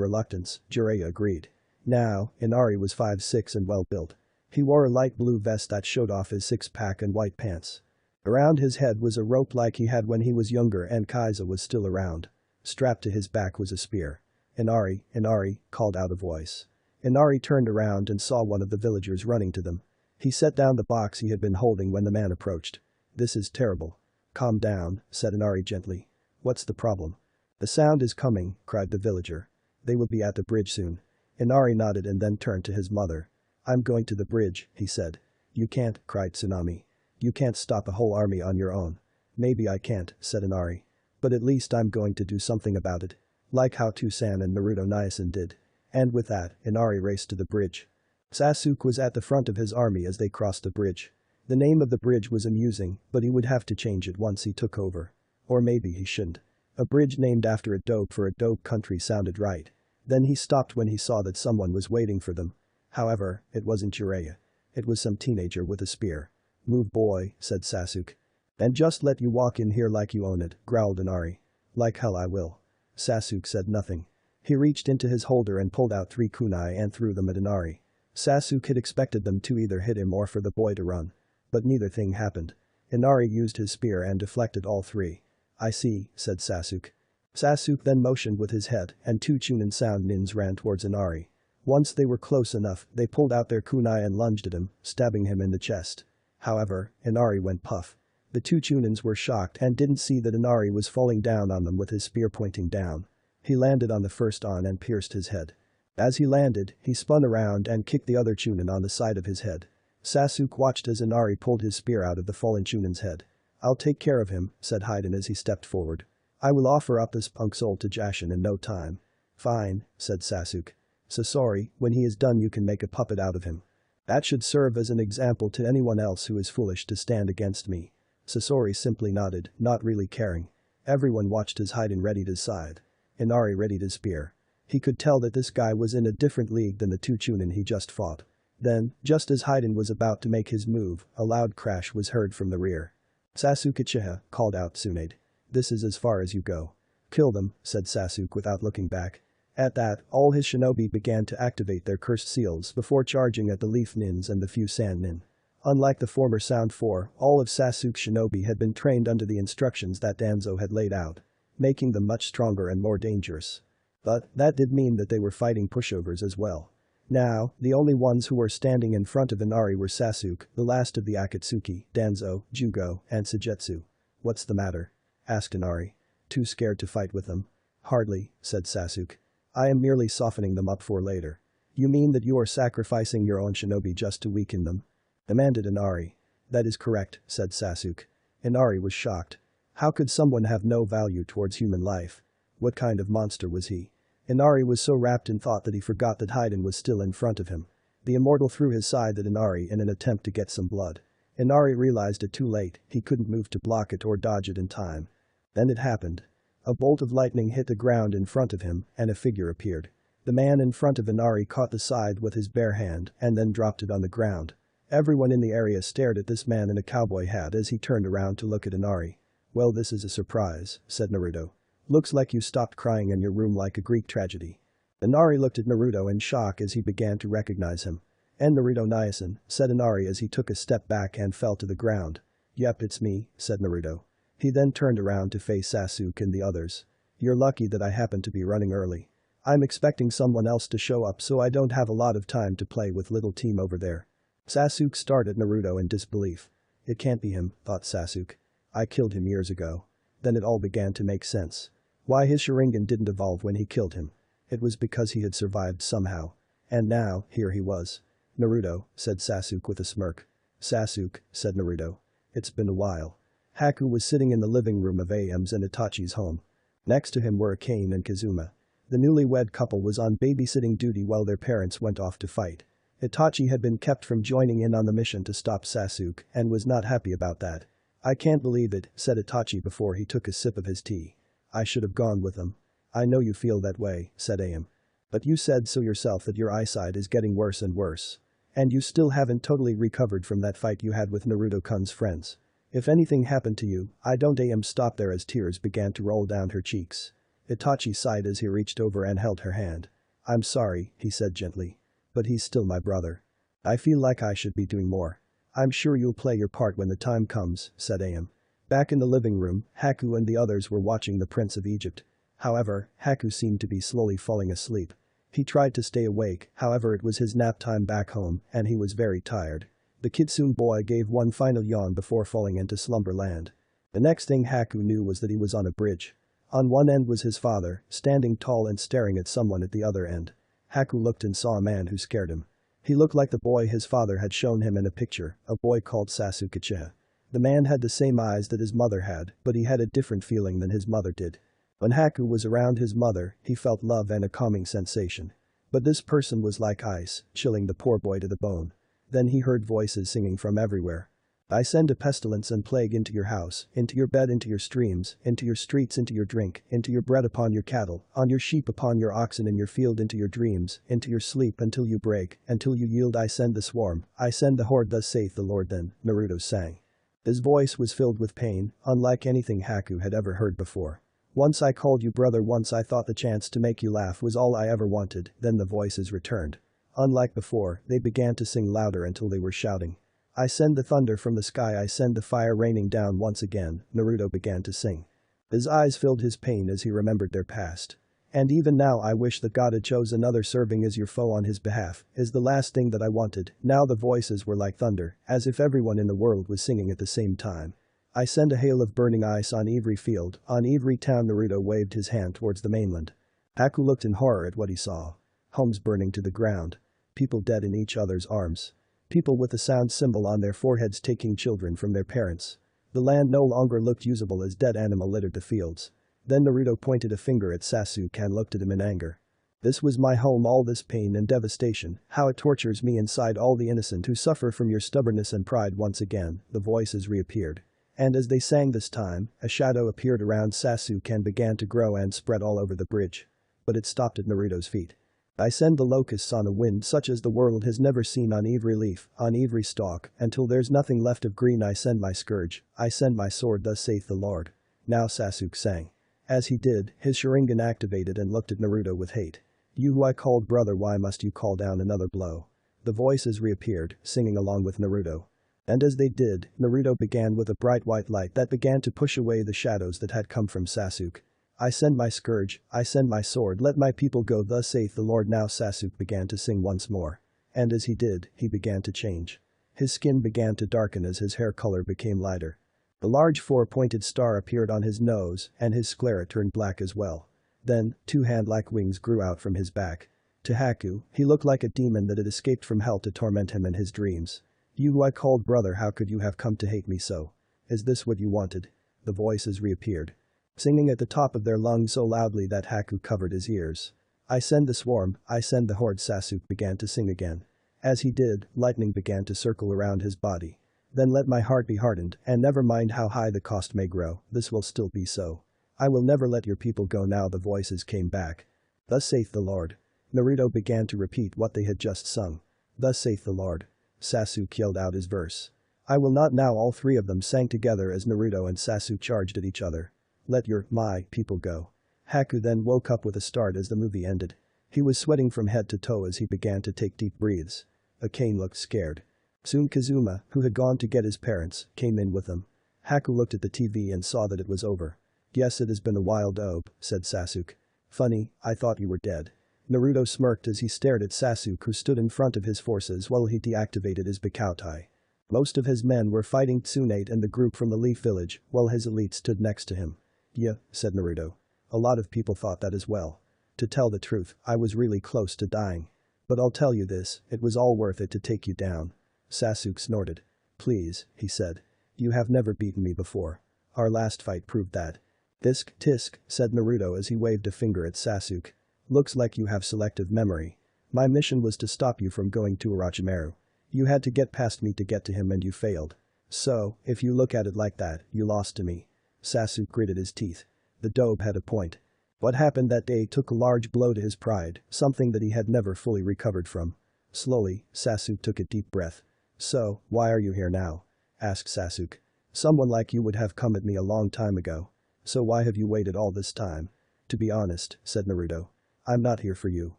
reluctance, Jiraiya agreed. Now, Inari was 5'6" and well-built. He wore a light blue vest that showed off his six-pack and white pants. Around his head was a rope like he had when he was younger and Kaiza was still around. Strapped to his back was a spear. "Inari, Inari," called out a voice. Inari turned around and saw one of the villagers running to them. He set down the box he had been holding when the man approached. "This is terrible." "Calm down," said Inari gently. "What's the problem?" "The sound is coming," cried the villager. "They will be at the bridge soon." Inari nodded and then turned to his mother. "I'm going to the bridge," he said. "You can't," cried Tsunami. "You can't stop a whole army on your own." "Maybe I can't," said Inari. "But at least I'm going to do something about it. Like how Tusan and Naruto Niasen did." And with that, Inari raced to the bridge. Sasuke was at the front of his army as they crossed the bridge. The name of the bridge was amusing, but he would have to change it once he took over. Or maybe he shouldn't. A bridge named after a dope for a dope country sounded right. Then he stopped when he saw that someone was waiting for them. However, it wasn't Jiraiya. It was some teenager with a spear. "Move, boy," said Sasuke. "And just let you walk in here like you own it," growled Inari. "Like hell I will." Sasuke said nothing. He reached into his holder and pulled out 3 kunai and threw them at Inari. Sasuke had expected them to either hit him or for the boy to run. But neither thing happened. Inari used his spear and deflected all 3. "I see," said Sasuke. Sasuke then motioned with his head and 2 Chunin sound nins ran towards Inari. Once they were close enough, they pulled out their kunai and lunged at him, stabbing him in the chest. However, Inari went puff. The 2 Chunins were shocked and didn't see that Inari was falling down on them with his spear pointing down. He landed on the first on and pierced his head. As he landed, he spun around and kicked the other Chunin on the side of his head. Sasuke watched as Inari pulled his spear out of the fallen Chunin's head. "I'll take care of him," said Haiden as he stepped forward. "I will offer up this punk soul to Jashin in no time." "Fine," said Sasuke. "Sasori, when he is done you can make a puppet out of him. That should serve as an example to anyone else who is foolish to stand against me." Sasori simply nodded, not really caring. Everyone watched as Haiden readied his scythe. Inari readied his spear. He could tell that this guy was in a different league than the 2 Chunin he just fought. Then, just as Haiden was about to make his move, a loud crash was heard from the rear. "Sasuke Uchiha," called out Tsunade. "This is as far as you go." "Kill them," said Sasuke without looking back. At that, all his shinobi began to activate their cursed seals before charging at the Leaf Nins and the few Sand Nin. Unlike the former Sound 4, all of Sasuke's shinobi had been trained under the instructions that Danzo had laid out, making them much stronger and more dangerous. But that did mean that they were fighting pushovers as well. Now, the only ones who were standing in front of Inari were Sasuke, the last of the Akatsuki, Danzo, Jugo, and Sujetsu. "What's the matter?" asked Inari. "Too scared to fight with them?" "Hardly," said Sasuke. "I am merely softening them up for later." "You mean that you are sacrificing your own shinobi just to weaken them?" demanded Inari. "That is correct," said Sasuke. Inari was shocked. How could someone have no value towards human life? What kind of monster was he? Inari was so wrapped in thought that he forgot that Haiden was still in front of him. The immortal threw his scythe at Inari in an attempt to get some blood. Inari realized it too late, he couldn't move to block it or dodge it in time. Then it happened. A bolt of lightning hit the ground in front of him and a figure appeared. The man in front of Inari caught the scythe with his bare hand and then dropped it on the ground. Everyone in the area stared at this man in a cowboy hat as he turned around to look at Inari. "Well, this is a surprise," said Naruto. "Looks like you stopped crying in your room like a Greek tragedy." Inari looked at Naruto in shock as he began to recognize him. "And Naruto Niasen," said Inari as he took a step back and fell to the ground. "Yep, it's me," said Naruto. He then turned around to face Sasuke and the others. "You're lucky that I happened to be running early. I'm expecting someone else to show up so I don't have a lot of time to play with little team over there." Sasuke stared at Naruto in disbelief. "It can't be him," thought Sasuke. "I killed him years ago." Then it all began to make sense. Why his Sharingan didn't evolve when he killed him. It was because he had survived somehow. And now, here he was. "Naruto," said Sasuke with a smirk. "Sasuke," said Naruto. "It's been a while." Haku was sitting in the living room of Aem's and Itachi's home. Next to him were Akane and Kazuma. The newlywed couple was on babysitting duty while their parents went off to fight. Itachi had been kept from joining in on the mission to stop Sasuke and was not happy about that. "I can't believe it," said Itachi before he took a sip of his tea. "I should have gone with them." "I know you feel that way," said Aem. "But you said so yourself that your eyesight is getting worse and worse. And you still haven't totally recovered from that fight you had with Naruto-kun's friends. If anything happened to you, I don't." Aem stopped there as tears began to roll down her cheeks. Itachi sighed as he reached over and held her hand. "I'm sorry," he said gently. "But he's still my brother. I feel like I should be doing more." "I'm sure you'll play your part when the time comes," said Aem. Back in the living room, Haku and the others were watching the Prince of Egypt. However, Haku seemed to be slowly falling asleep. He tried to stay awake, however it was his nap time back home and he was very tired. The Kitsune boy gave one final yawn before falling into slumberland. The next thing Haku knew was that he was on a bridge. On one end was his father, standing tall and staring at someone at the other end. Haku looked and saw a man who scared him. He looked like the boy his father had shown him in a picture, a boy called Sasuke. The man had the same eyes that his mother had, but he had a different feeling than his mother did. When Haku was around his mother, he felt love and a calming sensation. But this person was like ice, chilling the poor boy to the bone. Then he heard voices singing from everywhere. "I send a pestilence and plague into your house, into your bed, into your streams, into your streets, into your drink, into your bread, upon your cattle, on your sheep, upon your oxen, in your field, into your dreams, into your sleep, until you break, until you yield. I send the swarm, I send the horde, thus saith the Lord." Then, Naruto sang. His voice was filled with pain, unlike anything Haku had ever heard before. "Once I called you brother, once I thought the chance to make you laugh was all I ever wanted." Then the voices returned. Unlike before, they began to sing louder until they were shouting. "I send the thunder from the sky, I send the fire raining down." Once again, Naruto began to sing. His eyes filled his pain as he remembered their past. "And even now I wish that God had chose another serving as your foe on his behalf, is the last thing that I wanted." Now the voices were like thunder, as if everyone in the world was singing at the same time. "I send a hail of burning ice on every field, on every town." Naruto waved his hand towards the mainland. Haku looked in horror at what he saw. Homes burning to the ground. People dead in each other's arms. People with the sound symbol on their foreheads taking children from their parents. The land no longer looked usable as dead animal littered the fields. Then Naruto pointed a finger at Sasuke and looked at him in anger. "This was my home, all this pain and devastation, how it tortures me inside, all the innocent who suffer from your stubbornness and pride." Once again, the voices reappeared. And as they sang this time, a shadow appeared around Sasuke and began to grow and spread all over the bridge. But it stopped at Naruto's feet. "I send the locusts on a wind such as the world has never seen, on every leaf, on every stalk, until there's nothing left of green. I send my scourge, I send my sword, thus saith the Lord." Now Sasuke sang. As he did, his Sharingan activated and looked at Naruto with hate. "You who I called brother, why must you call down another blow?" The voices reappeared, singing along with Naruto. And as they did, Naruto began with a bright white light that began to push away the shadows that had come from Sasuke. "I send my scourge, I send my sword, let my people go, thus saith the Lord." Now Sasuke began to sing once more. And as he did, he began to change. His skin began to darken as his hair color became lighter. A large four-pointed star appeared on his nose, and his sclera turned black as well. Then, two hand-like wings grew out from his back. To Haku, he looked like a demon that had escaped from hell to torment him in his dreams. "You who I called brother, how could you have come to hate me so? Is this what you wanted?" The voices reappeared, singing at the top of their lungs so loudly that Haku covered his ears. "I send the swarm, I send the horde." Sasuke began to sing again. As he did, lightning began to circle around his body. "Then let my heart be hardened, and never mind how high the cost may grow, this will still be so. I will never let your people go." Now the voices came back. "Thus saith the Lord." Naruto began to repeat what they had just sung. "Thus saith the Lord." Sasuke yelled out his verse. "I will not." Now all three of them sang together as Naruto and Sasuke charged at each other. "Let my people go." Haku then woke up with a start as the movie ended. He was sweating from head to toe as he began to take deep breaths. Akane looked scared. Soon Kazuma, who had gone to get his parents, came in with them. Haku looked at the TV and saw that it was over. "Yes, it has been a while, dope," said Sasuke. "Funny, I thought you were dead." Naruto smirked as he stared at Sasuke, who stood in front of his forces while he deactivated his Bakoutai. Most of his men were fighting Tsunade and the group from the Leaf Village, while his elite stood next to him. "Yeah," said Naruto. "A lot of people thought that as well. To tell the truth, I was really close to dying. But I'll tell you this, it was all worth it to take you down." Sasuke snorted. "Please," he said. "You have never beaten me before." Our last fight proved that. Tisk, tisk, said Naruto as he waved a finger at Sasuke. Looks like you have selective memory. My mission was to stop you from going to Orochimaru. You had to get past me to get to him and you failed. So, if you look at it like that, you lost to me. Sasuke gritted his teeth. The dope had a point. What happened that day took a large blow to his pride, something that he had never fully recovered from. Slowly, Sasuke took a deep breath. So, why are you here now? Asked Sasuke. Someone like you would have come at me a long time ago. So why have you waited all this time? To be honest, said Naruto. I'm not here for you.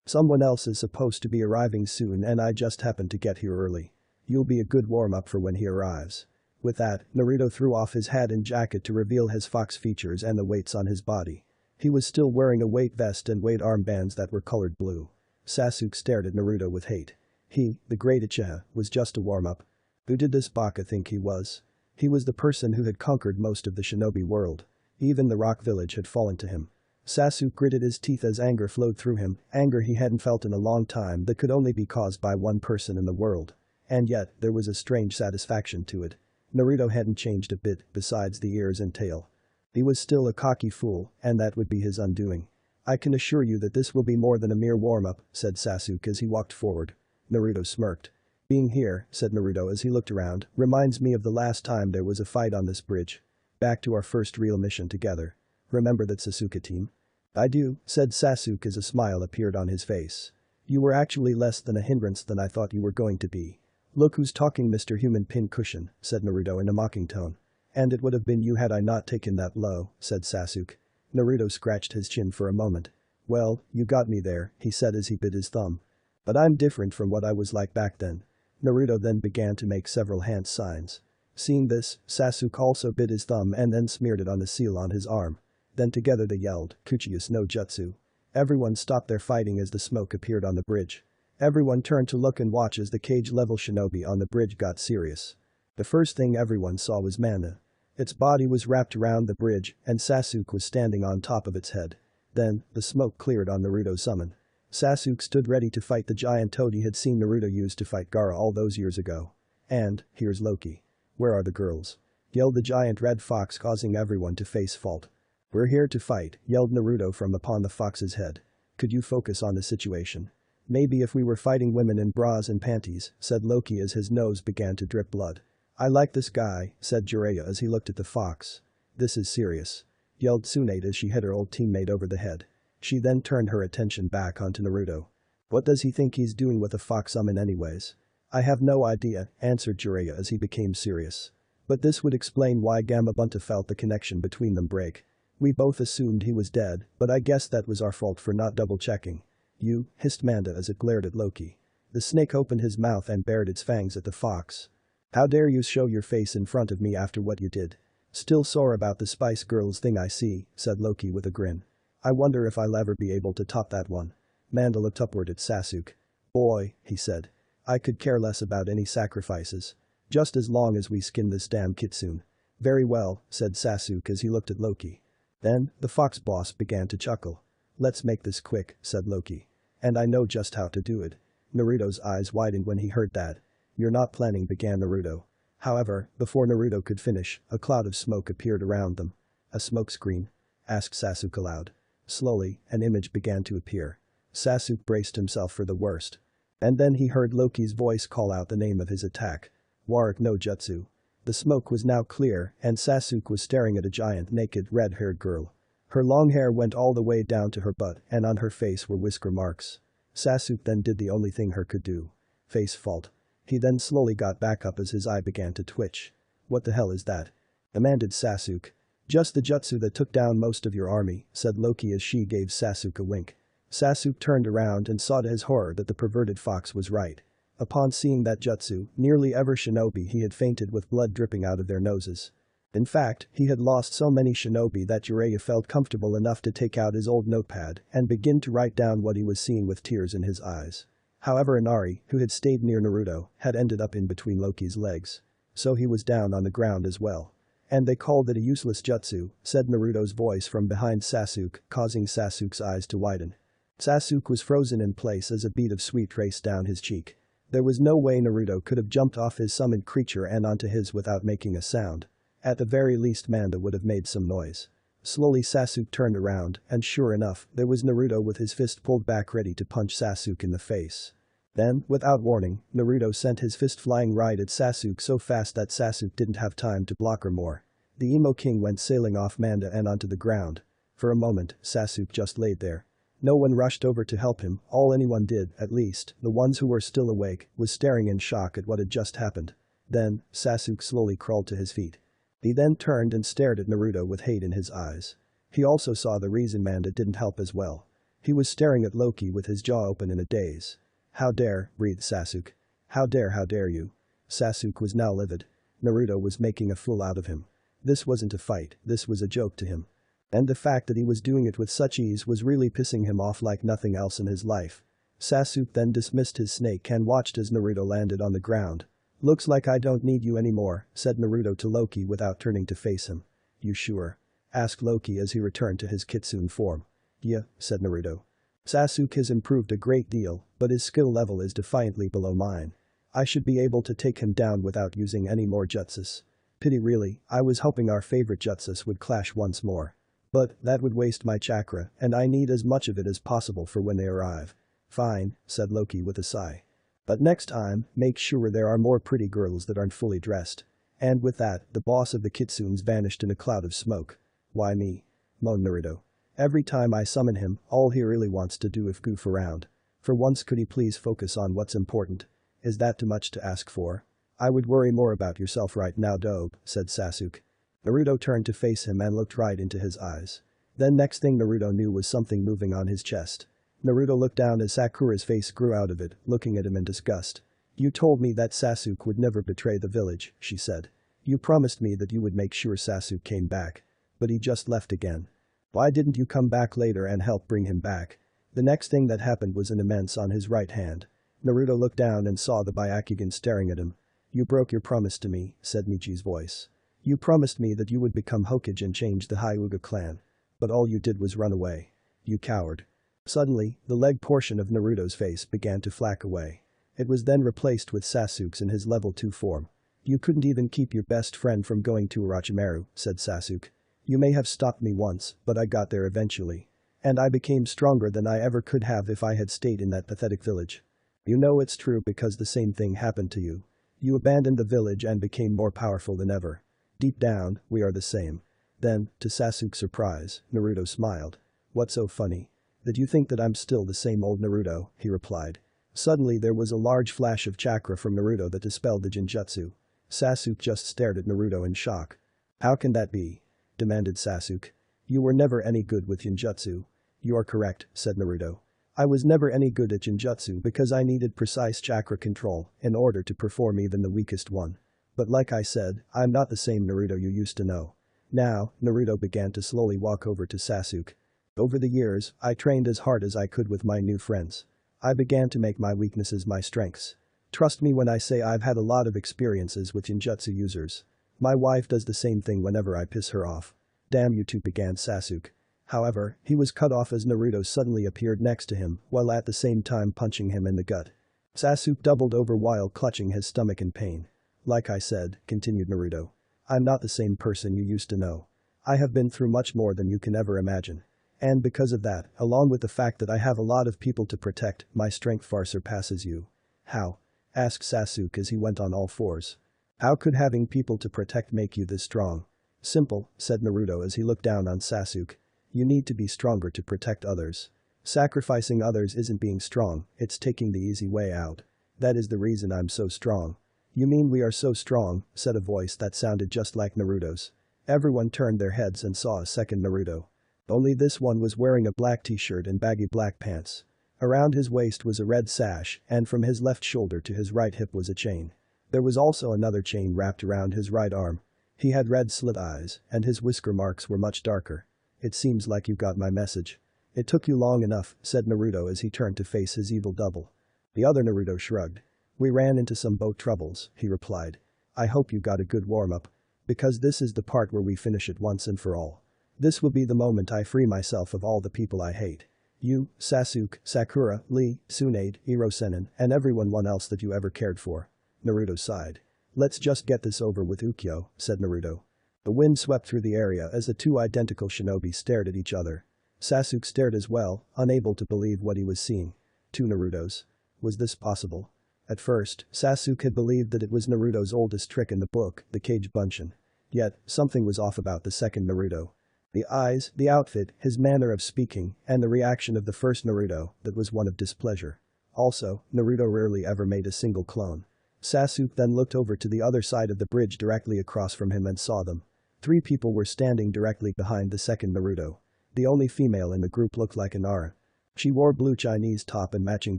Someone else is supposed to be arriving soon and I just happened to get here early. You'll be a good warm-up for when he arrives. With that, Naruto threw off his hat and jacket to reveal his fox features and the weights on his body. He was still wearing a weight vest and weight armbands that were colored blue. Sasuke stared at Naruto with hate. He, the great Uchiha, was just a warm-up. Who did this Baka think he was? He was the person who had conquered most of the shinobi world. Even the rock village had fallen to him. Sasuke gritted his teeth as anger flowed through him, anger he hadn't felt in a long time that could only be caused by one person in the world. And yet, there was a strange satisfaction to it. Naruto hadn't changed a bit, besides the ears and tail. He was still a cocky fool, and that would be his undoing. I can assure you that this will be more than a mere warm-up, said Sasuke as he walked forward. Naruto smirked. Being here, said Naruto as he looked around, reminds me of the last time there was a fight on this bridge. Back to our first real mission together. Remember that Sasuke team? I do, said Sasuke as a smile appeared on his face. You were actually less than a hindrance than I thought you were going to be. Look who's talking, Mr. Human Pincushion, said Naruto in a mocking tone. And it would have been you had I not taken that blow, said Sasuke. Naruto scratched his chin for a moment. Well, you got me there, he said as he bit his thumb. But I'm different from what I was like back then. Naruto then began to make several hand signs. Seeing this, Sasuke also bit his thumb and then smeared it on the seal on his arm. Then together they yelled, Kuchiyus no Jutsu. Everyone stopped their fighting as the smoke appeared on the bridge. Everyone turned to look and watch as the cage-level shinobi on the bridge got serious. The first thing everyone saw was Mana. Its body was wrapped around the bridge, and Sasuke was standing on top of its head. Then, the smoke cleared on Naruto's summon. Sasuke stood ready to fight the giant toad he had seen Naruto use to fight Gaara all those years ago. And, here's Loki. Where are the girls? Yelled the giant red fox, causing everyone to face fault. We're here to fight, yelled Naruto from upon the fox's head. Could you focus on the situation? Maybe if we were fighting women in bras and panties, said Loki as his nose began to drip blood. I like this guy, said Jiraiya as he looked at the fox. This is serious. Yelled Tsunade as she hit her old teammate over the head. She then turned her attention back onto Naruto. What does he think he's doing with a fox summon anyways? I have no idea, answered Jiraiya as he became serious. But this would explain why Gamabunta felt the connection between them break. We both assumed he was dead, but I guess that was our fault for not double-checking. You, hissed Manda as it glared at Loki. The snake opened his mouth and bared its fangs at the fox. How dare you show your face in front of me after what you did? Still sore about the Spice Girls thing I see, said Loki with a grin. I wonder if I'll ever be able to top that one. Manda looked upward at Sasuke. Boy, he said. I could care less about any sacrifices. Just as long as we skin this damn kitsune. Very well, said Sasuke as he looked at Loki. Then, the fox boss began to chuckle. Let's make this quick, said Loki. And I know just how to do it. Naruto's eyes widened when he heard that. You're not planning, began Naruto. However, before Naruto could finish, a cloud of smoke appeared around them. A smokescreen? Asked Sasuke aloud. Slowly, an image began to appear. Sasuke braced himself for the worst. And then he heard Loki's voice call out the name of his attack. Warak no Jutsu. The smoke was now clear, and Sasuke was staring at a giant naked red-haired girl. Her long hair went all the way down to her butt and on her face were whisker marks. Sasuke then did the only thing her could do. Face fault. He then slowly got back up as his eye began to twitch. What the hell is that? Demanded Sasuke. Just the jutsu that took down most of your army, said Loki as she gave Sasuke a wink. Sasuke turned around and saw to his horror that the perverted fox was right. Upon seeing that jutsu, nearly every shinobi he had fainted with blood dripping out of their noses. In fact, he had lost so many shinobi that Jiraiya felt comfortable enough to take out his old notepad and begin to write down what he was seeing with tears in his eyes. However, Inari, who had stayed near Naruto, had ended up in between Loki's legs. So he was down on the ground as well. And they called it a useless jutsu, said Naruto's voice from behind Sasuke, causing Sasuke's eyes to widen. Sasuke was frozen in place as a bead of sweat raced down his cheek. There was no way Naruto could have jumped off his summoned creature and onto his without making a sound. At the very least Manda would have made some noise. Slowly Sasuke turned around, and sure enough, there was Naruto with his fist pulled back ready to punch Sasuke in the face. Then, without warning, Naruto sent his fist flying right at Sasuke so fast that Sasuke didn't have time to block or more. The Emo King went sailing off Manda and onto the ground. For a moment, Sasuke just laid there. No one rushed over to help him, all anyone did, at least, the ones who were still awake, was staring in shock at what had just happened. Then, Sasuke slowly crawled to his feet. He then turned and stared at Naruto with hate in his eyes. He also saw the reason Manda didn't help as well. He was staring at Loki with his jaw open in a daze. "How dare," breathed Sasuke. How dare you?" Sasuke was now livid. Naruto was making a fool out of him. This wasn't a fight, this was a joke to him. And the fact that he was doing it with such ease was really pissing him off like nothing else in his life. Sasuke then dismissed his snake and watched as Naruto landed on the ground. "Looks like I don't need you anymore," said Naruto to Loki without turning to face him. "You sure?" asked Loki as he returned to his kitsune form. "Yeah," said Naruto. "Sasuke has improved a great deal, but his skill level is defiantly below mine. I should be able to take him down without using any more jutsus. Pity really, I was hoping our favorite jutsus would clash once more. But that would waste my chakra, and I need as much of it as possible for when they arrive." "Fine," said Loki with a sigh. "But next time, make sure there are more pretty girls that aren't fully dressed." And with that, the boss of the kitsunes vanished in a cloud of smoke. "Why me?" moaned Naruto. "Every time I summon him, all he really wants to do is goof around. For once could he please focus on what's important? Is that too much to ask for?" "I would worry more about yourself right now, Dobe," said Sasuke. Naruto turned to face him and looked right into his eyes. Then next thing Naruto knew was something moving on his chest. Naruto looked down as Sakura's face grew out of it, looking at him in disgust. "You told me that Sasuke would never betray the village," she said. "You promised me that you would make sure Sasuke came back. But he just left again. Why didn't you come back later and help bring him back?" The next thing that happened was an immense on his right hand. Naruto looked down and saw the Byakugan staring at him. "You broke your promise to me," said Michi's voice. "You promised me that you would become Hokage and change the Hyuga clan. But all you did was run away. You coward." Suddenly, the leg portion of Naruto's face began to flack away. It was then replaced with Sasuke's in his level 2 form. "You couldn't even keep your best friend from going to Orochimaru," said Sasuke. "You may have stopped me once, but I got there eventually. And I became stronger than I ever could have if I had stayed in that pathetic village. You know it's true because the same thing happened to you. You abandoned the village and became more powerful than ever. Deep down, we are the same." Then, to Sasuke's surprise, Naruto smiled. "What's so funny? That you think that I'm still the same old Naruto," he replied. Suddenly there was a large flash of chakra from Naruto that dispelled the Jinjutsu. Sasuke just stared at Naruto in shock. "How can that be?" demanded Sasuke. "You were never any good with Jinjutsu." "You are correct," said Naruto. "I was never any good at Jinjutsu because I needed precise chakra control in order to perform even the weakest one. But like I said, I'm not the same Naruto you used to know." Now, Naruto began to slowly walk over to Sasuke. "Over the years, I trained as hard as I could with my new friends. I began to make my weaknesses my strengths. Trust me when I say I've had a lot of experiences with Jinjutsu users. My wife does the same thing whenever I piss her off." "Damn you two," began Sasuke. However, he was cut off as Naruto suddenly appeared next to him while at the same time punching him in the gut. Sasuke doubled over while clutching his stomach in pain. "Like I said," continued Naruto, "I'm not the same person you used to know. I have been through much more than you can ever imagine. And because of that, along with the fact that I have a lot of people to protect, my strength far surpasses you." "How?" asked Sasuke as he went on all fours. "How could having people to protect make you this strong?" "Simple," said Naruto as he looked down on Sasuke. "You need to be stronger to protect others. Sacrificing others isn't being strong, it's taking the easy way out. That is the reason I'm so strong." "You mean we are so strong?" said a voice that sounded just like Naruto's. Everyone turned their heads and saw a second Naruto. Only this one was wearing a black t-shirt and baggy black pants. Around his waist was a red sash, and from his left shoulder to his right hip was a chain. There was also another chain wrapped around his right arm. He had red slit eyes, and his whisker marks were much darker. "It seems like you got my message." "It took you long enough," said Naruto as he turned to face his evil double. The other Naruto shrugged. "We ran into some boat troubles," he replied. "I hope you got a good warm-up. Because this is the part where we finish it once and for all. This will be the moment I free myself of all the people I hate. You, Sasuke, Sakura, Lee, Tsunade, Hirosenin, and everyone else that you ever cared for." Naruto sighed. "Let's just get this over with, Ukyo," said Naruto. The wind swept through the area as the two identical shinobi stared at each other. Sasuke stared as well, unable to believe what he was seeing. Two Narutos. Was this possible? At first, Sasuke had believed that it was Naruto's oldest trick in the book, the cage bunshin. Yet, something was off about the second Naruto. The eyes, the outfit, his manner of speaking, and the reaction of the first Naruto, that was one of displeasure. Also, Naruto rarely ever made a single clone. Sasuke then looked over to the other side of the bridge directly across from him and saw them. Three people were standing directly behind the second Naruto. The only female in the group looked like Inara. She wore blue Chinese top and matching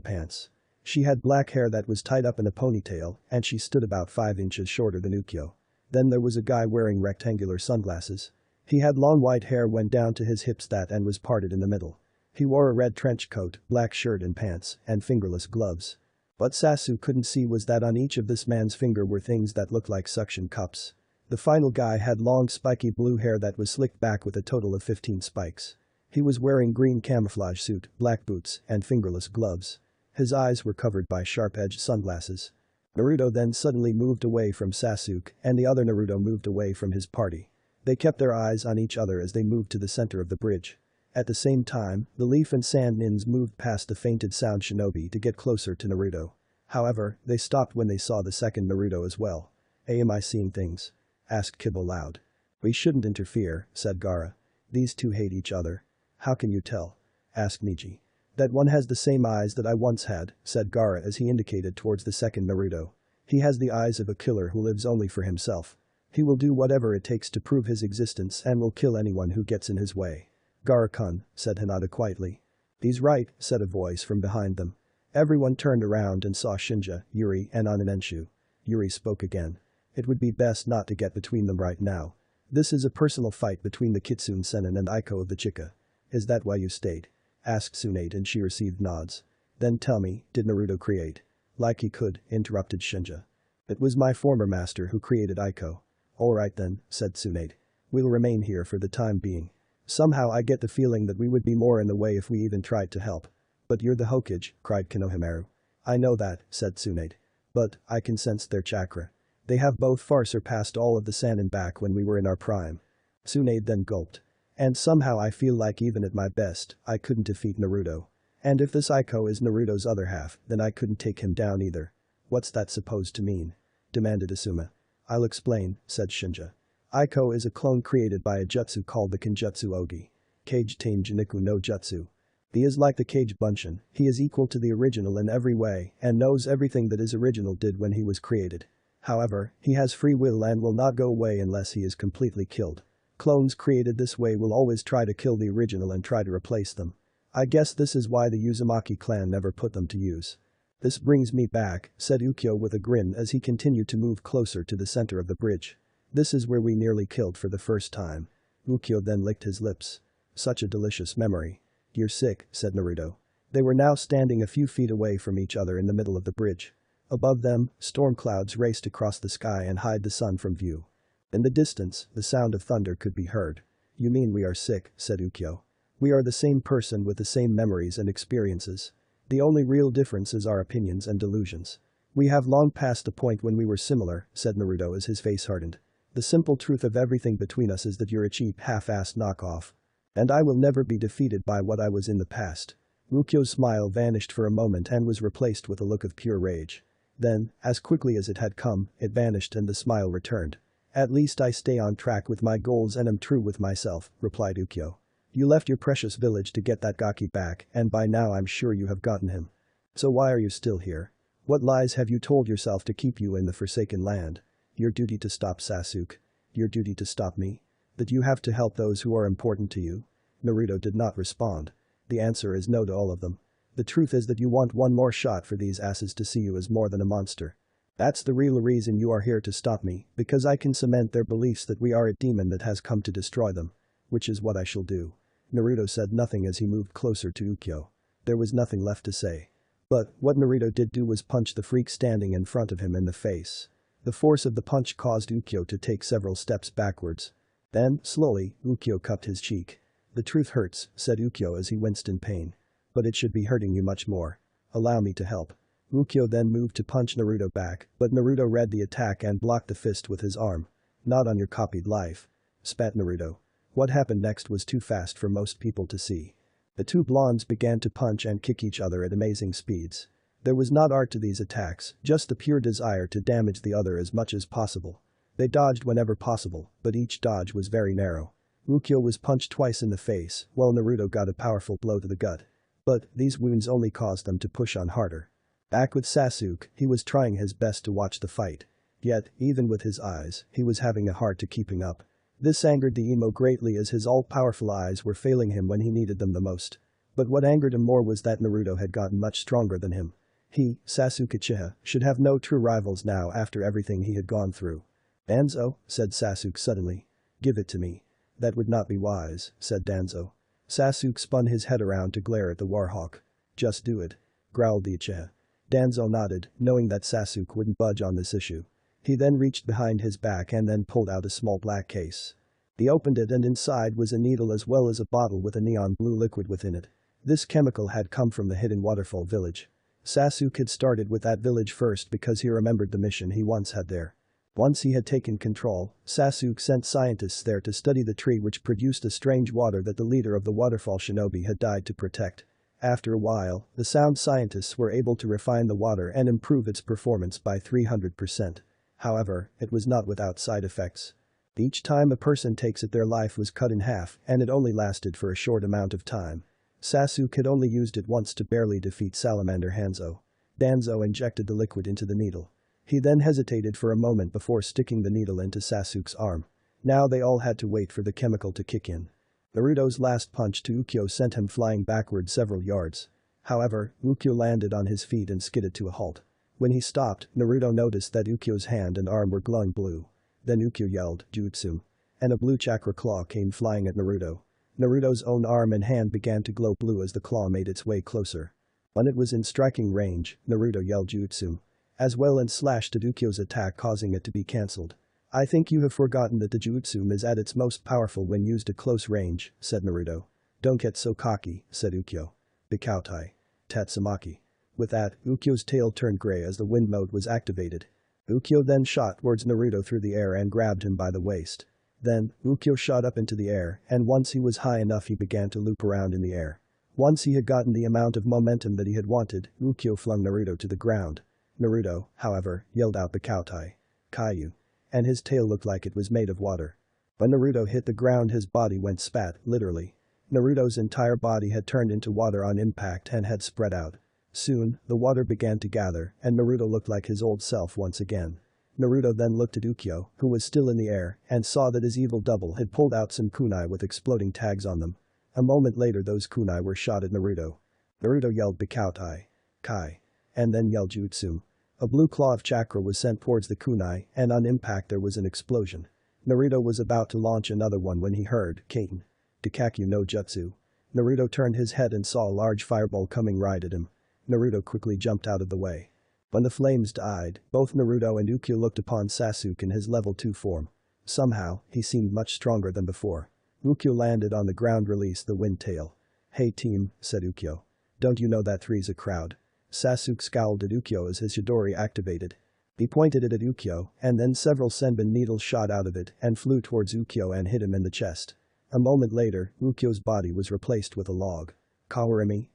pants. She had black hair that was tied up in a ponytail, and she stood about 5 inches shorter than Ukyo. Then there was a guy wearing rectangular sunglasses. He had long white hair went down to his hips and was parted in the middle. He wore a red trench coat, black shirt and pants, and fingerless gloves. What Sasuke couldn't see was that on each of this man's finger were things that looked like suction cups. The final guy had long spiky blue hair that was slicked back with a total of 15 spikes. He was wearing green camouflage suit, black boots, and fingerless gloves. His eyes were covered by sharp-edged sunglasses. Naruto then suddenly moved away from Sasuke, and the other Naruto moved away from his party. They kept their eyes on each other as they moved to the center of the bridge. At the same time, the leaf and sand nins moved past the fainted sound shinobi to get closer to Naruto. However, they stopped when they saw the second Naruto as well. "Hey, am I seeing things?" asked Kiba loud. "We shouldn't interfere," said Gaara. "These two hate each other." "How can you tell?" asked Neji. "That one has the same eyes that I once had," said Gaara as he indicated towards the second Naruto. "He has the eyes of a killer who lives only for himself. He will do whatever it takes to prove his existence and will kill anyone who gets in his way." "Gaara-kun," said Hinata quietly. "He's right," said a voice from behind them. Everyone turned around and saw Shinja, Yuri, and Ananenshu. Yuri spoke again. "It would be best not to get between them right now. This is a personal fight between the Kitsune Sennin and Aiko of the Chika." "Is that why you stayed?" asked Tsunade, and she received nods. "Then tell me, did Naruto create?" "Like he could," interrupted Shinja. "It was my former master who created Aiko." "Alright then," said Tsunade. "We'll remain here for the time being. Somehow I get the feeling that we would be more in the way if we even tried to help." "But you're the Hokage," cried Konohamaru. "I know that," said Tsunade. "But, I can sense their chakra. They have both far surpassed all of the Sannin back when we were in our prime." Tsunade then gulped. "And somehow I feel like even at my best, I couldn't defeat Naruto. And if this Aiko is Naruto's other half, then I couldn't take him down either." "What's that supposed to mean?" demanded Asuma. "I'll explain," said Shinja. "Aiko is a clone created by a jutsu called the Kenjutsu Ogi. Kage Tain Jiniku no Jutsu. He is like the Cage Bunshin, he is equal to the original in every way and knows everything that his original did when he was created. However, he has free will and will not go away unless he is completely killed. Clones created this way will always try to kill the original and try to replace them. I guess this is why the Uzumaki clan never put them to use." "This brings me back," said Ukyo with a grin as he continued to move closer to the center of the bridge. "This is where we nearly killed for the first time." Ukyo then licked his lips. "Such a delicious memory." "You're sick," said Naruto. They were now standing a few feet away from each other in the middle of the bridge. Above them, storm clouds raced across the sky and hid the sun from view. In the distance, the sound of thunder could be heard. "You mean we are sick," said Ukyo. "We are the same person with the same memories and experiences. The only real difference is our opinions and delusions. We have long passed the point when we were similar," said Naruto as his face hardened. "The simple truth of everything between us is that you're a cheap half-assed knockoff. And I will never be defeated by what I was in the past." Ukyo's smile vanished for a moment and was replaced with a look of pure rage. Then, as quickly as it had come, it vanished and the smile returned. "At least I stay on track with my goals and am true with myself," replied Ukyo. "You left your precious village to get that Gaki back and by now I'm sure you have gotten him. So why are you still here? What lies have you told yourself to keep you in the Forsaken Land? Your duty to stop Sasuke? Your duty to stop me? That you have to help those who are important to you?" Naruto did not respond. "The answer is no to all of them. The truth is that you want one more shot for these asses to see you as more than a monster. That's the real reason you are here to stop me, because I can cement their beliefs that we are a demon that has come to destroy them. Which is what I shall do." Naruto said nothing as he moved closer to Ukyo. There was nothing left to say. But what Naruto did do was punch the freak standing in front of him in the face. The force of the punch caused Ukyo to take several steps backwards. Then, slowly, Ukyo cupped his cheek. "The truth hurts," said Ukyo as he winced in pain. "But it should be hurting you much more. Allow me to help." Ukyo then moved to punch Naruto back, but Naruto read the attack and blocked the fist with his arm. "Not on your copied life." spat Naruto. What happened next was too fast for most people to see. The two blondes began to punch and kick each other at amazing speeds. There was not art to these attacks, just the pure desire to damage the other as much as possible. They dodged whenever possible, but each dodge was very narrow. Ukyo was punched twice in the face, while Naruto got a powerful blow to the gut. But these wounds only caused them to push on harder. Back with Sasuke, he was trying his best to watch the fight. Yet, even with his eyes, he was having a hard time keeping up. This angered the emo greatly as his all-powerful eyes were failing him when he needed them the most. But what angered him more was that Naruto had gotten much stronger than him. He, Sasuke Uchiha, should have no true rivals now after everything he had gone through. Danzo, said Sasuke suddenly. Give it to me. That would not be wise, said Danzo. Sasuke spun his head around to glare at the Warhawk. Just do it, growled the Uchiha. Danzo nodded, knowing that Sasuke wouldn't budge on this issue. He then reached behind his back and then pulled out a small black case. He opened it and inside was a needle as well as a bottle with a neon blue liquid within it. This chemical had come from the hidden waterfall village. Sasuke had started with that village first because he remembered the mission he once had there. Once he had taken control, Sasuke sent scientists there to study the tree which produced a strange water that the leader of the waterfall shinobi had died to protect. After a while, the sound scientists were able to refine the water and improve its performance by 300%. However, it was not without side effects. Each time a person takes it, their life was cut in half and it only lasted for a short amount of time. Sasuke had only used it once to barely defeat Salamander Hanzo. Danzo injected the liquid into the needle. He then hesitated for a moment before sticking the needle into Sasuke's arm. Now they all had to wait for the chemical to kick in. Naruto's last punch to Ukyo sent him flying backward several yards. However, Ukyo landed on his feet and skidded to a halt. When he stopped, Naruto noticed that Ukyo's hand and arm were glowing blue. Then Ukyo yelled, "Jutsu!" And a blue chakra claw came flying at Naruto. Naruto's own arm and hand began to glow blue as the claw made its way closer. When it was in striking range, Naruto yelled Jutsu as well and slashed at Ukyo's attack, causing it to be cancelled. I think you have forgotten that the Jutsu is at its most powerful when used at close range, said Naruto. Don't get so cocky, said Ukyo. Bikoutai. Tatsumaki. With that, Ukyo's tail turned gray as the wind mode was activated. Ukyo then shot towards Naruto through the air and grabbed him by the waist. Then, Ukyo shot up into the air, and once he was high enough he began to loop around in the air. Once he had gotten the amount of momentum that he had wanted, Ukyo flung Naruto to the ground. Naruto, however, yelled out Bikoutai. Kaiu. And his tail looked like it was made of water. When Naruto hit the ground his body went spat, literally. Naruto's entire body had turned into water on impact and had spread out. Soon, the water began to gather, and Naruto looked like his old self once again. Naruto then looked at Ukyo, who was still in the air, and saw that his evil double had pulled out some kunai with exploding tags on them. A moment later those kunai were shot at Naruto. Naruto yelled Bikoutai. Kai. And then yelled Jutsu. A blue claw of chakra was sent towards the kunai, and on impact there was an explosion. Naruto was about to launch another one when he heard Katen. Dikakyu no Jutsu. Naruto turned his head and saw a large fireball coming right at him. Naruto quickly jumped out of the way. When the flames died, both Naruto and Ukyo looked upon Sasuke in his level 2 form. Somehow, he seemed much stronger than before. Ukyo landed on the ground, released the wind tail. Hey team, said Ukyo. Don't you know that three's a crowd? Sasuke scowled at Ukyo as his Chidori activated. He pointed it at Ukyo, and then several senbon needles shot out of it and flew towards Ukyo and hit him in the chest. A moment later, Ukyo's body was replaced with a log. Kawarimi,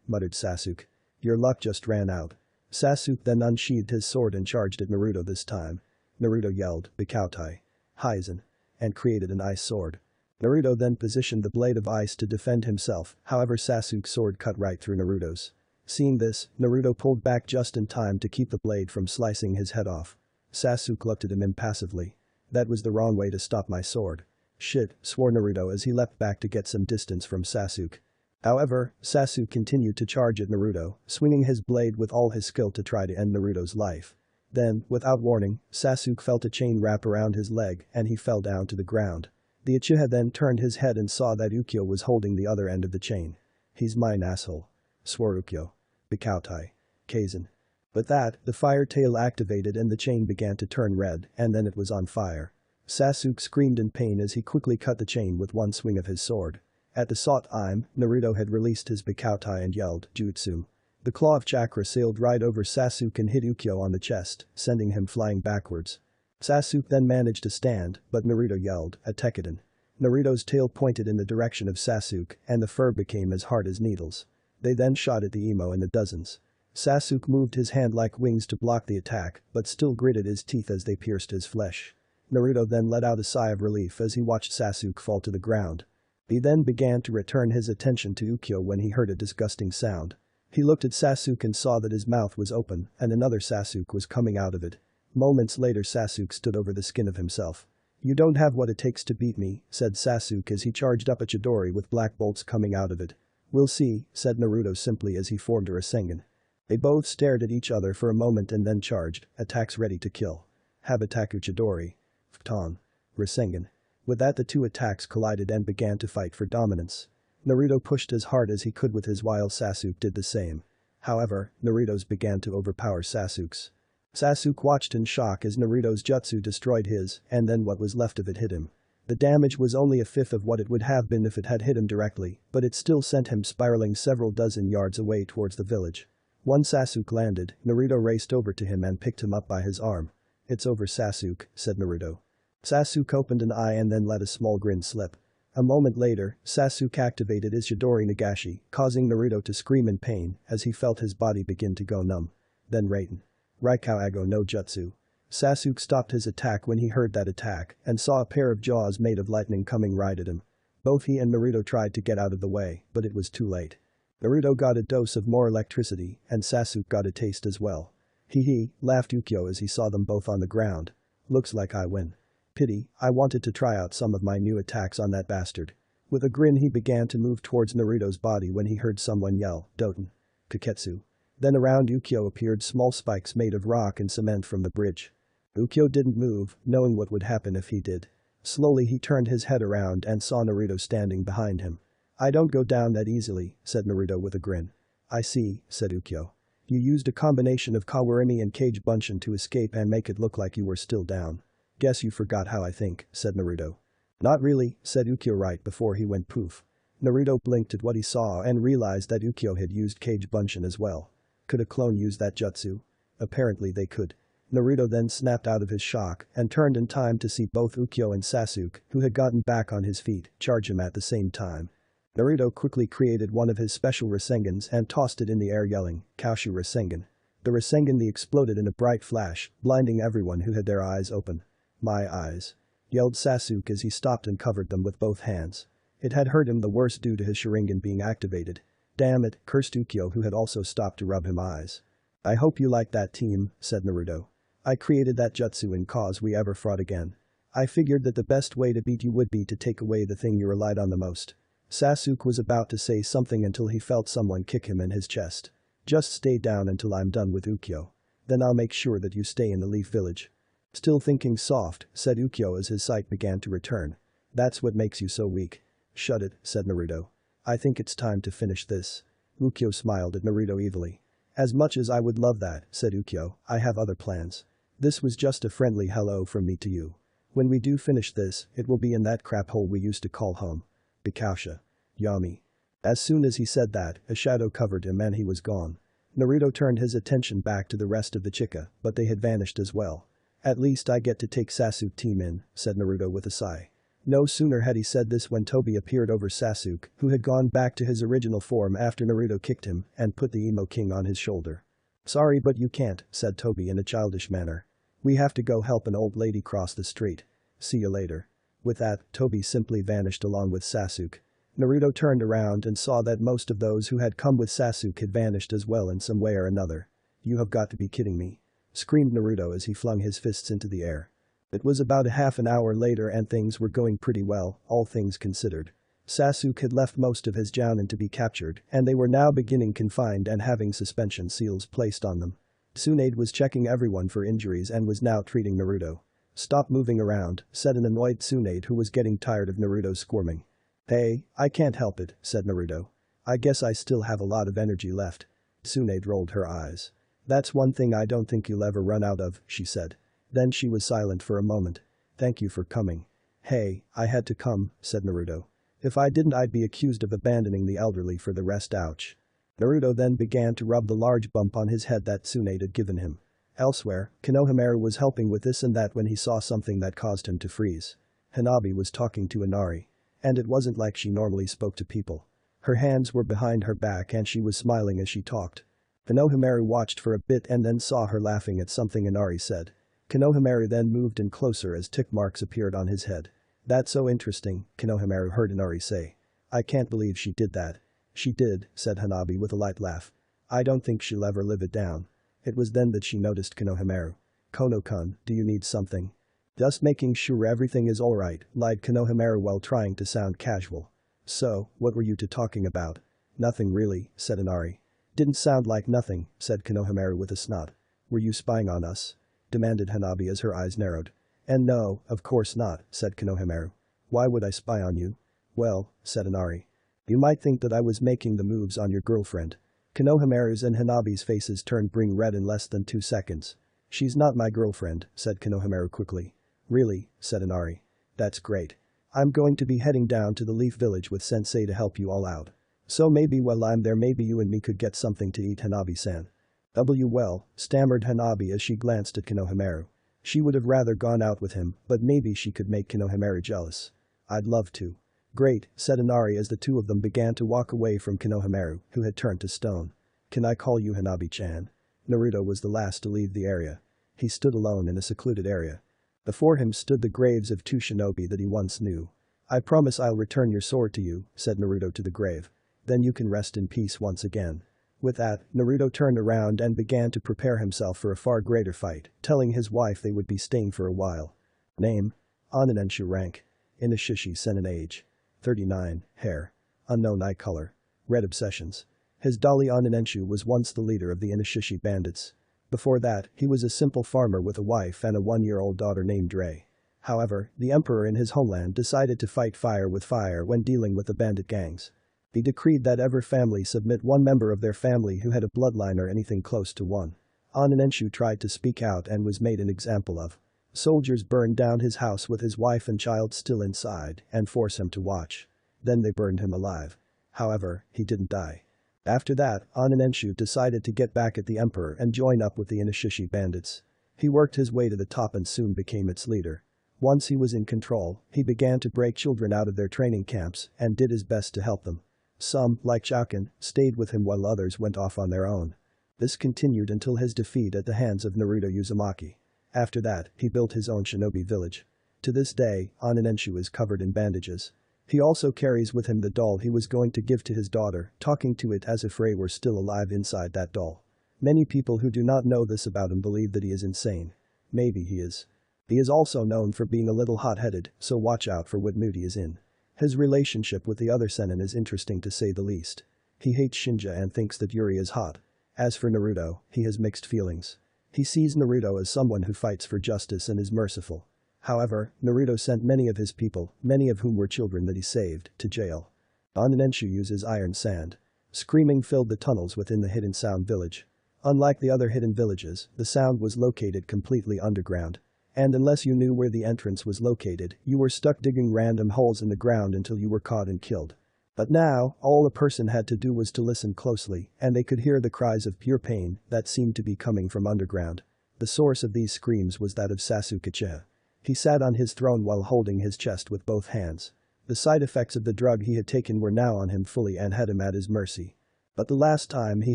muttered Sasuke. Your luck just ran out. Sasuke then unsheathed his sword and charged at Naruto this time. Naruto yelled, Bikoutai. Hizen. And created an ice sword. Naruto then positioned the blade of ice to defend himself, however Sasuke's sword cut right through Naruto's. Seeing this, Naruto pulled back just in time to keep the blade from slicing his head off. Sasuke looked at him impassively. That was the wrong way to stop my sword. Shit, swore Naruto as he leapt back to get some distance from Sasuke. However, Sasuke continued to charge at Naruto, swinging his blade with all his skill to try to end Naruto's life. Then, without warning, Sasuke felt a chain wrap around his leg and he fell down to the ground. The Uchiha then turned his head and saw that Ukyo was holding the other end of the chain. He's mine, asshole, swore Ukyo. Bikoutai. Kaizen. With that, the fire tail activated and the chain began to turn red, and then it was on fire. Sasuke screamed in pain as he quickly cut the chain with one swing of his sword. At the sought time, Naruto had released his Bikoutai and yelled, Jutsu. The claw of chakra sailed right over Sasuke and hit Ukyo on the chest, sending him flying backwards. Sasuke then managed to stand, but Naruto yelled, "Atekiden." Naruto's tail pointed in the direction of Sasuke, and the fur became as hard as needles. They then shot at the emo in the dozens. Sasuke moved his hand like wings to block the attack, but still gritted his teeth as they pierced his flesh. Naruto then let out a sigh of relief as he watched Sasuke fall to the ground. He then began to return his attention to Ukyo when he heard a disgusting sound. He looked at Sasuke and saw that his mouth was open and another Sasuke was coming out of it. Moments later Sasuke stood over the skin of himself. "You don't have what it takes to beat me," said Sasuke as he charged up a Chidori with black bolts coming out of it. "We'll see," said Naruto simply as he formed a Rasengan. They both stared at each other for a moment and then charged, attacks ready to kill. Habataku Chidori. Futon. Rasengan. With that the two attacks collided and began to fight for dominance. Naruto pushed as hard as he could with his while Sasuke did the same. However, Naruto's began to overpower Sasuke's. Sasuke watched in shock as Naruto's jutsu destroyed his, and then what was left of it hit him. The damage was only a fifth of what it would have been if it had hit him directly, but it still sent him spiraling several dozen yards away towards the village. Once Sasuke landed, Naruto raced over to him and picked him up by his arm. "It's over, Sasuke," said Naruto. Sasuke opened an eye and then let a small grin slip. A moment later, Sasuke activated his Chidori Nagashi, causing Naruto to scream in pain as he felt his body begin to go numb. Then Raiten. Raikau Ago no Jutsu. Sasuke stopped his attack when he heard that attack and saw a pair of jaws made of lightning coming right at him. Both he and Naruto tried to get out of the way, but it was too late. Naruto got a dose of more electricity and Sasuke got a taste as well. Hee, laughed Ukyo as he saw them both on the ground. "Looks like I win. Pity, I wanted to try out some of my new attacks on that bastard." With a grin he began to move towards Naruto's body when he heard someone yell, "Doten. Kaketsu." Then around Ukyo appeared small spikes made of rock and cement from the bridge. Ukyo didn't move, knowing what would happen if he did. Slowly he turned his head around and saw Naruto standing behind him. "I don't go down that easily," said Naruto with a grin. "I see," said Ukyo. "You used a combination of Kawarimi and Kage Bunshin to escape and make it look like you were still down. Guess you forgot how I think," said Naruto. "Not really," said Ukyo right before he went poof. Naruto blinked at what he saw and realized that Ukyo had used Kage Bunshin as well. Could a clone use that jutsu? Apparently they could. Naruto then snapped out of his shock and turned in time to see both Ukyo and Sasuke, who had gotten back on his feet, charge him at the same time. Naruto quickly created one of his special Rasengans and tossed it in the air yelling, "Kaushu Rasengan." The Rasengan exploded in a bright flash, blinding everyone who had their eyes open. "My eyes!" yelled Sasuke as he stopped and covered them with both hands. It had hurt him the worst due to his Sharingan being activated. "Damn it," cursed Ukyo who had also stopped to rub him eyes. "I hope you like that team," said Naruto. "I created that jutsu in cause we ever fought again. I figured that the best way to beat you would be to take away the thing you relied on the most." Sasuke was about to say something until he felt someone kick him in his chest. "Just stay down until I'm done with Ukyo. Then I'll make sure that you stay in the Leaf Village." "Still thinking soft," said Ukyo as his sight began to return. "That's what makes you so weak." "Shut it," said Naruto. "I think it's time to finish this." Ukyo smiled at Naruto evilly. "As much as I would love that," said Ukyo, "I have other plans. This was just a friendly hello from me to you. When we do finish this, it will be in that crap hole we used to call home. Bikausha. Yami." As soon as he said that, a shadow covered him and he was gone. Naruto turned his attention back to the rest of the Chica, but they had vanished as well. "At least I get to take Sasuke team in," said Naruto with a sigh. No sooner had he said this when Tobi appeared over Sasuke, who had gone back to his original form after Naruto kicked him and put the emo king on his shoulder. "Sorry but you can't," said Tobi in a childish manner. "We have to go help an old lady cross the street. See you later." With that, Tobi simply vanished along with Sasuke. Naruto turned around and saw that most of those who had come with Sasuke had vanished as well in some way or another. "You have got to be kidding me," screamed Naruto as he flung his fists into the air. It was about a half an hour later and things were going pretty well, all things considered. Sasuke had left most of his jounin to be captured and they were now beginning confined and having suspension seals placed on them. Tsunade was checking everyone for injuries and was now treating Naruto. "Stop moving around," said an annoyed Tsunade who was getting tired of Naruto squirming. "Hey, I can't help it," said Naruto. "I guess I still have a lot of energy left." Tsunade rolled her eyes. "That's one thing I don't think you'll ever run out of," she said. Then she was silent for a moment. "Thank you for coming." "Hey, I had to come," said Naruto. "If I didn't I'd be accused of abandoning the elderly for the rest, ouch." Naruto then began to rub the large bump on his head that Tsunade had given him. Elsewhere, Konohamaru was helping with this and that when he saw something that caused him to freeze. Hanabi was talking to Inari. And it wasn't like she normally spoke to people. Her hands were behind her back and she was smiling as she talked. Konohamaru watched for a bit and then saw her laughing at something Inari said. Konohamaru then moved in closer as tick marks appeared on his head. "That's so interesting," Konohamaru heard Inari say. "I can't believe she did that." "She did," said Hanabi with a light laugh. "I don't think she'll ever live it down." It was then that she noticed Konohamaru. "Kono-kun, do you need something?" "Just making sure everything is alright," lied Konohamaru while trying to sound casual. "So, what were you two talking about?" "Nothing really," said Inari. "Didn't sound like nothing," said Konohamaru with a snot. "Were you spying on us?" demanded Hanabi as her eyes narrowed. "And no, of course not," said Konohamaru. "Why would I spy on you?" "Well," said Inari. "You might think that I was making the moves on your girlfriend." Konohamaru's and Hanabi's faces turned bring red in less than 2 seconds. "She's not my girlfriend," said Konohamaru quickly. "Really?" said Inari. "That's great. I'm going to be heading down to the Leaf Village with Sensei to help you all out. So maybe while I'm there maybe you and me could get something to eat, Hanabi-san." Well," stammered Hanabi as she glanced at Konohamaru. She would have rather gone out with him, but maybe she could make Konohamaru jealous. "I'd love to." "Great," said Inari as the two of them began to walk away from Konohamaru, who had turned to stone. "Can I call you Hanabi-chan?" Naruto was the last to leave the area. He stood alone in a secluded area. Before him stood the graves of 2 shinobi that he once knew. "I promise I'll return your sword to you," said Naruto to the grave. "Then you can rest in peace once again." With that, Naruto turned around and began to prepare himself for a far greater fight, telling his wife they would be staying for a while. Name: Onanenshu. Rank: Inishishi Senin. Age: 39, hair: unknown. Eye color: red. Obsessions: his dolly Onanenshu was once the leader of the Inishishi bandits. Before that, he was a simple farmer with a wife and a 1-year-old daughter named Rei. However, the emperor in his homeland decided to fight fire with fire when dealing with the bandit gangs. He decreed that every family submit one member of their family who had a bloodline or anything close to one. Onanenshu tried to speak out and was made an example of. Soldiers burned down his house with his wife and child still inside and forced him to watch. Then they burned him alive. However, he didn't die. After that, Onanenshu decided to get back at the emperor and join up with the Inishishi bandits. He worked his way to the top and soon became its leader. Once he was in control, he began to break children out of their training camps and did his best to help them. Some, like Chouken, stayed with him while others went off on their own. This continued until his defeat at the hands of Naruto Uzumaki. After that, he built his own shinobi village. To this day, Onanenshu is covered in bandages. He also carries with him the doll he was going to give to his daughter, talking to it as if Rei were still alive inside that doll. Many people who do not know this about him believe that he is insane. Maybe he is. He is also known for being a little hot-headed, so watch out for what mood he is in. His relationship with the other senin is interesting to say the least. He hates Shinja and thinks that Yuri is hot. As for Naruto, he has mixed feelings. He sees Naruto as someone who fights for justice and is merciful. However, Naruto sent many of his people, many of whom were children that he saved, to jail. Onanenshu uses iron sand. Screaming filled the tunnels within the hidden sound village. Unlike the other hidden villages, the sound was located completely underground. And unless you knew where the entrance was located, you were stuck digging random holes in the ground until you were caught and killed. But now, all a person had to do was to listen closely, and they could hear the cries of pure pain that seemed to be coming from underground. The source of these screams was that of Sasuke. He sat on his throne while holding his chest with both hands. The side effects of the drug he had taken were now on him fully and had him at his mercy. But the last time he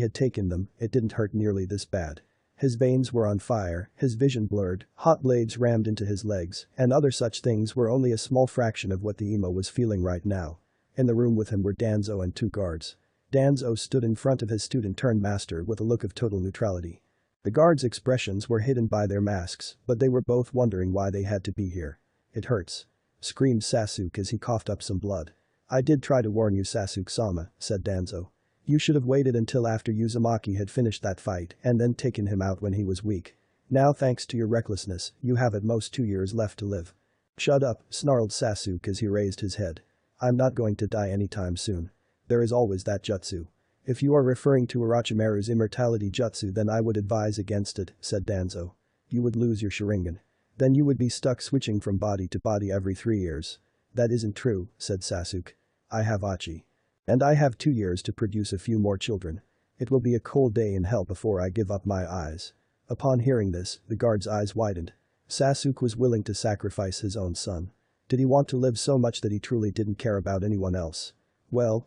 had taken them, it didn't hurt nearly this bad. His veins were on fire, his vision blurred, hot blades rammed into his legs, and other such things were only a small fraction of what the emo was feeling right now. In the room with him were Danzo and 2 guards. Danzo stood in front of his student-turned-master with a look of total neutrality. The guards' expressions were hidden by their masks, but they were both wondering why they had to be here. "It hurts," screamed Sasuke as he coughed up some blood. "I did try to warn you, Sasuke-sama," said Danzo. "You should have waited until after Uzumaki had finished that fight and then taken him out when he was weak. Now thanks to your recklessness, you have at most 2 years left to live." "Shut up," snarled Sasuke as he raised his head. "I'm not going to die anytime soon. There is always that jutsu. If you are referring to Orochimaru's immortality jutsu then I would advise against it," said Danzo. "You would lose your Sharingan. Then you would be stuck switching from body to body every 3 years. "That isn't true," said Sasuke. "I have Achi. And I have 2 years to produce a few more children. It will be a cold day in hell before I give up my eyes." Upon hearing this, the guard's eyes widened. Sasuke was willing to sacrifice his own son. Did he want to live so much that he truly didn't care about anyone else? Well,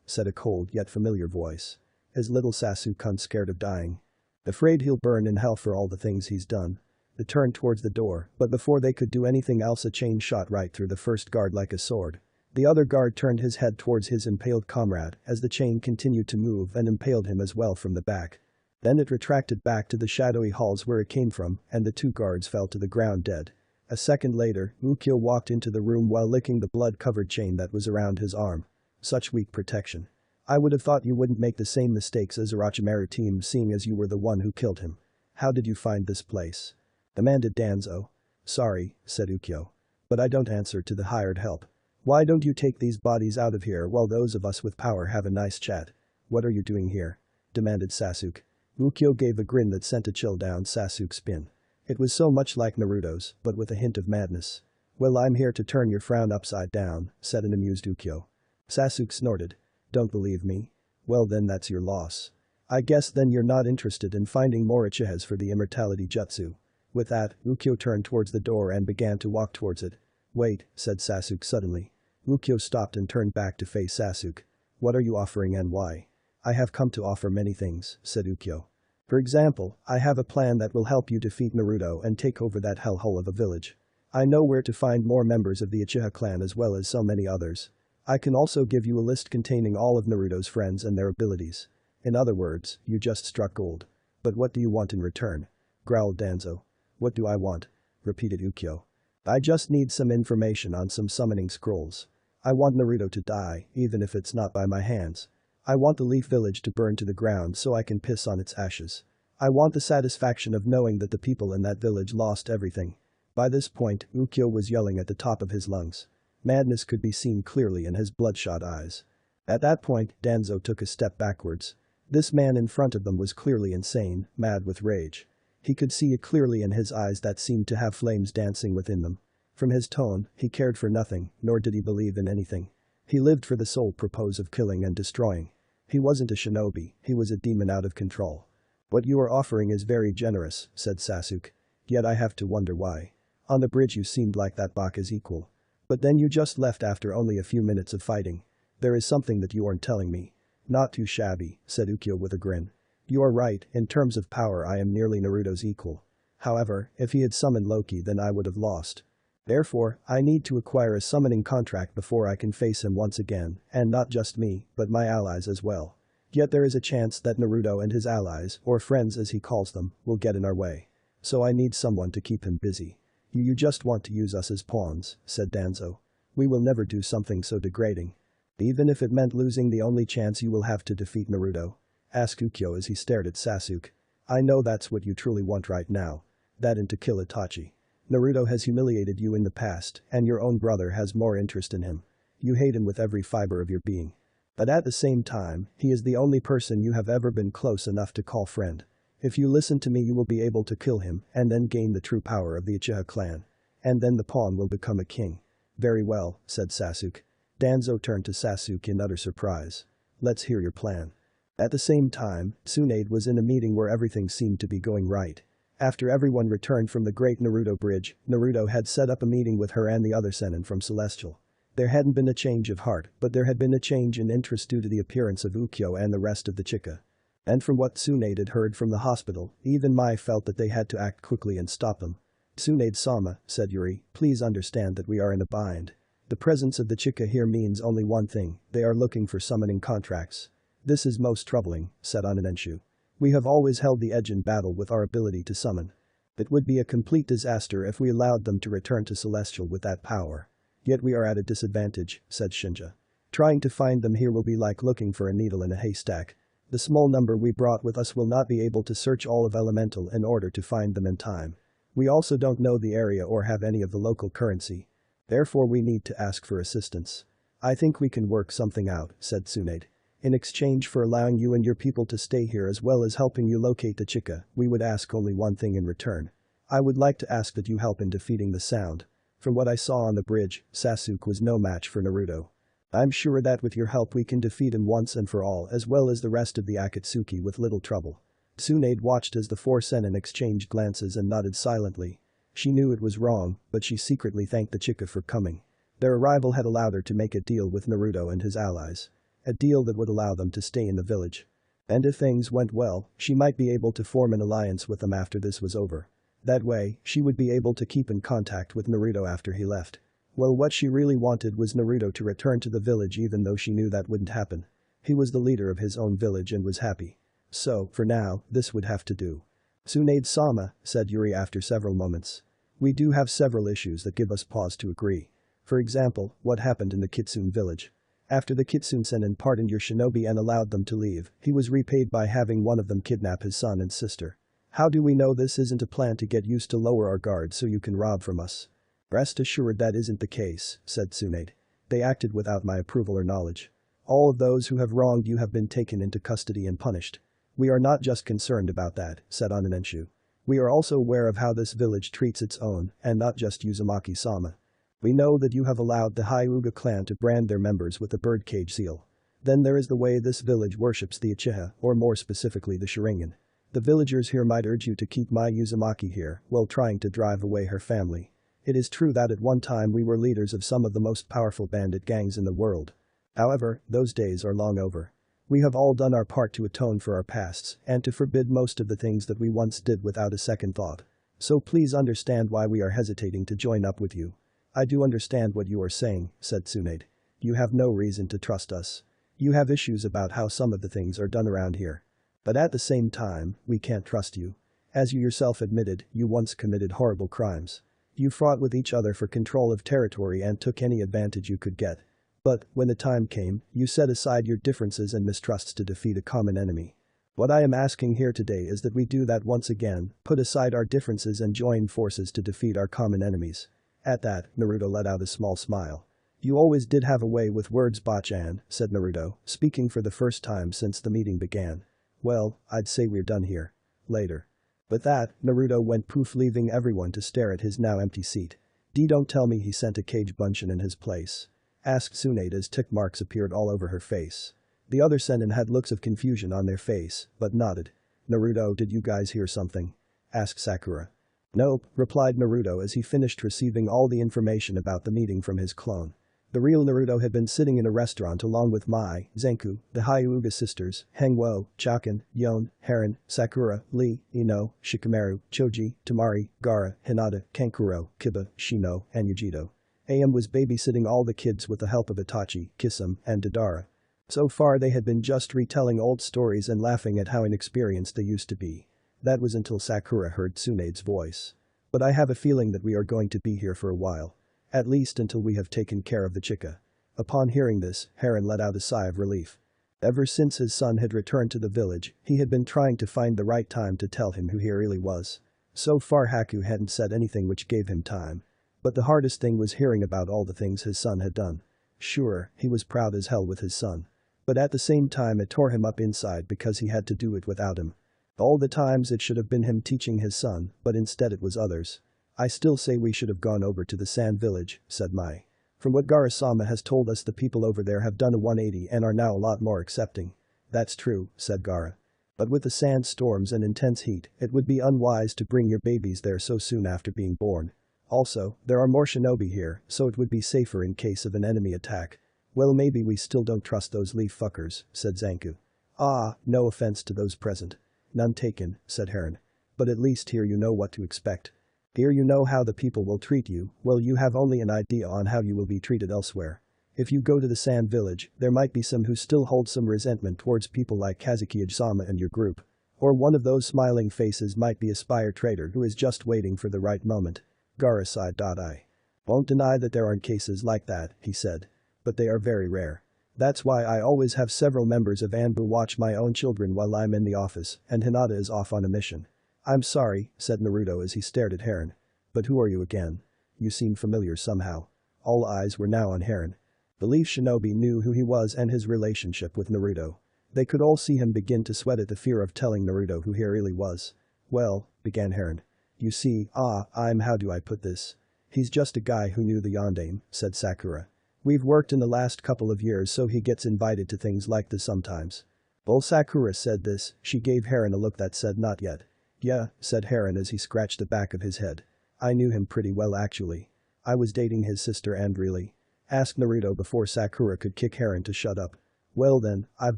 said a cold yet familiar voice. Is little Sasuke scared of dying? Afraid he'll burn in hell for all the things he's done. They turned towards the door, but before they could do anything else a chain shot right through the first guard like a sword. The other guard turned his head towards his impaled comrade as the chain continued to move and impaled him as well from the back. Then it retracted back to the shadowy halls where it came from, and the two guards fell to the ground dead. A second later, Ukyo walked into the room while licking the blood-covered chain that was around his arm. Such weak protection. I would have thought you wouldn't make the same mistakes as Orochimaru team, seeing as you were the one who killed him. How did you find this place? Demanded Danzo. Sorry, said Ukyo. But I don't answer to the hired help. Why don't you take these bodies out of here while those of us with power have a nice chat? What are you doing here? Demanded Sasuke. Ukyo gave a grin that sent a chill down Sasuke's spine. It was so much like Naruto's, but with a hint of madness. Well, I'm here to turn your frown upside down, said an amused Ukyo. Sasuke snorted. Don't believe me? Well then that's your loss. I guess then you're not interested in finding more Uchihas for the immortality jutsu. With that, Ukyo turned towards the door and began to walk towards it. Wait, said Sasuke suddenly. Ukyo stopped and turned back to face Sasuke. What are you offering and why? I have come to offer many things, said Ukyo. For example, I have a plan that will help you defeat Naruto and take over that hellhole of a village. I know where to find more members of the Uchiha clan as well as so many others. I can also give you a list containing all of Naruto's friends and their abilities. In other words, you just struck gold. But what do you want in return? Growled Danzo. What do I want? Repeated Ukyo. I just need some information on some summoning scrolls. I want Naruto to die, even if it's not by my hands. I want the Leaf Village to burn to the ground so I can piss on its ashes. I want the satisfaction of knowing that the people in that village lost everything. By this point, Ukyo was yelling at the top of his lungs. Madness could be seen clearly in his bloodshot eyes. At that point, Danzo took a step backwards. This man in front of them was clearly insane, mad with rage. He could see it clearly in his eyes that seemed to have flames dancing within them. From his tone, he cared for nothing, nor did he believe in anything. He lived for the sole purpose of killing and destroying. He wasn't a shinobi, he was a demon out of control. What you are offering is very generous, said Sasuke. Yet I have to wonder why. On the bridge you seemed like that Baka's equal. But then you just left after only a few minutes of fighting. There is something that you aren't telling me. Not too shabby, said Ukyo with a grin. You are right, in terms of power I am nearly Naruto's equal. However, if he had summoned Loki then I would have lost. Therefore, I need to acquire a summoning contract before I can face him once again, and not just me, but my allies as well. Yet there is a chance that Naruto and his allies, or friends as he calls them, will get in our way. So I need someone to keep him busy. You just want to use us as pawns, said Danzo. We will never do something so degrading. Even if it meant losing the only chance you will have to defeat Naruto? Asked Ukyo as he stared at Sasuke. I know that's what you truly want right now. That and to kill Itachi. Naruto has humiliated you in the past, and your own brother has more interest in him. You hate him with every fiber of your being. But at the same time, he is the only person you have ever been close enough to call friend. If you listen to me you will be able to kill him and then gain the true power of the Uchiha clan. And then the pawn will become a king. Very well, said Sasuke. Danzo turned to Sasuke in utter surprise. Let's hear your plan. At the same time, Tsunade was in a meeting where everything seemed to be going right. After everyone returned from the Great Naruto Bridge, Naruto had set up a meeting with her and the other Sennin from Celestial. There hadn't been a change of heart, but there had been a change in interest due to the appearance of Ukyo and the rest of the Chica. And from what Tsunade had heard from the hospital, even Mai felt that they had to act quickly and stop them. Tsunade-sama, said Yuri, please understand that we are in a bind. The presence of the Chica here means only one thing, they are looking for summoning contracts. This is most troubling, said Ananenshu. We have always held the edge in battle with our ability to summon. It would be a complete disaster if we allowed them to return to Celestial with that power. Yet we are at a disadvantage, said Shinja. Trying to find them here will be like looking for a needle in a haystack. The small number we brought with us will not be able to search all of Elemental in order to find them in time. We also don't know the area or have any of the local currency. Therefore we need to ask for assistance. I think we can work something out, said Tsunade. In exchange for allowing you and your people to stay here as well as helping you locate the Chica, we would ask only one thing in return. I would like to ask that you help in defeating the Sound. From what I saw on the bridge, Sasuke was no match for Naruto. I'm sure that with your help we can defeat him once and for all as well as the rest of the Akatsuki with little trouble. Tsunade watched as the four senin exchanged glances and nodded silently. She knew it was wrong, but she secretly thanked the chica for coming. Their arrival had allowed her to make a deal with Naruto and his allies. A deal that would allow them to stay in the village. And if things went well, she might be able to form an alliance with them after this was over. That way, she would be able to keep in contact with Naruto after he left. Well, what she really wanted was Naruto to return to the village, even though she knew that wouldn't happen. He was the leader of his own village and was happy. So, for now, this would have to do. Tsunade-sama, said Yuri after several moments. We do have several issues that give us pause to agree. For example, what happened in the Kitsune village. After the Kitsune Sennin pardoned your shinobi and allowed them to leave, he was repaid by having one of them kidnap his son and sister. How do we know this isn't a plan to get used to lower our guard so you can rob from us? Rest assured that isn't the case, said Tsunade. They acted without my approval or knowledge. All of those who have wronged you have been taken into custody and punished. We are not just concerned about that, said Onanenshu. We are also aware of how this village treats its own, and not just Uzumaki-sama. We know that you have allowed the Hyuga clan to brand their members with the birdcage seal. Then there is the way this village worships the Uchiha, or more specifically the Sharingan. The villagers here might urge you to keep my Uzumaki here while trying to drive away her family. It is true that at one time we were leaders of some of the most powerful bandit gangs in the world. However, those days are long over. We have all done our part to atone for our pasts and to forbid most of the things that we once did without a second thought. So please understand why we are hesitating to join up with you. I do understand what you are saying, said Tsunade. You have no reason to trust us. You have issues about how some of the things are done around here. But at the same time, we can't trust you. As you yourself admitted, you once committed horrible crimes. You fought with each other for control of territory and took any advantage you could get. But, when the time came, you set aside your differences and mistrusts to defeat a common enemy. What I am asking here today is that we do that once again, put aside our differences and join forces to defeat our common enemies. At that, Naruto let out a small smile. You always did have a way with words, Bachan, said Naruto, speaking for the first time since the meeting began. Well, I'd say we're done here. Later. With that, Naruto went poof, leaving everyone to stare at his now empty seat. Don't tell me he sent a cage bunshin in his place. Asked Tsunade as tick marks appeared all over her face. The other senin had looks of confusion on their face, but nodded. Naruto, did you guys hear something? Asked Sakura. Nope, replied Naruto as he finished receiving all the information about the meeting from his clone. The real Naruto had been sitting in a restaurant along with Mai, Zenku, the Hyuga sisters, Hengwo, Chaken, Yon, Heron, Sakura, Lee, Ino, Shikamaru, Choji, Tamari, Gaara, Hinata, Kankuro, Kiba, Shino, and Yujito. AM was babysitting all the kids with the help of Itachi, Kisame, and Deidara. So far they had been just retelling old stories and laughing at how inexperienced they used to be. That was until Sakura heard Tsunade's voice. But I have a feeling that we are going to be here for a while. At least until we have taken care of the chica. Upon hearing this, Heron let out a sigh of relief. Ever since his son had returned to the village, he had been trying to find the right time to tell him who he really was. So far Haku hadn't said anything which gave him time. But the hardest thing was hearing about all the things his son had done. Sure, he was proud as hell with his son. But at the same time it tore him up inside because he had to do it without him. All the times it should have been him teaching his son, but instead it was others. I still say we should have gone over to the sand village, said Mai. From what Gaara-sama has told us, the people over there have done a 180 and are now a lot more accepting. That's true, said Gaara. But with the sandstorms and intense heat, it would be unwise to bring your babies there so soon after being born. Also, there are more shinobi here, so it would be safer in case of an enemy attack. Well, maybe we still don't trust those leaf fuckers, said Zanku. Ah, no offense to those present. None taken, said Heron. But at least here you know what to expect. Here you know how the people will treat you, well you have only an idea on how you will be treated elsewhere. If you go to the sand village, there might be some who still hold some resentment towards people like Kazuki-sama and your group. Or one of those smiling faces might be a spire traitor who is just waiting for the right moment. Gaara sighed. I won't deny that there aren't cases like that, he said. But they are very rare. That's why I always have several members of Anbu watch my own children while I'm in the office, and Hinata is off on a mission. I'm sorry, said Naruto as he stared at Heron. But who are you again? You seem familiar somehow. All eyes were now on Heron. The Leaf Shinobi knew who he was and his relationship with Naruto. They could all see him begin to sweat at the fear of telling Naruto who he really was. Well, began Heron. You see, how do I put this? He's just a guy who knew the Yondaime, said Sakura. We've worked in the last couple of years so he gets invited to things like this sometimes. While Sakura said this, she gave Heron a look that said not yet. Yeah, said Heron as he scratched the back of his head. I knew him pretty well actually. I was dating his sister and really? Asked Naruto before Sakura could kick Heron to shut up. Well then, I've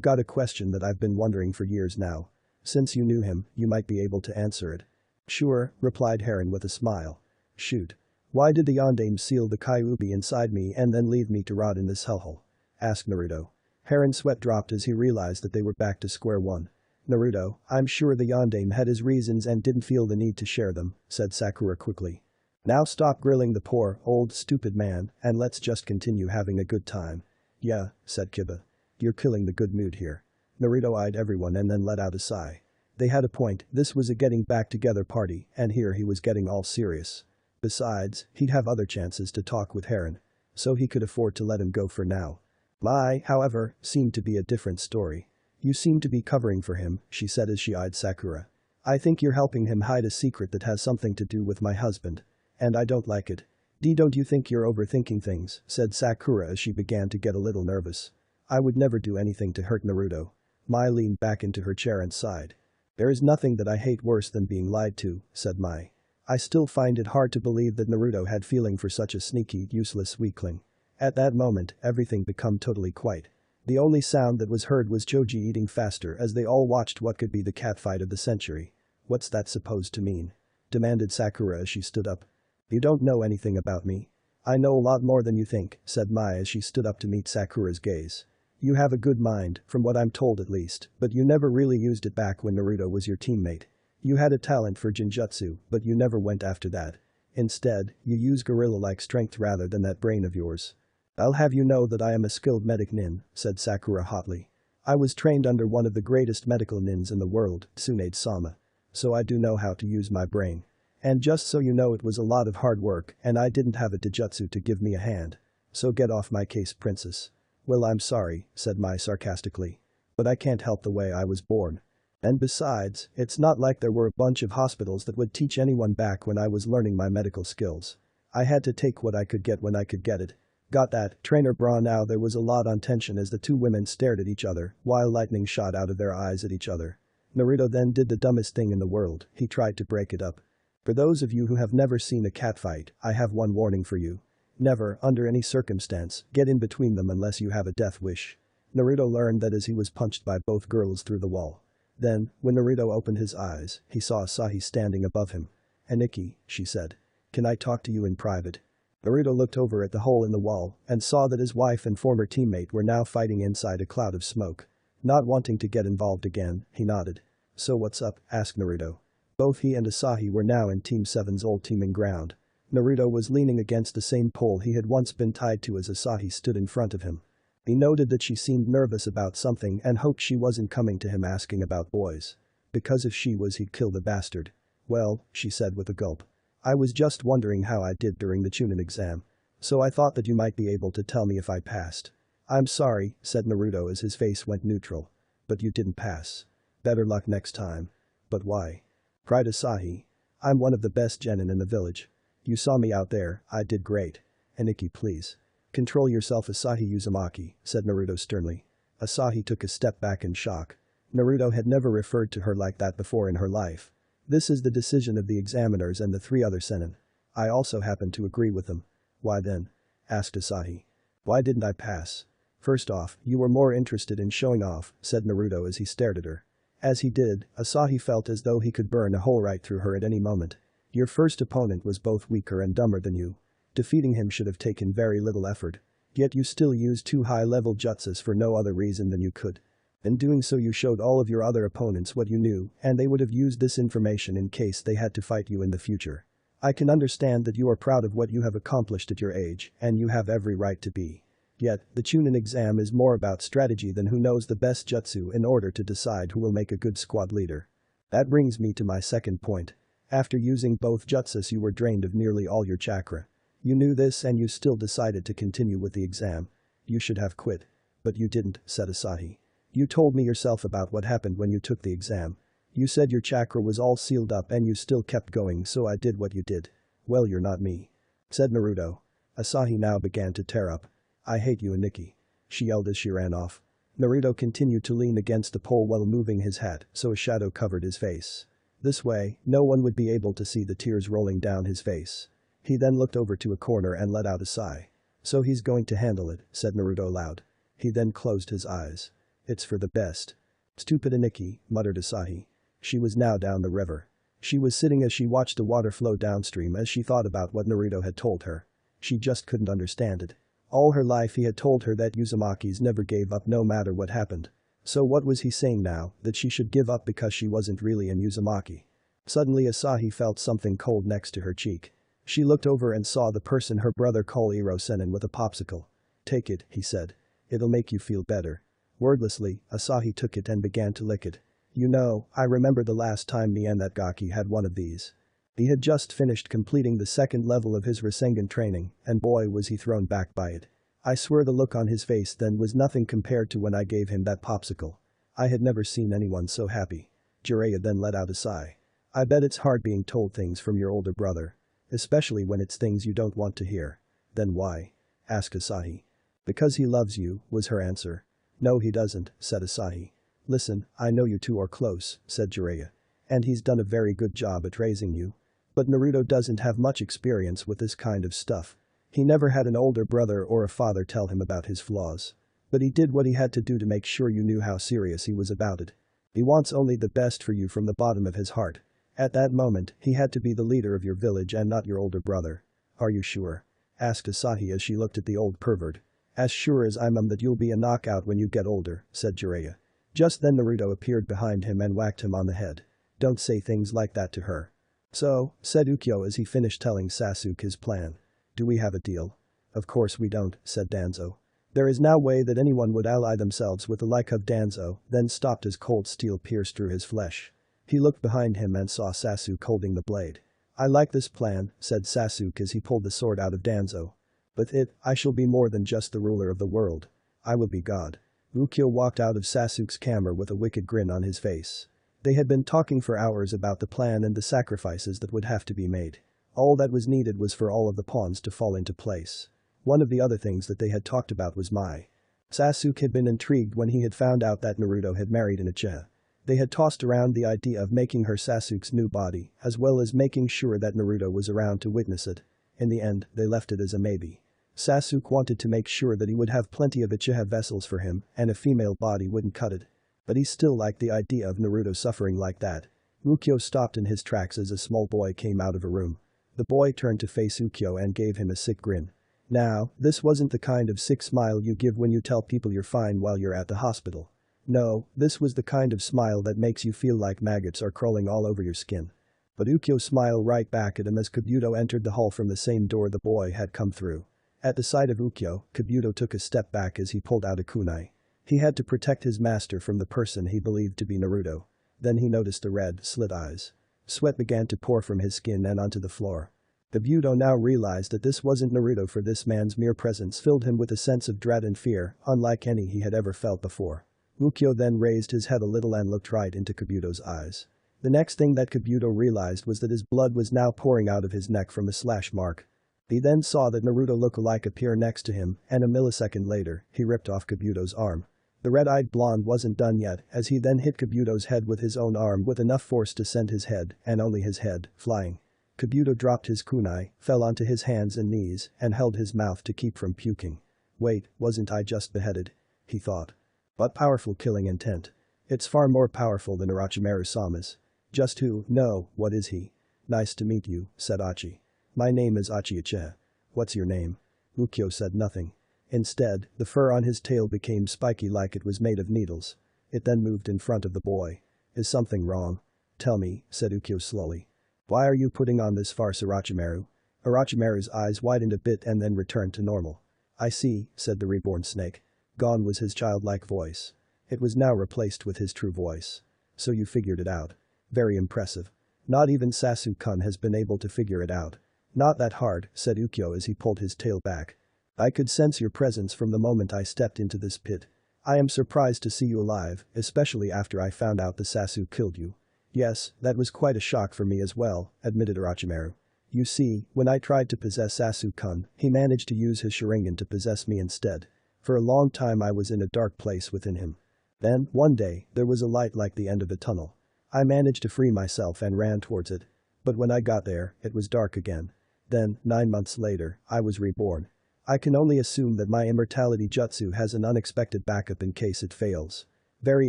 got a question that I've been wondering for years now. Since you knew him, you might be able to answer it. Sure, replied Heron with a smile. Shoot. Why did the Yondaime seal the Kyuubi inside me and then leave me to rot in this hellhole? Asked Naruto. Heron's sweat dropped as he realized that they were back to square one. Naruto, I'm sure the Yondaime had his reasons and didn't feel the need to share them, said Sakura quickly. Now stop grilling the poor, old stupid man and let's just continue having a good time. Yeah, said Kiba. You're killing the good mood here. Naruto eyed everyone and then let out a sigh. They had a point, this was a getting back together party and here he was getting all serious. Besides, he'd have other chances to talk with Heron. So he could afford to let him go for now. Mai, however, seemed to be a different story. You seem to be covering for him, she said as she eyed Sakura. I think you're helping him hide a secret that has something to do with my husband. And I don't like it. Don't you think you're overthinking things, said Sakura as she began to get a little nervous. I would never do anything to hurt Naruto. Mai leaned back into her chair and sighed. There is nothing that I hate worse than being lied to, said Mai. I still find it hard to believe that Naruto had feeling for such a sneaky, useless weakling. At that moment, everything became totally quiet. The only sound that was heard was Choji eating faster as they all watched what could be the catfight of the century. What's that supposed to mean? Demanded Sakura as she stood up. You don't know anything about me. I know a lot more than you think, said Mai as she stood up to meet Sakura's gaze. You have a good mind, from what I'm told at least, but you never really used it back when Naruto was your teammate. You had a talent for Jinjutsu, but you never went after that. Instead, you use gorilla-like strength rather than that brain of yours. I'll have you know that I am a skilled medic nin, said Sakura hotly. I was trained under one of the greatest medical nins in the world, Tsunade-sama. So I do know how to use my brain. And just so you know it was a lot of hard work and I didn't have a Taijutsu to give me a hand. So get off my case, princess. Well, I'm sorry, said Mai sarcastically. But I can't help the way I was born. And besides, it's not like there were a bunch of hospitals that would teach anyone back when I was learning my medical skills. I had to take what I could get when I could get it. Got that, trainer bra? Now there was a lot on tension as the two women stared at each other while lightning shot out of their eyes at each other. Naruto then did the dumbest thing in the world, he tried to break it up. For those of you who have never seen a catfight, I have one warning for you. Never, under any circumstance, get in between them unless you have a death wish. Naruto learned that as he was punched by both girls through the wall. Then, when Naruto opened his eyes, he saw Asahi standing above him. Aniki, she said. Can I talk to you in private? Naruto looked over at the hole in the wall and saw that his wife and former teammate were now fighting inside a cloud of smoke. Not wanting to get involved again, he nodded. So what's up? Asked Naruto. Both he and Asahi were now in Team 7's old teaming ground. Naruto was leaning against the same pole he had once been tied to as Asahi stood in front of him. He noted that she seemed nervous about something and hoped she wasn't coming to him asking about boys. Because if she was, he'd kill the bastard. Well, she said with a gulp. I was just wondering how I did during the Chunin exam. So I thought that you might be able to tell me if I passed. I'm sorry, said Naruto as his face went neutral. But you didn't pass. Better luck next time. But why? Cried Asahi. I'm one of the best genin in the village. You saw me out there, I did great. Aniki, please. Control yourself, Asahi Uzumaki, said Naruto sternly. Asahi took a step back in shock. Naruto had never referred to her like that before in her life. This is the decision of the examiners and the 3 other senin. I also happen to agree with them. Why then? Asked Asahi. Why didn't I pass? First off, you were more interested in showing off, said Naruto as he stared at her. As he did, Asahi felt as though he could burn a hole right through her at any moment. Your first opponent was both weaker and dumber than you. Defeating him should have taken very little effort. Yet you still used 2 high-level jutsus for no other reason than you could. In doing so you showed all of your other opponents what you knew and they would have used this information in case they had to fight you in the future. I can understand that you are proud of what you have accomplished at your age and you have every right to be. Yet, the Chunin exam is more about strategy than who knows the best jutsu in order to decide who will make a good squad leader. That brings me to my second point. After using both jutsus you were drained of nearly all your chakra. You knew this and you still decided to continue with the exam. You should have quit. But you didn't, said Asahi. You told me yourself about what happened when you took the exam. You said your chakra was all sealed up and you still kept going, so I did what you did. Well, you're not me. Said Naruto. Asahi now began to tear up. I hate you, Aniki. She yelled as she ran off. Naruto continued to lean against the pole while moving his hat so a shadow covered his face. This way, no one would be able to see the tears rolling down his face. He then looked over to a corner and let out a sigh. So he's going to handle it, said Naruto aloud. He then closed his eyes. It's for the best. Stupid Aniki, muttered Asahi. She was now down the river. She was sitting as she watched the water flow downstream as she thought about what Naruto had told her. She just couldn't understand it. All her life he had told her that Uzumaki's never gave up no matter what happened. So what was he saying now, that she should give up because she wasn't really in Uzumaki? Suddenly Asahi felt something cold next to her cheek. She looked over and saw the person her brother called Iro-senin with a popsicle. Take it, he said. It'll make you feel better. Wordlessly, Asahi took it and began to lick it. You know, I remember the last time me and that Gaki had one of these. He had just finished completing the second level of his Rasengan training, and boy was he thrown back by it. I swear the look on his face then was nothing compared to when I gave him that popsicle. I had never seen anyone so happy. Jiraiya then let out a sigh. I bet it's hard being told things from your older brother. Especially when it's things you don't want to hear. Then why? Asked Asahi. Because he loves you, was her answer. No he doesn't, said Asahi. Listen, I know you two are close, said Jiraiya. And he's done a very good job at raising you. But Naruto doesn't have much experience with this kind of stuff. He never had an older brother or a father tell him about his flaws. But he did what he had to do to make sure you knew how serious he was about it. He wants only the best for you from the bottom of his heart. At that moment, he had to be the leader of your village and not your older brother. Are you sure? Asked Asahi as she looked at the old pervert. As sure as I'm that you'll be a knockout when you get older, said Jiraiya. Just then Naruto appeared behind him and whacked him on the head. Don't say things like that to her. So, said Ukyo as he finished telling Sasuke his plan. Do we have a deal? Of course we don't, said Danzo. There is no way that anyone would ally themselves with the like of Danzo, then stopped as cold steel pierced through his flesh. He looked behind him and saw Sasuke holding the blade. I like this plan, said Sasuke as he pulled the sword out of Danzo. With it, I shall be more than just the ruler of the world. I will be God. Ukyo walked out of Sasuke's camera with a wicked grin on his face. They had been talking for hours about the plan and the sacrifices that would have to be made. All that was needed was for all of the pawns to fall into place. One of the other things that they had talked about was Mai. Sasuke had been intrigued when he had found out that Naruto had married an Uchiha. They had tossed around the idea of making her Sasuke's new body, as well as making sure that Naruto was around to witness it. In the end, they left it as a maybe. Sasuke wanted to make sure that he would have plenty of Uchiha vessels for him, and a female body wouldn't cut it. But he still liked the idea of Naruto suffering like that. Ukyo stopped in his tracks as a small boy came out of a room. The boy turned to face Ukyo and gave him a sick grin. Now, this wasn't the kind of sick smile you give when you tell people you're fine while you're at the hospital. No, this was the kind of smile that makes you feel like maggots are crawling all over your skin. But Ukyo smiled right back at him as Kabuto entered the hall from the same door the boy had come through. At the sight of Ukyo, Kabuto took a step back as he pulled out a kunai. He had to protect his master from the person he believed to be Naruto. Then he noticed the red, slit eyes. Sweat began to pour from his skin and onto the floor. Kabuto now realized that this wasn't Naruto, for this man's mere presence filled him with a sense of dread and fear, unlike any he had ever felt before. Ukyo then raised his head a little and looked right into Kabuto's eyes. The next thing that Kabuto realized was that his blood was now pouring out of his neck from a slash mark. He then saw that Naruto look-alike appear next to him, and a millisecond later, he ripped off Kabuto's arm. The red-eyed blonde wasn't done yet, as he then hit Kabuto's head with his own arm with enough force to send his head, and only his head, flying. Kabuto dropped his kunai, fell onto his hands and knees, and held his mouth to keep from puking. Wait, wasn't I just beheaded? He thought. But powerful killing intent. It's far more powerful than Orochimaru-sama's. Just who? No, what is he? Nice to meet you, said Achi. My name is Achi Uchiha. What's your name? Ukyo said nothing. Instead, the fur on his tail became spiky like it was made of needles. It then moved in front of the boy. Is something wrong? Tell me, said Ukyo slowly. Why are you putting on this farce, Orochimaru? Orochimaru's eyes widened a bit and then returned to normal. I see, said the reborn snake. Gone was his childlike voice. It was now replaced with his true voice. So you figured it out. Very impressive. Not even Sasuke-kun has been able to figure it out. Not that hard, said Ukyo as he pulled his tail back. I could sense your presence from the moment I stepped into this pit. I am surprised to see you alive, especially after I found out the Sasuke killed you. Yes, that was quite a shock for me as well, admitted Orochimaru. You see, when I tried to possess Sasuke-kun, he managed to use his Sharingan to possess me instead. For a long time I was in a dark place within him. Then, one day, there was a light like the end of a tunnel. I managed to free myself and ran towards it. But when I got there, it was dark again. Then, 9 months later, I was reborn. I can only assume that my immortality jutsu has an unexpected backup in case it fails. Very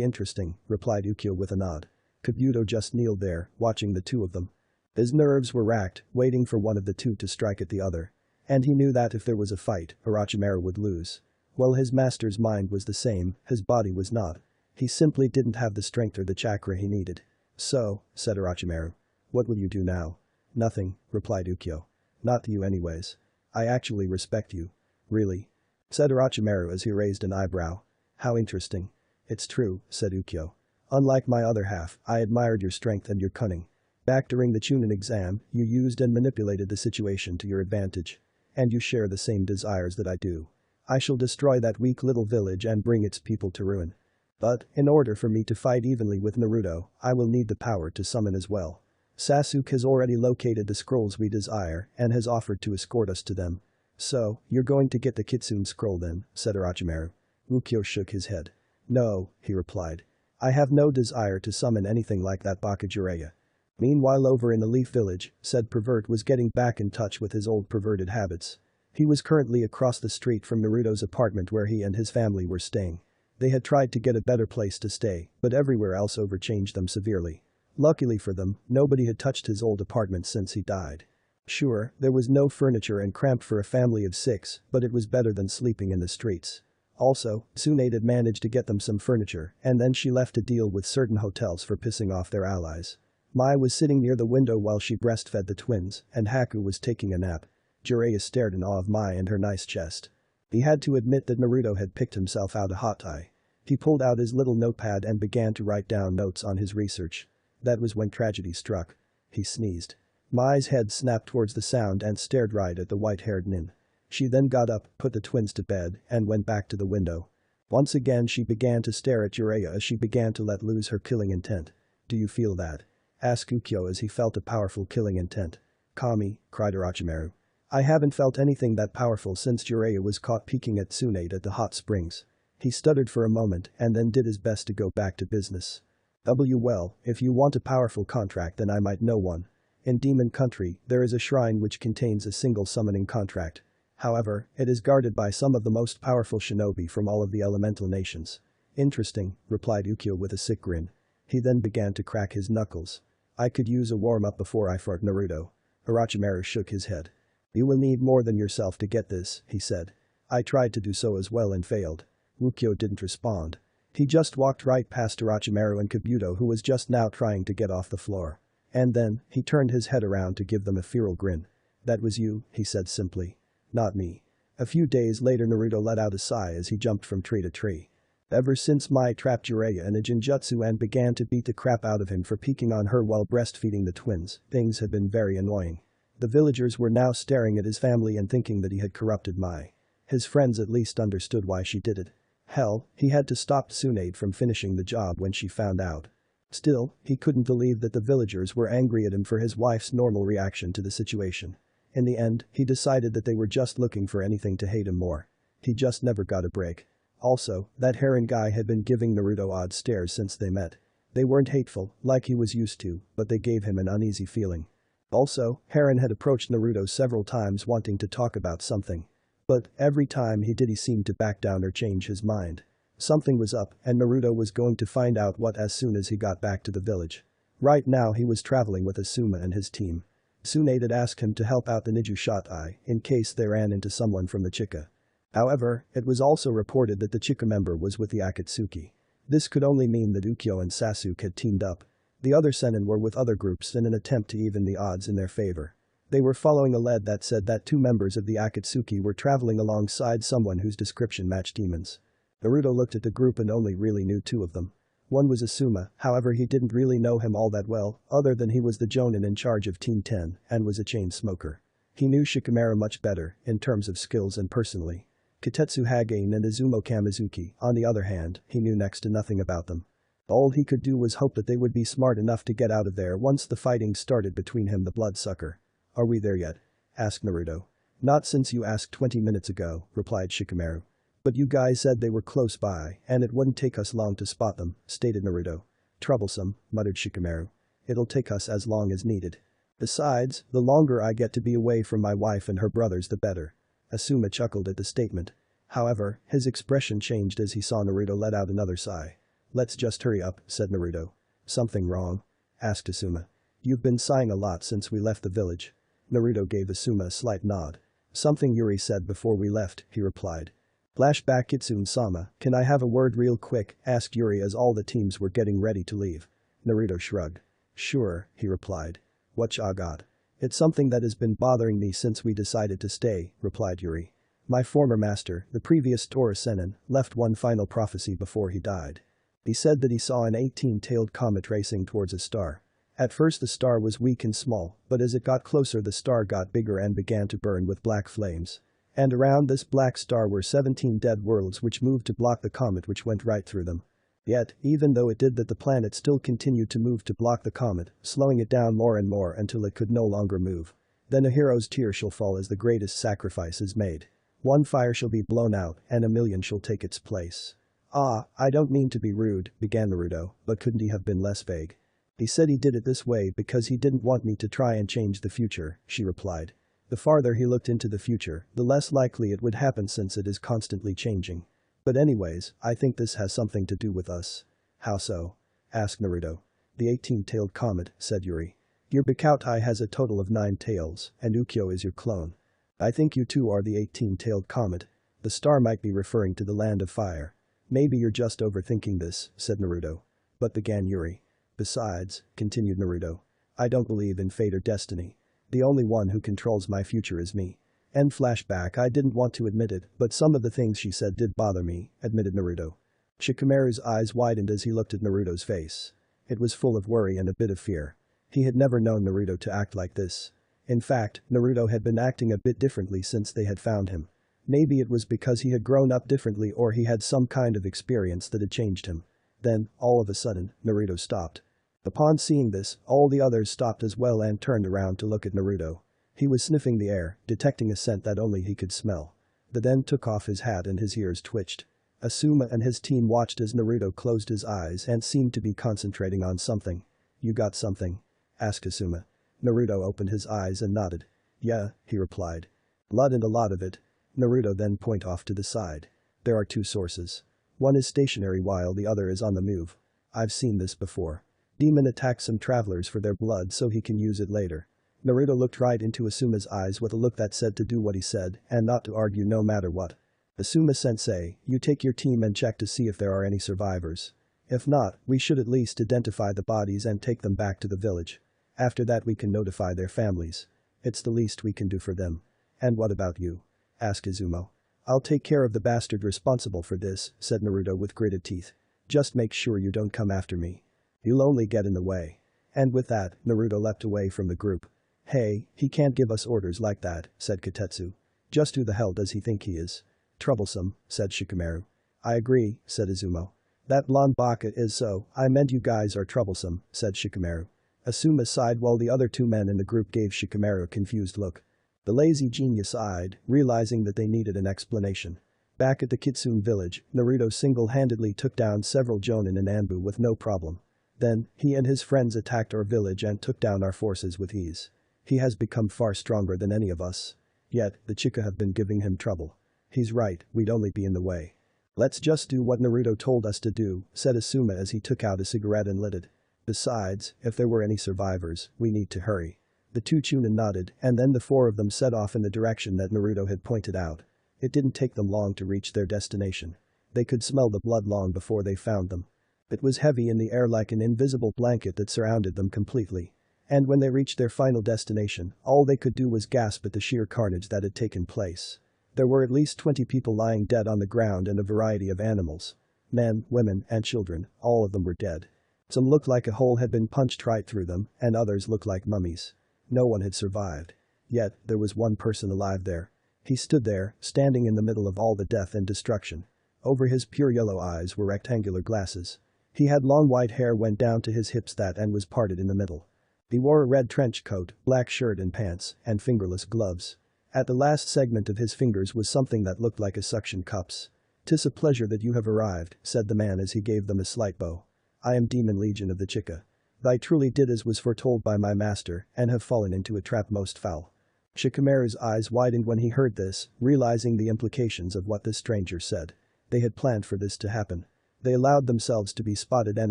interesting, replied Ukyo with a nod. Kabuto just kneeled there, watching the two of them. His nerves were racked, waiting for one of the two to strike at the other. And he knew that if there was a fight, Orochimaru would lose. Well, his master's mind was the same, his body was not. He simply didn't have the strength or the chakra he needed. So, said Orochimaru. What will you do now? Nothing, replied Ukyo. Not to you anyways. I actually respect you. Really? Said Orochimaru as he raised an eyebrow. How interesting. It's true, said Ukyo. Unlike my other half, I admired your strength and your cunning. Back during the Chunin exam, you used and manipulated the situation to your advantage. And you share the same desires that I do. I shall destroy that weak little village and bring its people to ruin. But, in order for me to fight evenly with Naruto, I will need the power to summon as well. Sasuke has already located the scrolls we desire and has offered to escort us to them. So, you're going to get the Kitsune scroll then, said Orochimaru. Ukyo shook his head. No, he replied. I have no desire to summon anything like that Bakajiraya. Meanwhile over in the Leaf Village, said pervert was getting back in touch with his old perverted habits. He was currently across the street from Naruto's apartment where he and his family were staying. They had tried to get a better place to stay, but everywhere else overchanged them severely. Luckily for them, nobody had touched his old apartment since he died. Sure, there was no furniture and cramped for a family of 6, but it was better than sleeping in the streets. Also, Tsunade had managed to get them some furniture, and then she left to deal with certain hotels for pissing off their allies. Mai was sitting near the window while she breastfed the twins, and Haku was taking a nap. Jiraiya stared in awe of Mai and her nice chest. He had to admit that Naruto had picked himself out a hot eye. He pulled out his little notepad and began to write down notes on his research. That was when tragedy struck. He sneezed. Mai's head snapped towards the sound and stared right at the white-haired nin. She then got up, put the twins to bed, and went back to the window. Once again she began to stare at Jiraiya as she began to let loose her killing intent. Do you feel that? Asked Ukyo as he felt a powerful killing intent. Kami, cried Orochimaru. I haven't felt anything that powerful since Jiraiya was caught peeking at Tsunade at the hot springs. He stuttered for a moment and then did his best to go back to business. Well, if you want a powerful contract then I might know one. In Demon Country, there is a shrine which contains a single summoning contract. However, it is guarded by some of the most powerful shinobi from all of the elemental nations. Interesting, replied Ukyo with a sick grin. He then began to crack his knuckles. I could use a warm-up before I fought Naruto. Orochimaru shook his head. You will need more than yourself to get this, he said. I tried to do so as well and failed. Ukyo didn't respond. He just walked right past Orochimaru and Kabuto who was just now trying to get off the floor. And then, he turned his head around to give them a feral grin. That was you, he said simply. Not me. A few days later Naruto let out a sigh as he jumped from tree to tree. Ever since Mai trapped Jiraiya in a genjutsu and began to beat the crap out of him for peeking on her while breastfeeding the twins, things had been very annoying. The villagers were now staring at his family and thinking that he had corrupted Mai. His friends at least understood why she did it. Hell, he had to stop Tsunade from finishing the job when she found out. Still, he couldn't believe that the villagers were angry at him for his wife's normal reaction to the situation. In the end, he decided that they were just looking for anything to hate him more. He just never got a break. Also, that Heron guy had been giving Naruto odd stares since they met. They weren't hateful, like he was used to, but they gave him an uneasy feeling. Also, Heron had approached Naruto several times wanting to talk about something. But, every time he did he seemed to back down or change his mind. Something was up, and Naruto was going to find out what as soon as he got back to the village. Right now he was traveling with Asuma and his team. Tsunade had asked him to help out the Niju Shotai in case they ran into someone from the Chika. However, it was also reported that the Chika member was with the Akatsuki. This could only mean that Ukyo and Sasuke had teamed up. The other Sennin were with other groups in an attempt to even the odds in their favor. They were following a lead that said that 2 members of the Akatsuki were traveling alongside someone whose description matched demons. Naruto looked at the group and only really knew 2 of them. One was Asuma, however he didn't really know him all that well, other than he was the Jonin in charge of Team 10 and was a chain smoker. He knew Shikamaru much better, in terms of skills and personally. Kitetsu Hagane and Izumo Kamizuki, on the other hand, he knew next to nothing about them. All he could do was hope that they would be smart enough to get out of there once the fighting started between him the bloodsucker. Are we there yet? Asked Naruto. Not since you asked 20 minutes ago, replied Shikamaru. But you guys said they were close by and it wouldn't take us long to spot them, stated Naruto. Troublesome, muttered Shikamaru. It'll take us as long as needed. Besides, the longer I get to be away from my wife and her brothers the better. Asuma chuckled at the statement. However, his expression changed as he saw Naruto let out another sigh. Let's just hurry up, said Naruto. Something wrong? Asked Asuma. You've been sighing a lot since we left the village. Naruto gave Asuma a slight nod. Something Yuri said before we left, he replied. Flashback. Kitsune-sama, can I have a word real quick, asked Yuri as all the teams were getting ready to leave. Naruto shrugged. Sure, he replied. What ya got? It's something that has been bothering me since we decided to stay, replied Yuri. My former master, the previous Tora Sennin, left one final prophecy before he died. He said that he saw an 18-tailed comet racing towards a star. At first the star was weak and small, but as it got closer the star got bigger and began to burn with black flames. And around this black star were 17 dead worlds which moved to block the comet which went right through them. Yet, even though it did that, the planet still continued to move to block the comet, slowing it down more and more until it could no longer move. Then a hero's tear shall fall as the greatest sacrifice is made. One fire shall be blown out and 1,000,000 shall take its place. Ah, I don't mean to be rude, began Naruto, but couldn't he have been less vague? He said he did it this way because he didn't want me to try and change the future, she replied. The farther he looked into the future, the less likely it would happen since it is constantly changing. But anyways, I think this has something to do with us. How so? Asked Naruto. The 18-tailed comet, said Yuri. Your Bikoutai has a total of 9 tails, and Ukyo is your clone. I think you two are the 18-tailed comet. The star might be referring to the land of fire. Maybe you're just overthinking this, said Naruto. But began Yuri. Besides, continued Naruto, I don't believe in fate or destiny. The only one who controls my future is me. End flashback. I didn't want to admit it, but some of the things she said did bother me, admitted Naruto. Shikamaru's eyes widened as he looked at Naruto's face. It was full of worry and a bit of fear. He had never known Naruto to act like this. In fact, Naruto had been acting a bit differently since they had found him. Maybe it was because he had grown up differently or he had some kind of experience that had changed him. Then, all of a sudden, Naruto stopped. Upon seeing this, all the others stopped as well and turned around to look at Naruto. He was sniffing the air, detecting a scent that only he could smell. He then took off his hat and his ears twitched. Asuma and his team watched as Naruto closed his eyes and seemed to be concentrating on something. You got something? Asked Asuma. Naruto opened his eyes and nodded. Yeah, he replied. Blood and a lot of it. Naruto then pointed off to the side. There are 2 sources. One is stationary while the other is on the move. I've seen this before. Demon attacks some travelers for their blood so he can use it later. Naruto looked right into Asuma's eyes with a look that said to do what he said and not to argue no matter what. Asuma-sensei, you take your team and check to see if there are any survivors. If not, we should at least identify the bodies and take them back to the village. After that we can notify their families. It's the least we can do for them. And what about you? Asked Izumo. I'll take care of the bastard responsible for this, said Naruto with gritted teeth. Just make sure you don't come after me. You'll only get in the way. And with that, Naruto leapt away from the group. Hey, he can't give us orders like that, said Kotetsu. Just who the hell does he think he is? Troublesome, said Shikamaru. I agree, said Izumo. That blonde baka is so, I meant you guys are troublesome, said Shikamaru. Asuma sighed while the other 2 men in the group gave Shikamaru a confused look. The lazy genius sighed, realizing that they needed an explanation. Back at the Kitsune village, Naruto single-handedly took down several Jonin and Anbu with no problem. Then, he and his friends attacked our village and took down our forces with ease. He has become far stronger than any of us. Yet, the Chika have been giving him trouble. He's right, we'd only be in the way. Let's just do what Naruto told us to do, said Asuma as he took out a cigarette and lit it. Besides, if there were any survivors, we need to hurry. The 2 Chunin nodded, and then the 4 of them set off in the direction that Naruto had pointed out. It didn't take them long to reach their destination. They could smell the blood long before they found them. It was heavy in the air like an invisible blanket that surrounded them completely. And when they reached their final destination, all they could do was gasp at the sheer carnage that had taken place. There were at least 20 people lying dead on the ground and a variety of animals. Men, women, and children, all of them were dead. Some looked like a hole had been punched right through them, and others looked like mummies. No one had survived. Yet, there was one person alive there. He stood there, standing in the middle of all the death and destruction. Over his pure yellow eyes were rectangular glasses. He had long white hair went down to his hips and was parted in the middle. He wore a red trench coat, black shirt and pants, and fingerless gloves. At the last segment of his fingers was something that looked like a suction cups. "'Tis a pleasure that you have arrived," said the man as he gave them a slight bow. "I am Demon Legion of the Chica. I truly did as was foretold by my master and have fallen into a trap most foul." Shikamaru's eyes widened when he heard this, realizing the implications of what this stranger said. They had planned for this to happen. They allowed themselves to be spotted and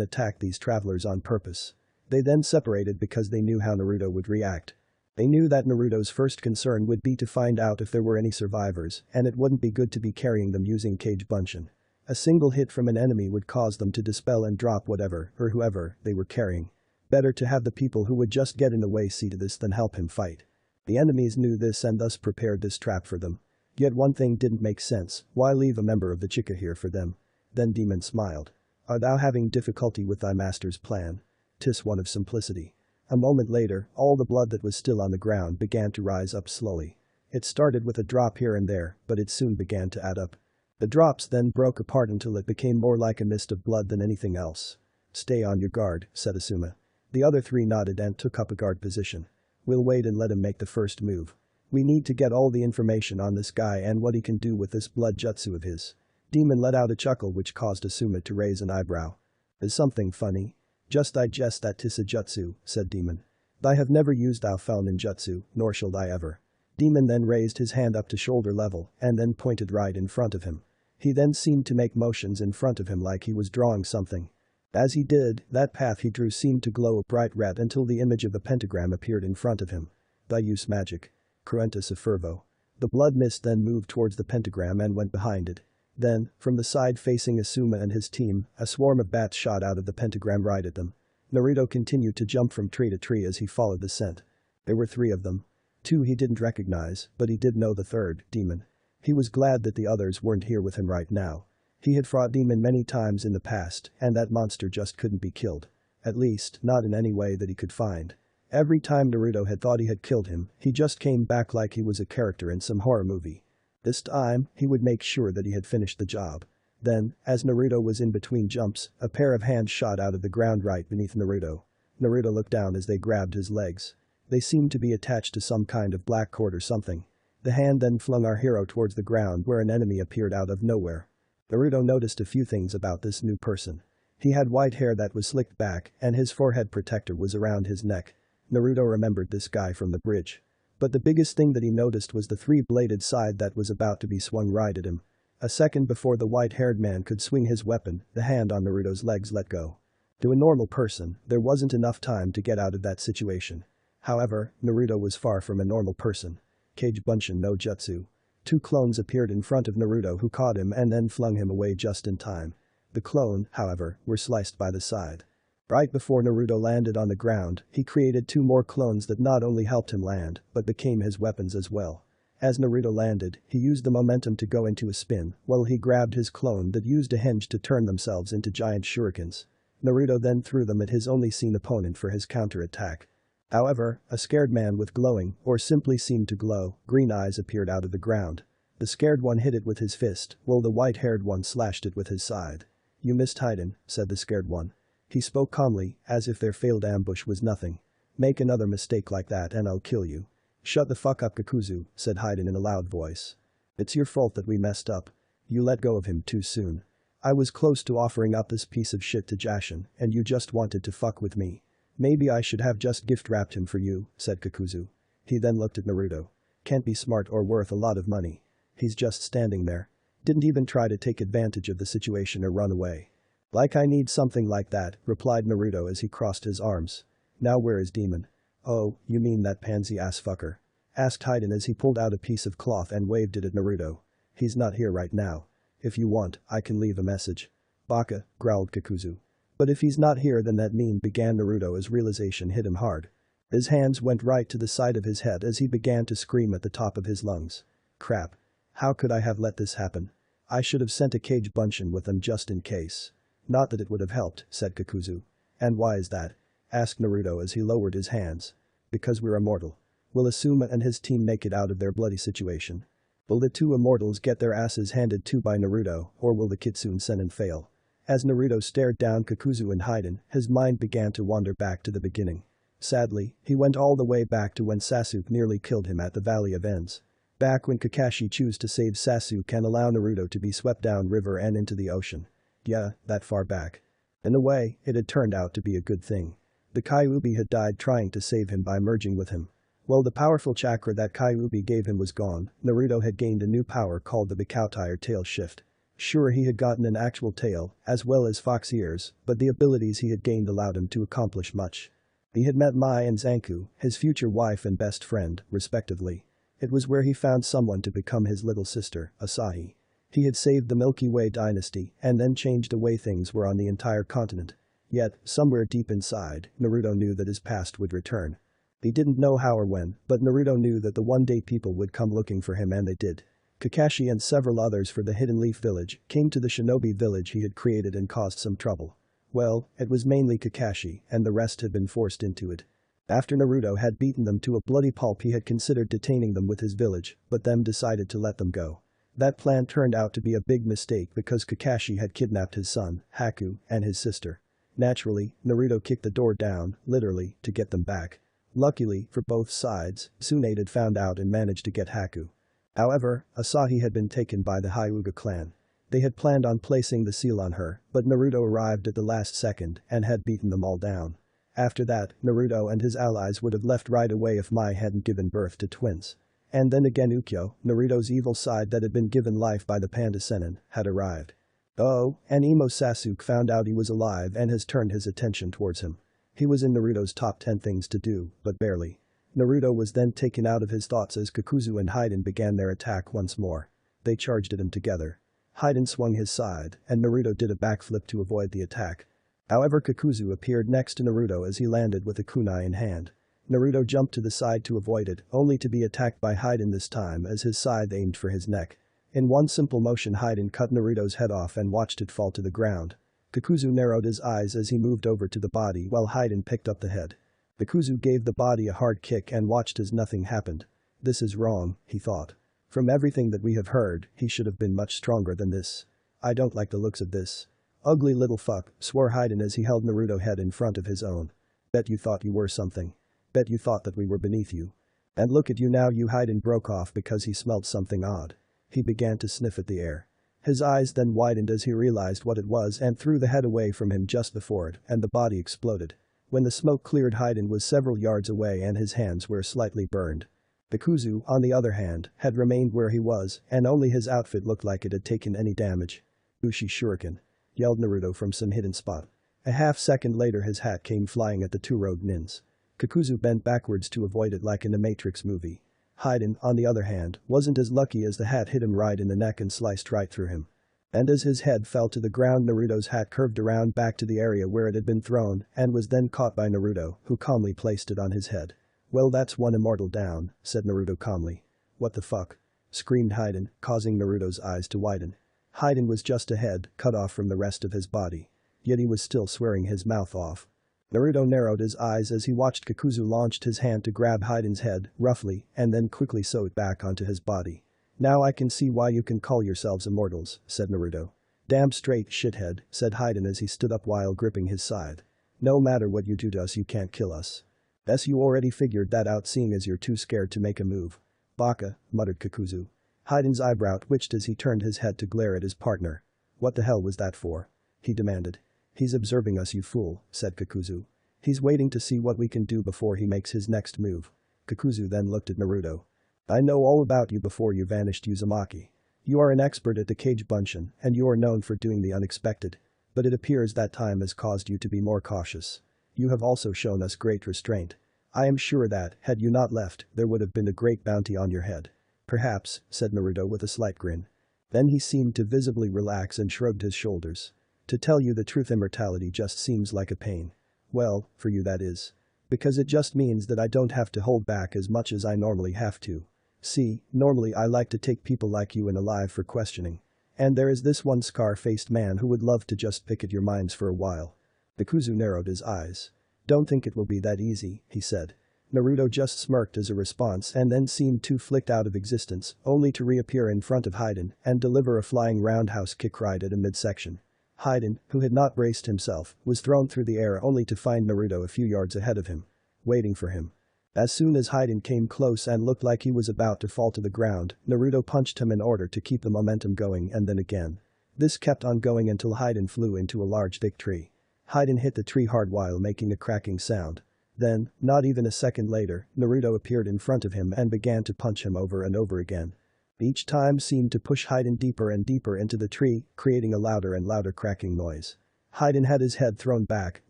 attacked these travelers on purpose. They then separated because they knew how Naruto would react. They knew that Naruto's first concern would be to find out if there were any survivors, and it wouldn't be good to be carrying them using Kage Bunshin. A single hit from an enemy would cause them to dispel and drop whatever or whoever they were carrying. Better to have the people who would just get in the way see to this than help him fight. The enemies knew this and thus prepared this trap for them. Yet one thing didn't make sense: why leave a member of the Chica here for them? Then Demon smiled. "Art thou having difficulty with thy master's plan? 'Tis one of simplicity." A moment later, all the blood that was still on the ground began to rise up slowly. It started with a drop here and there, but it soon began to add up. The drops then broke apart until it became more like a mist of blood than anything else. "Stay on your guard," said Asuma. The other three nodded and took up a guard position. "We'll wait and let him make the first move. We need to get all the information on this guy and what he can do with this blood jutsu of his." Demon let out a chuckle which caused Asuma to raise an eyebrow. "Is something funny?" "Just digest that 'tis a jutsu," said Demon. "I have never used our foul ninjutsu, nor shall I ever." Demon then raised his hand up to shoulder level and then pointed right in front of him. He then seemed to make motions in front of him like he was drawing something. As he did, that path he drew seemed to glow a bright red until the image of a pentagram appeared in front of him. "I use magic. Cruentus a fervo." The blood mist then moved towards the pentagram and went behind it. Then, from the side facing Asuma and his team, a swarm of bats shot out of the pentagram right at them. Naruto continued to jump from tree to tree as he followed the scent. There were 3 of them. 2 he didn't recognize, but he did know the third, Demon. He was glad that the others weren't here with him right now. He had fought Demon many times in the past, and that monster just couldn't be killed. At least, not in any way that he could find. Every time Naruto had thought he had killed him, he just came back like he was a character in some horror movie. This time, he would make sure that he had finished the job. Then, as Naruto was in between jumps, a pair of hands shot out of the ground right beneath Naruto. Naruto looked down as they grabbed his legs. They seemed to be attached to some kind of black cord or something. The hand then flung our hero towards the ground where an enemy appeared out of nowhere. Naruto noticed a few things about this new person. He had white hair that was slicked back and his forehead protector was around his neck. Naruto remembered this guy from the bridge. But the biggest thing that he noticed was the 3-bladed side that was about to be swung right at him. A second before the white-haired man could swing his weapon, the hand on Naruto's legs let go. To a normal person, there wasn't enough time to get out of that situation. However, Naruto was far from a normal person. Kage Bunshin no Jutsu. 2 clones appeared in front of Naruto who caught him and then flung him away just in time. The clone, however, were sliced by the side. Right before Naruto landed on the ground, he created 2 more clones that not only helped him land, but became his weapons as well. As Naruto landed, he used the momentum to go into a spin, while he grabbed his clone that used a hinge to turn themselves into giant shurikens. Naruto then threw them at his only seen opponent for his counter-attack. However, a scared man with glowing, or simply seemed to glow, green eyes appeared out of the ground. The scared one hit it with his fist, while the white-haired one slashed it with his side. "You missed Haiden," said the scared one. He spoke calmly, as if their failed ambush was nothing. "Make another mistake like that and I'll kill you." "Shut the fuck up, Kakuzu," said Haiden in a loud voice. "It's your fault that we messed up. You let go of him too soon. I was close to offering up this piece of shit to Jashin, and you just wanted to fuck with me. Maybe I should have just gift-wrapped him for you," said Kakuzu. He then looked at Naruto. "Can't be smart or worth a lot of money. He's just standing there. Didn't even try to take advantage of the situation or run away." "Like I need something like that," replied Naruto as he crossed his arms. "Now where is Demon?" "Oh, you mean that pansy-ass fucker?" asked Haiden as he pulled out a piece of cloth and waved it at Naruto. "He's not here right now. If you want, I can leave a message." "Baka," growled Kakuzu. "But if he's not here then that mean," began Naruto as realization hit him hard. His hands went right to the side of his head as he began to scream at the top of his lungs. "Crap. How could I have let this happen? I should have sent a Kage Bunshin with them just in case." "Not that it would have helped," said Kakuzu. "And why is that?" asked Naruto as he lowered his hands. "Because we're immortal. Will Asuma and his team make it out of their bloody situation? Will the 2 immortals get their asses handed to by Naruto, or will the Kitsune Senin fail?" As Naruto stared down Kakuzu and Haiden, his mind began to wander back to the beginning. Sadly, he went all the way back to when Sasuke nearly killed him at the Valley of Ends. Back when Kakashi chose to save Sasuke and allow Naruto to be swept down river and into the ocean. Yeah, that far back. In a way, it had turned out to be a good thing. The Kyuubi had died trying to save him by merging with him. While the powerful chakra that Kyuubi gave him was gone, Naruto had gained a new power called the Bikoutai or tail shift. Sure, he had gotten an actual tail, as well as fox ears, but the abilities he had gained allowed him to accomplish much. He had met Mai and Zanku, his future wife and best friend, respectively. It was where he found someone to become his little sister, Asahi. He had saved the Milky Way dynasty and then changed the way things were on the entire continent. Yet, somewhere deep inside, Naruto knew that his past would return. He didn't know how or when, but Naruto knew that the one day people would come looking for him, and they did. Kakashi and several others for the Hidden Leaf Village came to the shinobi village he had created and caused some trouble. Well, it was mainly Kakashi, and the rest had been forced into it. After Naruto had beaten them to a bloody pulp, he had considered detaining them with his village, but them decided to let them go. That plan turned out to be a big mistake because Kakashi had kidnapped his son, Haku, and his sister. Naturally, Naruto kicked the door down, literally, to get them back. Luckily, for both sides, Tsunade had found out and managed to get Haku. However, Asahi had been taken by the Hyuga clan. They had planned on placing the seal on her, but Naruto arrived at the last second and had beaten them all down. After that, Naruto and his allies would have left right away if Mai hadn't given birth to twins. And then again Ukyo, Naruto's evil side that had been given life by the Panda Sennin, had arrived. Oh, and Emo Sasuke found out he was alive and has turned his attention towards him. He was in Naruto's top 10 things to do, but barely. Naruto was then taken out of his thoughts as Kakuzu and Haiden began their attack once more. They charged at him together. Haiden swung his side, and Naruto did a backflip to avoid the attack. However, Kakuzu appeared next to Naruto as he landed with a kunai in hand. Naruto jumped to the side to avoid it, only to be attacked by Haiden this time as his scythe aimed for his neck. In one simple motion, Haiden cut Naruto's head off and watched it fall to the ground. Kakuzu narrowed his eyes as he moved over to the body while Haiden picked up the head. Kakuzu gave the body a hard kick and watched as nothing happened. This is wrong, he thought. From everything that we have heard, he should have been much stronger than this. I don't like the looks of this. Ugly little fuck, swore Haiden as he held Naruto's head in front of his own. Bet you thought you were something. Bet you thought that we were beneath you. And look at you now. You Haiden broke off because he smelled something odd. He began to sniff at the air. His eyes then widened as he realized what it was and threw the head away from him just before it, and the body exploded. When the smoke cleared, Haiden was several yards away and his hands were slightly burned. Kakuzu, on the other hand, had remained where he was, and only his outfit looked like it had taken any damage. Ushi Shuriken, yelled Naruto from some hidden spot. A half second later his hat came flying at the two rogue nins. Kakuzu bent backwards to avoid it like in a Matrix movie. Haiden, on the other hand, wasn't as lucky as the hat hit him right in the neck and sliced right through him. And as his head fell to the ground, Naruto's hat curved around back to the area where it had been thrown and was then caught by Naruto, who calmly placed it on his head. Well, that's one immortal down, said Naruto calmly. What the fuck? Screamed Haiden, causing Naruto's eyes to widen. Haiden was just a head, cut off from the rest of his body. Yet he was still swearing his mouth off. Naruto narrowed his eyes as he watched Kakuzu launched his hand to grab Haiden's head, roughly, and then quickly sew it back onto his body. Now I can see why you can call yourselves immortals, said Naruto. Damn straight shithead, said Haiden as he stood up while gripping his scythe. No matter what you do to us, you can't kill us. Guess you already figured that out, seeing as you're too scared to make a move. Baka, muttered Kakuzu. Haiden's eyebrow twitched as he turned his head to glare at his partner. What the hell was that for? He demanded. He's observing us, you fool, said Kakuzu. He's waiting to see what we can do before he makes his next move. Kakuzu then looked at Naruto. I know all about you before you vanished, Uzumaki. You are an expert at the Kage Bunshin, and you are known for doing the unexpected. But it appears that time has caused you to be more cautious. You have also shown us great restraint. I am sure that, had you not left, there would have been a great bounty on your head. Perhaps, said Naruto with a slight grin. Then he seemed to visibly relax and shrugged his shoulders. To tell you the truth, immortality just seems like a pain. Well, for you that is. Because it just means that I don't have to hold back as much as I normally have to. See, normally I like to take people like you in alive for questioning. And there is this one scar-faced man who would love to just pick at your minds for a while. Kakuzu narrowed his eyes. Don't think it will be that easy, he said. Naruto just smirked as a response and then seemed to flicked out of existence, only to reappear in front of Haiden and deliver a flying roundhouse kick right at a midsection. Haiden, who had not braced himself, was thrown through the air only to find Naruto a few yards ahead of him. Waiting for him. As soon as Haiden came close and looked like he was about to fall to the ground, Naruto punched him in order to keep the momentum going and then again. This kept on going until Haiden flew into a large thick tree. Haiden hit the tree hard while making a cracking sound. Then, not even a second later, Naruto appeared in front of him and began to punch him over and over again. Each time seemed to push Haiden deeper and deeper into the tree, creating a louder and louder cracking noise. Haiden had his head thrown back,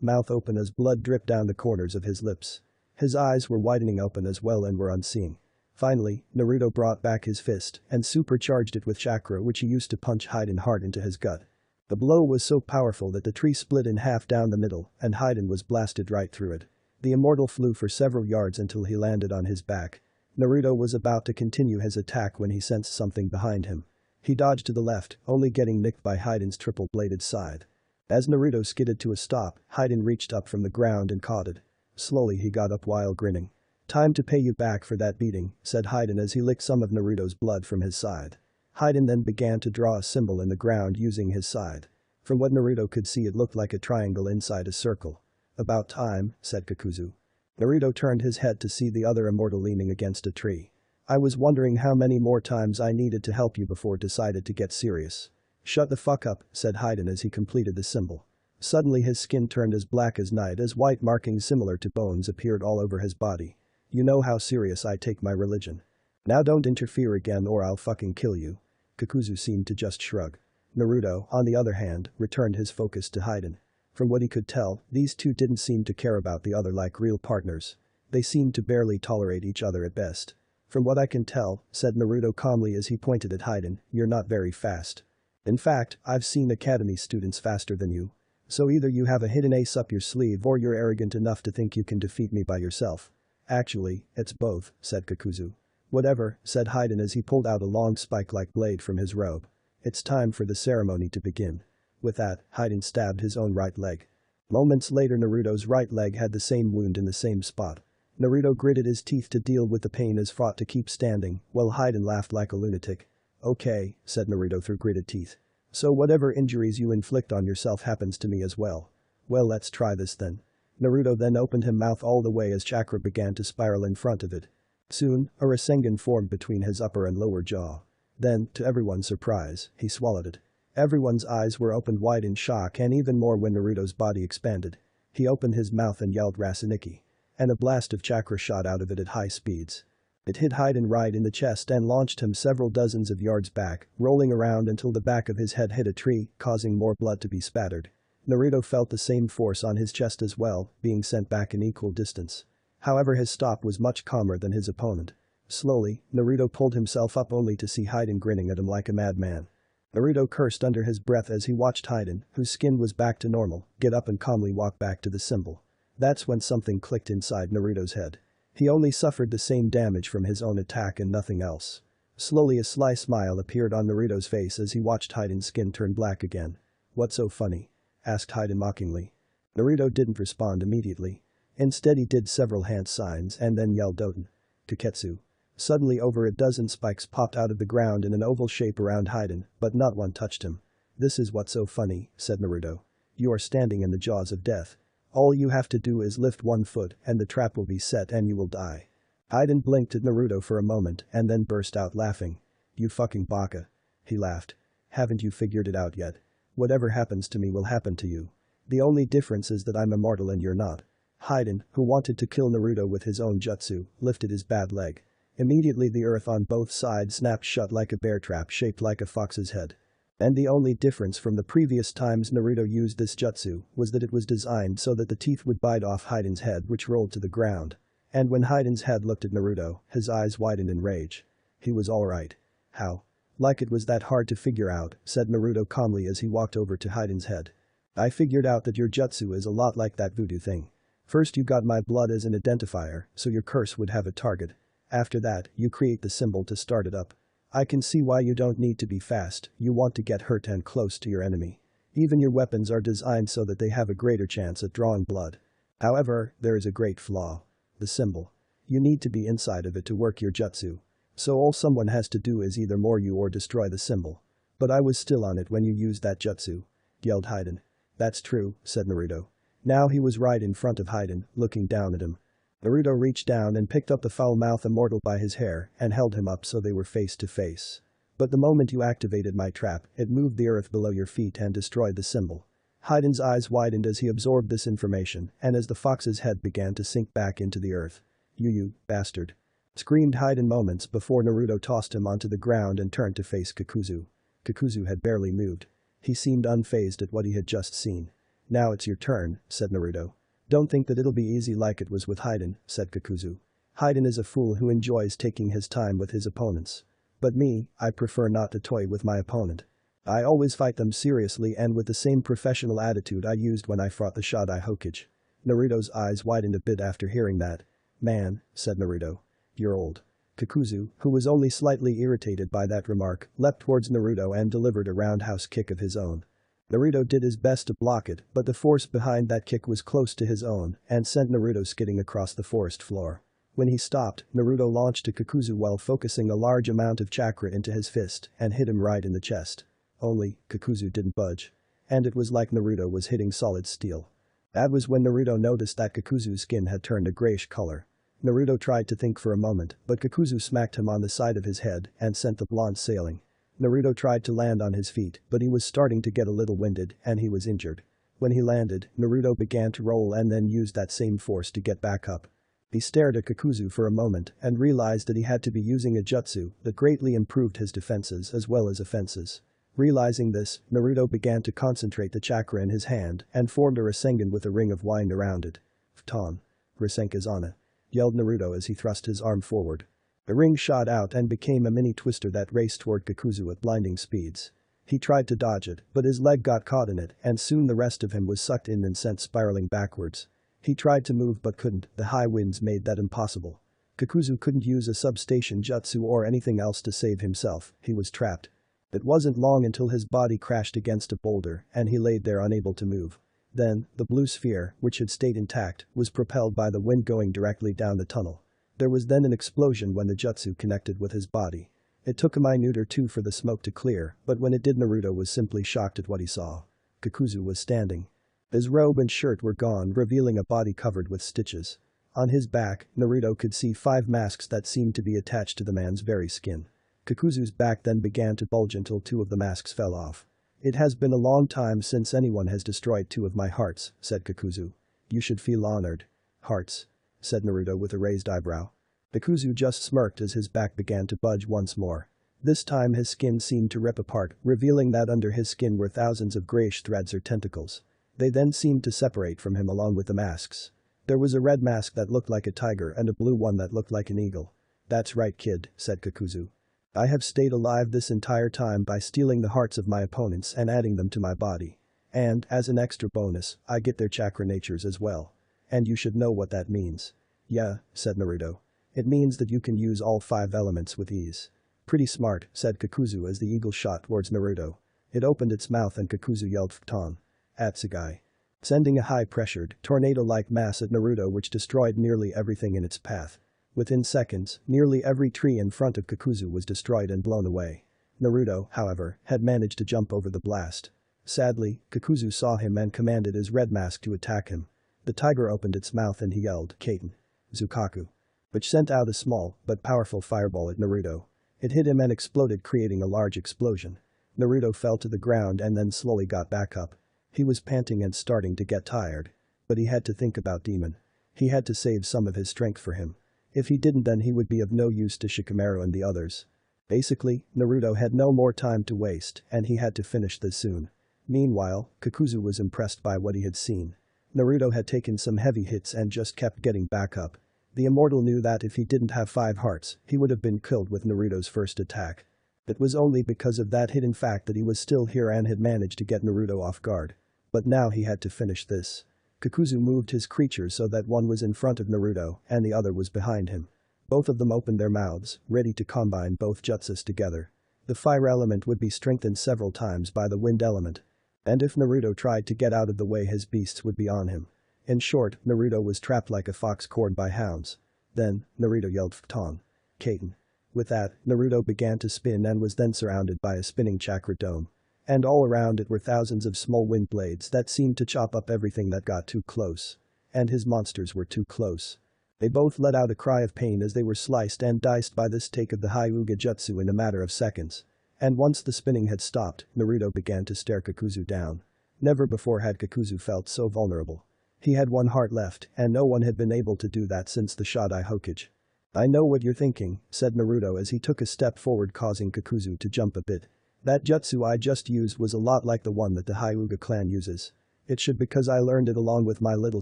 mouth open as blood dripped down the corners of his lips. His eyes were widening open as well and were unseeing. Finally, Naruto brought back his fist and supercharged it with chakra which he used to punch Haiden hard into his gut. The blow was so powerful that the tree split in half down the middle and Haiden was blasted right through it. The immortal flew for several yards until he landed on his back. Naruto was about to continue his attack when he sensed something behind him. He dodged to the left, only getting nicked by Haiden's triple-bladed scythe. As Naruto skidded to a stop, Haiden reached up from the ground and caught it. Slowly he got up while grinning. "Time to pay you back for that beating," said Haiden as he licked some of Naruto's blood from his side. Haiden then began to draw a symbol in the ground using his side. From what Naruto could see, it looked like a triangle inside a circle. "About time," said Kakuzu. Naruto turned his head to see the other immortal leaning against a tree. "I was wondering how many more times I needed to help you before decided to get serious." "Shut the fuck up," said Haiden as he completed the symbol. Suddenly his skin turned as black as night as white markings similar to bones appeared all over his body. "You know how serious I take my religion. Now don't interfere again or I'll fucking kill you." Kakuzu seemed to just shrug. Naruto, on the other hand, returned his focus to Haiden. From what he could tell, these two didn't seem to care about the other like real partners. They seemed to barely tolerate each other at best. "From what I can tell," said Naruto calmly as he pointed at Haiden, "you're not very fast. In fact, I've seen academy students faster than you. So either you have a hidden ace up your sleeve or you're arrogant enough to think you can defeat me by yourself." "Actually, it's both," said Kakuzu. "Whatever," said Haiden as he pulled out a long spike-like blade from his robe. "It's time for the ceremony to begin." With that, Haiden stabbed his own right leg. Moments later, Naruto's right leg had the same wound in the same spot. Naruto gritted his teeth to deal with the pain as fought to keep standing, while Haiden laughed like a lunatic. "Okay," said Naruto through gritted teeth. "So whatever injuries you inflict on yourself happens to me as well. Well, let's try this then." Naruto then opened his mouth all the way as chakra began to spiral in front of it. Soon, a Rasengan formed between his upper and lower jaw. Then, to everyone's surprise, he swallowed it. Everyone's eyes were opened wide in shock and even more when Naruto's body expanded. He opened his mouth and yelled Raseniki. And a blast of chakra shot out of it at high speeds. It hit Haiden right in the chest and launched him several dozens of yards back, rolling around until the back of his head hit a tree, causing more blood to be spattered. Naruto felt the same force on his chest as well, being sent back an equal distance. However, his stop was much calmer than his opponent. Slowly, Naruto pulled himself up only to see Haiden grinning at him like a madman. Naruto cursed under his breath as he watched Haiden, whose skin was back to normal, get up and calmly walk back to the symbol. That's when something clicked inside Naruto's head. He only suffered the same damage from his own attack and nothing else. Slowly a sly smile appeared on Naruto's face as he watched Haiden's skin turn black again. "What's so funny?" asked Haiden mockingly. Naruto didn't respond immediately. Instead he did several hand signs and then yelled Doten. Kaketsu. Suddenly over a dozen spikes popped out of the ground in an oval shape around Haiden, but not one touched him. "This is what's so funny," said Naruto. "You are standing in the jaws of death. All you have to do is lift one foot and the trap will be set and you will die." Haiden blinked at Naruto for a moment and then burst out laughing. "You fucking baka." He laughed. "Haven't you figured it out yet? Whatever happens to me will happen to you. The only difference is that I'm immortal and you're not." Haiden, who wanted to kill Naruto with his own jutsu, lifted his bad leg. Immediately the earth on both sides snapped shut like a bear trap shaped like a fox's head. And the only difference from the previous times Naruto used this jutsu was that it was designed so that the teeth would bite off Haiden's head, which rolled to the ground. And when Haiden's head looked at Naruto, his eyes widened in rage. He was alright. "How? Like it was that hard to figure out," said Naruto calmly as he walked over to Haiden's head. "I figured out that your jutsu is a lot like that voodoo thing. First you got my blood as an identifier, so your curse would have a target. After that, you create the symbol to start it up. I can see why you don't need to be fast, you want to get hurt and close to your enemy. Even your weapons are designed so that they have a greater chance at drawing blood. However, there is a great flaw. The symbol. You need to be inside of it to work your jutsu. So all someone has to do is either more you or destroy the symbol. But I was still on it when you used that jutsu," yelled Haiden. "That's true," said Naruto. Now he was right in front of Haiden, looking down at him. Naruto reached down and picked up the foul-mouthed immortal by his hair and held him up so they were face to face. But the moment you activated my trap, it moved the earth below your feet and destroyed the symbol. Haiden's eyes widened as he absorbed this information and as the fox's head began to sink back into the earth. You bastard. Screamed Haiden moments before Naruto tossed him onto the ground and turned to face Kakuzu. Kakuzu had barely moved. He seemed unfazed at what he had just seen. Now it's your turn, said Naruto. Don't think that it'll be easy like it was with Haiden, said Kakuzu. Haiden is a fool who enjoys taking his time with his opponents. But me, I prefer not to toy with my opponent. I always fight them seriously and with the same professional attitude I used when I fought the Shodai Hokage. Naruto's eyes widened a bit after hearing that. Man, said Naruto. You're old. Kakuzu, who was only slightly irritated by that remark, leapt towards Naruto and delivered a roundhouse kick of his own. Naruto did his best to block it, but the force behind that kick was close to his own and sent Naruto skidding across the forest floor. When he stopped, Naruto launched to Kakuzu while focusing a large amount of chakra into his fist and hit him right in the chest. Only, Kakuzu didn't budge. And it was like Naruto was hitting solid steel. That was when Naruto noticed that Kakuzu's skin had turned a grayish color. Naruto tried to think for a moment, but Kakuzu smacked him on the side of his head and sent the blonde sailing. Naruto tried to land on his feet, but he was starting to get a little winded and he was injured. When he landed, Naruto began to roll and then used that same force to get back up. He stared at Kakuzu for a moment and realized that he had to be using a jutsu that greatly improved his defenses as well as offenses. Realizing this, Naruto began to concentrate the chakra in his hand and formed a Rasengan with a ring of wind around it. Futon. Rasenkazana. Yelled Naruto as he thrust his arm forward. The ring shot out and became a mini twister that raced toward Kakuzu at blinding speeds. He tried to dodge it, but his leg got caught in it and soon the rest of him was sucked in and sent spiraling backwards. He tried to move but couldn't, the high winds made that impossible. Kakuzu couldn't use a substation jutsu or anything else to save himself, he was trapped. It wasn't long until his body crashed against a boulder and he laid there unable to move. Then, the blue sphere, which had stayed intact, was propelled by the wind going directly down the tunnel. There was then an explosion when the jutsu connected with his body. It took a minute or two for the smoke to clear, but when it did Naruto was simply shocked at what he saw. Kakuzu was standing. His robe and shirt were gone, revealing a body covered with stitches. On his back, Naruto could see 5 masks that seemed to be attached to the man's very skin. Kakuzu's back then began to bulge until 2 of the masks fell off. It has been a long time since anyone has destroyed 2 of my hearts, said Kakuzu. You should feel honored. Hearts? Said Naruto with a raised eyebrow. Kakuzu just smirked as his back began to budge once more. This time his skin seemed to rip apart, revealing that under his skin were thousands of grayish threads or tentacles. They then seemed to separate from him along with the masks. There was a red mask that looked like a tiger and a blue one that looked like an eagle. That's right, kid, said Kakuzu. I have stayed alive this entire time by stealing the hearts of my opponents and adding them to my body. And, as an extra bonus, I get their chakra natures as well. And you should know what that means. Yeah, said Naruto. It means that you can use all 5 elements with ease. Pretty smart, said Kakuzu as the eagle shot towards Naruto. It opened its mouth and Kakuzu yelled Futon. Atsugai. Sending a high-pressured, tornado-like mass at Naruto which destroyed nearly everything in its path. Within seconds, nearly every tree in front of Kakuzu was destroyed and blown away. Naruto, however, had managed to jump over the blast. Sadly, Kakuzu saw him and commanded his red mask to attack him. The tiger opened its mouth and he yelled, Kaiten. Zukaku. Which sent out a small, but powerful fireball at Naruto. It hit him and exploded, creating a large explosion. Naruto fell to the ground and then slowly got back up. He was panting and starting to get tired. But he had to think about Demon. He had to save some of his strength for him. If he didn't, then he would be of no use to Shikamaru and the others. Basically, Naruto had no more time to waste and he had to finish this soon. Meanwhile, Kakuzu was impressed by what he had seen. Naruto had taken some heavy hits and just kept getting back up. The immortal knew that if he didn't have 5 hearts, he would have been killed with Naruto's first attack. It was only because of that hidden fact that he was still here and had managed to get Naruto off guard. But now he had to finish this. Kakuzu moved his creatures so that one was in front of Naruto and the other was behind him. Both of them opened their mouths, ready to combine both jutsus together. The fire element would be strengthened several times by the wind element. And if Naruto tried to get out of the way, his beasts would be on him. In short, Naruto was trapped like a fox cornered by hounds. Then, Naruto yelled Futon. Kaiten. With that, Naruto began to spin and was then surrounded by a spinning chakra dome. And all around it were thousands of small wind blades that seemed to chop up everything that got too close. And his monsters were too close. They both let out a cry of pain as they were sliced and diced by this take of the Hyuga Jutsu in a matter of seconds. And once the spinning had stopped, Naruto began to stare Kakuzu down. Never before had Kakuzu felt so vulnerable. He had one heart left, and no one had been able to do that since the Shodai Hokage. "I know what you're thinking," said Naruto as he took a step forward, causing Kakuzu to jump a bit. "That jutsu I just used was a lot like the one that the Hyuga clan uses. It should because I learned it along with my little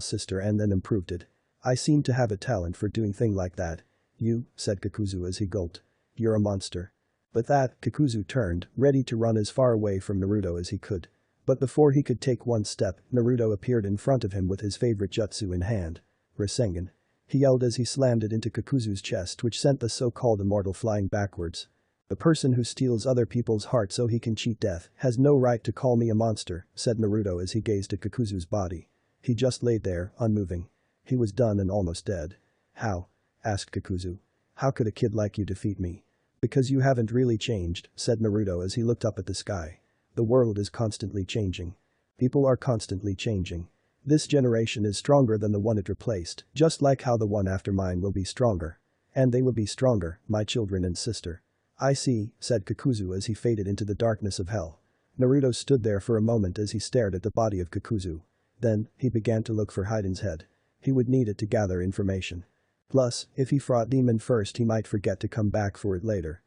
sister and then improved it. I seem to have a talent for doing things like that." "You," said Kakuzu as he gulped. "You're a monster." With that, Kakuzu turned, ready to run as far away from Naruto as he could. But before he could take one step, Naruto appeared in front of him with his favorite jutsu in hand. Rasengan. He yelled as he slammed it into Kakuzu's chest, which sent the so-called immortal flying backwards. "The person who steals other people's hearts so he can cheat death has no right to call me a monster," said Naruto as he gazed at Kakuzu's body. He just laid there, unmoving. He was done and almost dead. "How?" asked Kakuzu. "How could a kid like you defeat me?" "Because you haven't really changed," said Naruto as he looked up at the sky. "The world is constantly changing. People are constantly changing. This generation is stronger than the one it replaced, just like how the one after mine will be stronger. And they will be stronger, my children and sister." "I see," said Kakuzu as he faded into the darkness of hell. Naruto stood there for a moment as he stared at the body of Kakuzu. Then, he began to look for Haiden's head. He would need it to gather information. Plus, if he fought Demon first, he might forget to come back for it later.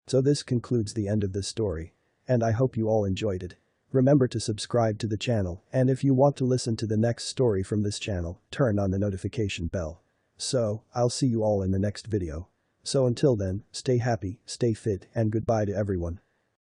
So this concludes the end of this story. And I hope you all enjoyed it. Remember to subscribe to the channel, and if you want to listen to the next story from this channel, turn on the notification bell. So, I'll see you all in the next video. So until then, stay happy, stay fit, and goodbye to everyone.